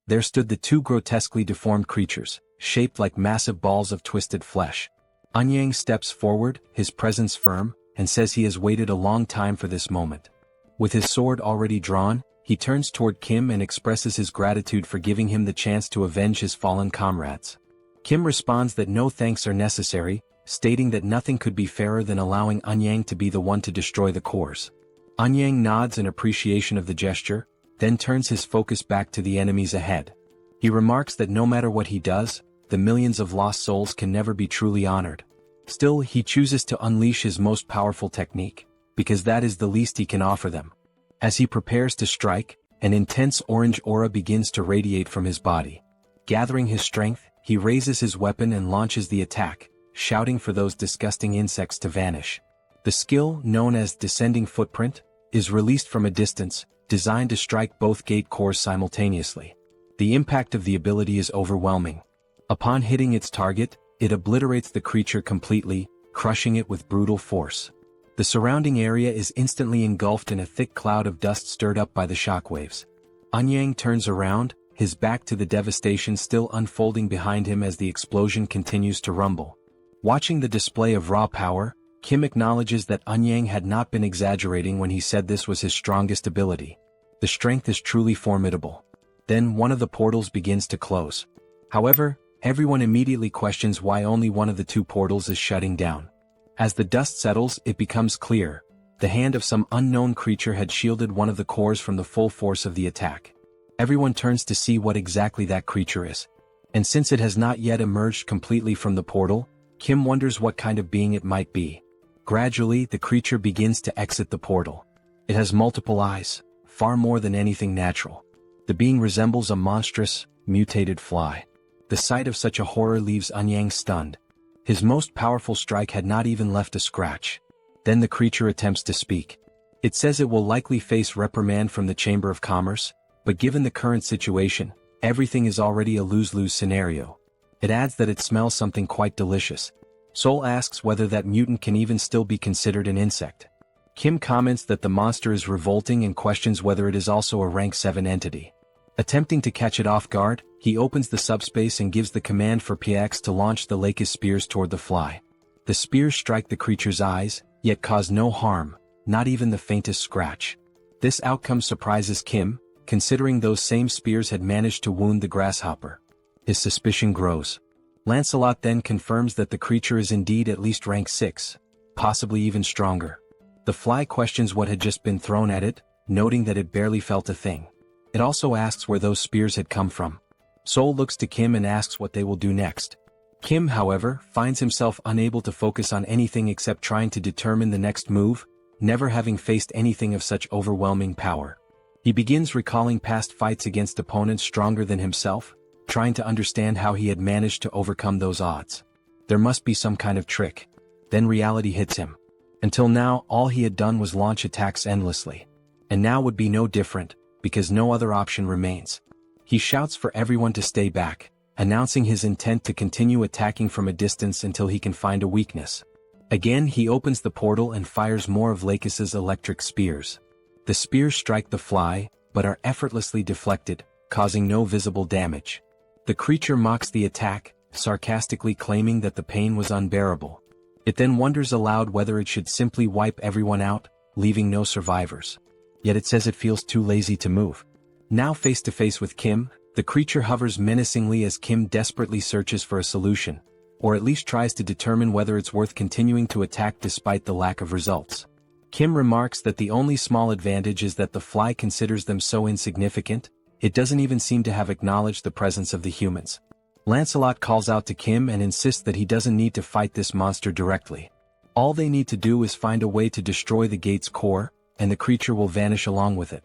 There stood the two grotesquely deformed creatures, shaped like massive balls of twisted flesh. Anyang steps forward, his presence firm, and says he has waited a long time for this moment. With his sword already drawn, he turns toward Kim and expresses his gratitude for giving him the chance to avenge his fallen comrades. Kim responds that no thanks are necessary, stating that nothing could be fairer than allowing Anyang to be the one to destroy the cores. Anyang nods in appreciation of the gesture, then turns his focus back to the enemies ahead. He remarks that no matter what he does, the millions of lost souls can never be truly honored. Still, he chooses to unleash his most powerful technique, because that is the least he can offer them. As he prepares to strike, an intense orange aura begins to radiate from his body. Gathering his strength, he raises his weapon and launches the attack, shouting for those disgusting insects to vanish. The skill, known as Descending Footprint, is released from a distance, designed to strike both gate cores simultaneously. The impact of the ability is overwhelming. Upon hitting its target, it obliterates the creature completely, crushing it with brutal force. The surrounding area is instantly engulfed in a thick cloud of dust stirred up by the shockwaves. Anyang turns around, his back to the devastation still unfolding behind him as the explosion continues to rumble. Watching the display of raw power, Kim acknowledges that Anyang had not been exaggerating when he said this was his strongest ability. The strength is truly formidable. Then one of the portals begins to close. However, everyone immediately questions why only one of the two portals is shutting down. As the dust settles, it becomes clear. The hand of some unknown creature had shielded one of the cores from the full force of the attack. Everyone turns to see what exactly that creature is. And since it has not yet emerged completely from the portal, Kim wonders what kind of being it might be. Gradually, the creature begins to exit the portal. It has multiple eyes, far more than anything natural. The being resembles a monstrous, mutated fly. The sight of such a horror leaves Anyang stunned. His most powerful strike had not even left a scratch. Then the creature attempts to speak. It says it will likely face reprimand from the Chamber of Commerce, but given the current situation, everything is already a lose-lose scenario. It adds that it smells something quite delicious. Seoul asks whether that mutant can even still be considered an insect. Kim comments that the monster is revolting and questions whether it is also a rank 7 entity. Attempting to catch it off guard, he opens the subspace and gives the command for PX to launch the Lakis spears toward the fly. The spears strike the creature's eyes, yet cause no harm, not even the faintest scratch. This outcome surprises Kim, considering those same spears had managed to wound the grasshopper. His suspicion grows. Lancelot then confirms that the creature is indeed at least rank 6, possibly even stronger. The fly questions what had just been thrown at it, noting that it barely felt a thing. It also asks where those spears had come from. Seoul looks to Kim and asks what they will do next. Kim, however, finds himself unable to focus on anything except trying to determine the next move, never having faced anything of such overwhelming power. He begins recalling past fights against opponents stronger than himself, trying to understand how he had managed to overcome those odds. There must be some kind of trick. Then reality hits him. Until now, all he had done was launch attacks endlessly. And now would be no different, because no other option remains. He shouts for everyone to stay back, announcing his intent to continue attacking from a distance until he can find a weakness. Again, he opens the portal and fires more of Lakis's electric spears. The spears strike the fly, but are effortlessly deflected, causing no visible damage. The creature mocks the attack, sarcastically claiming that the pain was unbearable. It then wonders aloud whether it should simply wipe everyone out, leaving no survivors. Yet it says it feels too lazy to move. Now face to face with Kim, the creature hovers menacingly as Kim desperately searches for a solution, or at least tries to determine whether it's worth continuing to attack despite the lack of results. Kim remarks that the only small advantage is that the fly considers them so insignificant, it doesn't even seem to have acknowledged the presence of the humans. Lancelot calls out to Kim and insists that he doesn't need to fight this monster directly. All they need to do is find a way to destroy the gate's core, and the creature will vanish along with it.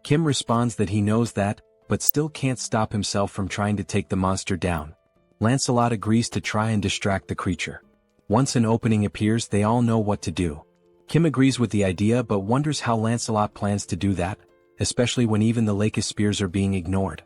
Kim responds that he knows that, but still can't stop himself from trying to take the monster down. Lancelot agrees to try and distract the creature. Once an opening appears, they all know what to do. Kim agrees with the idea but wonders how Lancelot plans to do that, especially when even the Lakis spears are being ignored.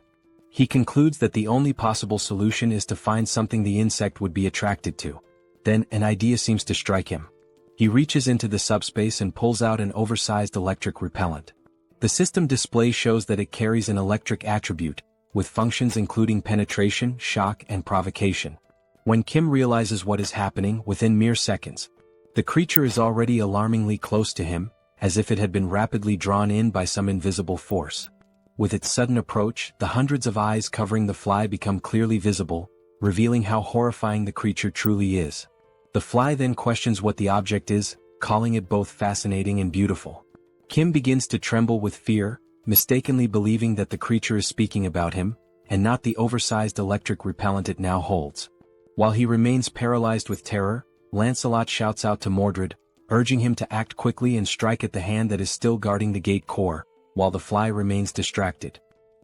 He concludes that the only possible solution is to find something the insect would be attracted to. Then, an idea seems to strike him. He reaches into the subspace and pulls out an oversized electric repellent. The system display shows that it carries an electric attribute, with functions including penetration, shock, and provocation. When Kim realizes what is happening within mere seconds, the creature is already alarmingly close to him, as if it had been rapidly drawn in by some invisible force. With its sudden approach, the hundreds of eyes covering the fly become clearly visible, revealing how horrifying the creature truly is. The fly then questions what the object is, calling it both fascinating and beautiful. Kim begins to tremble with fear, mistakenly believing that the creature is speaking about him, and not the oversized electric repellent it now holds. While he remains paralyzed with terror, Lancelot shouts out to Mordred, urging him to act quickly and strike at the hand that is still guarding the gate core, while the fly remains distracted.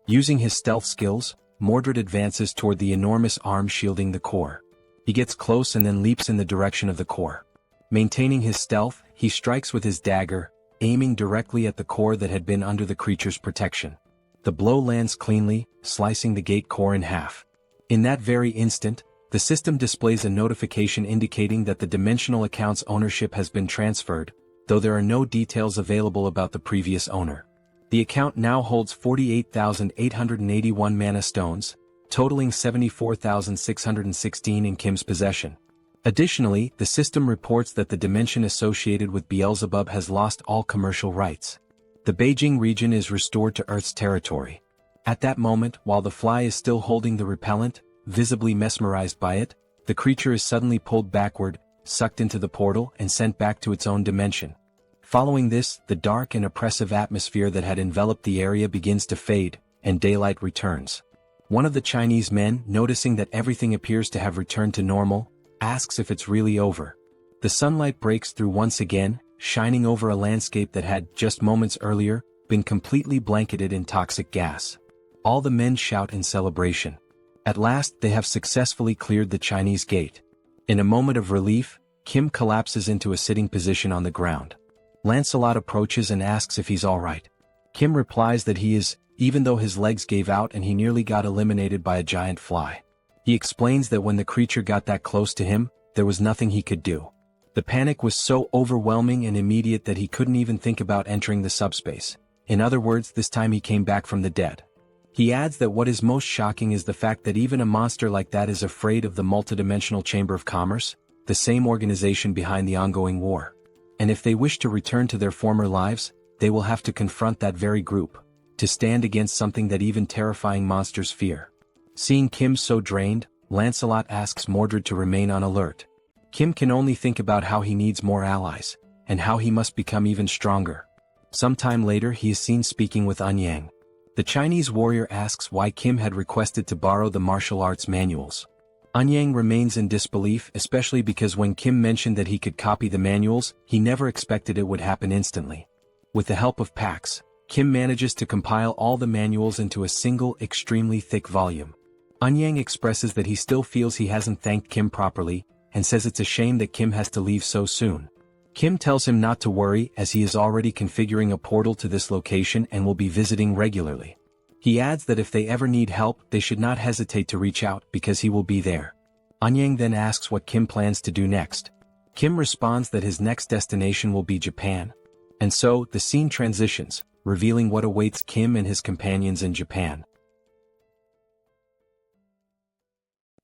Using his stealth skills, Mordred advances toward the enormous arm shielding the core. He gets close and then leaps in the direction of the core. Maintaining his stealth, he strikes with his dagger, aiming directly at the core that had been under the creature's protection. The blow lands cleanly, slicing the gate core in half. In that very instant, the system displays a notification indicating that the dimensional account's ownership has been transferred, though there are no details available about the previous owner. The account now holds 48,881 mana stones, totaling 74,616 in Kim's possession. Additionally, the system reports that the dimension associated with Beelzebub has lost all commercial rights. The Beijing region is restored to Earth's territory. At that moment, while the fly is still holding the repellent, visibly mesmerized by it, the creature is suddenly pulled backward, sucked into the portal and sent back to its own dimension. Following this, the dark and oppressive atmosphere that had enveloped the area begins to fade, and daylight returns. One of the Chinese men, noticing that everything appears to have returned to normal, asks if it's really over. The sunlight breaks through once again, shining over a landscape that had, just moments earlier, been completely blanketed in toxic gas. All the men shout in celebration. At last, they have successfully cleared the Chinese gate. In a moment of relief, Kim collapses into a sitting position on the ground. Lancelot approaches and asks if he's alright. Kim replies that he is, even though his legs gave out and he nearly got eliminated by a giant fly. He explains that when the creature got that close to him, there was nothing he could do. The panic was so overwhelming and immediate that he couldn't even think about entering the subspace. In other words, this time he came back from the dead. He adds that what is most shocking is the fact that even a monster like that is afraid of the multidimensional Chamber of Commerce, the same organization behind the ongoing war. And if they wish to return to their former lives, they will have to confront that very group, to stand against something that even terrifying monsters fear. Seeing Kim so drained, Lancelot asks Mordred to remain on alert. Kim can only think about how he needs more allies, and how he must become even stronger. Sometime later he is seen speaking with Anyang. The Chinese warrior asks why Kim had requested to borrow the martial arts manuals. Anyang remains in disbelief, especially because when Kim mentioned that he could copy the manuals, he never expected it would happen instantly. With the help of Pax, Kim manages to compile all the manuals into a single, extremely thick volume. Anyang expresses that he still feels he hasn't thanked Kim properly, and says it's a shame that Kim has to leave so soon. Kim tells him not to worry as he is already configuring a portal to this location and will be visiting regularly. He adds that if they ever need help, they should not hesitate to reach out because he will be there. Anyang then asks what Kim plans to do next. Kim responds that his next destination will be Japan. And so, the scene transitions, revealing what awaits Kim and his companions in Japan.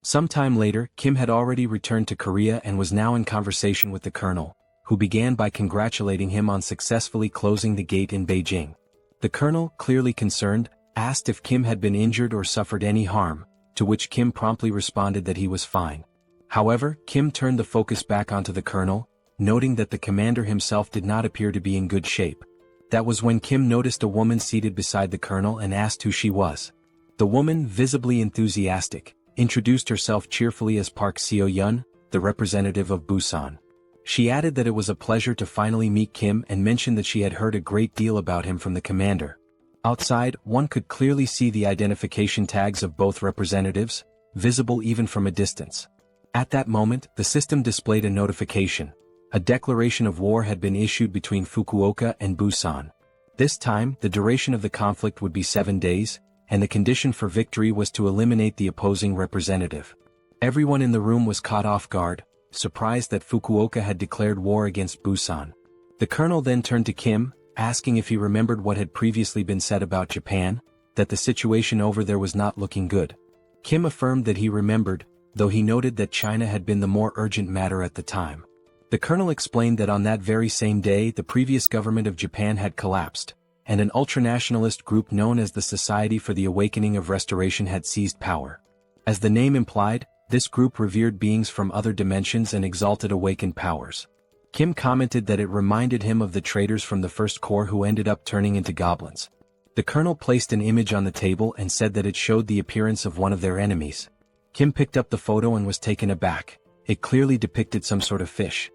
Sometime later, Kim had already returned to Korea and was now in conversation with the colonel, who began by congratulating him on successfully closing the gate in Beijing. The colonel, clearly concerned, asked if Kim had been injured or suffered any harm, to which Kim promptly responded that he was fine. However, Kim turned the focus back onto the colonel, noting that the commander himself did not appear to be in good shape. That was when Kim noticed a woman seated beside the colonel and asked who she was. The woman, visibly enthusiastic, introduced herself cheerfully as Park Seo-yeon, the representative of Busan. She added that it was a pleasure to finally meet Kim and mentioned that she had heard a great deal about him from the commander. Outside, one could clearly see the identification tags of both representatives, visible even from a distance. At that moment, the system displayed a notification. A declaration of war had been issued between Fukuoka and Busan. This time, the duration of the conflict would be 7 days, and the condition for victory was to eliminate the opposing representative. Everyone in the room was caught off guard, surprised that Fukuoka had declared war against Busan. The colonel then turned to Kim, asking if he remembered what had previously been said about Japan, that the situation over there was not looking good. Kim affirmed that he remembered, though he noted that China had been the more urgent matter at the time. The colonel explained that on that very same day the previous government of Japan had collapsed, and an ultranationalist group known as the Society for the Awakening of Restoration had seized power. As the name implied, this group revered beings from other dimensions and exalted awakened powers. Kim commented that it reminded him of the traitors from the First Corps who ended up turning into goblins. The colonel placed an image on the table and said that it showed the appearance of one of their enemies. Kim picked up the photo and was taken aback. It clearly depicted some sort of fish.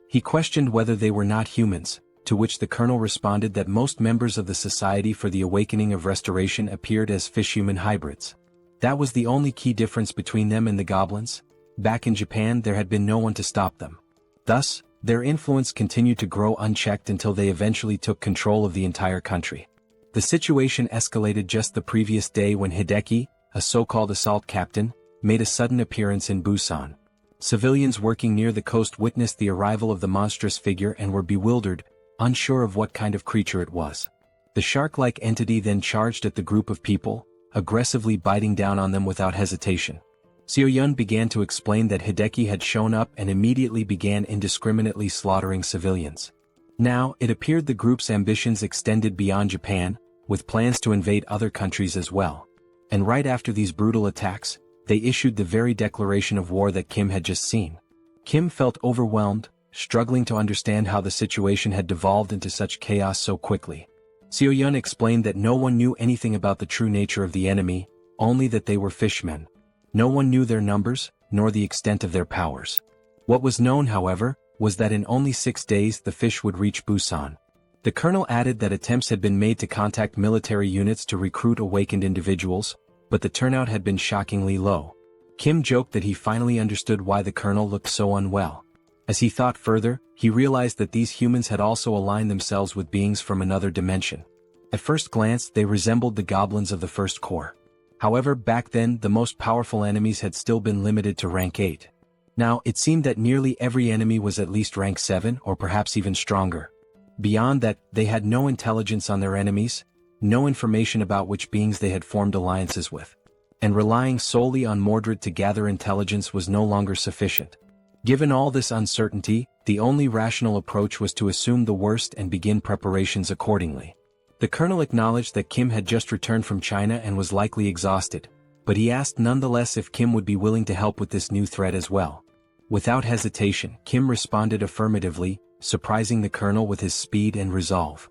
He questioned whether they were not humans, to which the colonel responded that most members of the Society for the Awakening of Restoration appeared as fish-human hybrids. That was the only key difference between them and the goblins. Back in Japan there had been no one to stop them. Thus, their influence continued to grow unchecked until they eventually took control of the entire country. The situation escalated just the previous day when Hideki, a so-called assault captain, made a sudden appearance in Busan. Civilians working near the coast witnessed the arrival of the monstrous figure and were bewildered, unsure of what kind of creature it was. The shark-like entity then charged at the group of people, aggressively biting down on them without hesitation. Seo-yun began to explain that Hideki had shown up and immediately began indiscriminately slaughtering civilians. Now, it appeared the group's ambitions extended beyond Japan, with plans to invade other countries as well. And right after these brutal attacks, they issued the very declaration of war that Kim had just seen. Kim felt overwhelmed, struggling to understand how the situation had devolved into such chaos so quickly. Seo-yun explained that no one knew anything about the true nature of the enemy, only that they were fishmen. No one knew their numbers, nor the extent of their powers. What was known, however, was that in only 6 days the fish would reach Busan. The colonel added that attempts had been made to contact military units to recruit awakened individuals, but the turnout had been shockingly low. Kim joked that he finally understood why the colonel looked so unwell. As he thought further, he realized that these humans had also aligned themselves with beings from another dimension. At first glance, they resembled the goblins of the First Corps. However, back then, the most powerful enemies had still been limited to rank 8. Now, it seemed that nearly every enemy was at least rank 7 or perhaps even stronger. Beyond that, they had no intelligence on their enemies, no information about which beings they had formed alliances with. And relying solely on Mordred to gather intelligence was no longer sufficient. Given all this uncertainty, the only rational approach was to assume the worst and begin preparations accordingly. The colonel acknowledged that Kim had just returned from China and was likely exhausted, but he asked nonetheless if Kim would be willing to help with this new threat as well. Without hesitation, Kim responded affirmatively, surprising the colonel with his speed and resolve.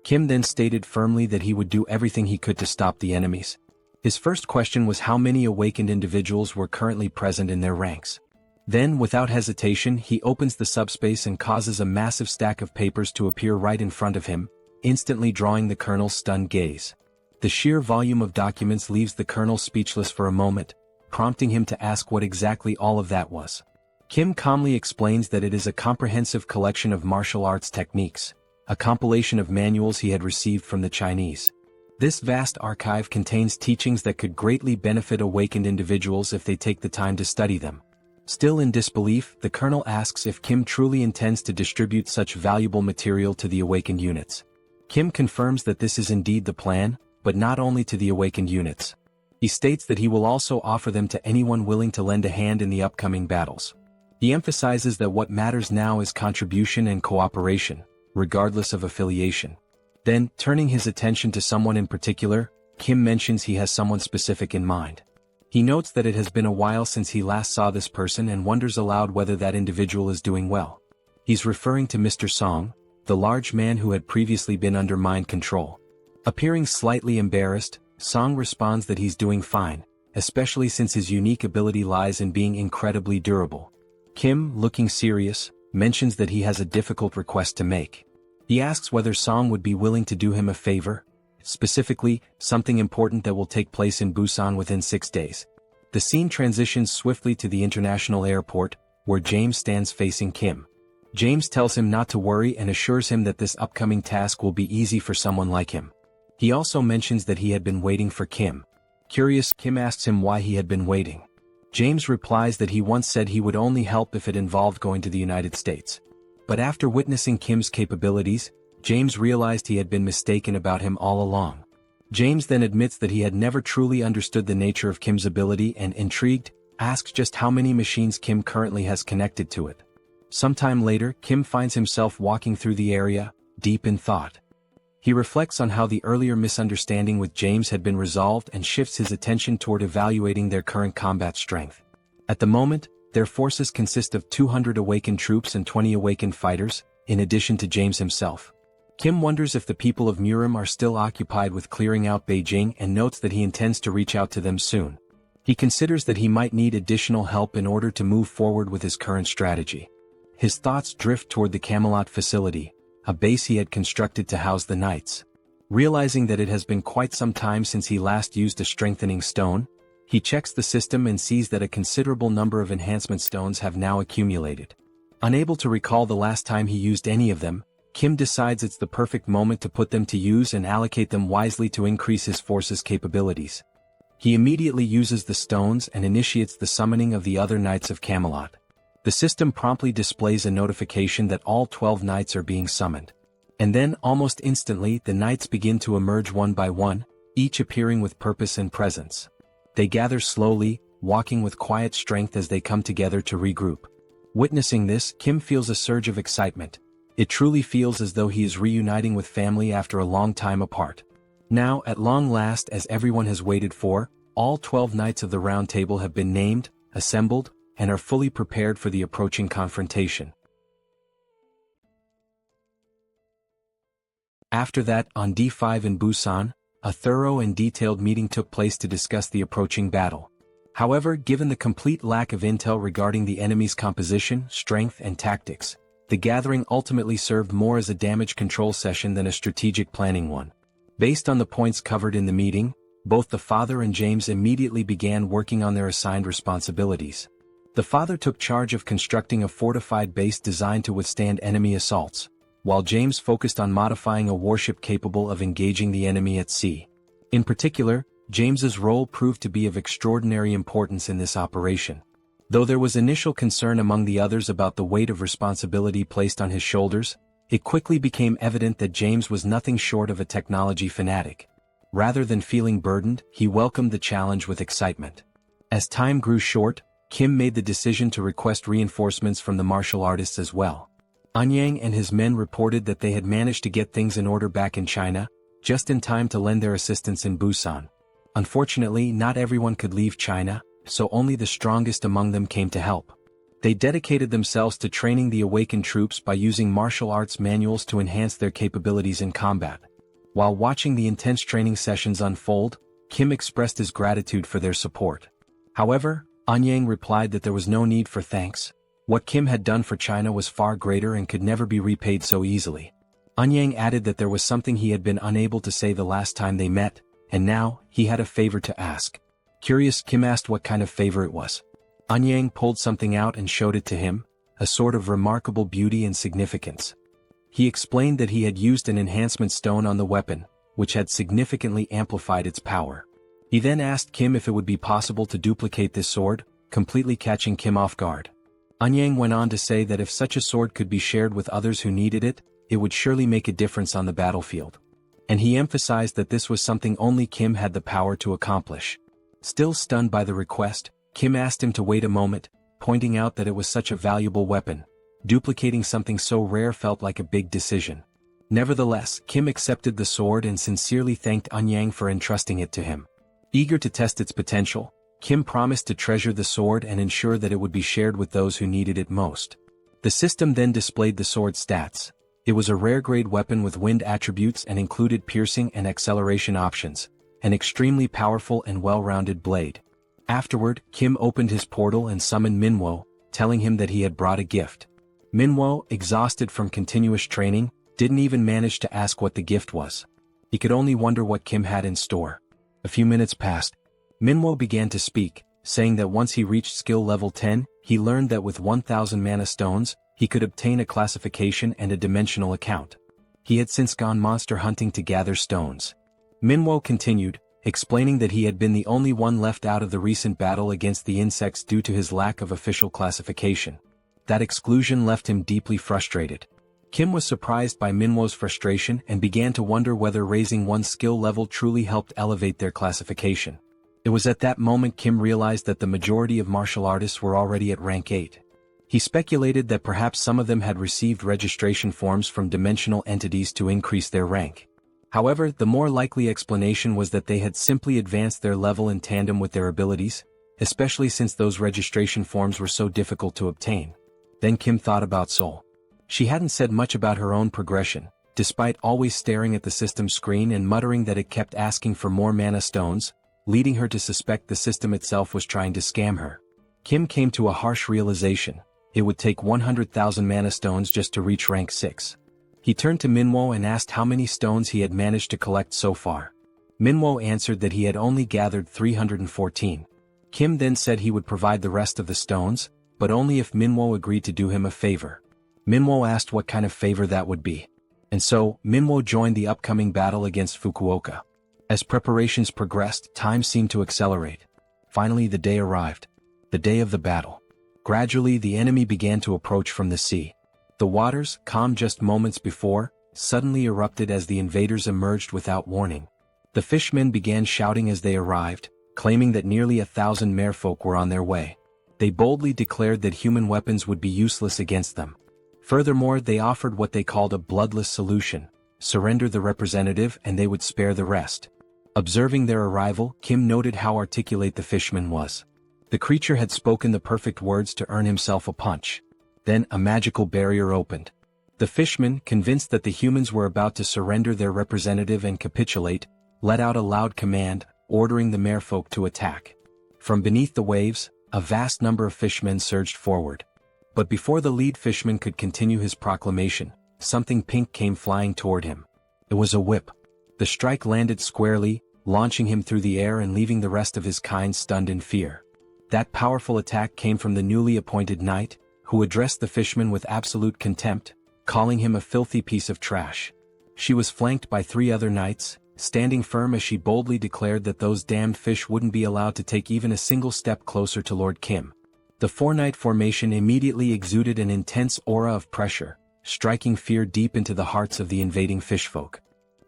Kim then stated firmly that he would do everything he could to stop the enemies. His first question was how many awakened individuals were currently present in their ranks. Then, without hesitation, he opens the subspace and causes a massive stack of papers to appear right in front of him, instantly drawing the colonel's stunned gaze. The sheer volume of documents leaves the colonel speechless for a moment, prompting him to ask what exactly all of that was. Kim calmly explains that it is a comprehensive collection of martial arts techniques, a compilation of manuals he had received from the Chinese. This vast archive contains teachings that could greatly benefit awakened individuals if they take the time to study them. Still in disbelief, the colonel asks if Kim truly intends to distribute such valuable material to the awakened units. Kim confirms that this is indeed the plan, but not only to the awakened units. He states that he will also offer them to anyone willing to lend a hand in the upcoming battles. He emphasizes that what matters now is contribution and cooperation, regardless of affiliation. Then, turning his attention to someone in particular, Kim mentions he has someone specific in mind. He notes that it has been a while since he last saw this person and wonders aloud whether that individual is doing well. He's referring to Mr. Song, the large man who had previously been under mind control. Appearing slightly embarrassed, Song responds that he's doing fine, especially since his unique ability lies in being incredibly durable. Kim, looking serious, mentions that he has a difficult request to make. He asks whether Song would be willing to do him a favor, specifically, something important that will take place in Busan within 6 days. The scene transitions swiftly to the international airport, where James stands facing Kim. James tells him not to worry and assures him that this upcoming task will be easy for someone like him. He also mentions that he had been waiting for Kim. Curious, Kim asks him why he had been waiting. James replies that he once said he would only help if it involved going to the United States. But after witnessing Kim's capabilities, James realized he had been mistaken about him all along. James then admits that he had never truly understood the nature of Kim's ability and, intrigued, asks just how many machines Kim currently has connected to it. Sometime later, Kim finds himself walking through the area, deep in thought. He reflects on how the earlier misunderstanding with James had been resolved and shifts his attention toward evaluating their current combat strength. At the moment, their forces consist of 200 awakened troops and 20 awakened fighters, in addition to James himself. Kim wonders if the people of Murim are still occupied with clearing out Beijing and notes that he intends to reach out to them soon. He considers that he might need additional help in order to move forward with his current strategy. His thoughts drift toward the Camelot facility, a base he had constructed to house the knights. Realizing that it has been quite some time since he last used a strengthening stone, he checks the system and sees that a considerable number of enhancement stones have now accumulated. Unable to recall the last time he used any of them, Kim decides it's the perfect moment to put them to use and allocate them wisely to increase his force's capabilities. He immediately uses the stones and initiates the summoning of the other Knights of Camelot. The system promptly displays a notification that all 12 knights are being summoned. And then, almost instantly, the knights begin to emerge one by one, each appearing with purpose and presence. They gather slowly, walking with quiet strength as they come together to regroup. Witnessing this, Kim feels a surge of excitement. It truly feels as though he is reuniting with family after a long time apart. Now, at long last, as everyone has waited for, all 12 knights of the Round Table have been named, assembled, and are fully prepared for the approaching confrontation. After that, on D5 in Busan, a thorough and detailed meeting took place to discuss the approaching battle. However, given the complete lack of intel regarding the enemy's composition, strength, and tactics, the gathering ultimately served more as a damage control session than a strategic planning one. Based on the points covered in the meeting, both the father and James immediately began working on their assigned responsibilities. The father took charge of constructing a fortified base designed to withstand enemy assaults, while James focused on modifying a warship capable of engaging the enemy at sea. In particular, James's role proved to be of extraordinary importance in this operation. Though there was initial concern among the others about the weight of responsibility placed on his shoulders, it quickly became evident that James was nothing short of a technology fanatic. Rather than feeling burdened, he welcomed the challenge with excitement. As time grew short, Kim made the decision to request reinforcements from the martial artists as well. Anyang and his men reported that they had managed to get things in order back in China, just in time to lend their assistance in Busan. Unfortunately, not everyone could leave China, so only the strongest among them came to help. They dedicated themselves to training the awakened troops by using martial arts manuals to enhance their capabilities in combat. While watching the intense training sessions unfold, Kim expressed his gratitude for their support. However, Anyang replied that there was no need for thanks. What Kim had done for China was far greater and could never be repaid so easily. Anyang added that there was something he had been unable to say the last time they met, and now, he had a favor to ask. Curious, Kim asked what kind of favor it was. Anyang pulled something out and showed it to him, a sword of remarkable beauty and significance. He explained that he had used an enhancement stone on the weapon, which had significantly amplified its power. He then asked Kim if it would be possible to duplicate this sword, completely catching Kim off guard. Anyang went on to say that if such a sword could be shared with others who needed it, it would surely make a difference on the battlefield. And he emphasized that this was something only Kim had the power to accomplish. Still stunned by the request, Kim asked him to wait a moment, pointing out that it was such a valuable weapon. Duplicating something so rare felt like a big decision. Nevertheless, Kim accepted the sword and sincerely thanked Anyang for entrusting it to him. Eager to test its potential, Kim promised to treasure the sword and ensure that it would be shared with those who needed it most. The system then displayed the sword's stats. It was a rare-grade weapon with wind attributes and included piercing and acceleration options, an extremely powerful and well-rounded blade. Afterward, Kim opened his portal and summoned Minwo, telling him that he had brought a gift. Minwo, exhausted from continuous training, didn't even manage to ask what the gift was. He could only wonder what Kim had in store. A few minutes passed. Minwo began to speak, saying that once he reached skill level 10, he learned that with 1,000 mana stones, he could obtain a classification and a dimensional account. He had since gone monster hunting to gather stones. Manhwa continued, explaining that he had been the only one left out of the recent battle against the insects due to his lack of official classification. That exclusion left him deeply frustrated. Kim was surprised by Manhwa's frustration and began to wonder whether raising one's skill level truly helped elevate their classification. It was at that moment Kim realized that the majority of martial artists were already at rank 8. He speculated that perhaps some of them had received registration forms from dimensional entities to increase their rank. However, the more likely explanation was that they had simply advanced their level in tandem with their abilities, especially since those registration forms were so difficult to obtain. Then Kim thought about Seoul. She hadn't said much about her own progression, despite always staring at the system screen and muttering that it kept asking for more mana stones, leading her to suspect the system itself was trying to scam her. Kim came to a harsh realization: it would take 100,000 mana stones just to reach rank 6. He turned to Manhwa and asked how many stones he had managed to collect so far. Manhwa answered that he had only gathered 314. Kim then said he would provide the rest of the stones, but only if Manhwa agreed to do him a favor. Manhwa asked what kind of favor that would be. And so, Manhwa joined the upcoming battle against Fukuoka. As preparations progressed, time seemed to accelerate. Finally the day arrived. The day of the battle. Gradually the enemy began to approach from the sea. The waters, calm just moments before, suddenly erupted as the invaders emerged without warning. The fishmen began shouting as they arrived, claiming that nearly 1,000 merfolk were on their way. They boldly declared that human weapons would be useless against them. Furthermore, they offered what they called a bloodless solution: surrender the representative and they would spare the rest. Observing their arrival, Kim noted how articulate the fishman was. The creature had spoken the perfect words to earn himself a punch. Then a magical barrier opened. The fishman, convinced that the humans were about to surrender their representative and capitulate, let out a loud command, ordering the merfolk to attack. From beneath the waves, a vast number of fishmen surged forward. But before the lead fishman could continue his proclamation, something pink came flying toward him. It was a whip. The strike landed squarely, launching him through the air and leaving the rest of his kind stunned in fear. That powerful attack came from the newly appointed knight, who addressed the fishman with absolute contempt, calling him a filthy piece of trash. She was flanked by 3 other knights, standing firm as she boldly declared that those damned fish wouldn't be allowed to take even a single step closer to Lord Kim. The 4-knight formation immediately exuded an intense aura of pressure, striking fear deep into the hearts of the invading fishfolk.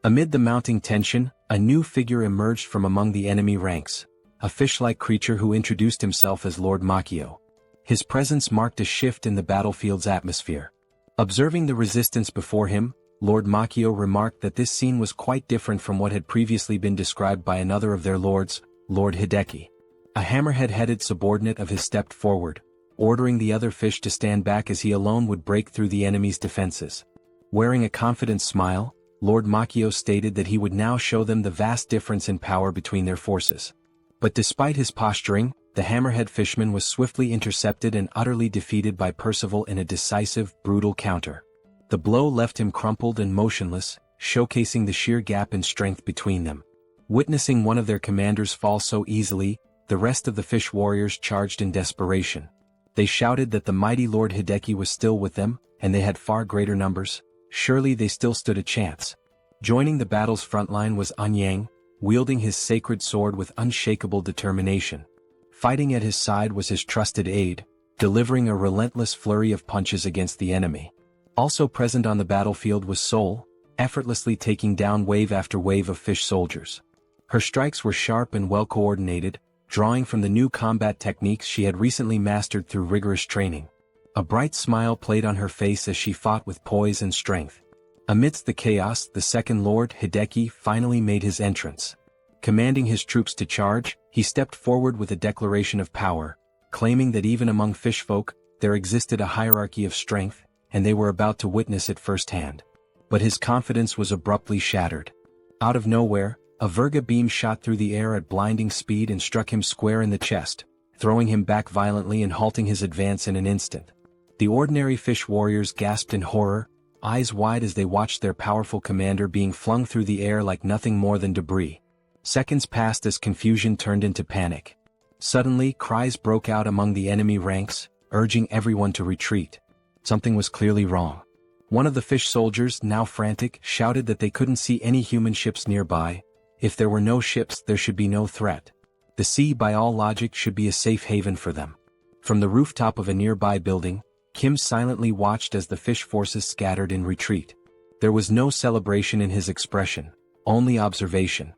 Amid the mounting tension, a new figure emerged from among the enemy ranks, a fish-like creature who introduced himself as Lord Makio. His presence marked a shift in the battlefield's atmosphere. Observing the resistance before him, Lord Makio remarked that this scene was quite different from what had previously been described by another of their lords, Lord Hideki. A hammerhead-headed subordinate of his stepped forward, ordering the other fish to stand back as he alone would break through the enemy's defenses. Wearing a confident smile, Lord Makio stated that he would now show them the vast difference in power between their forces. But despite his posturing, the hammerhead fishman was swiftly intercepted and utterly defeated by Percival in a decisive, brutal counter. The blow left him crumpled and motionless, showcasing the sheer gap in strength between them. Witnessing one of their commanders fall so easily, the rest of the fish warriors charged in desperation. They shouted that the mighty Lord Hideki was still with them, and they had far greater numbers. Surely they still stood a chance. Joining the battle's frontline was Anyang, wielding his sacred sword with unshakable determination. Fighting at his side was his trusted aide, delivering a relentless flurry of punches against the enemy. Also present on the battlefield was Seoul, effortlessly taking down wave after wave of fish soldiers. Her strikes were sharp and well coordinated, drawing from the new combat techniques she had recently mastered through rigorous training. A bright smile played on her face as she fought with poise and strength. Amidst the chaos, the second Lord Hideki finally made his entrance. Commanding his troops to charge, he stepped forward with a declaration of power, claiming that even among fishfolk, there existed a hierarchy of strength, and they were about to witness it firsthand. But his confidence was abruptly shattered. Out of nowhere, a Virga beam shot through the air at blinding speed and struck him square in the chest, throwing him back violently and halting his advance in an instant. The ordinary fish warriors gasped in horror, eyes wide as they watched their powerful commander being flung through the air like nothing more than debris. Seconds passed as confusion turned into panic. Suddenly, cries broke out among the enemy ranks, urging everyone to retreat. Something was clearly wrong. One of the fish soldiers, now frantic, shouted that they couldn't see any human ships nearby. If there were no ships, there should be no threat. The sea, by all logic, should be a safe haven for them. From the rooftop of a nearby building, Kim silently watched as the fish forces scattered in retreat. There was no celebration in his expression, only observation.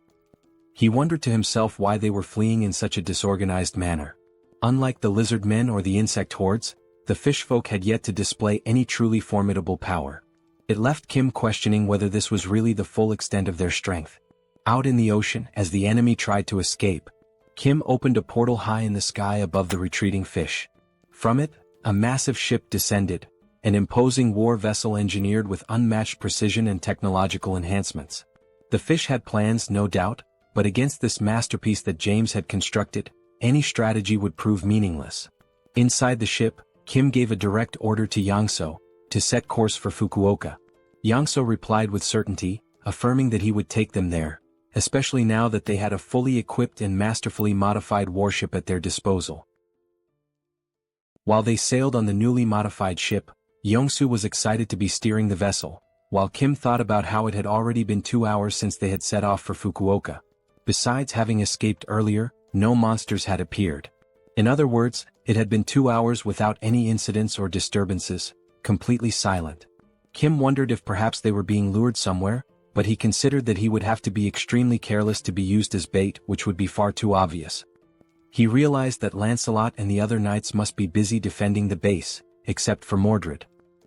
He wondered to himself why they were fleeing in such a disorganized manner. Unlike the lizard men or the insect hordes, the fish folk had yet to display any truly formidable power. It left Kim questioning whether this was really the full extent of their strength. Out in the ocean, as the enemy tried to escape, Kim opened a portal high in the sky above the retreating fish. From it, a massive ship descended, an imposing war vessel engineered with unmatched precision and technological enhancements. The fish had plans, no doubt, but against this masterpiece that James had constructed, any strategy would prove meaningless. Inside the ship, Kim gave a direct order to Yangso to set course for Fukuoka. Yangso replied with certainty, affirming that he would take them there, especially now that they had a fully equipped and masterfully modified warship at their disposal. While they sailed on the newly modified ship, Yongsu was excited to be steering the vessel, while Kim thought about how it had already been 2 hours since they had set off for Fukuoka. Besides having escaped earlier, no monsters had appeared. In other words, it had been 2 hours without any incidents or disturbances, completely silent. Kim wondered if perhaps they were being lured somewhere, but he considered that he would have to be extremely careless to be used as bait, which would be far too obvious. He realized that Lancelot and the other knights must be busy defending the base, except for Mordred.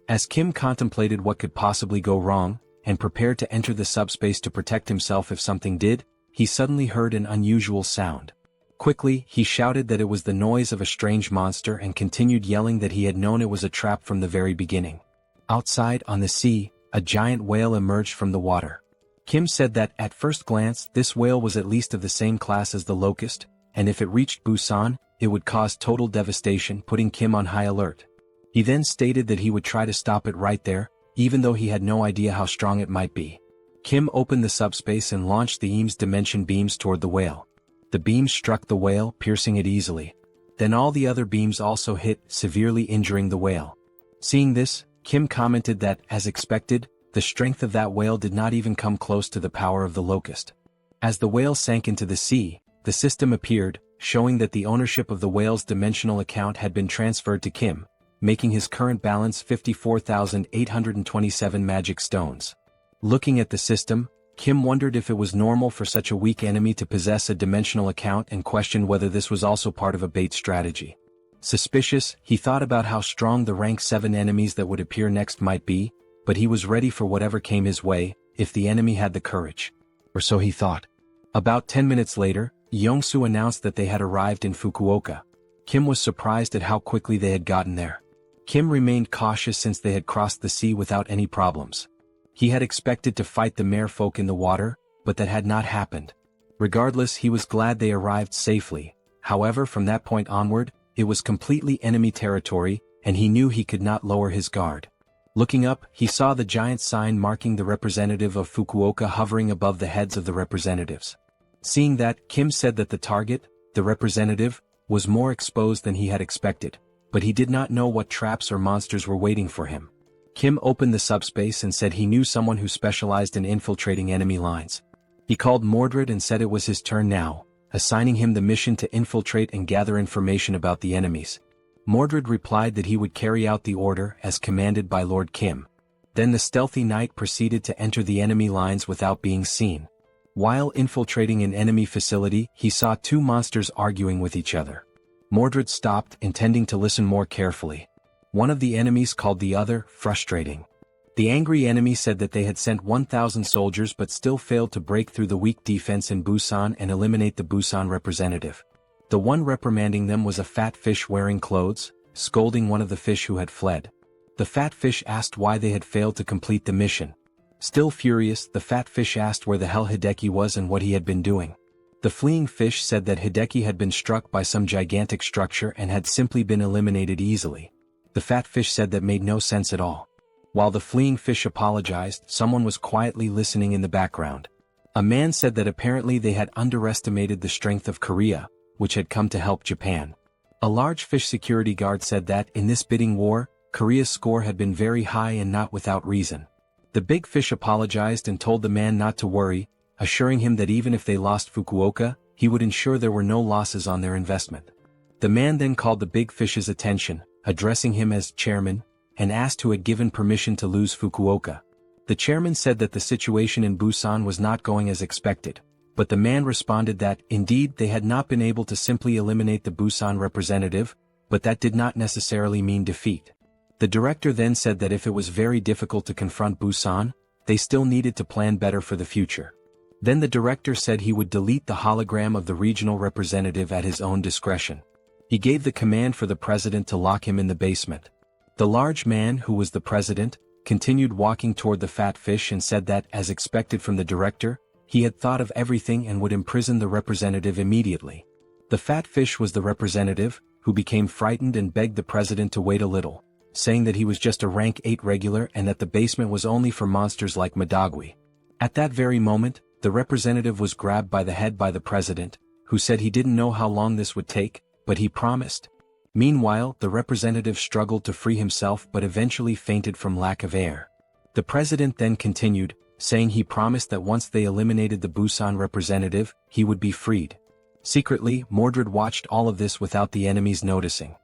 As Kim contemplated what could possibly go wrong, and prepared to enter the subspace to protect himself if something did, he suddenly heard an unusual sound. Quickly, he shouted that it was the noise of a strange monster and continued yelling that he had known it was a trap from the very beginning. Outside, on the sea, a giant whale emerged from the water. Kim said that, at first glance, this whale was at least of the same class as the locust, and if it reached Busan, it would cause total devastation, putting Kim on high alert. He then stated that he would try to stop it right there, even though he had no idea how strong it might be. Kim opened the subspace and launched the Eames dimension beams toward the whale. The beams struck the whale, piercing it easily. Then all the other beams also hit, severely injuring the whale. Seeing this, Kim commented that, as expected, the strength of that whale did not even come close to the power of the locust. As the whale sank into the sea, the system appeared, showing that the ownership of the whale's dimensional account had been transferred to Kim, making his current balance 54,827 magic stones. Looking at the system, Kim wondered if it was normal for such a weak enemy to possess a dimensional account and questioned whether this was also part of a bait strategy. Suspicious, he thought about how strong the rank 7 enemies that would appear next might be, but he was ready for whatever came his way, if the enemy had the courage. Or so he thought. About 10 minutes later, Yongsu announced that they had arrived in Fukuoka. Kim was surprised at how quickly they had gotten there. Kim remained cautious since they had crossed the sea without any problems. He had expected to fight the merfolk in the water, but that had not happened. Regardless, he was glad they arrived safely. However, from that point onward, it was completely enemy territory, and he knew he could not lower his guard. Looking up, he saw the giant sign marking the representative of Fukuoka hovering above the heads of the representatives. Seeing that, Kim said that the target, the representative, was more exposed than he had expected, but he did not know what traps or monsters were waiting for him. Kim opened the subspace and said he knew someone who specialized in infiltrating enemy lines. He called Mordred and said it was his turn now, assigning him the mission to infiltrate and gather information about the enemies. Mordred replied that he would carry out the order as commanded by Lord Kim. Then the stealthy knight proceeded to enter the enemy lines without being seen. While infiltrating an enemy facility, he saw 2 monsters arguing with each other. Mordred stopped, intending to listen more carefully. One of the enemies called the other frustrating. The angry enemy said that they had sent 1,000 soldiers but still failed to break through the weak defense in Busan and eliminate the Busan representative. The one reprimanding them was a fat fish wearing clothes, scolding one of the fish who had fled. The fat fish asked why they had failed to complete the mission. Still furious, the fat fish asked where the hell Hideki was and what he had been doing. The fleeing fish said that Hideki had been struck by some gigantic structure and had simply been eliminated easily. The fat fish said that made no sense at all. While the fleeing fish apologized, someone was quietly listening in the background. A man said that apparently they had underestimated the strength of Korea, which had come to help Japan. A large fish security guard said that, in this bidding war, Korea's score had been very high and not without reason. The big fish apologized and told the man not to worry, assuring him that even if they lost Fukuoka, he would ensure there were no losses on their investment. The man then called the big fish's attention, addressing him as chairman, and asked who had given permission to lose Fukuoka. The chairman said that the situation in Busan was not going as expected, but the man responded that, indeed, they had not been able to simply eliminate the Busan representative, but that did not necessarily mean defeat. The director then said that if it was very difficult to confront Busan, they still needed to plan better for the future. Then the director said he would delete the hologram of the regional representative at his own discretion. He gave the command for the president to lock him in the basement. The large man, who was the president, continued walking toward the fat fish and said that, as expected from the director, he had thought of everything and would imprison the representative immediately. The fat fish was the representative, who became frightened and begged the president to wait a little, saying that he was just a rank 8 regular and that the basement was only for monsters like Madagui. At that very moment, the representative was grabbed by the head by the president, who said he didn't know how long this would take, but he promised. Meanwhile, the representative struggled to free himself but eventually fainted from lack of air. The president then continued, saying he promised that once they eliminated the Busan representative, he would be freed. Secretly, Mordred watched all of this without the enemies noticing.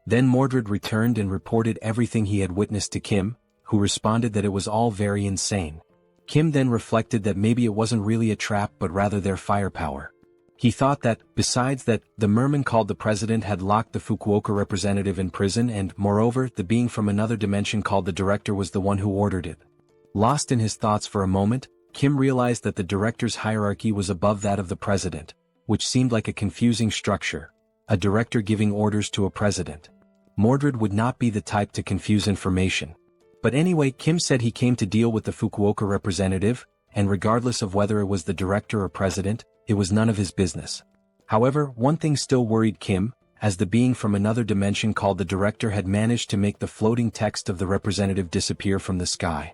Then Mordred returned and reported everything he had witnessed to Kim, who responded that it was all very insane. Kim then reflected that maybe it wasn't really a trap but rather their firepower. He thought that, besides that, the merman called the president had locked the Fukuoka representative in prison and, moreover, the being from another dimension called the director was the one who ordered it. Lost in his thoughts for a moment, Kim realized that the director's hierarchy was above that of the president, which seemed like a confusing structure, a director giving orders to a president. Mordred would not be the type to confuse information. But anyway, Kim said he came to deal with the Fukuoka representative, and regardless of whether it was the director or president, it was none of his business. However, one thing still worried Kim, as the being from another dimension called the director had managed to make the floating text of the representative disappear from the sky.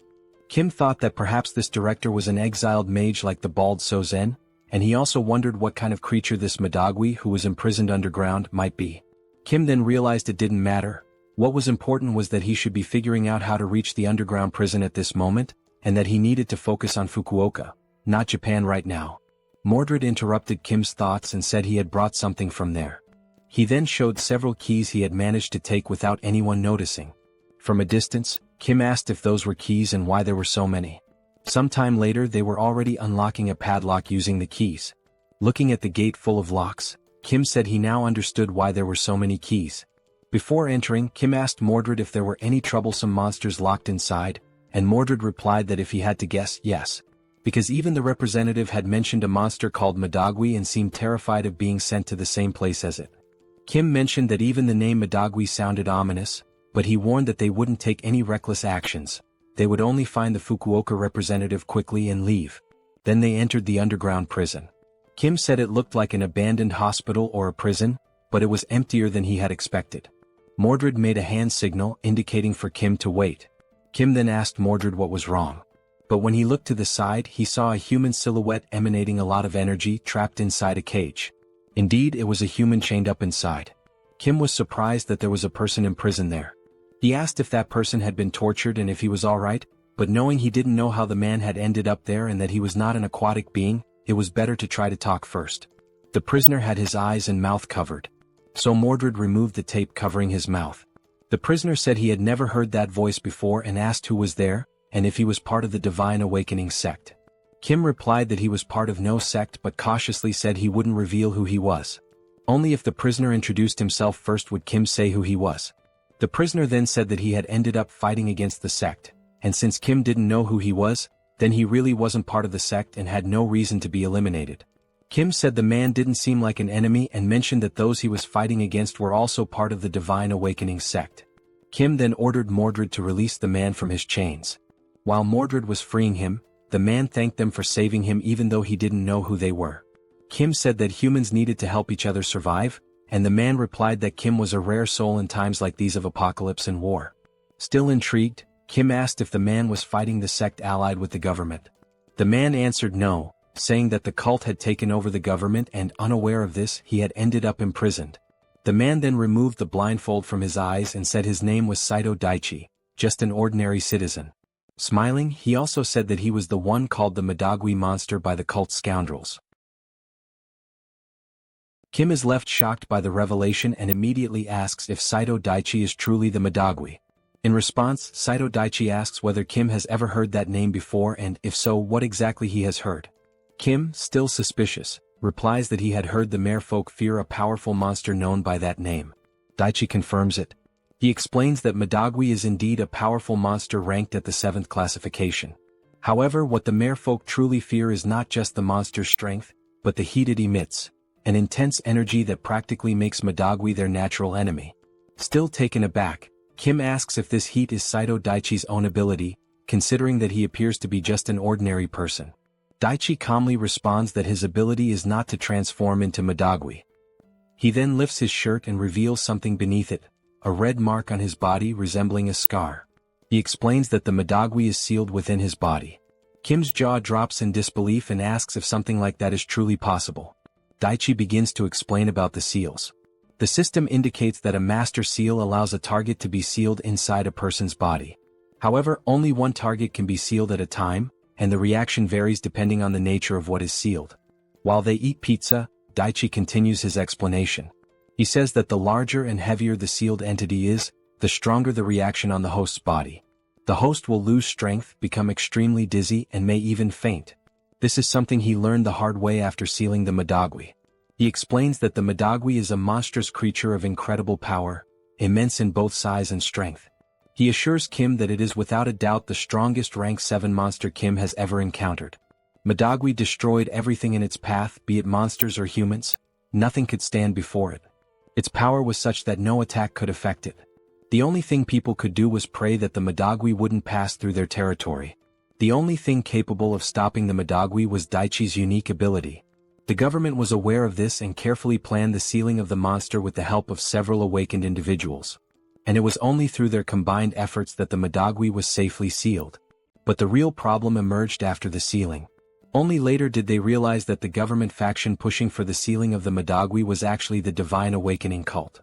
Kim thought that perhaps this director was an exiled mage like the bald Sozen, and he also wondered what kind of creature this Madagui who was imprisoned underground might be. Kim then realized it didn't matter. What was important was that he should be figuring out how to reach the underground prison at this moment, and that he needed to focus on Fukuoka, not Japan right now. Mordred interrupted Kim's thoughts and said he had brought something from there. He then showed several keys he had managed to take without anyone noticing. From a distance, Kim asked if those were keys and why there were so many. Sometime later they were already unlocking a padlock using the keys. Looking at the gate full of locks, Kim said he now understood why there were so many keys. Before entering, Kim asked Mordred if there were any troublesome monsters locked inside, and Mordred replied that if he had to guess, yes. Because even the representative had mentioned a monster called Madagui and seemed terrified of being sent to the same place as it. Kim mentioned that even the name Madagui sounded ominous, but he warned that they wouldn't take any reckless actions. They would only find the Fukuoka representative quickly and leave. Then they entered the underground prison. Kim said it looked like an abandoned hospital or a prison, but it was emptier than he had expected. Mordred made a hand signal indicating for Kim to wait. Kim then asked Mordred what was wrong. But when he looked to the side, he saw a human silhouette emanating a lot of energy trapped inside a cage. Indeed, it was a human chained up inside. Kim was surprised that there was a person imprisoned there. He asked if that person had been tortured and if he was alright, but knowing he didn't know how the man had ended up there and that he was not an aquatic being, it was better to try to talk first. The prisoner had his eyes and mouth covered. So Mordred removed the tape covering his mouth. The prisoner said he had never heard that voice before and asked who was there, and if he was part of the Divine Awakening sect. Kim replied that he was part of no sect but cautiously said he wouldn't reveal who he was. Only if the prisoner introduced himself first would Kim say who he was. The prisoner then said that he had ended up fighting against the sect, and since Kim didn't know who he was, then he really wasn't part of the sect and had no reason to be eliminated. Kim said the man didn't seem like an enemy and mentioned that those he was fighting against were also part of the Divine Awakening sect. Kim then ordered Mordred to release the man from his chains. While Mordred was freeing him, the man thanked them for saving him even though he didn't know who they were. Kim said that humans needed to help each other survive, and the man replied that Kim was a rare soul in times like these of apocalypse and war. Still intrigued, Kim asked if the man was fighting the sect allied with the government. The man answered no, saying that the cult had taken over the government and unaware of this, he had ended up imprisoned. The man then removed the blindfold from his eyes and said his name was Saito Daichi, just an ordinary citizen. Smiling, he also said that he was the one called the Madagui monster by the cult scoundrels. Kim is left shocked by the revelation and immediately asks if Saito Daichi is truly the Madagui. In response, Saito Daichi asks whether Kim has ever heard that name before and, if so, what exactly he has heard. Kim, still suspicious, replies that he had heard the merfolk fear a powerful monster known by that name. Daichi confirms it. He explains that Madagui is indeed a powerful monster ranked at the 7th classification. However, what the merfolk truly fear is not just the monster's strength, but the heat it emits, an intense energy that practically makes Madagui their natural enemy. Still taken aback, Kim asks if this heat is Saito Daichi's own ability, considering that he appears to be just an ordinary person. Daichi calmly responds that his ability is not to transform into Madagui. He then lifts his shirt and reveals something beneath it, a red mark on his body resembling a scar. He explains that the Madagui is sealed within his body. Kim's jaw drops in disbelief and asks if something like that is truly possible. Daichi begins to explain about the seals. The system indicates that a master seal allows a target to be sealed inside a person's body. However, only one target can be sealed at a time, and the reaction varies depending on the nature of what is sealed. While they eat pizza, Daichi continues his explanation. He says that the larger and heavier the sealed entity is, the stronger the reaction on the host's body. The host will lose strength, become extremely dizzy, and may even faint. This is something he learned the hard way after sealing the Madagui. He explains that the Madagui is a monstrous creature of incredible power, immense in both size and strength. He assures Kim that it is without a doubt the strongest rank 7 monster Kim has ever encountered. Madagui destroyed everything in its path, be it monsters or humans. Nothing could stand before it. Its power was such that no attack could affect it. The only thing people could do was pray that the Madagui wouldn't pass through their territory. The only thing capable of stopping the Madagui was Daichi's unique ability. The government was aware of this and carefully planned the sealing of the monster with the help of several awakened individuals. And it was only through their combined efforts that the Madagui was safely sealed. But the real problem emerged after the sealing. Only later did they realize that the government faction pushing for the sealing of the Madagui was actually the Divine Awakening cult.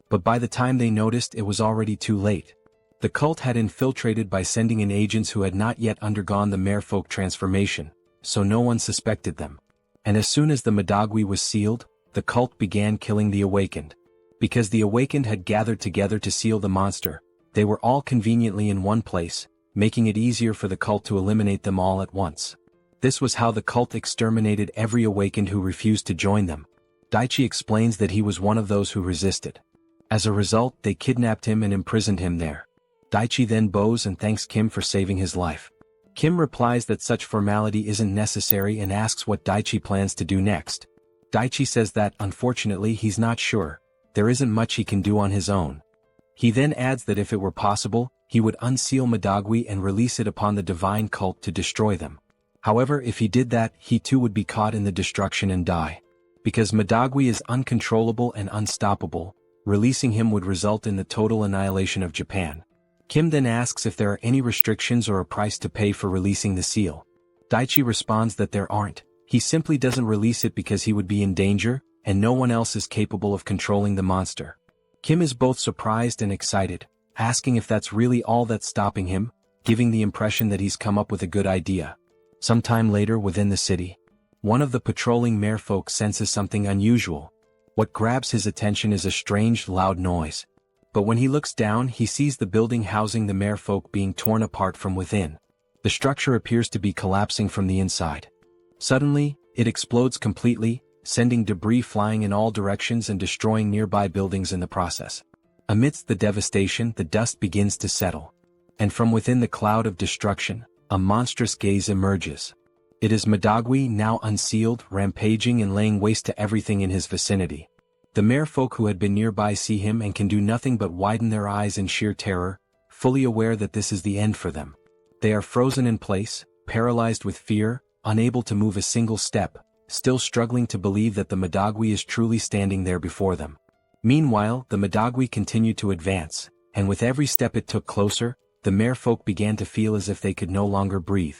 But by the time they noticed, it was already too late. The cult had infiltrated by sending in agents who had not yet undergone the merfolk transformation, so no one suspected them. And as soon as the Madagui was sealed, the cult began killing the awakened. Because the awakened had gathered together to seal the monster, they were all conveniently in one place, making it easier for the cult to eliminate them all at once. This was how the cult exterminated every awakened who refused to join them. Daichi explains that he was one of those who resisted. As a result, they kidnapped him and imprisoned him there. Daichi then bows and thanks Kim for saving his life. Kim replies that such formality isn't necessary and asks what Daichi plans to do next. Daichi says that, unfortunately, he's not sure. There isn't much he can do on his own. He then adds that if it were possible, he would unseal Madagui and release it upon the divine cult to destroy them. However, if he did that, he too would be caught in the destruction and die. Because Madagui is uncontrollable and unstoppable, releasing him would result in the total annihilation of Japan. Kim then asks if there are any restrictions or a price to pay for releasing the seal. Daichi responds that there aren't. He simply doesn't release it because he would be in danger, and no one else is capable of controlling the monster. Kim is both surprised and excited, asking if that's really all that's stopping him, giving the impression that he's come up with a good idea. Sometime later within the city, one of the patrolling merfolk senses something unusual. What grabs his attention is a strange, loud noise. But when he looks down, he sees the building housing the merfolk being torn apart from within. The structure appears to be collapsing from the inside. Suddenly, it explodes completely, sending debris flying in all directions and destroying nearby buildings in the process. Amidst the devastation, the dust begins to settle. And from within the cloud of destruction, a monstrous gaze emerges. It is Madagui, now unsealed, rampaging and laying waste to everything in his vicinity. The merfolk who had been nearby see him and can do nothing but widen their eyes in sheer terror, fully aware that this is the end for them. They are frozen in place, paralyzed with fear, unable to move a single step, still struggling to believe that the Madagui is truly standing there before them. Meanwhile, the Madagui continued to advance, and with every step it took closer, the merfolk began to feel as if they could no longer breathe.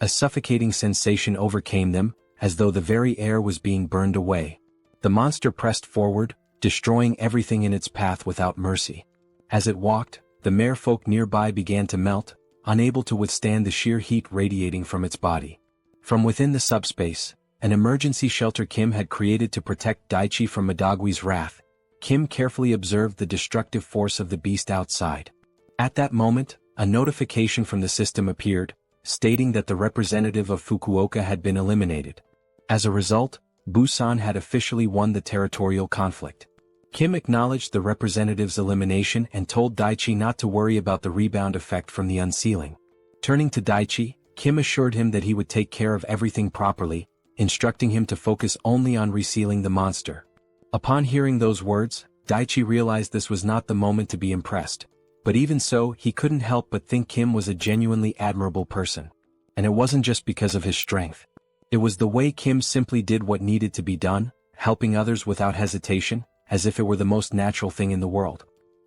A suffocating sensation overcame them, as though the very air was being burned away. The monster pressed forward, destroying everything in its path without mercy. As it walked, the merfolk nearby began to melt, unable to withstand the sheer heat radiating from its body. From within the subspace, an emergency shelter Kim had created to protect Daichi from Madagui's wrath, Kim carefully observed the destructive force of the beast outside. At that moment, a notification from the system appeared, stating that the representative of Fukuoka had been eliminated. As a result, Busan had officially won the territorial conflict. Kim acknowledged the representative's elimination and told Daichi not to worry about the rebound effect from the unsealing. Turning to Daichi, Kim assured him that he would take care of everything properly, instructing him to focus only on resealing the monster. Upon hearing those words, Daichi realized this was not the moment to be impressed. But even so, he couldn't help but think Kim was a genuinely admirable person. And it wasn't just because of his strength. It was the way Kim simply did what needed to be done, helping others without hesitation, as if it were the most natural thing in the world.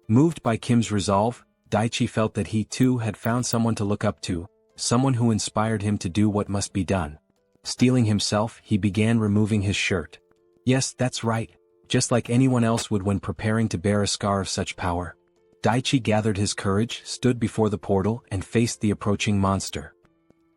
Moved by Kim's resolve, Daichi felt that he too had found someone to look up to, someone who inspired him to do what must be done. Steeling himself, he began removing his shirt. Yes, that's right, just like anyone else would when preparing to bear a scar of such power. Daichi gathered his courage, stood before the portal, and faced the approaching monster.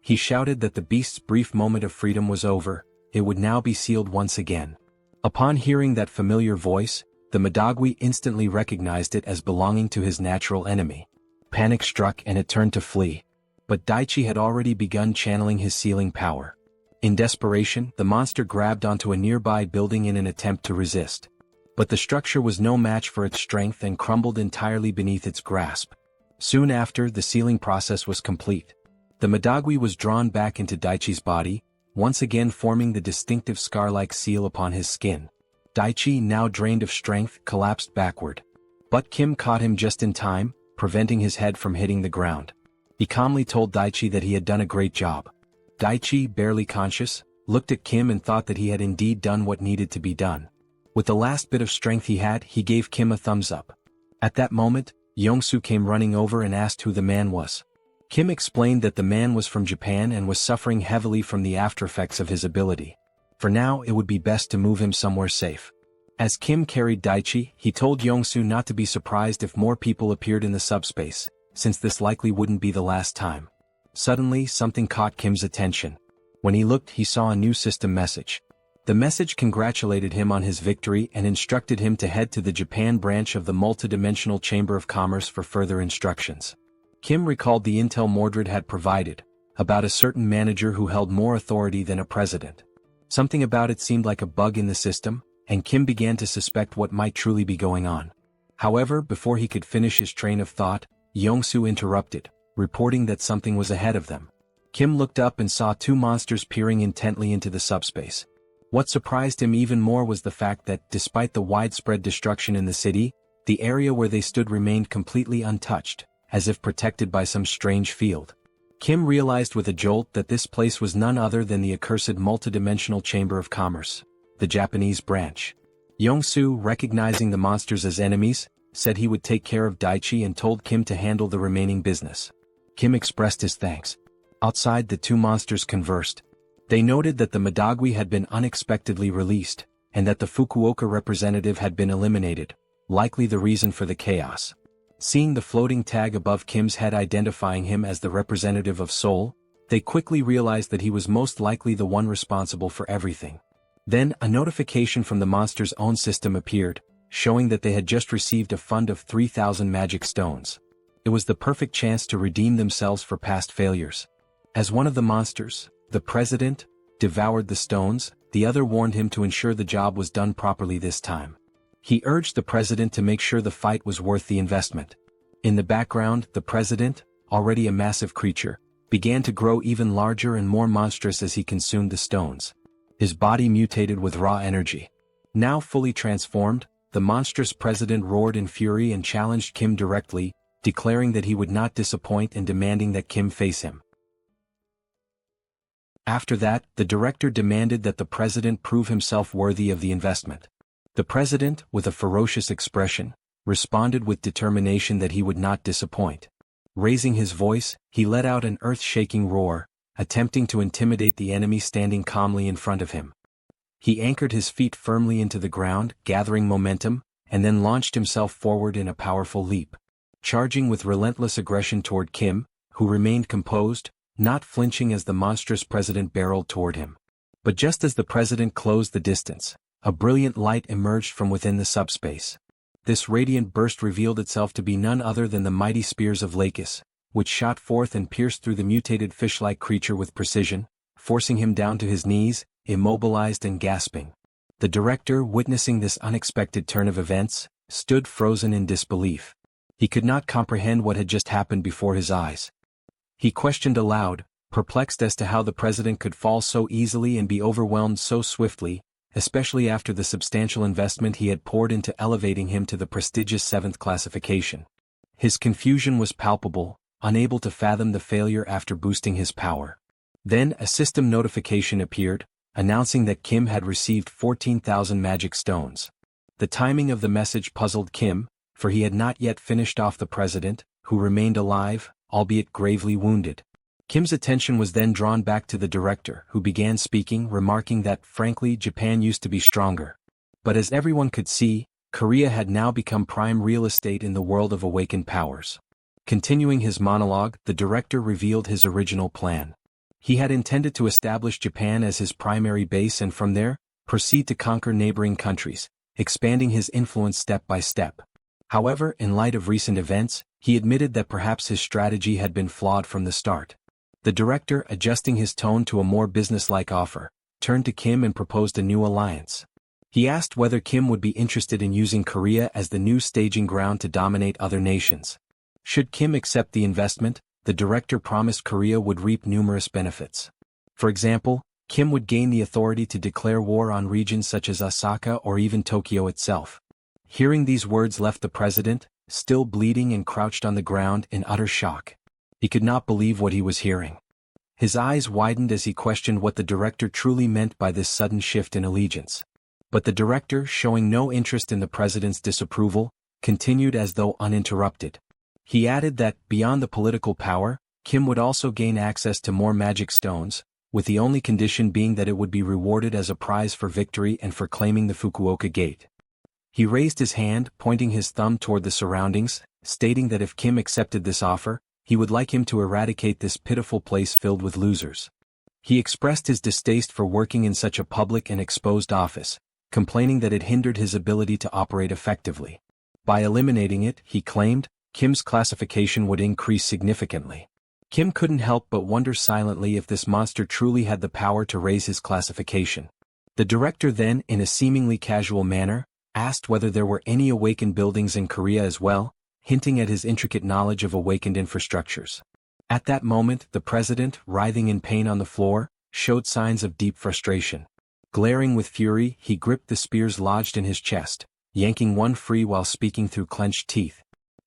He shouted that the beast's brief moment of freedom was over, it would now be sealed once again. Upon hearing that familiar voice, the Madagui instantly recognized it as belonging to his natural enemy. Panic struck and it turned to flee. But Daichi had already begun channeling his sealing power. In desperation, the monster grabbed onto a nearby building in an attempt to resist. But the structure was no match for its strength and crumbled entirely beneath its grasp. Soon after, the sealing process was complete. The Madagui was drawn back into Daichi's body, once again forming the distinctive scar-like seal upon his skin. Daichi, now drained of strength, collapsed backward. But Kim caught him just in time, preventing his head from hitting the ground. He calmly told Daichi that he had done a great job. Daichi, barely conscious, looked at Kim and thought that he had indeed done what needed to be done. With the last bit of strength he had, he gave Kim a thumbs up. At that moment, Yongsu came running over and asked who the man was. Kim explained that the man was from Japan and was suffering heavily from the aftereffects of his ability. For now, it would be best to move him somewhere safe. As Kim carried Daichi, he told Yongsu not to be surprised if more people appeared in the subspace, since this likely wouldn't be the last time. Suddenly, something caught Kim's attention. When he looked, he saw a new system message. The message congratulated him on his victory and instructed him to head to the Japan branch of the multidimensional Chamber of Commerce for further instructions. Kim recalled the intel Mordred had provided, about a certain manager who held more authority than a president. Something about it seemed like a bug in the system, and Kim began to suspect what might truly be going on. However, before he could finish his train of thought, Yongsu interrupted, reporting that something was ahead of them. Kim looked up and saw two monsters peering intently into the subspace. What surprised him even more was the fact that, despite the widespread destruction in the city, the area where they stood remained completely untouched, as if protected by some strange field. Kim realized with a jolt that this place was none other than the accursed multidimensional Chamber of Commerce, the Japanese branch. Yongsu, recognizing the monsters as enemies, said he would take care of Daichi and told Kim to handle the remaining business. Kim expressed his thanks. Outside, the two monsters conversed. They noted that the Madagui had been unexpectedly released, and that the Fukuoka representative had been eliminated, likely the reason for the chaos. Seeing the floating tag above Kim's head identifying him as the representative of Seoul, they quickly realized that he was most likely the one responsible for everything. Then, a notification from the monster's own system appeared, showing that they had just received a fund of 3,000 magic stones. It was the perfect chance to redeem themselves for past failures. As one of the monsters, the president, devoured the stones, the other warned him to ensure the job was done properly this time. He urged the president to make sure the fight was worth the investment. In the background, the president, already a massive creature, began to grow even larger and more monstrous as he consumed the stones. His body mutated with raw energy. Now fully transformed, the monstrous president roared in fury and challenged Kim directly, declaring that he would not disappoint and demanding that Kim face him. After that, the director demanded that the president prove himself worthy of the investment. The president, with a ferocious expression, responded with determination that he would not disappoint. Raising his voice, he let out an earth-shaking roar, attempting to intimidate the enemy standing calmly in front of him. He anchored his feet firmly into the ground, gathering momentum, and then launched himself forward in a powerful leap. Charging with relentless aggression toward Kim, who remained composed, not flinching as the monstrous president barreled toward him. But just as the president closed the distance, a brilliant light emerged from within the subspace. This radiant burst revealed itself to be none other than the mighty spears of Lakis, which shot forth and pierced through the mutated fish-like creature with precision, forcing him down to his knees, immobilized and gasping. The director, witnessing this unexpected turn of events, stood frozen in disbelief. He could not comprehend what had just happened before his eyes. He questioned aloud, perplexed as to how the president could fall so easily and be overwhelmed so swiftly, especially after the substantial investment he had poured into elevating him to the prestigious 7th classification. His confusion was palpable, unable to fathom the failure after boosting his power. Then a system notification appeared, announcing that Kim had received 14,000 magic stones. The timing of the message puzzled Kim, for he had not yet finished off the president, who remained alive, albeit gravely wounded. Kim's attention was then drawn back to the director, who began speaking, remarking that, frankly, Japan used to be stronger. But as everyone could see, Korea had now become prime real estate in the world of awakened powers. Continuing his monologue, the director revealed his original plan. He had intended to establish Japan as his primary base and from there, proceed to conquer neighboring countries, expanding his influence step by step. However, in light of recent events, he admitted that perhaps his strategy had been flawed from the start. The director, adjusting his tone to a more businesslike offer, turned to Kim and proposed a new alliance. He asked whether Kim would be interested in using Korea as the new staging ground to dominate other nations. Should Kim accept the investment, the director promised Korea would reap numerous benefits. For example, Kim would gain the authority to declare war on regions such as Osaka or even Tokyo itself. Hearing these words left the president, still bleeding and crouched on the ground in utter shock. He could not believe what he was hearing. His eyes widened as he questioned what the director truly meant by this sudden shift in allegiance. But the director, showing no interest in the president's disapproval, continued as though uninterrupted. He added that, beyond the political power, Kim would also gain access to more magic stones, with the only condition being that it would be rewarded as a prize for victory and for claiming the Fukuoka Gate. He raised his hand, pointing his thumb toward the surroundings, stating that if Kim accepted this offer, he would like him to eradicate this pitiful place filled with losers. He expressed his distaste for working in such a public and exposed office, complaining that it hindered his ability to operate effectively. By eliminating it, he claimed, Kim's classification would increase significantly. Kim couldn't help but wonder silently if this monster truly had the power to raise his classification. The director then, in a seemingly casual manner, asked whether there were any awakened buildings in Korea as well, hinting at his intricate knowledge of awakened infrastructures. At that moment, the president, writhing in pain on the floor, showed signs of deep frustration. Glaring with fury, he gripped the spears lodged in his chest, yanking one free while speaking through clenched teeth.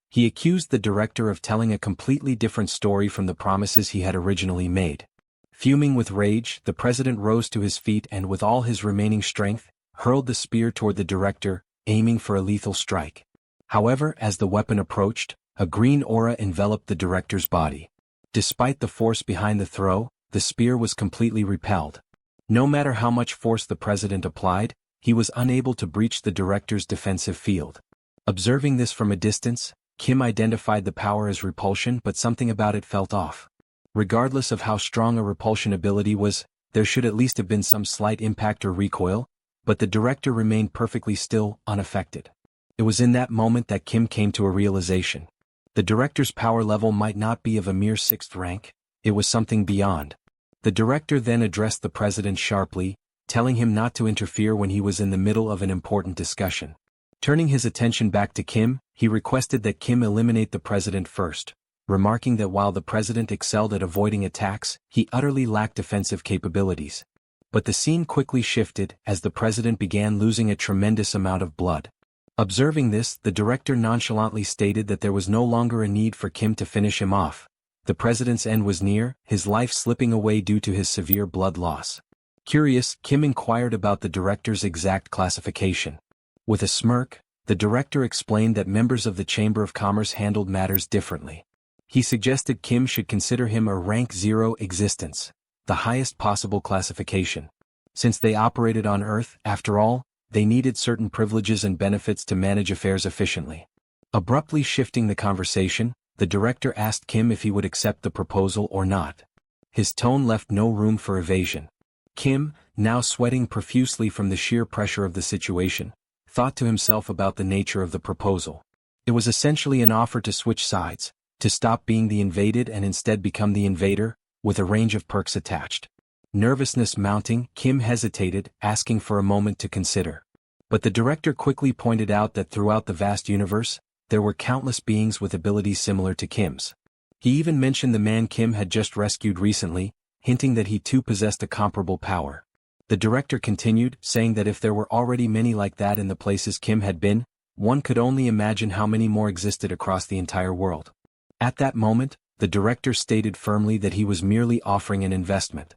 He accused the director of telling a completely different story from the promises he had originally made. Fuming with rage, the president rose to his feet and with all his remaining strength, hurled the spear toward the director, aiming for a lethal strike. However, as the weapon approached, a green aura enveloped the director's body. Despite the force behind the throw, the spear was completely repelled. No matter how much force the president applied, he was unable to breach the director's defensive field. Observing this from a distance, Kim identified the power as repulsion, but something about it felt off. Regardless of how strong a repulsion ability was, there should at least have been some slight impact or recoil, but the director remained perfectly still, unaffected. It was in that moment that Kim came to a realization. The director's power level might not be of a mere 6th rank, it was something beyond. The director then addressed the president sharply, telling him not to interfere when he was in the middle of an important discussion. Turning his attention back to Kim, he requested that Kim eliminate the president first, remarking that while the president excelled at avoiding attacks, he utterly lacked defensive capabilities. But the scene quickly shifted as the president began losing a tremendous amount of blood. Observing this, the director nonchalantly stated that there was no longer a need for Kim to finish him off. The president's end was near, his life slipping away due to his severe blood loss. Curious, Kim inquired about the director's exact classification. With a smirk, the director explained that members of the Chamber of Commerce handled matters differently. He suggested Kim should consider him a rank 0 existence, the highest possible classification. Since they operated on Earth, after all, they needed certain privileges and benefits to manage affairs efficiently. Abruptly shifting the conversation, the director asked Kim if he would accept the proposal or not. His tone left no room for evasion. Kim, now sweating profusely from the sheer pressure of the situation, thought to himself about the nature of the proposal. It was essentially an offer to switch sides, to stop being the invaded and instead become the invader, with a range of perks attached. Nervousness mounting, Kim hesitated, asking for a moment to consider. But the director quickly pointed out that throughout the vast universe, there were countless beings with abilities similar to Kim's. He even mentioned the man Kim had just rescued recently, hinting that he too possessed a comparable power. The director continued, saying that if there were already many like that in the places Kim had been, one could only imagine how many more existed across the entire world. At that moment, the director stated firmly that he was merely offering an investment.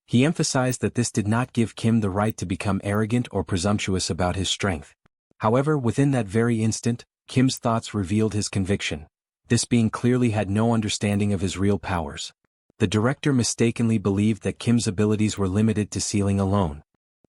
He emphasized that this did not give Kim the right to become arrogant or presumptuous about his strength. However, within that very instant, Kim's thoughts revealed his conviction. This being clearly had no understanding of his real powers. The director mistakenly believed that Kim's abilities were limited to sealing alone.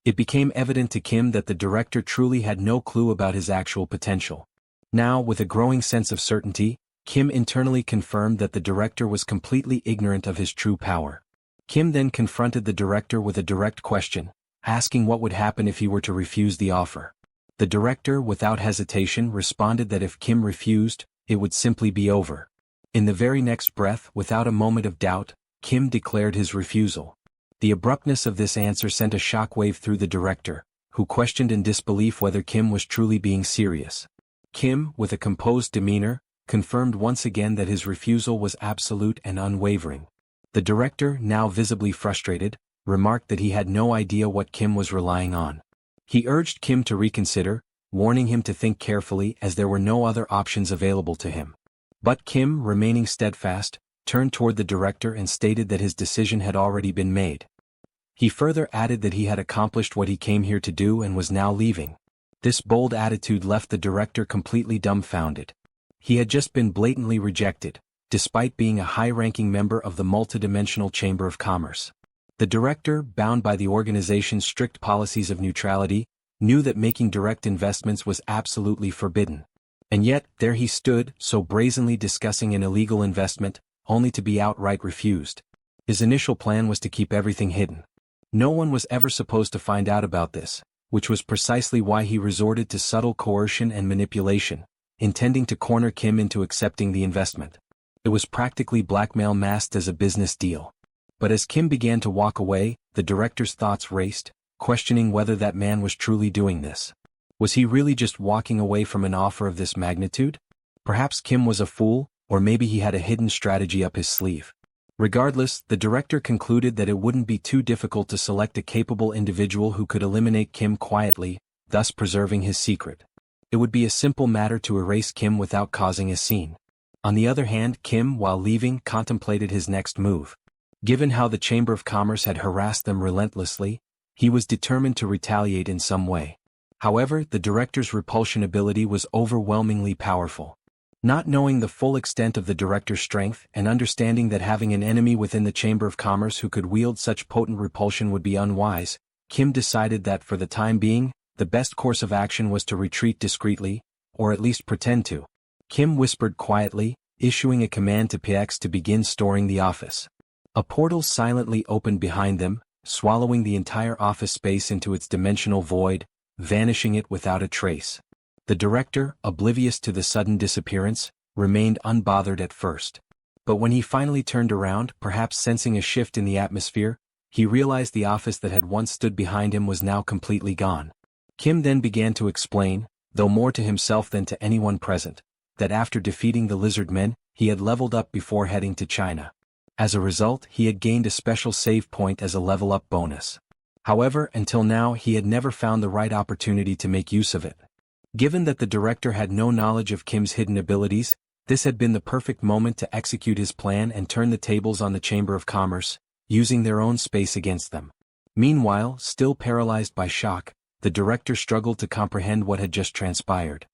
It became evident to Kim that the director truly had no clue about his actual potential. Now, with a growing sense of certainty, Kim internally confirmed that the director was completely ignorant of his true power. Kim then confronted the director with a direct question, asking what would happen if he were to refuse the offer. The director, without hesitation, responded that if Kim refused, it would simply be over. In the very next breath, without a moment of doubt, Kim declared his refusal. The abruptness of this answer sent a shockwave through the director, who questioned in disbelief whether Kim was truly being serious. Kim, with a composed demeanor, confirmed once again that his refusal was absolute and unwavering. The director, now visibly frustrated, remarked that he had no idea what Kim was relying on. He urged Kim to reconsider, warning him to think carefully as there were no other options available to him. But Kim, remaining steadfast, turned toward the director and stated that his decision had already been made. He further added that he had accomplished what he came here to do and was now leaving. This bold attitude left the director completely dumbfounded. He had just been blatantly rejected, despite being a high-ranking member of the multidimensional Chamber of Commerce. The director, bound by the organization's strict policies of neutrality, knew that making direct investments was absolutely forbidden. And yet, there he stood, so brazenly discussing an illegal investment, only to be outright refused. His initial plan was to keep everything hidden. No one was ever supposed to find out about this, which was precisely why he resorted to subtle coercion and manipulation, intending to corner Kim into accepting the investment. It was practically blackmail masked as a business deal. But as Kim began to walk away, the director's thoughts raced, questioning whether that man was truly doing this. Was he really just walking away from an offer of this magnitude? Perhaps Kim was a fool, or maybe he had a hidden strategy up his sleeve. Regardless, the director concluded that it wouldn't be too difficult to select a capable individual who could eliminate Kim quietly, thus preserving his secret. It would be a simple matter to erase Kim without causing a scene. On the other hand, Kim, while leaving, contemplated his next move. Given how the Chamber of Commerce had harassed them relentlessly, he was determined to retaliate in some way. However, the director's repulsion ability was overwhelmingly powerful. Not knowing the full extent of the director's strength and understanding that having an enemy within the Chamber of Commerce who could wield such potent repulsion would be unwise, Kim decided that for the time being, the best course of action was to retreat discreetly, or at least pretend to. Kim whispered quietly, issuing a command to PX to begin storing the office. A portal silently opened behind them, swallowing the entire office space into its dimensional void, vanishing it without a trace. The director, oblivious to the sudden disappearance, remained unbothered at first. But when he finally turned around, perhaps sensing a shift in the atmosphere, he realized the office that had once stood behind him was now completely gone. Kim then began to explain, though more to himself than to anyone present, that after defeating the lizard men, he had leveled up before heading to China. As a result, he had gained a special save point as a level-up bonus. However, until now he had never found the right opportunity to make use of it. Given that the director had no knowledge of Kim's hidden abilities, this had been the perfect moment to execute his plan and turn the tables on the Chamber of Commerce, using their own space against them. Meanwhile, still paralyzed by shock, the director struggled to comprehend what had just transpired.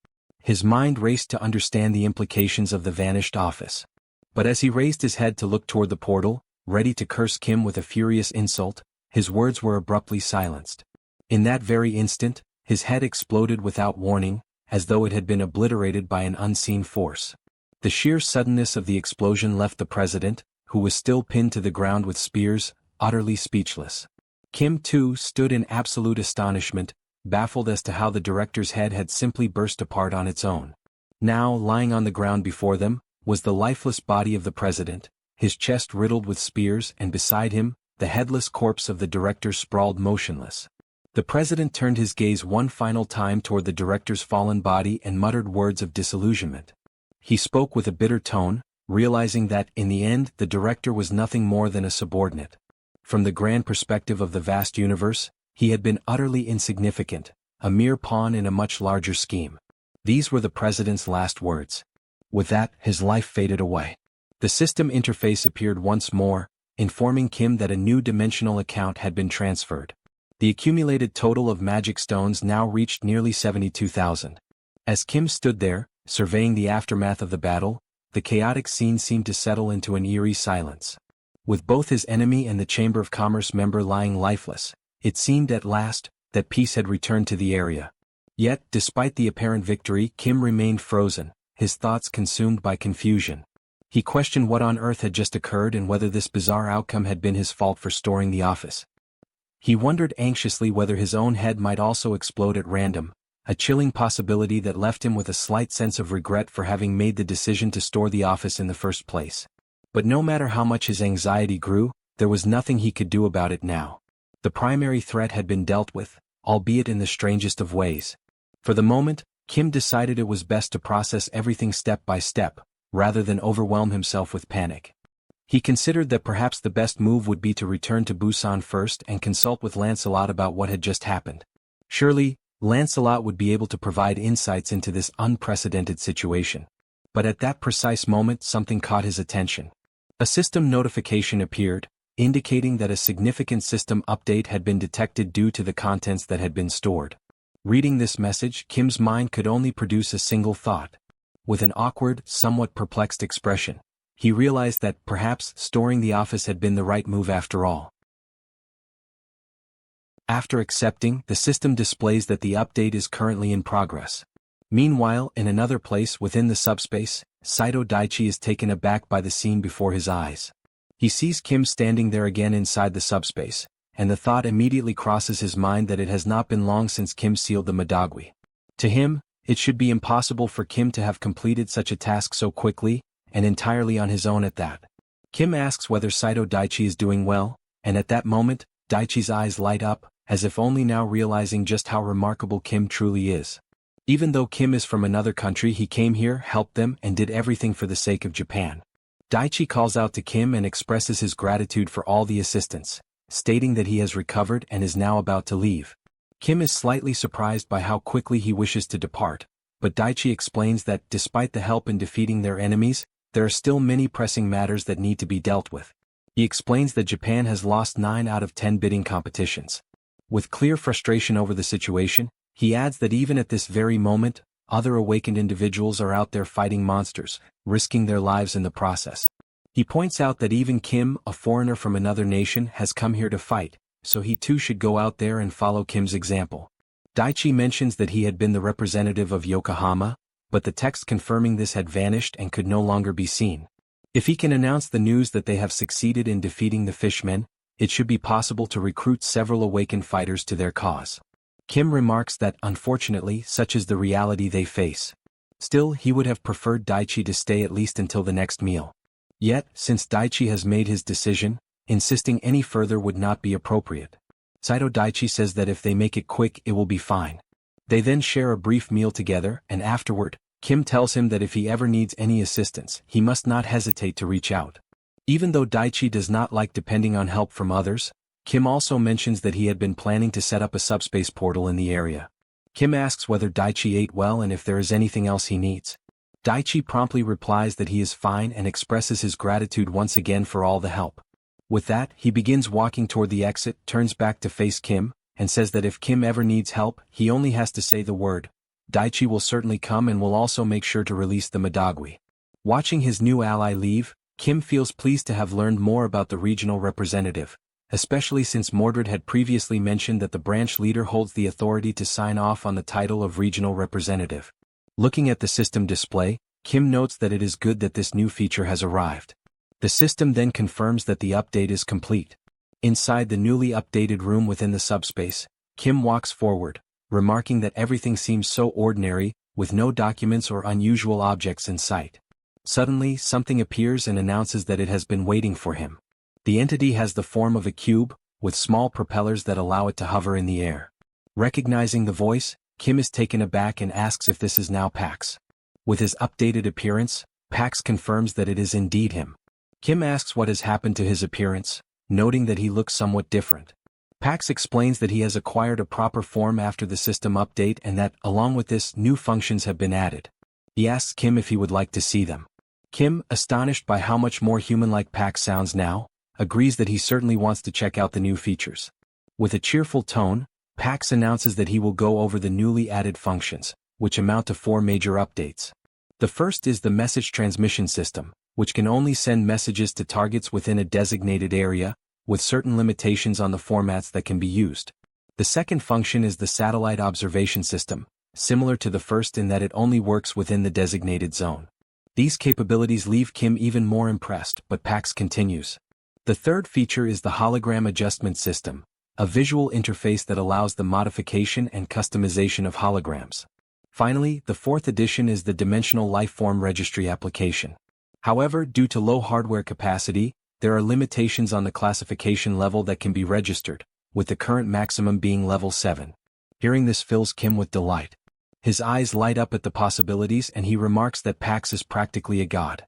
His mind raced to understand the implications of the vanished office. But as he raised his head to look toward the portal, ready to curse Kim with a furious insult, his words were abruptly silenced. In that very instant, his head exploded without warning, as though it had been obliterated by an unseen force. The sheer suddenness of the explosion left the president, who was still pinned to the ground with spears, utterly speechless. Kim, too, stood in absolute astonishment, baffled as to how the director's head had simply burst apart on its own. Now, lying on the ground before them, was the lifeless body of the president, his chest riddled with spears, and beside him, the headless corpse of the director sprawled motionless. The president turned his gaze one final time toward the director's fallen body and muttered words of disillusionment. He spoke with a bitter tone, realizing that, in the end, the director was nothing more than a subordinate. From the grand perspective of the vast universe, he had been utterly insignificant, a mere pawn in a much larger scheme. These were the president's last words. With that, his life faded away. The system interface appeared once more, informing Kim that a new dimensional account had been transferred. The accumulated total of magic stones now reached nearly 72,000. As Kim stood there, surveying the aftermath of the battle, the chaotic scene seemed to settle into an eerie silence. With both his enemy and the Chamber of Commerce member lying lifeless, it seemed at last that peace had returned to the area. Yet, despite the apparent victory, Kim remained frozen, his thoughts consumed by confusion. He questioned what on earth had just occurred and whether this bizarre outcome had been his fault for storing the office. He wondered anxiously whether his own head might also explode at random, a chilling possibility that left him with a slight sense of regret for having made the decision to store the office in the first place. But no matter how much his anxiety grew, there was nothing he could do about it now. The primary threat had been dealt with, albeit in the strangest of ways. For the moment, Kim decided it was best to process everything step by step, rather than overwhelm himself with panic. He considered that perhaps the best move would be to return to Busan first and consult with Lancelot about what had just happened. Surely, Lancelot would be able to provide insights into this unprecedented situation. But at that precise moment something caught his attention. A system notification appeared, indicating that a significant system update had been detected due to the contents that had been stored. Reading this message, Kim's mind could only produce a single thought. With an awkward, somewhat perplexed expression, he realized that perhaps storing the office had been the right move after all. After accepting, the system displays that the update is currently in progress. Meanwhile, in another place within the subspace, Saito Daichi is taken aback by the scene before his eyes. He sees Kim standing there again inside the subspace, and the thought immediately crosses his mind that it has not been long since Kim sealed the Madagui. To him, it should be impossible for Kim to have completed such a task so quickly, and entirely on his own at that. Kim asks whether Saito Daichi is doing well, and at that moment, Daichi's eyes light up, as if only now realizing just how remarkable Kim truly is. Even though Kim is from another country, he came here, helped them, and did everything for the sake of Japan. Daichi calls out to Kim and expresses his gratitude for all the assistance, stating that he has recovered and is now about to leave. Kim is slightly surprised by how quickly he wishes to depart, but Daichi explains that, despite the help in defeating their enemies, there are still many pressing matters that need to be dealt with. He explains that Japan has lost 9 out of 10 bidding competitions. With clear frustration over the situation, he adds that even at this very moment, other awakened individuals are out there fighting monsters, risking their lives in the process. He points out that even Kim, a foreigner from another nation, has come here to fight, so he too should go out there and follow Kim's example. Daichi mentions that he had been the representative of Yokohama, but the text confirming this had vanished and could no longer be seen. If he can announce the news that they have succeeded in defeating the fishmen, it should be possible to recruit several awakened fighters to their cause. Kim remarks that, unfortunately, such is the reality they face. Still, he would have preferred Daichi to stay at least until the next meal. Yet, since Daichi has made his decision, insisting any further would not be appropriate. Saito Daichi says that if they make it quick, it will be fine. They then share a brief meal together, and afterward, Kim tells him that if he ever needs any assistance, he must not hesitate to reach out. Even though Daichi does not like depending on help from others, Kim also mentions that he had been planning to set up a subspace portal in the area. Kim asks whether Daichi ate well and if there is anything else he needs. Daichi promptly replies that he is fine and expresses his gratitude once again for all the help. With that, he begins walking toward the exit, turns back to face Kim, and says that if Kim ever needs help, he only has to say the word. Daichi will certainly come and will also make sure to release the Madagui. Watching his new ally leave, Kim feels pleased to have learned more about the regional representative, especially since Mordred had previously mentioned that the branch leader holds the authority to sign off on the title of regional representative. Looking at the system display, Kim notes that it is good that this new feature has arrived. The system then confirms that the update is complete. Inside the newly updated room within the subspace, Kim walks forward, remarking that everything seems so ordinary, with no documents or unusual objects in sight. Suddenly, something appears and announces that it has been waiting for him. The entity has the form of a cube, with small propellers that allow it to hover in the air. Recognizing the voice, Kim is taken aback and asks if this is now Pax. With his updated appearance, Pax confirms that it is indeed him. Kim asks what has happened to his appearance, noting that he looks somewhat different. Pax explains that he has acquired a proper form after the system update and that, along with this, new functions have been added. He asks Kim if he would like to see them. Kim, astonished by how much more human-like Pax sounds now, agrees that he certainly wants to check out the new features. With a cheerful tone, Pax announces that he will go over the newly added functions, which amount to 4 major updates. The first is the message transmission system, which can only send messages to targets within a designated area, with certain limitations on the formats that can be used. The second function is the satellite observation system, similar to the first in that it only works within the designated zone. These capabilities leave Kim even more impressed, but Pax continues. The third feature is the hologram adjustment system, a visual interface that allows the modification and customization of holograms. Finally, the fourth addition is the dimensional lifeform registry application. However, due to low hardware capacity, there are limitations on the classification level that can be registered, with the current maximum being level 7. Hearing this fills Kim with delight. His eyes light up at the possibilities and he remarks that Pax is practically a god.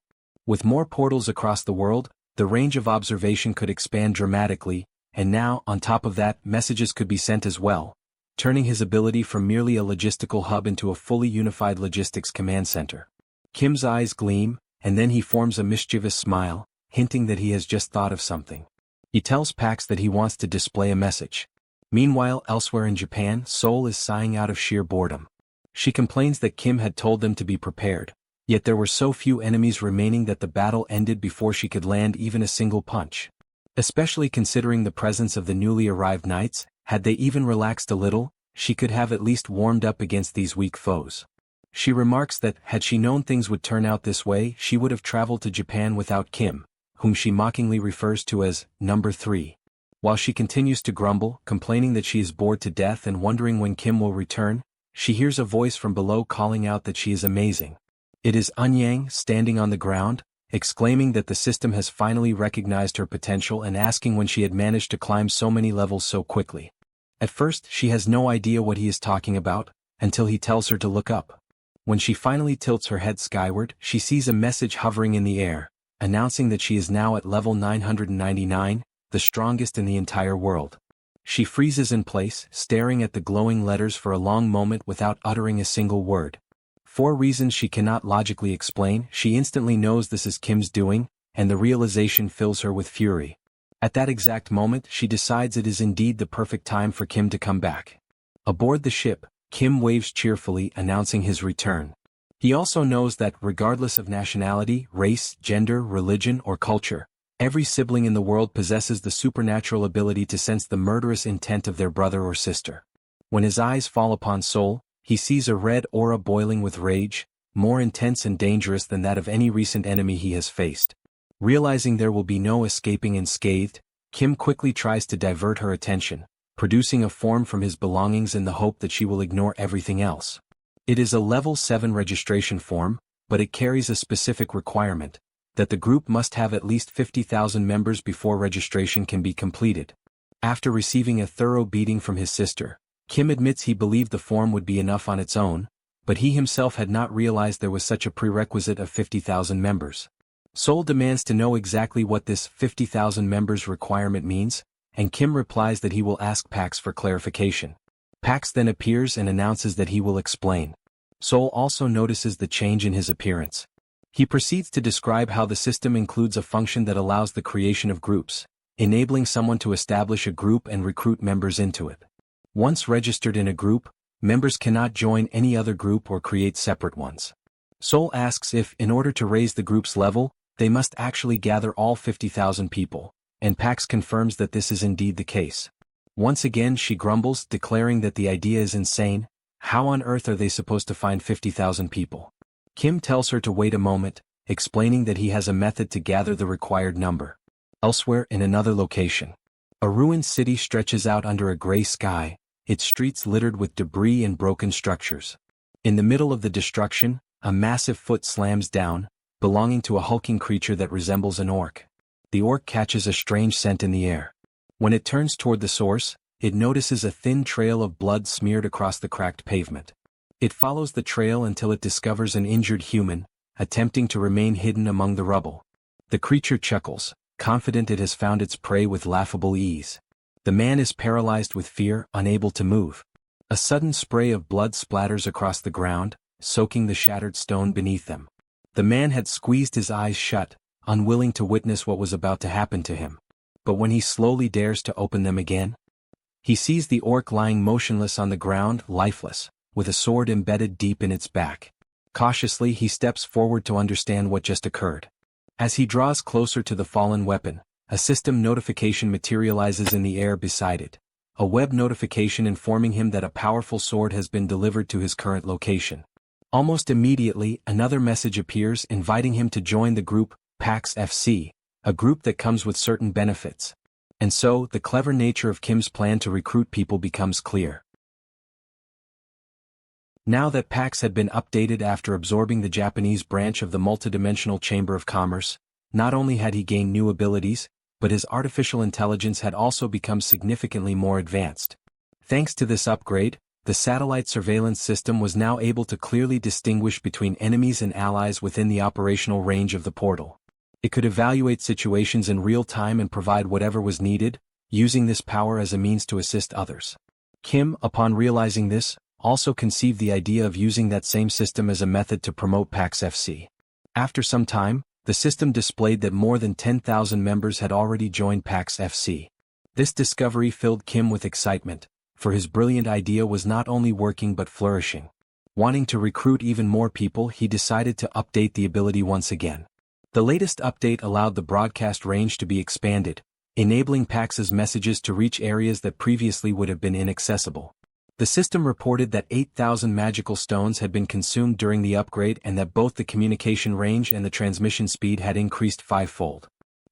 With more portals across the world, the range of observation could expand dramatically, and now, on top of that, messages could be sent as well, turning his ability from merely a logistical hub into a fully unified logistics command center. Kim's eyes gleam, and then he forms a mischievous smile, hinting that he has just thought of something. He tells Pax that he wants to display a message. Meanwhile, elsewhere in Japan, Seoul is sighing out of sheer boredom. She complains that Kim had told them to be prepared, yet there were so few enemies remaining that the battle ended before she could land even a single punch. Especially considering the presence of the newly arrived knights, had they even relaxed a little, she could have at least warmed up against these weak foes. She remarks that, had she known things would turn out this way, she would have traveled to Japan without Kim, whom she mockingly refers to as number 3. While she continues to grumble, complaining that she is bored to death and wondering when Kim will return, she hears a voice from below calling out that she is amazing. It is Eun-yang standing on the ground, exclaiming that the system has finally recognized her potential and asking when she had managed to climb so many levels so quickly. At first, she has no idea what he is talking about, until he tells her to look up. When she finally tilts her head skyward, she sees a message hovering in the air, announcing that she is now at level 999, the strongest in the entire world. She freezes in place, staring at the glowing letters for a long moment without uttering a single word. For reasons she cannot logically explain, she instantly knows this is Kim's doing, and the realization fills her with fury. At that exact moment, she decides it is indeed the perfect time for Kim to come back. Aboard the ship, Kim waves cheerfully, announcing his return. He also knows that, regardless of nationality, race, gender, religion, or culture, every sibling in the world possesses the supernatural ability to sense the murderous intent of their brother or sister. When his eyes fall upon Seoul, he sees a red aura boiling with rage, more intense and dangerous than that of any recent enemy he has faced. Realizing there will be no escaping unscathed, Kim quickly tries to divert her attention, producing a form from his belongings in the hope that she will ignore everything else. It is a level 7 registration form, but it carries a specific requirement, that the group must have at least 50,000 members before registration can be completed. After receiving a thorough beating from his sister, Kim admits he believed the form would be enough on its own, but he himself had not realized there was such a prerequisite of 50,000 members. Seoul demands to know exactly what this 50,000 members requirement means, and Kim replies that he will ask Pax for clarification. Pax then appears and announces that he will explain. Seoul also notices the change in his appearance. He proceeds to describe how the system includes a function that allows the creation of groups, enabling someone to establish a group and recruit members into it. Once registered in a group, members cannot join any other group or create separate ones. Seoul asks if, in order to raise the group's level, they must actually gather all 50,000 people, and Pax confirms that this is indeed the case. Once again she grumbles, declaring that the idea is insane. How on earth are they supposed to find 50,000 people? Kim tells her to wait a moment, explaining that he has a method to gather the required number. Elsewhere in another location, a ruined city stretches out under a gray sky, its streets littered with debris and broken structures. In the middle of the destruction, a massive foot slams down, belonging to a hulking creature that resembles an orc. The orc catches a strange scent in the air. When it turns toward the source, it notices a thin trail of blood smeared across the cracked pavement. It follows the trail until it discovers an injured human, attempting to remain hidden among the rubble. The creature chuckles, confident it has found its prey with laughable ease. The man is paralyzed with fear, unable to move. A sudden spray of blood splatters across the ground, soaking the shattered stone beneath them. The man had squeezed his eyes shut, unwilling to witness what was about to happen to him. But when he slowly dares to open them again, he sees the orc lying motionless on the ground, lifeless, with a sword embedded deep in its back. Cautiously he steps forward to understand what just occurred. As he draws closer to the fallen weapon, a system notification materializes in the air beside it. A web notification informing him that a powerful sword has been delivered to his current location. Almost immediately, another message appears inviting him to join the group, Pax FC, a group that comes with certain benefits. And so, the clever nature of Kim's plan to recruit people becomes clear. Now that Pax had been updated after absorbing the Japanese branch of the multidimensional Chamber of Commerce, not only had he gained new abilities, but his artificial intelligence had also become significantly more advanced. Thanks to this upgrade, the satellite surveillance system was now able to clearly distinguish between enemies and allies within the operational range of the portal. It could evaluate situations in real time and provide whatever was needed, using this power as a means to assist others. Kim, upon realizing this, also conceived the idea of using that same system as a method to promote Pax FC. After some time, the system displayed that more than 10,000 members had already joined Pax FC. This discovery filled Kim with excitement, for his brilliant idea was not only working but flourishing. Wanting to recruit even more people, he decided to update the ability once again. The latest update allowed the broadcast range to be expanded, enabling Pax's messages to reach areas that previously would have been inaccessible. The system reported that 8,000 magical stones had been consumed during the upgrade and that both the communication range and the transmission speed had increased fivefold.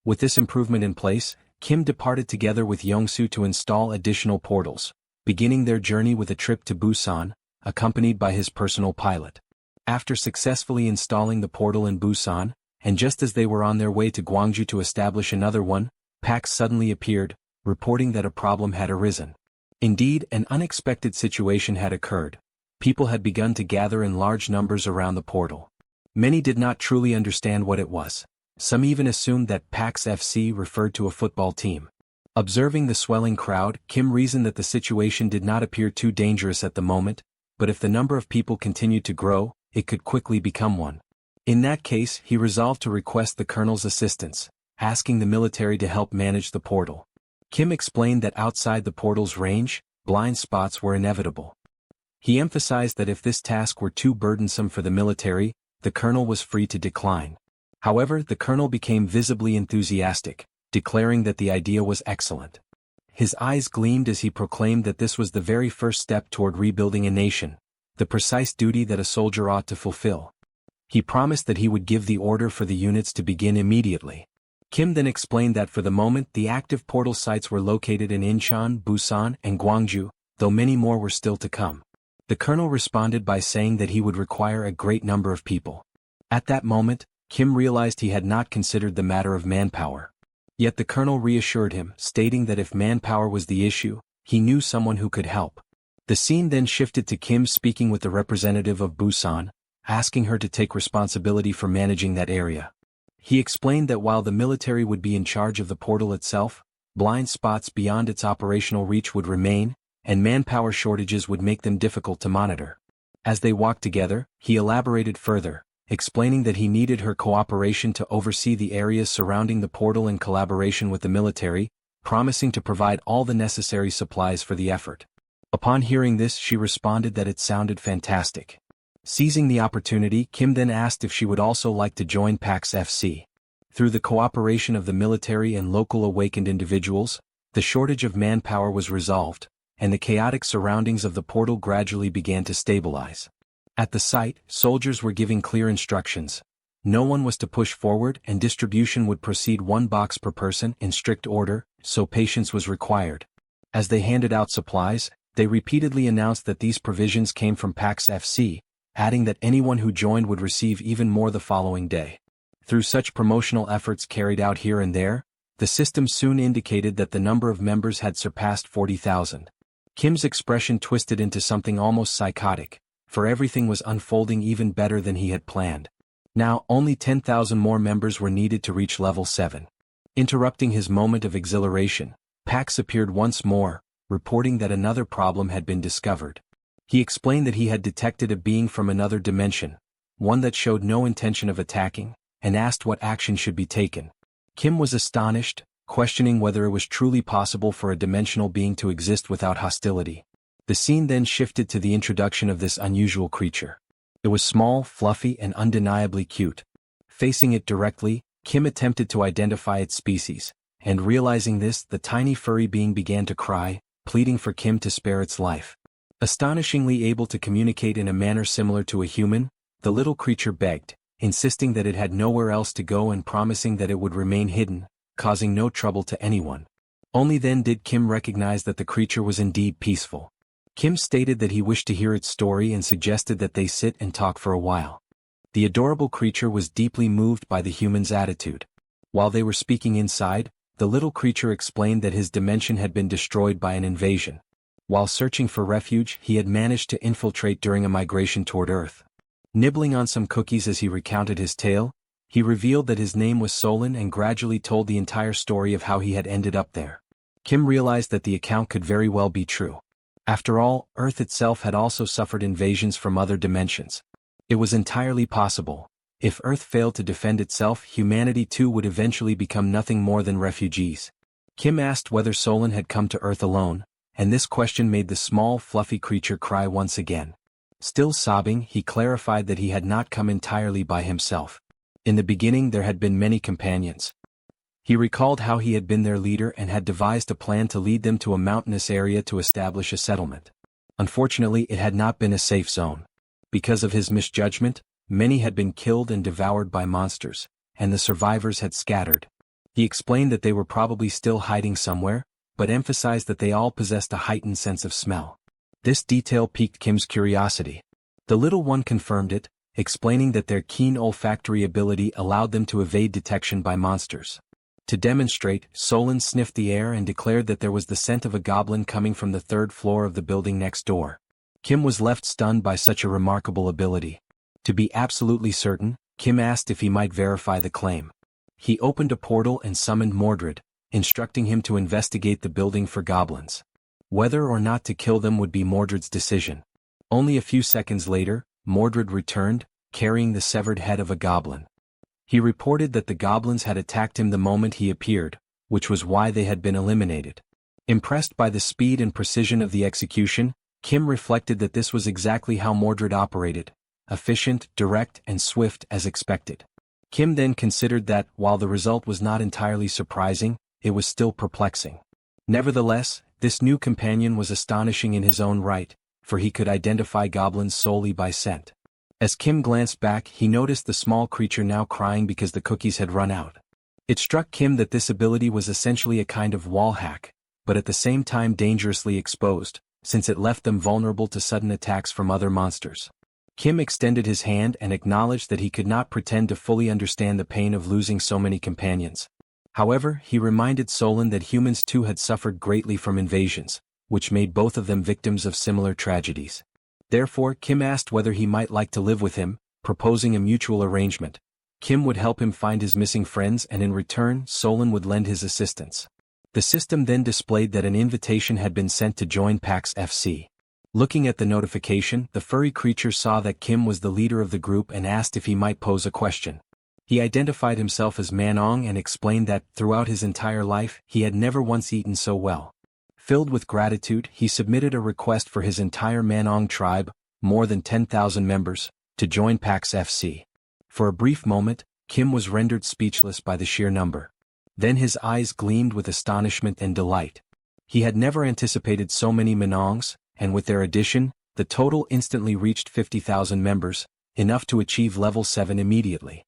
With this improvement in place, Kim departed together with Yongsoo to install additional portals, beginning their journey with a trip to Busan, accompanied by his personal pilot. After successfully installing the portal in Busan, and just as they were on their way to Gwangju to establish another one, Pax suddenly appeared, reporting that a problem had arisen. Indeed, an unexpected situation had occurred. People had begun to gather in large numbers around the portal. Many did not truly understand what it was. Some even assumed that Pax FC referred to a football team. Observing the swelling crowd, Kim reasoned that the situation did not appear too dangerous at the moment, but if the number of people continued to grow, it could quickly become one. In that case, he resolved to request the colonel's assistance, asking the military to help manage the portal. Kim explained that outside the portal's range, blind spots were inevitable. He emphasized that if this task were too burdensome for the military, the colonel was free to decline. However, the colonel became visibly enthusiastic, declaring that the idea was excellent. His eyes gleamed as he proclaimed that this was the very first step toward rebuilding a nation, the precise duty that a soldier ought to fulfill. He promised that he would give the order for the units to begin immediately. Kim then explained that for the moment the active portal sites were located in Incheon, Busan, and Gwangju, though many more were still to come. The colonel responded by saying that he would require a great number of people. At that moment, Kim realized he had not considered the matter of manpower. Yet the colonel reassured him, stating that if manpower was the issue, he knew someone who could help. The scene then shifted to Kim speaking with the representative of Busan, asking her to take responsibility for managing that area. He explained that while the military would be in charge of the portal itself, blind spots beyond its operational reach would remain, and manpower shortages would make them difficult to monitor. As they walked together, he elaborated further, explaining that he needed her cooperation to oversee the areas surrounding the portal in collaboration with the military, promising to provide all the necessary supplies for the effort. Upon hearing this, she responded that it sounded fantastic. Seizing the opportunity, Kim then asked if she would also like to join Pax FC. Through the cooperation of the military and local awakened individuals, the shortage of manpower was resolved, and the chaotic surroundings of the portal gradually began to stabilize. At the site, soldiers were giving clear instructions. No one was to push forward, and distribution would proceed one box per person in strict order, so patience was required. As they handed out supplies, they repeatedly announced that these provisions came from PAX FC, adding that anyone who joined would receive even more the following day. Through such promotional efforts carried out here and there, the system soon indicated that the number of members had surpassed 40,000. Kim's expression twisted into something almost psychotic, for everything was unfolding even better than he had planned. Now, only 10,000 more members were needed to reach level 7. Interrupting his moment of exhilaration, Pax appeared once more, reporting that another problem had been discovered. He explained that he had detected a being from another dimension, one that showed no intention of attacking, and asked what action should be taken. Kim was astonished, questioning whether it was truly possible for a dimensional being to exist without hostility. The scene then shifted to the introduction of this unusual creature. It was small, fluffy, and undeniably cute. Facing it directly, Kim attempted to identify its species, and realizing this, the tiny furry being began to cry, pleading for Kim to spare its life. Astonishingly able to communicate in a manner similar to a human, the little creature begged, insisting that it had nowhere else to go and promising that it would remain hidden, causing no trouble to anyone. Only then did Kim recognize that the creature was indeed peaceful. Kim stated that he wished to hear its story and suggested that they sit and talk for a while. The adorable creature was deeply moved by the human's attitude. While they were speaking inside, the little creature explained that his dimension had been destroyed by an invasion. While searching for refuge, he had managed to infiltrate during a migration toward Earth. Nibbling on some cookies as he recounted his tale, he revealed that his name was Solon and gradually told the entire story of how he had ended up there. Kim realized that the account could very well be true. After all, Earth itself had also suffered invasions from other dimensions. It was entirely possible. If Earth failed to defend itself, humanity too would eventually become nothing more than refugees. Kim asked whether Solon had come to Earth alone, and this question made the small, fluffy creature cry once again. Still sobbing, he clarified that he had not come entirely by himself. In the beginning there had been many companions. He recalled how he had been their leader and had devised a plan to lead them to a mountainous area to establish a settlement. Unfortunately, it had not been a safe zone. Because of his misjudgment, many had been killed and devoured by monsters, and the survivors had scattered. He explained that they were probably still hiding somewhere, but emphasized that they all possessed a heightened sense of smell. This detail piqued Kim's curiosity. The little one confirmed it, explaining that their keen olfactory ability allowed them to evade detection by monsters. To demonstrate, Solon sniffed the air and declared that there was the scent of a goblin coming from the third floor of the building next door. Kim was left stunned by such a remarkable ability. To be absolutely certain, Kim asked if he might verify the claim. He opened a portal and summoned Mordred, instructing him to investigate the building for goblins. Whether or not to kill them would be Mordred's decision. Only a few seconds later, Mordred returned, carrying the severed head of a goblin. He reported that the goblins had attacked him the moment he appeared, which was why they had been eliminated. Impressed by the speed and precision of the execution, Kim reflected that this was exactly how Mordred operated, efficient, direct, and swift as expected. Kim then considered that, while the result was not entirely surprising, it was still perplexing. Nevertheless, this new companion was astonishing in his own right, for he could identify goblins solely by scent. As Kim glanced back, he noticed the small creature now crying because the cookies had run out. It struck Kim that this ability was essentially a kind of wall hack, but at the same time dangerously exposed, since it left them vulnerable to sudden attacks from other monsters. Kim extended his hand and acknowledged that he could not pretend to fully understand the pain of losing so many companions. However, he reminded Solon that humans too had suffered greatly from invasions, which made both of them victims of similar tragedies. Therefore, Kim asked whether he might like to live with him, proposing a mutual arrangement. Kim would help him find his missing friends and in return, Solon would lend his assistance. The system then displayed that an invitation had been sent to join PAX FC. Looking at the notification, the furry creature saw that Kim was the leader of the group and asked if he might pose a question. He identified himself as Manong and explained that, throughout his entire life, he had never once eaten so well. Filled with gratitude, he submitted a request for his entire Manong tribe, more than 10,000 members, to join PAX FC. For a brief moment, Kim was rendered speechless by the sheer number. Then his eyes gleamed with astonishment and delight. He had never anticipated so many Manongs, and with their addition, the total instantly reached 50,000 members, enough to achieve level 7 immediately.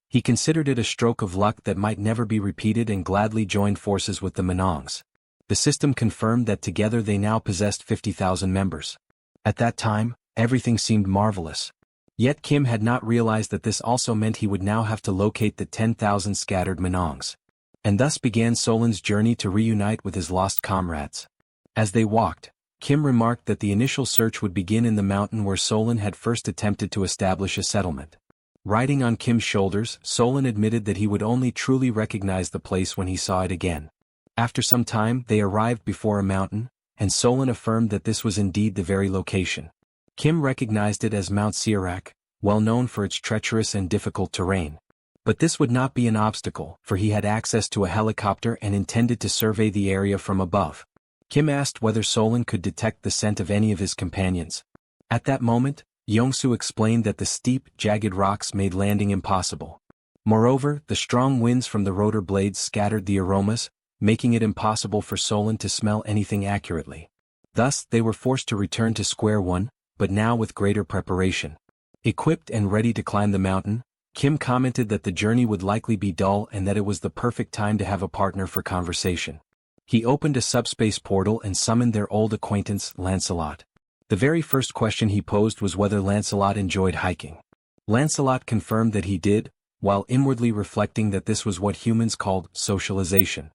He considered it a stroke of luck that might never be repeated and gladly joined forces with the Manongs. The system confirmed that together they now possessed 50,000 members. At that time, everything seemed marvelous. Yet Kim had not realized that this also meant he would now have to locate the 10,000 scattered Manongs. And thus began Solan's journey to reunite with his lost comrades. As they walked, Kim remarked that the initial search would begin in the mountain where Solan had first attempted to establish a settlement. Riding on Kim's shoulders, Solan admitted that he would only truly recognize the place when he saw it again. After some time, they arrived before a mountain, and Solan affirmed that this was indeed the very location. Kim recognized it as Mount Sirak, well known for its treacherous and difficult terrain. But this would not be an obstacle, for he had access to a helicopter and intended to survey the area from above. Kim asked whether Solan could detect the scent of any of his companions. At that moment, Yongsu explained that the steep, jagged rocks made landing impossible. Moreover, the strong winds from the rotor blades scattered the aromas, making it impossible for Solan to smell anything accurately. Thus, they were forced to return to square one, but now with greater preparation. Equipped and ready to climb the mountain, Kim commented that the journey would likely be dull and that it was the perfect time to have a partner for conversation. He opened a subspace portal and summoned their old acquaintance, Lancelot. The very first question he posed was whether Lancelot enjoyed hiking. Lancelot confirmed that he did, while inwardly reflecting that this was what humans called socialization.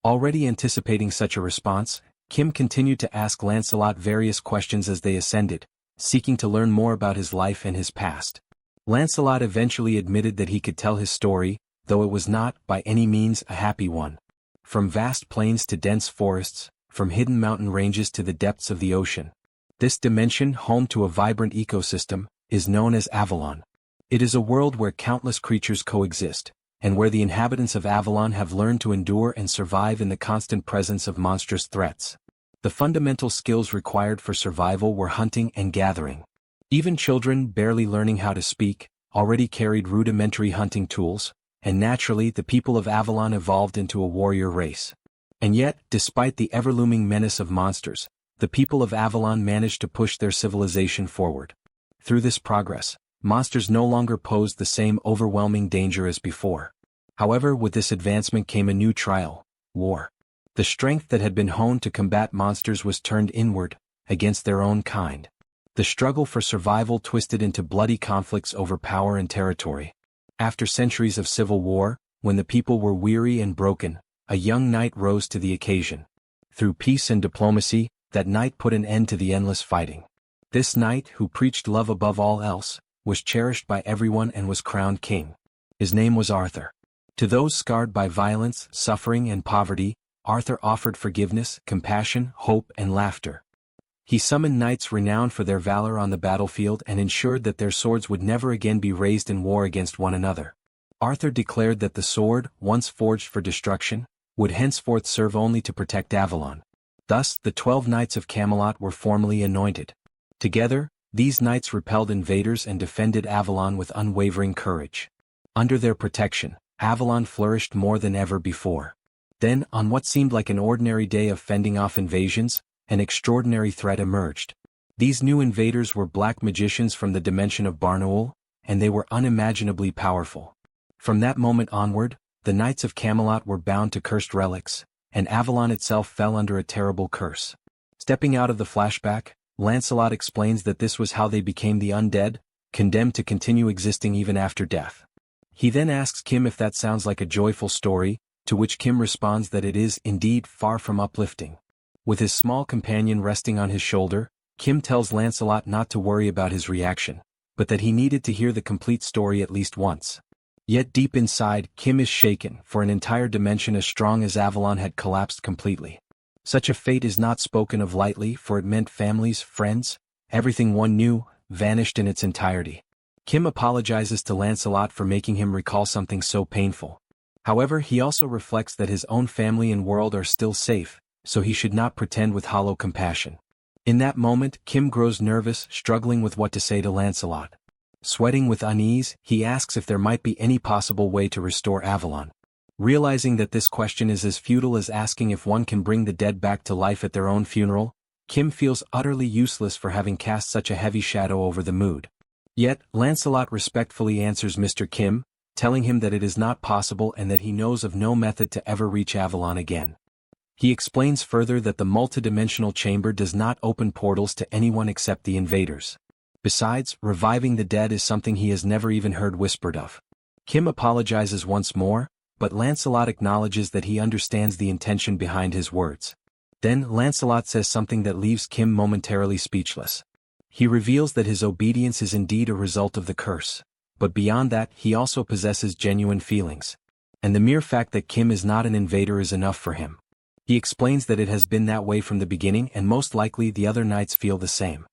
Already anticipating such a response, Kim continued to ask Lancelot various questions as they ascended, seeking to learn more about his life and his past. Lancelot eventually admitted that he could tell his story, though it was not, by any means, a happy one. From vast plains to dense forests, from hidden mountain ranges to the depths of the ocean. This dimension, home to a vibrant ecosystem, is known as Avalon. It is a world where countless creatures coexist, and where the inhabitants of Avalon have learned to endure and survive in the constant presence of monstrous threats. The fundamental skills required for survival were hunting and gathering. Even children, barely learning how to speak, already carried rudimentary hunting tools, and naturally the people of Avalon evolved into a warrior race. And yet, despite the ever-looming menace of monsters, the people of Avalon managed to push their civilization forward. Through this progress, monsters no longer posed the same overwhelming danger as before. However, with this advancement came a new trial: war. The strength that had been honed to combat monsters was turned inward, against their own kind. The struggle for survival twisted into bloody conflicts over power and territory. After centuries of civil war, when the people were weary and broken, a young knight rose to the occasion. Through peace and diplomacy, that knight put an end to the endless fighting. This knight, who preached love above all else, was cherished by everyone and was crowned king. His name was Arthur. To those scarred by violence, suffering, and poverty, Arthur offered forgiveness, compassion, hope, and laughter. He summoned knights renowned for their valor on the battlefield and ensured that their swords would never again be raised in war against one another. Arthur declared that the sword, once forged for destruction, would henceforth serve only to protect Avalon. Thus, the 12 Knights of Camelot were formally anointed. Together, these knights repelled invaders and defended Avalon with unwavering courage. Under their protection, Avalon flourished more than ever before. Then, on what seemed like an ordinary day of fending off invasions, an extraordinary threat emerged. These new invaders were black magicians from the dimension of Barnaul, and they were unimaginably powerful. From that moment onward, the Knights of Camelot were bound to cursed relics, and Avalon itself fell under a terrible curse. Stepping out of the flashback, Lancelot explains that this was how they became the undead, condemned to continue existing even after death. He then asks Kim if that sounds like a joyful story, to which Kim responds that it is, indeed, far from uplifting. With his small companion resting on his shoulder, Kim tells Lancelot not to worry about his reaction, but that he needed to hear the complete story at least once. Yet deep inside, Kim is shaken, for an entire dimension as strong as Avalon had collapsed completely. Such a fate is not spoken of lightly, for it meant families, friends, everything one knew, vanished in its entirety. Kim apologizes to Lancelot for making him recall something so painful. However, he also reflects that his own family and world are still safe, so he should not pretend with hollow compassion. In that moment, Kim grows nervous, struggling with what to say to Lancelot. Sweating with unease, he asks if there might be any possible way to restore Avalon. Realizing that this question is as futile as asking if one can bring the dead back to life at their own funeral, Kim feels utterly useless for having cast such a heavy shadow over the mood. Yet, Lancelot respectfully answers Mr. Kim, telling him that it is not possible and that he knows of no method to ever reach Avalon again. He explains further that the multidimensional chamber does not open portals to anyone except the invaders. Besides, reviving the dead is something he has never even heard whispered of. Kim apologizes once more, but Lancelot acknowledges that he understands the intention behind his words. Then Lancelot says something that leaves Kim momentarily speechless. He reveals that his obedience is indeed a result of the curse, but beyond that he also possesses genuine feelings. And the mere fact that Kim is not an invader is enough for him. He explains that it has been that way from the beginning and most likely the other knights feel the same.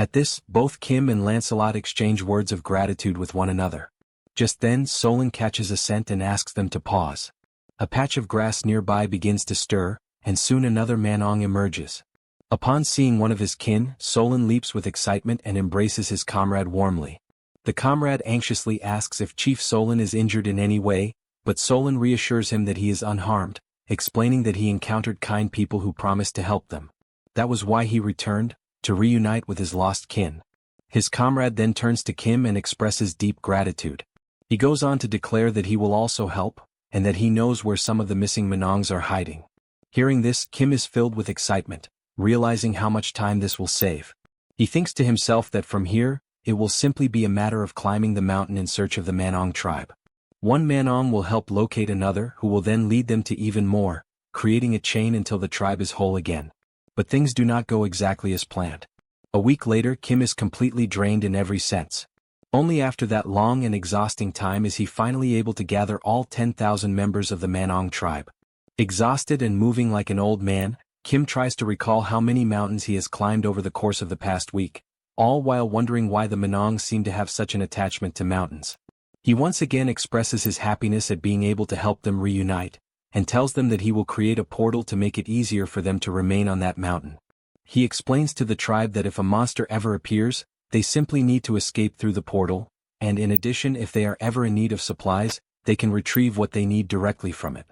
At this, both Kim and Lancelot exchange words of gratitude with one another. Just then Solon catches a scent and asks them to pause. A patch of grass nearby begins to stir, and soon another Manong emerges. Upon seeing one of his kin, Solon leaps with excitement and embraces his comrade warmly. The comrade anxiously asks if Chief Solon is injured in any way, but Solon reassures him that he is unharmed, explaining that he encountered kind people who promised to help them. That was why he returned, to reunite with his lost kin. His comrade then turns to Kim and expresses deep gratitude. He goes on to declare that he will also help, and that he knows where some of the missing Manongs are hiding. Hearing this, Kim is filled with excitement, realizing how much time this will save. He thinks to himself that from here, it will simply be a matter of climbing the mountain in search of the Manong tribe. One Manong will help locate another who will then lead them to even more, creating a chain until the tribe is whole again. But things do not go exactly as planned. A week later, Kim is completely drained in every sense. Only after that long and exhausting time is he finally able to gather all 10,000 members of the Manong tribe. Exhausted and moving like an old man, Kim tries to recall how many mountains he has climbed over the course of the past week, all while wondering why the Manong seem to have such an attachment to mountains. He once again expresses his happiness at being able to help them reunite, and tells them that he will create a portal to make it easier for them to remain on that mountain. He explains to the tribe that if a monster ever appears, they simply need to escape through the portal, and in addition if they are ever in need of supplies, they can retrieve what they need directly from it.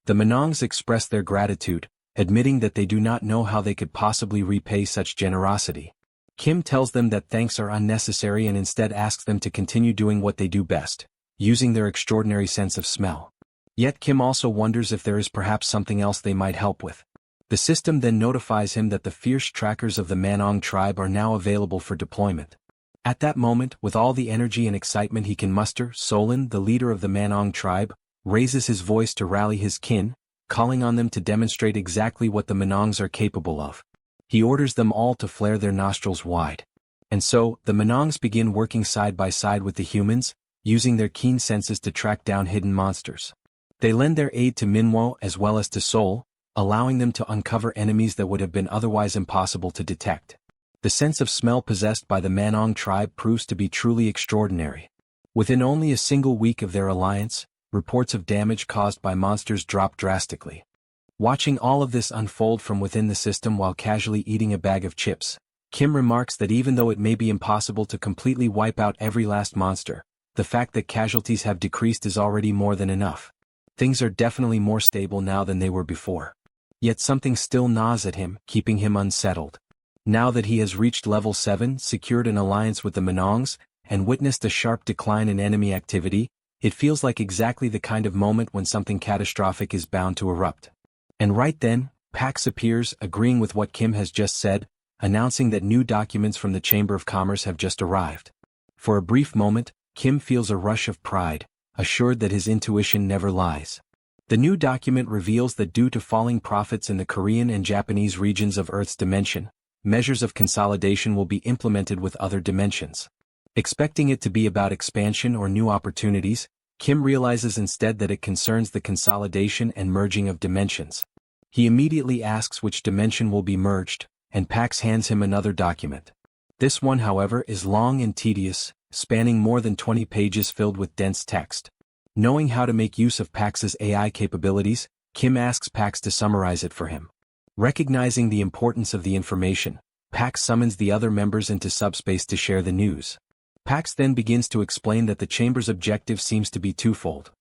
The Manongs express their gratitude, admitting that they do not know how they could possibly repay such generosity. Kim tells them that thanks are unnecessary and instead asks them to continue doing what they do best, using their extraordinary sense of smell. Yet Kim also wonders if there is perhaps something else they might help with. The system then notifies him that the fierce trackers of the Manong tribe are now available for deployment. At that moment, with all the energy and excitement he can muster, Solon, the leader of the Manong tribe, raises his voice to rally his kin, calling on them to demonstrate exactly what the Manongs are capable of. He orders them all to flare their nostrils wide. And so, the Manongs begin working side by side with the humans, using their keen senses to track down hidden monsters. They lend their aid to Manhwa as well as to Seoul, allowing them to uncover enemies that would have been otherwise impossible to detect. The sense of smell possessed by the Manong tribe proves to be truly extraordinary. Within only a single week of their alliance, reports of damage caused by monsters drop drastically. Watching all of this unfold from within the system while casually eating a bag of chips, Kim remarks that even though it may be impossible to completely wipe out every last monster, the fact that casualties have decreased is already more than enough. Things are definitely more stable now than they were before. Yet something still gnaws at him, keeping him unsettled. Now that he has reached level 7, secured an alliance with the Manongs, and witnessed a sharp decline in enemy activity, it feels like exactly the kind of moment when something catastrophic is bound to erupt. And right then, Pax appears, agreeing with what Kim has just said, announcing that new documents from the Chamber of Commerce have just arrived. For a brief moment, Kim feels a rush of pride, assured that his intuition never lies. The new document reveals that due to falling profits in the Korean and Japanese regions of Earth's dimension, measures of consolidation will be implemented with other dimensions. Expecting it to be about expansion or new opportunities, Kim realizes instead that it concerns the consolidation and merging of dimensions. He immediately asks which dimension will be merged, and Pax hands him another document. This one, however, is long and tedious, spanning more than 20 pages filled with dense text. Knowing how to make use of Pax's AI capabilities, Kim asks Pax to summarize it for him. Recognizing the importance of the information, Pax summons the other members into SUBSPACE to share the news. Pax then begins to explain that the chamber's objective seems to be twofold.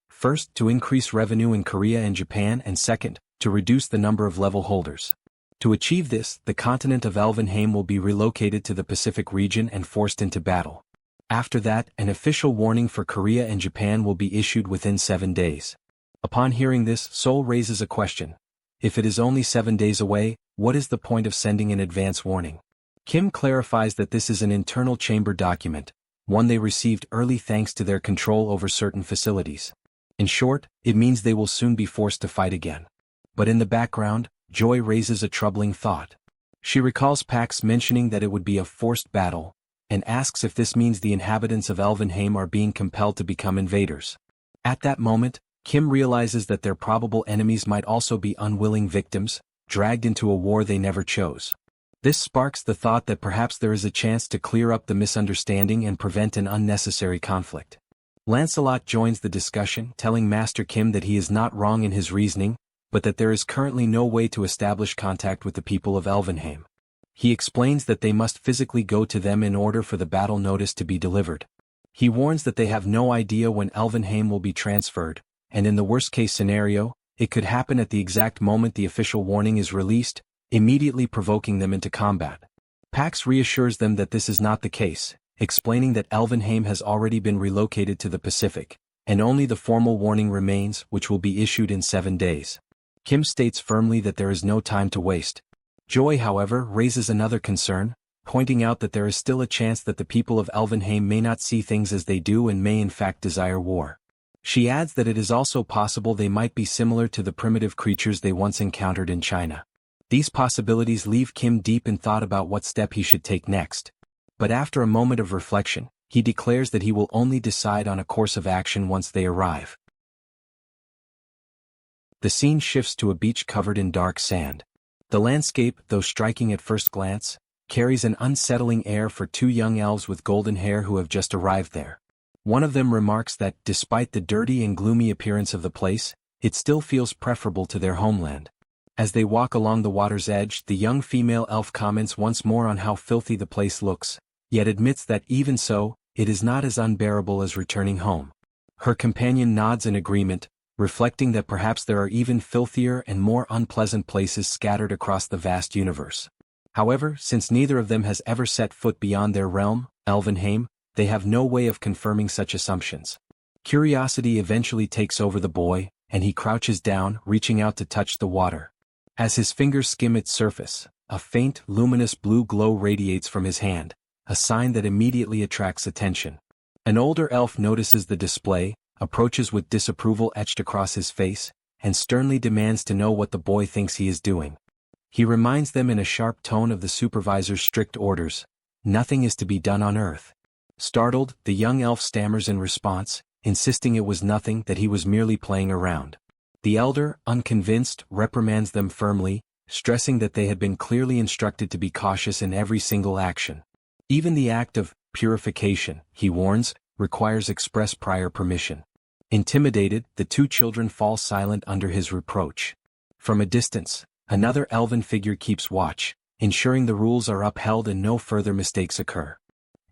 First, to increase revenue in Korea and Japan, and second, to reduce the number of level holders. To achieve this, the continent of Elvenheim will be relocated to the Pacific region and forced into battle. After that, an official warning for Korea and Japan will be issued within 7 days. Upon hearing this, Seoul raises a question. If it is only 7 days away, what is the point of sending an advance warning? Kim clarifies that this is an internal chamber document, one they received early thanks to their control over certain facilities. In short, it means they will soon be forced to fight again. But in the background, Joy raises a troubling thought. She recalls Pax mentioning that it would be a forced battle, and asks if this means the inhabitants of Elvenheim are being compelled to become invaders. At that moment, Kim realizes that their probable enemies might also be unwilling victims, dragged into a war they never chose. This sparks the thought that perhaps there is a chance to clear up the misunderstanding and prevent an unnecessary conflict. Lancelot joins the discussion, telling Master Kim that he is not wrong in his reasoning, but that there is currently no way to establish contact with the people of Elvenheim. He explains that they must physically go to them in order for the battle notice to be delivered. He warns that they have no idea when Elvenheim will be transferred, and in the worst-case scenario, it could happen at the exact moment the official warning is released, immediately provoking them into combat. Pax reassures them that this is not the case, explaining that Elvenheim has already been relocated to the Pacific, and only the formal warning remains, which will be issued in 7 days. Kim states firmly that there is no time to waste. Joy, however, raises another concern, pointing out that there is still a chance that the people of Elvenheim may not see things as they do and may in fact desire war. She adds that it is also possible they might be similar to the primitive creatures they once encountered in China. These possibilities leave Kim deep in thought about what step he should take next. But after a moment of reflection, he declares that he will only decide on a course of action once they arrive. The scene shifts to a beach covered in dark sand. The landscape, though striking at first glance, carries an unsettling air for 2 young elves with golden hair who have just arrived there. One of them remarks that, despite the dirty and gloomy appearance of the place, it still feels preferable to their homeland. As they walk along the water's edge, the young female elf comments once more on how filthy the place looks, yet admits that even so, it is not as unbearable as returning home. Her companion nods in agreement, reflecting that perhaps there are even filthier and more unpleasant places scattered across the vast universe. However, since neither of them has ever set foot beyond their realm, Elvenheim, they have no way of confirming such assumptions. Curiosity eventually takes over the boy, and he crouches down, reaching out to touch the water. As his fingers skim its surface, a faint, luminous blue glow radiates from his hand, a sign that immediately attracts attention. An older elf notices the display, approaches with disapproval etched across his face, and sternly demands to know what the boy thinks he is doing. He reminds them in a sharp tone of the supervisor's strict orders: nothing is to be done on Earth. Startled, the young elf stammers in response, insisting it was nothing, that he was merely playing around. The elder, unconvinced, reprimands them firmly, stressing that they had been clearly instructed to be cautious in every single action. Even the act of purification, he warns, requires express prior permission. Intimidated, the 2 children fall silent under his reproach. From a distance, another elven figure keeps watch, ensuring the rules are upheld and no further mistakes occur.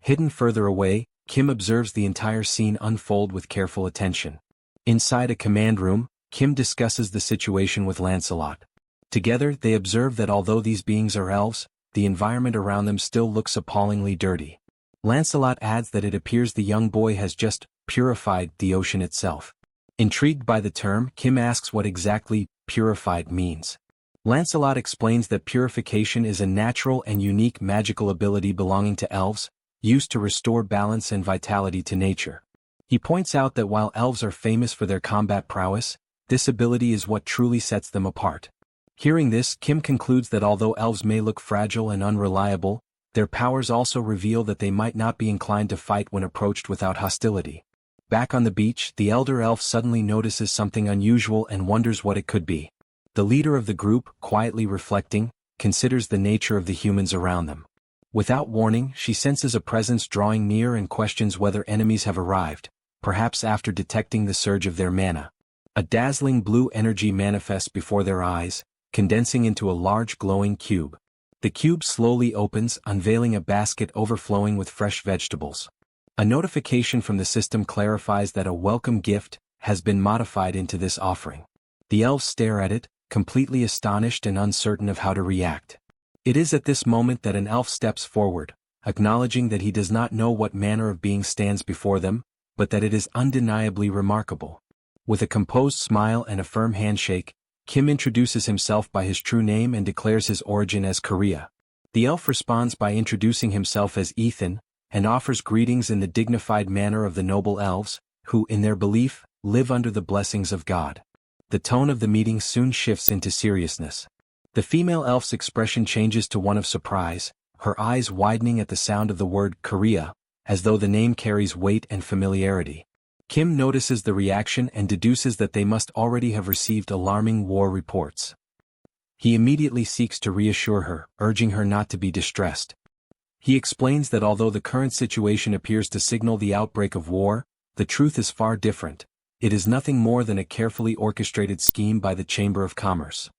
Hidden further away, Kim observes the entire scene unfold with careful attention. Inside a command room, Kim discusses the situation with Lancelot. Together, they observe that although these beings are elves, the environment around them still looks appallingly dirty. Lancelot adds that it appears the young boy has just purified the ocean itself. Intrigued by the term, Kim asks what exactly purified means. Lancelot explains that purification is a natural and unique magical ability belonging to elves, used to restore balance and vitality to nature. He points out that while elves are famous for their combat prowess, this ability is what truly sets them apart. Hearing this, Kim concludes that although elves may look fragile and unreliable, their powers also reveal that they might not be inclined to fight when approached without hostility. Back on the beach, the elder elf suddenly notices something unusual and wonders what it could be. The leader of the group, quietly reflecting, considers the nature of the humans around them. Without warning, she senses a presence drawing near and questions whether enemies have arrived, perhaps after detecting the surge of their mana. A dazzling blue energy manifests before their eyes, condensing into a large glowing cube. The cube slowly opens, unveiling a basket overflowing with fresh vegetables. A notification from the system clarifies that a welcome gift has been modified into this offering. The elves stare at it, completely astonished and uncertain of how to react. It is at this moment that an elf steps forward, acknowledging that he does not know what manner of being stands before them, but that it is undeniably remarkable. With a composed smile and a firm handshake, Kim introduces himself by his true name and declares his origin as Korea. The elf responds by introducing himself as Ethan, and offers greetings in the dignified manner of the noble elves, who, in their belief, live under the blessings of God. The tone of the meeting soon shifts into seriousness. The female elf's expression changes to one of surprise, her eyes widening at the sound of the word Korea, as though the name carries weight and familiarity. Kim notices the reaction and deduces that they must already have received alarming war reports. He immediately seeks to reassure her, urging her not to be distressed. He explains that although the current situation appears to signal the outbreak of war, the truth is far different. It is nothing more than a carefully orchestrated scheme by the Chamber of Commerce.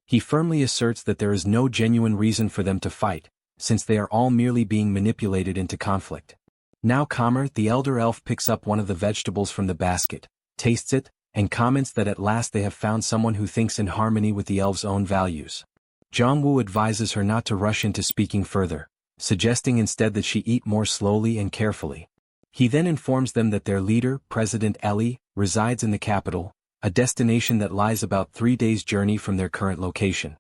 He firmly asserts that there is no genuine reason for them to fight, since they are all merely being manipulated into conflict. Now calmer, the elder elf picks up one of the vegetables from the basket, tastes it, and comments that at last they have found someone who thinks in harmony with the elf's own values. Jong-woo advises her not to rush into speaking further, suggesting instead that she eat more slowly and carefully. He then informs them that their leader, President Ellie, resides in the capital, a destination that lies about 3 days' journey from their current location.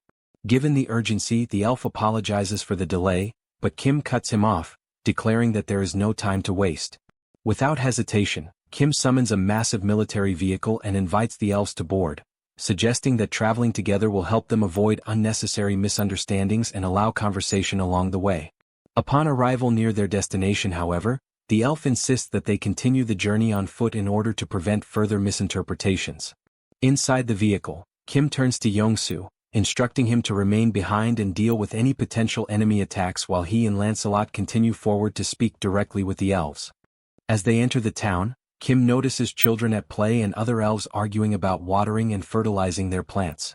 Given the urgency, the elf apologizes for the delay, but Kim cuts him off, declaring that there is no time to waste. Without hesitation, Kim summons a massive military vehicle and invites the elves to board, suggesting that traveling together will help them avoid unnecessary misunderstandings and allow conversation along the way. Upon arrival near their destination, however, the elf insists that they continue the journey on foot in order to prevent further misinterpretations. Inside the vehicle, Kim turns to Yongsoo, instructing him to remain behind and deal with any potential enemy attacks while he and Lancelot continue forward to speak directly with the elves. As they enter the town, Kim notices children at play and other elves arguing about watering and fertilizing their plants.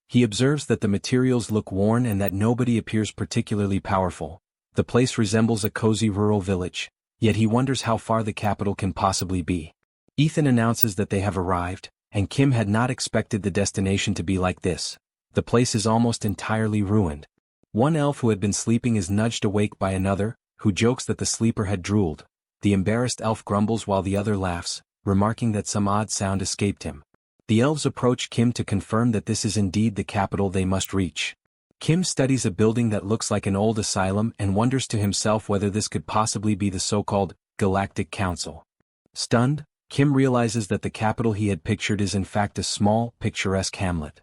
He observes that the materials look worn and that nobody appears particularly powerful. The place resembles a cozy rural village, yet he wonders how far the capital can possibly be. Ethan announces that they have arrived, and Kim had not expected the destination to be like this. The place is almost entirely ruined. One elf who had been sleeping is nudged awake by another, who jokes that the sleeper had drooled. The embarrassed elf grumbles while the other laughs, remarking that some odd sound escaped him. The elves approach Kim to confirm that this is indeed the capital they must reach. Kim studies a building that looks like an old asylum and wonders to himself whether this could possibly be the so-called Galactic Council. Stunned, Kim realizes that the capital he had pictured is in fact a small, picturesque hamlet.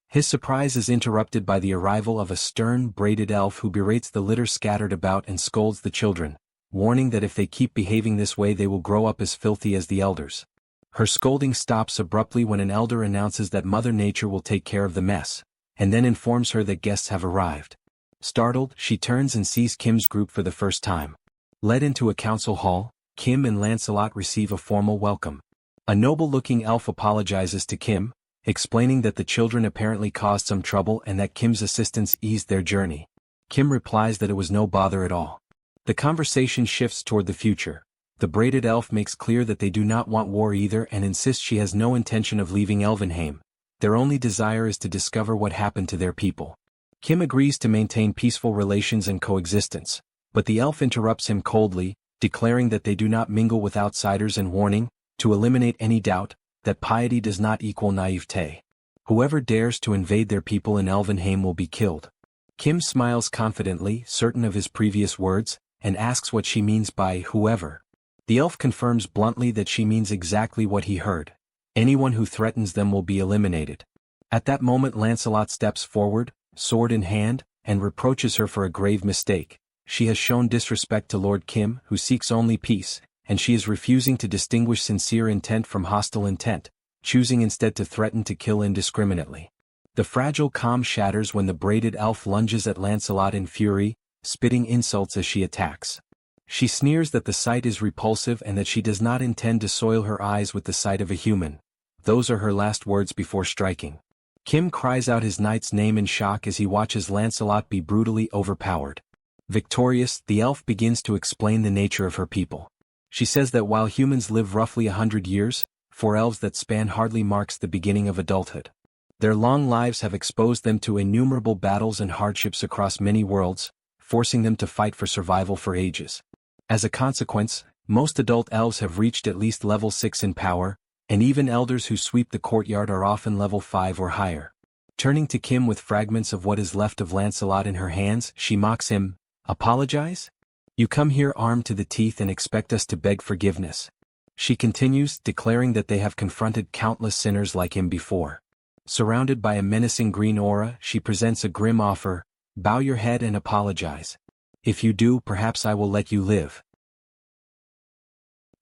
His surprise is interrupted by the arrival of a stern, braided elf who berates the litter scattered about and scolds the children, warning that if they keep behaving this way they will grow up as filthy as the elders. Her scolding stops abruptly when an elder announces that Mother Nature will take care of the mess, and then informs her that guests have arrived. Startled, she turns and sees Kim's group for the first time. Led into a council hall, Kim and Lancelot receive a formal welcome. A noble-looking elf apologizes to Kim, explaining that the children apparently caused some trouble and that Kim's assistance eased their journey. Kim replies that it was no bother at all. The conversation shifts toward the future. The braided elf makes clear that they do not want war either and insists she has no intention of leaving Elvenheim. Their only desire is to discover what happened to their people. Kim agrees to maintain peaceful relations and coexistence, but the elf interrupts him coldly, declaring that they do not mingle with outsiders and warning, to eliminate any doubt, that piety does not equal naivete. Whoever dares to invade their people in Elvenheim will be killed. Kim smiles confidently, certain of his previous words, and asks what she means by whoever. The elf confirms bluntly that she means exactly what he heard. Anyone who threatens them will be eliminated. At that moment Lancelot steps forward, sword in hand, and reproaches her for a grave mistake. She has shown disrespect to Lord Kim, who seeks only peace, and she is refusing to distinguish sincere intent from hostile intent, choosing instead to threaten to kill indiscriminately. The fragile calm shatters when the braided elf lunges at Lancelot in fury, spitting insults as she attacks. She sneers that the sight is repulsive and that she does not intend to soil her eyes with the sight of a human. Those are her last words before striking. Kim cries out his knight's name in shock as he watches Lancelot be brutally overpowered. Victorious, the elf begins to explain the nature of her people. She says that while humans live roughly 100 years, for elves that span hardly marks the beginning of adulthood. Their long lives have exposed them to innumerable battles and hardships across many worlds, forcing them to fight for survival for ages. As a consequence, most adult elves have reached at least level 6 in power, and even elders who sweep the courtyard are often level 5 or higher. Turning to Kim with fragments of what is left of Lancelot in her hands, she mocks him, "Apologize? You come here armed to the teeth and expect us to beg forgiveness." She continues, declaring that they have confronted countless sinners like him before. Surrounded by a menacing green aura, she presents a grim offer, "Bow your head and apologize. If you do, perhaps I will let you live."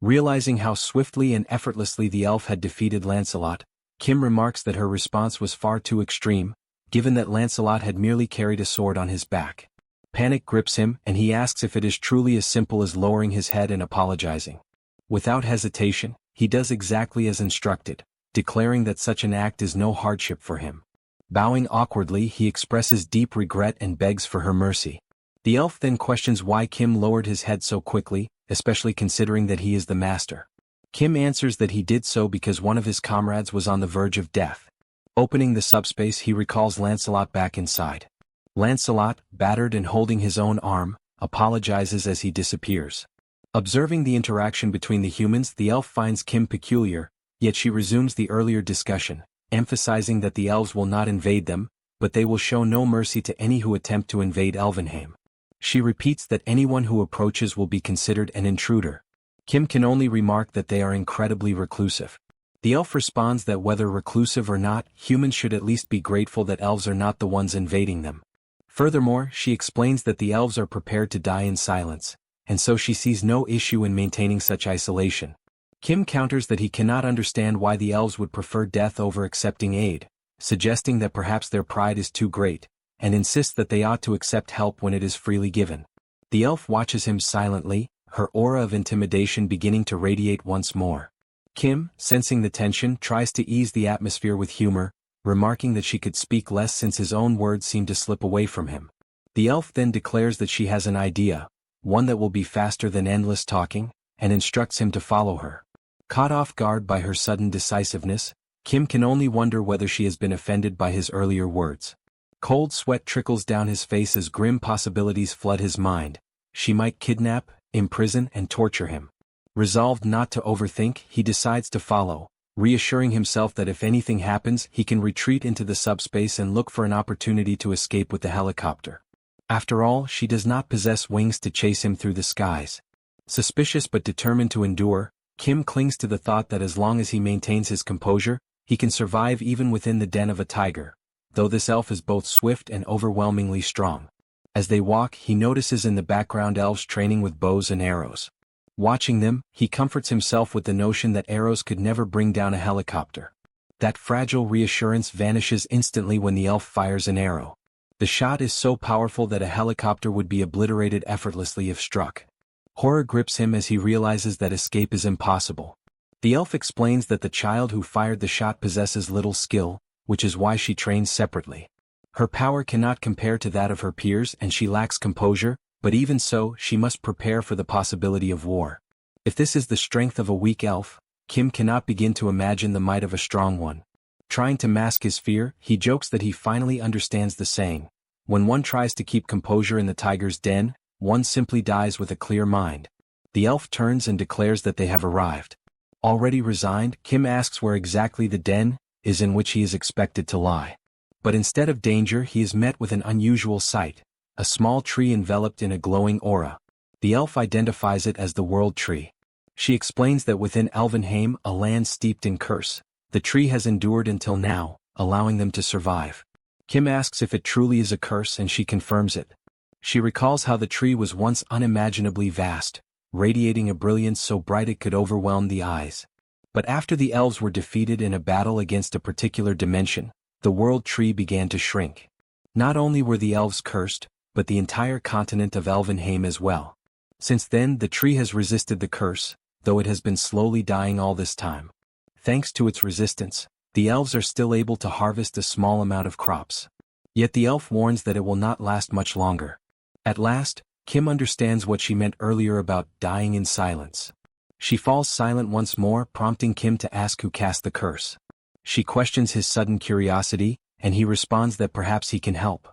Realizing how swiftly and effortlessly the elf had defeated Lancelot, Kim remarks that her response was far too extreme, given that Lancelot had merely carried a sword on his back. Panic grips him, and he asks if it is truly as simple as lowering his head and apologizing. Without hesitation, he does exactly as instructed, declaring that such an act is no hardship for him. Bowing awkwardly, he expresses deep regret and begs for her mercy. The elf then questions why Kim lowered his head so quickly, especially considering that he is the master. Kim answers that he did so because one of his comrades was on the verge of death. Opening the subspace, he recalls Lancelot back inside. Lancelot, battered and holding his own arm, apologizes as he disappears. Observing the interaction between the humans, the elf finds Kim peculiar, yet she resumes the earlier discussion, emphasizing that the elves will not invade them, but they will show no mercy to any who attempt to invade Elvenheim. She repeats that anyone who approaches will be considered an intruder. Kim can only remark that they are incredibly reclusive. The elf responds that whether reclusive or not, humans should at least be grateful that elves are not the ones invading them. Furthermore, she explains that the elves are prepared to die in silence, and so she sees no issue in maintaining such isolation. Kim counters that he cannot understand why the elves would prefer death over accepting aid, suggesting that perhaps their pride is too great, and insists that they ought to accept help when it is freely given. The elf watches him silently, her aura of intimidation beginning to radiate once more. Kim, sensing the tension, tries to ease the atmosphere with humor, remarking that she could speak less since his own words seem to slip away from him. The elf then declares that she has an idea, one that will be faster than endless talking, and instructs him to follow her. Caught off guard by her sudden decisiveness, Kim can only wonder whether she has been offended by his earlier words. Cold sweat trickles down his face as grim possibilities flood his mind. She might kidnap, imprison, and torture him. Resolved not to overthink, he decides to follow, reassuring himself that if anything happens, he can retreat into the subspace and look for an opportunity to escape with the helicopter. After all, she does not possess wings to chase him through the skies. Suspicious but determined to endure, Kim clings to the thought that as long as he maintains his composure, he can survive even within the den of a tiger, though this elf is both swift and overwhelmingly strong. As they walk, he notices in the background elves training with bows and arrows. Watching them, he comforts himself with the notion that arrows could never bring down a helicopter. That fragile reassurance vanishes instantly when the elf fires an arrow. The shot is so powerful that a helicopter would be obliterated effortlessly if struck. Horror grips him as he realizes that escape is impossible. The elf explains that the child who fired the shot possesses little skill, which is why she trains separately. Her power cannot compare to that of her peers and she lacks composure, but even so, she must prepare for the possibility of war. If this is the strength of a weak elf, Kim cannot begin to imagine the might of a strong one. Trying to mask his fear, he jokes that he finally understands the saying, "When one tries to keep composure in the tiger's den, one simply dies with a clear mind." The elf turns and declares that they have arrived. Already resigned, Kim asks where exactly the den is in which he is expected to lie. But instead of danger, he is met with an unusual sight. A small tree enveloped in a glowing aura. The elf identifies it as the World Tree. She explains that within Elvenheim, a land steeped in curse, the tree has endured until now, allowing them to survive. Kim asks if it truly is a curse and she confirms it. She recalls how the tree was once unimaginably vast, radiating a brilliance so bright it could overwhelm the eyes. But after the elves were defeated in a battle against a particular dimension, the World Tree began to shrink. Not only were the elves cursed, but the entire continent of Elvenheim as well. Since then, the tree has resisted the curse, though it has been slowly dying all this time. Thanks to its resistance, the elves are still able to harvest a small amount of crops. Yet the elf warns that it will not last much longer. At last, Kim understands what she meant earlier about dying in silence. She falls silent once more, prompting Kim to ask who cast the curse. She questions his sudden curiosity, and he responds that perhaps he can help.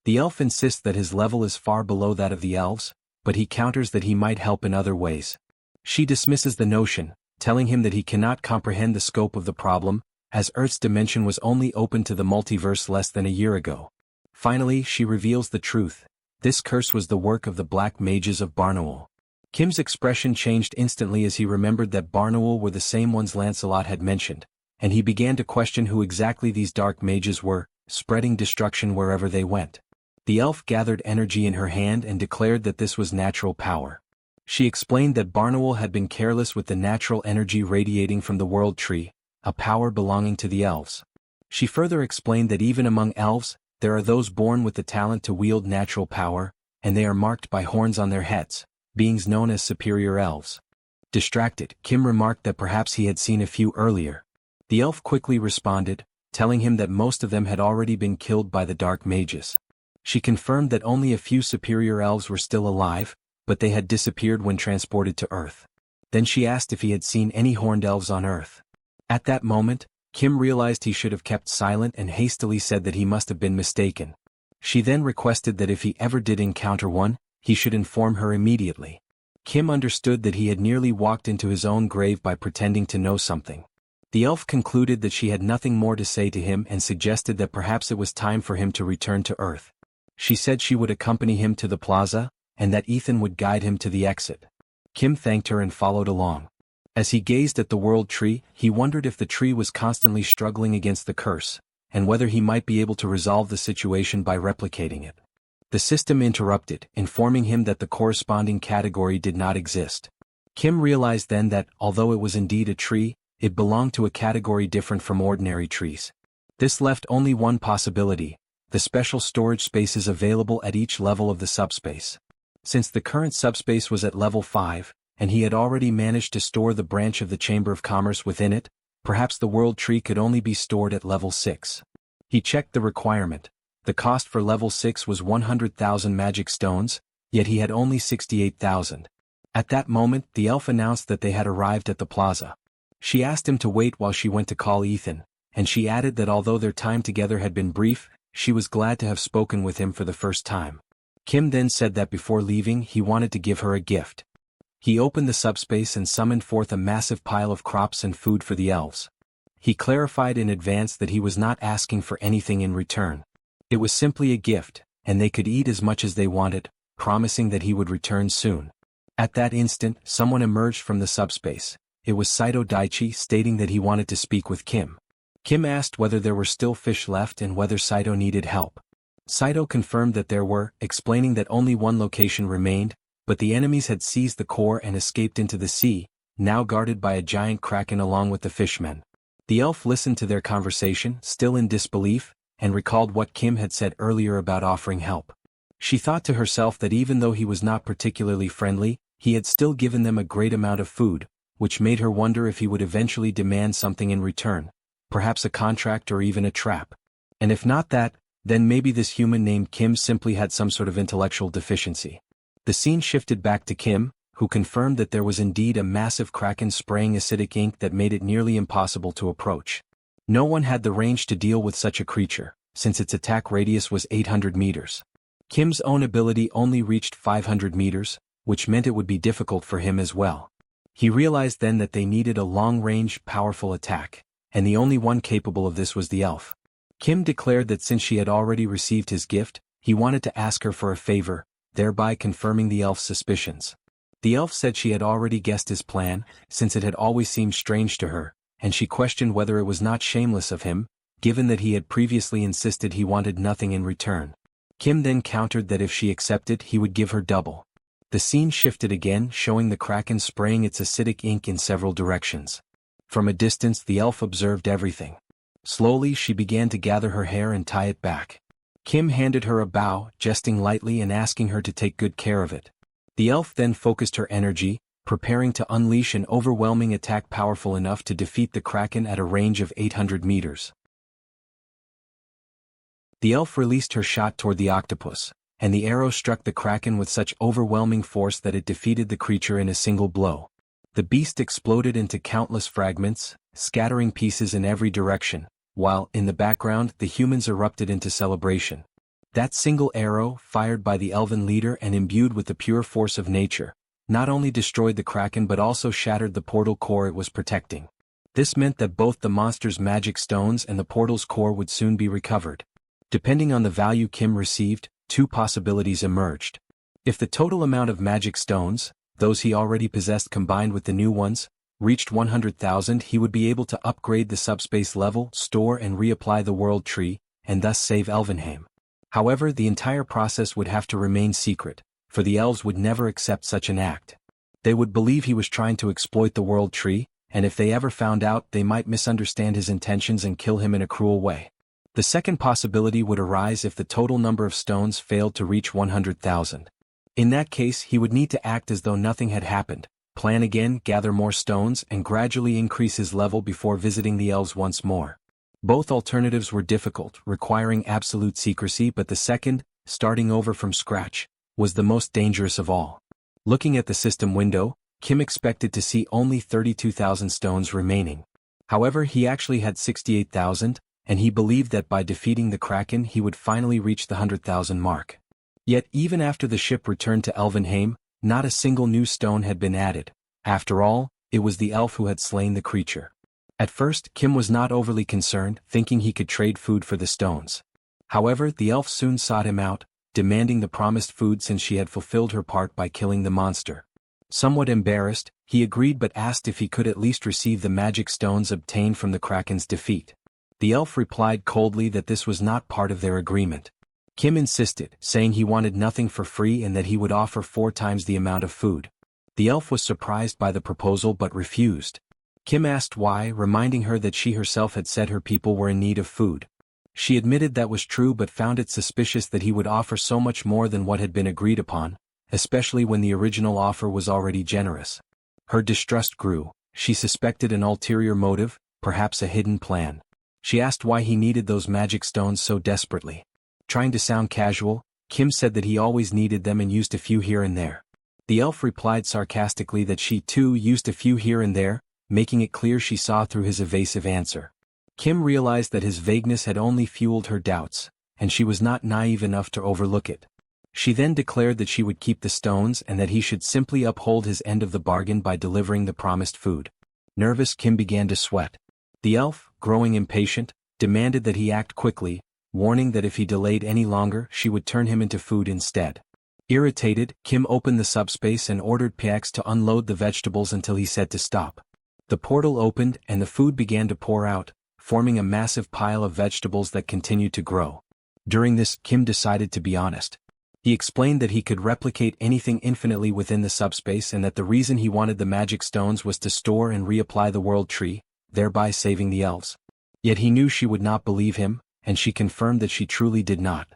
The elf insists that his level is far below that of the elves, but he counters that he might help in other ways. She dismisses the notion, telling him that he cannot comprehend the scope of the problem, as Earth's dimension was only open to the multiverse less than a year ago. Finally, she reveals the truth. This curse was the work of the black mages of Barnaul. Kim's expression changed instantly as he remembered that Barnaul were the same ones Lancelot had mentioned, and he began to question who exactly these dark mages were, spreading destruction wherever they went. The elf gathered energy in her hand and declared that this was natural power. She explained that Barnaul had been careless with the natural energy radiating from the World Tree, a power belonging to the elves. She further explained that even among elves, there are those born with the talent to wield natural power, and they are marked by horns on their heads, beings known as superior elves. Distracted, Kim remarked that perhaps he had seen a few earlier. The elf quickly responded, telling him that most of them had already been killed by the dark mages. She confirmed that only a few superior elves were still alive, but they had disappeared when transported to Earth. Then she asked if he had seen any horned elves on Earth. At that moment, Kim realized he should have kept silent and hastily said that he must have been mistaken. She then requested that if he ever did encounter one, he should inform her immediately. Kim understood that he had nearly walked into his own grave by pretending to know something. The elf concluded that she had nothing more to say to him and suggested that perhaps it was time for him to return to Earth. She said she would accompany him to the plaza, and that Ethan would guide him to the exit. Kim thanked her and followed along. As he gazed at the World Tree, he wondered if the tree was constantly struggling against the curse, and whether he might be able to resolve the situation by replicating it. The system interrupted, informing him that the corresponding category did not exist. Kim realized then that, although it was indeed a tree, it belonged to a category different from ordinary trees. This left only one possibility: the special storage spaces available at each level of the subspace. Since the current subspace was at level 5, and he had already managed to store the branch of the Chamber of Commerce within it, perhaps the World Tree could only be stored at level 6. He checked the requirement. The cost for level 6 was 100,000 magic stones, yet he had only 68,000. At that moment, the elf announced that they had arrived at the plaza. She asked him to wait while she went to call Ethan, and she added that although their time together had been brief, she was glad to have spoken with him for the first time. Kim then said that before leaving he wanted to give her a gift. He opened the subspace and summoned forth a massive pile of crops and food for the elves. He clarified in advance that he was not asking for anything in return. It was simply a gift, and they could eat as much as they wanted, promising that he would return soon. At that instant, someone emerged from the subspace. It was Saito Daichi, stating that he wanted to speak with Kim. Kim asked whether there were still fish left and whether Saito needed help. Saito confirmed that there were, explaining that only one location remained, but the enemies had seized the core and escaped into the sea, now guarded by a giant kraken along with the fishmen. The elf listened to their conversation, still in disbelief, and recalled what Kim had said earlier about offering help. She thought to herself that even though he was not particularly friendly, he had still given them a great amount of food, which made her wonder if he would eventually demand something in return, perhaps a contract or even a trap. And if not that, then maybe this human named Kim simply had some sort of intellectual deficiency. The scene shifted back to Kim, who confirmed that there was indeed a massive kraken spraying acidic ink that made it nearly impossible to approach. No one had the range to deal with such a creature, since its attack radius was 800 meters. Kim's own ability only reached 500 meters, which meant it would be difficult for him as well. He realized then that they needed a long-range, powerful attack, and the only one capable of this was the elf. Kim declared that since she had already received his gift, he wanted to ask her for a favor, thereby confirming the elf's suspicions. The elf said she had already guessed his plan, since it had always seemed strange to her, and she questioned whether it was not shameless of him, given that he had previously insisted he wanted nothing in return. Kim then countered that if she accepted he would give her double. The scene shifted again, showing the kraken spraying its acidic ink in several directions. From a distance the elf observed everything. Slowly she began to gather her hair and tie it back. Kim handed her a bow, jesting lightly and asking her to take good care of it. The elf then focused her energy, preparing to unleash an overwhelming attack powerful enough to defeat the kraken at a range of 800 meters. The elf released her shot toward the octopus, and the arrow struck the kraken with such overwhelming force that it defeated the creature in a single blow. The beast exploded into countless fragments, scattering pieces in every direction, while, in the background, the humans erupted into celebration. That single arrow, fired by the elven leader and imbued with the pure force of nature, not only destroyed the kraken but also shattered the portal core it was protecting. This meant that both the monster's magic stones and the portal's core would soon be recovered. Depending on the value Kim received, two possibilities emerged. If the total amount of magic stones, those he already possessed combined with the new ones, reached 100,000, he would be able to upgrade the subspace level, store and reapply the world tree, and thus save Elvenheim. However, the entire process would have to remain secret, for the elves would never accept such an act. They would believe he was trying to exploit the world tree, and if they ever found out, they might misunderstand his intentions and kill him in a cruel way. The second possibility would arise if the total number of stones failed to reach 100,000. In that case, he would need to act as though nothing had happened, plan again, gather more stones, and gradually increase his level before visiting the elves once more. Both alternatives were difficult, requiring absolute secrecy, but the second, starting over from scratch, was the most dangerous of all. Looking at the system window, Kim expected to see only 32,000 stones remaining. However, he actually had 68,000, and he believed that by defeating the kraken he would finally reach the 100,000 mark. Yet even after the ship returned to Elvenheim, not a single new stone had been added. After all, it was the elf who had slain the creature. At first, Kim was not overly concerned, thinking he could trade food for the stones. However, the elf soon sought him out, demanding the promised food since she had fulfilled her part by killing the monster. Somewhat embarrassed, he agreed but asked if he could at least receive the magic stones obtained from the kraken's defeat. The elf replied coldly that this was not part of their agreement. Kim insisted, saying he wanted nothing for free and that he would offer 4 times the amount of food. The elf was surprised by the proposal but refused. Kim asked why, reminding her that she herself had said her people were in need of food. She admitted that was true but found it suspicious that he would offer so much more than what had been agreed upon, especially when the original offer was already generous. Her distrust grew. She suspected an ulterior motive, perhaps a hidden plan. She asked why he needed those magic stones so desperately. Trying to sound casual, Kim said that he always needed them and used a few here and there. The elf replied sarcastically that she too used a few here and there, making it clear she saw through his evasive answer. Kim realized that his vagueness had only fueled her doubts, and she was not naive enough to overlook it. She then declared that she would keep the stones and that he should simply uphold his end of the bargain by delivering the promised food. Nervous, Kim began to sweat. The elf, growing impatient, demanded that he act quickly, warning that if he delayed any longer she would turn him into food instead. Irritated, Kim opened the subspace and ordered Px to unload the vegetables until he said to stop. The portal opened and the food began to pour out, forming a massive pile of vegetables that continued to grow. During this, Kim decided to be honest. He explained that he could replicate anything infinitely within the subspace and that the reason he wanted the magic stones was to store and reapply the world tree, thereby saving the elves. Yet he knew she would not believe him, and she confirmed that she truly did not.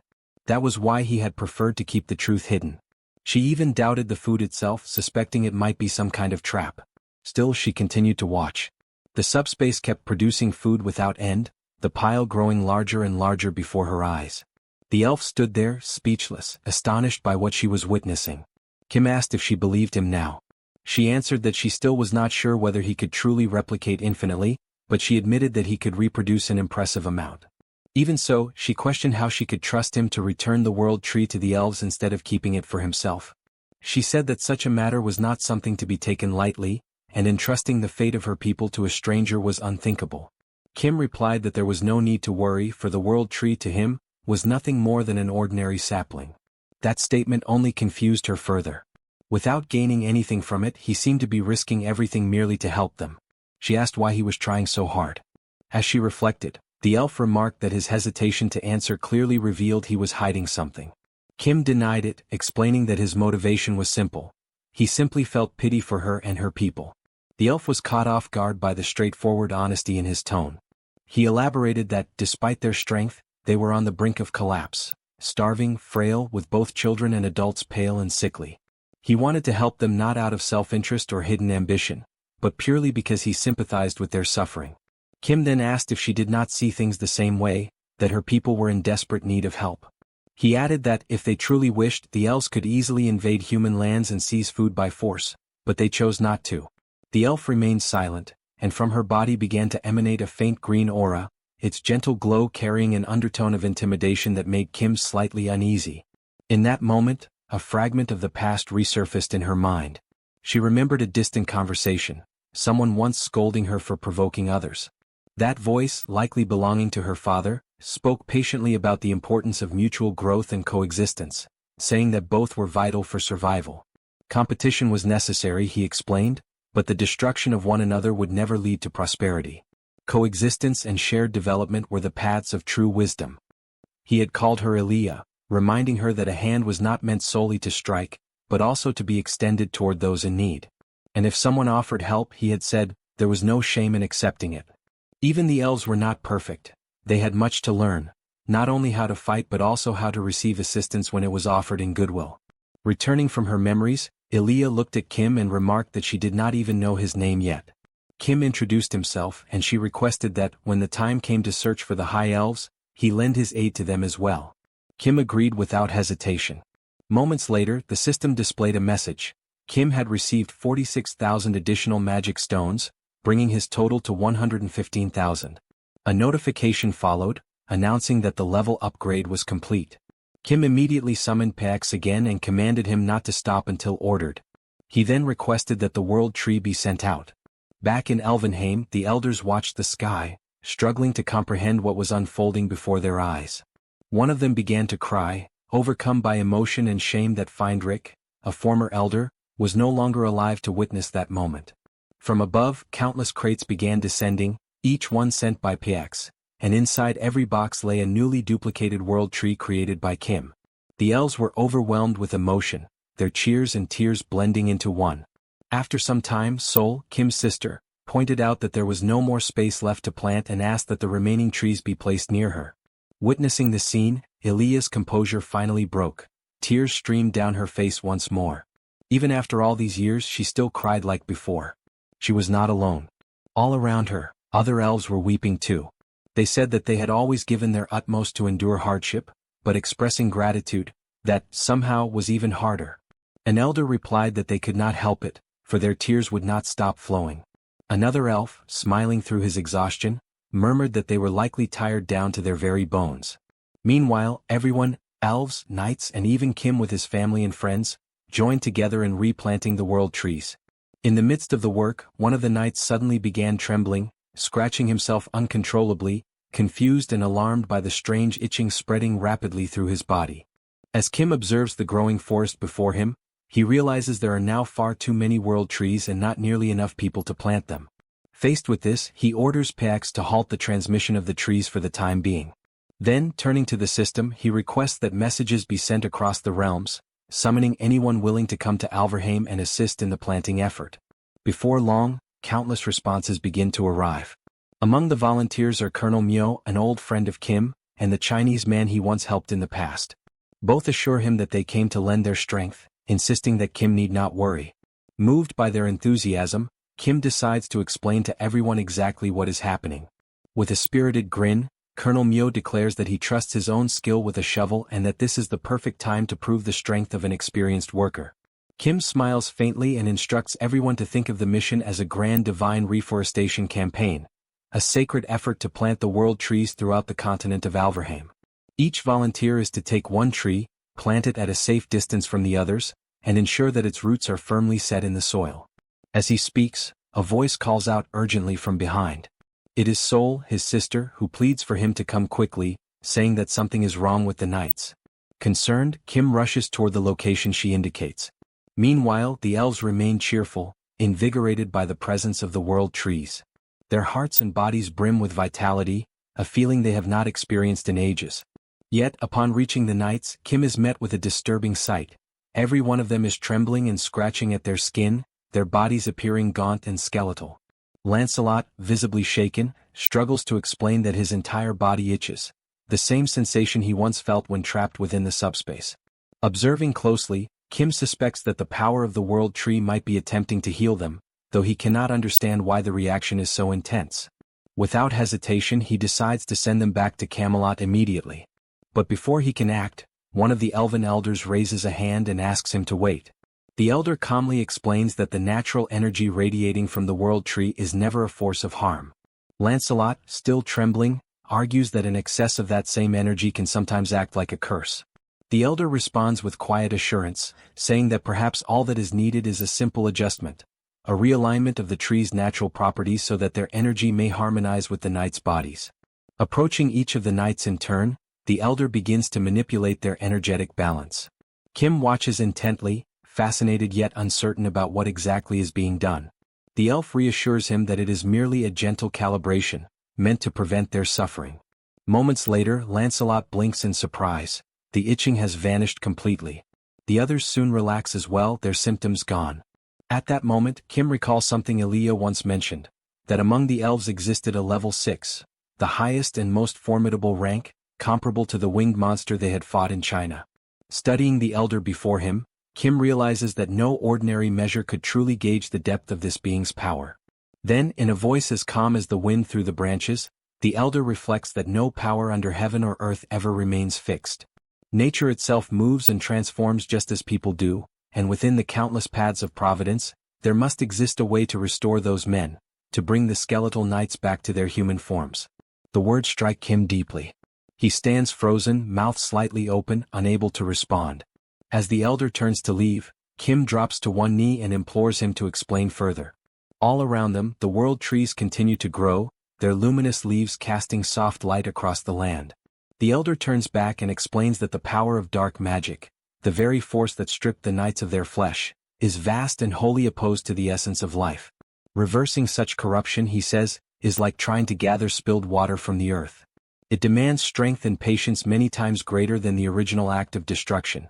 That was why he had preferred to keep the truth hidden. She even doubted the food itself, suspecting it might be some kind of trap. Still, she continued to watch. The subspace kept producing food without end, the pile growing larger and larger before her eyes. The elf stood there, speechless, astonished by what she was witnessing. Kim asked if she believed him now. She answered that she still was not sure whether he could truly replicate infinitely, but she admitted that he could reproduce an impressive amount. Even so, she questioned how she could trust him to return the world tree to the elves instead of keeping it for himself. She said that such a matter was not something to be taken lightly, and entrusting the fate of her people to a stranger was unthinkable. Kim replied that there was no need to worry, for the world tree to him was nothing more than an ordinary sapling. That statement only confused her further. Without gaining anything from it, he seemed to be risking everything merely to help them. She asked why he was trying so hard. As she reflected, the elf remarked that his hesitation to answer clearly revealed he was hiding something. Kim denied it, explaining that his motivation was simple. He simply felt pity for her and her people. The elf was caught off guard by the straightforward honesty in his tone. He elaborated that, despite their strength, they were on the brink of collapse, starving, frail, with both children and adults pale and sickly. He wanted to help them not out of self-interest or hidden ambition, but purely because he sympathized with their suffering. Kim then asked if she did not see things the same way, that her people were in desperate need of help. He added that, if they truly wished, the elves could easily invade human lands and seize food by force, but they chose not to. The elf remained silent, and from her body began to emanate a faint green aura, its gentle glow carrying an undertone of intimidation that made Kim slightly uneasy. In that moment, a fragment of the past resurfaced in her mind. She remembered a distant conversation, someone once scolding her for provoking others. That voice, likely belonging to her father, spoke patiently about the importance of mutual growth and coexistence, saying that both were vital for survival. Competition was necessary, he explained, but the destruction of one another would never lead to prosperity. Coexistence and shared development were the paths of true wisdom. He had called her Elia, reminding her that a hand was not meant solely to strike, but also to be extended toward those in need. And if someone offered help, he had said, there was no shame in accepting it. Even the elves were not perfect. They had much to learn, not only how to fight but also how to receive assistance when it was offered in goodwill. Returning from her memories, Elia looked at Kim and remarked that she did not even know his name yet. Kim introduced himself and she requested that, when the time came to search for the High Elves, he lend his aid to them as well. Kim agreed without hesitation. Moments later, the system displayed a message. Kim had received 46,000 additional magic stones, bringing his total to 115,000. A notification followed, announcing that the level upgrade was complete. Kim immediately summoned Pax again and commanded him not to stop until ordered. He then requested that the world tree be sent out. Back in Elvenheim, the elders watched the sky, struggling to comprehend what was unfolding before their eyes. One of them began to cry, overcome by emotion and shame that Feindrich, a former elder, was no longer alive to witness that moment. From above, countless crates began descending, each one sent by Pax, and inside every box lay a newly duplicated world tree created by Kim. The elves were overwhelmed with emotion, their cheers and tears blending into one. After some time, Seoul, Kim's sister, pointed out that there was no more space left to plant and asked that the remaining trees be placed near her. Witnessing the scene, Elia's composure finally broke. Tears streamed down her face once more. Even after all these years, she still cried like before. She was not alone. All around her, other elves were weeping too. They said that they had always given their utmost to endure hardship, but expressing gratitude, that somehow was even harder. An elder replied that they could not help it, for their tears would not stop flowing. Another elf, smiling through his exhaustion, murmured that they were likely tired down to their very bones. Meanwhile, everyone, elves, knights, and even Kim with his family and friends, joined together in replanting the world trees. In the midst of the work, one of the knights suddenly began trembling, scratching himself uncontrollably, confused and alarmed by the strange itching spreading rapidly through his body. As Kim observes the growing forest before him, he realizes there are now far too many world trees and not nearly enough people to plant them. Faced with this, he orders Pax to halt the transmission of the trees for the time being. Then, turning to the system, he requests that messages be sent across the realms, summoning anyone willing to come to Alverheim and assist in the planting effort. Before long, countless responses begin to arrive. Among the volunteers are Colonel Myo, an old friend of Kim, and the Chinese man he once helped in the past. Both assure him that they came to lend their strength, insisting that Kim need not worry. Moved by their enthusiasm, Kim decides to explain to everyone exactly what is happening. With a spirited grin, Colonel Myo declares that he trusts his own skill with a shovel and that this is the perfect time to prove the strength of an experienced worker. Kim smiles faintly and instructs everyone to think of the mission as a grand divine reforestation campaign, a sacred effort to plant the world trees throughout the continent of Alverheim. Each volunteer is to take one tree, plant it at a safe distance from the others, and ensure that its roots are firmly set in the soil. As he speaks, a voice calls out urgently from behind. It is Seoul, his sister, who pleads for him to come quickly, saying that something is wrong with the knights. Concerned, Kim rushes toward the location she indicates. Meanwhile, the elves remain cheerful, invigorated by the presence of the world trees. Their hearts and bodies brim with vitality, a feeling they have not experienced in ages. Yet, upon reaching the knights, Kim is met with a disturbing sight. Every one of them is trembling and scratching at their skin, their bodies appearing gaunt and skeletal. Lancelot, visibly shaken, struggles to explain that his entire body itches, the same sensation he once felt when trapped within the subspace. Observing closely, Kim suspects that the power of the world tree might be attempting to heal them, though he cannot understand why the reaction is so intense. Without hesitation, he decides to send them back to Camelot immediately. But before he can act, one of the elven elders raises a hand and asks him to wait. The elder calmly explains that the natural energy radiating from the world tree is never a force of harm. Lancelot, still trembling, argues that an excess of that same energy can sometimes act like a curse. The elder responds with quiet assurance, saying that perhaps all that is needed is a simple adjustment, a realignment of the tree's natural properties so that their energy may harmonize with the knights' bodies. Approaching each of the knights in turn, the elder begins to manipulate their energetic balance. Kim watches intently, fascinated yet uncertain about what exactly is being done. The elf reassures him that it is merely a gentle calibration, meant to prevent their suffering. Moments later, Lancelot blinks in surprise. The itching has vanished completely. The others soon relax as well, their symptoms gone. At that moment, Kim recalls something Elia once mentioned, that among the elves existed a level 6, the highest and most formidable rank, comparable to the winged monster they had fought in China. Studying the elder before him, Kim realizes that no ordinary measure could truly gauge the depth of this being's power. Then, in a voice as calm as the wind through the branches, the elder reflects that no power under heaven or earth ever remains fixed. Nature itself moves and transforms just as people do, and within the countless paths of providence, there must exist a way to restore those men, to bring the skeletal knights back to their human forms. The words strike Kim deeply. He stands frozen, mouth slightly open, unable to respond. As the elder turns to leave, Kim drops to one knee and implores him to explain further. All around them, the world trees continue to grow, their luminous leaves casting soft light across the land. The elder turns back and explains that the power of dark magic, the very force that stripped the knights of their flesh, is vast and wholly opposed to the essence of life. Reversing such corruption, he says, is like trying to gather spilled water from the earth. It demands strength and patience many times greater than the original act of destruction.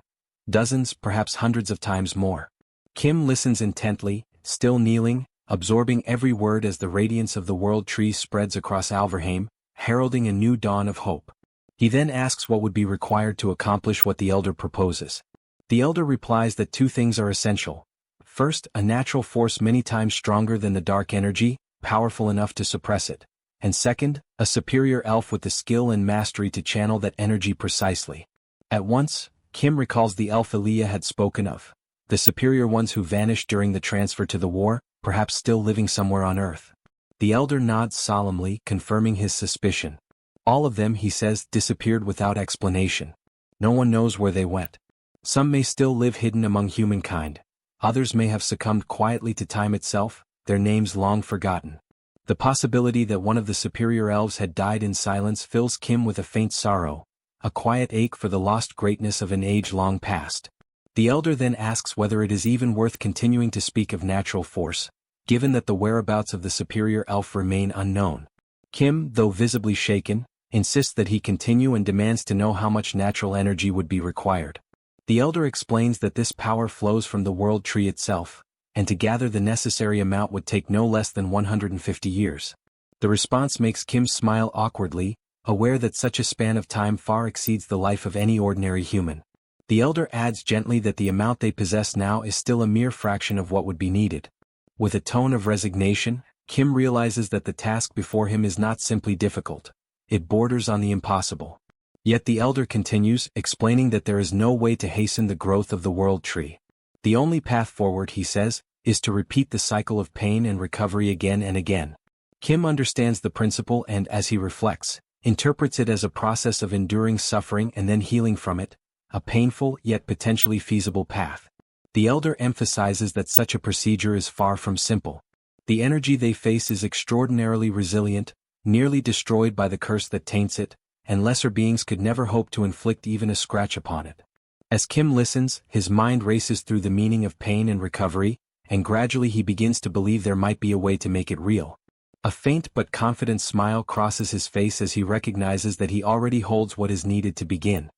Dozens, perhaps hundreds of times more. Kim listens intently, still kneeling, absorbing every word as the radiance of the world tree spreads across Alverheim, heralding a new dawn of hope. He then asks what would be required to accomplish what the elder proposes. The elder replies that two things are essential. First, a natural force many times stronger than the dark energy, powerful enough to suppress it. And second, a superior elf with the skill and mastery to channel that energy precisely. At once, Kim recalls the elf Elia had spoken of. The superior ones who vanished during the transfer to the war, perhaps still living somewhere on Earth. The elder nods solemnly, confirming his suspicion. All of them, he says, disappeared without explanation. No one knows where they went. Some may still live hidden among humankind. Others may have succumbed quietly to time itself, their names long forgotten. The possibility that one of the superior elves had died in silence fills Kim with a faint sorrow, a quiet ache for the lost greatness of an age long past. The elder then asks whether it is even worth continuing to speak of natural force, given that the whereabouts of the superior elf remain unknown. Kim, though visibly shaken, insists that he continue and demands to know how much natural energy would be required. The elder explains that this power flows from the world tree itself, and to gather the necessary amount would take no less than 150 years. The response makes Kim smile awkwardly, aware that such a span of time far exceeds the life of any ordinary human. The elder adds gently that the amount they possess now is still a mere fraction of what would be needed. With a tone of resignation, Kim realizes that the task before him is not simply difficult. It borders on the impossible. Yet the elder continues, explaining that there is no way to hasten the growth of the world tree. The only path forward, he says, is to repeat the cycle of pain and recovery again and again. Kim understands the principle and, as he reflects, interprets it as a process of enduring suffering and then healing from it, a painful yet potentially feasible path. The elder emphasizes that such a procedure is far from simple. The energy they face is extraordinarily resilient, nearly destroyed by the curse that taints it, and lesser beings could never hope to inflict even a scratch upon it. As Kim listens, his mind races through the meaning of pain and recovery, and gradually he begins to believe there might be a way to make it real. A faint but confident smile crosses his face as he recognizes that he already holds what is needed to begin.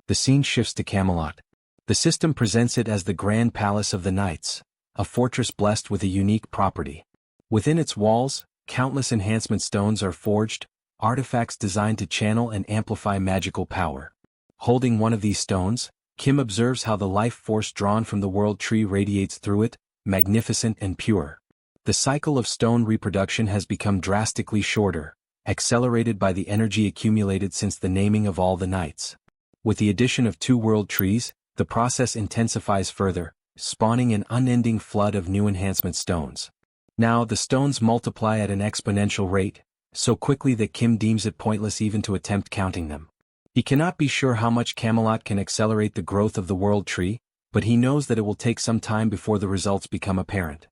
The scene shifts to Camelot. The system presents it as the grand palace of the knights, a fortress blessed with a unique property. Within its walls, countless enhancement stones are forged, artifacts designed to channel and amplify magical power. Holding one of these stones, Kim observes how the life force drawn from the world tree radiates through it, magnificent and pure. The cycle of stone reproduction has become drastically shorter, accelerated by the energy accumulated since the naming of all the knights. With the addition of 2 world trees, the process intensifies further, spawning an unending flood of new enhancement stones. Now, the stones multiply at an exponential rate, so quickly that Kim deems it pointless even to attempt counting them. He cannot be sure how much Camelot can accelerate the growth of the world tree, but he knows that it will take some time before the results become apparent.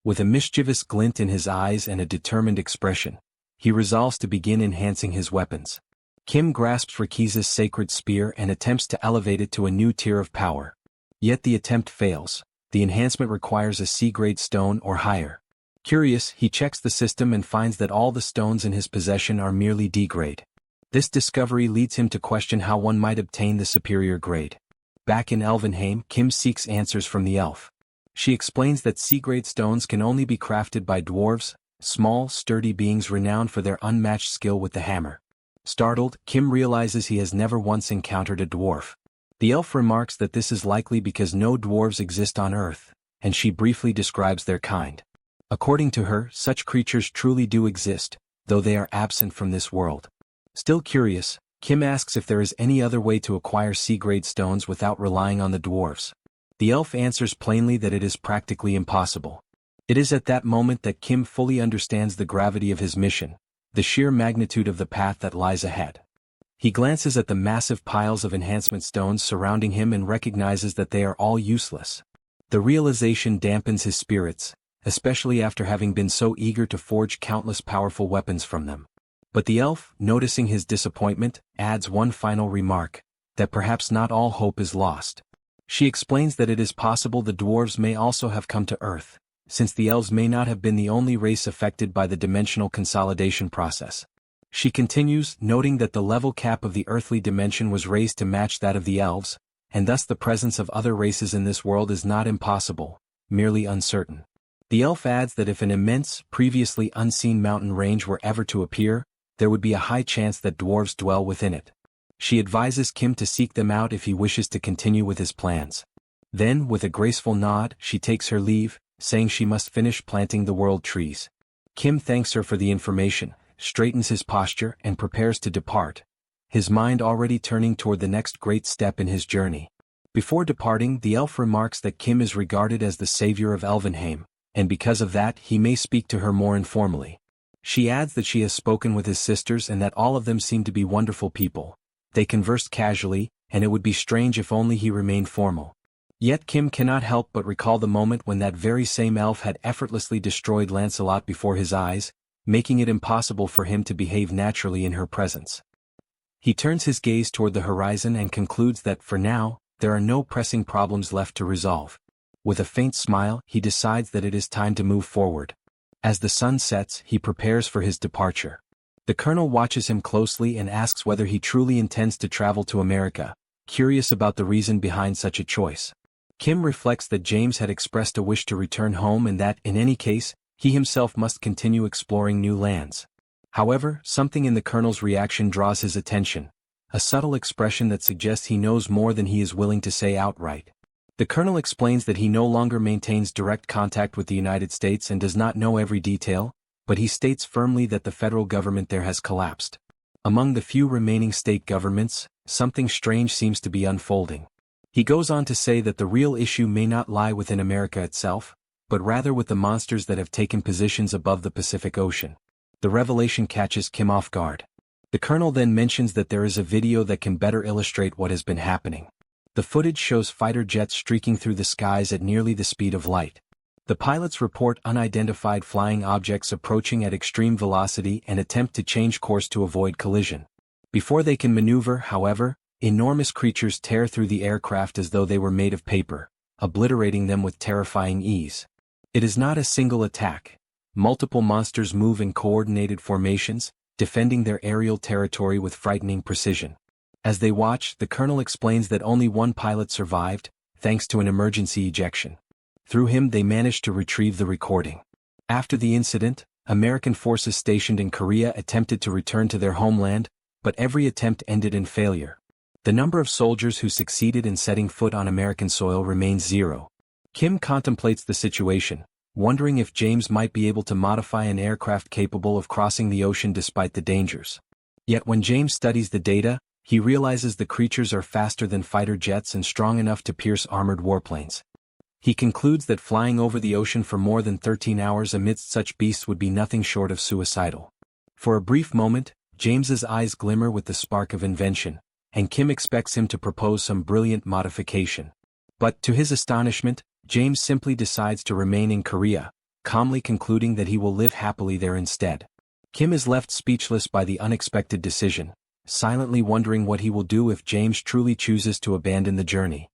With a mischievous glint in his eyes and a determined expression, he resolves to begin enhancing his weapons. Kim grasps Rikiza's sacred spear and attempts to elevate it to a new tier of power. Yet the attempt fails. The enhancement requires a C-grade stone or higher. Curious, he checks the system and finds that all the stones in his possession are merely D-grade. This discovery leads him to question how one might obtain the superior grade. Back in Elvenheim, Kim seeks answers from the elf. She explains that C-grade stones can only be crafted by dwarves, small, sturdy beings renowned for their unmatched skill with the hammer. Startled, Kim realizes he has never once encountered a dwarf. The elf remarks that this is likely because no dwarves exist on Earth, and she briefly describes their kind. According to her, such creatures truly do exist, though they are absent from this world. Still curious, Kim asks if there is any other way to acquire C-grade stones without relying on the dwarves. The elf answers plainly that it is practically impossible. It is at that moment that Kim fully understands the gravity of his mission, the sheer magnitude of the path that lies ahead. He glances at the massive piles of enhancement stones surrounding him and recognizes that they are all useless. The realization dampens his spirits, especially after having been so eager to forge countless powerful weapons from them. But the elf, noticing his disappointment, adds one final remark, that perhaps not all hope is lost. She explains that it is possible the dwarves may also have come to Earth, since the elves may not have been the only race affected by the dimensional consolidation process. She continues, noting that the level cap of the earthly dimension was raised to match that of the elves, and thus the presence of other races in this world is not impossible, merely uncertain. The elf adds that if an immense, previously unseen mountain range were ever to appear, there would be a high chance that dwarves dwell within it. She advises Kim to seek them out if he wishes to continue with his plans. Then, with a graceful nod, she takes her leave, saying she must finish planting the world trees. Kim thanks her for the information, straightens his posture, and prepares to depart, his mind already turning toward the next great step in his journey. Before departing, the elf remarks that Kim is regarded as the savior of Elvenheim, and because of that he may speak to her more informally. She adds that she has spoken with his sisters and that all of them seem to be wonderful people. They conversed casually, and it would be strange if only he remained formal. Yet Kim cannot help but recall the moment when that very same elf had effortlessly destroyed Lancelot before his eyes, making it impossible for him to behave naturally in her presence. He turns his gaze toward the horizon and concludes that, for now, there are no pressing problems left to resolve. With a faint smile, he decides that it is time to move forward. As the sun sets, he prepares for his departure. The colonel watches him closely and asks whether he truly intends to travel to America, curious about the reason behind such a choice. Kim reflects that James had expressed a wish to return home and that, in any case, he himself must continue exploring new lands. However, something in the colonel's reaction draws his attention, a subtle expression that suggests he knows more than he is willing to say outright. The colonel explains that he no longer maintains direct contact with the United States and does not know every detail, but he states firmly that the federal government there has collapsed. Among the few remaining state governments, something strange seems to be unfolding. He goes on to say that the real issue may not lie within America itself, but rather with the monsters that have taken positions above the Pacific Ocean. The revelation catches Kim off guard. The colonel then mentions that there is a video that can better illustrate what has been happening. The footage shows fighter jets streaking through the skies at nearly the speed of light. The pilots report unidentified flying objects approaching at extreme velocity and attempt to change course to avoid collision. Before they can maneuver, however, enormous creatures tear through the aircraft as though they were made of paper, obliterating them with terrifying ease. It is not a single attack. Multiple monsters move in coordinated formations, defending their aerial territory with frightening precision. As they watch, the colonel explains that only one pilot survived, thanks to an emergency ejection. Through him they managed to retrieve the recording. After the incident, American forces stationed in Korea attempted to return to their homeland, but every attempt ended in failure. The number of soldiers who succeeded in setting foot on American soil remains zero. Kim contemplates the situation, wondering if James might be able to modify an aircraft capable of crossing the ocean despite the dangers. Yet when James studies the data, he realizes the creatures are faster than fighter jets and strong enough to pierce armored warplanes. He concludes that flying over the ocean for more than 13 hours amidst such beasts would be nothing short of suicidal. For a brief moment, James's eyes glimmer with the spark of invention, and Kim expects him to propose some brilliant modification. But, to his astonishment, James simply decides to remain in Korea, calmly concluding that he will live happily there instead. Kim is left speechless by the unexpected decision, silently wondering what he will do if James truly chooses to abandon the journey.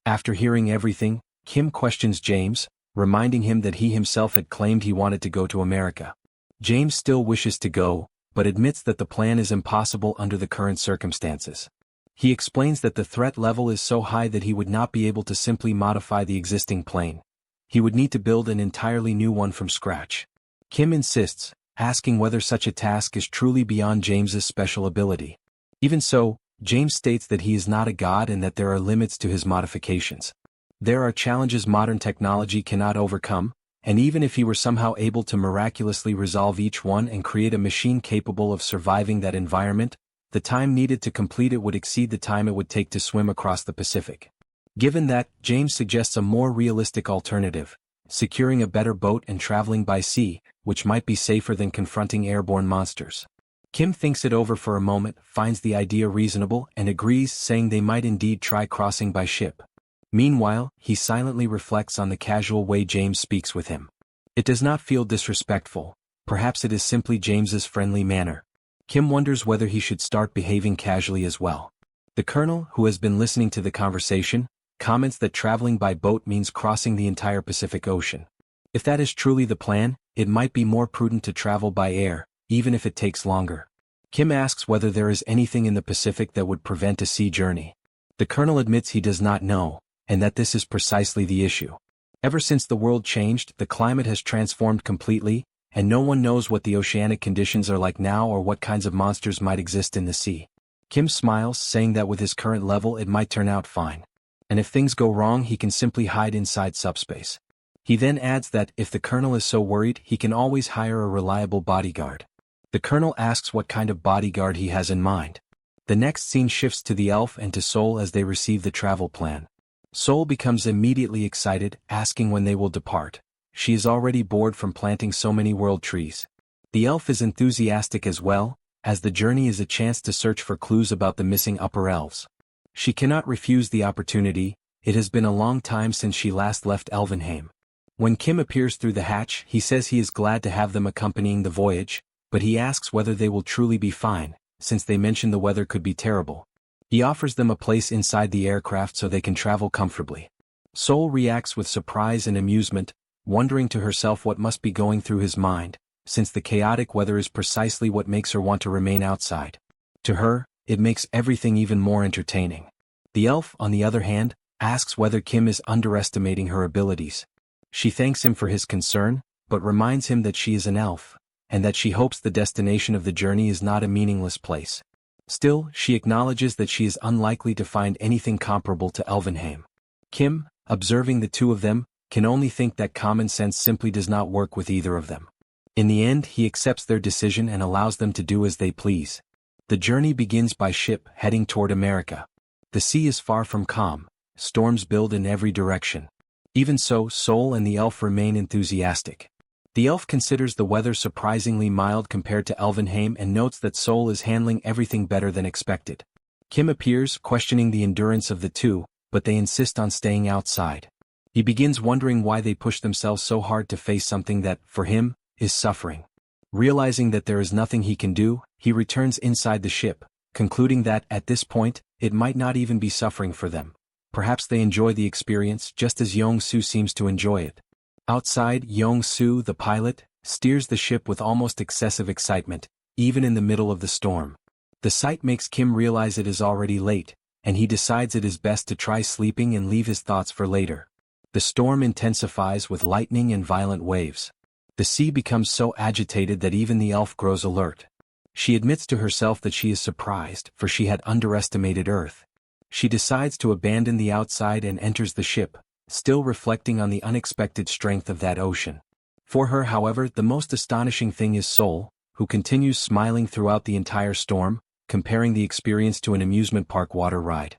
After hearing everything, Kim questions James, reminding him that he himself had claimed he wanted to go to America. James still wishes to go, but admits that the plan is impossible under the current circumstances. He explains that the threat level is so high that he would not be able to simply modify the existing plane. He would need to build an entirely new one from scratch. Kim insists, asking whether such a task is truly beyond James's special ability. Even so, James states that he is not a god and that there are limits to his modifications. There are challenges modern technology cannot overcome, and even if he were somehow able to miraculously resolve each one and create a machine capable of surviving that environment, the time needed to complete it would exceed the time it would take to swim across the Pacific. Given that, James suggests a more realistic alternative, securing a better boat and traveling by sea, which might be safer than confronting airborne monsters. Kim thinks it over for a moment, finds the idea reasonable, and agrees, saying they might indeed try crossing by ship. Meanwhile, he silently reflects on the casual way James speaks with him. It does not feel disrespectful, perhaps it is simply James's friendly manner. Kim wonders whether he should start behaving casually as well. The colonel, who has been listening to the conversation, comments that traveling by boat means crossing the entire Pacific Ocean. If that is truly the plan, it might be more prudent to travel by air, even if it takes longer. Kim asks whether there is anything in the Pacific that would prevent a sea journey. The colonel admits he does not know, and that this is precisely the issue. Ever since the world changed, the climate has transformed completely, and no one knows what the oceanic conditions are like now or what kinds of monsters might exist in the sea. Kim smiles, saying that with his current level it might turn out fine. And if things go wrong he can simply hide inside SUBSPACE. He then adds that if the colonel is so worried he can always hire a reliable bodyguard. The colonel asks what kind of bodyguard he has in mind. The next scene shifts to the elf and to Seoul as they receive the travel plan. Seoul becomes immediately excited, asking when they will depart. She is already bored from planting so many world trees. The elf is enthusiastic as well, as the journey is a chance to search for clues about the missing upper elves. She cannot refuse the opportunity, it has been a long time since she last left Elvenheim. When Kim appears through the hatch, he says he is glad to have them accompanying the voyage, but he asks whether they will truly be fine, since they mention the weather could be terrible. He offers them a place inside the aircraft so they can travel comfortably. Seoul reacts with surprise and amusement, wondering to herself what must be going through his mind, since the chaotic weather is precisely what makes her want to remain outside. To her, it makes everything even more entertaining. The elf, on the other hand, asks whether Kim is underestimating her abilities. She thanks him for his concern, but reminds him that she is an elf, and that she hopes the destination of the journey is not a meaningless place. Still, she acknowledges that she is unlikely to find anything comparable to Elvenheim. Kim, observing the two of them, can only think that common sense simply does not work with either of them. In the end, he accepts their decision and allows them to do as they please. The journey begins by ship, heading toward America. The sea is far from calm, storms build in every direction. Even so, Seoul and the elf remain enthusiastic. The elf considers the weather surprisingly mild compared to Elvenheim and notes that Seoul is handling everything better than expected. Kim appears, questioning the endurance of the two, but they insist on staying outside. He begins wondering why they push themselves so hard to face something that, for him, is suffering. Realizing that there is nothing he can do, he returns inside the ship, concluding that, at this point, it might not even be suffering for them. Perhaps they enjoy the experience just as Yong-soo seems to enjoy it. Outside, Yong-soo, the pilot, steers the ship with almost excessive excitement, even in the middle of the storm. The sight makes Kim realize it is already late, and he decides it is best to try sleeping and leave his thoughts for later. The storm intensifies with lightning and violent waves. The sea becomes so agitated that even the elf grows alert. She admits to herself that she is surprised, for she had underestimated Earth. She decides to abandon the outside and enters the ship, still reflecting on the unexpected strength of that ocean. For her, however, the most astonishing thing is Seoul, who continues smiling throughout the entire storm, comparing the experience to an amusement park water ride.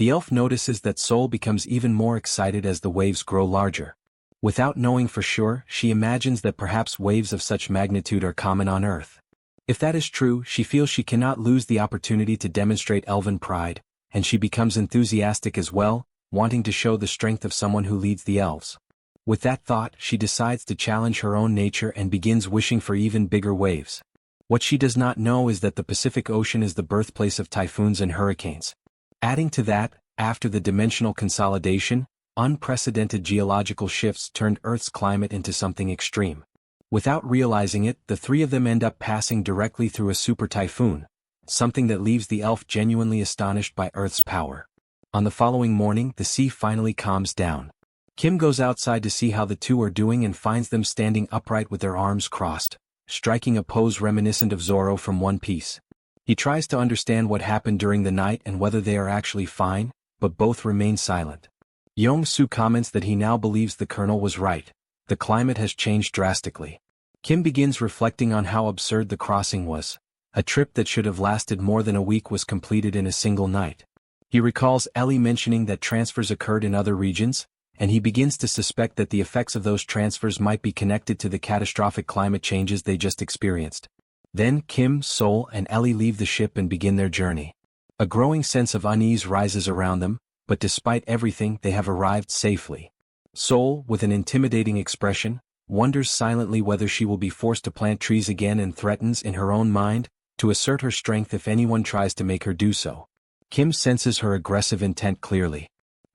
The elf notices that Seoul becomes even more excited as the waves grow larger. Without knowing for sure, she imagines that perhaps waves of such magnitude are common on Earth. If that is true, she feels she cannot lose the opportunity to demonstrate elven pride, and she becomes enthusiastic as well, wanting to show the strength of someone who leads the elves. With that thought, she decides to challenge her own nature and begins wishing for even bigger waves. What she does not know is that the Pacific Ocean is the birthplace of typhoons and hurricanes. Adding to that, after the dimensional consolidation, unprecedented geological shifts turned Earth's climate into something extreme. Without realizing it, the three of them end up passing directly through a super typhoon, something that leaves the elf genuinely astonished by Earth's power. On the following morning, the sea finally calms down. Kim goes outside to see how the two are doing and finds them standing upright with their arms crossed, striking a pose reminiscent of Zoro from One Piece. He tries to understand what happened during the night and whether they are actually fine, but both remain silent. Yong-soo comments that he now believes the colonel was right. The climate has changed drastically. Kim begins reflecting on how absurd the crossing was. A trip that should have lasted more than a week was completed in a single night. He recalls Ellie mentioning that transfers occurred in other regions, and he begins to suspect that the effects of those transfers might be connected to the catastrophic climate changes they just experienced. Then Kim, Seoul, and Ellie leave the ship and begin their journey. A growing sense of unease rises around them, but despite everything, they have arrived safely. Seoul, with an intimidating expression, wonders silently whether she will be forced to plant trees again and threatens in her own mind to assert her strength if anyone tries to make her do so. Kim senses her aggressive intent clearly.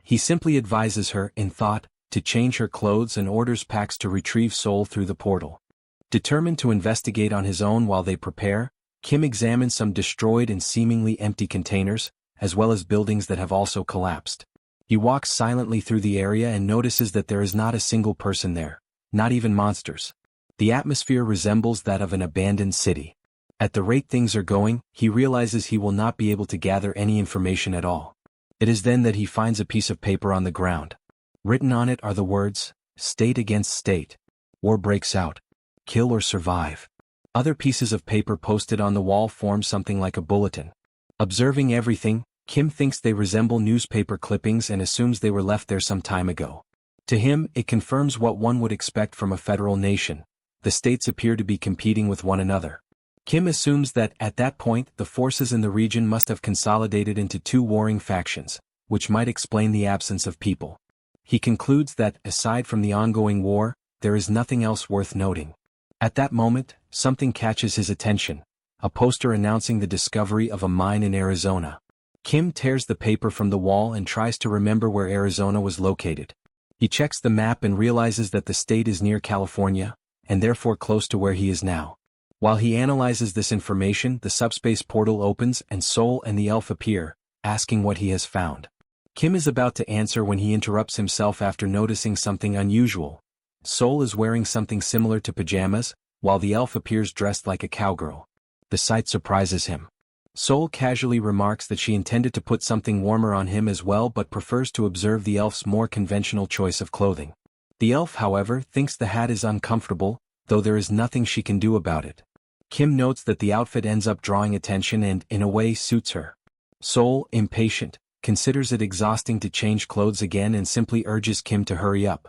He simply advises her, in thought, to change her clothes and orders Pax to retrieve Seoul through the portal. Determined to investigate on his own while they prepare, Kim examines some destroyed and seemingly empty containers, as well as buildings that have also collapsed. He walks silently through the area and notices that there is not a single person there, not even monsters. The atmosphere resembles that of an abandoned city. At the rate things are going, he realizes he will not be able to gather any information at all. It is then that he finds a piece of paper on the ground. Written on it are the words, "State against state. War breaks out. Kill or survive." Other pieces of paper posted on the wall form something like a bulletin. Observing everything, Kim thinks they resemble newspaper clippings and assumes they were left there some time ago. To him, it confirms what one would expect from a federal nation. The states appear to be competing with one another. Kim assumes that, at that point, the forces in the region must have consolidated into two warring factions, which might explain the absence of people. He concludes that, aside from the ongoing war, there is nothing else worth noting. At that moment, something catches his attention, a poster announcing the discovery of a mine in Arizona. Kim tears the paper from the wall and tries to remember where Arizona was located. He checks the map and realizes that the state is near California, and therefore close to where he is now. While he analyzes this information, the subspace portal opens and Seoul and the elf appear, asking what he has found. Kim is about to answer when he interrupts himself after noticing something unusual. Seoul is wearing something similar to pajamas, while the elf appears dressed like a cowgirl. The sight surprises him. Seoul casually remarks that she intended to put something warmer on him as well but prefers to observe the elf's more conventional choice of clothing. The elf, however, thinks the hat is uncomfortable, though there is nothing she can do about it. Kim notes that the outfit ends up drawing attention and, in a way, suits her. Seoul, impatient, considers it exhausting to change clothes again and simply urges Kim to hurry up.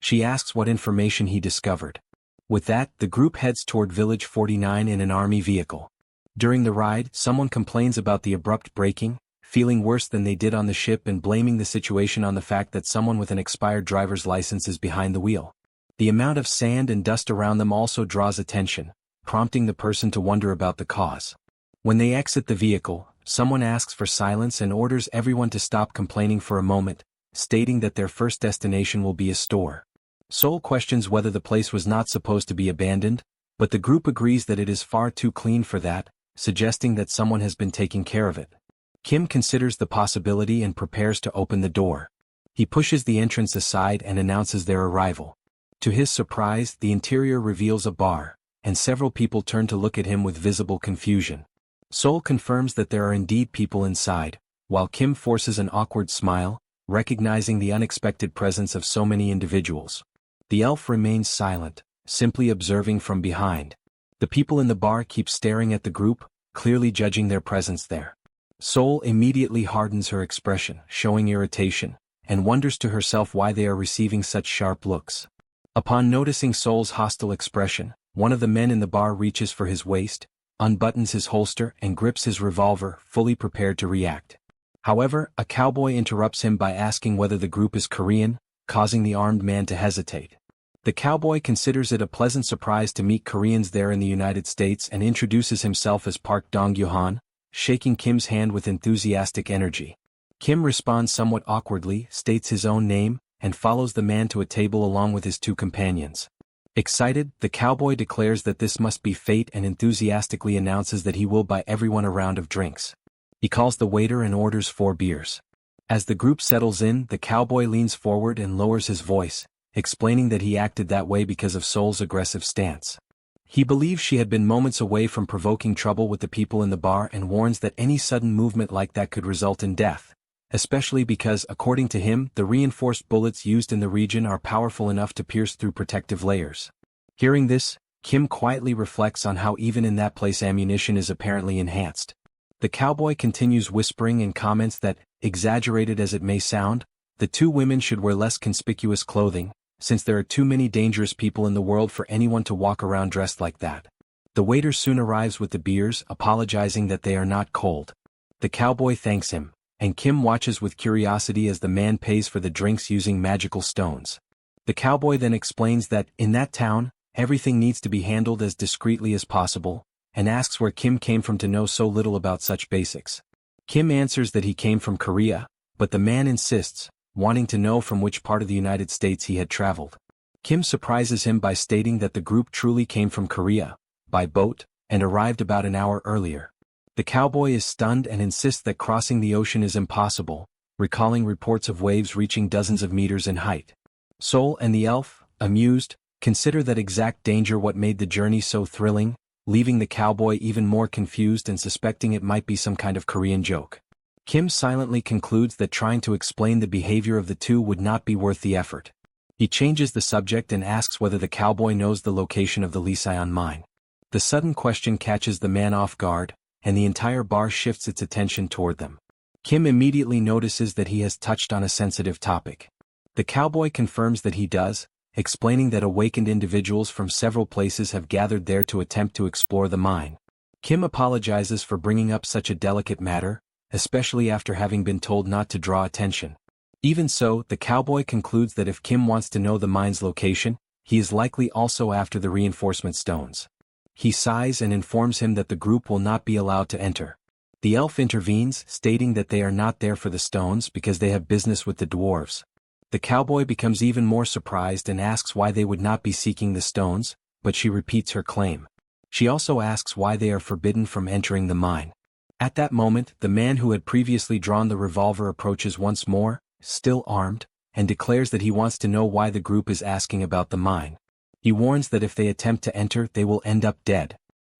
She asks what information he discovered. With that, the group heads toward Village 49 in an army vehicle. During the ride, someone complains about the abrupt braking, feeling worse than they did on the ship and blaming the situation on the fact that someone with an expired driver's license is behind the wheel. The amount of sand and dust around them also draws attention, prompting the person to wonder about the cause. When they exit the vehicle, someone asks for silence and orders everyone to stop complaining for a moment, stating that their first destination will be a store. Seoul questions whether the place was not supposed to be abandoned, but the group agrees that it is far too clean for that, suggesting that someone has been taking care of it. Kim considers the possibility and prepares to open the door. He pushes the entrance aside and announces their arrival. To his surprise, the interior reveals a bar, and several people turn to look at him with visible confusion. Seoul confirms that there are indeed people inside, while Kim forces an awkward smile, recognizing the unexpected presence of so many individuals. The elf remains silent, simply observing from behind. The people in the bar keep staring at the group, clearly judging their presence there. Seoul immediately hardens her expression, showing irritation, and wonders to herself why they are receiving such sharp looks. Upon noticing Seoul's hostile expression, one of the men in the bar reaches for his waist, unbuttons his holster and grips his revolver, fully prepared to react. However, a cowboy interrupts him by asking whether the group is Korean, causing the armed man to hesitate. The cowboy considers it a pleasant surprise to meet Koreans there in the United States and introduces himself as Park Dong-gyeon, shaking Kim's hand with enthusiastic energy. Kim responds somewhat awkwardly, states his own name, and follows the man to a table along with his two companions. Excited, the cowboy declares that this must be fate and enthusiastically announces that he will buy everyone a round of drinks. He calls the waiter and orders 4 beers. As the group settles in, the cowboy leans forward and lowers his voice, explaining that he acted that way because of Seoul's aggressive stance. He believes she had been moments away from provoking trouble with the people in the bar and warns that any sudden movement like that could result in death, especially because, according to him, the reinforced bullets used in the region are powerful enough to pierce through protective layers. Hearing this, Kim quietly reflects on how even in that place ammunition is apparently enhanced. The cowboy continues whispering and comments that, exaggerated as it may sound, the 2 women should wear less conspicuous clothing, since there are too many dangerous people in the world for anyone to walk around dressed like that. The waiter soon arrives with the beers, apologizing that they are not cold. The cowboy thanks him, and Kim watches with curiosity as the man pays for the drinks using magical stones. The cowboy then explains that, in that town, everything needs to be handled as discreetly as possible, and asks where Kim came from to know so little about such basics. Kim answers that he came from Korea, but the man insists, wanting to know from which part of the United States he had traveled. Kim surprises him by stating that the group truly came from Korea, by boat, and arrived about an hour earlier. The cowboy is stunned and insists that crossing the ocean is impossible, recalling reports of waves reaching dozens of meters in height. Seoul and the elf, amused, consider that exact danger what made the journey so thrilling, leaving the cowboy even more confused and suspecting it might be some kind of Korean joke. Kim silently concludes that trying to explain the behavior of the 2 would not be worth the effort. He changes the subject and asks whether the cowboy knows the location of the Liseon mine. The sudden question catches the man off guard, and the entire bar shifts its attention toward them. Kim immediately notices that he has touched on a sensitive topic. The cowboy confirms that he does, explaining that awakened individuals from several places have gathered there to attempt to explore the mine. Kim apologizes for bringing up such a delicate matter, especially after having been told not to draw attention. Even so, the cowboy concludes that if Kim wants to know the mine's location, he is likely also after the reinforcement stones. He sighs and informs him that the group will not be allowed to enter. The elf intervenes, stating that they are not there for the stones because they have business with the dwarves. The cowboy becomes even more surprised and asks why they would not be seeking the stones, but she repeats her claim. She also asks why they are forbidden from entering the mine. At that moment, the man who had previously drawn the revolver approaches once more, still armed, and declares that he wants to know why the group is asking about the mine. He warns that if they attempt to enter, they will end up dead.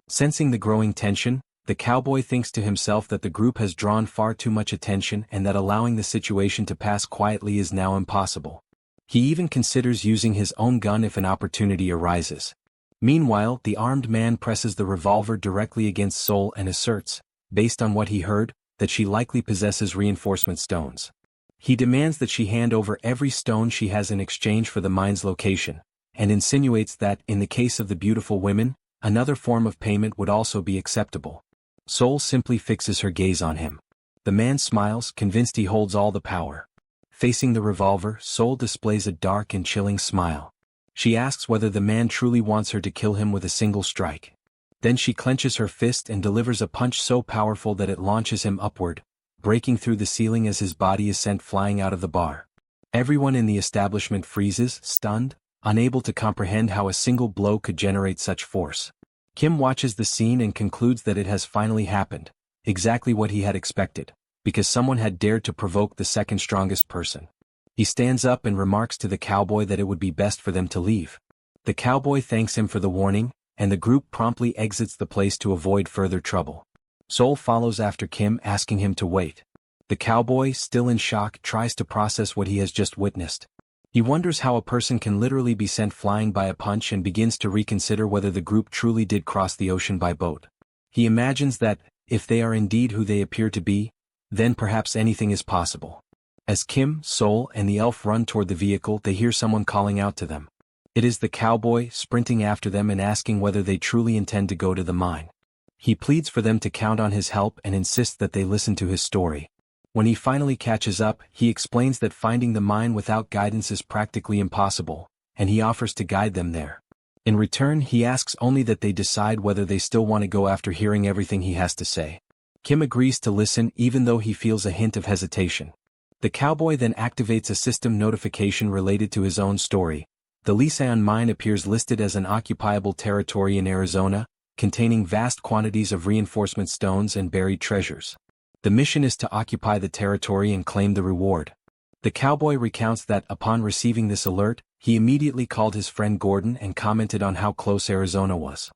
Sensing the growing tension, the cowboy thinks to himself that the group has drawn far too much attention and that allowing the situation to pass quietly is now impossible. He even considers using his own gun if an opportunity arises. Meanwhile, the armed man presses the revolver directly against Seoul and asserts, based on what he heard, that she likely possesses reinforcement stones. He demands that she hand over every stone she has in exchange for the mine's location, and insinuates that, in the case of the beautiful women, another form of payment would also be acceptable. Seoul simply fixes her gaze on him. The man smiles, convinced he holds all the power. Facing the revolver, Seoul displays a dark and chilling smile. She asks whether the man truly wants her to kill him with a single strike. Then she clenches her fist and delivers a punch so powerful that it launches him upward, breaking through the ceiling as his body is sent flying out of the bar. Everyone in the establishment freezes, stunned, unable to comprehend how a single blow could generate such force. Kim watches the scene and concludes that it has finally happened, exactly what he had expected, because someone had dared to provoke the second strongest person. He stands up and remarks to the cowboy that it would be best for them to leave. The cowboy thanks him for the warning, and the group promptly exits the place to avoid further trouble. Seoul follows after Kim, asking him to wait. The cowboy, still in shock, tries to process what he has just witnessed. He wonders how a person can literally be sent flying by a punch and begins to reconsider whether the group truly did cross the ocean by boat. He imagines that, if they are indeed who they appear to be, then perhaps anything is possible. As Kim, Seoul, and the elf run toward the vehicle, they hear someone calling out to them. It is the cowboy, sprinting after them and asking whether they truly intend to go to the mine. He pleads for them to count on his help and insists that they listen to his story. When he finally catches up, he explains that finding the mine without guidance is practically impossible, and he offers to guide them there. In return, he asks only that they decide whether they still want to go after hearing everything he has to say. Kim agrees to listen even though he feels a hint of hesitation. The cowboy then activates a system notification related to his own story. The Liseon mine appears listed as an occupiable territory in Arizona, containing vast quantities of reinforcement stones and buried treasures. The mission is to occupy the territory and claim the reward. The cowboy recounts that upon receiving this alert, he immediately called his friend Gordon and commented on how close Arizona was.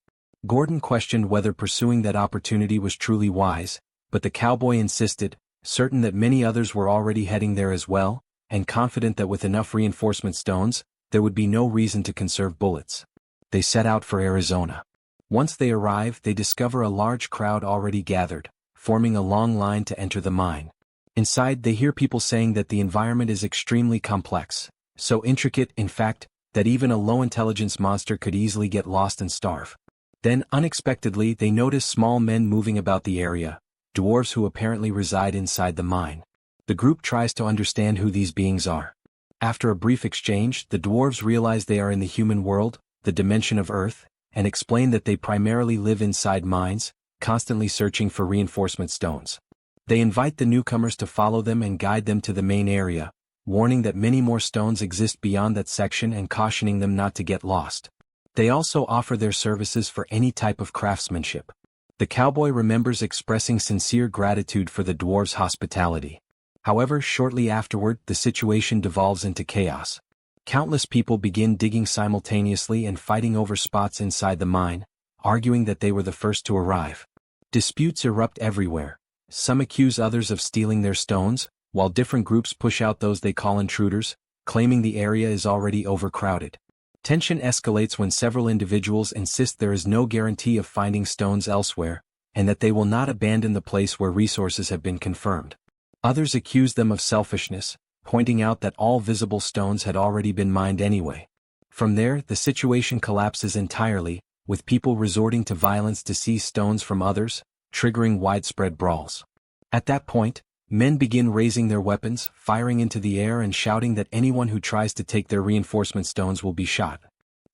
Gordon questioned whether pursuing that opportunity was truly wise, but the cowboy insisted, certain that many others were already heading there as well, and confident that with enough reinforcement stones, there would be no reason to conserve bullets. They set out for Arizona. Once they arrive, they discover a large crowd already gathered, forming a long line to enter the mine. Inside, they hear people saying that the environment is extremely complex, so intricate, in fact, that even a low-intelligence monster could easily get lost and starve. Then, unexpectedly, they notice small men moving about the area, dwarves who apparently reside inside the mine. The group tries to understand who these beings are. After a brief exchange, the dwarves realize they are in the human world, the dimension of Earth, and explain that they primarily live inside mines, constantly searching for reinforcement stones. They invite the newcomers to follow them and guide them to the main area, warning that many more stones exist beyond that section and cautioning them not to get lost. They also offer their services for any type of craftsmanship. The cowboy remembers expressing sincere gratitude for the dwarves' hospitality. However, shortly afterward, the situation devolves into chaos. Countless people begin digging simultaneously and fighting over spots inside the mine, arguing that they were the first to arrive. Disputes erupt everywhere. Some accuse others of stealing their stones, while different groups push out those they call intruders, claiming the area is already overcrowded. Tension escalates when several individuals insist there is no guarantee of finding stones elsewhere, and that they will not abandon the place where resources have been confirmed. Others accuse them of selfishness, pointing out that all visible stones had already been mined anyway. From there, the situation collapses entirely, with people resorting to violence to seize stones from others, triggering widespread brawls. At that point, men begin raising their weapons, firing into the air and shouting that anyone who tries to take their reinforcement stones will be shot.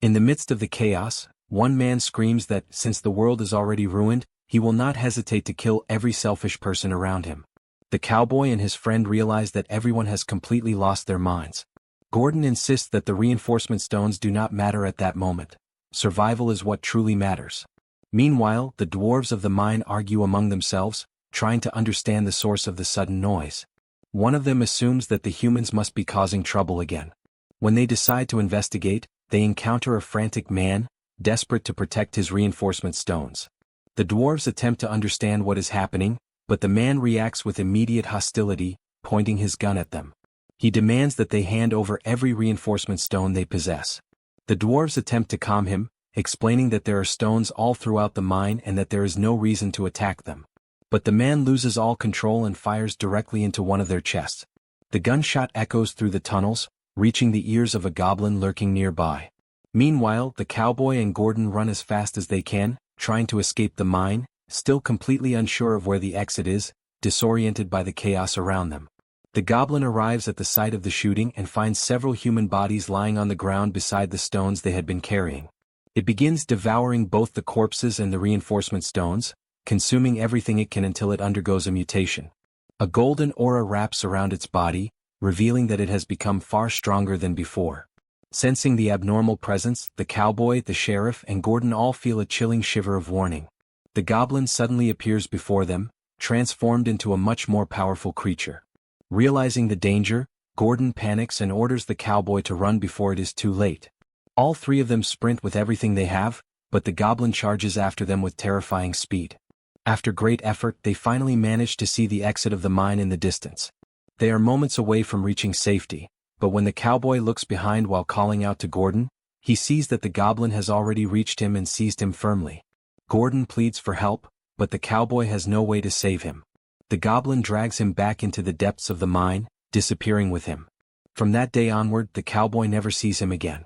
In the midst of the chaos, one man screams that, since the world is already ruined, he will not hesitate to kill every selfish person around him. The cowboy and his friend realize that everyone has completely lost their minds. Gordon insists that the reinforcement stones do not matter at that moment. Survival is what truly matters. Meanwhile, the dwarves of the mine argue among themselves, trying to understand the source of the sudden noise. One of them assumes that the humans must be causing trouble again. When they decide to investigate, they encounter a frantic man, desperate to protect his reinforcement stones. The dwarves attempt to understand what is happening, but the man reacts with immediate hostility, pointing his gun at them. He demands that they hand over every reinforcement stone they possess. The dwarves attempt to calm him, explaining that there are stones all throughout the mine and that there is no reason to attack them. But the man loses all control and fires directly into one of their chests. The gunshot echoes through the tunnels, reaching the ears of a goblin lurking nearby. Meanwhile, the cowboy and Gordon run as fast as they can, trying to escape the mine, still completely unsure of where the exit is, disoriented by the chaos around them. The goblin arrives at the site of the shooting and finds several human bodies lying on the ground beside the stones they had been carrying. It begins devouring both the corpses and the reinforcement stones, consuming everything it can until it undergoes a mutation. A golden aura wraps around its body, revealing that it has become far stronger than before. Sensing the abnormal presence, the cowboy, the sheriff, and Gordon all feel a chilling shiver of warning. The goblin suddenly appears before them, transformed into a much more powerful creature. Realizing the danger, Gordon panics and orders the cowboy to run before it is too late. All three of them sprint with everything they have, but the goblin charges after them with terrifying speed. After great effort, they finally manage to see the exit of the mine in the distance. They are moments away from reaching safety, but when the cowboy looks behind while calling out to Gordon, he sees that the goblin has already reached him and seized him firmly. Gordon pleads for help, but the cowboy has no way to save him. The goblin drags him back into the depths of the mine, disappearing with him. From that day onward, the cowboy never sees him again.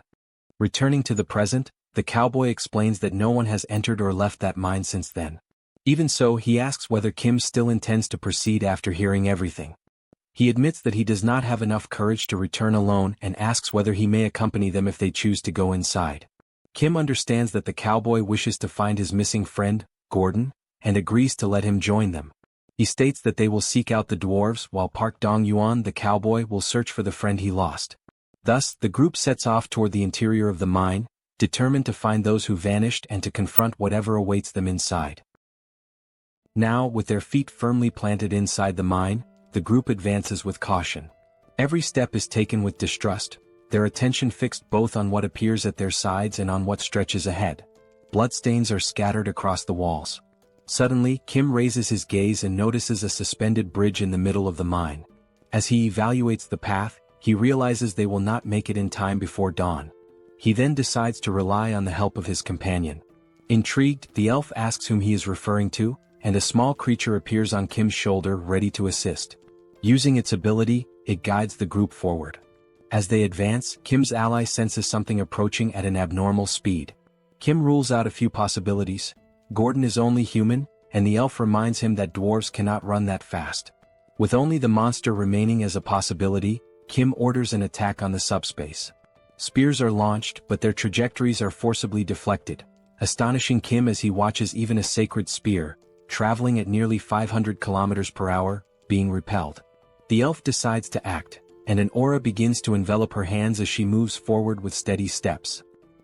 Returning to the present, the cowboy explains that no one has entered or left that mine since then. Even so, he asks whether Kim still intends to proceed after hearing everything. He admits that he does not have enough courage to return alone and asks whether he may accompany them if they choose to go inside. Kim understands that the cowboy wishes to find his missing friend, Gordon, and agrees to let him join them. He states that they will seek out the dwarves while Park Dong-yuan, the cowboy, will search for the friend he lost. Thus, the group sets off toward the interior of the mine, determined to find those who vanished and to confront whatever awaits them inside. Now, with their feet firmly planted inside the mine, the group advances with caution. Every step is taken with distrust, their attention fixed both on what appears at their sides and on what stretches ahead. Bloodstains are scattered across the walls. Suddenly, Kim raises his gaze and notices a suspended bridge in the middle of the mine. As he evaluates the path, he realizes they will not make it in time before dawn. He then decides to rely on the help of his companion. Intrigued, the elf asks whom he is referring to, and a small creature appears on Kim's shoulder ready to assist. Using its ability, it guides the group forward. As they advance, Kim's ally senses something approaching at an abnormal speed. Kim rules out a few possibilities. Gordon is only human, and the elf reminds him that dwarves cannot run that fast. With only the monster remaining as a possibility, Kim orders an attack on the subspace. Spears are launched, but their trajectories are forcibly deflected, astonishing Kim as he watches even a sacred spear, traveling at nearly 500 kilometers per hour, being repelled. The elf decides to act, and an aura begins to envelop her hands as she moves forward with steady steps.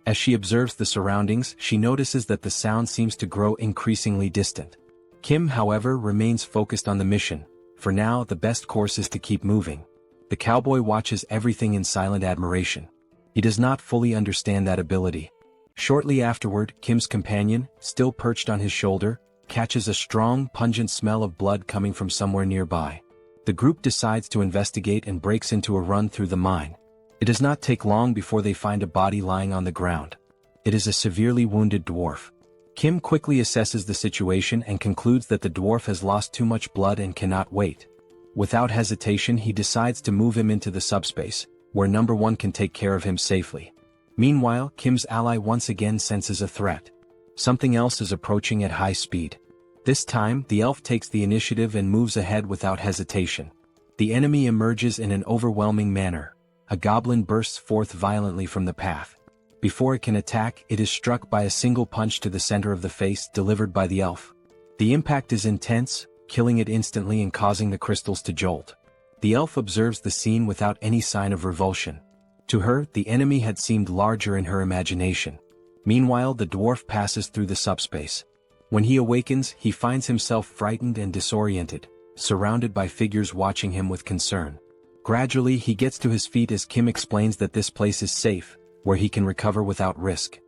As she observes the surroundings, she notices that the sound seems to grow increasingly distant. Kim, however, remains focused on the mission. For now, the best course is to keep moving. The cowboy watches everything in silent admiration. He does not fully understand that ability. Shortly afterward, Kim's companion, still perched on his shoulder, catches a strong, pungent smell of blood coming from somewhere nearby. The group decides to investigate and breaks into a run through the mine. It does not take long before they find a body lying on the ground. It is a severely wounded dwarf. Kim quickly assesses the situation and concludes that the dwarf has lost too much blood and cannot wait. Without hesitation, he decides to move him into the subspace, where number one can take care of him safely. Meanwhile, Kim's ally once again senses a threat. Something else is approaching at high speed. This time, the elf takes the initiative and moves ahead without hesitation. The enemy emerges in an overwhelming manner. A goblin bursts forth violently from the path. Before it can attack, it is struck by a single punch to the center of the face delivered by the elf. The impact is intense, killing it instantly and causing the crystals to jolt. The elf observes the scene without any sign of revulsion. To her, the enemy had seemed larger in her imagination. Meanwhile, the dwarf passes through the subspace. When he awakens, he finds himself frightened and disoriented, surrounded by figures watching him with concern. Gradually, he gets to his feet as Kim explains that this place is safe, where he can recover without risk.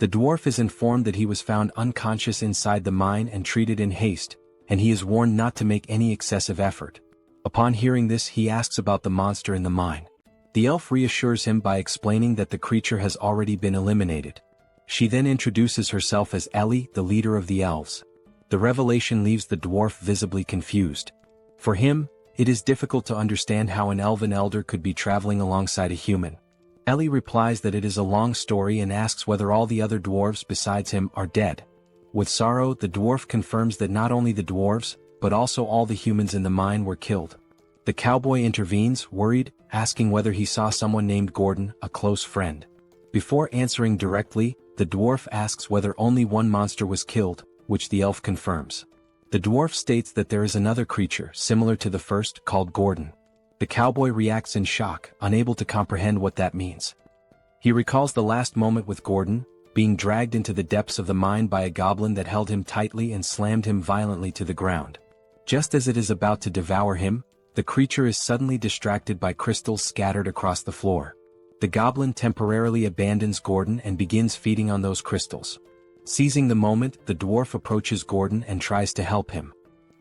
The dwarf is informed that he was found unconscious inside the mine and treated in haste, and he is warned not to make any excessive effort. Upon hearing this, he asks about the monster in the mine. The elf reassures him by explaining that the creature has already been eliminated. She then introduces herself as Ellie, the leader of the elves. The revelation leaves the dwarf visibly confused. For him, it is difficult to understand how an elven elder could be traveling alongside a human. Ellie replies that it is a long story and asks whether all the other dwarves besides him are dead. With sorrow, the dwarf confirms that not only the dwarves, but also all the humans in the mine were killed. The cowboy intervenes, worried, asking whether he saw someone named Gordon, a close friend. Before answering directly, the dwarf asks whether only one monster was killed, which the elf confirms. The dwarf states that there is another creature, similar to the first, called Gordon. The cowboy reacts in shock, unable to comprehend what that means. He recalls the last moment with Gordon, being dragged into the depths of the mine by a goblin that held him tightly and slammed him violently to the ground. Just as it is about to devour him, the creature is suddenly distracted by crystals scattered across the floor. The goblin temporarily abandons Gordon and begins feeding on those crystals. Seizing the moment, the dwarf approaches Gordon and tries to help him.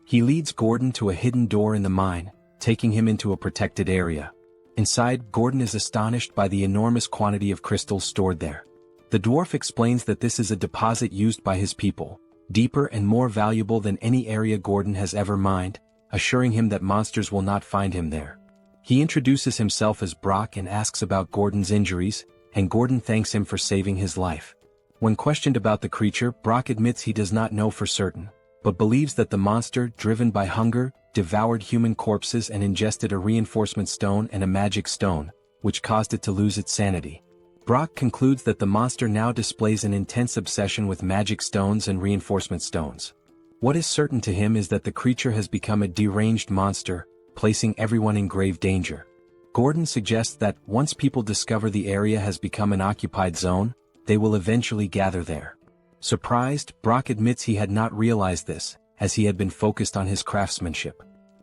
He leads Gordon to a hidden door in the mine, taking him into a protected area. Inside, Gordon is astonished by the enormous quantity of crystals stored there. The dwarf explains that this is a deposit used by his people, deeper and more valuable than any area Gordon has ever mined, assuring him that monsters will not find him there. He introduces himself as Brock and asks about Gordon's injuries, and Gordon thanks him for saving his life. When questioned about the creature, Brock admits he does not know for certain, but believes that the monster, driven by hunger, devoured human corpses and ingested a reinforcement stone and a magic stone, which caused it to lose its sanity. Brock concludes that the monster now displays an intense obsession with magic stones and reinforcement stones. What is certain to him is that the creature has become a deranged monster, placing everyone in grave danger. Gordon suggests that, once people discover the area has become an occupied zone, they will eventually gather there. Surprised, Brock admits he had not realized this, as he had been focused on his craftsmanship.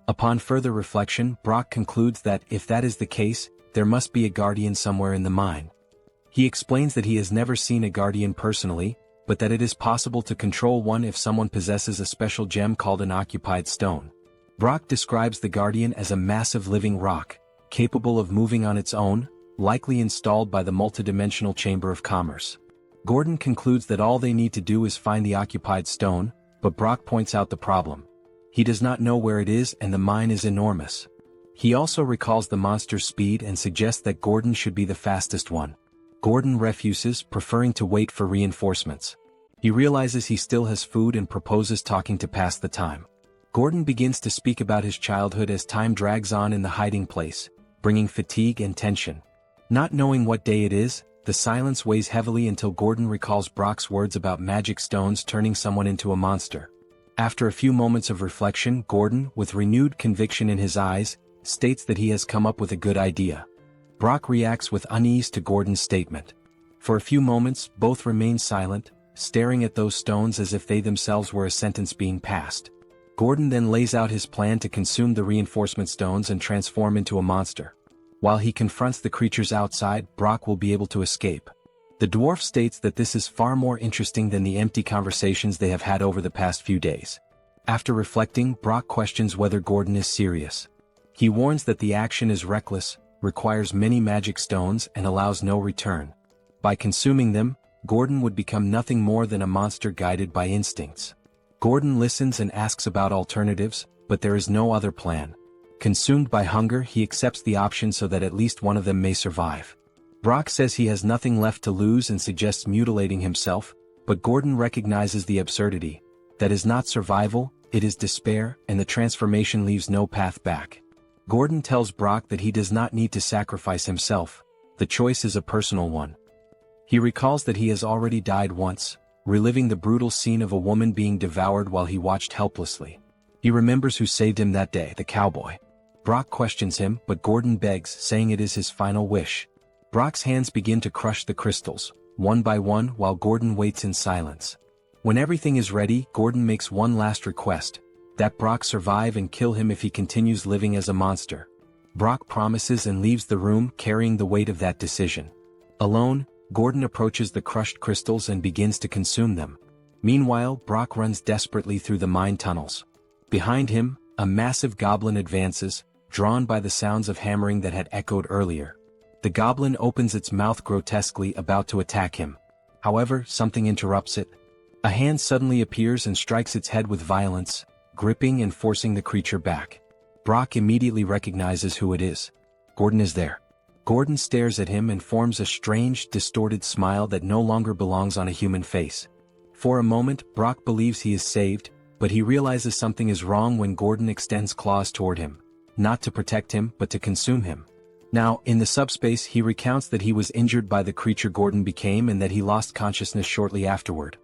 Upon further reflection, Brock concludes that, if that is the case, there must be a guardian somewhere in the mine. He explains that he has never seen a guardian personally, but that it is possible to control one if someone possesses a special gem called an occupied stone. Brock describes the guardian as a massive living rock, capable of moving on its own, likely installed by the multidimensional Chamber of Commerce. Gordon concludes that all they need to do is find the occupied stone, but Brock points out the problem. He does not know where it is and the mine is enormous. He also recalls the monster's speed and suggests that Gordon should be the fastest one. Gordon refuses, preferring to wait for reinforcements. He realizes he still has food and proposes talking to pass the time. Gordon begins to speak about his childhood as time drags on in the hiding place, bringing fatigue and tension. Not knowing what day it is, the silence weighs heavily until Gordon recalls Brock's words about magic stones turning someone into a monster. After a few moments of reflection, Gordon, with renewed conviction in his eyes, states that he has come up with a good idea. Brock reacts with unease to Gordon's statement. For a few moments, both remain silent, staring at those stones as if they themselves were a sentence being passed. Gordon then lays out his plan to consume the reinforcement stones and transform into a monster. While he confronts the creatures outside, Brock will be able to escape. The dwarf states that this is far more interesting than the empty conversations they have had over the past few days. After reflecting, Brock questions whether Gordon is serious. He warns that the action is reckless, requires many magic stones and allows no return. By consuming them, Gordon would become nothing more than a monster guided by instincts. Gordon listens and asks about alternatives, but there is no other plan. Consumed by hunger, he accepts the option so that at least one of them may survive. Brock says he has nothing left to lose and suggests mutilating himself, but Gordon recognizes the absurdity. That is not survival, it is despair, and the transformation leaves no path back. Gordon tells Brock that he does not need to sacrifice himself. The choice is a personal one. He recalls that he has already died once, reliving the brutal scene of a woman being devoured while he watched helplessly. He remembers who saved him that day, the cowboy. Brock questions him, but Gordon begs, saying it is his final wish. Brock's hands begin to crush the crystals, one by one, while Gordon waits in silence. When everything is ready, Gordon makes one last request, that Brock survive and kill him if he continues living as a monster. Brock promises and leaves the room, carrying the weight of that decision. Alone, Gordon approaches the crushed crystals and begins to consume them. Meanwhile, Brock runs desperately through the mine tunnels. Behind him, a massive goblin advances, drawn by the sounds of hammering that had echoed earlier. The goblin opens its mouth grotesquely, about to attack him. However, something interrupts it. A hand suddenly appears and strikes its head with violence, gripping and forcing the creature back. Brock immediately recognizes who it is. Gordon is there. Gordon stares at him and forms a strange, distorted smile that no longer belongs on a human face. For a moment, Brock believes he is saved, but he realizes something is wrong when Gordon extends claws toward him, not to protect him but to consume him. Now, in the subspace, he recounts that he was injured by the creature Gordon became and that he lost consciousness shortly afterward.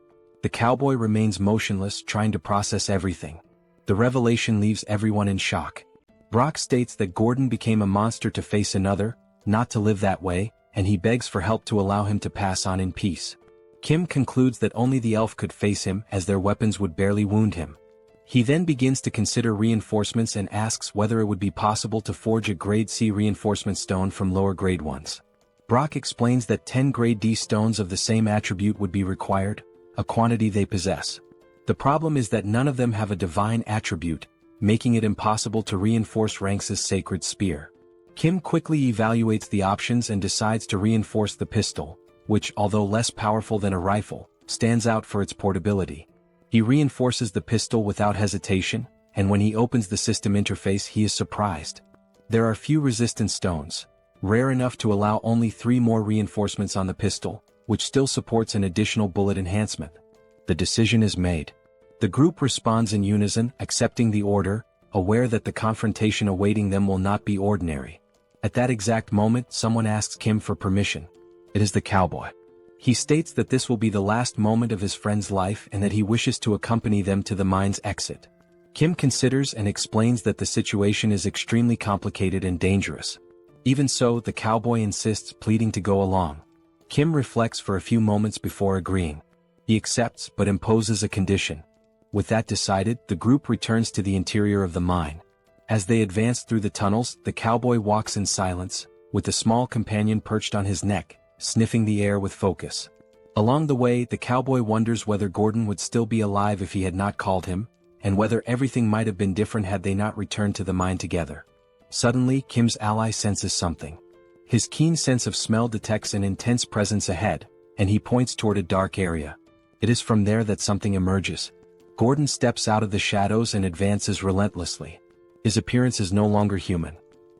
The cowboy remains motionless, trying to process everything. The revelation leaves everyone in shock. Brock states that Gordon became a monster to face another, not to live that way, and he begs for help to allow him to pass on in peace. Kim concludes that only the elf could face him, as their weapons would barely wound him. He then begins to consider reinforcements and asks whether it would be possible to forge a grade C reinforcement stone from lower grade ones. Brock explains that 10 grade D stones of the same attribute would be required, a quantity they possess. The problem is that none of them have a divine attribute, making it impossible to reinforce Ranks' sacred spear. Kim quickly evaluates the options and decides to reinforce the pistol, which, although less powerful than a rifle, stands out for its portability. He reinforces the pistol without hesitation, and when he opens the system interface he is surprised. There are few resistance stones, rare enough to allow only 3 more reinforcements on the pistol, which still supports an additional bullet enhancement. The decision is made. The group responds in unison, accepting the order, aware that the confrontation awaiting them will not be ordinary. At that exact moment, someone asks Kim for permission. It is the cowboy. He states that this will be the last moment of his friend's life and that he wishes to accompany them to the mine's exit. Kim considers and explains that the situation is extremely complicated and dangerous. Even so, the cowboy insists, pleading to go along. Kim reflects for a few moments before agreeing. He accepts but imposes a condition. With that decided, the group returns to the interior of the mine. As they advance through the tunnels, the cowboy walks in silence, with a small companion perched on his neck, sniffing the air with focus. Along the way, the cowboy wonders whether Gordon would still be alive if he had not called him, and whether everything might have been different had they not returned to the mine together. Suddenly, Kim's ally senses something. His keen sense of smell detects an intense presence ahead, and he points toward a dark area. It is from there that something emerges. Gordon steps out of the shadows and advances relentlessly. His appearance is no longer human.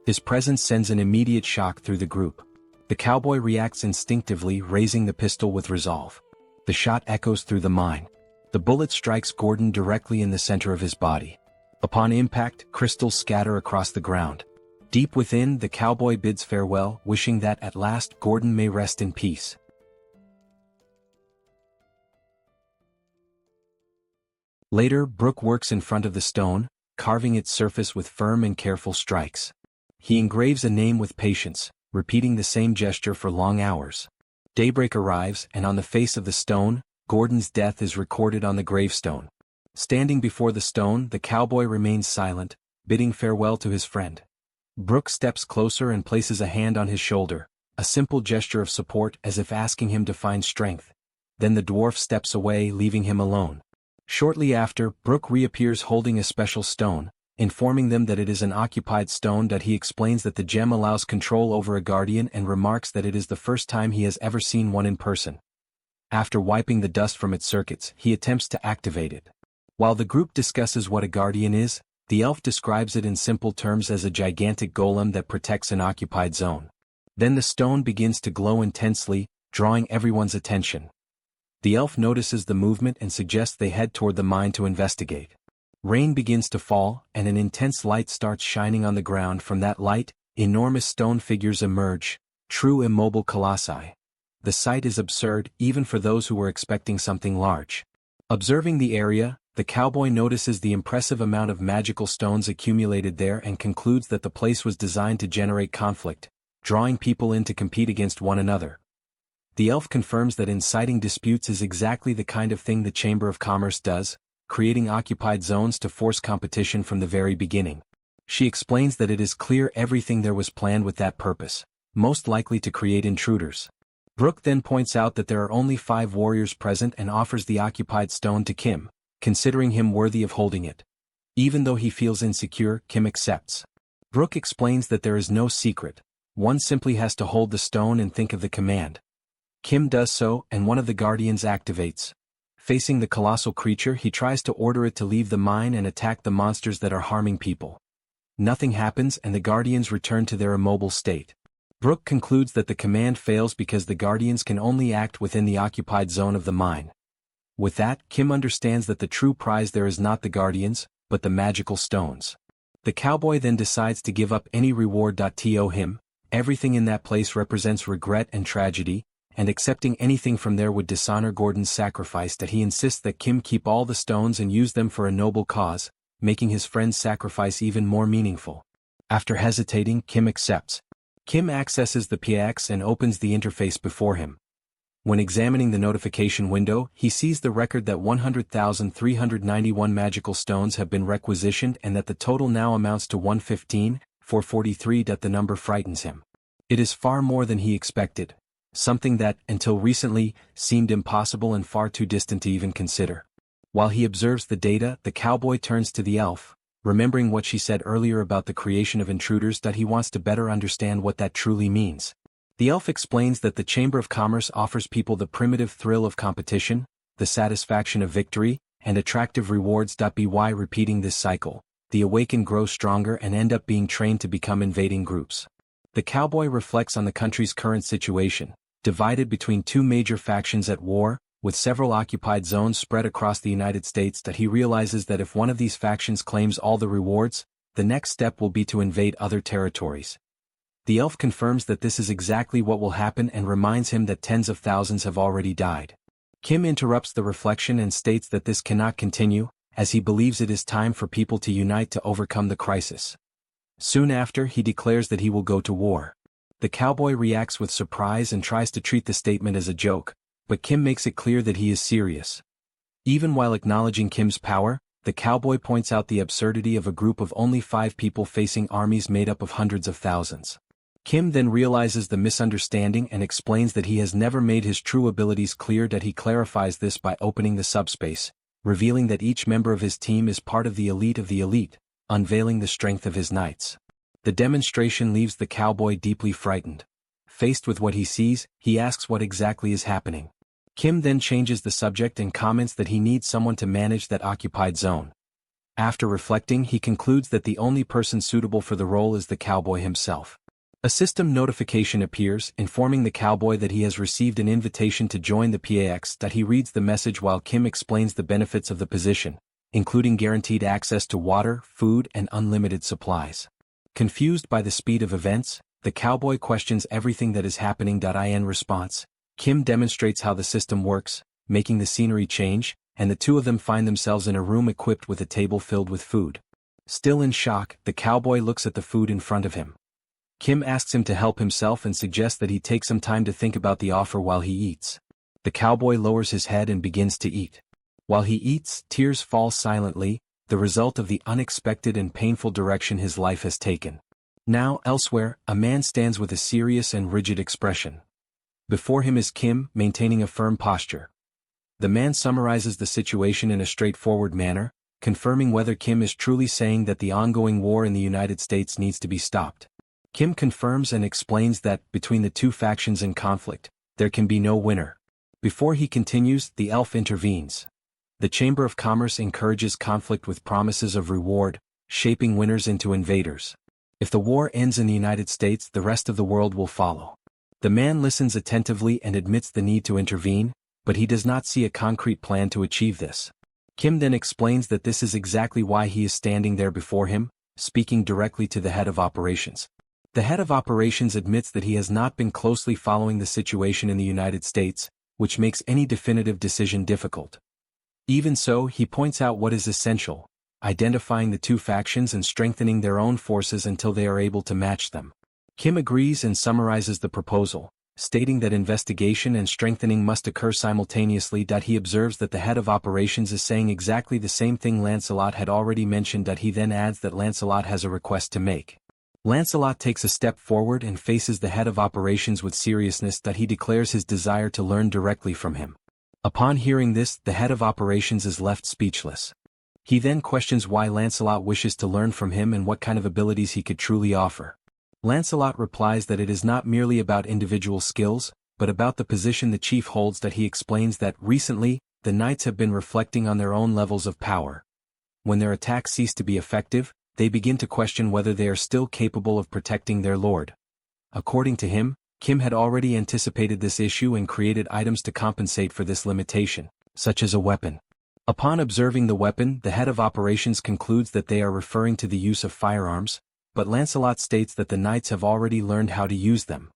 His presence sends an immediate shock through the group. The cowboy reacts instinctively, raising the pistol with resolve. The shot echoes through the mine. The bullet strikes Gordon directly in the center of his body. Upon impact, crystals scatter across the ground. Deep within, the cowboy bids farewell, wishing that at last Gordon may rest in peace. Later, Brooke works in front of the stone, carving its surface with firm and careful strikes. He engraves a name with patience, repeating the same gesture for long hours. Daybreak arrives, and on the face of the stone, Gordon's death is recorded on the gravestone. Standing before the stone, the cowboy remains silent, bidding farewell to his friend. Brooke steps closer and places a hand on his shoulder, a simple gesture of support as if asking him to find strength. Then the dwarf steps away, leaving him alone. Shortly after, Brooke reappears holding a special stone, informing them that it is an occupied stone. That he explains that the gem allows control over a guardian and remarks that it is the first time he has ever seen one in person. After wiping the dust from its circuits, he attempts to activate it. While the group discusses what a guardian is, the elf describes it in simple terms as a gigantic golem that protects an occupied zone. Then the stone begins to glow intensely, drawing everyone's attention. The elf notices the movement and suggests they head toward the mine to investigate. Rain begins to fall, and an intense light starts shining on the ground. From that light, enormous stone figures emerge, true immobile colossi. The sight is absurd, even for those who were expecting something large. Observing the area, the cowboy notices the impressive amount of magical stones accumulated there and concludes that the place was designed to generate conflict, drawing people in to compete against one another. The elf confirms that inciting disputes is exactly the kind of thing the Chamber of Commerce does, creating occupied zones to force competition from the very beginning. She explains that it is clear everything there was planned with that purpose, most likely to create intruders. Brooke then points out that there are only 5 warriors present and offers the occupied stone to Kim, considering him worthy of holding it. Even though he feels insecure, Kim accepts. Brooke explains that there is no secret. One simply has to hold the stone and think of the command. Kim does so, and one of the guardians activates. Facing the colossal creature, he tries to order it to leave the mine and attack the monsters that are harming people. Nothing happens and the guardians return to their immobile state. Brooke concludes that the command fails because the guardians can only act within the occupied zone of the mine. With that, Kim understands that the true prize there is not the guardians, but the magical stones. The cowboy then decides to give up any reward to him. Everything in that place represents regret and tragedy, and accepting anything from there would dishonor Gordon's sacrifice. That he insists that Kim keep all the stones and use them for a noble cause, making his friend's sacrifice even more meaningful. After hesitating, Kim accepts. Kim accesses the PX and opens the interface before him. When examining the notification window, he sees the record that 100,391 magical stones have been requisitioned and that the total now amounts to 115,443. The number frightens him. It is far more than he expected, something that, until recently, seemed impossible and far too distant to even consider. While he observes the data, the cowboy turns to the elf, remembering what she said earlier about the creation of intruders. That he wants to better understand what that truly means. The elf explains that the Chamber of Commerce offers people the primitive thrill of competition, the satisfaction of victory, and attractive rewards. By repeating this cycle, the awakened grow stronger and end up being trained to become invading groups. The cowboy reflects on the country's current situation, divided between two major factions at war, with several occupied zones spread across the United States. That he realizes that if one of these factions claims all the rewards, the next step will be to invade other territories. The elf confirms that this is exactly what will happen and reminds him that tens of thousands have already died. Kim interrupts the reflection and states that this cannot continue, as he believes it is time for people to unite to overcome the crisis. Soon after, he declares that he will go to war. The cowboy reacts with surprise and tries to treat the statement as a joke, but Kim makes it clear that he is serious. Even while acknowledging Kim's power, the cowboy points out the absurdity of a group of only 5 people facing armies made up of hundreds of thousands. Kim then realizes the misunderstanding and explains that he has never made his true abilities clear. That he clarifies this by opening the subspace, revealing that each member of his team is part of the elite, unveiling the strength of his knights. The demonstration leaves the cowboy deeply frightened. Faced with what he sees, he asks what exactly is happening. Kim then changes the subject and comments that he needs someone to manage that occupied zone. After reflecting, he concludes that the only person suitable for the role is the cowboy himself. A system notification appears, informing the cowboy that he has received an invitation to join the PAX. That he reads the message while Kim explains the benefits of the position, including guaranteed access to water, food, and unlimited supplies. Confused by the speed of events, the cowboy questions everything that is happening. In response, Kim demonstrates how the system works, making the scenery change, and the two of them find themselves in a room equipped with a table filled with food. Still in shock, the cowboy looks at the food in front of him. Kim asks him to help himself and suggests that he take some time to think about the offer while he eats. The cowboy lowers his head and begins to eat. While he eats, tears fall silently, the result of the unexpected and painful direction his life has taken. Now, elsewhere, a man stands with a serious and rigid expression. Before him is Kim, maintaining a firm posture. The man summarizes the situation in a straightforward manner, confirming whether Kim is truly saying that the ongoing war in the United States needs to be stopped. Kim confirms and explains that, between the two factions in conflict, there can be no winner. Before he continues, the elf intervenes. The Chamber of Commerce encourages conflict with promises of reward, shaping winners into invaders. If the war ends in the United States, the rest of the world will follow. The man listens attentively and admits the need to intervene, but he does not see a concrete plan to achieve this. Kim then explains that this is exactly why he is standing there before him, speaking directly to the head of operations. The head of operations admits that he has not been closely following the situation in the United States, which makes any definitive decision difficult. Even so, he points out what is essential: identifying the two factions and strengthening their own forces until they are able to match them. Kim agrees and summarizes the proposal, stating that investigation and strengthening must occur simultaneously. He observes that the head of operations is saying exactly the same thing Lancelot had already mentioned. He then adds that Lancelot has a request to make. Lancelot takes a step forward and faces the head of operations with seriousness. He declares his desire to learn directly from him. Upon hearing this, the head of operations is left speechless. He then questions why Lancelot wishes to learn from him and what kind of abilities he could truly offer. Lancelot replies that it is not merely about individual skills, but about the position the chief holds. He explains that, recently, the knights have been reflecting on their own levels of power. When their attacks cease to be effective, they begin to question whether they are still capable of protecting their lord. According to him, Kim had already anticipated this issue and created items to compensate for this limitation, such as a weapon. Upon observing the weapon, the head of operations concludes that they are referring to the use of firearms, but Lancelot states that the knights have already learned how to use them.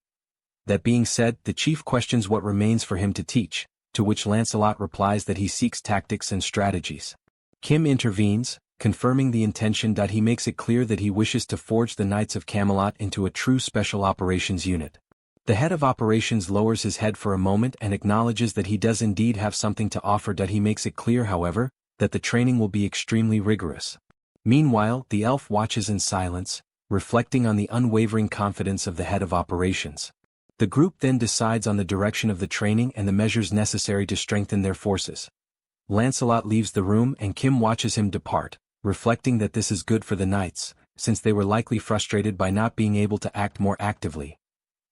That being said, the chief questions what remains for him to teach, to which Lancelot replies that he seeks tactics and strategies. Kim intervenes, confirming the intention. He makes it clear that he wishes to forge the Knights of Camelot into a true special operations unit. The head of operations lowers his head for a moment and acknowledges that he does indeed have something to offer. He makes it clear, however, that the training will be extremely rigorous. Meanwhile, the elf watches in silence, reflecting on the unwavering confidence of the head of operations. The group then decides on the direction of the training and the measures necessary to strengthen their forces. Lancelot leaves the room and Kim watches him depart, reflecting that this is good for the knights, since they were likely frustrated by not being able to act more actively.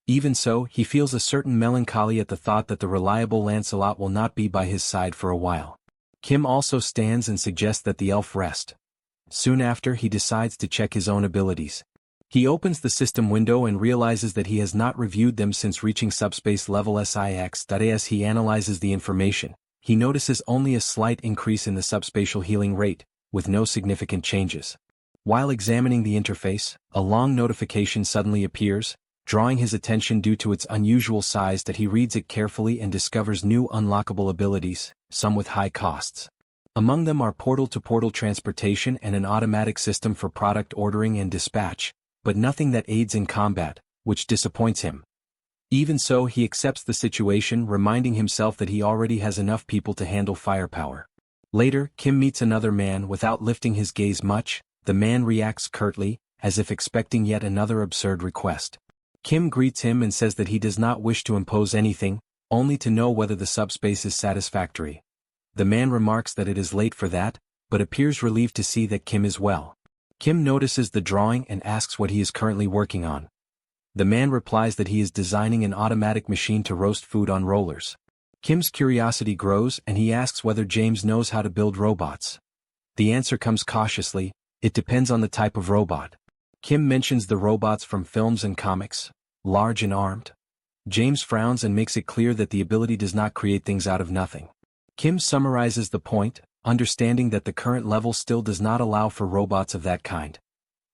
Even so, he feels a certain melancholy at the thought that the reliable Lancelot will not be by his side for a while. Kim also stands and suggests that the elf rest. Soon after, he decides to check his own abilities. He opens the system window and realizes that he has not reviewed them since reaching subspace level SIX. As he analyzes the information, he notices only a slight increase in the subspatial healing rate, with no significant changes. While examining the interface, a long notification suddenly appears, drawing his attention due to its unusual size. He reads it carefully and discovers new unlockable abilities, some with high costs. Among them are portal-to-portal transportation and an automatic system for product ordering and dispatch, but nothing that aids in combat, which disappoints him. Even so, he accepts the situation, reminding himself that he already has enough people to handle firepower. Later, Kim meets another man. Without lifting his gaze much, the man reacts curtly, as if expecting yet another absurd request. Kim greets him and says that he does not wish to impose anything, only to know whether the subspace is satisfactory. The man remarks that it is late for that, but appears relieved to see that Kim is well. Kim notices the drawing and asks what he is currently working on. The man replies that he is designing an automatic machine to roast food on rollers. Kim's curiosity grows and he asks whether James knows how to build robots. The answer comes cautiously, it depends on the type of robot. Kim mentions the robots from films and comics, large and armed. James frowns and makes it clear that the ability does not create things out of nothing. Kim summarizes the point, understanding that the current level still does not allow for robots of that kind.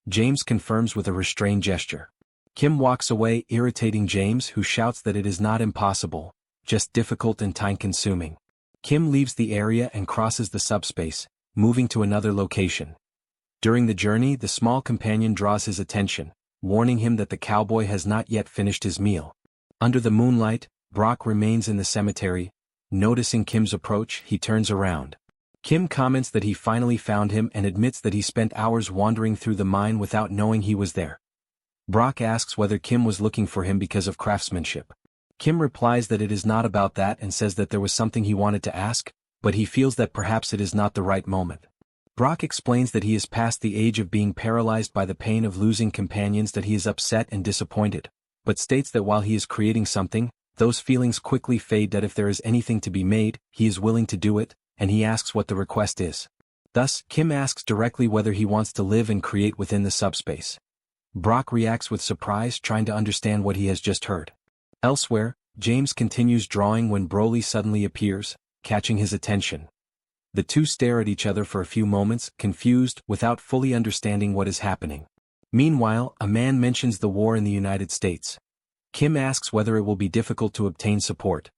James confirms with a restrained gesture. Kim walks away, irritating James, who shouts that it is not impossible, just difficult and time-consuming. Kim leaves the area and crosses the subspace, moving to another location. During the journey, the small companion draws his attention, warning him that the cowboy has not yet finished his meal. Under the moonlight, Brock remains in the cemetery. Noticing Kim's approach, he turns around. Kim comments that he finally found him and admits that he spent hours wandering through the mine without knowing he was there. Brock asks whether Kim was looking for him because of craftsmanship. Kim replies that it is not about that and says that there was something he wanted to ask, but he feels that perhaps it is not the right moment. Brock explains that he is past the age of being paralyzed by the pain of losing companions, that he is upset and disappointed, but states that while he is creating something, those feelings quickly fade. That if there is anything to be made, he is willing to do it, and he asks what the request is. Thus, Kim asks directly whether he wants to live and create within the subspace. Brock reacts with surprise, trying to understand what he has just heard. Elsewhere, James continues drawing when Broly suddenly appears, catching his attention. The two stare at each other for a few moments, confused, without fully understanding what is happening. Meanwhile, a man mentions the war in the United States. Kim asks whether it will be difficult to obtain support.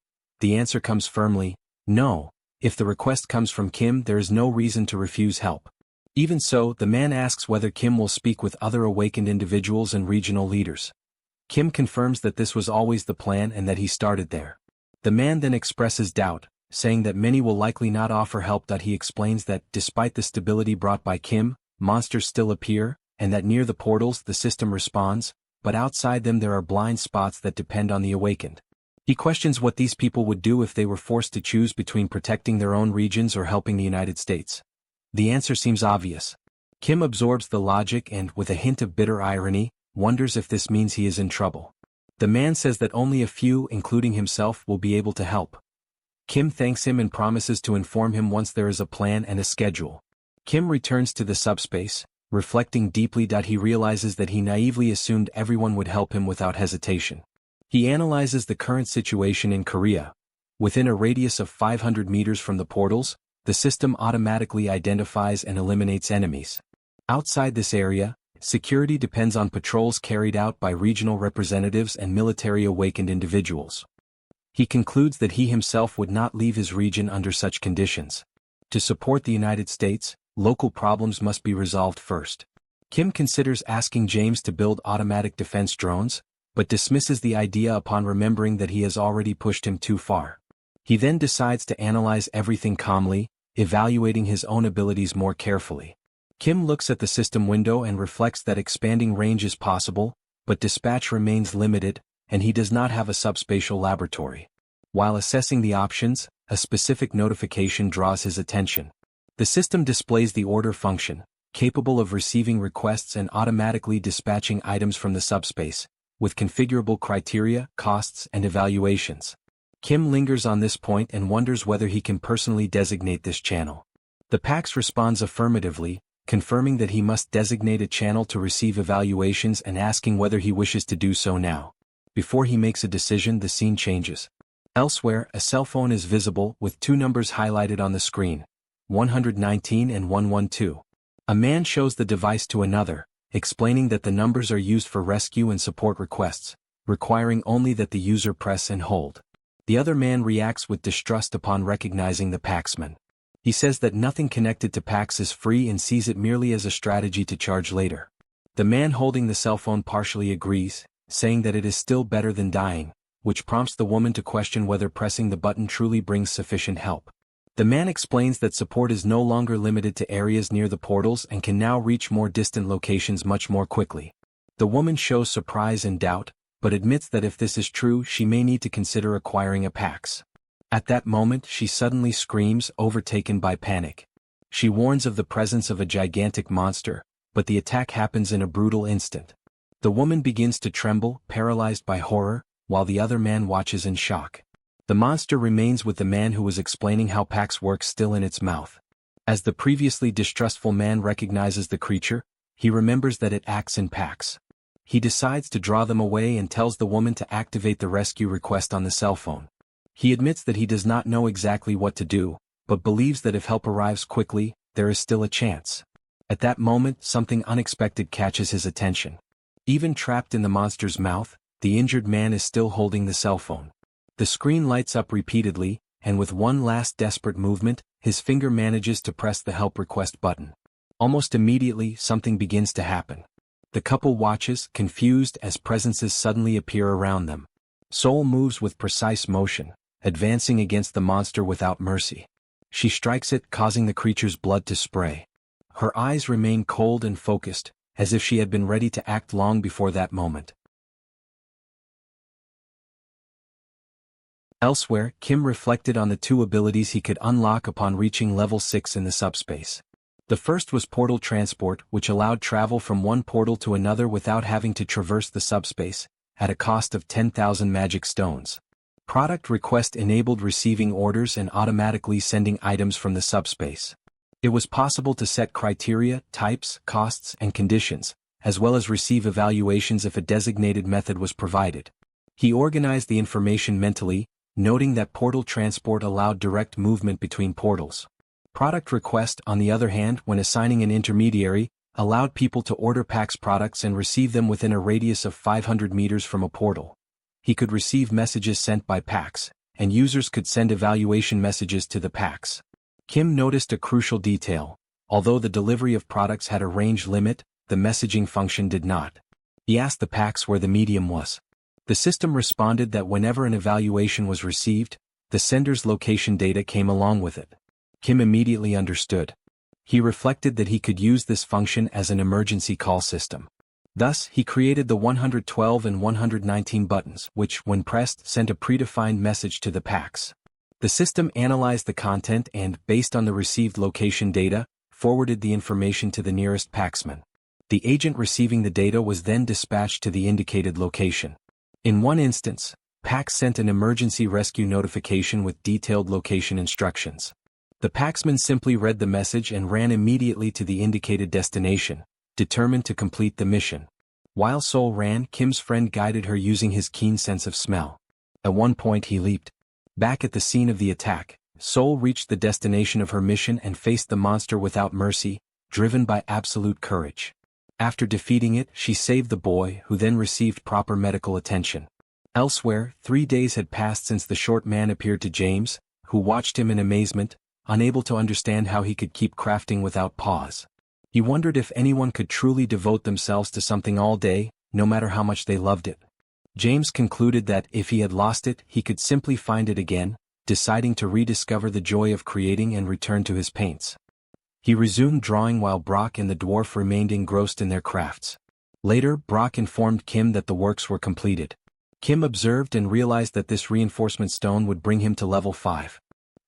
The answer comes firmly, no. If the request comes from Kim, there is no reason to refuse help. Even so, the man asks whether Kim will speak with other awakened individuals and regional leaders. Kim confirms that this was always the plan and that he started there. The man then expresses doubt, saying that many will likely not offer help. He explains that, despite the stability brought by Kim, monsters still appear, and that near the portals the system responds, but outside them there are blind spots that depend on the awakened. He questions what these people would do if they were forced to choose between protecting their own regions or helping the United States. The answer seems obvious. Kim absorbs the logic and, with a hint of bitter irony, wonders if this means he is in trouble. The man says that only a few, including himself, will be able to help. Kim thanks him and promises to inform him once there is a plan and a schedule. Kim returns to the subspace, reflecting deeply. He realizes that he naively assumed everyone would help him without hesitation. He analyzes the current situation in Korea. Within a radius of 500 meters from the portals, the system automatically identifies and eliminates enemies. Outside this area, security depends on patrols carried out by regional representatives and military awakened individuals. He concludes that he himself would not leave his region under such conditions. To support the United States, local problems must be resolved first. Kim considers asking James to build automatic defense drones, but dismisses the idea upon remembering that he has already pushed him too far. He then decides to analyze everything calmly, evaluating his own abilities more carefully. Kim looks at the system window and reflects that expanding range is possible, but dispatch remains limited, and he does not have a subspatial laboratory. While assessing the options, a specific notification draws his attention. The system displays the order function, capable of receiving requests and automatically dispatching items from the subspace, with configurable criteria, costs, and evaluations. Kim lingers on this point and wonders whether he can personally designate this channel. The PAX responds affirmatively, confirming that he must designate a channel to receive evaluations and asking whether he wishes to do so now. Before he makes a decision, the scene changes. Elsewhere, a cell phone is visible with two numbers highlighted on the screen, 119 and 112. A man shows the device to another, explaining that the numbers are used for rescue and support requests, requiring only that the user press and hold. The other man reacts with distrust upon recognizing the Paxman. He says that nothing connected to Pax is free and sees it merely as a strategy to charge later. The man holding the cell phone partially agrees, saying that it is still better than dying, which prompts the woman to question whether pressing the button truly brings sufficient help. The man explains that support is no longer limited to areas near the portals and can now reach more distant locations much more quickly. The woman shows surprise and doubt, but admits that if this is true, she may need to consider acquiring a Pax. At that moment, she suddenly screams, overtaken by panic. She warns of the presence of a gigantic monster, but the attack happens in a brutal instant. The woman begins to tremble, paralyzed by horror, while the other man watches in shock. The monster remains with the man who was explaining how Pax works still in its mouth. As the previously distrustful man recognizes the creature, he remembers that it acts in packs. He decides to draw them away and tells the woman to activate the rescue request on the cell phone. He admits that he does not know exactly what to do, but believes that if help arrives quickly, there is still a chance. At that moment, something unexpected catches his attention. Even trapped in the monster's mouth, the injured man is still holding the cell phone. The screen lights up repeatedly, and with one last desperate movement, his finger manages to press the help request button. Almost immediately, something begins to happen. The couple watches, confused, as presences suddenly appear around them. Seoul moves with precise motion, advancing against the monster without mercy. She strikes it, causing the creature's blood to spray. Her eyes remain cold and focused, as if she had been ready to act long before that moment. Elsewhere, Kim reflected on the two abilities he could unlock upon reaching level 6 in the subspace. The first was portal transport, which allowed travel from one portal to another without having to traverse the subspace, at a cost of 10,000 magic stones. Product request enabled receiving orders and automatically sending items from the subspace. It was possible to set criteria, types, costs, and conditions, as well as receive evaluations if a designated method was provided. He organized the information mentally, noting that portal transport allowed direct movement between portals. Product request, on the other hand, when assigning an intermediary, allowed people to order PAX products and receive them within a radius of 500 meters from a portal. He could receive messages sent by PAX, and users could send evaluation messages to the PAX. Kim noticed a crucial detail. Although the delivery of products had a range limit, the messaging function did not. He asked the PAX where the medium was. The system responded that whenever an evaluation was received, the sender's location data came along with it. Kim immediately understood. He reflected that he could use this function as an emergency call system. Thus, he created the 112 and 119 buttons, which, when pressed, sent a predefined message to the PAX. The system analyzed the content and, based on the received location data, forwarded the information to the nearest PAXman. The agent receiving the data was then dispatched to the indicated location. In one instance, PAX sent an emergency rescue notification with detailed location instructions. The PAXman simply read the message and ran immediately to the indicated destination, determined to complete the mission. While Seoul ran, Kim's friend guided her using his keen sense of smell. At one point he leaped. Back at the scene of the attack, Seoul reached the destination of her mission and faced the monster without mercy, driven by absolute courage. After defeating it, she saved the boy, who then received proper medical attention. Elsewhere, 3 days had passed since the short man appeared to James, who watched him in amazement, unable to understand how he could keep crafting without pause. He wondered if anyone could truly devote themselves to something all day, no matter how much they loved it. James concluded that if he had lost it, he could simply find it again, deciding to rediscover the joy of creating and return to his paints. He resumed drawing while Brock and the dwarf remained engrossed in their crafts. Later, Brock informed Kim that the works were completed. Kim observed and realized that this reinforcement stone would bring him to level 5.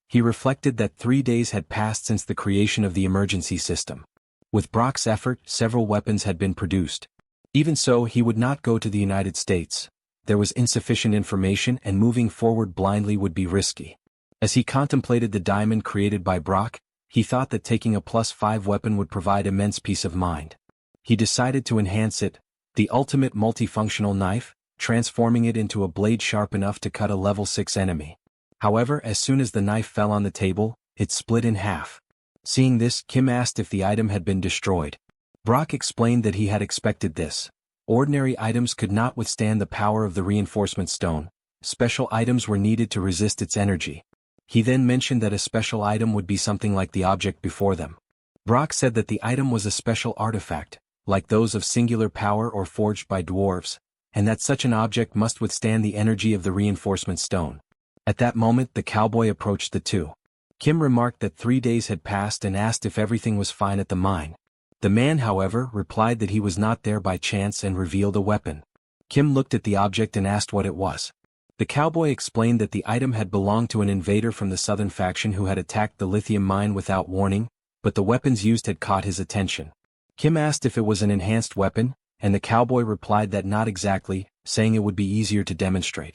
He reflected that 3 days had passed since the creation of the emergency system. With Brock's effort, several weapons had been produced. Even so, he would not go to the United States. there was insufficient information and moving forward blindly would be risky. As he contemplated the diamond created by Brock, he thought that taking a +5 weapon would provide immense peace of mind. He decided to enhance it, the ultimate multifunctional knife, transforming it into a blade sharp enough to cut a level 6 enemy. However, as soon as the knife fell on the table, it split in half. Seeing this, Kim asked if the item had been destroyed. Brock explained that he had expected this. Ordinary items could not withstand the power of the reinforcement stone. Special items were needed to resist its energy. He then mentioned that a special item would be something like the object before them. Brock said that the item was a special artifact, like those of singular power or forged by dwarves, and that such an object must withstand the energy of the reinforcement stone. At that moment the cowboy approached the two. Kim remarked that 3 days had passed and asked if everything was fine at the mine. The man, however, replied that he was not there by chance and revealed a weapon. Kim looked at the object and asked what it was. The cowboy explained that the item had belonged to an invader from the southern faction who had attacked the lithium mine without warning, but the weapons used had caught his attention. Kim asked if it was an enhanced weapon, and the cowboy replied that not exactly, saying it would be easier to demonstrate.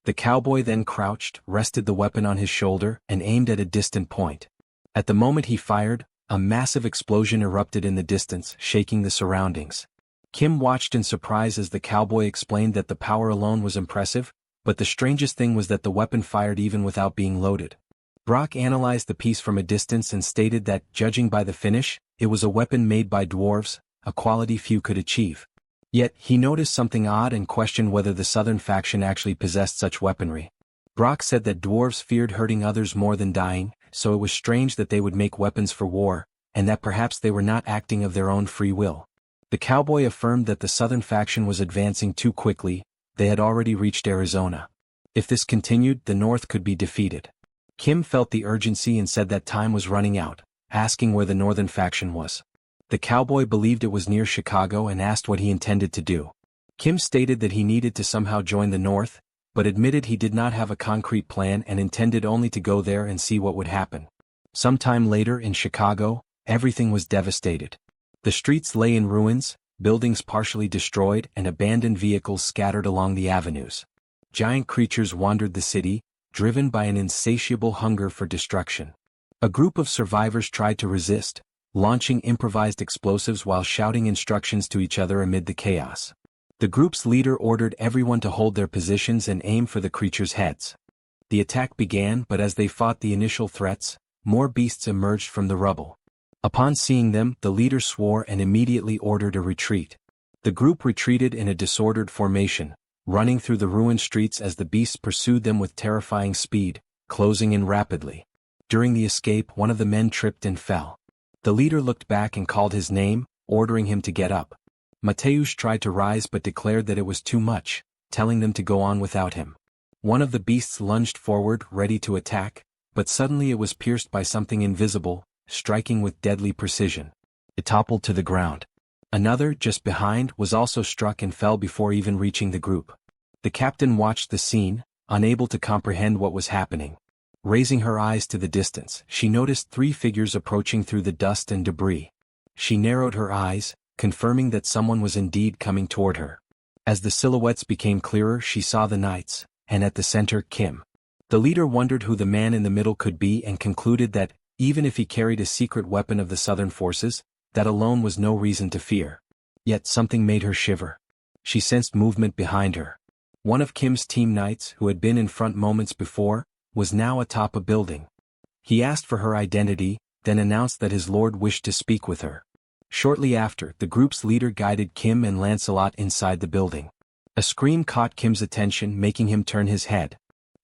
The cowboy then crouched, rested the weapon on his shoulder, and aimed at a distant point. At the moment he fired, a massive explosion erupted in the distance, shaking the surroundings. Kim watched in surprise as the cowboy explained that the power alone was impressive, but the strangest thing was that the weapon fired even without being loaded. Brock analyzed the piece from a distance and stated that, judging by the finish, it was a weapon made by dwarves, a quality few could achieve. Yet, he noticed something odd and questioned whether the southern faction actually possessed such weaponry. Brock said that dwarves feared hurting others more than dying, so it was strange that they would make weapons for war, and that perhaps they were not acting of their own free will. The cowboy affirmed that the southern faction was advancing too quickly. They had already reached Arizona. If this continued, the North could be defeated. Kim felt the urgency and said that time was running out, asking where the northern faction was. The cowboy believed it was near Chicago and asked what he intended to do. Kim stated that he needed to somehow join the North, but admitted he did not have a concrete plan and intended only to go there and see what would happen. Sometime later in Chicago, everything was devastated. The streets lay in ruins, buildings partially destroyed and abandoned vehicles scattered along the avenues. Giant creatures wandered the city, driven by an insatiable hunger for destruction. A group of survivors tried to resist, launching improvised explosives while shouting instructions to each other amid the chaos. The group's leader ordered everyone to hold their positions and aim for the creatures' heads. The attack began, but as they fought the initial threats, more beasts emerged from the rubble. Upon seeing them, the leader swore and immediately ordered a retreat. The group retreated in a disordered formation, running through the ruined streets as the beasts pursued them with terrifying speed, closing in rapidly. During the escape, one of the men tripped and fell. The leader looked back and called his name, ordering him to get up. Mateusz tried to rise but declared that it was too much, telling them to go on without him. One of the beasts lunged forward, ready to attack, but suddenly it was pierced by something invisible, striking with deadly precision. It toppled to the ground. Another, just behind, was also struck and fell before even reaching the group. The captain watched the scene, unable to comprehend what was happening. Raising her eyes to the distance, she noticed 3 figures approaching through the dust and debris. She narrowed her eyes, confirming that someone was indeed coming toward her. As the silhouettes became clearer, she saw the knights, and at the center, Kim. The leader wondered who the man in the middle could be and concluded that, even if he carried a secret weapon of the southern forces, that alone was no reason to fear. Yet something made her shiver. She sensed movement behind her. One of Kim's team knights, who had been in front moments before, was now atop a building. He asked for her identity, then announced that his lord wished to speak with her. Shortly after, the group's leader guided Kim and Lancelot inside the building. A scream caught Kim's attention, making him turn his head.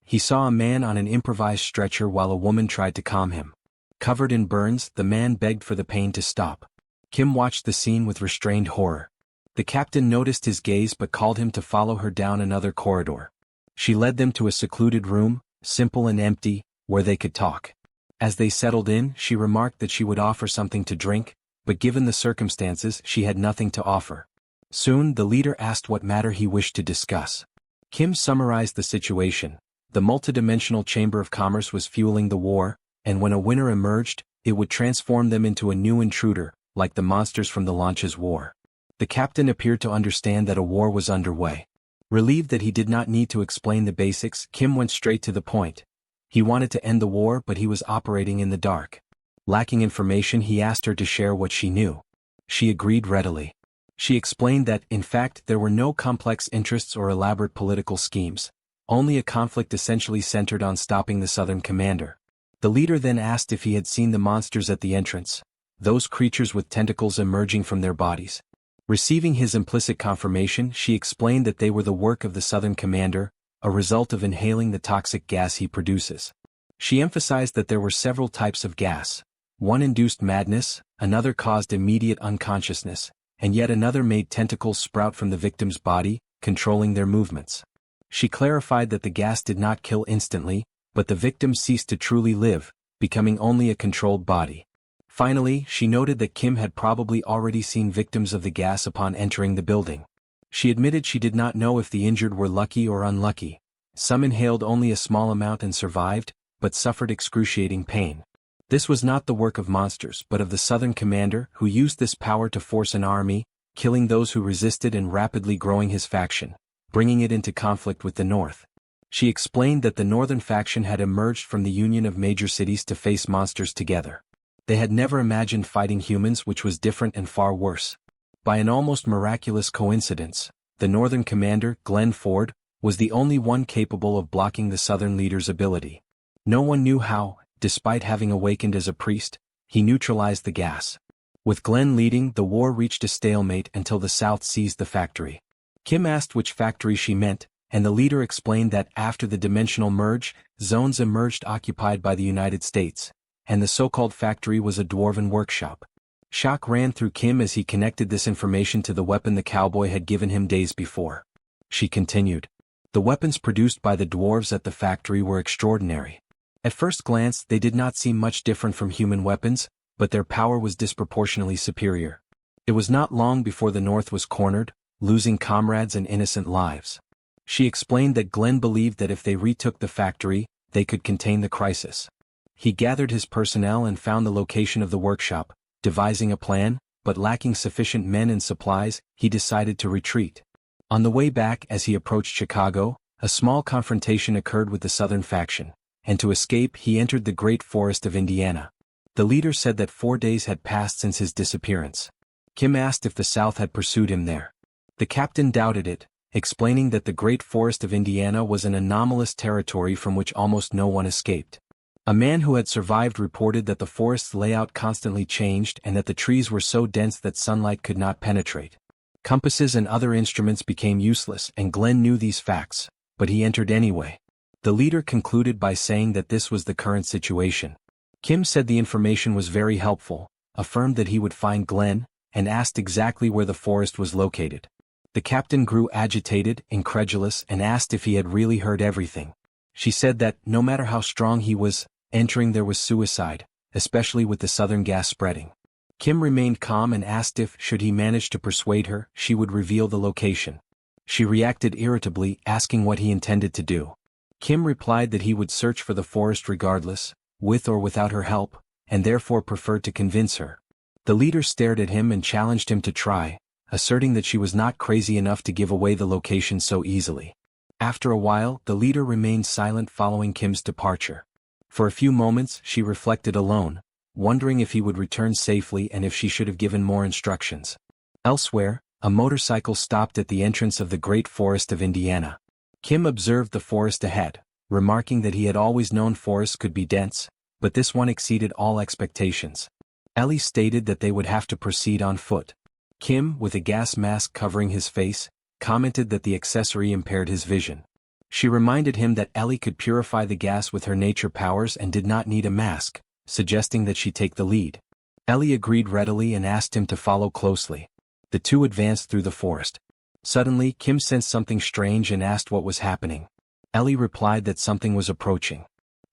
He saw a man on an improvised stretcher while a woman tried to calm him. Covered in burns, the man begged for the pain to stop. Kim watched the scene with restrained horror. The captain noticed his gaze but called him to follow her down another corridor. She led them to a secluded room, simple and empty, where they could talk. As they settled in, she remarked that she would offer something to drink, but given the circumstances, she had nothing to offer. Soon, the leader asked what matter he wished to discuss. Kim summarized the situation. The multidimensional chamber of commerce was fueling the war, and when a winner emerged, it would transform them into a new intruder, like the monsters from the Launches War. The captain appeared to understand that a war was underway. Relieved that he did not need to explain the basics, Kim went straight to the point. He wanted to end the war, but he was operating in the dark. Lacking information, he asked her to share what she knew. She agreed readily. She explained that, in fact, there were no complex interests or elaborate political schemes, only a conflict essentially centered on stopping the Southern commander. The leader then asked if he had seen the monsters at the entrance, those creatures with tentacles emerging from their bodies. Receiving his implicit confirmation, she explained that they were the work of the Southern commander, a result of inhaling the toxic gas he produces. She emphasized that there were several types of gas. One induced madness, another caused immediate unconsciousness, and yet another made tentacles sprout from the victim's body, controlling their movements. She clarified that the gas did not kill instantly, but the victim ceased to truly live, becoming only a controlled body. Finally, she noted that Kim had probably already seen victims of the gas upon entering the building. She admitted she did not know if the injured were lucky or unlucky. Some inhaled only a small amount and survived, but suffered excruciating pain. This was not the work of monsters but of the Southern commander, who used this power to force an army, killing those who resisted and rapidly growing his faction, bringing it into conflict with the North. She explained that the Northern faction had emerged from the union of major cities to face monsters together. They had never imagined fighting humans, which was different and far worse. By an almost miraculous coincidence, the Northern commander, Glenn Ford, was the only one capable of blocking the Southern leader's ability. No one knew how. Despite having awakened as a priest, he neutralized the gas. With Glenn leading, the war reached a stalemate until the South seized the factory. Kim asked which factory she meant, and the leader explained that after the dimensional merge, zones emerged occupied by the United States, and the so-called factory was a dwarven workshop. Shock ran through Kim as he connected this information to the weapon the cowboy had given him days before. She continued. The weapons produced by the dwarves at the factory were extraordinary. At first glance, they did not seem much different from human weapons, but their power was disproportionately superior. It was not long before the North was cornered, losing comrades and innocent lives. She explained that Glenn believed that if they retook the factory, they could contain the crisis. He gathered his personnel and found the location of the workshop, devising a plan, but lacking sufficient men and supplies, he decided to retreat. On the way back, as he approached Chicago, a small confrontation occurred with the Southern faction, and to escape he entered the great forest of Indiana. The leader said that 4 days had passed since his disappearance. Kim asked if the South had pursued him there. The captain doubted it, explaining that the great forest of Indiana was an anomalous territory from which almost no one escaped. A man who had survived reported that the forest's layout constantly changed and that the trees were so dense that sunlight could not penetrate. Compasses and other instruments became useless, and Glenn knew these facts, but he entered anyway. The leader concluded by saying that this was the current situation. Kim said the information was very helpful, affirmed that he would find Glenn, and asked exactly where the forest was located. The captain grew agitated, incredulous, and asked if he had really heard everything. She said that, no matter how strong he was, entering there was suicide, especially with the Southern gas spreading. Kim remained calm and asked if, should he manage to persuade her, she would reveal the location. She reacted irritably, asking what he intended to do. Kim replied that he would search for the forest regardless, with or without her help, and therefore preferred to convince her. The leader stared at him and challenged him to try, asserting that she was not crazy enough to give away the location so easily. After a while, the leader remained silent following Kim's departure. For a few moments, she reflected alone, wondering if he would return safely and if she should have given more instructions. Elsewhere, a motorcycle stopped at the entrance of the great forest of Indiana. Kim observed the forest ahead, remarking that he had always known forests could be dense, but this one exceeded all expectations. Ellie stated that they would have to proceed on foot. Kim, with a gas mask covering his face, commented that the accessory impaired his vision. She reminded him that Ellie could purify the gas with her nature powers and did not need a mask, suggesting that she take the lead. Ellie agreed readily and asked him to follow closely. The two advanced through the forest. Suddenly, Kim sensed something strange and asked what was happening. Ellie replied that something was approaching.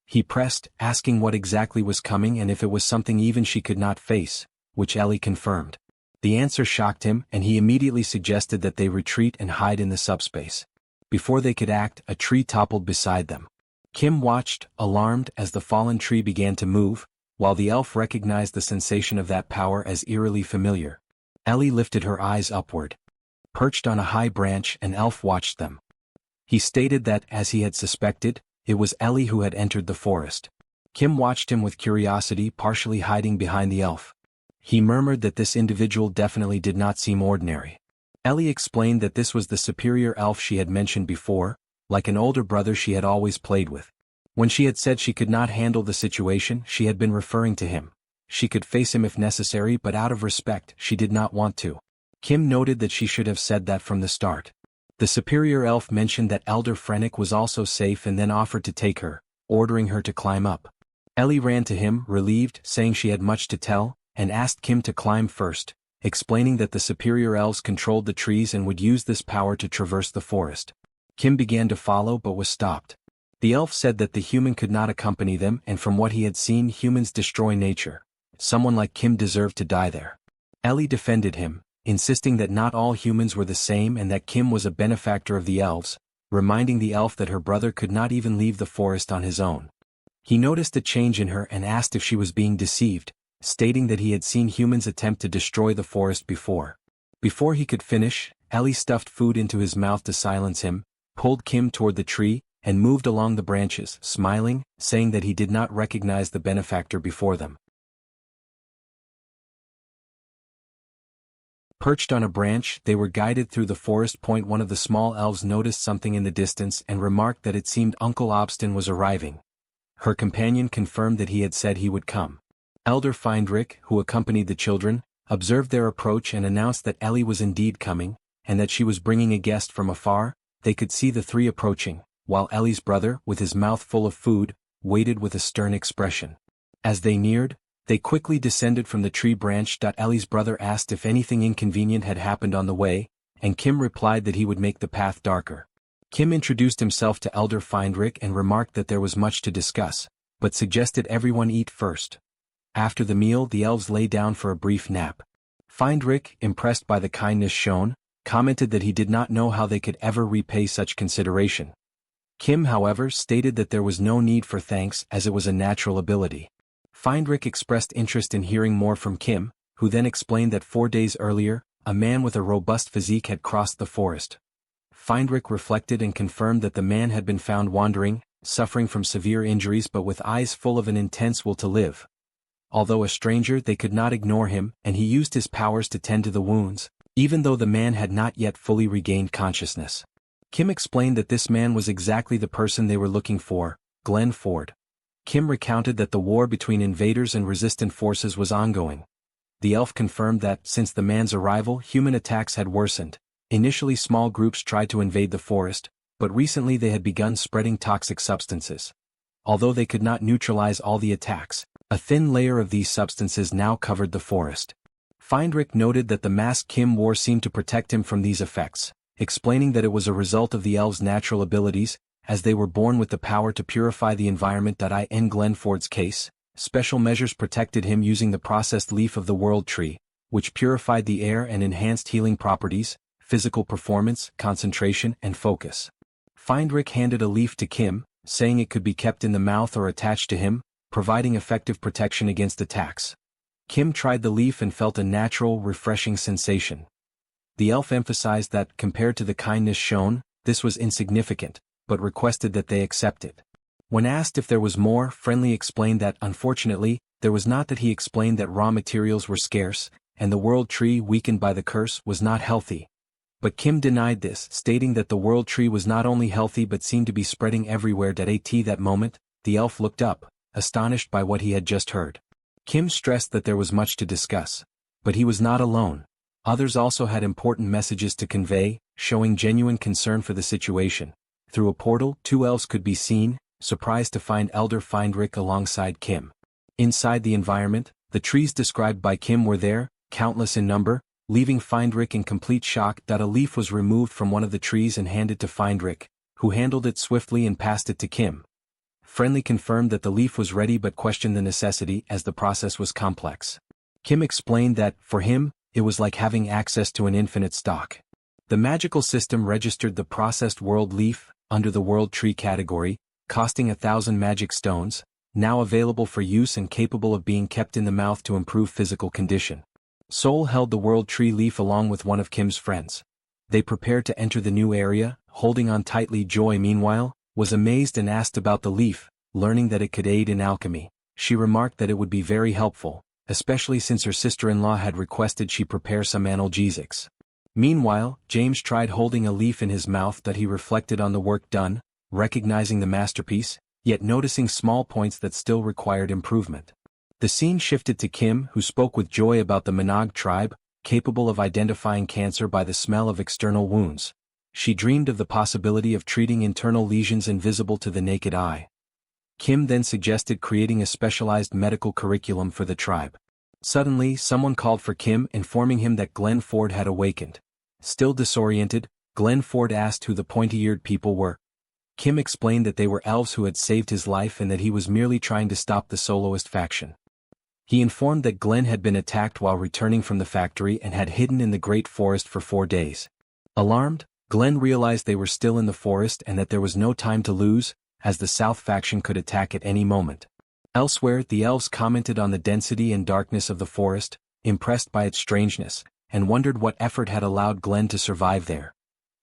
He pressed, asking what exactly was coming and if it was something even she could not face, which Ellie confirmed. The answer shocked him, and he immediately suggested that they retreat and hide in the subspace. Before they could act, a tree toppled beside them. Kim watched, alarmed, as the fallen tree began to move, while the elf recognized the sensation of that power as eerily familiar. Ellie lifted her eyes upward. Perched on a high branch, an elf watched them. He stated that, as he had suspected, it was Ellie who had entered the forest. Kim watched him with curiosity, partially hiding behind the elf. He murmured that this individual definitely did not seem ordinary. Ellie explained that this was the superior elf she had mentioned before, like an older brother she had always played with. When she had said she could not handle the situation, she had been referring to him. She could face him if necessary, but out of respect, she did not want to. Kim noted that she should have said that from the start. The superior elf mentioned that Elder Frennick was also safe and then offered to take her, ordering her to climb up. Ellie ran to him, relieved, saying she had much to tell, and asked Kim to climb first, explaining that the superior elves controlled the trees and would use this power to traverse the forest. Kim began to follow but was stopped. The elf said that the human could not accompany them, and from what he had seen, humans destroy nature. Someone like Kim deserved to die there. Ellie defended him, insisting that not all humans were the same and that Kim was a benefactor of the elves, reminding the elf that her brother could not even leave the forest on his own. He noticed a change in her and asked if she was being deceived, stating that he had seen humans attempt to destroy the forest before. Before he could finish, Ellie stuffed food into his mouth to silence him, pulled Kim toward the tree, and moved along the branches, smiling, saying that he did not recognize the benefactor before them. Perched on a branch, they were guided through the forest. One of the small elves noticed something in the distance and remarked that it seemed Uncle Obstin was arriving. Her companion confirmed that he had said he would come. Elder Feindrick, who accompanied the children, observed their approach and announced that Ellie was indeed coming, and that she was bringing a guest from afar. They could see the three approaching, while Ellie's brother, with his mouth full of food, waited with a stern expression. As they neared, they quickly descended from the tree branch. Ellie's brother asked if anything inconvenient had happened on the way, and Kim replied that he would make the path darker. Kim introduced himself to Elder Feindrick and remarked that there was much to discuss, but suggested everyone eat first. After the meal, the elves lay down for a brief nap. Feindrick, impressed by the kindness shown, commented that he did not know how they could ever repay such consideration. Kim, however, stated that there was no need for thanks as it was a natural ability. Feindrick expressed interest in hearing more from Kim, who then explained that 4 days earlier, a man with a robust physique had crossed the forest. Feindrick reflected and confirmed that the man had been found wandering, suffering from severe injuries but with eyes full of an intense will to live. Although a stranger, they could not ignore him, and he used his powers to tend to the wounds, even though the man had not yet fully regained consciousness. Kim explained that this man was exactly the person they were looking for, Glenn Ford. Kim recounted that the war between invaders and resistant forces was ongoing. The elf confirmed that, since the man's arrival, human attacks had worsened. Initially small groups tried to invade the forest, but recently they had begun spreading toxic substances. Although they could not neutralize all the attacks, a thin layer of these substances now covered the forest. Feindrick noted that the mask Kim wore seemed to protect him from these effects, explaining that it was a result of the elves' natural abilities, as they were born with the power to purify the environment. In Glenn Ford's case, special measures protected him using the processed leaf of the world tree, which purified the air and enhanced healing properties, physical performance, concentration, and focus. Feindrick handed a leaf to Kim, saying it could be kept in the mouth or attached to him, providing effective protection against attacks. Kim tried the leaf and felt a natural, refreshing sensation. The elf emphasized that, compared to the kindness shown, this was insignificant, but requested that they accept it. When asked if there was more, Friendly explained that, unfortunately, there was not. That he explained that raw materials were scarce, and the world tree, weakened by the curse, was not healthy. But Kim denied this, stating that the world tree was not only healthy but seemed to be spreading everywhere. At that moment, the elf looked up, astonished by what he had just heard. Kim stressed that there was much to discuss. But he was not alone. Others also had important messages to convey, showing genuine concern for the situation. Through a portal, 2 elves could be seen, surprised to find Elder Feindrick alongside Kim. Inside the environment, the trees described by Kim were there, countless in number, leaving Feindrick in complete shock. A leaf was removed from one of the trees and handed to Feindrick, who handled it swiftly and passed it to Kim. Friendly confirmed that the leaf was ready but questioned the necessity as the process was complex. Kim explained that, for him, it was like having access to an infinite stock. The magical system registered the processed world leaf, under the world tree category, costing 1,000 magic stones, now available for use and capable of being kept in the mouth to improve physical condition. Seoul held the world tree leaf along with one of Kim's friends. They prepared to enter the new area, holding on tightly. Joy, meanwhile, was amazed and asked about the leaf, learning that it could aid in alchemy. She remarked that it would be very helpful, especially since her sister-in-law had requested she prepare some analgesics. Meanwhile, James tried holding a leaf in his mouth that he reflected on the work done, recognizing the masterpiece, yet noticing small points that still required improvement. The scene shifted to Kim, who spoke with joy about the Manhwa tribe, capable of identifying cancer by the smell of external wounds. She dreamed of the possibility of treating internal lesions invisible to the naked eye. Kim then suggested creating a specialized medical curriculum for the tribe. Suddenly, someone called for Kim, informing him that Glenn Ford had awakened. Still disoriented, Glenn Ford asked who the pointy-eared people were. Kim explained that they were elves who had saved his life and that he was merely trying to stop the soloist faction. He informed that Glenn had been attacked while returning from the factory and had hidden in the Great Forest for 4 days. Alarmed, Glenn realized they were still in the forest and that there was no time to lose, as the South faction could attack at any moment. Elsewhere, the elves commented on the density and darkness of the forest, impressed by its strangeness, and wondered what effort had allowed Glenn to survive there.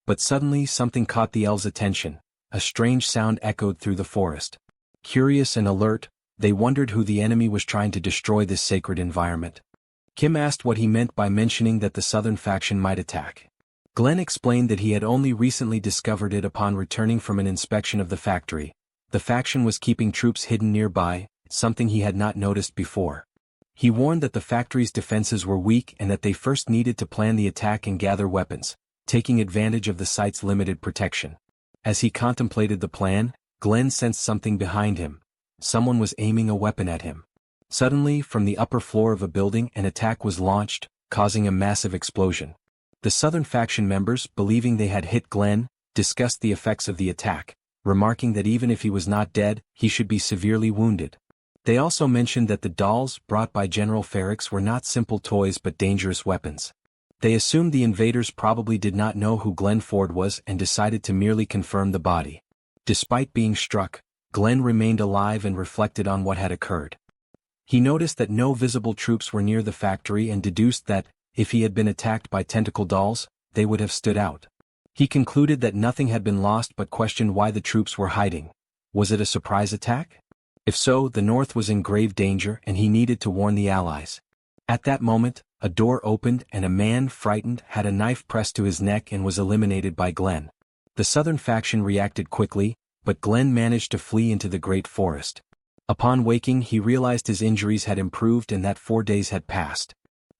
But suddenly something caught the elves' attention. A strange sound echoed through the forest. Curious and alert, they wondered who the enemy was trying to destroy this sacred environment. Kim asked what he meant by mentioning that the southern faction might attack. Glenn explained that he had only recently discovered it upon returning from an inspection of the factory. The faction was keeping troops hidden nearby, something he had not noticed before. He warned that the factory's defenses were weak and that they first needed to plan the attack and gather weapons, taking advantage of the site's limited protection. As he contemplated the plan, Glenn sensed something behind him. Someone was aiming a weapon at him. Suddenly, from the upper floor of a building, an attack was launched, causing a massive explosion. The southern faction members, believing they had hit Glenn, discussed the effects of the attack, remarking that even if he was not dead, he should be severely wounded. They also mentioned that the dolls brought by General Ferrix were not simple toys but dangerous weapons. They assumed the invaders probably did not know who Glenn Ford was and decided to merely confirm the body. Despite being struck, Glenn remained alive and reflected on what had occurred. He noticed that no visible troops were near the factory and deduced that, if he had been attacked by tentacle dolls, they would have stood out. He concluded that nothing had been lost but questioned why the troops were hiding. Was it a surprise attack? If so, the North was in grave danger and he needed to warn the Allies. At that moment, a door opened and a man, frightened, had a knife pressed to his neck and was eliminated by Glenn. The southern faction reacted quickly, but Glenn managed to flee into the Great Forest. Upon waking, he realized his injuries had improved and that 4 days had passed.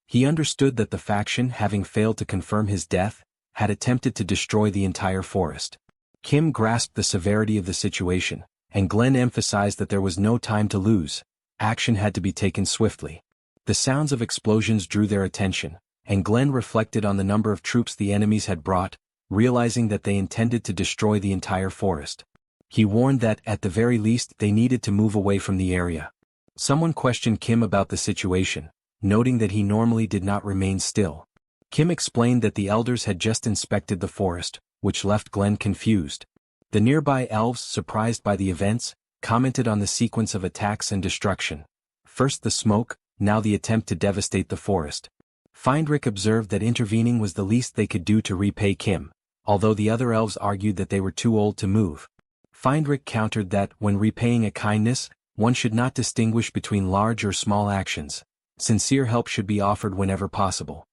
He understood that the faction, having failed to confirm his death, had attempted to destroy the entire forest. Kim grasped the severity of the situation, and Glenn emphasized that there was no time to lose. Action had to be taken swiftly. The sounds of explosions drew their attention, and Glenn reflected on the number of troops the enemies had brought, realizing that they intended to destroy the entire forest. He warned that, at the very least, they needed to move away from the area. Someone questioned Kim about the situation, noting that he normally did not remain still. Kim explained that the elders had just inspected the forest, which left Glenn confused. The nearby elves, surprised by the events, commented on the sequence of attacks and destruction. First the smoke, now the attempt to devastate the forest. Feindrick observed that intervening was the least they could do to repay Kim, although the other elves argued that they were too old to move. Feindrick countered that, when repaying a kindness, one should not distinguish between large or small actions. Sincere help should be offered whenever possible.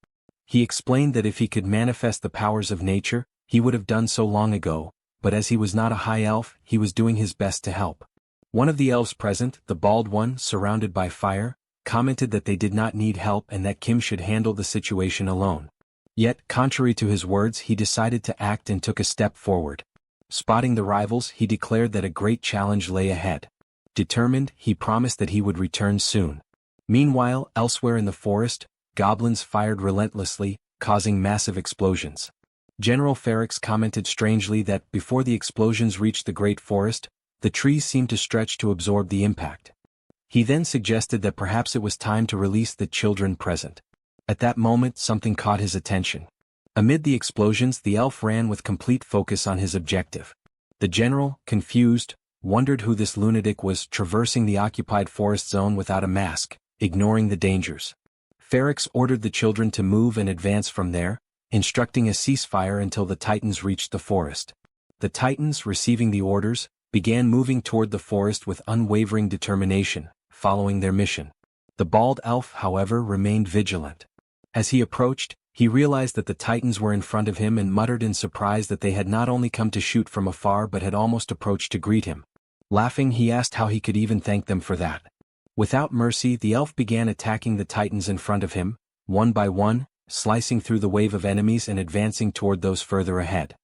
He explained that if he could manifest the powers of nature, he would have done so long ago, but as he was not a high elf, he was doing his best to help. One of the elves present, the bald one, surrounded by fire, commented that they did not need help and that Kim should handle the situation alone. Yet, contrary to his words, he decided to act and took a step forward. Spotting the rivals, he declared that a great challenge lay ahead. Determined, he promised that he would return soon. Meanwhile, elsewhere in the forest, goblins fired relentlessly, causing massive explosions. General Ferrix commented strangely that, before the explosions reached the Great Forest, the trees seemed to stretch to absorb the impact. He then suggested that perhaps it was time to release the children present. At that moment, something caught his attention. Amid the explosions, the elf ran with complete focus on his objective. The general, confused, wondered who this lunatic was traversing the occupied forest zone without a mask, ignoring the dangers. Ferrix ordered the children to move and advance from there, instructing a ceasefire until the Titans reached the forest. The Titans, receiving the orders, began moving toward the forest with unwavering determination, following their mission. The bald elf, however, remained vigilant. As he approached, he realized that the Titans were in front of him and muttered in surprise that they had not only come to shoot from afar but had almost approached to greet him. Laughing, he asked how he could even thank them for that. Without mercy, the elf began attacking the Titans in front of him, one by one, slicing through the wave of enemies and advancing toward those further ahead.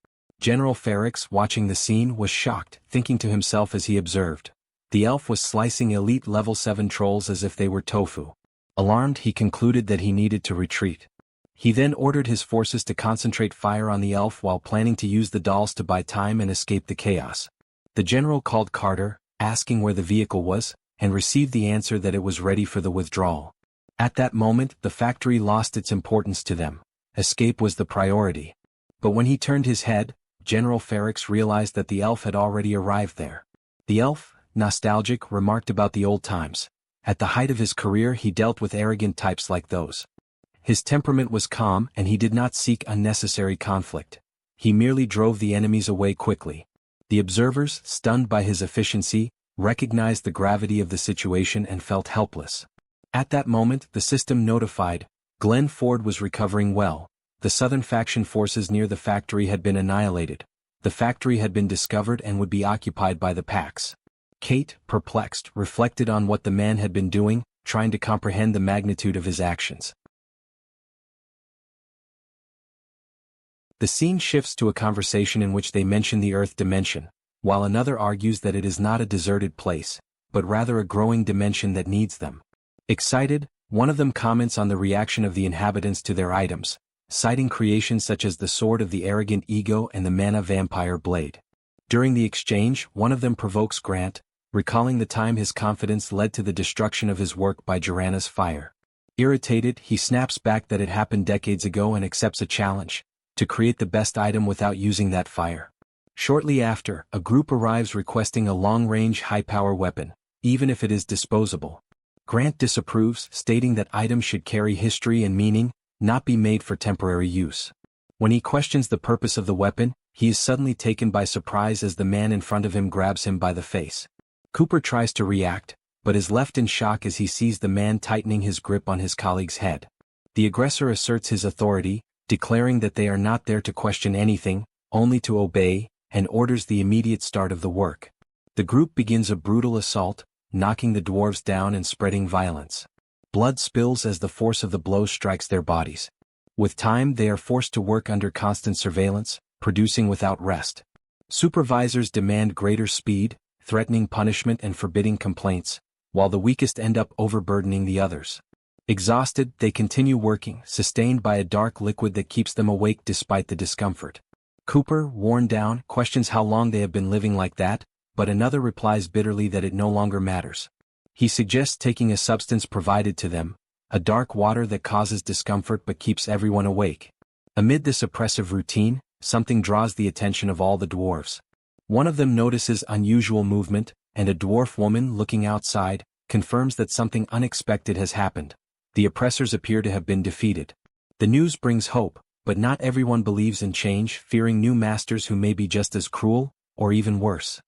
General Ferrix, watching the scene, was shocked, thinking to himself as he observed. The elf was slicing elite level 7 trolls as if they were tofu. Alarmed, he concluded that he needed to retreat. He then ordered his forces to concentrate fire on the elf while planning to use the dolls to buy time and escape the chaos. The general called Carter, asking where the vehicle was, and received the answer that it was ready for the withdrawal. At that moment, the factory lost its importance to them. Escape was the priority. But when he turned his head, General Ferrix realized that the elf had already arrived there. The elf, nostalgic, remarked about the old times. At the height of his career, he dealt with arrogant types like those. His temperament was calm and he did not seek unnecessary conflict. He merely drove the enemies away quickly. The observers, stunned by his efficiency, recognized the gravity of the situation and felt helpless. At that moment, the system notified, Glenn Ford was recovering well. The southern faction forces near the factory had been annihilated. The factory had been discovered and would be occupied by the Pax. Kate, perplexed, reflected on what the man had been doing, trying to comprehend the magnitude of his actions. The scene shifts to a conversation in which they mention the Earth dimension, while another argues that it is not a deserted place, but rather a growing dimension that needs them. Excited, one of them comments on the reaction of the inhabitants to their items, citing creations such as the Sword of the Arrogant Ego and the Mana Vampire Blade. During the exchange, one of them provokes Grant, recalling the time his confidence led to the destruction of his work by Jorana's fire. Irritated, he snaps back that it happened decades ago and accepts a challenge to create the best item without using that fire. Shortly after, a group arrives requesting a long-range high-power weapon, even if it is disposable. Grant disapproves, stating that items should carry history and meaning, not be made for temporary use. When he questions the purpose of the weapon, he is suddenly taken by surprise as the man in front of him grabs him by the face. Cooper tries to react, but is left in shock as he sees the man tightening his grip on his colleague's head. The aggressor asserts his authority, declaring that they are not there to question anything, only to obey, and orders the immediate start of the work. The group begins a brutal assault, knocking the dwarves down and spreading violence. Blood spills as the force of the blows strikes their bodies. With time, they are forced to work under constant surveillance, producing without rest. Supervisors demand greater speed, threatening punishment and forbidding complaints, while the weakest end up overburdening the others. Exhausted, they continue working, sustained by a dark liquid that keeps them awake despite the discomfort. Cooper, worn down, questions how long they have been living like that, but another replies bitterly that it no longer matters. He suggests taking a substance provided to them, a dark water that causes discomfort but keeps everyone awake. Amid this oppressive routine, something draws the attention of all the dwarves. One of them notices unusual movement, and a dwarf woman, looking outside, confirms that something unexpected has happened. The oppressors appear to have been defeated. The news brings hope, but not everyone believes in change, fearing new masters who may be just as cruel, or even worse.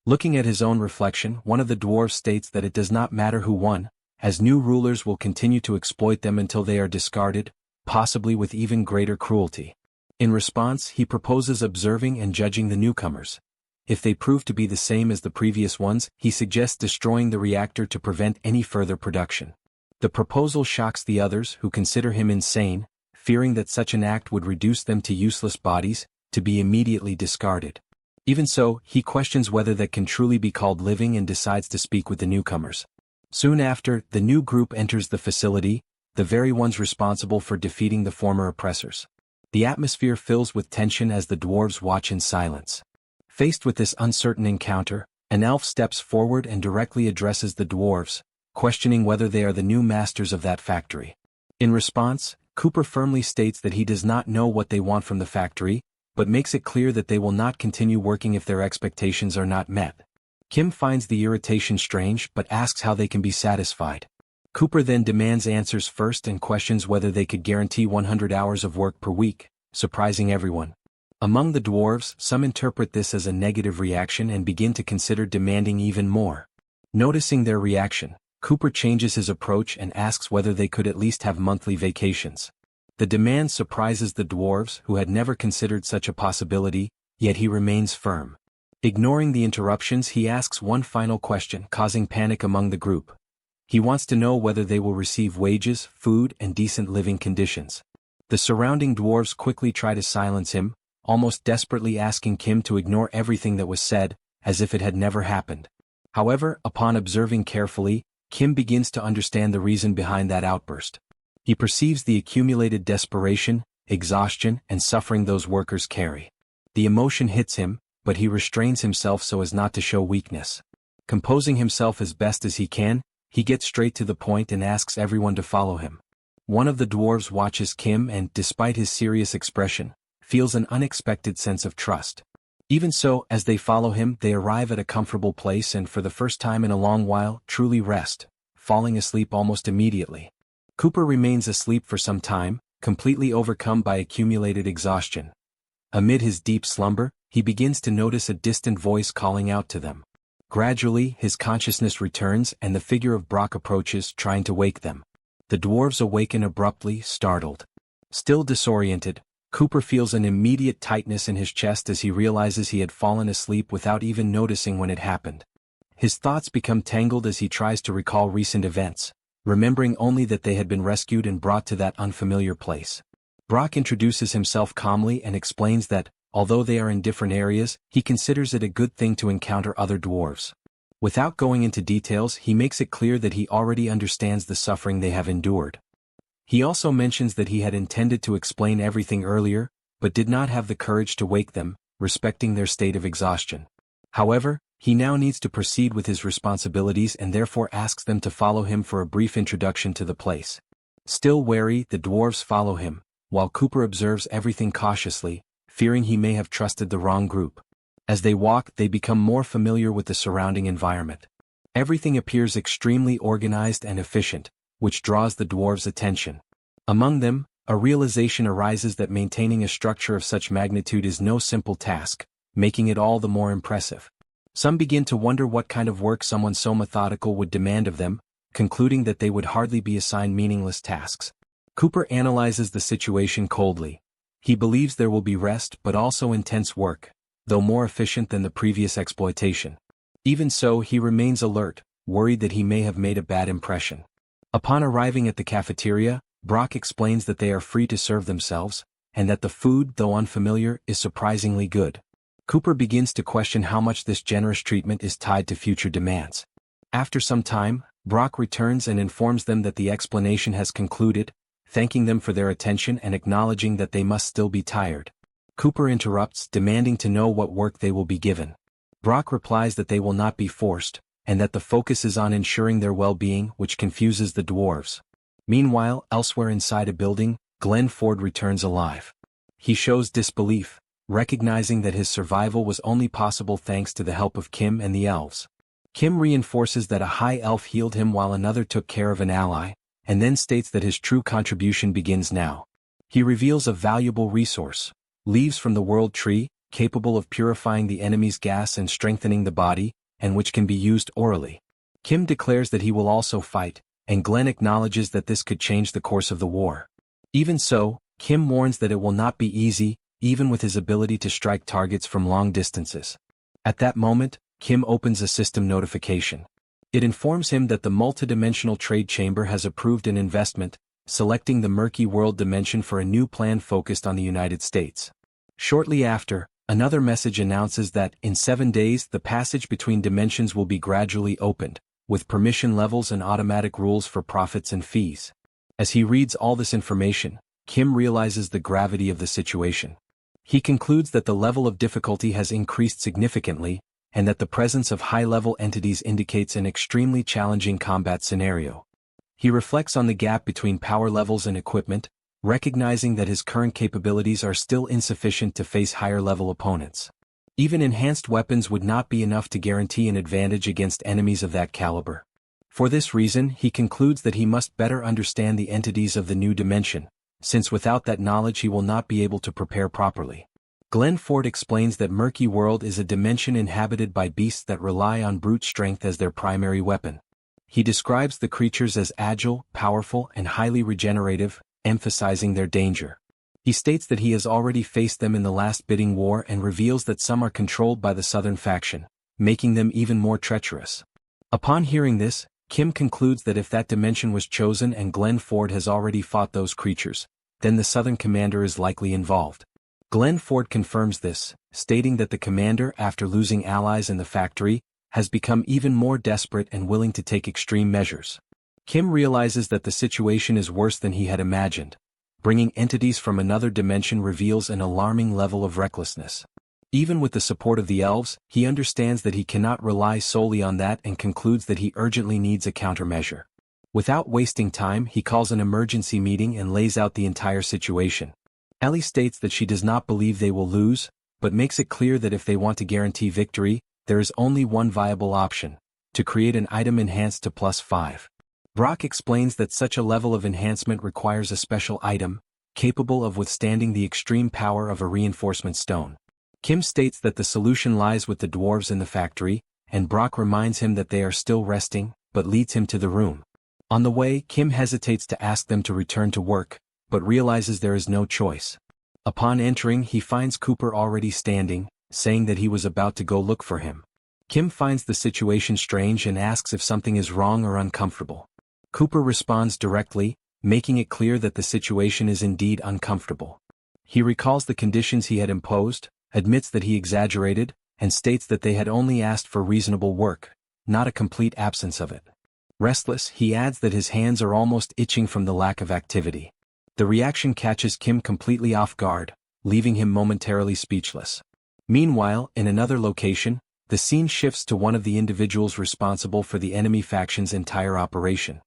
Looking at his own reflection, one of the dwarves states that it does not matter who won, as new rulers will continue to exploit them until they are discarded, possibly with even greater cruelty. In response, he proposes observing and judging the newcomers. If they prove to be the same as the previous ones, he suggests destroying the reactor to prevent any further production. The proposal shocks the others, who consider him insane, fearing that such an act would reduce them to useless bodies, to be immediately discarded. Even so, he questions whether that can truly be called living and decides to speak with the newcomers. Soon after, the new group enters the facility, the very ones responsible for defeating the former oppressors. The atmosphere fills with tension as the dwarves watch in silence. Faced with this uncertain encounter, an elf steps forward and directly addresses the dwarves, questioning whether they are the new masters of that factory. In response, Cooper firmly states that he does not know what they want from the factory, but makes it clear that they will not continue working if their expectations are not met. Kim finds the irritation strange but asks how they can be satisfied. Cooper then demands answers first and questions whether they could guarantee 100 hours of work per week, surprising everyone. Among the dwarves, some interpret this as a negative reaction and begin to consider demanding even more. Noticing their reaction, Cooper changes his approach and asks whether they could at least have monthly vacations. The demand surprises the dwarves, who had never considered such a possibility, yet he remains firm. Ignoring the interruptions, he asks one final question, causing panic among the group. He wants to know whether they will receive wages, food, and decent living conditions. The surrounding dwarves quickly try to silence him, almost desperately asking Kim to ignore everything that was said, as if it had never happened. However, upon observing carefully, Kim begins to understand the reason behind that outburst. He perceives the accumulated desperation, exhaustion, and suffering those workers carry. The emotion hits him, but he restrains himself so as not to show weakness. Composing himself as best as he can, he gets straight to the point and asks everyone to follow him. One of the dwarves watches Kim and, despite his serious expression, feels an unexpected sense of trust. Even so, as they follow him, they arrive at a comfortable place and, for the first time in a long while, truly rest, falling asleep almost immediately. Cooper remains asleep for some time, completely overcome by accumulated exhaustion. Amid his deep slumber, he begins to notice a distant voice calling out to them. Gradually, his consciousness returns and the figure of Brock approaches, trying to wake them. The dwarves awaken abruptly, startled. Still disoriented, Cooper feels an immediate tightness in his chest as he realizes he had fallen asleep without even noticing when it happened. His thoughts become tangled as he tries to recall recent events, remembering only that they had been rescued and brought to that unfamiliar place. Brock introduces himself calmly and explains that, although they are in different areas, he considers it a good thing to encounter other dwarves. Without going into details, he makes it clear that he already understands the suffering they have endured. He also mentions that he had intended to explain everything earlier, but did not have the courage to wake them, respecting their state of exhaustion. However, he now needs to proceed with his responsibilities and therefore asks them to follow him for a brief introduction to the place. Still wary, the dwarves follow him, while Cooper observes everything cautiously, fearing he may have trusted the wrong group. As they walk, they become more familiar with the surrounding environment. Everything appears extremely organized and efficient, which draws the dwarves' attention. Among them, a realization arises that maintaining a structure of such magnitude is no simple task, making it all the more impressive. Some begin to wonder what kind of work someone so methodical would demand of them, concluding that they would hardly be assigned meaningless tasks. Cooper analyzes the situation coldly. He believes there will be rest but also intense work, though more efficient than the previous exploitation. Even so, he remains alert, worried that he may have made a bad impression. Upon arriving at the cafeteria, Brock explains that they are free to serve themselves, and that the food, though unfamiliar, is surprisingly good. Cooper begins to question how much this generous treatment is tied to future demands. After some time, Brock returns and informs them that the explanation has concluded, thanking them for their attention and acknowledging that they must still be tired. Cooper interrupts, demanding to know what work they will be given. Brock replies that they will not be forced, and that the focus is on ensuring their well-being, which confuses the dwarves. Meanwhile, elsewhere inside a building, Glenn Ford returns alive. He shows disbelief, recognizing that his survival was only possible thanks to the help of Kim and the elves. Kim reinforces that a high elf healed him while another took care of an ally, and then states that his true contribution begins now. He reveals a valuable resource, leaves from the world tree, capable of purifying the enemy's gas and strengthening the body, and which can be used orally. Kim declares that he will also fight, and Glenn acknowledges that this could change the course of the war. Even so, Kim warns that it will not be easy, even with his ability to strike targets from long distances. At that moment, Kim opens a system notification. It informs him that the multidimensional trade chamber has approved an investment, selecting the murky world dimension for a new plan focused on the United States. Shortly after, another message announces that, in 7 days, the passage between dimensions will be gradually opened, with permission levels and automatic rules for profits and fees. As he reads all this information, Kim realizes the gravity of the situation. He concludes that the level of difficulty has increased significantly, and that the presence of high-level entities indicates an extremely challenging combat scenario. He reflects on the gap between power levels and equipment, recognizing that his current capabilities are still insufficient to face higher-level opponents. Even enhanced weapons would not be enough to guarantee an advantage against enemies of that caliber. For this reason, he concludes that he must better understand the entities of the new dimension, since without that knowledge he will not be able to prepare properly. Glenn Ford explains that Murky World is a dimension inhabited by beasts that rely on brute strength as their primary weapon. He describes the creatures as agile, powerful, and highly regenerative, emphasizing their danger. He states that he has already faced them in the last bidding war and reveals that some are controlled by the Southern faction, making them even more treacherous. Upon hearing this, Kim concludes that if that dimension was chosen and Glenn Ford has already fought those creatures, then the Southern commander is likely involved. Glenn Ford confirms this, stating that the commander, after losing allies in the factory, has become even more desperate and willing to take extreme measures. Kim realizes that the situation is worse than he had imagined. Bringing entities from another dimension reveals an alarming level of recklessness. Even with the support of the elves, he understands that he cannot rely solely on that and concludes that he urgently needs a countermeasure. Without wasting time, he calls an emergency meeting and lays out the entire situation. Ellie states that she does not believe they will lose, but makes it clear that if they want to guarantee victory, there is only one viable option: to create an item enhanced to +5. Brock explains that such a level of enhancement requires a special item, capable of withstanding the extreme power of a reinforcement stone. Kim states that the solution lies with the dwarves in the factory, and Brock reminds him that they are still resting, but leads him to the room. On the way, Kim hesitates to ask them to return to work, but realizes there is no choice. Upon entering, he finds Cooper already standing, saying that he was about to go look for him. Kim finds the situation strange and asks if something is wrong or uncomfortable. Cooper responds directly, making it clear that the situation is indeed uncomfortable. He recalls the conditions he had imposed, admits that he exaggerated, and states that they had only asked for reasonable work, not a complete absence of it. Restless, he adds that his hands are almost itching from the lack of activity. The reaction catches Kim completely off guard, leaving him momentarily speechless. Meanwhile, in another location, the scene shifts to one of the individuals responsible for the enemy faction's entire operation.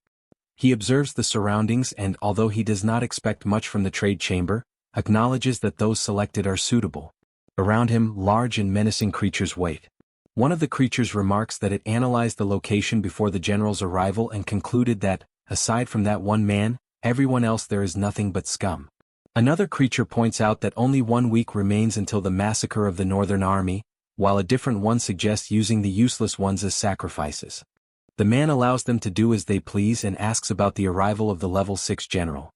He observes the surroundings and, although he does not expect much from the trade chamber, acknowledges that those selected are suitable. Around him, large and menacing creatures wait. One of the creatures remarks that it analyzed the location before the general's arrival and concluded that, aside from that one man, everyone else there is nothing but scum. Another creature points out that only 1 week remains until the massacre of the Northern Army, while a different one suggests using the useless ones as sacrifices. The man allows them to do as they please and asks about the arrival of the level 6 general.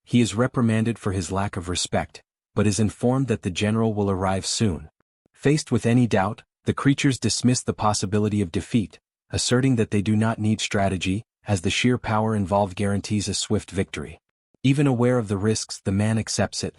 He is reprimanded for his lack of respect, but is informed that the general will arrive soon. Faced with any doubt, the creatures dismiss the possibility of defeat, asserting that they do not need strategy, as the sheer power involved guarantees a swift victory. Even aware of the risks, the man accepts it.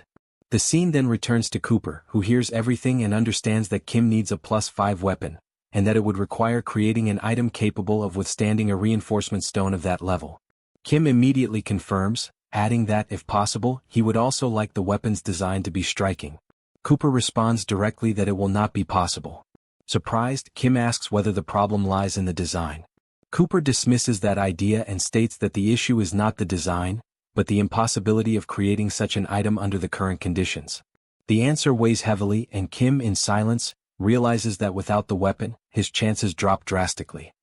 The scene then returns to Cooper, who hears everything and understands that Kim needs a +5 weapon, and that it would require creating an item capable of withstanding a reinforcement stone of that level. Kim immediately confirms, adding that, if possible, he would also like the weapon's design to be striking. Cooper responds directly that it will not be possible. Surprised, Kim asks whether the problem lies in the design. Cooper dismisses that idea and states that the issue is not the design, but the impossibility of creating such an item under the current conditions. The answer weighs heavily, and Kim, in silence, realizes that without the weapon, his chances drop drastically.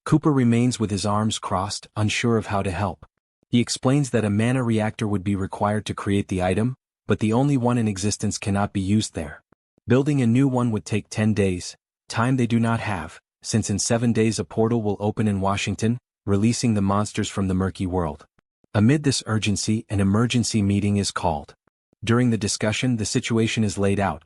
Cooper remains with his arms crossed, unsure of how to help. He explains that a mana reactor would be required to create the item, but the only one in existence cannot be used there. Building a new one would take 10 days, time they do not have, since in 7 days a portal will open in Washington, releasing the monsters from the murky world. Amid this urgency, an emergency meeting is called. During the discussion, the situation is laid out.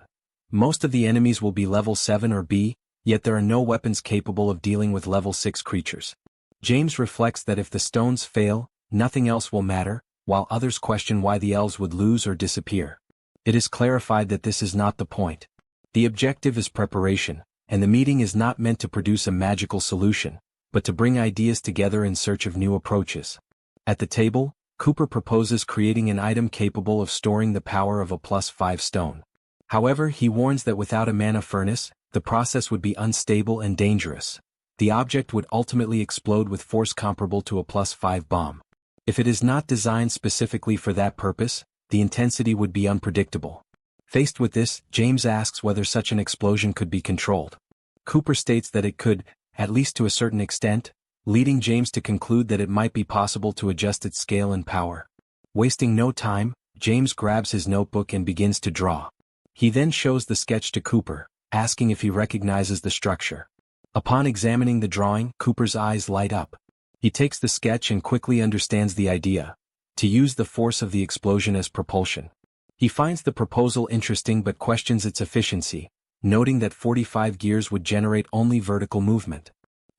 Most of the enemies will be level 7 or B, yet there are no weapons capable of dealing with level 6 creatures. James reflects that if the stones fail, nothing else will matter, while others question why the elves would lose or disappear. It is clarified that this is not the point. The objective is preparation, and the meeting is not meant to produce a magical solution, but to bring ideas together in search of new approaches. At the table, Cooper proposes creating an item capable of storing the power of a +5 stone. However, he warns that without a mana furnace, the process would be unstable and dangerous. The object would ultimately explode with force comparable to a +5 bomb. If it is not designed specifically for that purpose, the intensity would be unpredictable. Faced with this, James asks whether such an explosion could be controlled. Cooper states that it could, at least to a certain extent, leading James to conclude that it might be possible to adjust its scale and power. Wasting no time, James grabs his notebook and begins to draw. He then shows the sketch to Cooper, asking if he recognizes the structure. Upon examining the drawing, Cooper's eyes light up. He takes the sketch and quickly understands the idea: to use the force of the explosion as propulsion. He finds the proposal interesting but questions its efficiency, noting that 45 gears would generate only vertical movement.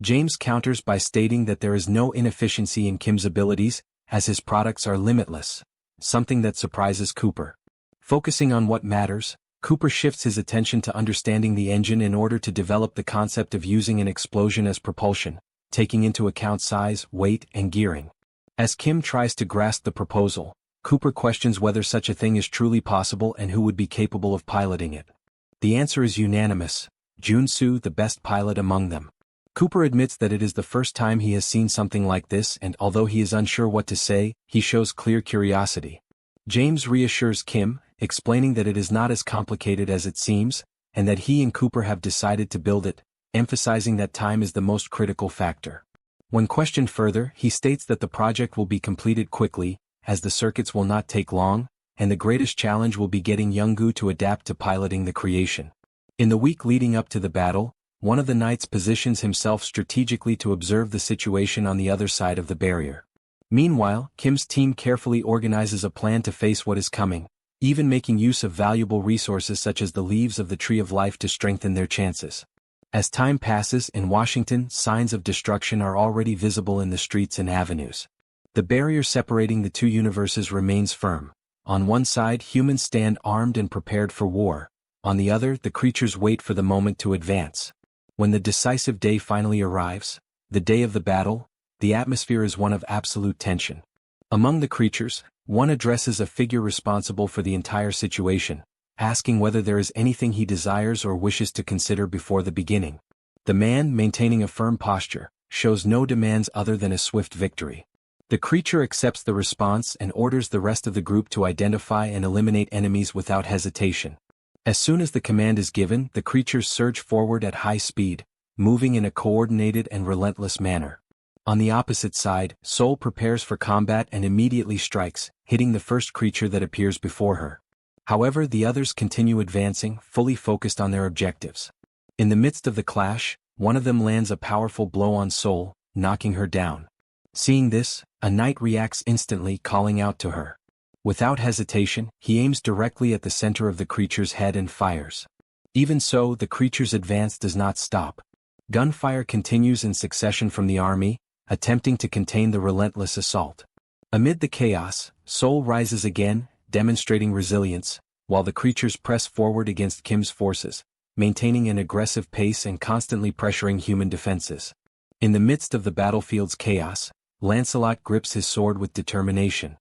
James counters by stating that there is no inefficiency in Kim's abilities, as his products are limitless, something that surprises Cooper. Focusing on what matters, Cooper shifts his attention to understanding the engine in order to develop the concept of using an explosion as propulsion, taking into account size, weight, and gearing. As Kim tries to grasp the proposal, Cooper questions whether such a thing is truly possible and who would be capable of piloting it. The answer is unanimous: Jun-soo, the best pilot among them. Cooper admits that it is the first time he has seen something like this, and although he is unsure what to say, he shows clear curiosity. James reassures Kim, explaining that it is not as complicated as it seems, and that he and Cooper have decided to build it, emphasizing that time is the most critical factor. When questioned further, he states that the project will be completed quickly, as the circuits will not take long, and the greatest challenge will be getting Young-gu to adapt to piloting the creation. In the week leading up to the battle, one of the knights positions himself strategically to observe the situation on the other side of the barrier. Meanwhile, Kim's team carefully organizes a plan to face what is coming, even making use of valuable resources such as the leaves of the Tree of Life to strengthen their chances. As time passes in Washington, signs of destruction are already visible in the streets and avenues. The barrier separating the two universes remains firm. On one side, humans stand armed and prepared for war. On the other, the creatures wait for the moment to advance. When the decisive day finally arrives, the day of the battle, the atmosphere is one of absolute tension. Among the creatures, one addresses a figure responsible for the entire situation, asking whether there is anything he desires or wishes to consider before the beginning. The man, maintaining a firm posture, shows no demands other than a swift victory. The creature accepts the response and orders the rest of the group to identify and eliminate enemies without hesitation. As soon as the command is given, the creatures surge forward at high speed, moving in a coordinated and relentless manner. On the opposite side, Seoul prepares for combat and immediately strikes, hitting the first creature that appears before her. However, the others continue advancing, fully focused on their objectives. In the midst of the clash, one of them lands a powerful blow on Seoul, knocking her down. Seeing this, a knight reacts instantly, calling out to her. Without hesitation, he aims directly at the center of the creature's head and fires. Even so, the creature's advance does not stop. Gunfire continues in succession from the army, attempting to contain the relentless assault. Amid the chaos, Seoul rises again, demonstrating resilience, while the creatures press forward against Kim's forces, maintaining an aggressive pace and constantly pressuring human defenses. In the midst of the battlefield's chaos, Lancelot grips his sword with determination.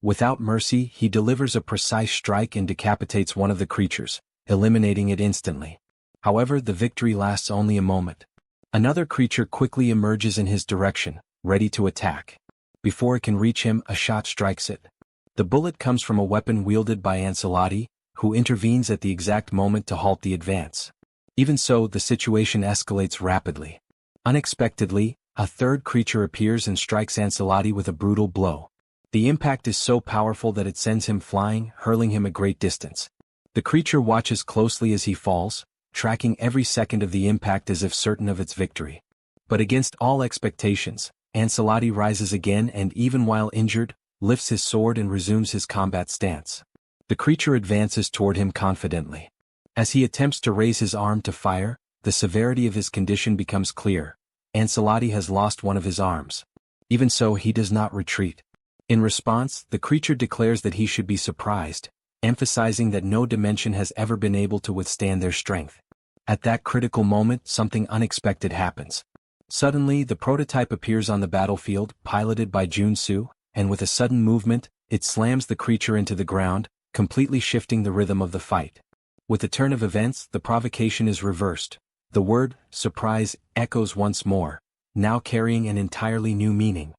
Without mercy, he delivers a precise strike and decapitates one of the creatures, eliminating it instantly. However, the victory lasts only a moment. Another creature quickly emerges in his direction, ready to attack. Before it can reach him, a shot strikes it. The bullet comes from a weapon wielded by Ancelotti, who intervenes at the exact moment to halt the advance. Even so, the situation escalates rapidly. Unexpectedly, a third creature appears and strikes Ancelotti with a brutal blow. The impact is so powerful that it sends him flying, hurling him a great distance. The creature watches closely as he falls, tracking every second of the impact as if certain of its victory. But against all expectations, Ancelotti rises again and, even while injured, lifts his sword and resumes his combat stance. The creature advances toward him confidently. As he attempts to raise his arm to fire, the severity of his condition becomes clear. Ancelotti has lost one of his arms. Even so, he does not retreat. In response, the creature declares that he should be surprised, emphasizing that no dimension has ever been able to withstand their strength. At that critical moment, something unexpected happens. Suddenly, the prototype appears on the battlefield, piloted by Jun-soo, and with a sudden movement, it slams the creature into the ground, completely shifting the rhythm of the fight. With the turn of events, the provocation is reversed. The word, surprise, echoes once more, now carrying an entirely new meaning.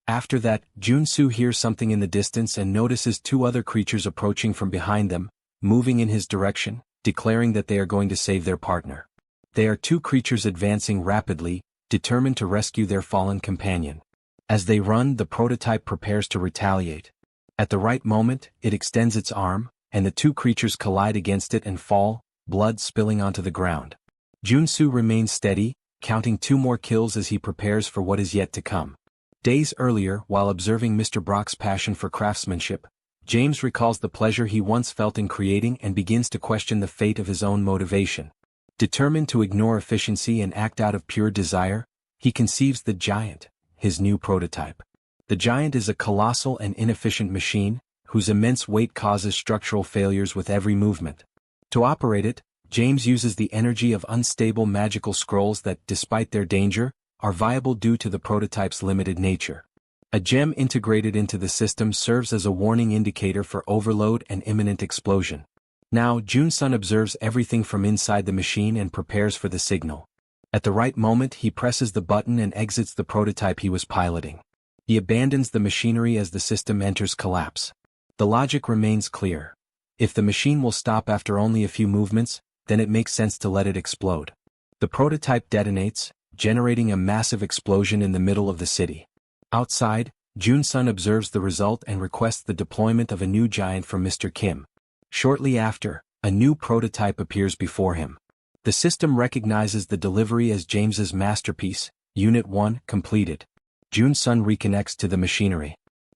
After that, Jun-soo hears something in the distance and notices two other creatures approaching from behind them, moving in his direction, declaring that they are going to save their partner. They are two creatures advancing rapidly, determined to rescue their fallen companion. As they run, the prototype prepares to retaliate. At the right moment, it extends its arm, and the two creatures collide against it and fall, blood spilling onto the ground. Junsu remains steady, counting 2 more kills as he prepares for what is yet to come. Days earlier, while observing Mr. Brock's passion for craftsmanship, James recalls the pleasure he once felt in creating and begins to question the fate of his own motivation. Determined to ignore efficiency and act out of pure desire, he conceives the Giant, his new prototype. The Giant is a colossal and inefficient machine, whose immense weight causes structural failures with every movement. To operate it, James uses the energy of unstable magical scrolls that, despite their danger, are viable due to the prototype's limited nature. A gem integrated into the system serves as a warning indicator for overload and imminent explosion. Now, Jun-sun observes everything from inside the machine and prepares for the signal. At the right moment, he presses the button and exits the prototype he was piloting. He abandons the machinery as the system enters collapse. The logic remains clear. If the machine will stop after only a few movements, then it makes sense to let it explode. The prototype detonates, generating a massive explosion in the middle of the city. Outside, Jun-sun observes the result and requests the deployment of a new giant from Mr. Kim. Shortly after, a new prototype appears before him. The system recognizes the delivery as James's masterpiece, Unit 1, completed. Jun-sun reconnects to the machinery.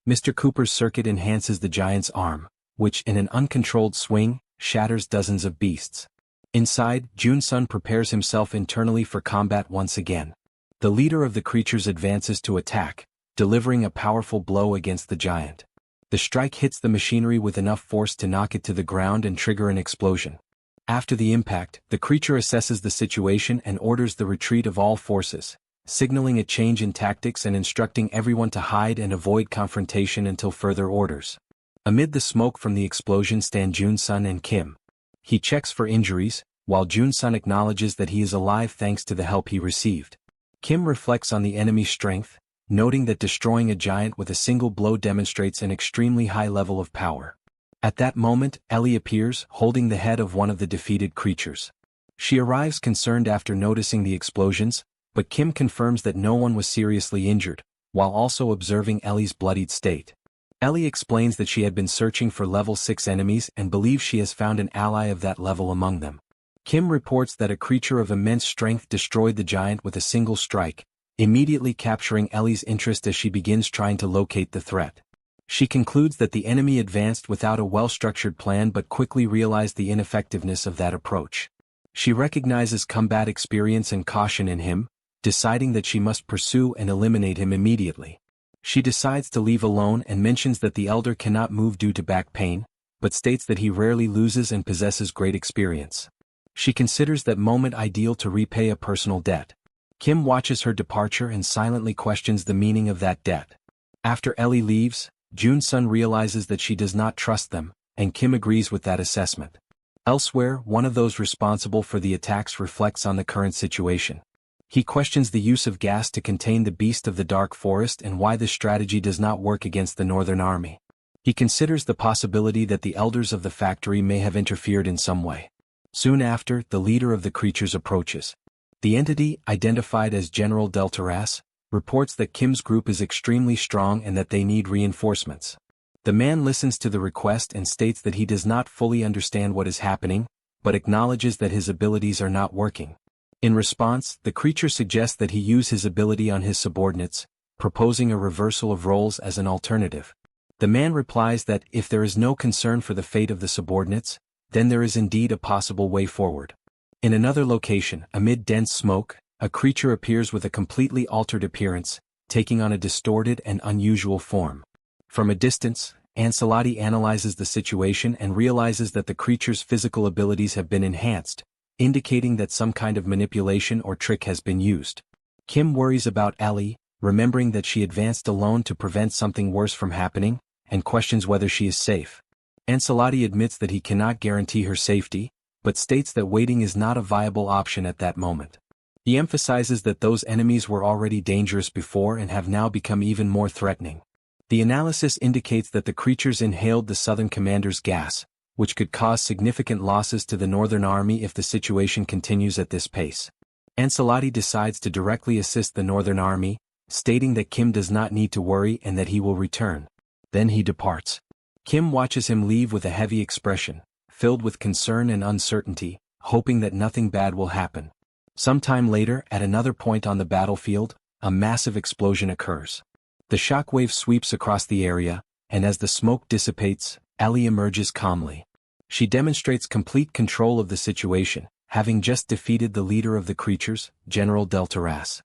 Mr. Cooper's circuit enhances the giant's arm, which in an uncontrolled swing, shatters dozens of beasts. Inside, Jun-sun prepares himself internally for combat once again. The leader of the creatures advances to attack, delivering a powerful blow against the giant. The strike hits the machinery with enough force to knock it to the ground and trigger an explosion. After the impact, the creature assesses the situation and orders the retreat of all forces, signaling a change in tactics and instructing everyone to hide and avoid confrontation until further orders. Amid the smoke from the explosion stand Jun-sun and Kim. He checks for injuries, while Jun-sun acknowledges that he is alive thanks to the help he received. Kim reflects on the enemy's strength, noting that destroying a giant with a single blow demonstrates an extremely high level of power. At that moment, Ellie appears, holding the head of one of the defeated creatures. She arrives concerned after noticing the explosions, but Kim confirms that no one was seriously injured, while also observing Ellie's bloodied state. Ellie explains that she had been searching for level 6 enemies and believes she has found an ally of that level among them. Kim reports that a creature of immense strength destroyed the giant with a single strike, immediately capturing Ellie's interest as she begins trying to locate the threat. She concludes that the enemy advanced without a well-structured plan but quickly realized the ineffectiveness of that approach. She recognizes combat experience and caution in him, deciding that she must pursue and eliminate him immediately. She decides to leave alone and mentions that the elder cannot move due to back pain, but states that he rarely loses and possesses great experience. She considers that moment ideal to repay a personal debt. Kim watches her departure and silently questions the meaning of that debt. After Ellie leaves, Jun-sun realizes that she does not trust them, and Kim agrees with that assessment. Elsewhere, one of those responsible for the attacks reflects on the current situation. He questions the use of gas to contain the beast of the dark forest and why this strategy does not work against the Northern Army. He considers the possibility that the elders of the factory may have interfered in some way. Soon after, the leader of the creatures approaches. The entity, identified as General Deltaras, reports that Kim's group is extremely strong and that they need reinforcements. The man listens to the request and states that he does not fully understand what is happening, but acknowledges that his abilities are not working. In response, the creature suggests that he use his ability on his subordinates, proposing a reversal of roles as an alternative. The man replies that if there is no concern for the fate of the subordinates, then there is indeed a possible way forward. In another location, amid dense smoke, a creature appears with a completely altered appearance, taking on a distorted and unusual form. From a distance, Ancelotti analyzes the situation and realizes that the creature's physical abilities have been enhanced, indicating that some kind of manipulation or trick has been used. Kim worries about Ellie, remembering that she advanced alone to prevent something worse from happening, and questions whether she is safe. Ancelotti admits that he cannot guarantee her safety, but states that waiting is not a viable option at that moment. He emphasizes that those enemies were already dangerous before and have now become even more threatening. The analysis indicates that the creatures inhaled the Southern Commander's gas, which could cause significant losses to the Northern Army if the situation continues at this pace. Ancelotti decides to directly assist the Northern Army, stating that Kim does not need to worry and that he will return. Then he departs. Kim watches him leave with a heavy expression, filled with concern and uncertainty, hoping that nothing bad will happen. Sometime later, at another point on the battlefield, a massive explosion occurs. The shockwave sweeps across the area, and as the smoke dissipates, Ellie emerges calmly. She demonstrates complete control of the situation, having just defeated the leader of the creatures, General Deltaras.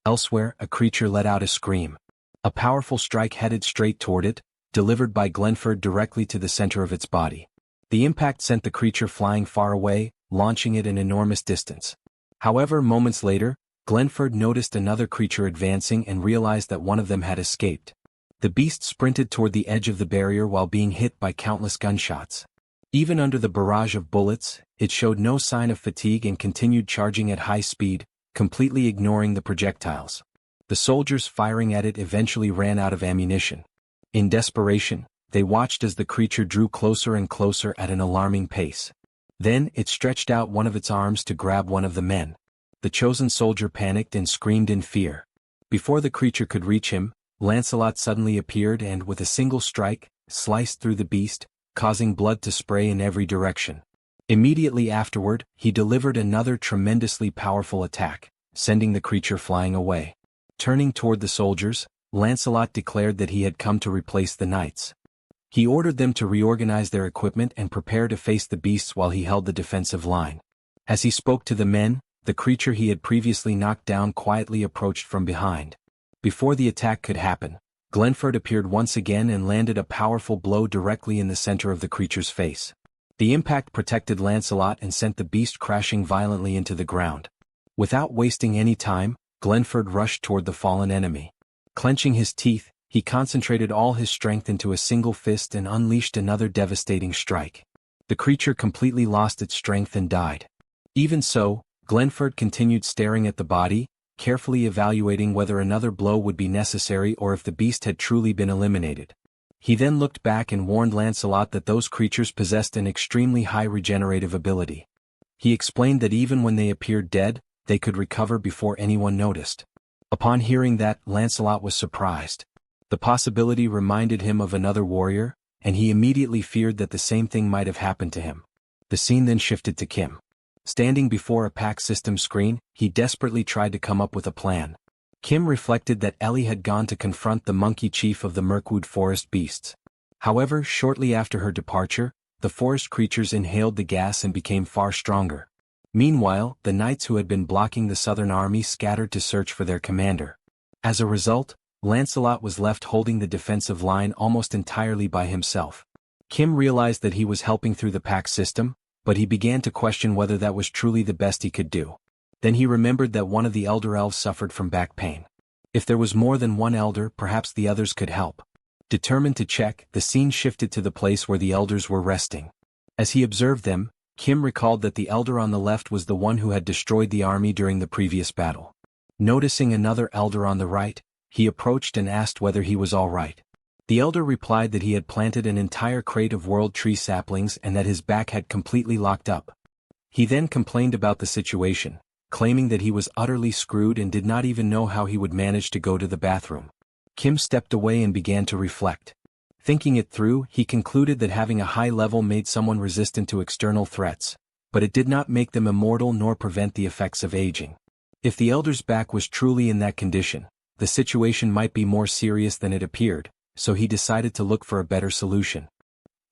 Elsewhere, a creature let out a scream. A powerful strike headed straight toward it, delivered by Glenford directly to the center of its body. The impact sent the creature flying far away, launching it an enormous distance. However, moments later, Glenford noticed another creature advancing and realized that one of them had escaped. The beast sprinted toward the edge of the barrier while being hit by countless gunshots. Even under the barrage of bullets, it showed no sign of fatigue and continued charging at high speed, completely ignoring the projectiles. The soldiers firing at it eventually ran out of ammunition. In desperation, they watched as the creature drew closer and closer at an alarming pace. Then, it stretched out one of its arms to grab one of the men. The chosen soldier panicked and screamed in fear. Before the creature could reach him, Lancelot suddenly appeared and, with a single strike, sliced through the beast, causing blood to spray in every direction. Immediately afterward, he delivered another tremendously powerful attack, sending the creature flying away. Turning toward the soldiers, Lancelot declared that he had come to replace the knights. He ordered them to reorganize their equipment and prepare to face the beasts while he held the defensive line. As he spoke to the men, the creature he had previously knocked down quietly approached from behind. Before the attack could happen, Glenford appeared once again and landed a powerful blow directly in the center of the creature's face. The impact protected Lancelot and sent the beast crashing violently into the ground. Without wasting any time, Glenford rushed toward the fallen enemy. Clenching his teeth, he concentrated all his strength into a single fist and unleashed another devastating strike. The creature completely lost its strength and died. Even so, Glenford continued staring at the body, carefully evaluating whether another blow would be necessary or if the beast had truly been eliminated. He then looked back and warned Lancelot that those creatures possessed an extremely high regenerative ability. He explained that even when they appeared dead, they could recover before anyone noticed. Upon hearing that, Lancelot was surprised. The possibility reminded him of another warrior, and he immediately feared that the same thing might have happened to him. The scene then shifted to Kim. Standing before a PAC system screen, he desperately tried to come up with a plan. Kim reflected that Ellie had gone to confront the monkey chief of the Mirkwood forest beasts. However, shortly after her departure, the forest creatures inhaled the gas and became far stronger. Meanwhile, the knights who had been blocking the southern army scattered to search for their commander. As a result, Lancelot was left holding the defensive line almost entirely by himself. Kim realized that he was helping through the PAC system, but he began to question whether that was truly the best he could do. Then he remembered that one of the elder elves suffered from back pain. If there was more than one elder, perhaps the others could help. Determined to check, the scene shifted to the place where the elders were resting. As he observed them, Kim recalled that the elder on the left was the one who had destroyed the army during the previous battle. Noticing another elder on the right, he approached and asked whether he was all right. The elder replied that he had planted an entire crate of world tree saplings and that his back had completely locked up. He then complained about the situation, claiming that he was utterly screwed and did not even know how he would manage to go to the bathroom. Kim stepped away and began to reflect. Thinking it through, he concluded that having a high level made someone resistant to external threats, but it did not make them immortal nor prevent the effects of aging. If the elder's back was truly in that condition, the situation might be more serious than it appeared, so he decided to look for a better solution.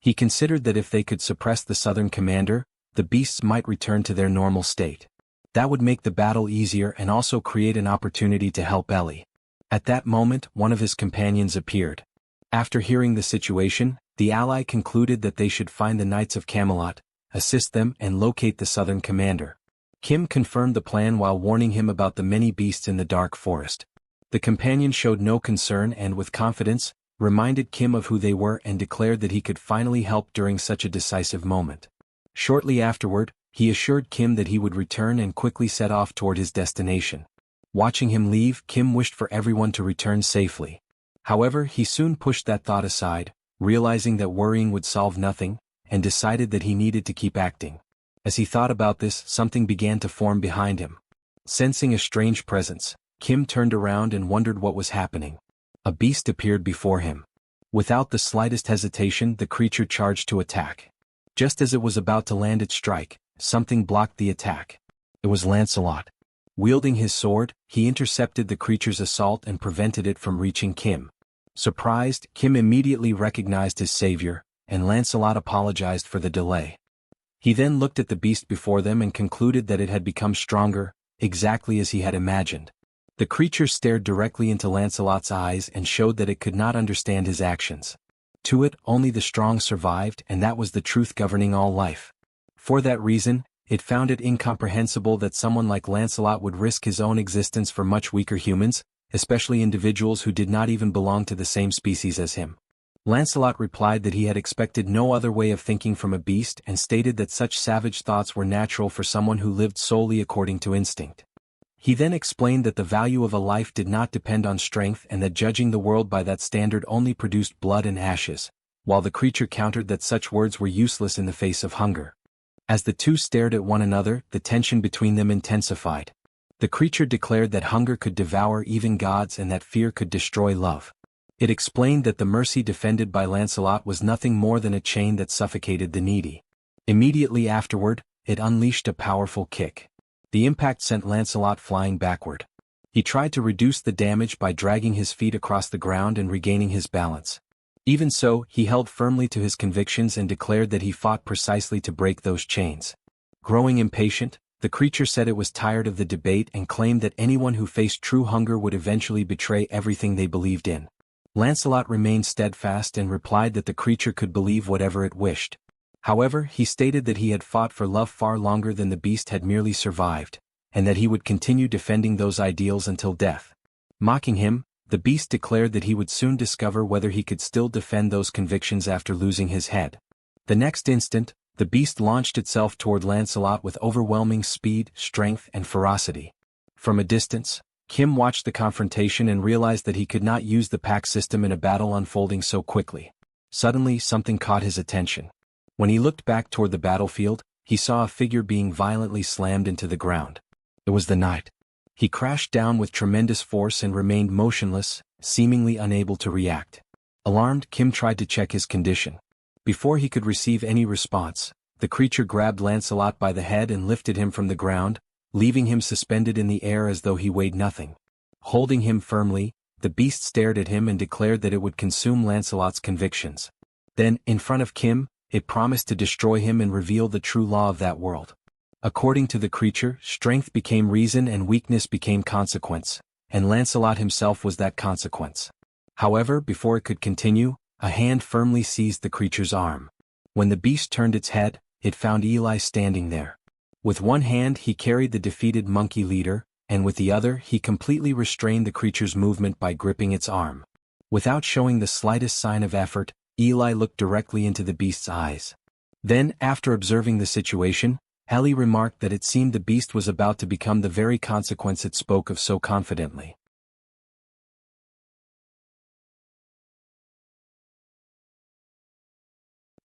He considered that if they could suppress the southern commander, the beasts might return to their normal state. That would make the battle easier and also create an opportunity to help Ellie. At that moment, one of his companions appeared. After hearing the situation, the ally concluded that they should find the Knights of Camelot, assist them and locate the southern commander. Kim confirmed the plan while warning him about the many beasts in the dark forest. The companion showed no concern and with confidence, reminded Kim of who they were and declared that he could finally help during such a decisive moment. Shortly afterward, he assured Kim that he would return and quickly set off toward his destination. Watching him leave, Kim wished for everyone to return safely. However, he soon pushed that thought aside, realizing that worrying would solve nothing, and decided that he needed to keep acting. As he thought about this, something began to form behind him. Sensing a strange presence, Kim turned around and wondered what was happening. A beast appeared before him. Without the slightest hesitation, the creature charged to attack. Just as it was about to land its strike, something blocked the attack. It was Lancelot. Wielding his sword, he intercepted the creature's assault and prevented it from reaching Kim. Surprised, Kim immediately recognized his savior, and Lancelot apologized for the delay. He then looked at the beast before them and concluded that it had become stronger, exactly as he had imagined. The creature stared directly into Lancelot's eyes and showed that it could not understand his actions. To it, only the strong survived, and that was the truth governing all life. For that reason, it found it incomprehensible that someone like Lancelot would risk his own existence for much weaker humans, especially individuals who did not even belong to the same species as him. Lancelot replied that he had expected no other way of thinking from a beast and stated that such savage thoughts were natural for someone who lived solely according to instinct. He then explained that the value of a life did not depend on strength and that judging the world by that standard only produced blood and ashes, while the creature countered that such words were useless in the face of hunger. As the two stared at one another, the tension between them intensified. The creature declared that hunger could devour even gods and that fear could destroy love. It explained that the mercy defended by Lancelot was nothing more than a chain that suffocated the needy. Immediately afterward, it unleashed a powerful kick. The impact sent Lancelot flying backward. He tried to reduce the damage by dragging his feet across the ground and regaining his balance. Even so, he held firmly to his convictions and declared that he fought precisely to break those chains. Growing impatient, the creature said it was tired of the debate and claimed that anyone who faced true hunger would eventually betray everything they believed in. Lancelot remained steadfast and replied that the creature could believe whatever it wished. However, he stated that he had fought for love far longer than the beast had merely survived, and that he would continue defending those ideals until death. Mocking him, the beast declared that he would soon discover whether he could still defend those convictions after losing his head. The next instant, the beast launched itself toward Lancelot with overwhelming speed, strength, and ferocity. From a distance, Kim watched the confrontation and realized that he could not use the pack system in a battle unfolding so quickly. Suddenly, something caught his attention. When he looked back toward the battlefield, he saw a figure being violently slammed into the ground. It was the knight. He crashed down with tremendous force and remained motionless, seemingly unable to react. Alarmed, Kim tried to check his condition. Before he could receive any response, the creature grabbed Lancelot by the head and lifted him from the ground, leaving him suspended in the air as though he weighed nothing. Holding him firmly, the beast stared at him and declared that it would consume Lancelot's convictions. Then, in front of Kim, it promised to destroy him and reveal the true law of that world. According to the creature, strength became reason and weakness became consequence, and Lancelot himself was that consequence. However, before it could continue, a hand firmly seized the creature's arm. When the beast turned its head, it found Eli standing there. With one hand he carried the defeated monkey leader, and with the other he completely restrained the creature's movement by gripping its arm. Without showing the slightest sign of effort, Eli looked directly into the beast's eyes. Then, after observing the situation, Ellie remarked that it seemed the beast was about to become the very consequence it spoke of so confidently.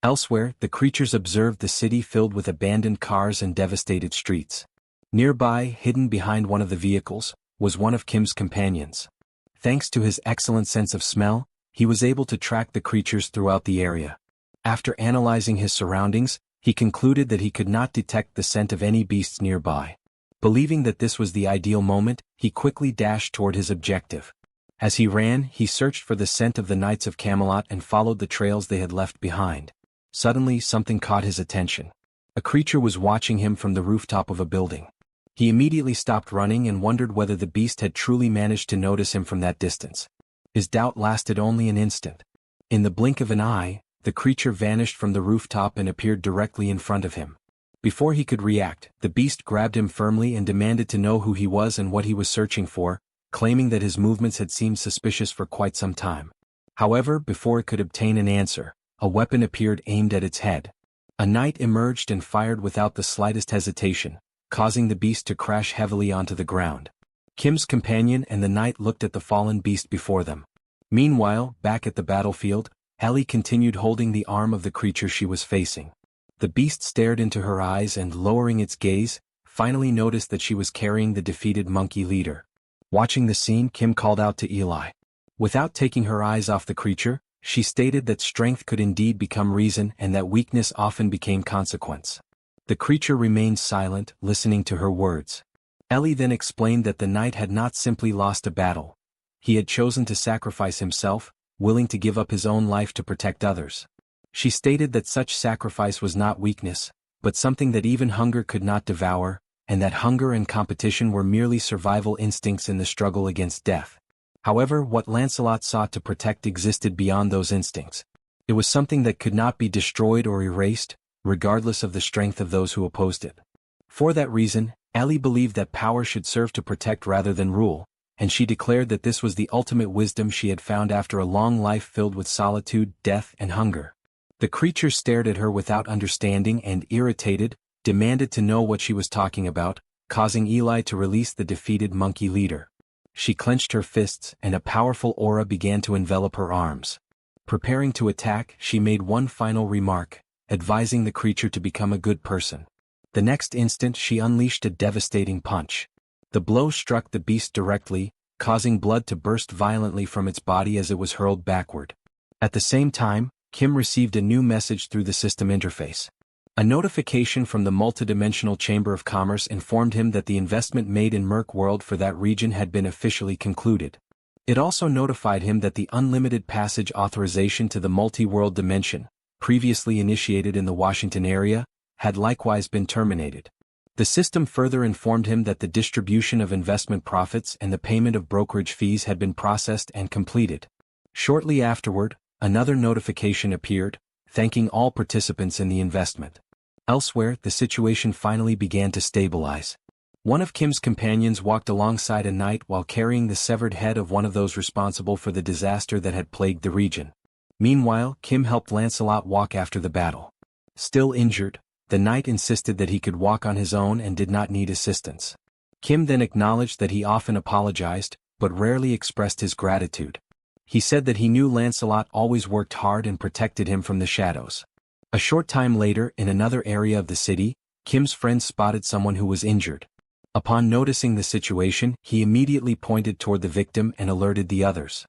Elsewhere, the creatures observed the city filled with abandoned cars and devastated streets. Nearby, hidden behind one of the vehicles, was one of Kim's companions. Thanks to his excellent sense of smell, he was able to track the creatures throughout the area. After analyzing his surroundings, he concluded that he could not detect the scent of any beasts nearby. Believing that this was the ideal moment, he quickly dashed toward his objective. As he ran, he searched for the scent of the Knights of Camelot and followed the trails they had left behind. Suddenly, something caught his attention. A creature was watching him from the rooftop of a building. He immediately stopped running and wondered whether the beast had truly managed to notice him from that distance. His doubt lasted only an instant. In the blink of an eye, the creature vanished from the rooftop and appeared directly in front of him. Before he could react, the beast grabbed him firmly and demanded to know who he was and what he was searching for, claiming that his movements had seemed suspicious for quite some time. However, before it could obtain an answer, a weapon appeared aimed at its head. A knight emerged and fired without the slightest hesitation, causing the beast to crash heavily onto the ground. Kim's companion and the knight looked at the fallen beast before them. Meanwhile, back at the battlefield, Ellie continued holding the arm of the creature she was facing. The beast stared into her eyes and, lowering its gaze, finally noticed that she was carrying the defeated monkey leader. Watching the scene, Kim called out to Eli. Without taking her eyes off the creature, she stated that strength could indeed become reason and that weakness often became consequence. The creature remained silent, listening to her words. Ellie then explained that the knight had not simply lost a battle. He had chosen to sacrifice himself, willing to give up his own life to protect others. She stated that such sacrifice was not weakness, but something that even hunger could not devour, and that hunger and competition were merely survival instincts in the struggle against death. However, what Lancelot sought to protect existed beyond those instincts. It was something that could not be destroyed or erased, regardless of the strength of those who opposed it. For that reason, Ellie believed that power should serve to protect rather than rule, and she declared that this was the ultimate wisdom she had found after a long life filled with solitude, death, and hunger. The creature stared at her without understanding and, irritated, demanded to know what she was talking about, causing Eli to release the defeated monkey leader. She clenched her fists, and a powerful aura began to envelop her arms. Preparing to attack, she made one final remark, advising the creature to become a good person. The next instant she unleashed a devastating punch. The blow struck the beast directly, causing blood to burst violently from its body as it was hurled backward. At the same time, Kim received a new message through the system interface. A notification from the multidimensional Chamber of Commerce informed him that the investment made in Merc World for that region had been officially concluded. It also notified him that the unlimited passage authorization to the multi-world dimension, previously initiated in the Washington area, had likewise been terminated. The system further informed him that the distribution of investment profits and the payment of brokerage fees had been processed and completed. Shortly afterward, another notification appeared, thanking all participants in the investment. Elsewhere, the situation finally began to stabilize. One of Kim's companions walked alongside a knight while carrying the severed head of one of those responsible for the disaster that had plagued the region. Meanwhile, Kim helped Lancelot walk after the battle. Still injured, the knight insisted that he could walk on his own and did not need assistance. Kim then acknowledged that he often apologized, but rarely expressed his gratitude. He said that he knew Lancelot always worked hard and protected him from the shadows. A short time later, in another area of the city, Kim's friend spotted someone who was injured. Upon noticing the situation, he immediately pointed toward the victim and alerted the others.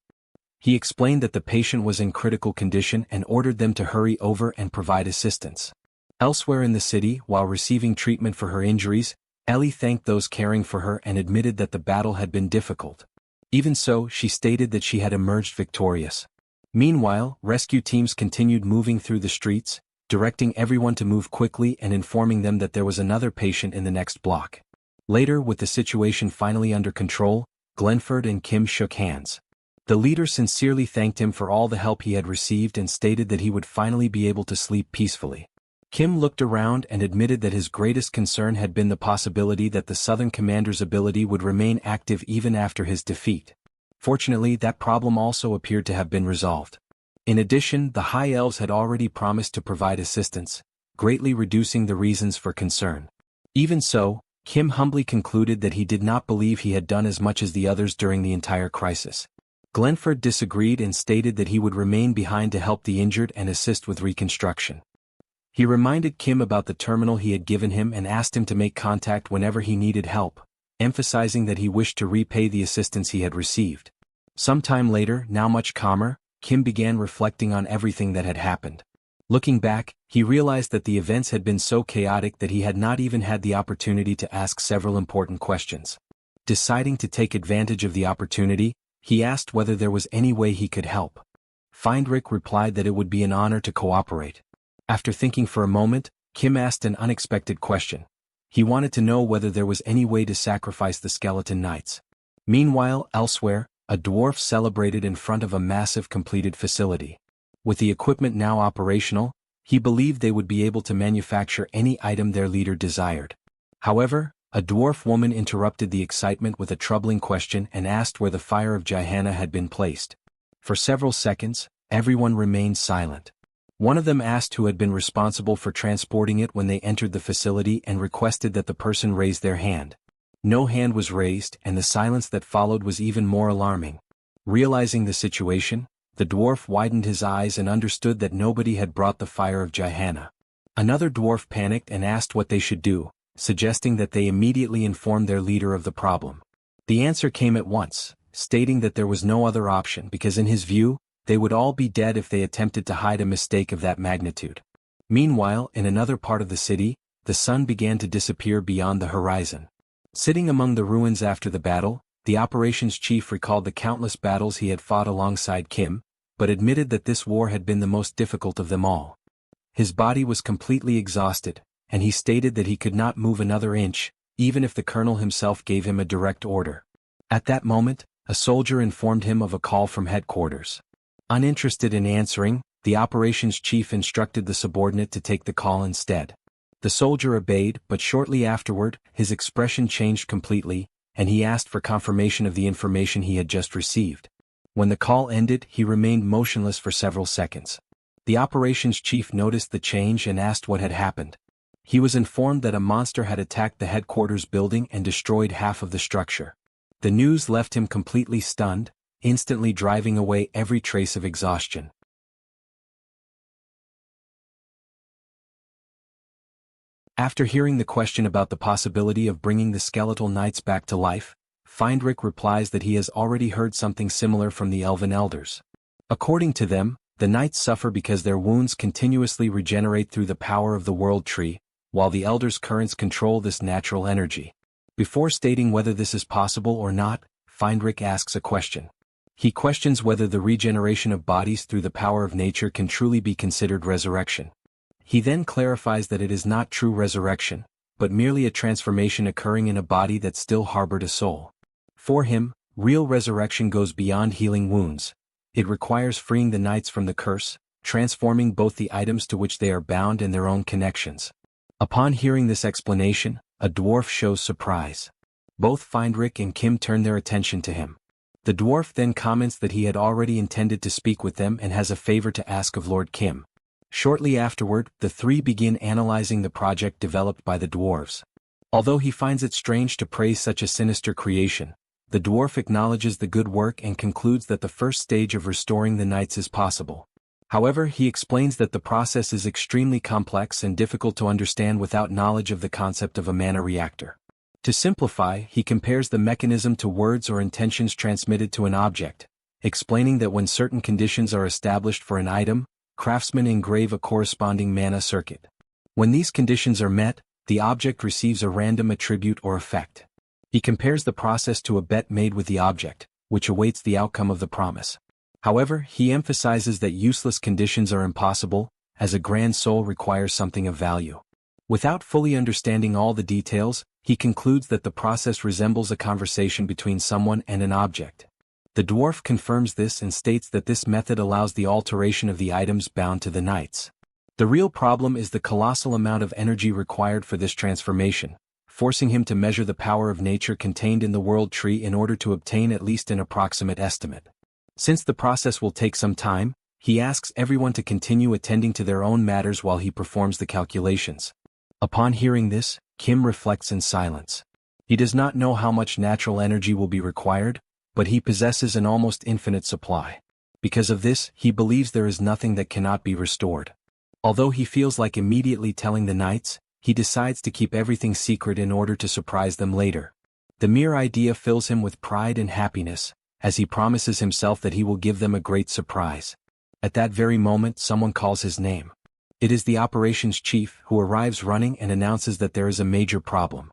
He explained that the patient was in critical condition and ordered them to hurry over and provide assistance. Elsewhere in the city, while receiving treatment for her injuries, Ellie thanked those caring for her and admitted that the battle had been difficult. Even so, she stated that she had emerged victorious. Meanwhile, rescue teams continued moving through the streets, directing everyone to move quickly and informing them that there was another patient in the next block. Later, with the situation finally under control, Glenford and Kim shook hands. The leader sincerely thanked him for all the help he had received and stated that he would finally be able to sleep peacefully. Kim looked around and admitted that his greatest concern had been the possibility that the Southern Commander's ability would remain active even after his defeat. Fortunately, that problem also appeared to have been resolved. In addition, the High Elves had already promised to provide assistance, greatly reducing the reasons for concern. Even so, Kim humbly concluded that he did not believe he had done as much as the others during the entire crisis. Glenford disagreed and stated that he would remain behind to help the injured and assist with reconstruction. He reminded Kim about the terminal he had given him and asked him to make contact whenever he needed help, emphasizing that he wished to repay the assistance he had received. Sometime later, now much calmer, Kim began reflecting on everything that had happened. Looking back, he realized that the events had been so chaotic that he had not even had the opportunity to ask several important questions. Deciding to take advantage of the opportunity, he asked whether there was any way he could help. Feindrich replied that it would be an honor to cooperate. After thinking for a moment, Kim asked an unexpected question. He wanted to know whether there was any way to sacrifice the skeleton knights. Meanwhile, elsewhere, a dwarf celebrated in front of a massive completed facility. With the equipment now operational, he believed they would be able to manufacture any item their leader desired. However, a dwarf woman interrupted the excitement with a troubling question and asked where the fire of Jihana had been placed. For several seconds, everyone remained silent. One of them asked who had been responsible for transporting it when they entered the facility and requested that the person raise their hand. No hand was raised, and the silence that followed was even more alarming. Realizing the situation, the dwarf widened his eyes and understood that nobody had brought the fire of Jihana. Another dwarf panicked and asked what they should do, suggesting that they immediately inform their leader of the problem. The answer came at once, stating that there was no other option because in his view, they would all be dead if they attempted to hide a mistake of that magnitude. Meanwhile, in another part of the city, the sun began to disappear beyond the horizon. Sitting among the ruins after the battle, the operations chief recalled the countless battles he had fought alongside Kim, but admitted that this war had been the most difficult of them all. His body was completely exhausted, and he stated that he could not move another inch, even if the colonel himself gave him a direct order. At that moment, a soldier informed him of a call from headquarters. Uninterested in answering, the operations chief instructed the subordinate to take the call instead. The soldier obeyed, but shortly afterward, his expression changed completely, and he asked for confirmation of the information he had just received. When the call ended, he remained motionless for several seconds. The operations chief noticed the change and asked what had happened. He was informed that a monster had attacked the headquarters building and destroyed half of the structure. The news left him completely stunned, instantly driving away every trace of exhaustion. After hearing the question about the possibility of bringing the skeletal knights back to life, Feindrich replies that he has already heard something similar from the elven elders. According to them, the knights suffer because their wounds continuously regenerate through the power of the world tree, while the elders' currents control this natural energy. Before stating whether this is possible or not, Feindrich asks a question. He questions whether the regeneration of bodies through the power of nature can truly be considered resurrection. He then clarifies that it is not true resurrection, but merely a transformation occurring in a body that still harbored a soul. For him, real resurrection goes beyond healing wounds. It requires freeing the knights from the curse, transforming both the items to which they are bound and their own connections. Upon hearing this explanation, a dwarf shows surprise. Both Feindrich and Kim turn their attention to him. The dwarf then comments that he had already intended to speak with them and has a favor to ask of Lord Kim. Shortly afterward, the three begin analyzing the project developed by the dwarves. Although he finds it strange to praise such a sinister creation, the dwarf acknowledges the good work and concludes that the first stage of restoring the knights is possible. However, he explains that the process is extremely complex and difficult to understand without knowledge of the concept of a mana reactor. To simplify, he compares the mechanism to words or intentions transmitted to an object, explaining that when certain conditions are established for an item, craftsmen engrave a corresponding mana circuit. When these conditions are met, the object receives a random attribute or effect. He compares the process to a bet made with the object, which awaits the outcome of the promise. However, he emphasizes that useless conditions are impossible, as a grand soul requires something of value. Without fully understanding all the details, he concludes that the process resembles a conversation between someone and an object. The dwarf confirms this and states that this method allows the alteration of the items bound to the knights. The real problem is the colossal amount of energy required for this transformation, forcing him to measure the power of nature contained in the world tree in order to obtain at least an approximate estimate. Since the process will take some time, he asks everyone to continue attending to their own matters while he performs the calculations. Upon hearing this, Kim reflects in silence. He does not know how much natural energy will be required, but he possesses an almost infinite supply. Because of this, he believes there is nothing that cannot be restored. Although he feels like immediately telling the knights, he decides to keep everything secret in order to surprise them later. The mere idea fills him with pride and happiness, as he promises himself that he will give them a great surprise. At that very moment, someone calls his name. It is the operations chief, who arrives running and announces that there is a major problem.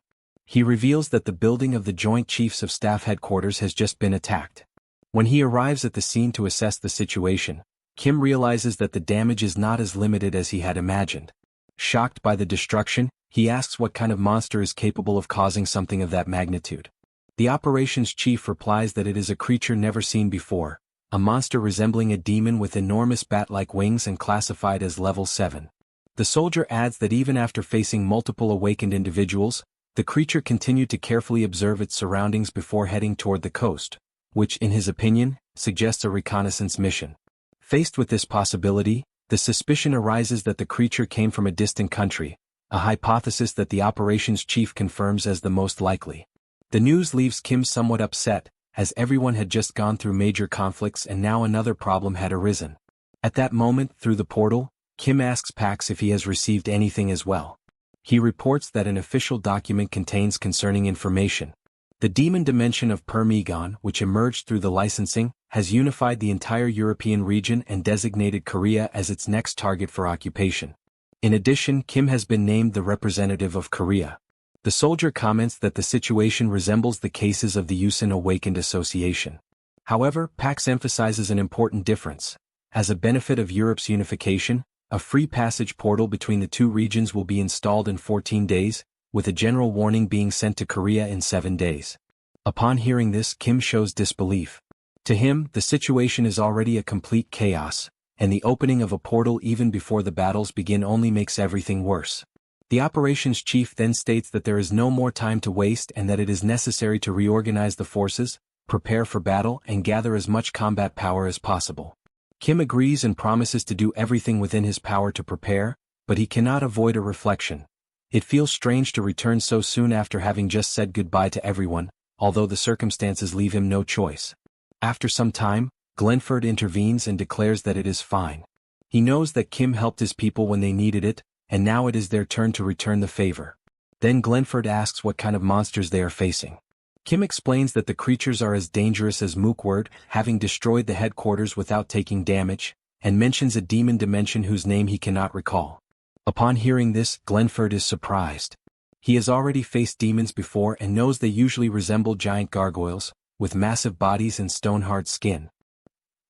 He reveals that the building of the Joint Chiefs of Staff headquarters has just been attacked. When he arrives at the scene to assess the situation, Kim realizes that the damage is not as limited as he had imagined. Shocked by the destruction, he asks what kind of monster is capable of causing something of that magnitude. The operations chief replies that it is a creature never seen before, a monster resembling a demon with enormous bat-like wings and classified as level 7. The soldier adds that even after facing multiple awakened individuals, the creature continued to carefully observe its surroundings before heading toward the coast, which, in his opinion, suggests a reconnaissance mission. Faced with this possibility, the suspicion arises that the creature came from a distant country, a hypothesis that the operations chief confirms as the most likely. The news leaves Kim somewhat upset, as everyone had just gone through major conflicts and now another problem had arisen. At that moment, through the portal, Kim asks Pax if he has received anything as well. He reports that an official document contains concerning information. The demon dimension of Permigon, which emerged through the licensing, has unified the entire European region and designated Korea as its next target for occupation. In addition, Kim has been named the representative of Korea. The soldier comments that the situation resembles the cases of the Yusen Awakened Association. However, Pax emphasizes an important difference. As a benefit of Europe's unification, a free passage portal between the two regions will be installed in 14 days, with a general warning being sent to Korea in 7 days. Upon hearing this, Kim shows disbelief. To him, the situation is already a complete chaos, and the opening of a portal even before the battles begin only makes everything worse. The operations chief then states that there is no more time to waste and that it is necessary to reorganize the forces, prepare for battle, and gather as much combat power as possible. Kim agrees and promises to do everything within his power to prepare, but he cannot avoid a reflection. It feels strange to return so soon after having just said goodbye to everyone, although the circumstances leave him no choice. After some time, Glenford intervenes and declares that it is fine. He knows that Kim helped his people when they needed it, and now it is their turn to return the favor. Then Glenford asks what kind of monsters they are facing. Kim explains that the creatures are as dangerous as Mookward, having destroyed the headquarters without taking damage, and mentions a demon dimension whose name he cannot recall. Upon hearing this, Glenford is surprised. He has already faced demons before and knows they usually resemble giant gargoyles, with massive bodies and stone-hard skin.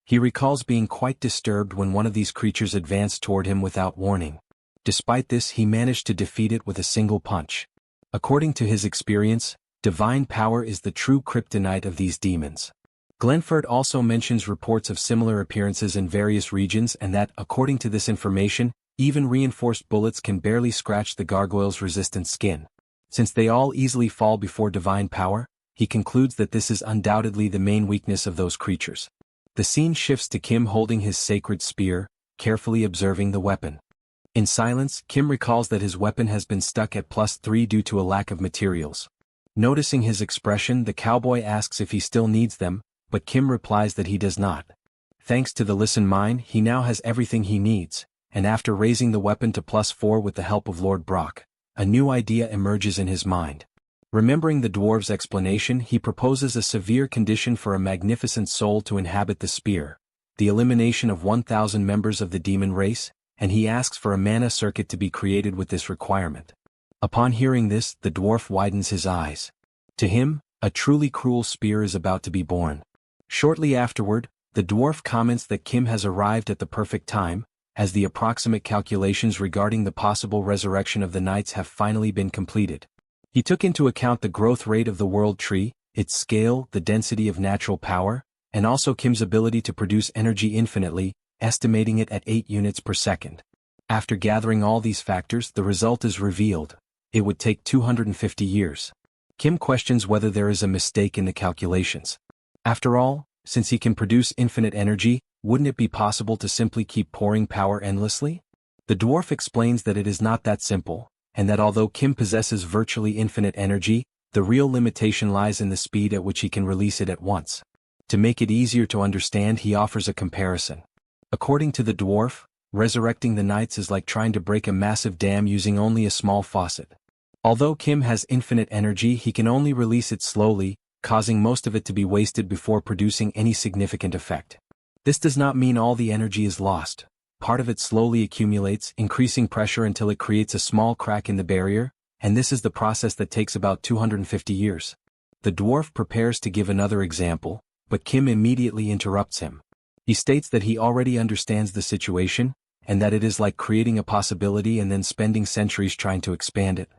He recalls being quite disturbed when one of these creatures advanced toward him without warning. Despite this, he managed to defeat it with a single punch. According to his experience, divine power is the true kryptonite of these demons. Glenford also mentions reports of similar appearances in various regions and that, according to this information, even reinforced bullets can barely scratch the gargoyle's resistant skin. Since they all easily fall before divine power, he concludes that this is undoubtedly the main weakness of those creatures. The scene shifts to Kim holding his sacred spear, carefully observing the weapon. In silence, Kim recalls that his weapon has been stuck at +3 due to a lack of materials. Noticing his expression, the cowboy asks if he still needs them, but Kim replies that he does not. Thanks to the Listen Mine, he now has everything he needs, and after raising the weapon to +4 with the help of Lord Brock, a new idea emerges in his mind. Remembering the dwarf's explanation, he proposes a severe condition for a magnificent soul to inhabit the spear, the elimination of 1,000 members of the demon race, and he asks for a mana circuit to be created with this requirement. Upon hearing this, the dwarf widens his eyes. To him, a truly cruel spear is about to be born. Shortly afterward, the dwarf comments that Kim has arrived at the perfect time, as the approximate calculations regarding the possible resurrection of the knights have finally been completed. He took into account the growth rate of the world tree, its scale, the density of natural power, and also Kim's ability to produce energy infinitely, estimating it at 8 units per second. After gathering all these factors, the result is revealed. It would take 250 years. Kim questions whether there is a mistake in the calculations. After all, since he can produce infinite energy, wouldn't it be possible to simply keep pouring power endlessly? The dwarf explains that it is not that simple, and that although Kim possesses virtually infinite energy, the real limitation lies in the speed at which he can release it at once. To make it easier to understand, he offers a comparison. According to the dwarf, resurrecting the knights is like trying to break a massive dam using only a small faucet. Although Kim has infinite energy, he can only release it slowly, causing most of it to be wasted before producing any significant effect. This does not mean all the energy is lost. Part of it slowly accumulates, increasing pressure until it creates a small crack in the barrier, and this is the process that takes about 250 years. The dwarf prepares to give another example, but Kim immediately interrupts him. He states that he already understands the situation, and that it is like creating a possibility and then spending centuries trying to expand it.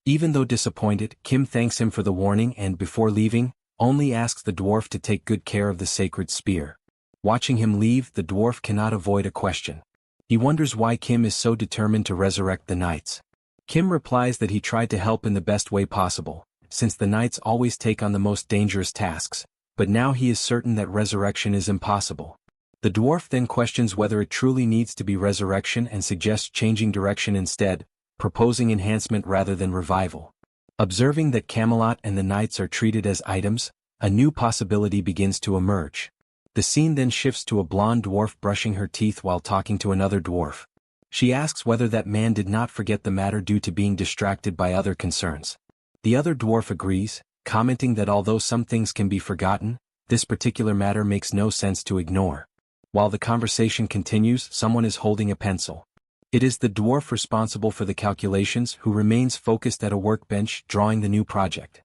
Even though disappointed, Kim thanks him for the warning and, before leaving, only asks the dwarf to take good care of the sacred spear. Watching him leave, the dwarf cannot avoid a question. He wonders why Kim is so determined to resurrect the knights. Kim replies that he tried to help in the best way possible, since the knights always take on the most dangerous tasks, but now he is certain that resurrection is impossible. The dwarf then questions whether it truly needs to be resurrection and suggests changing direction instead, proposing enhancement rather than revival. Observing that Camelot and the knights are treated as items, A new possibility begins to emerge. The scene then shifts to a blonde dwarf brushing her teeth while talking to another dwarf. She asks whether that man did not forget the matter due to being distracted by other concerns. The other dwarf agrees, commenting that although some things can be forgotten, this particular matter makes no sense to ignore. While the conversation continues, someone is holding a pencil. It is the dwarf responsible for the calculations who remains focused at a workbench drawing the new project.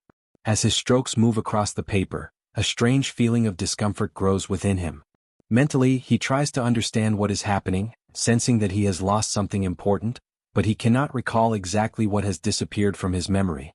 As his strokes move across the paper, a strange feeling of discomfort grows within him. Mentally, he tries to understand what is happening, sensing that he has lost something important, but he cannot recall exactly what has disappeared from his memory.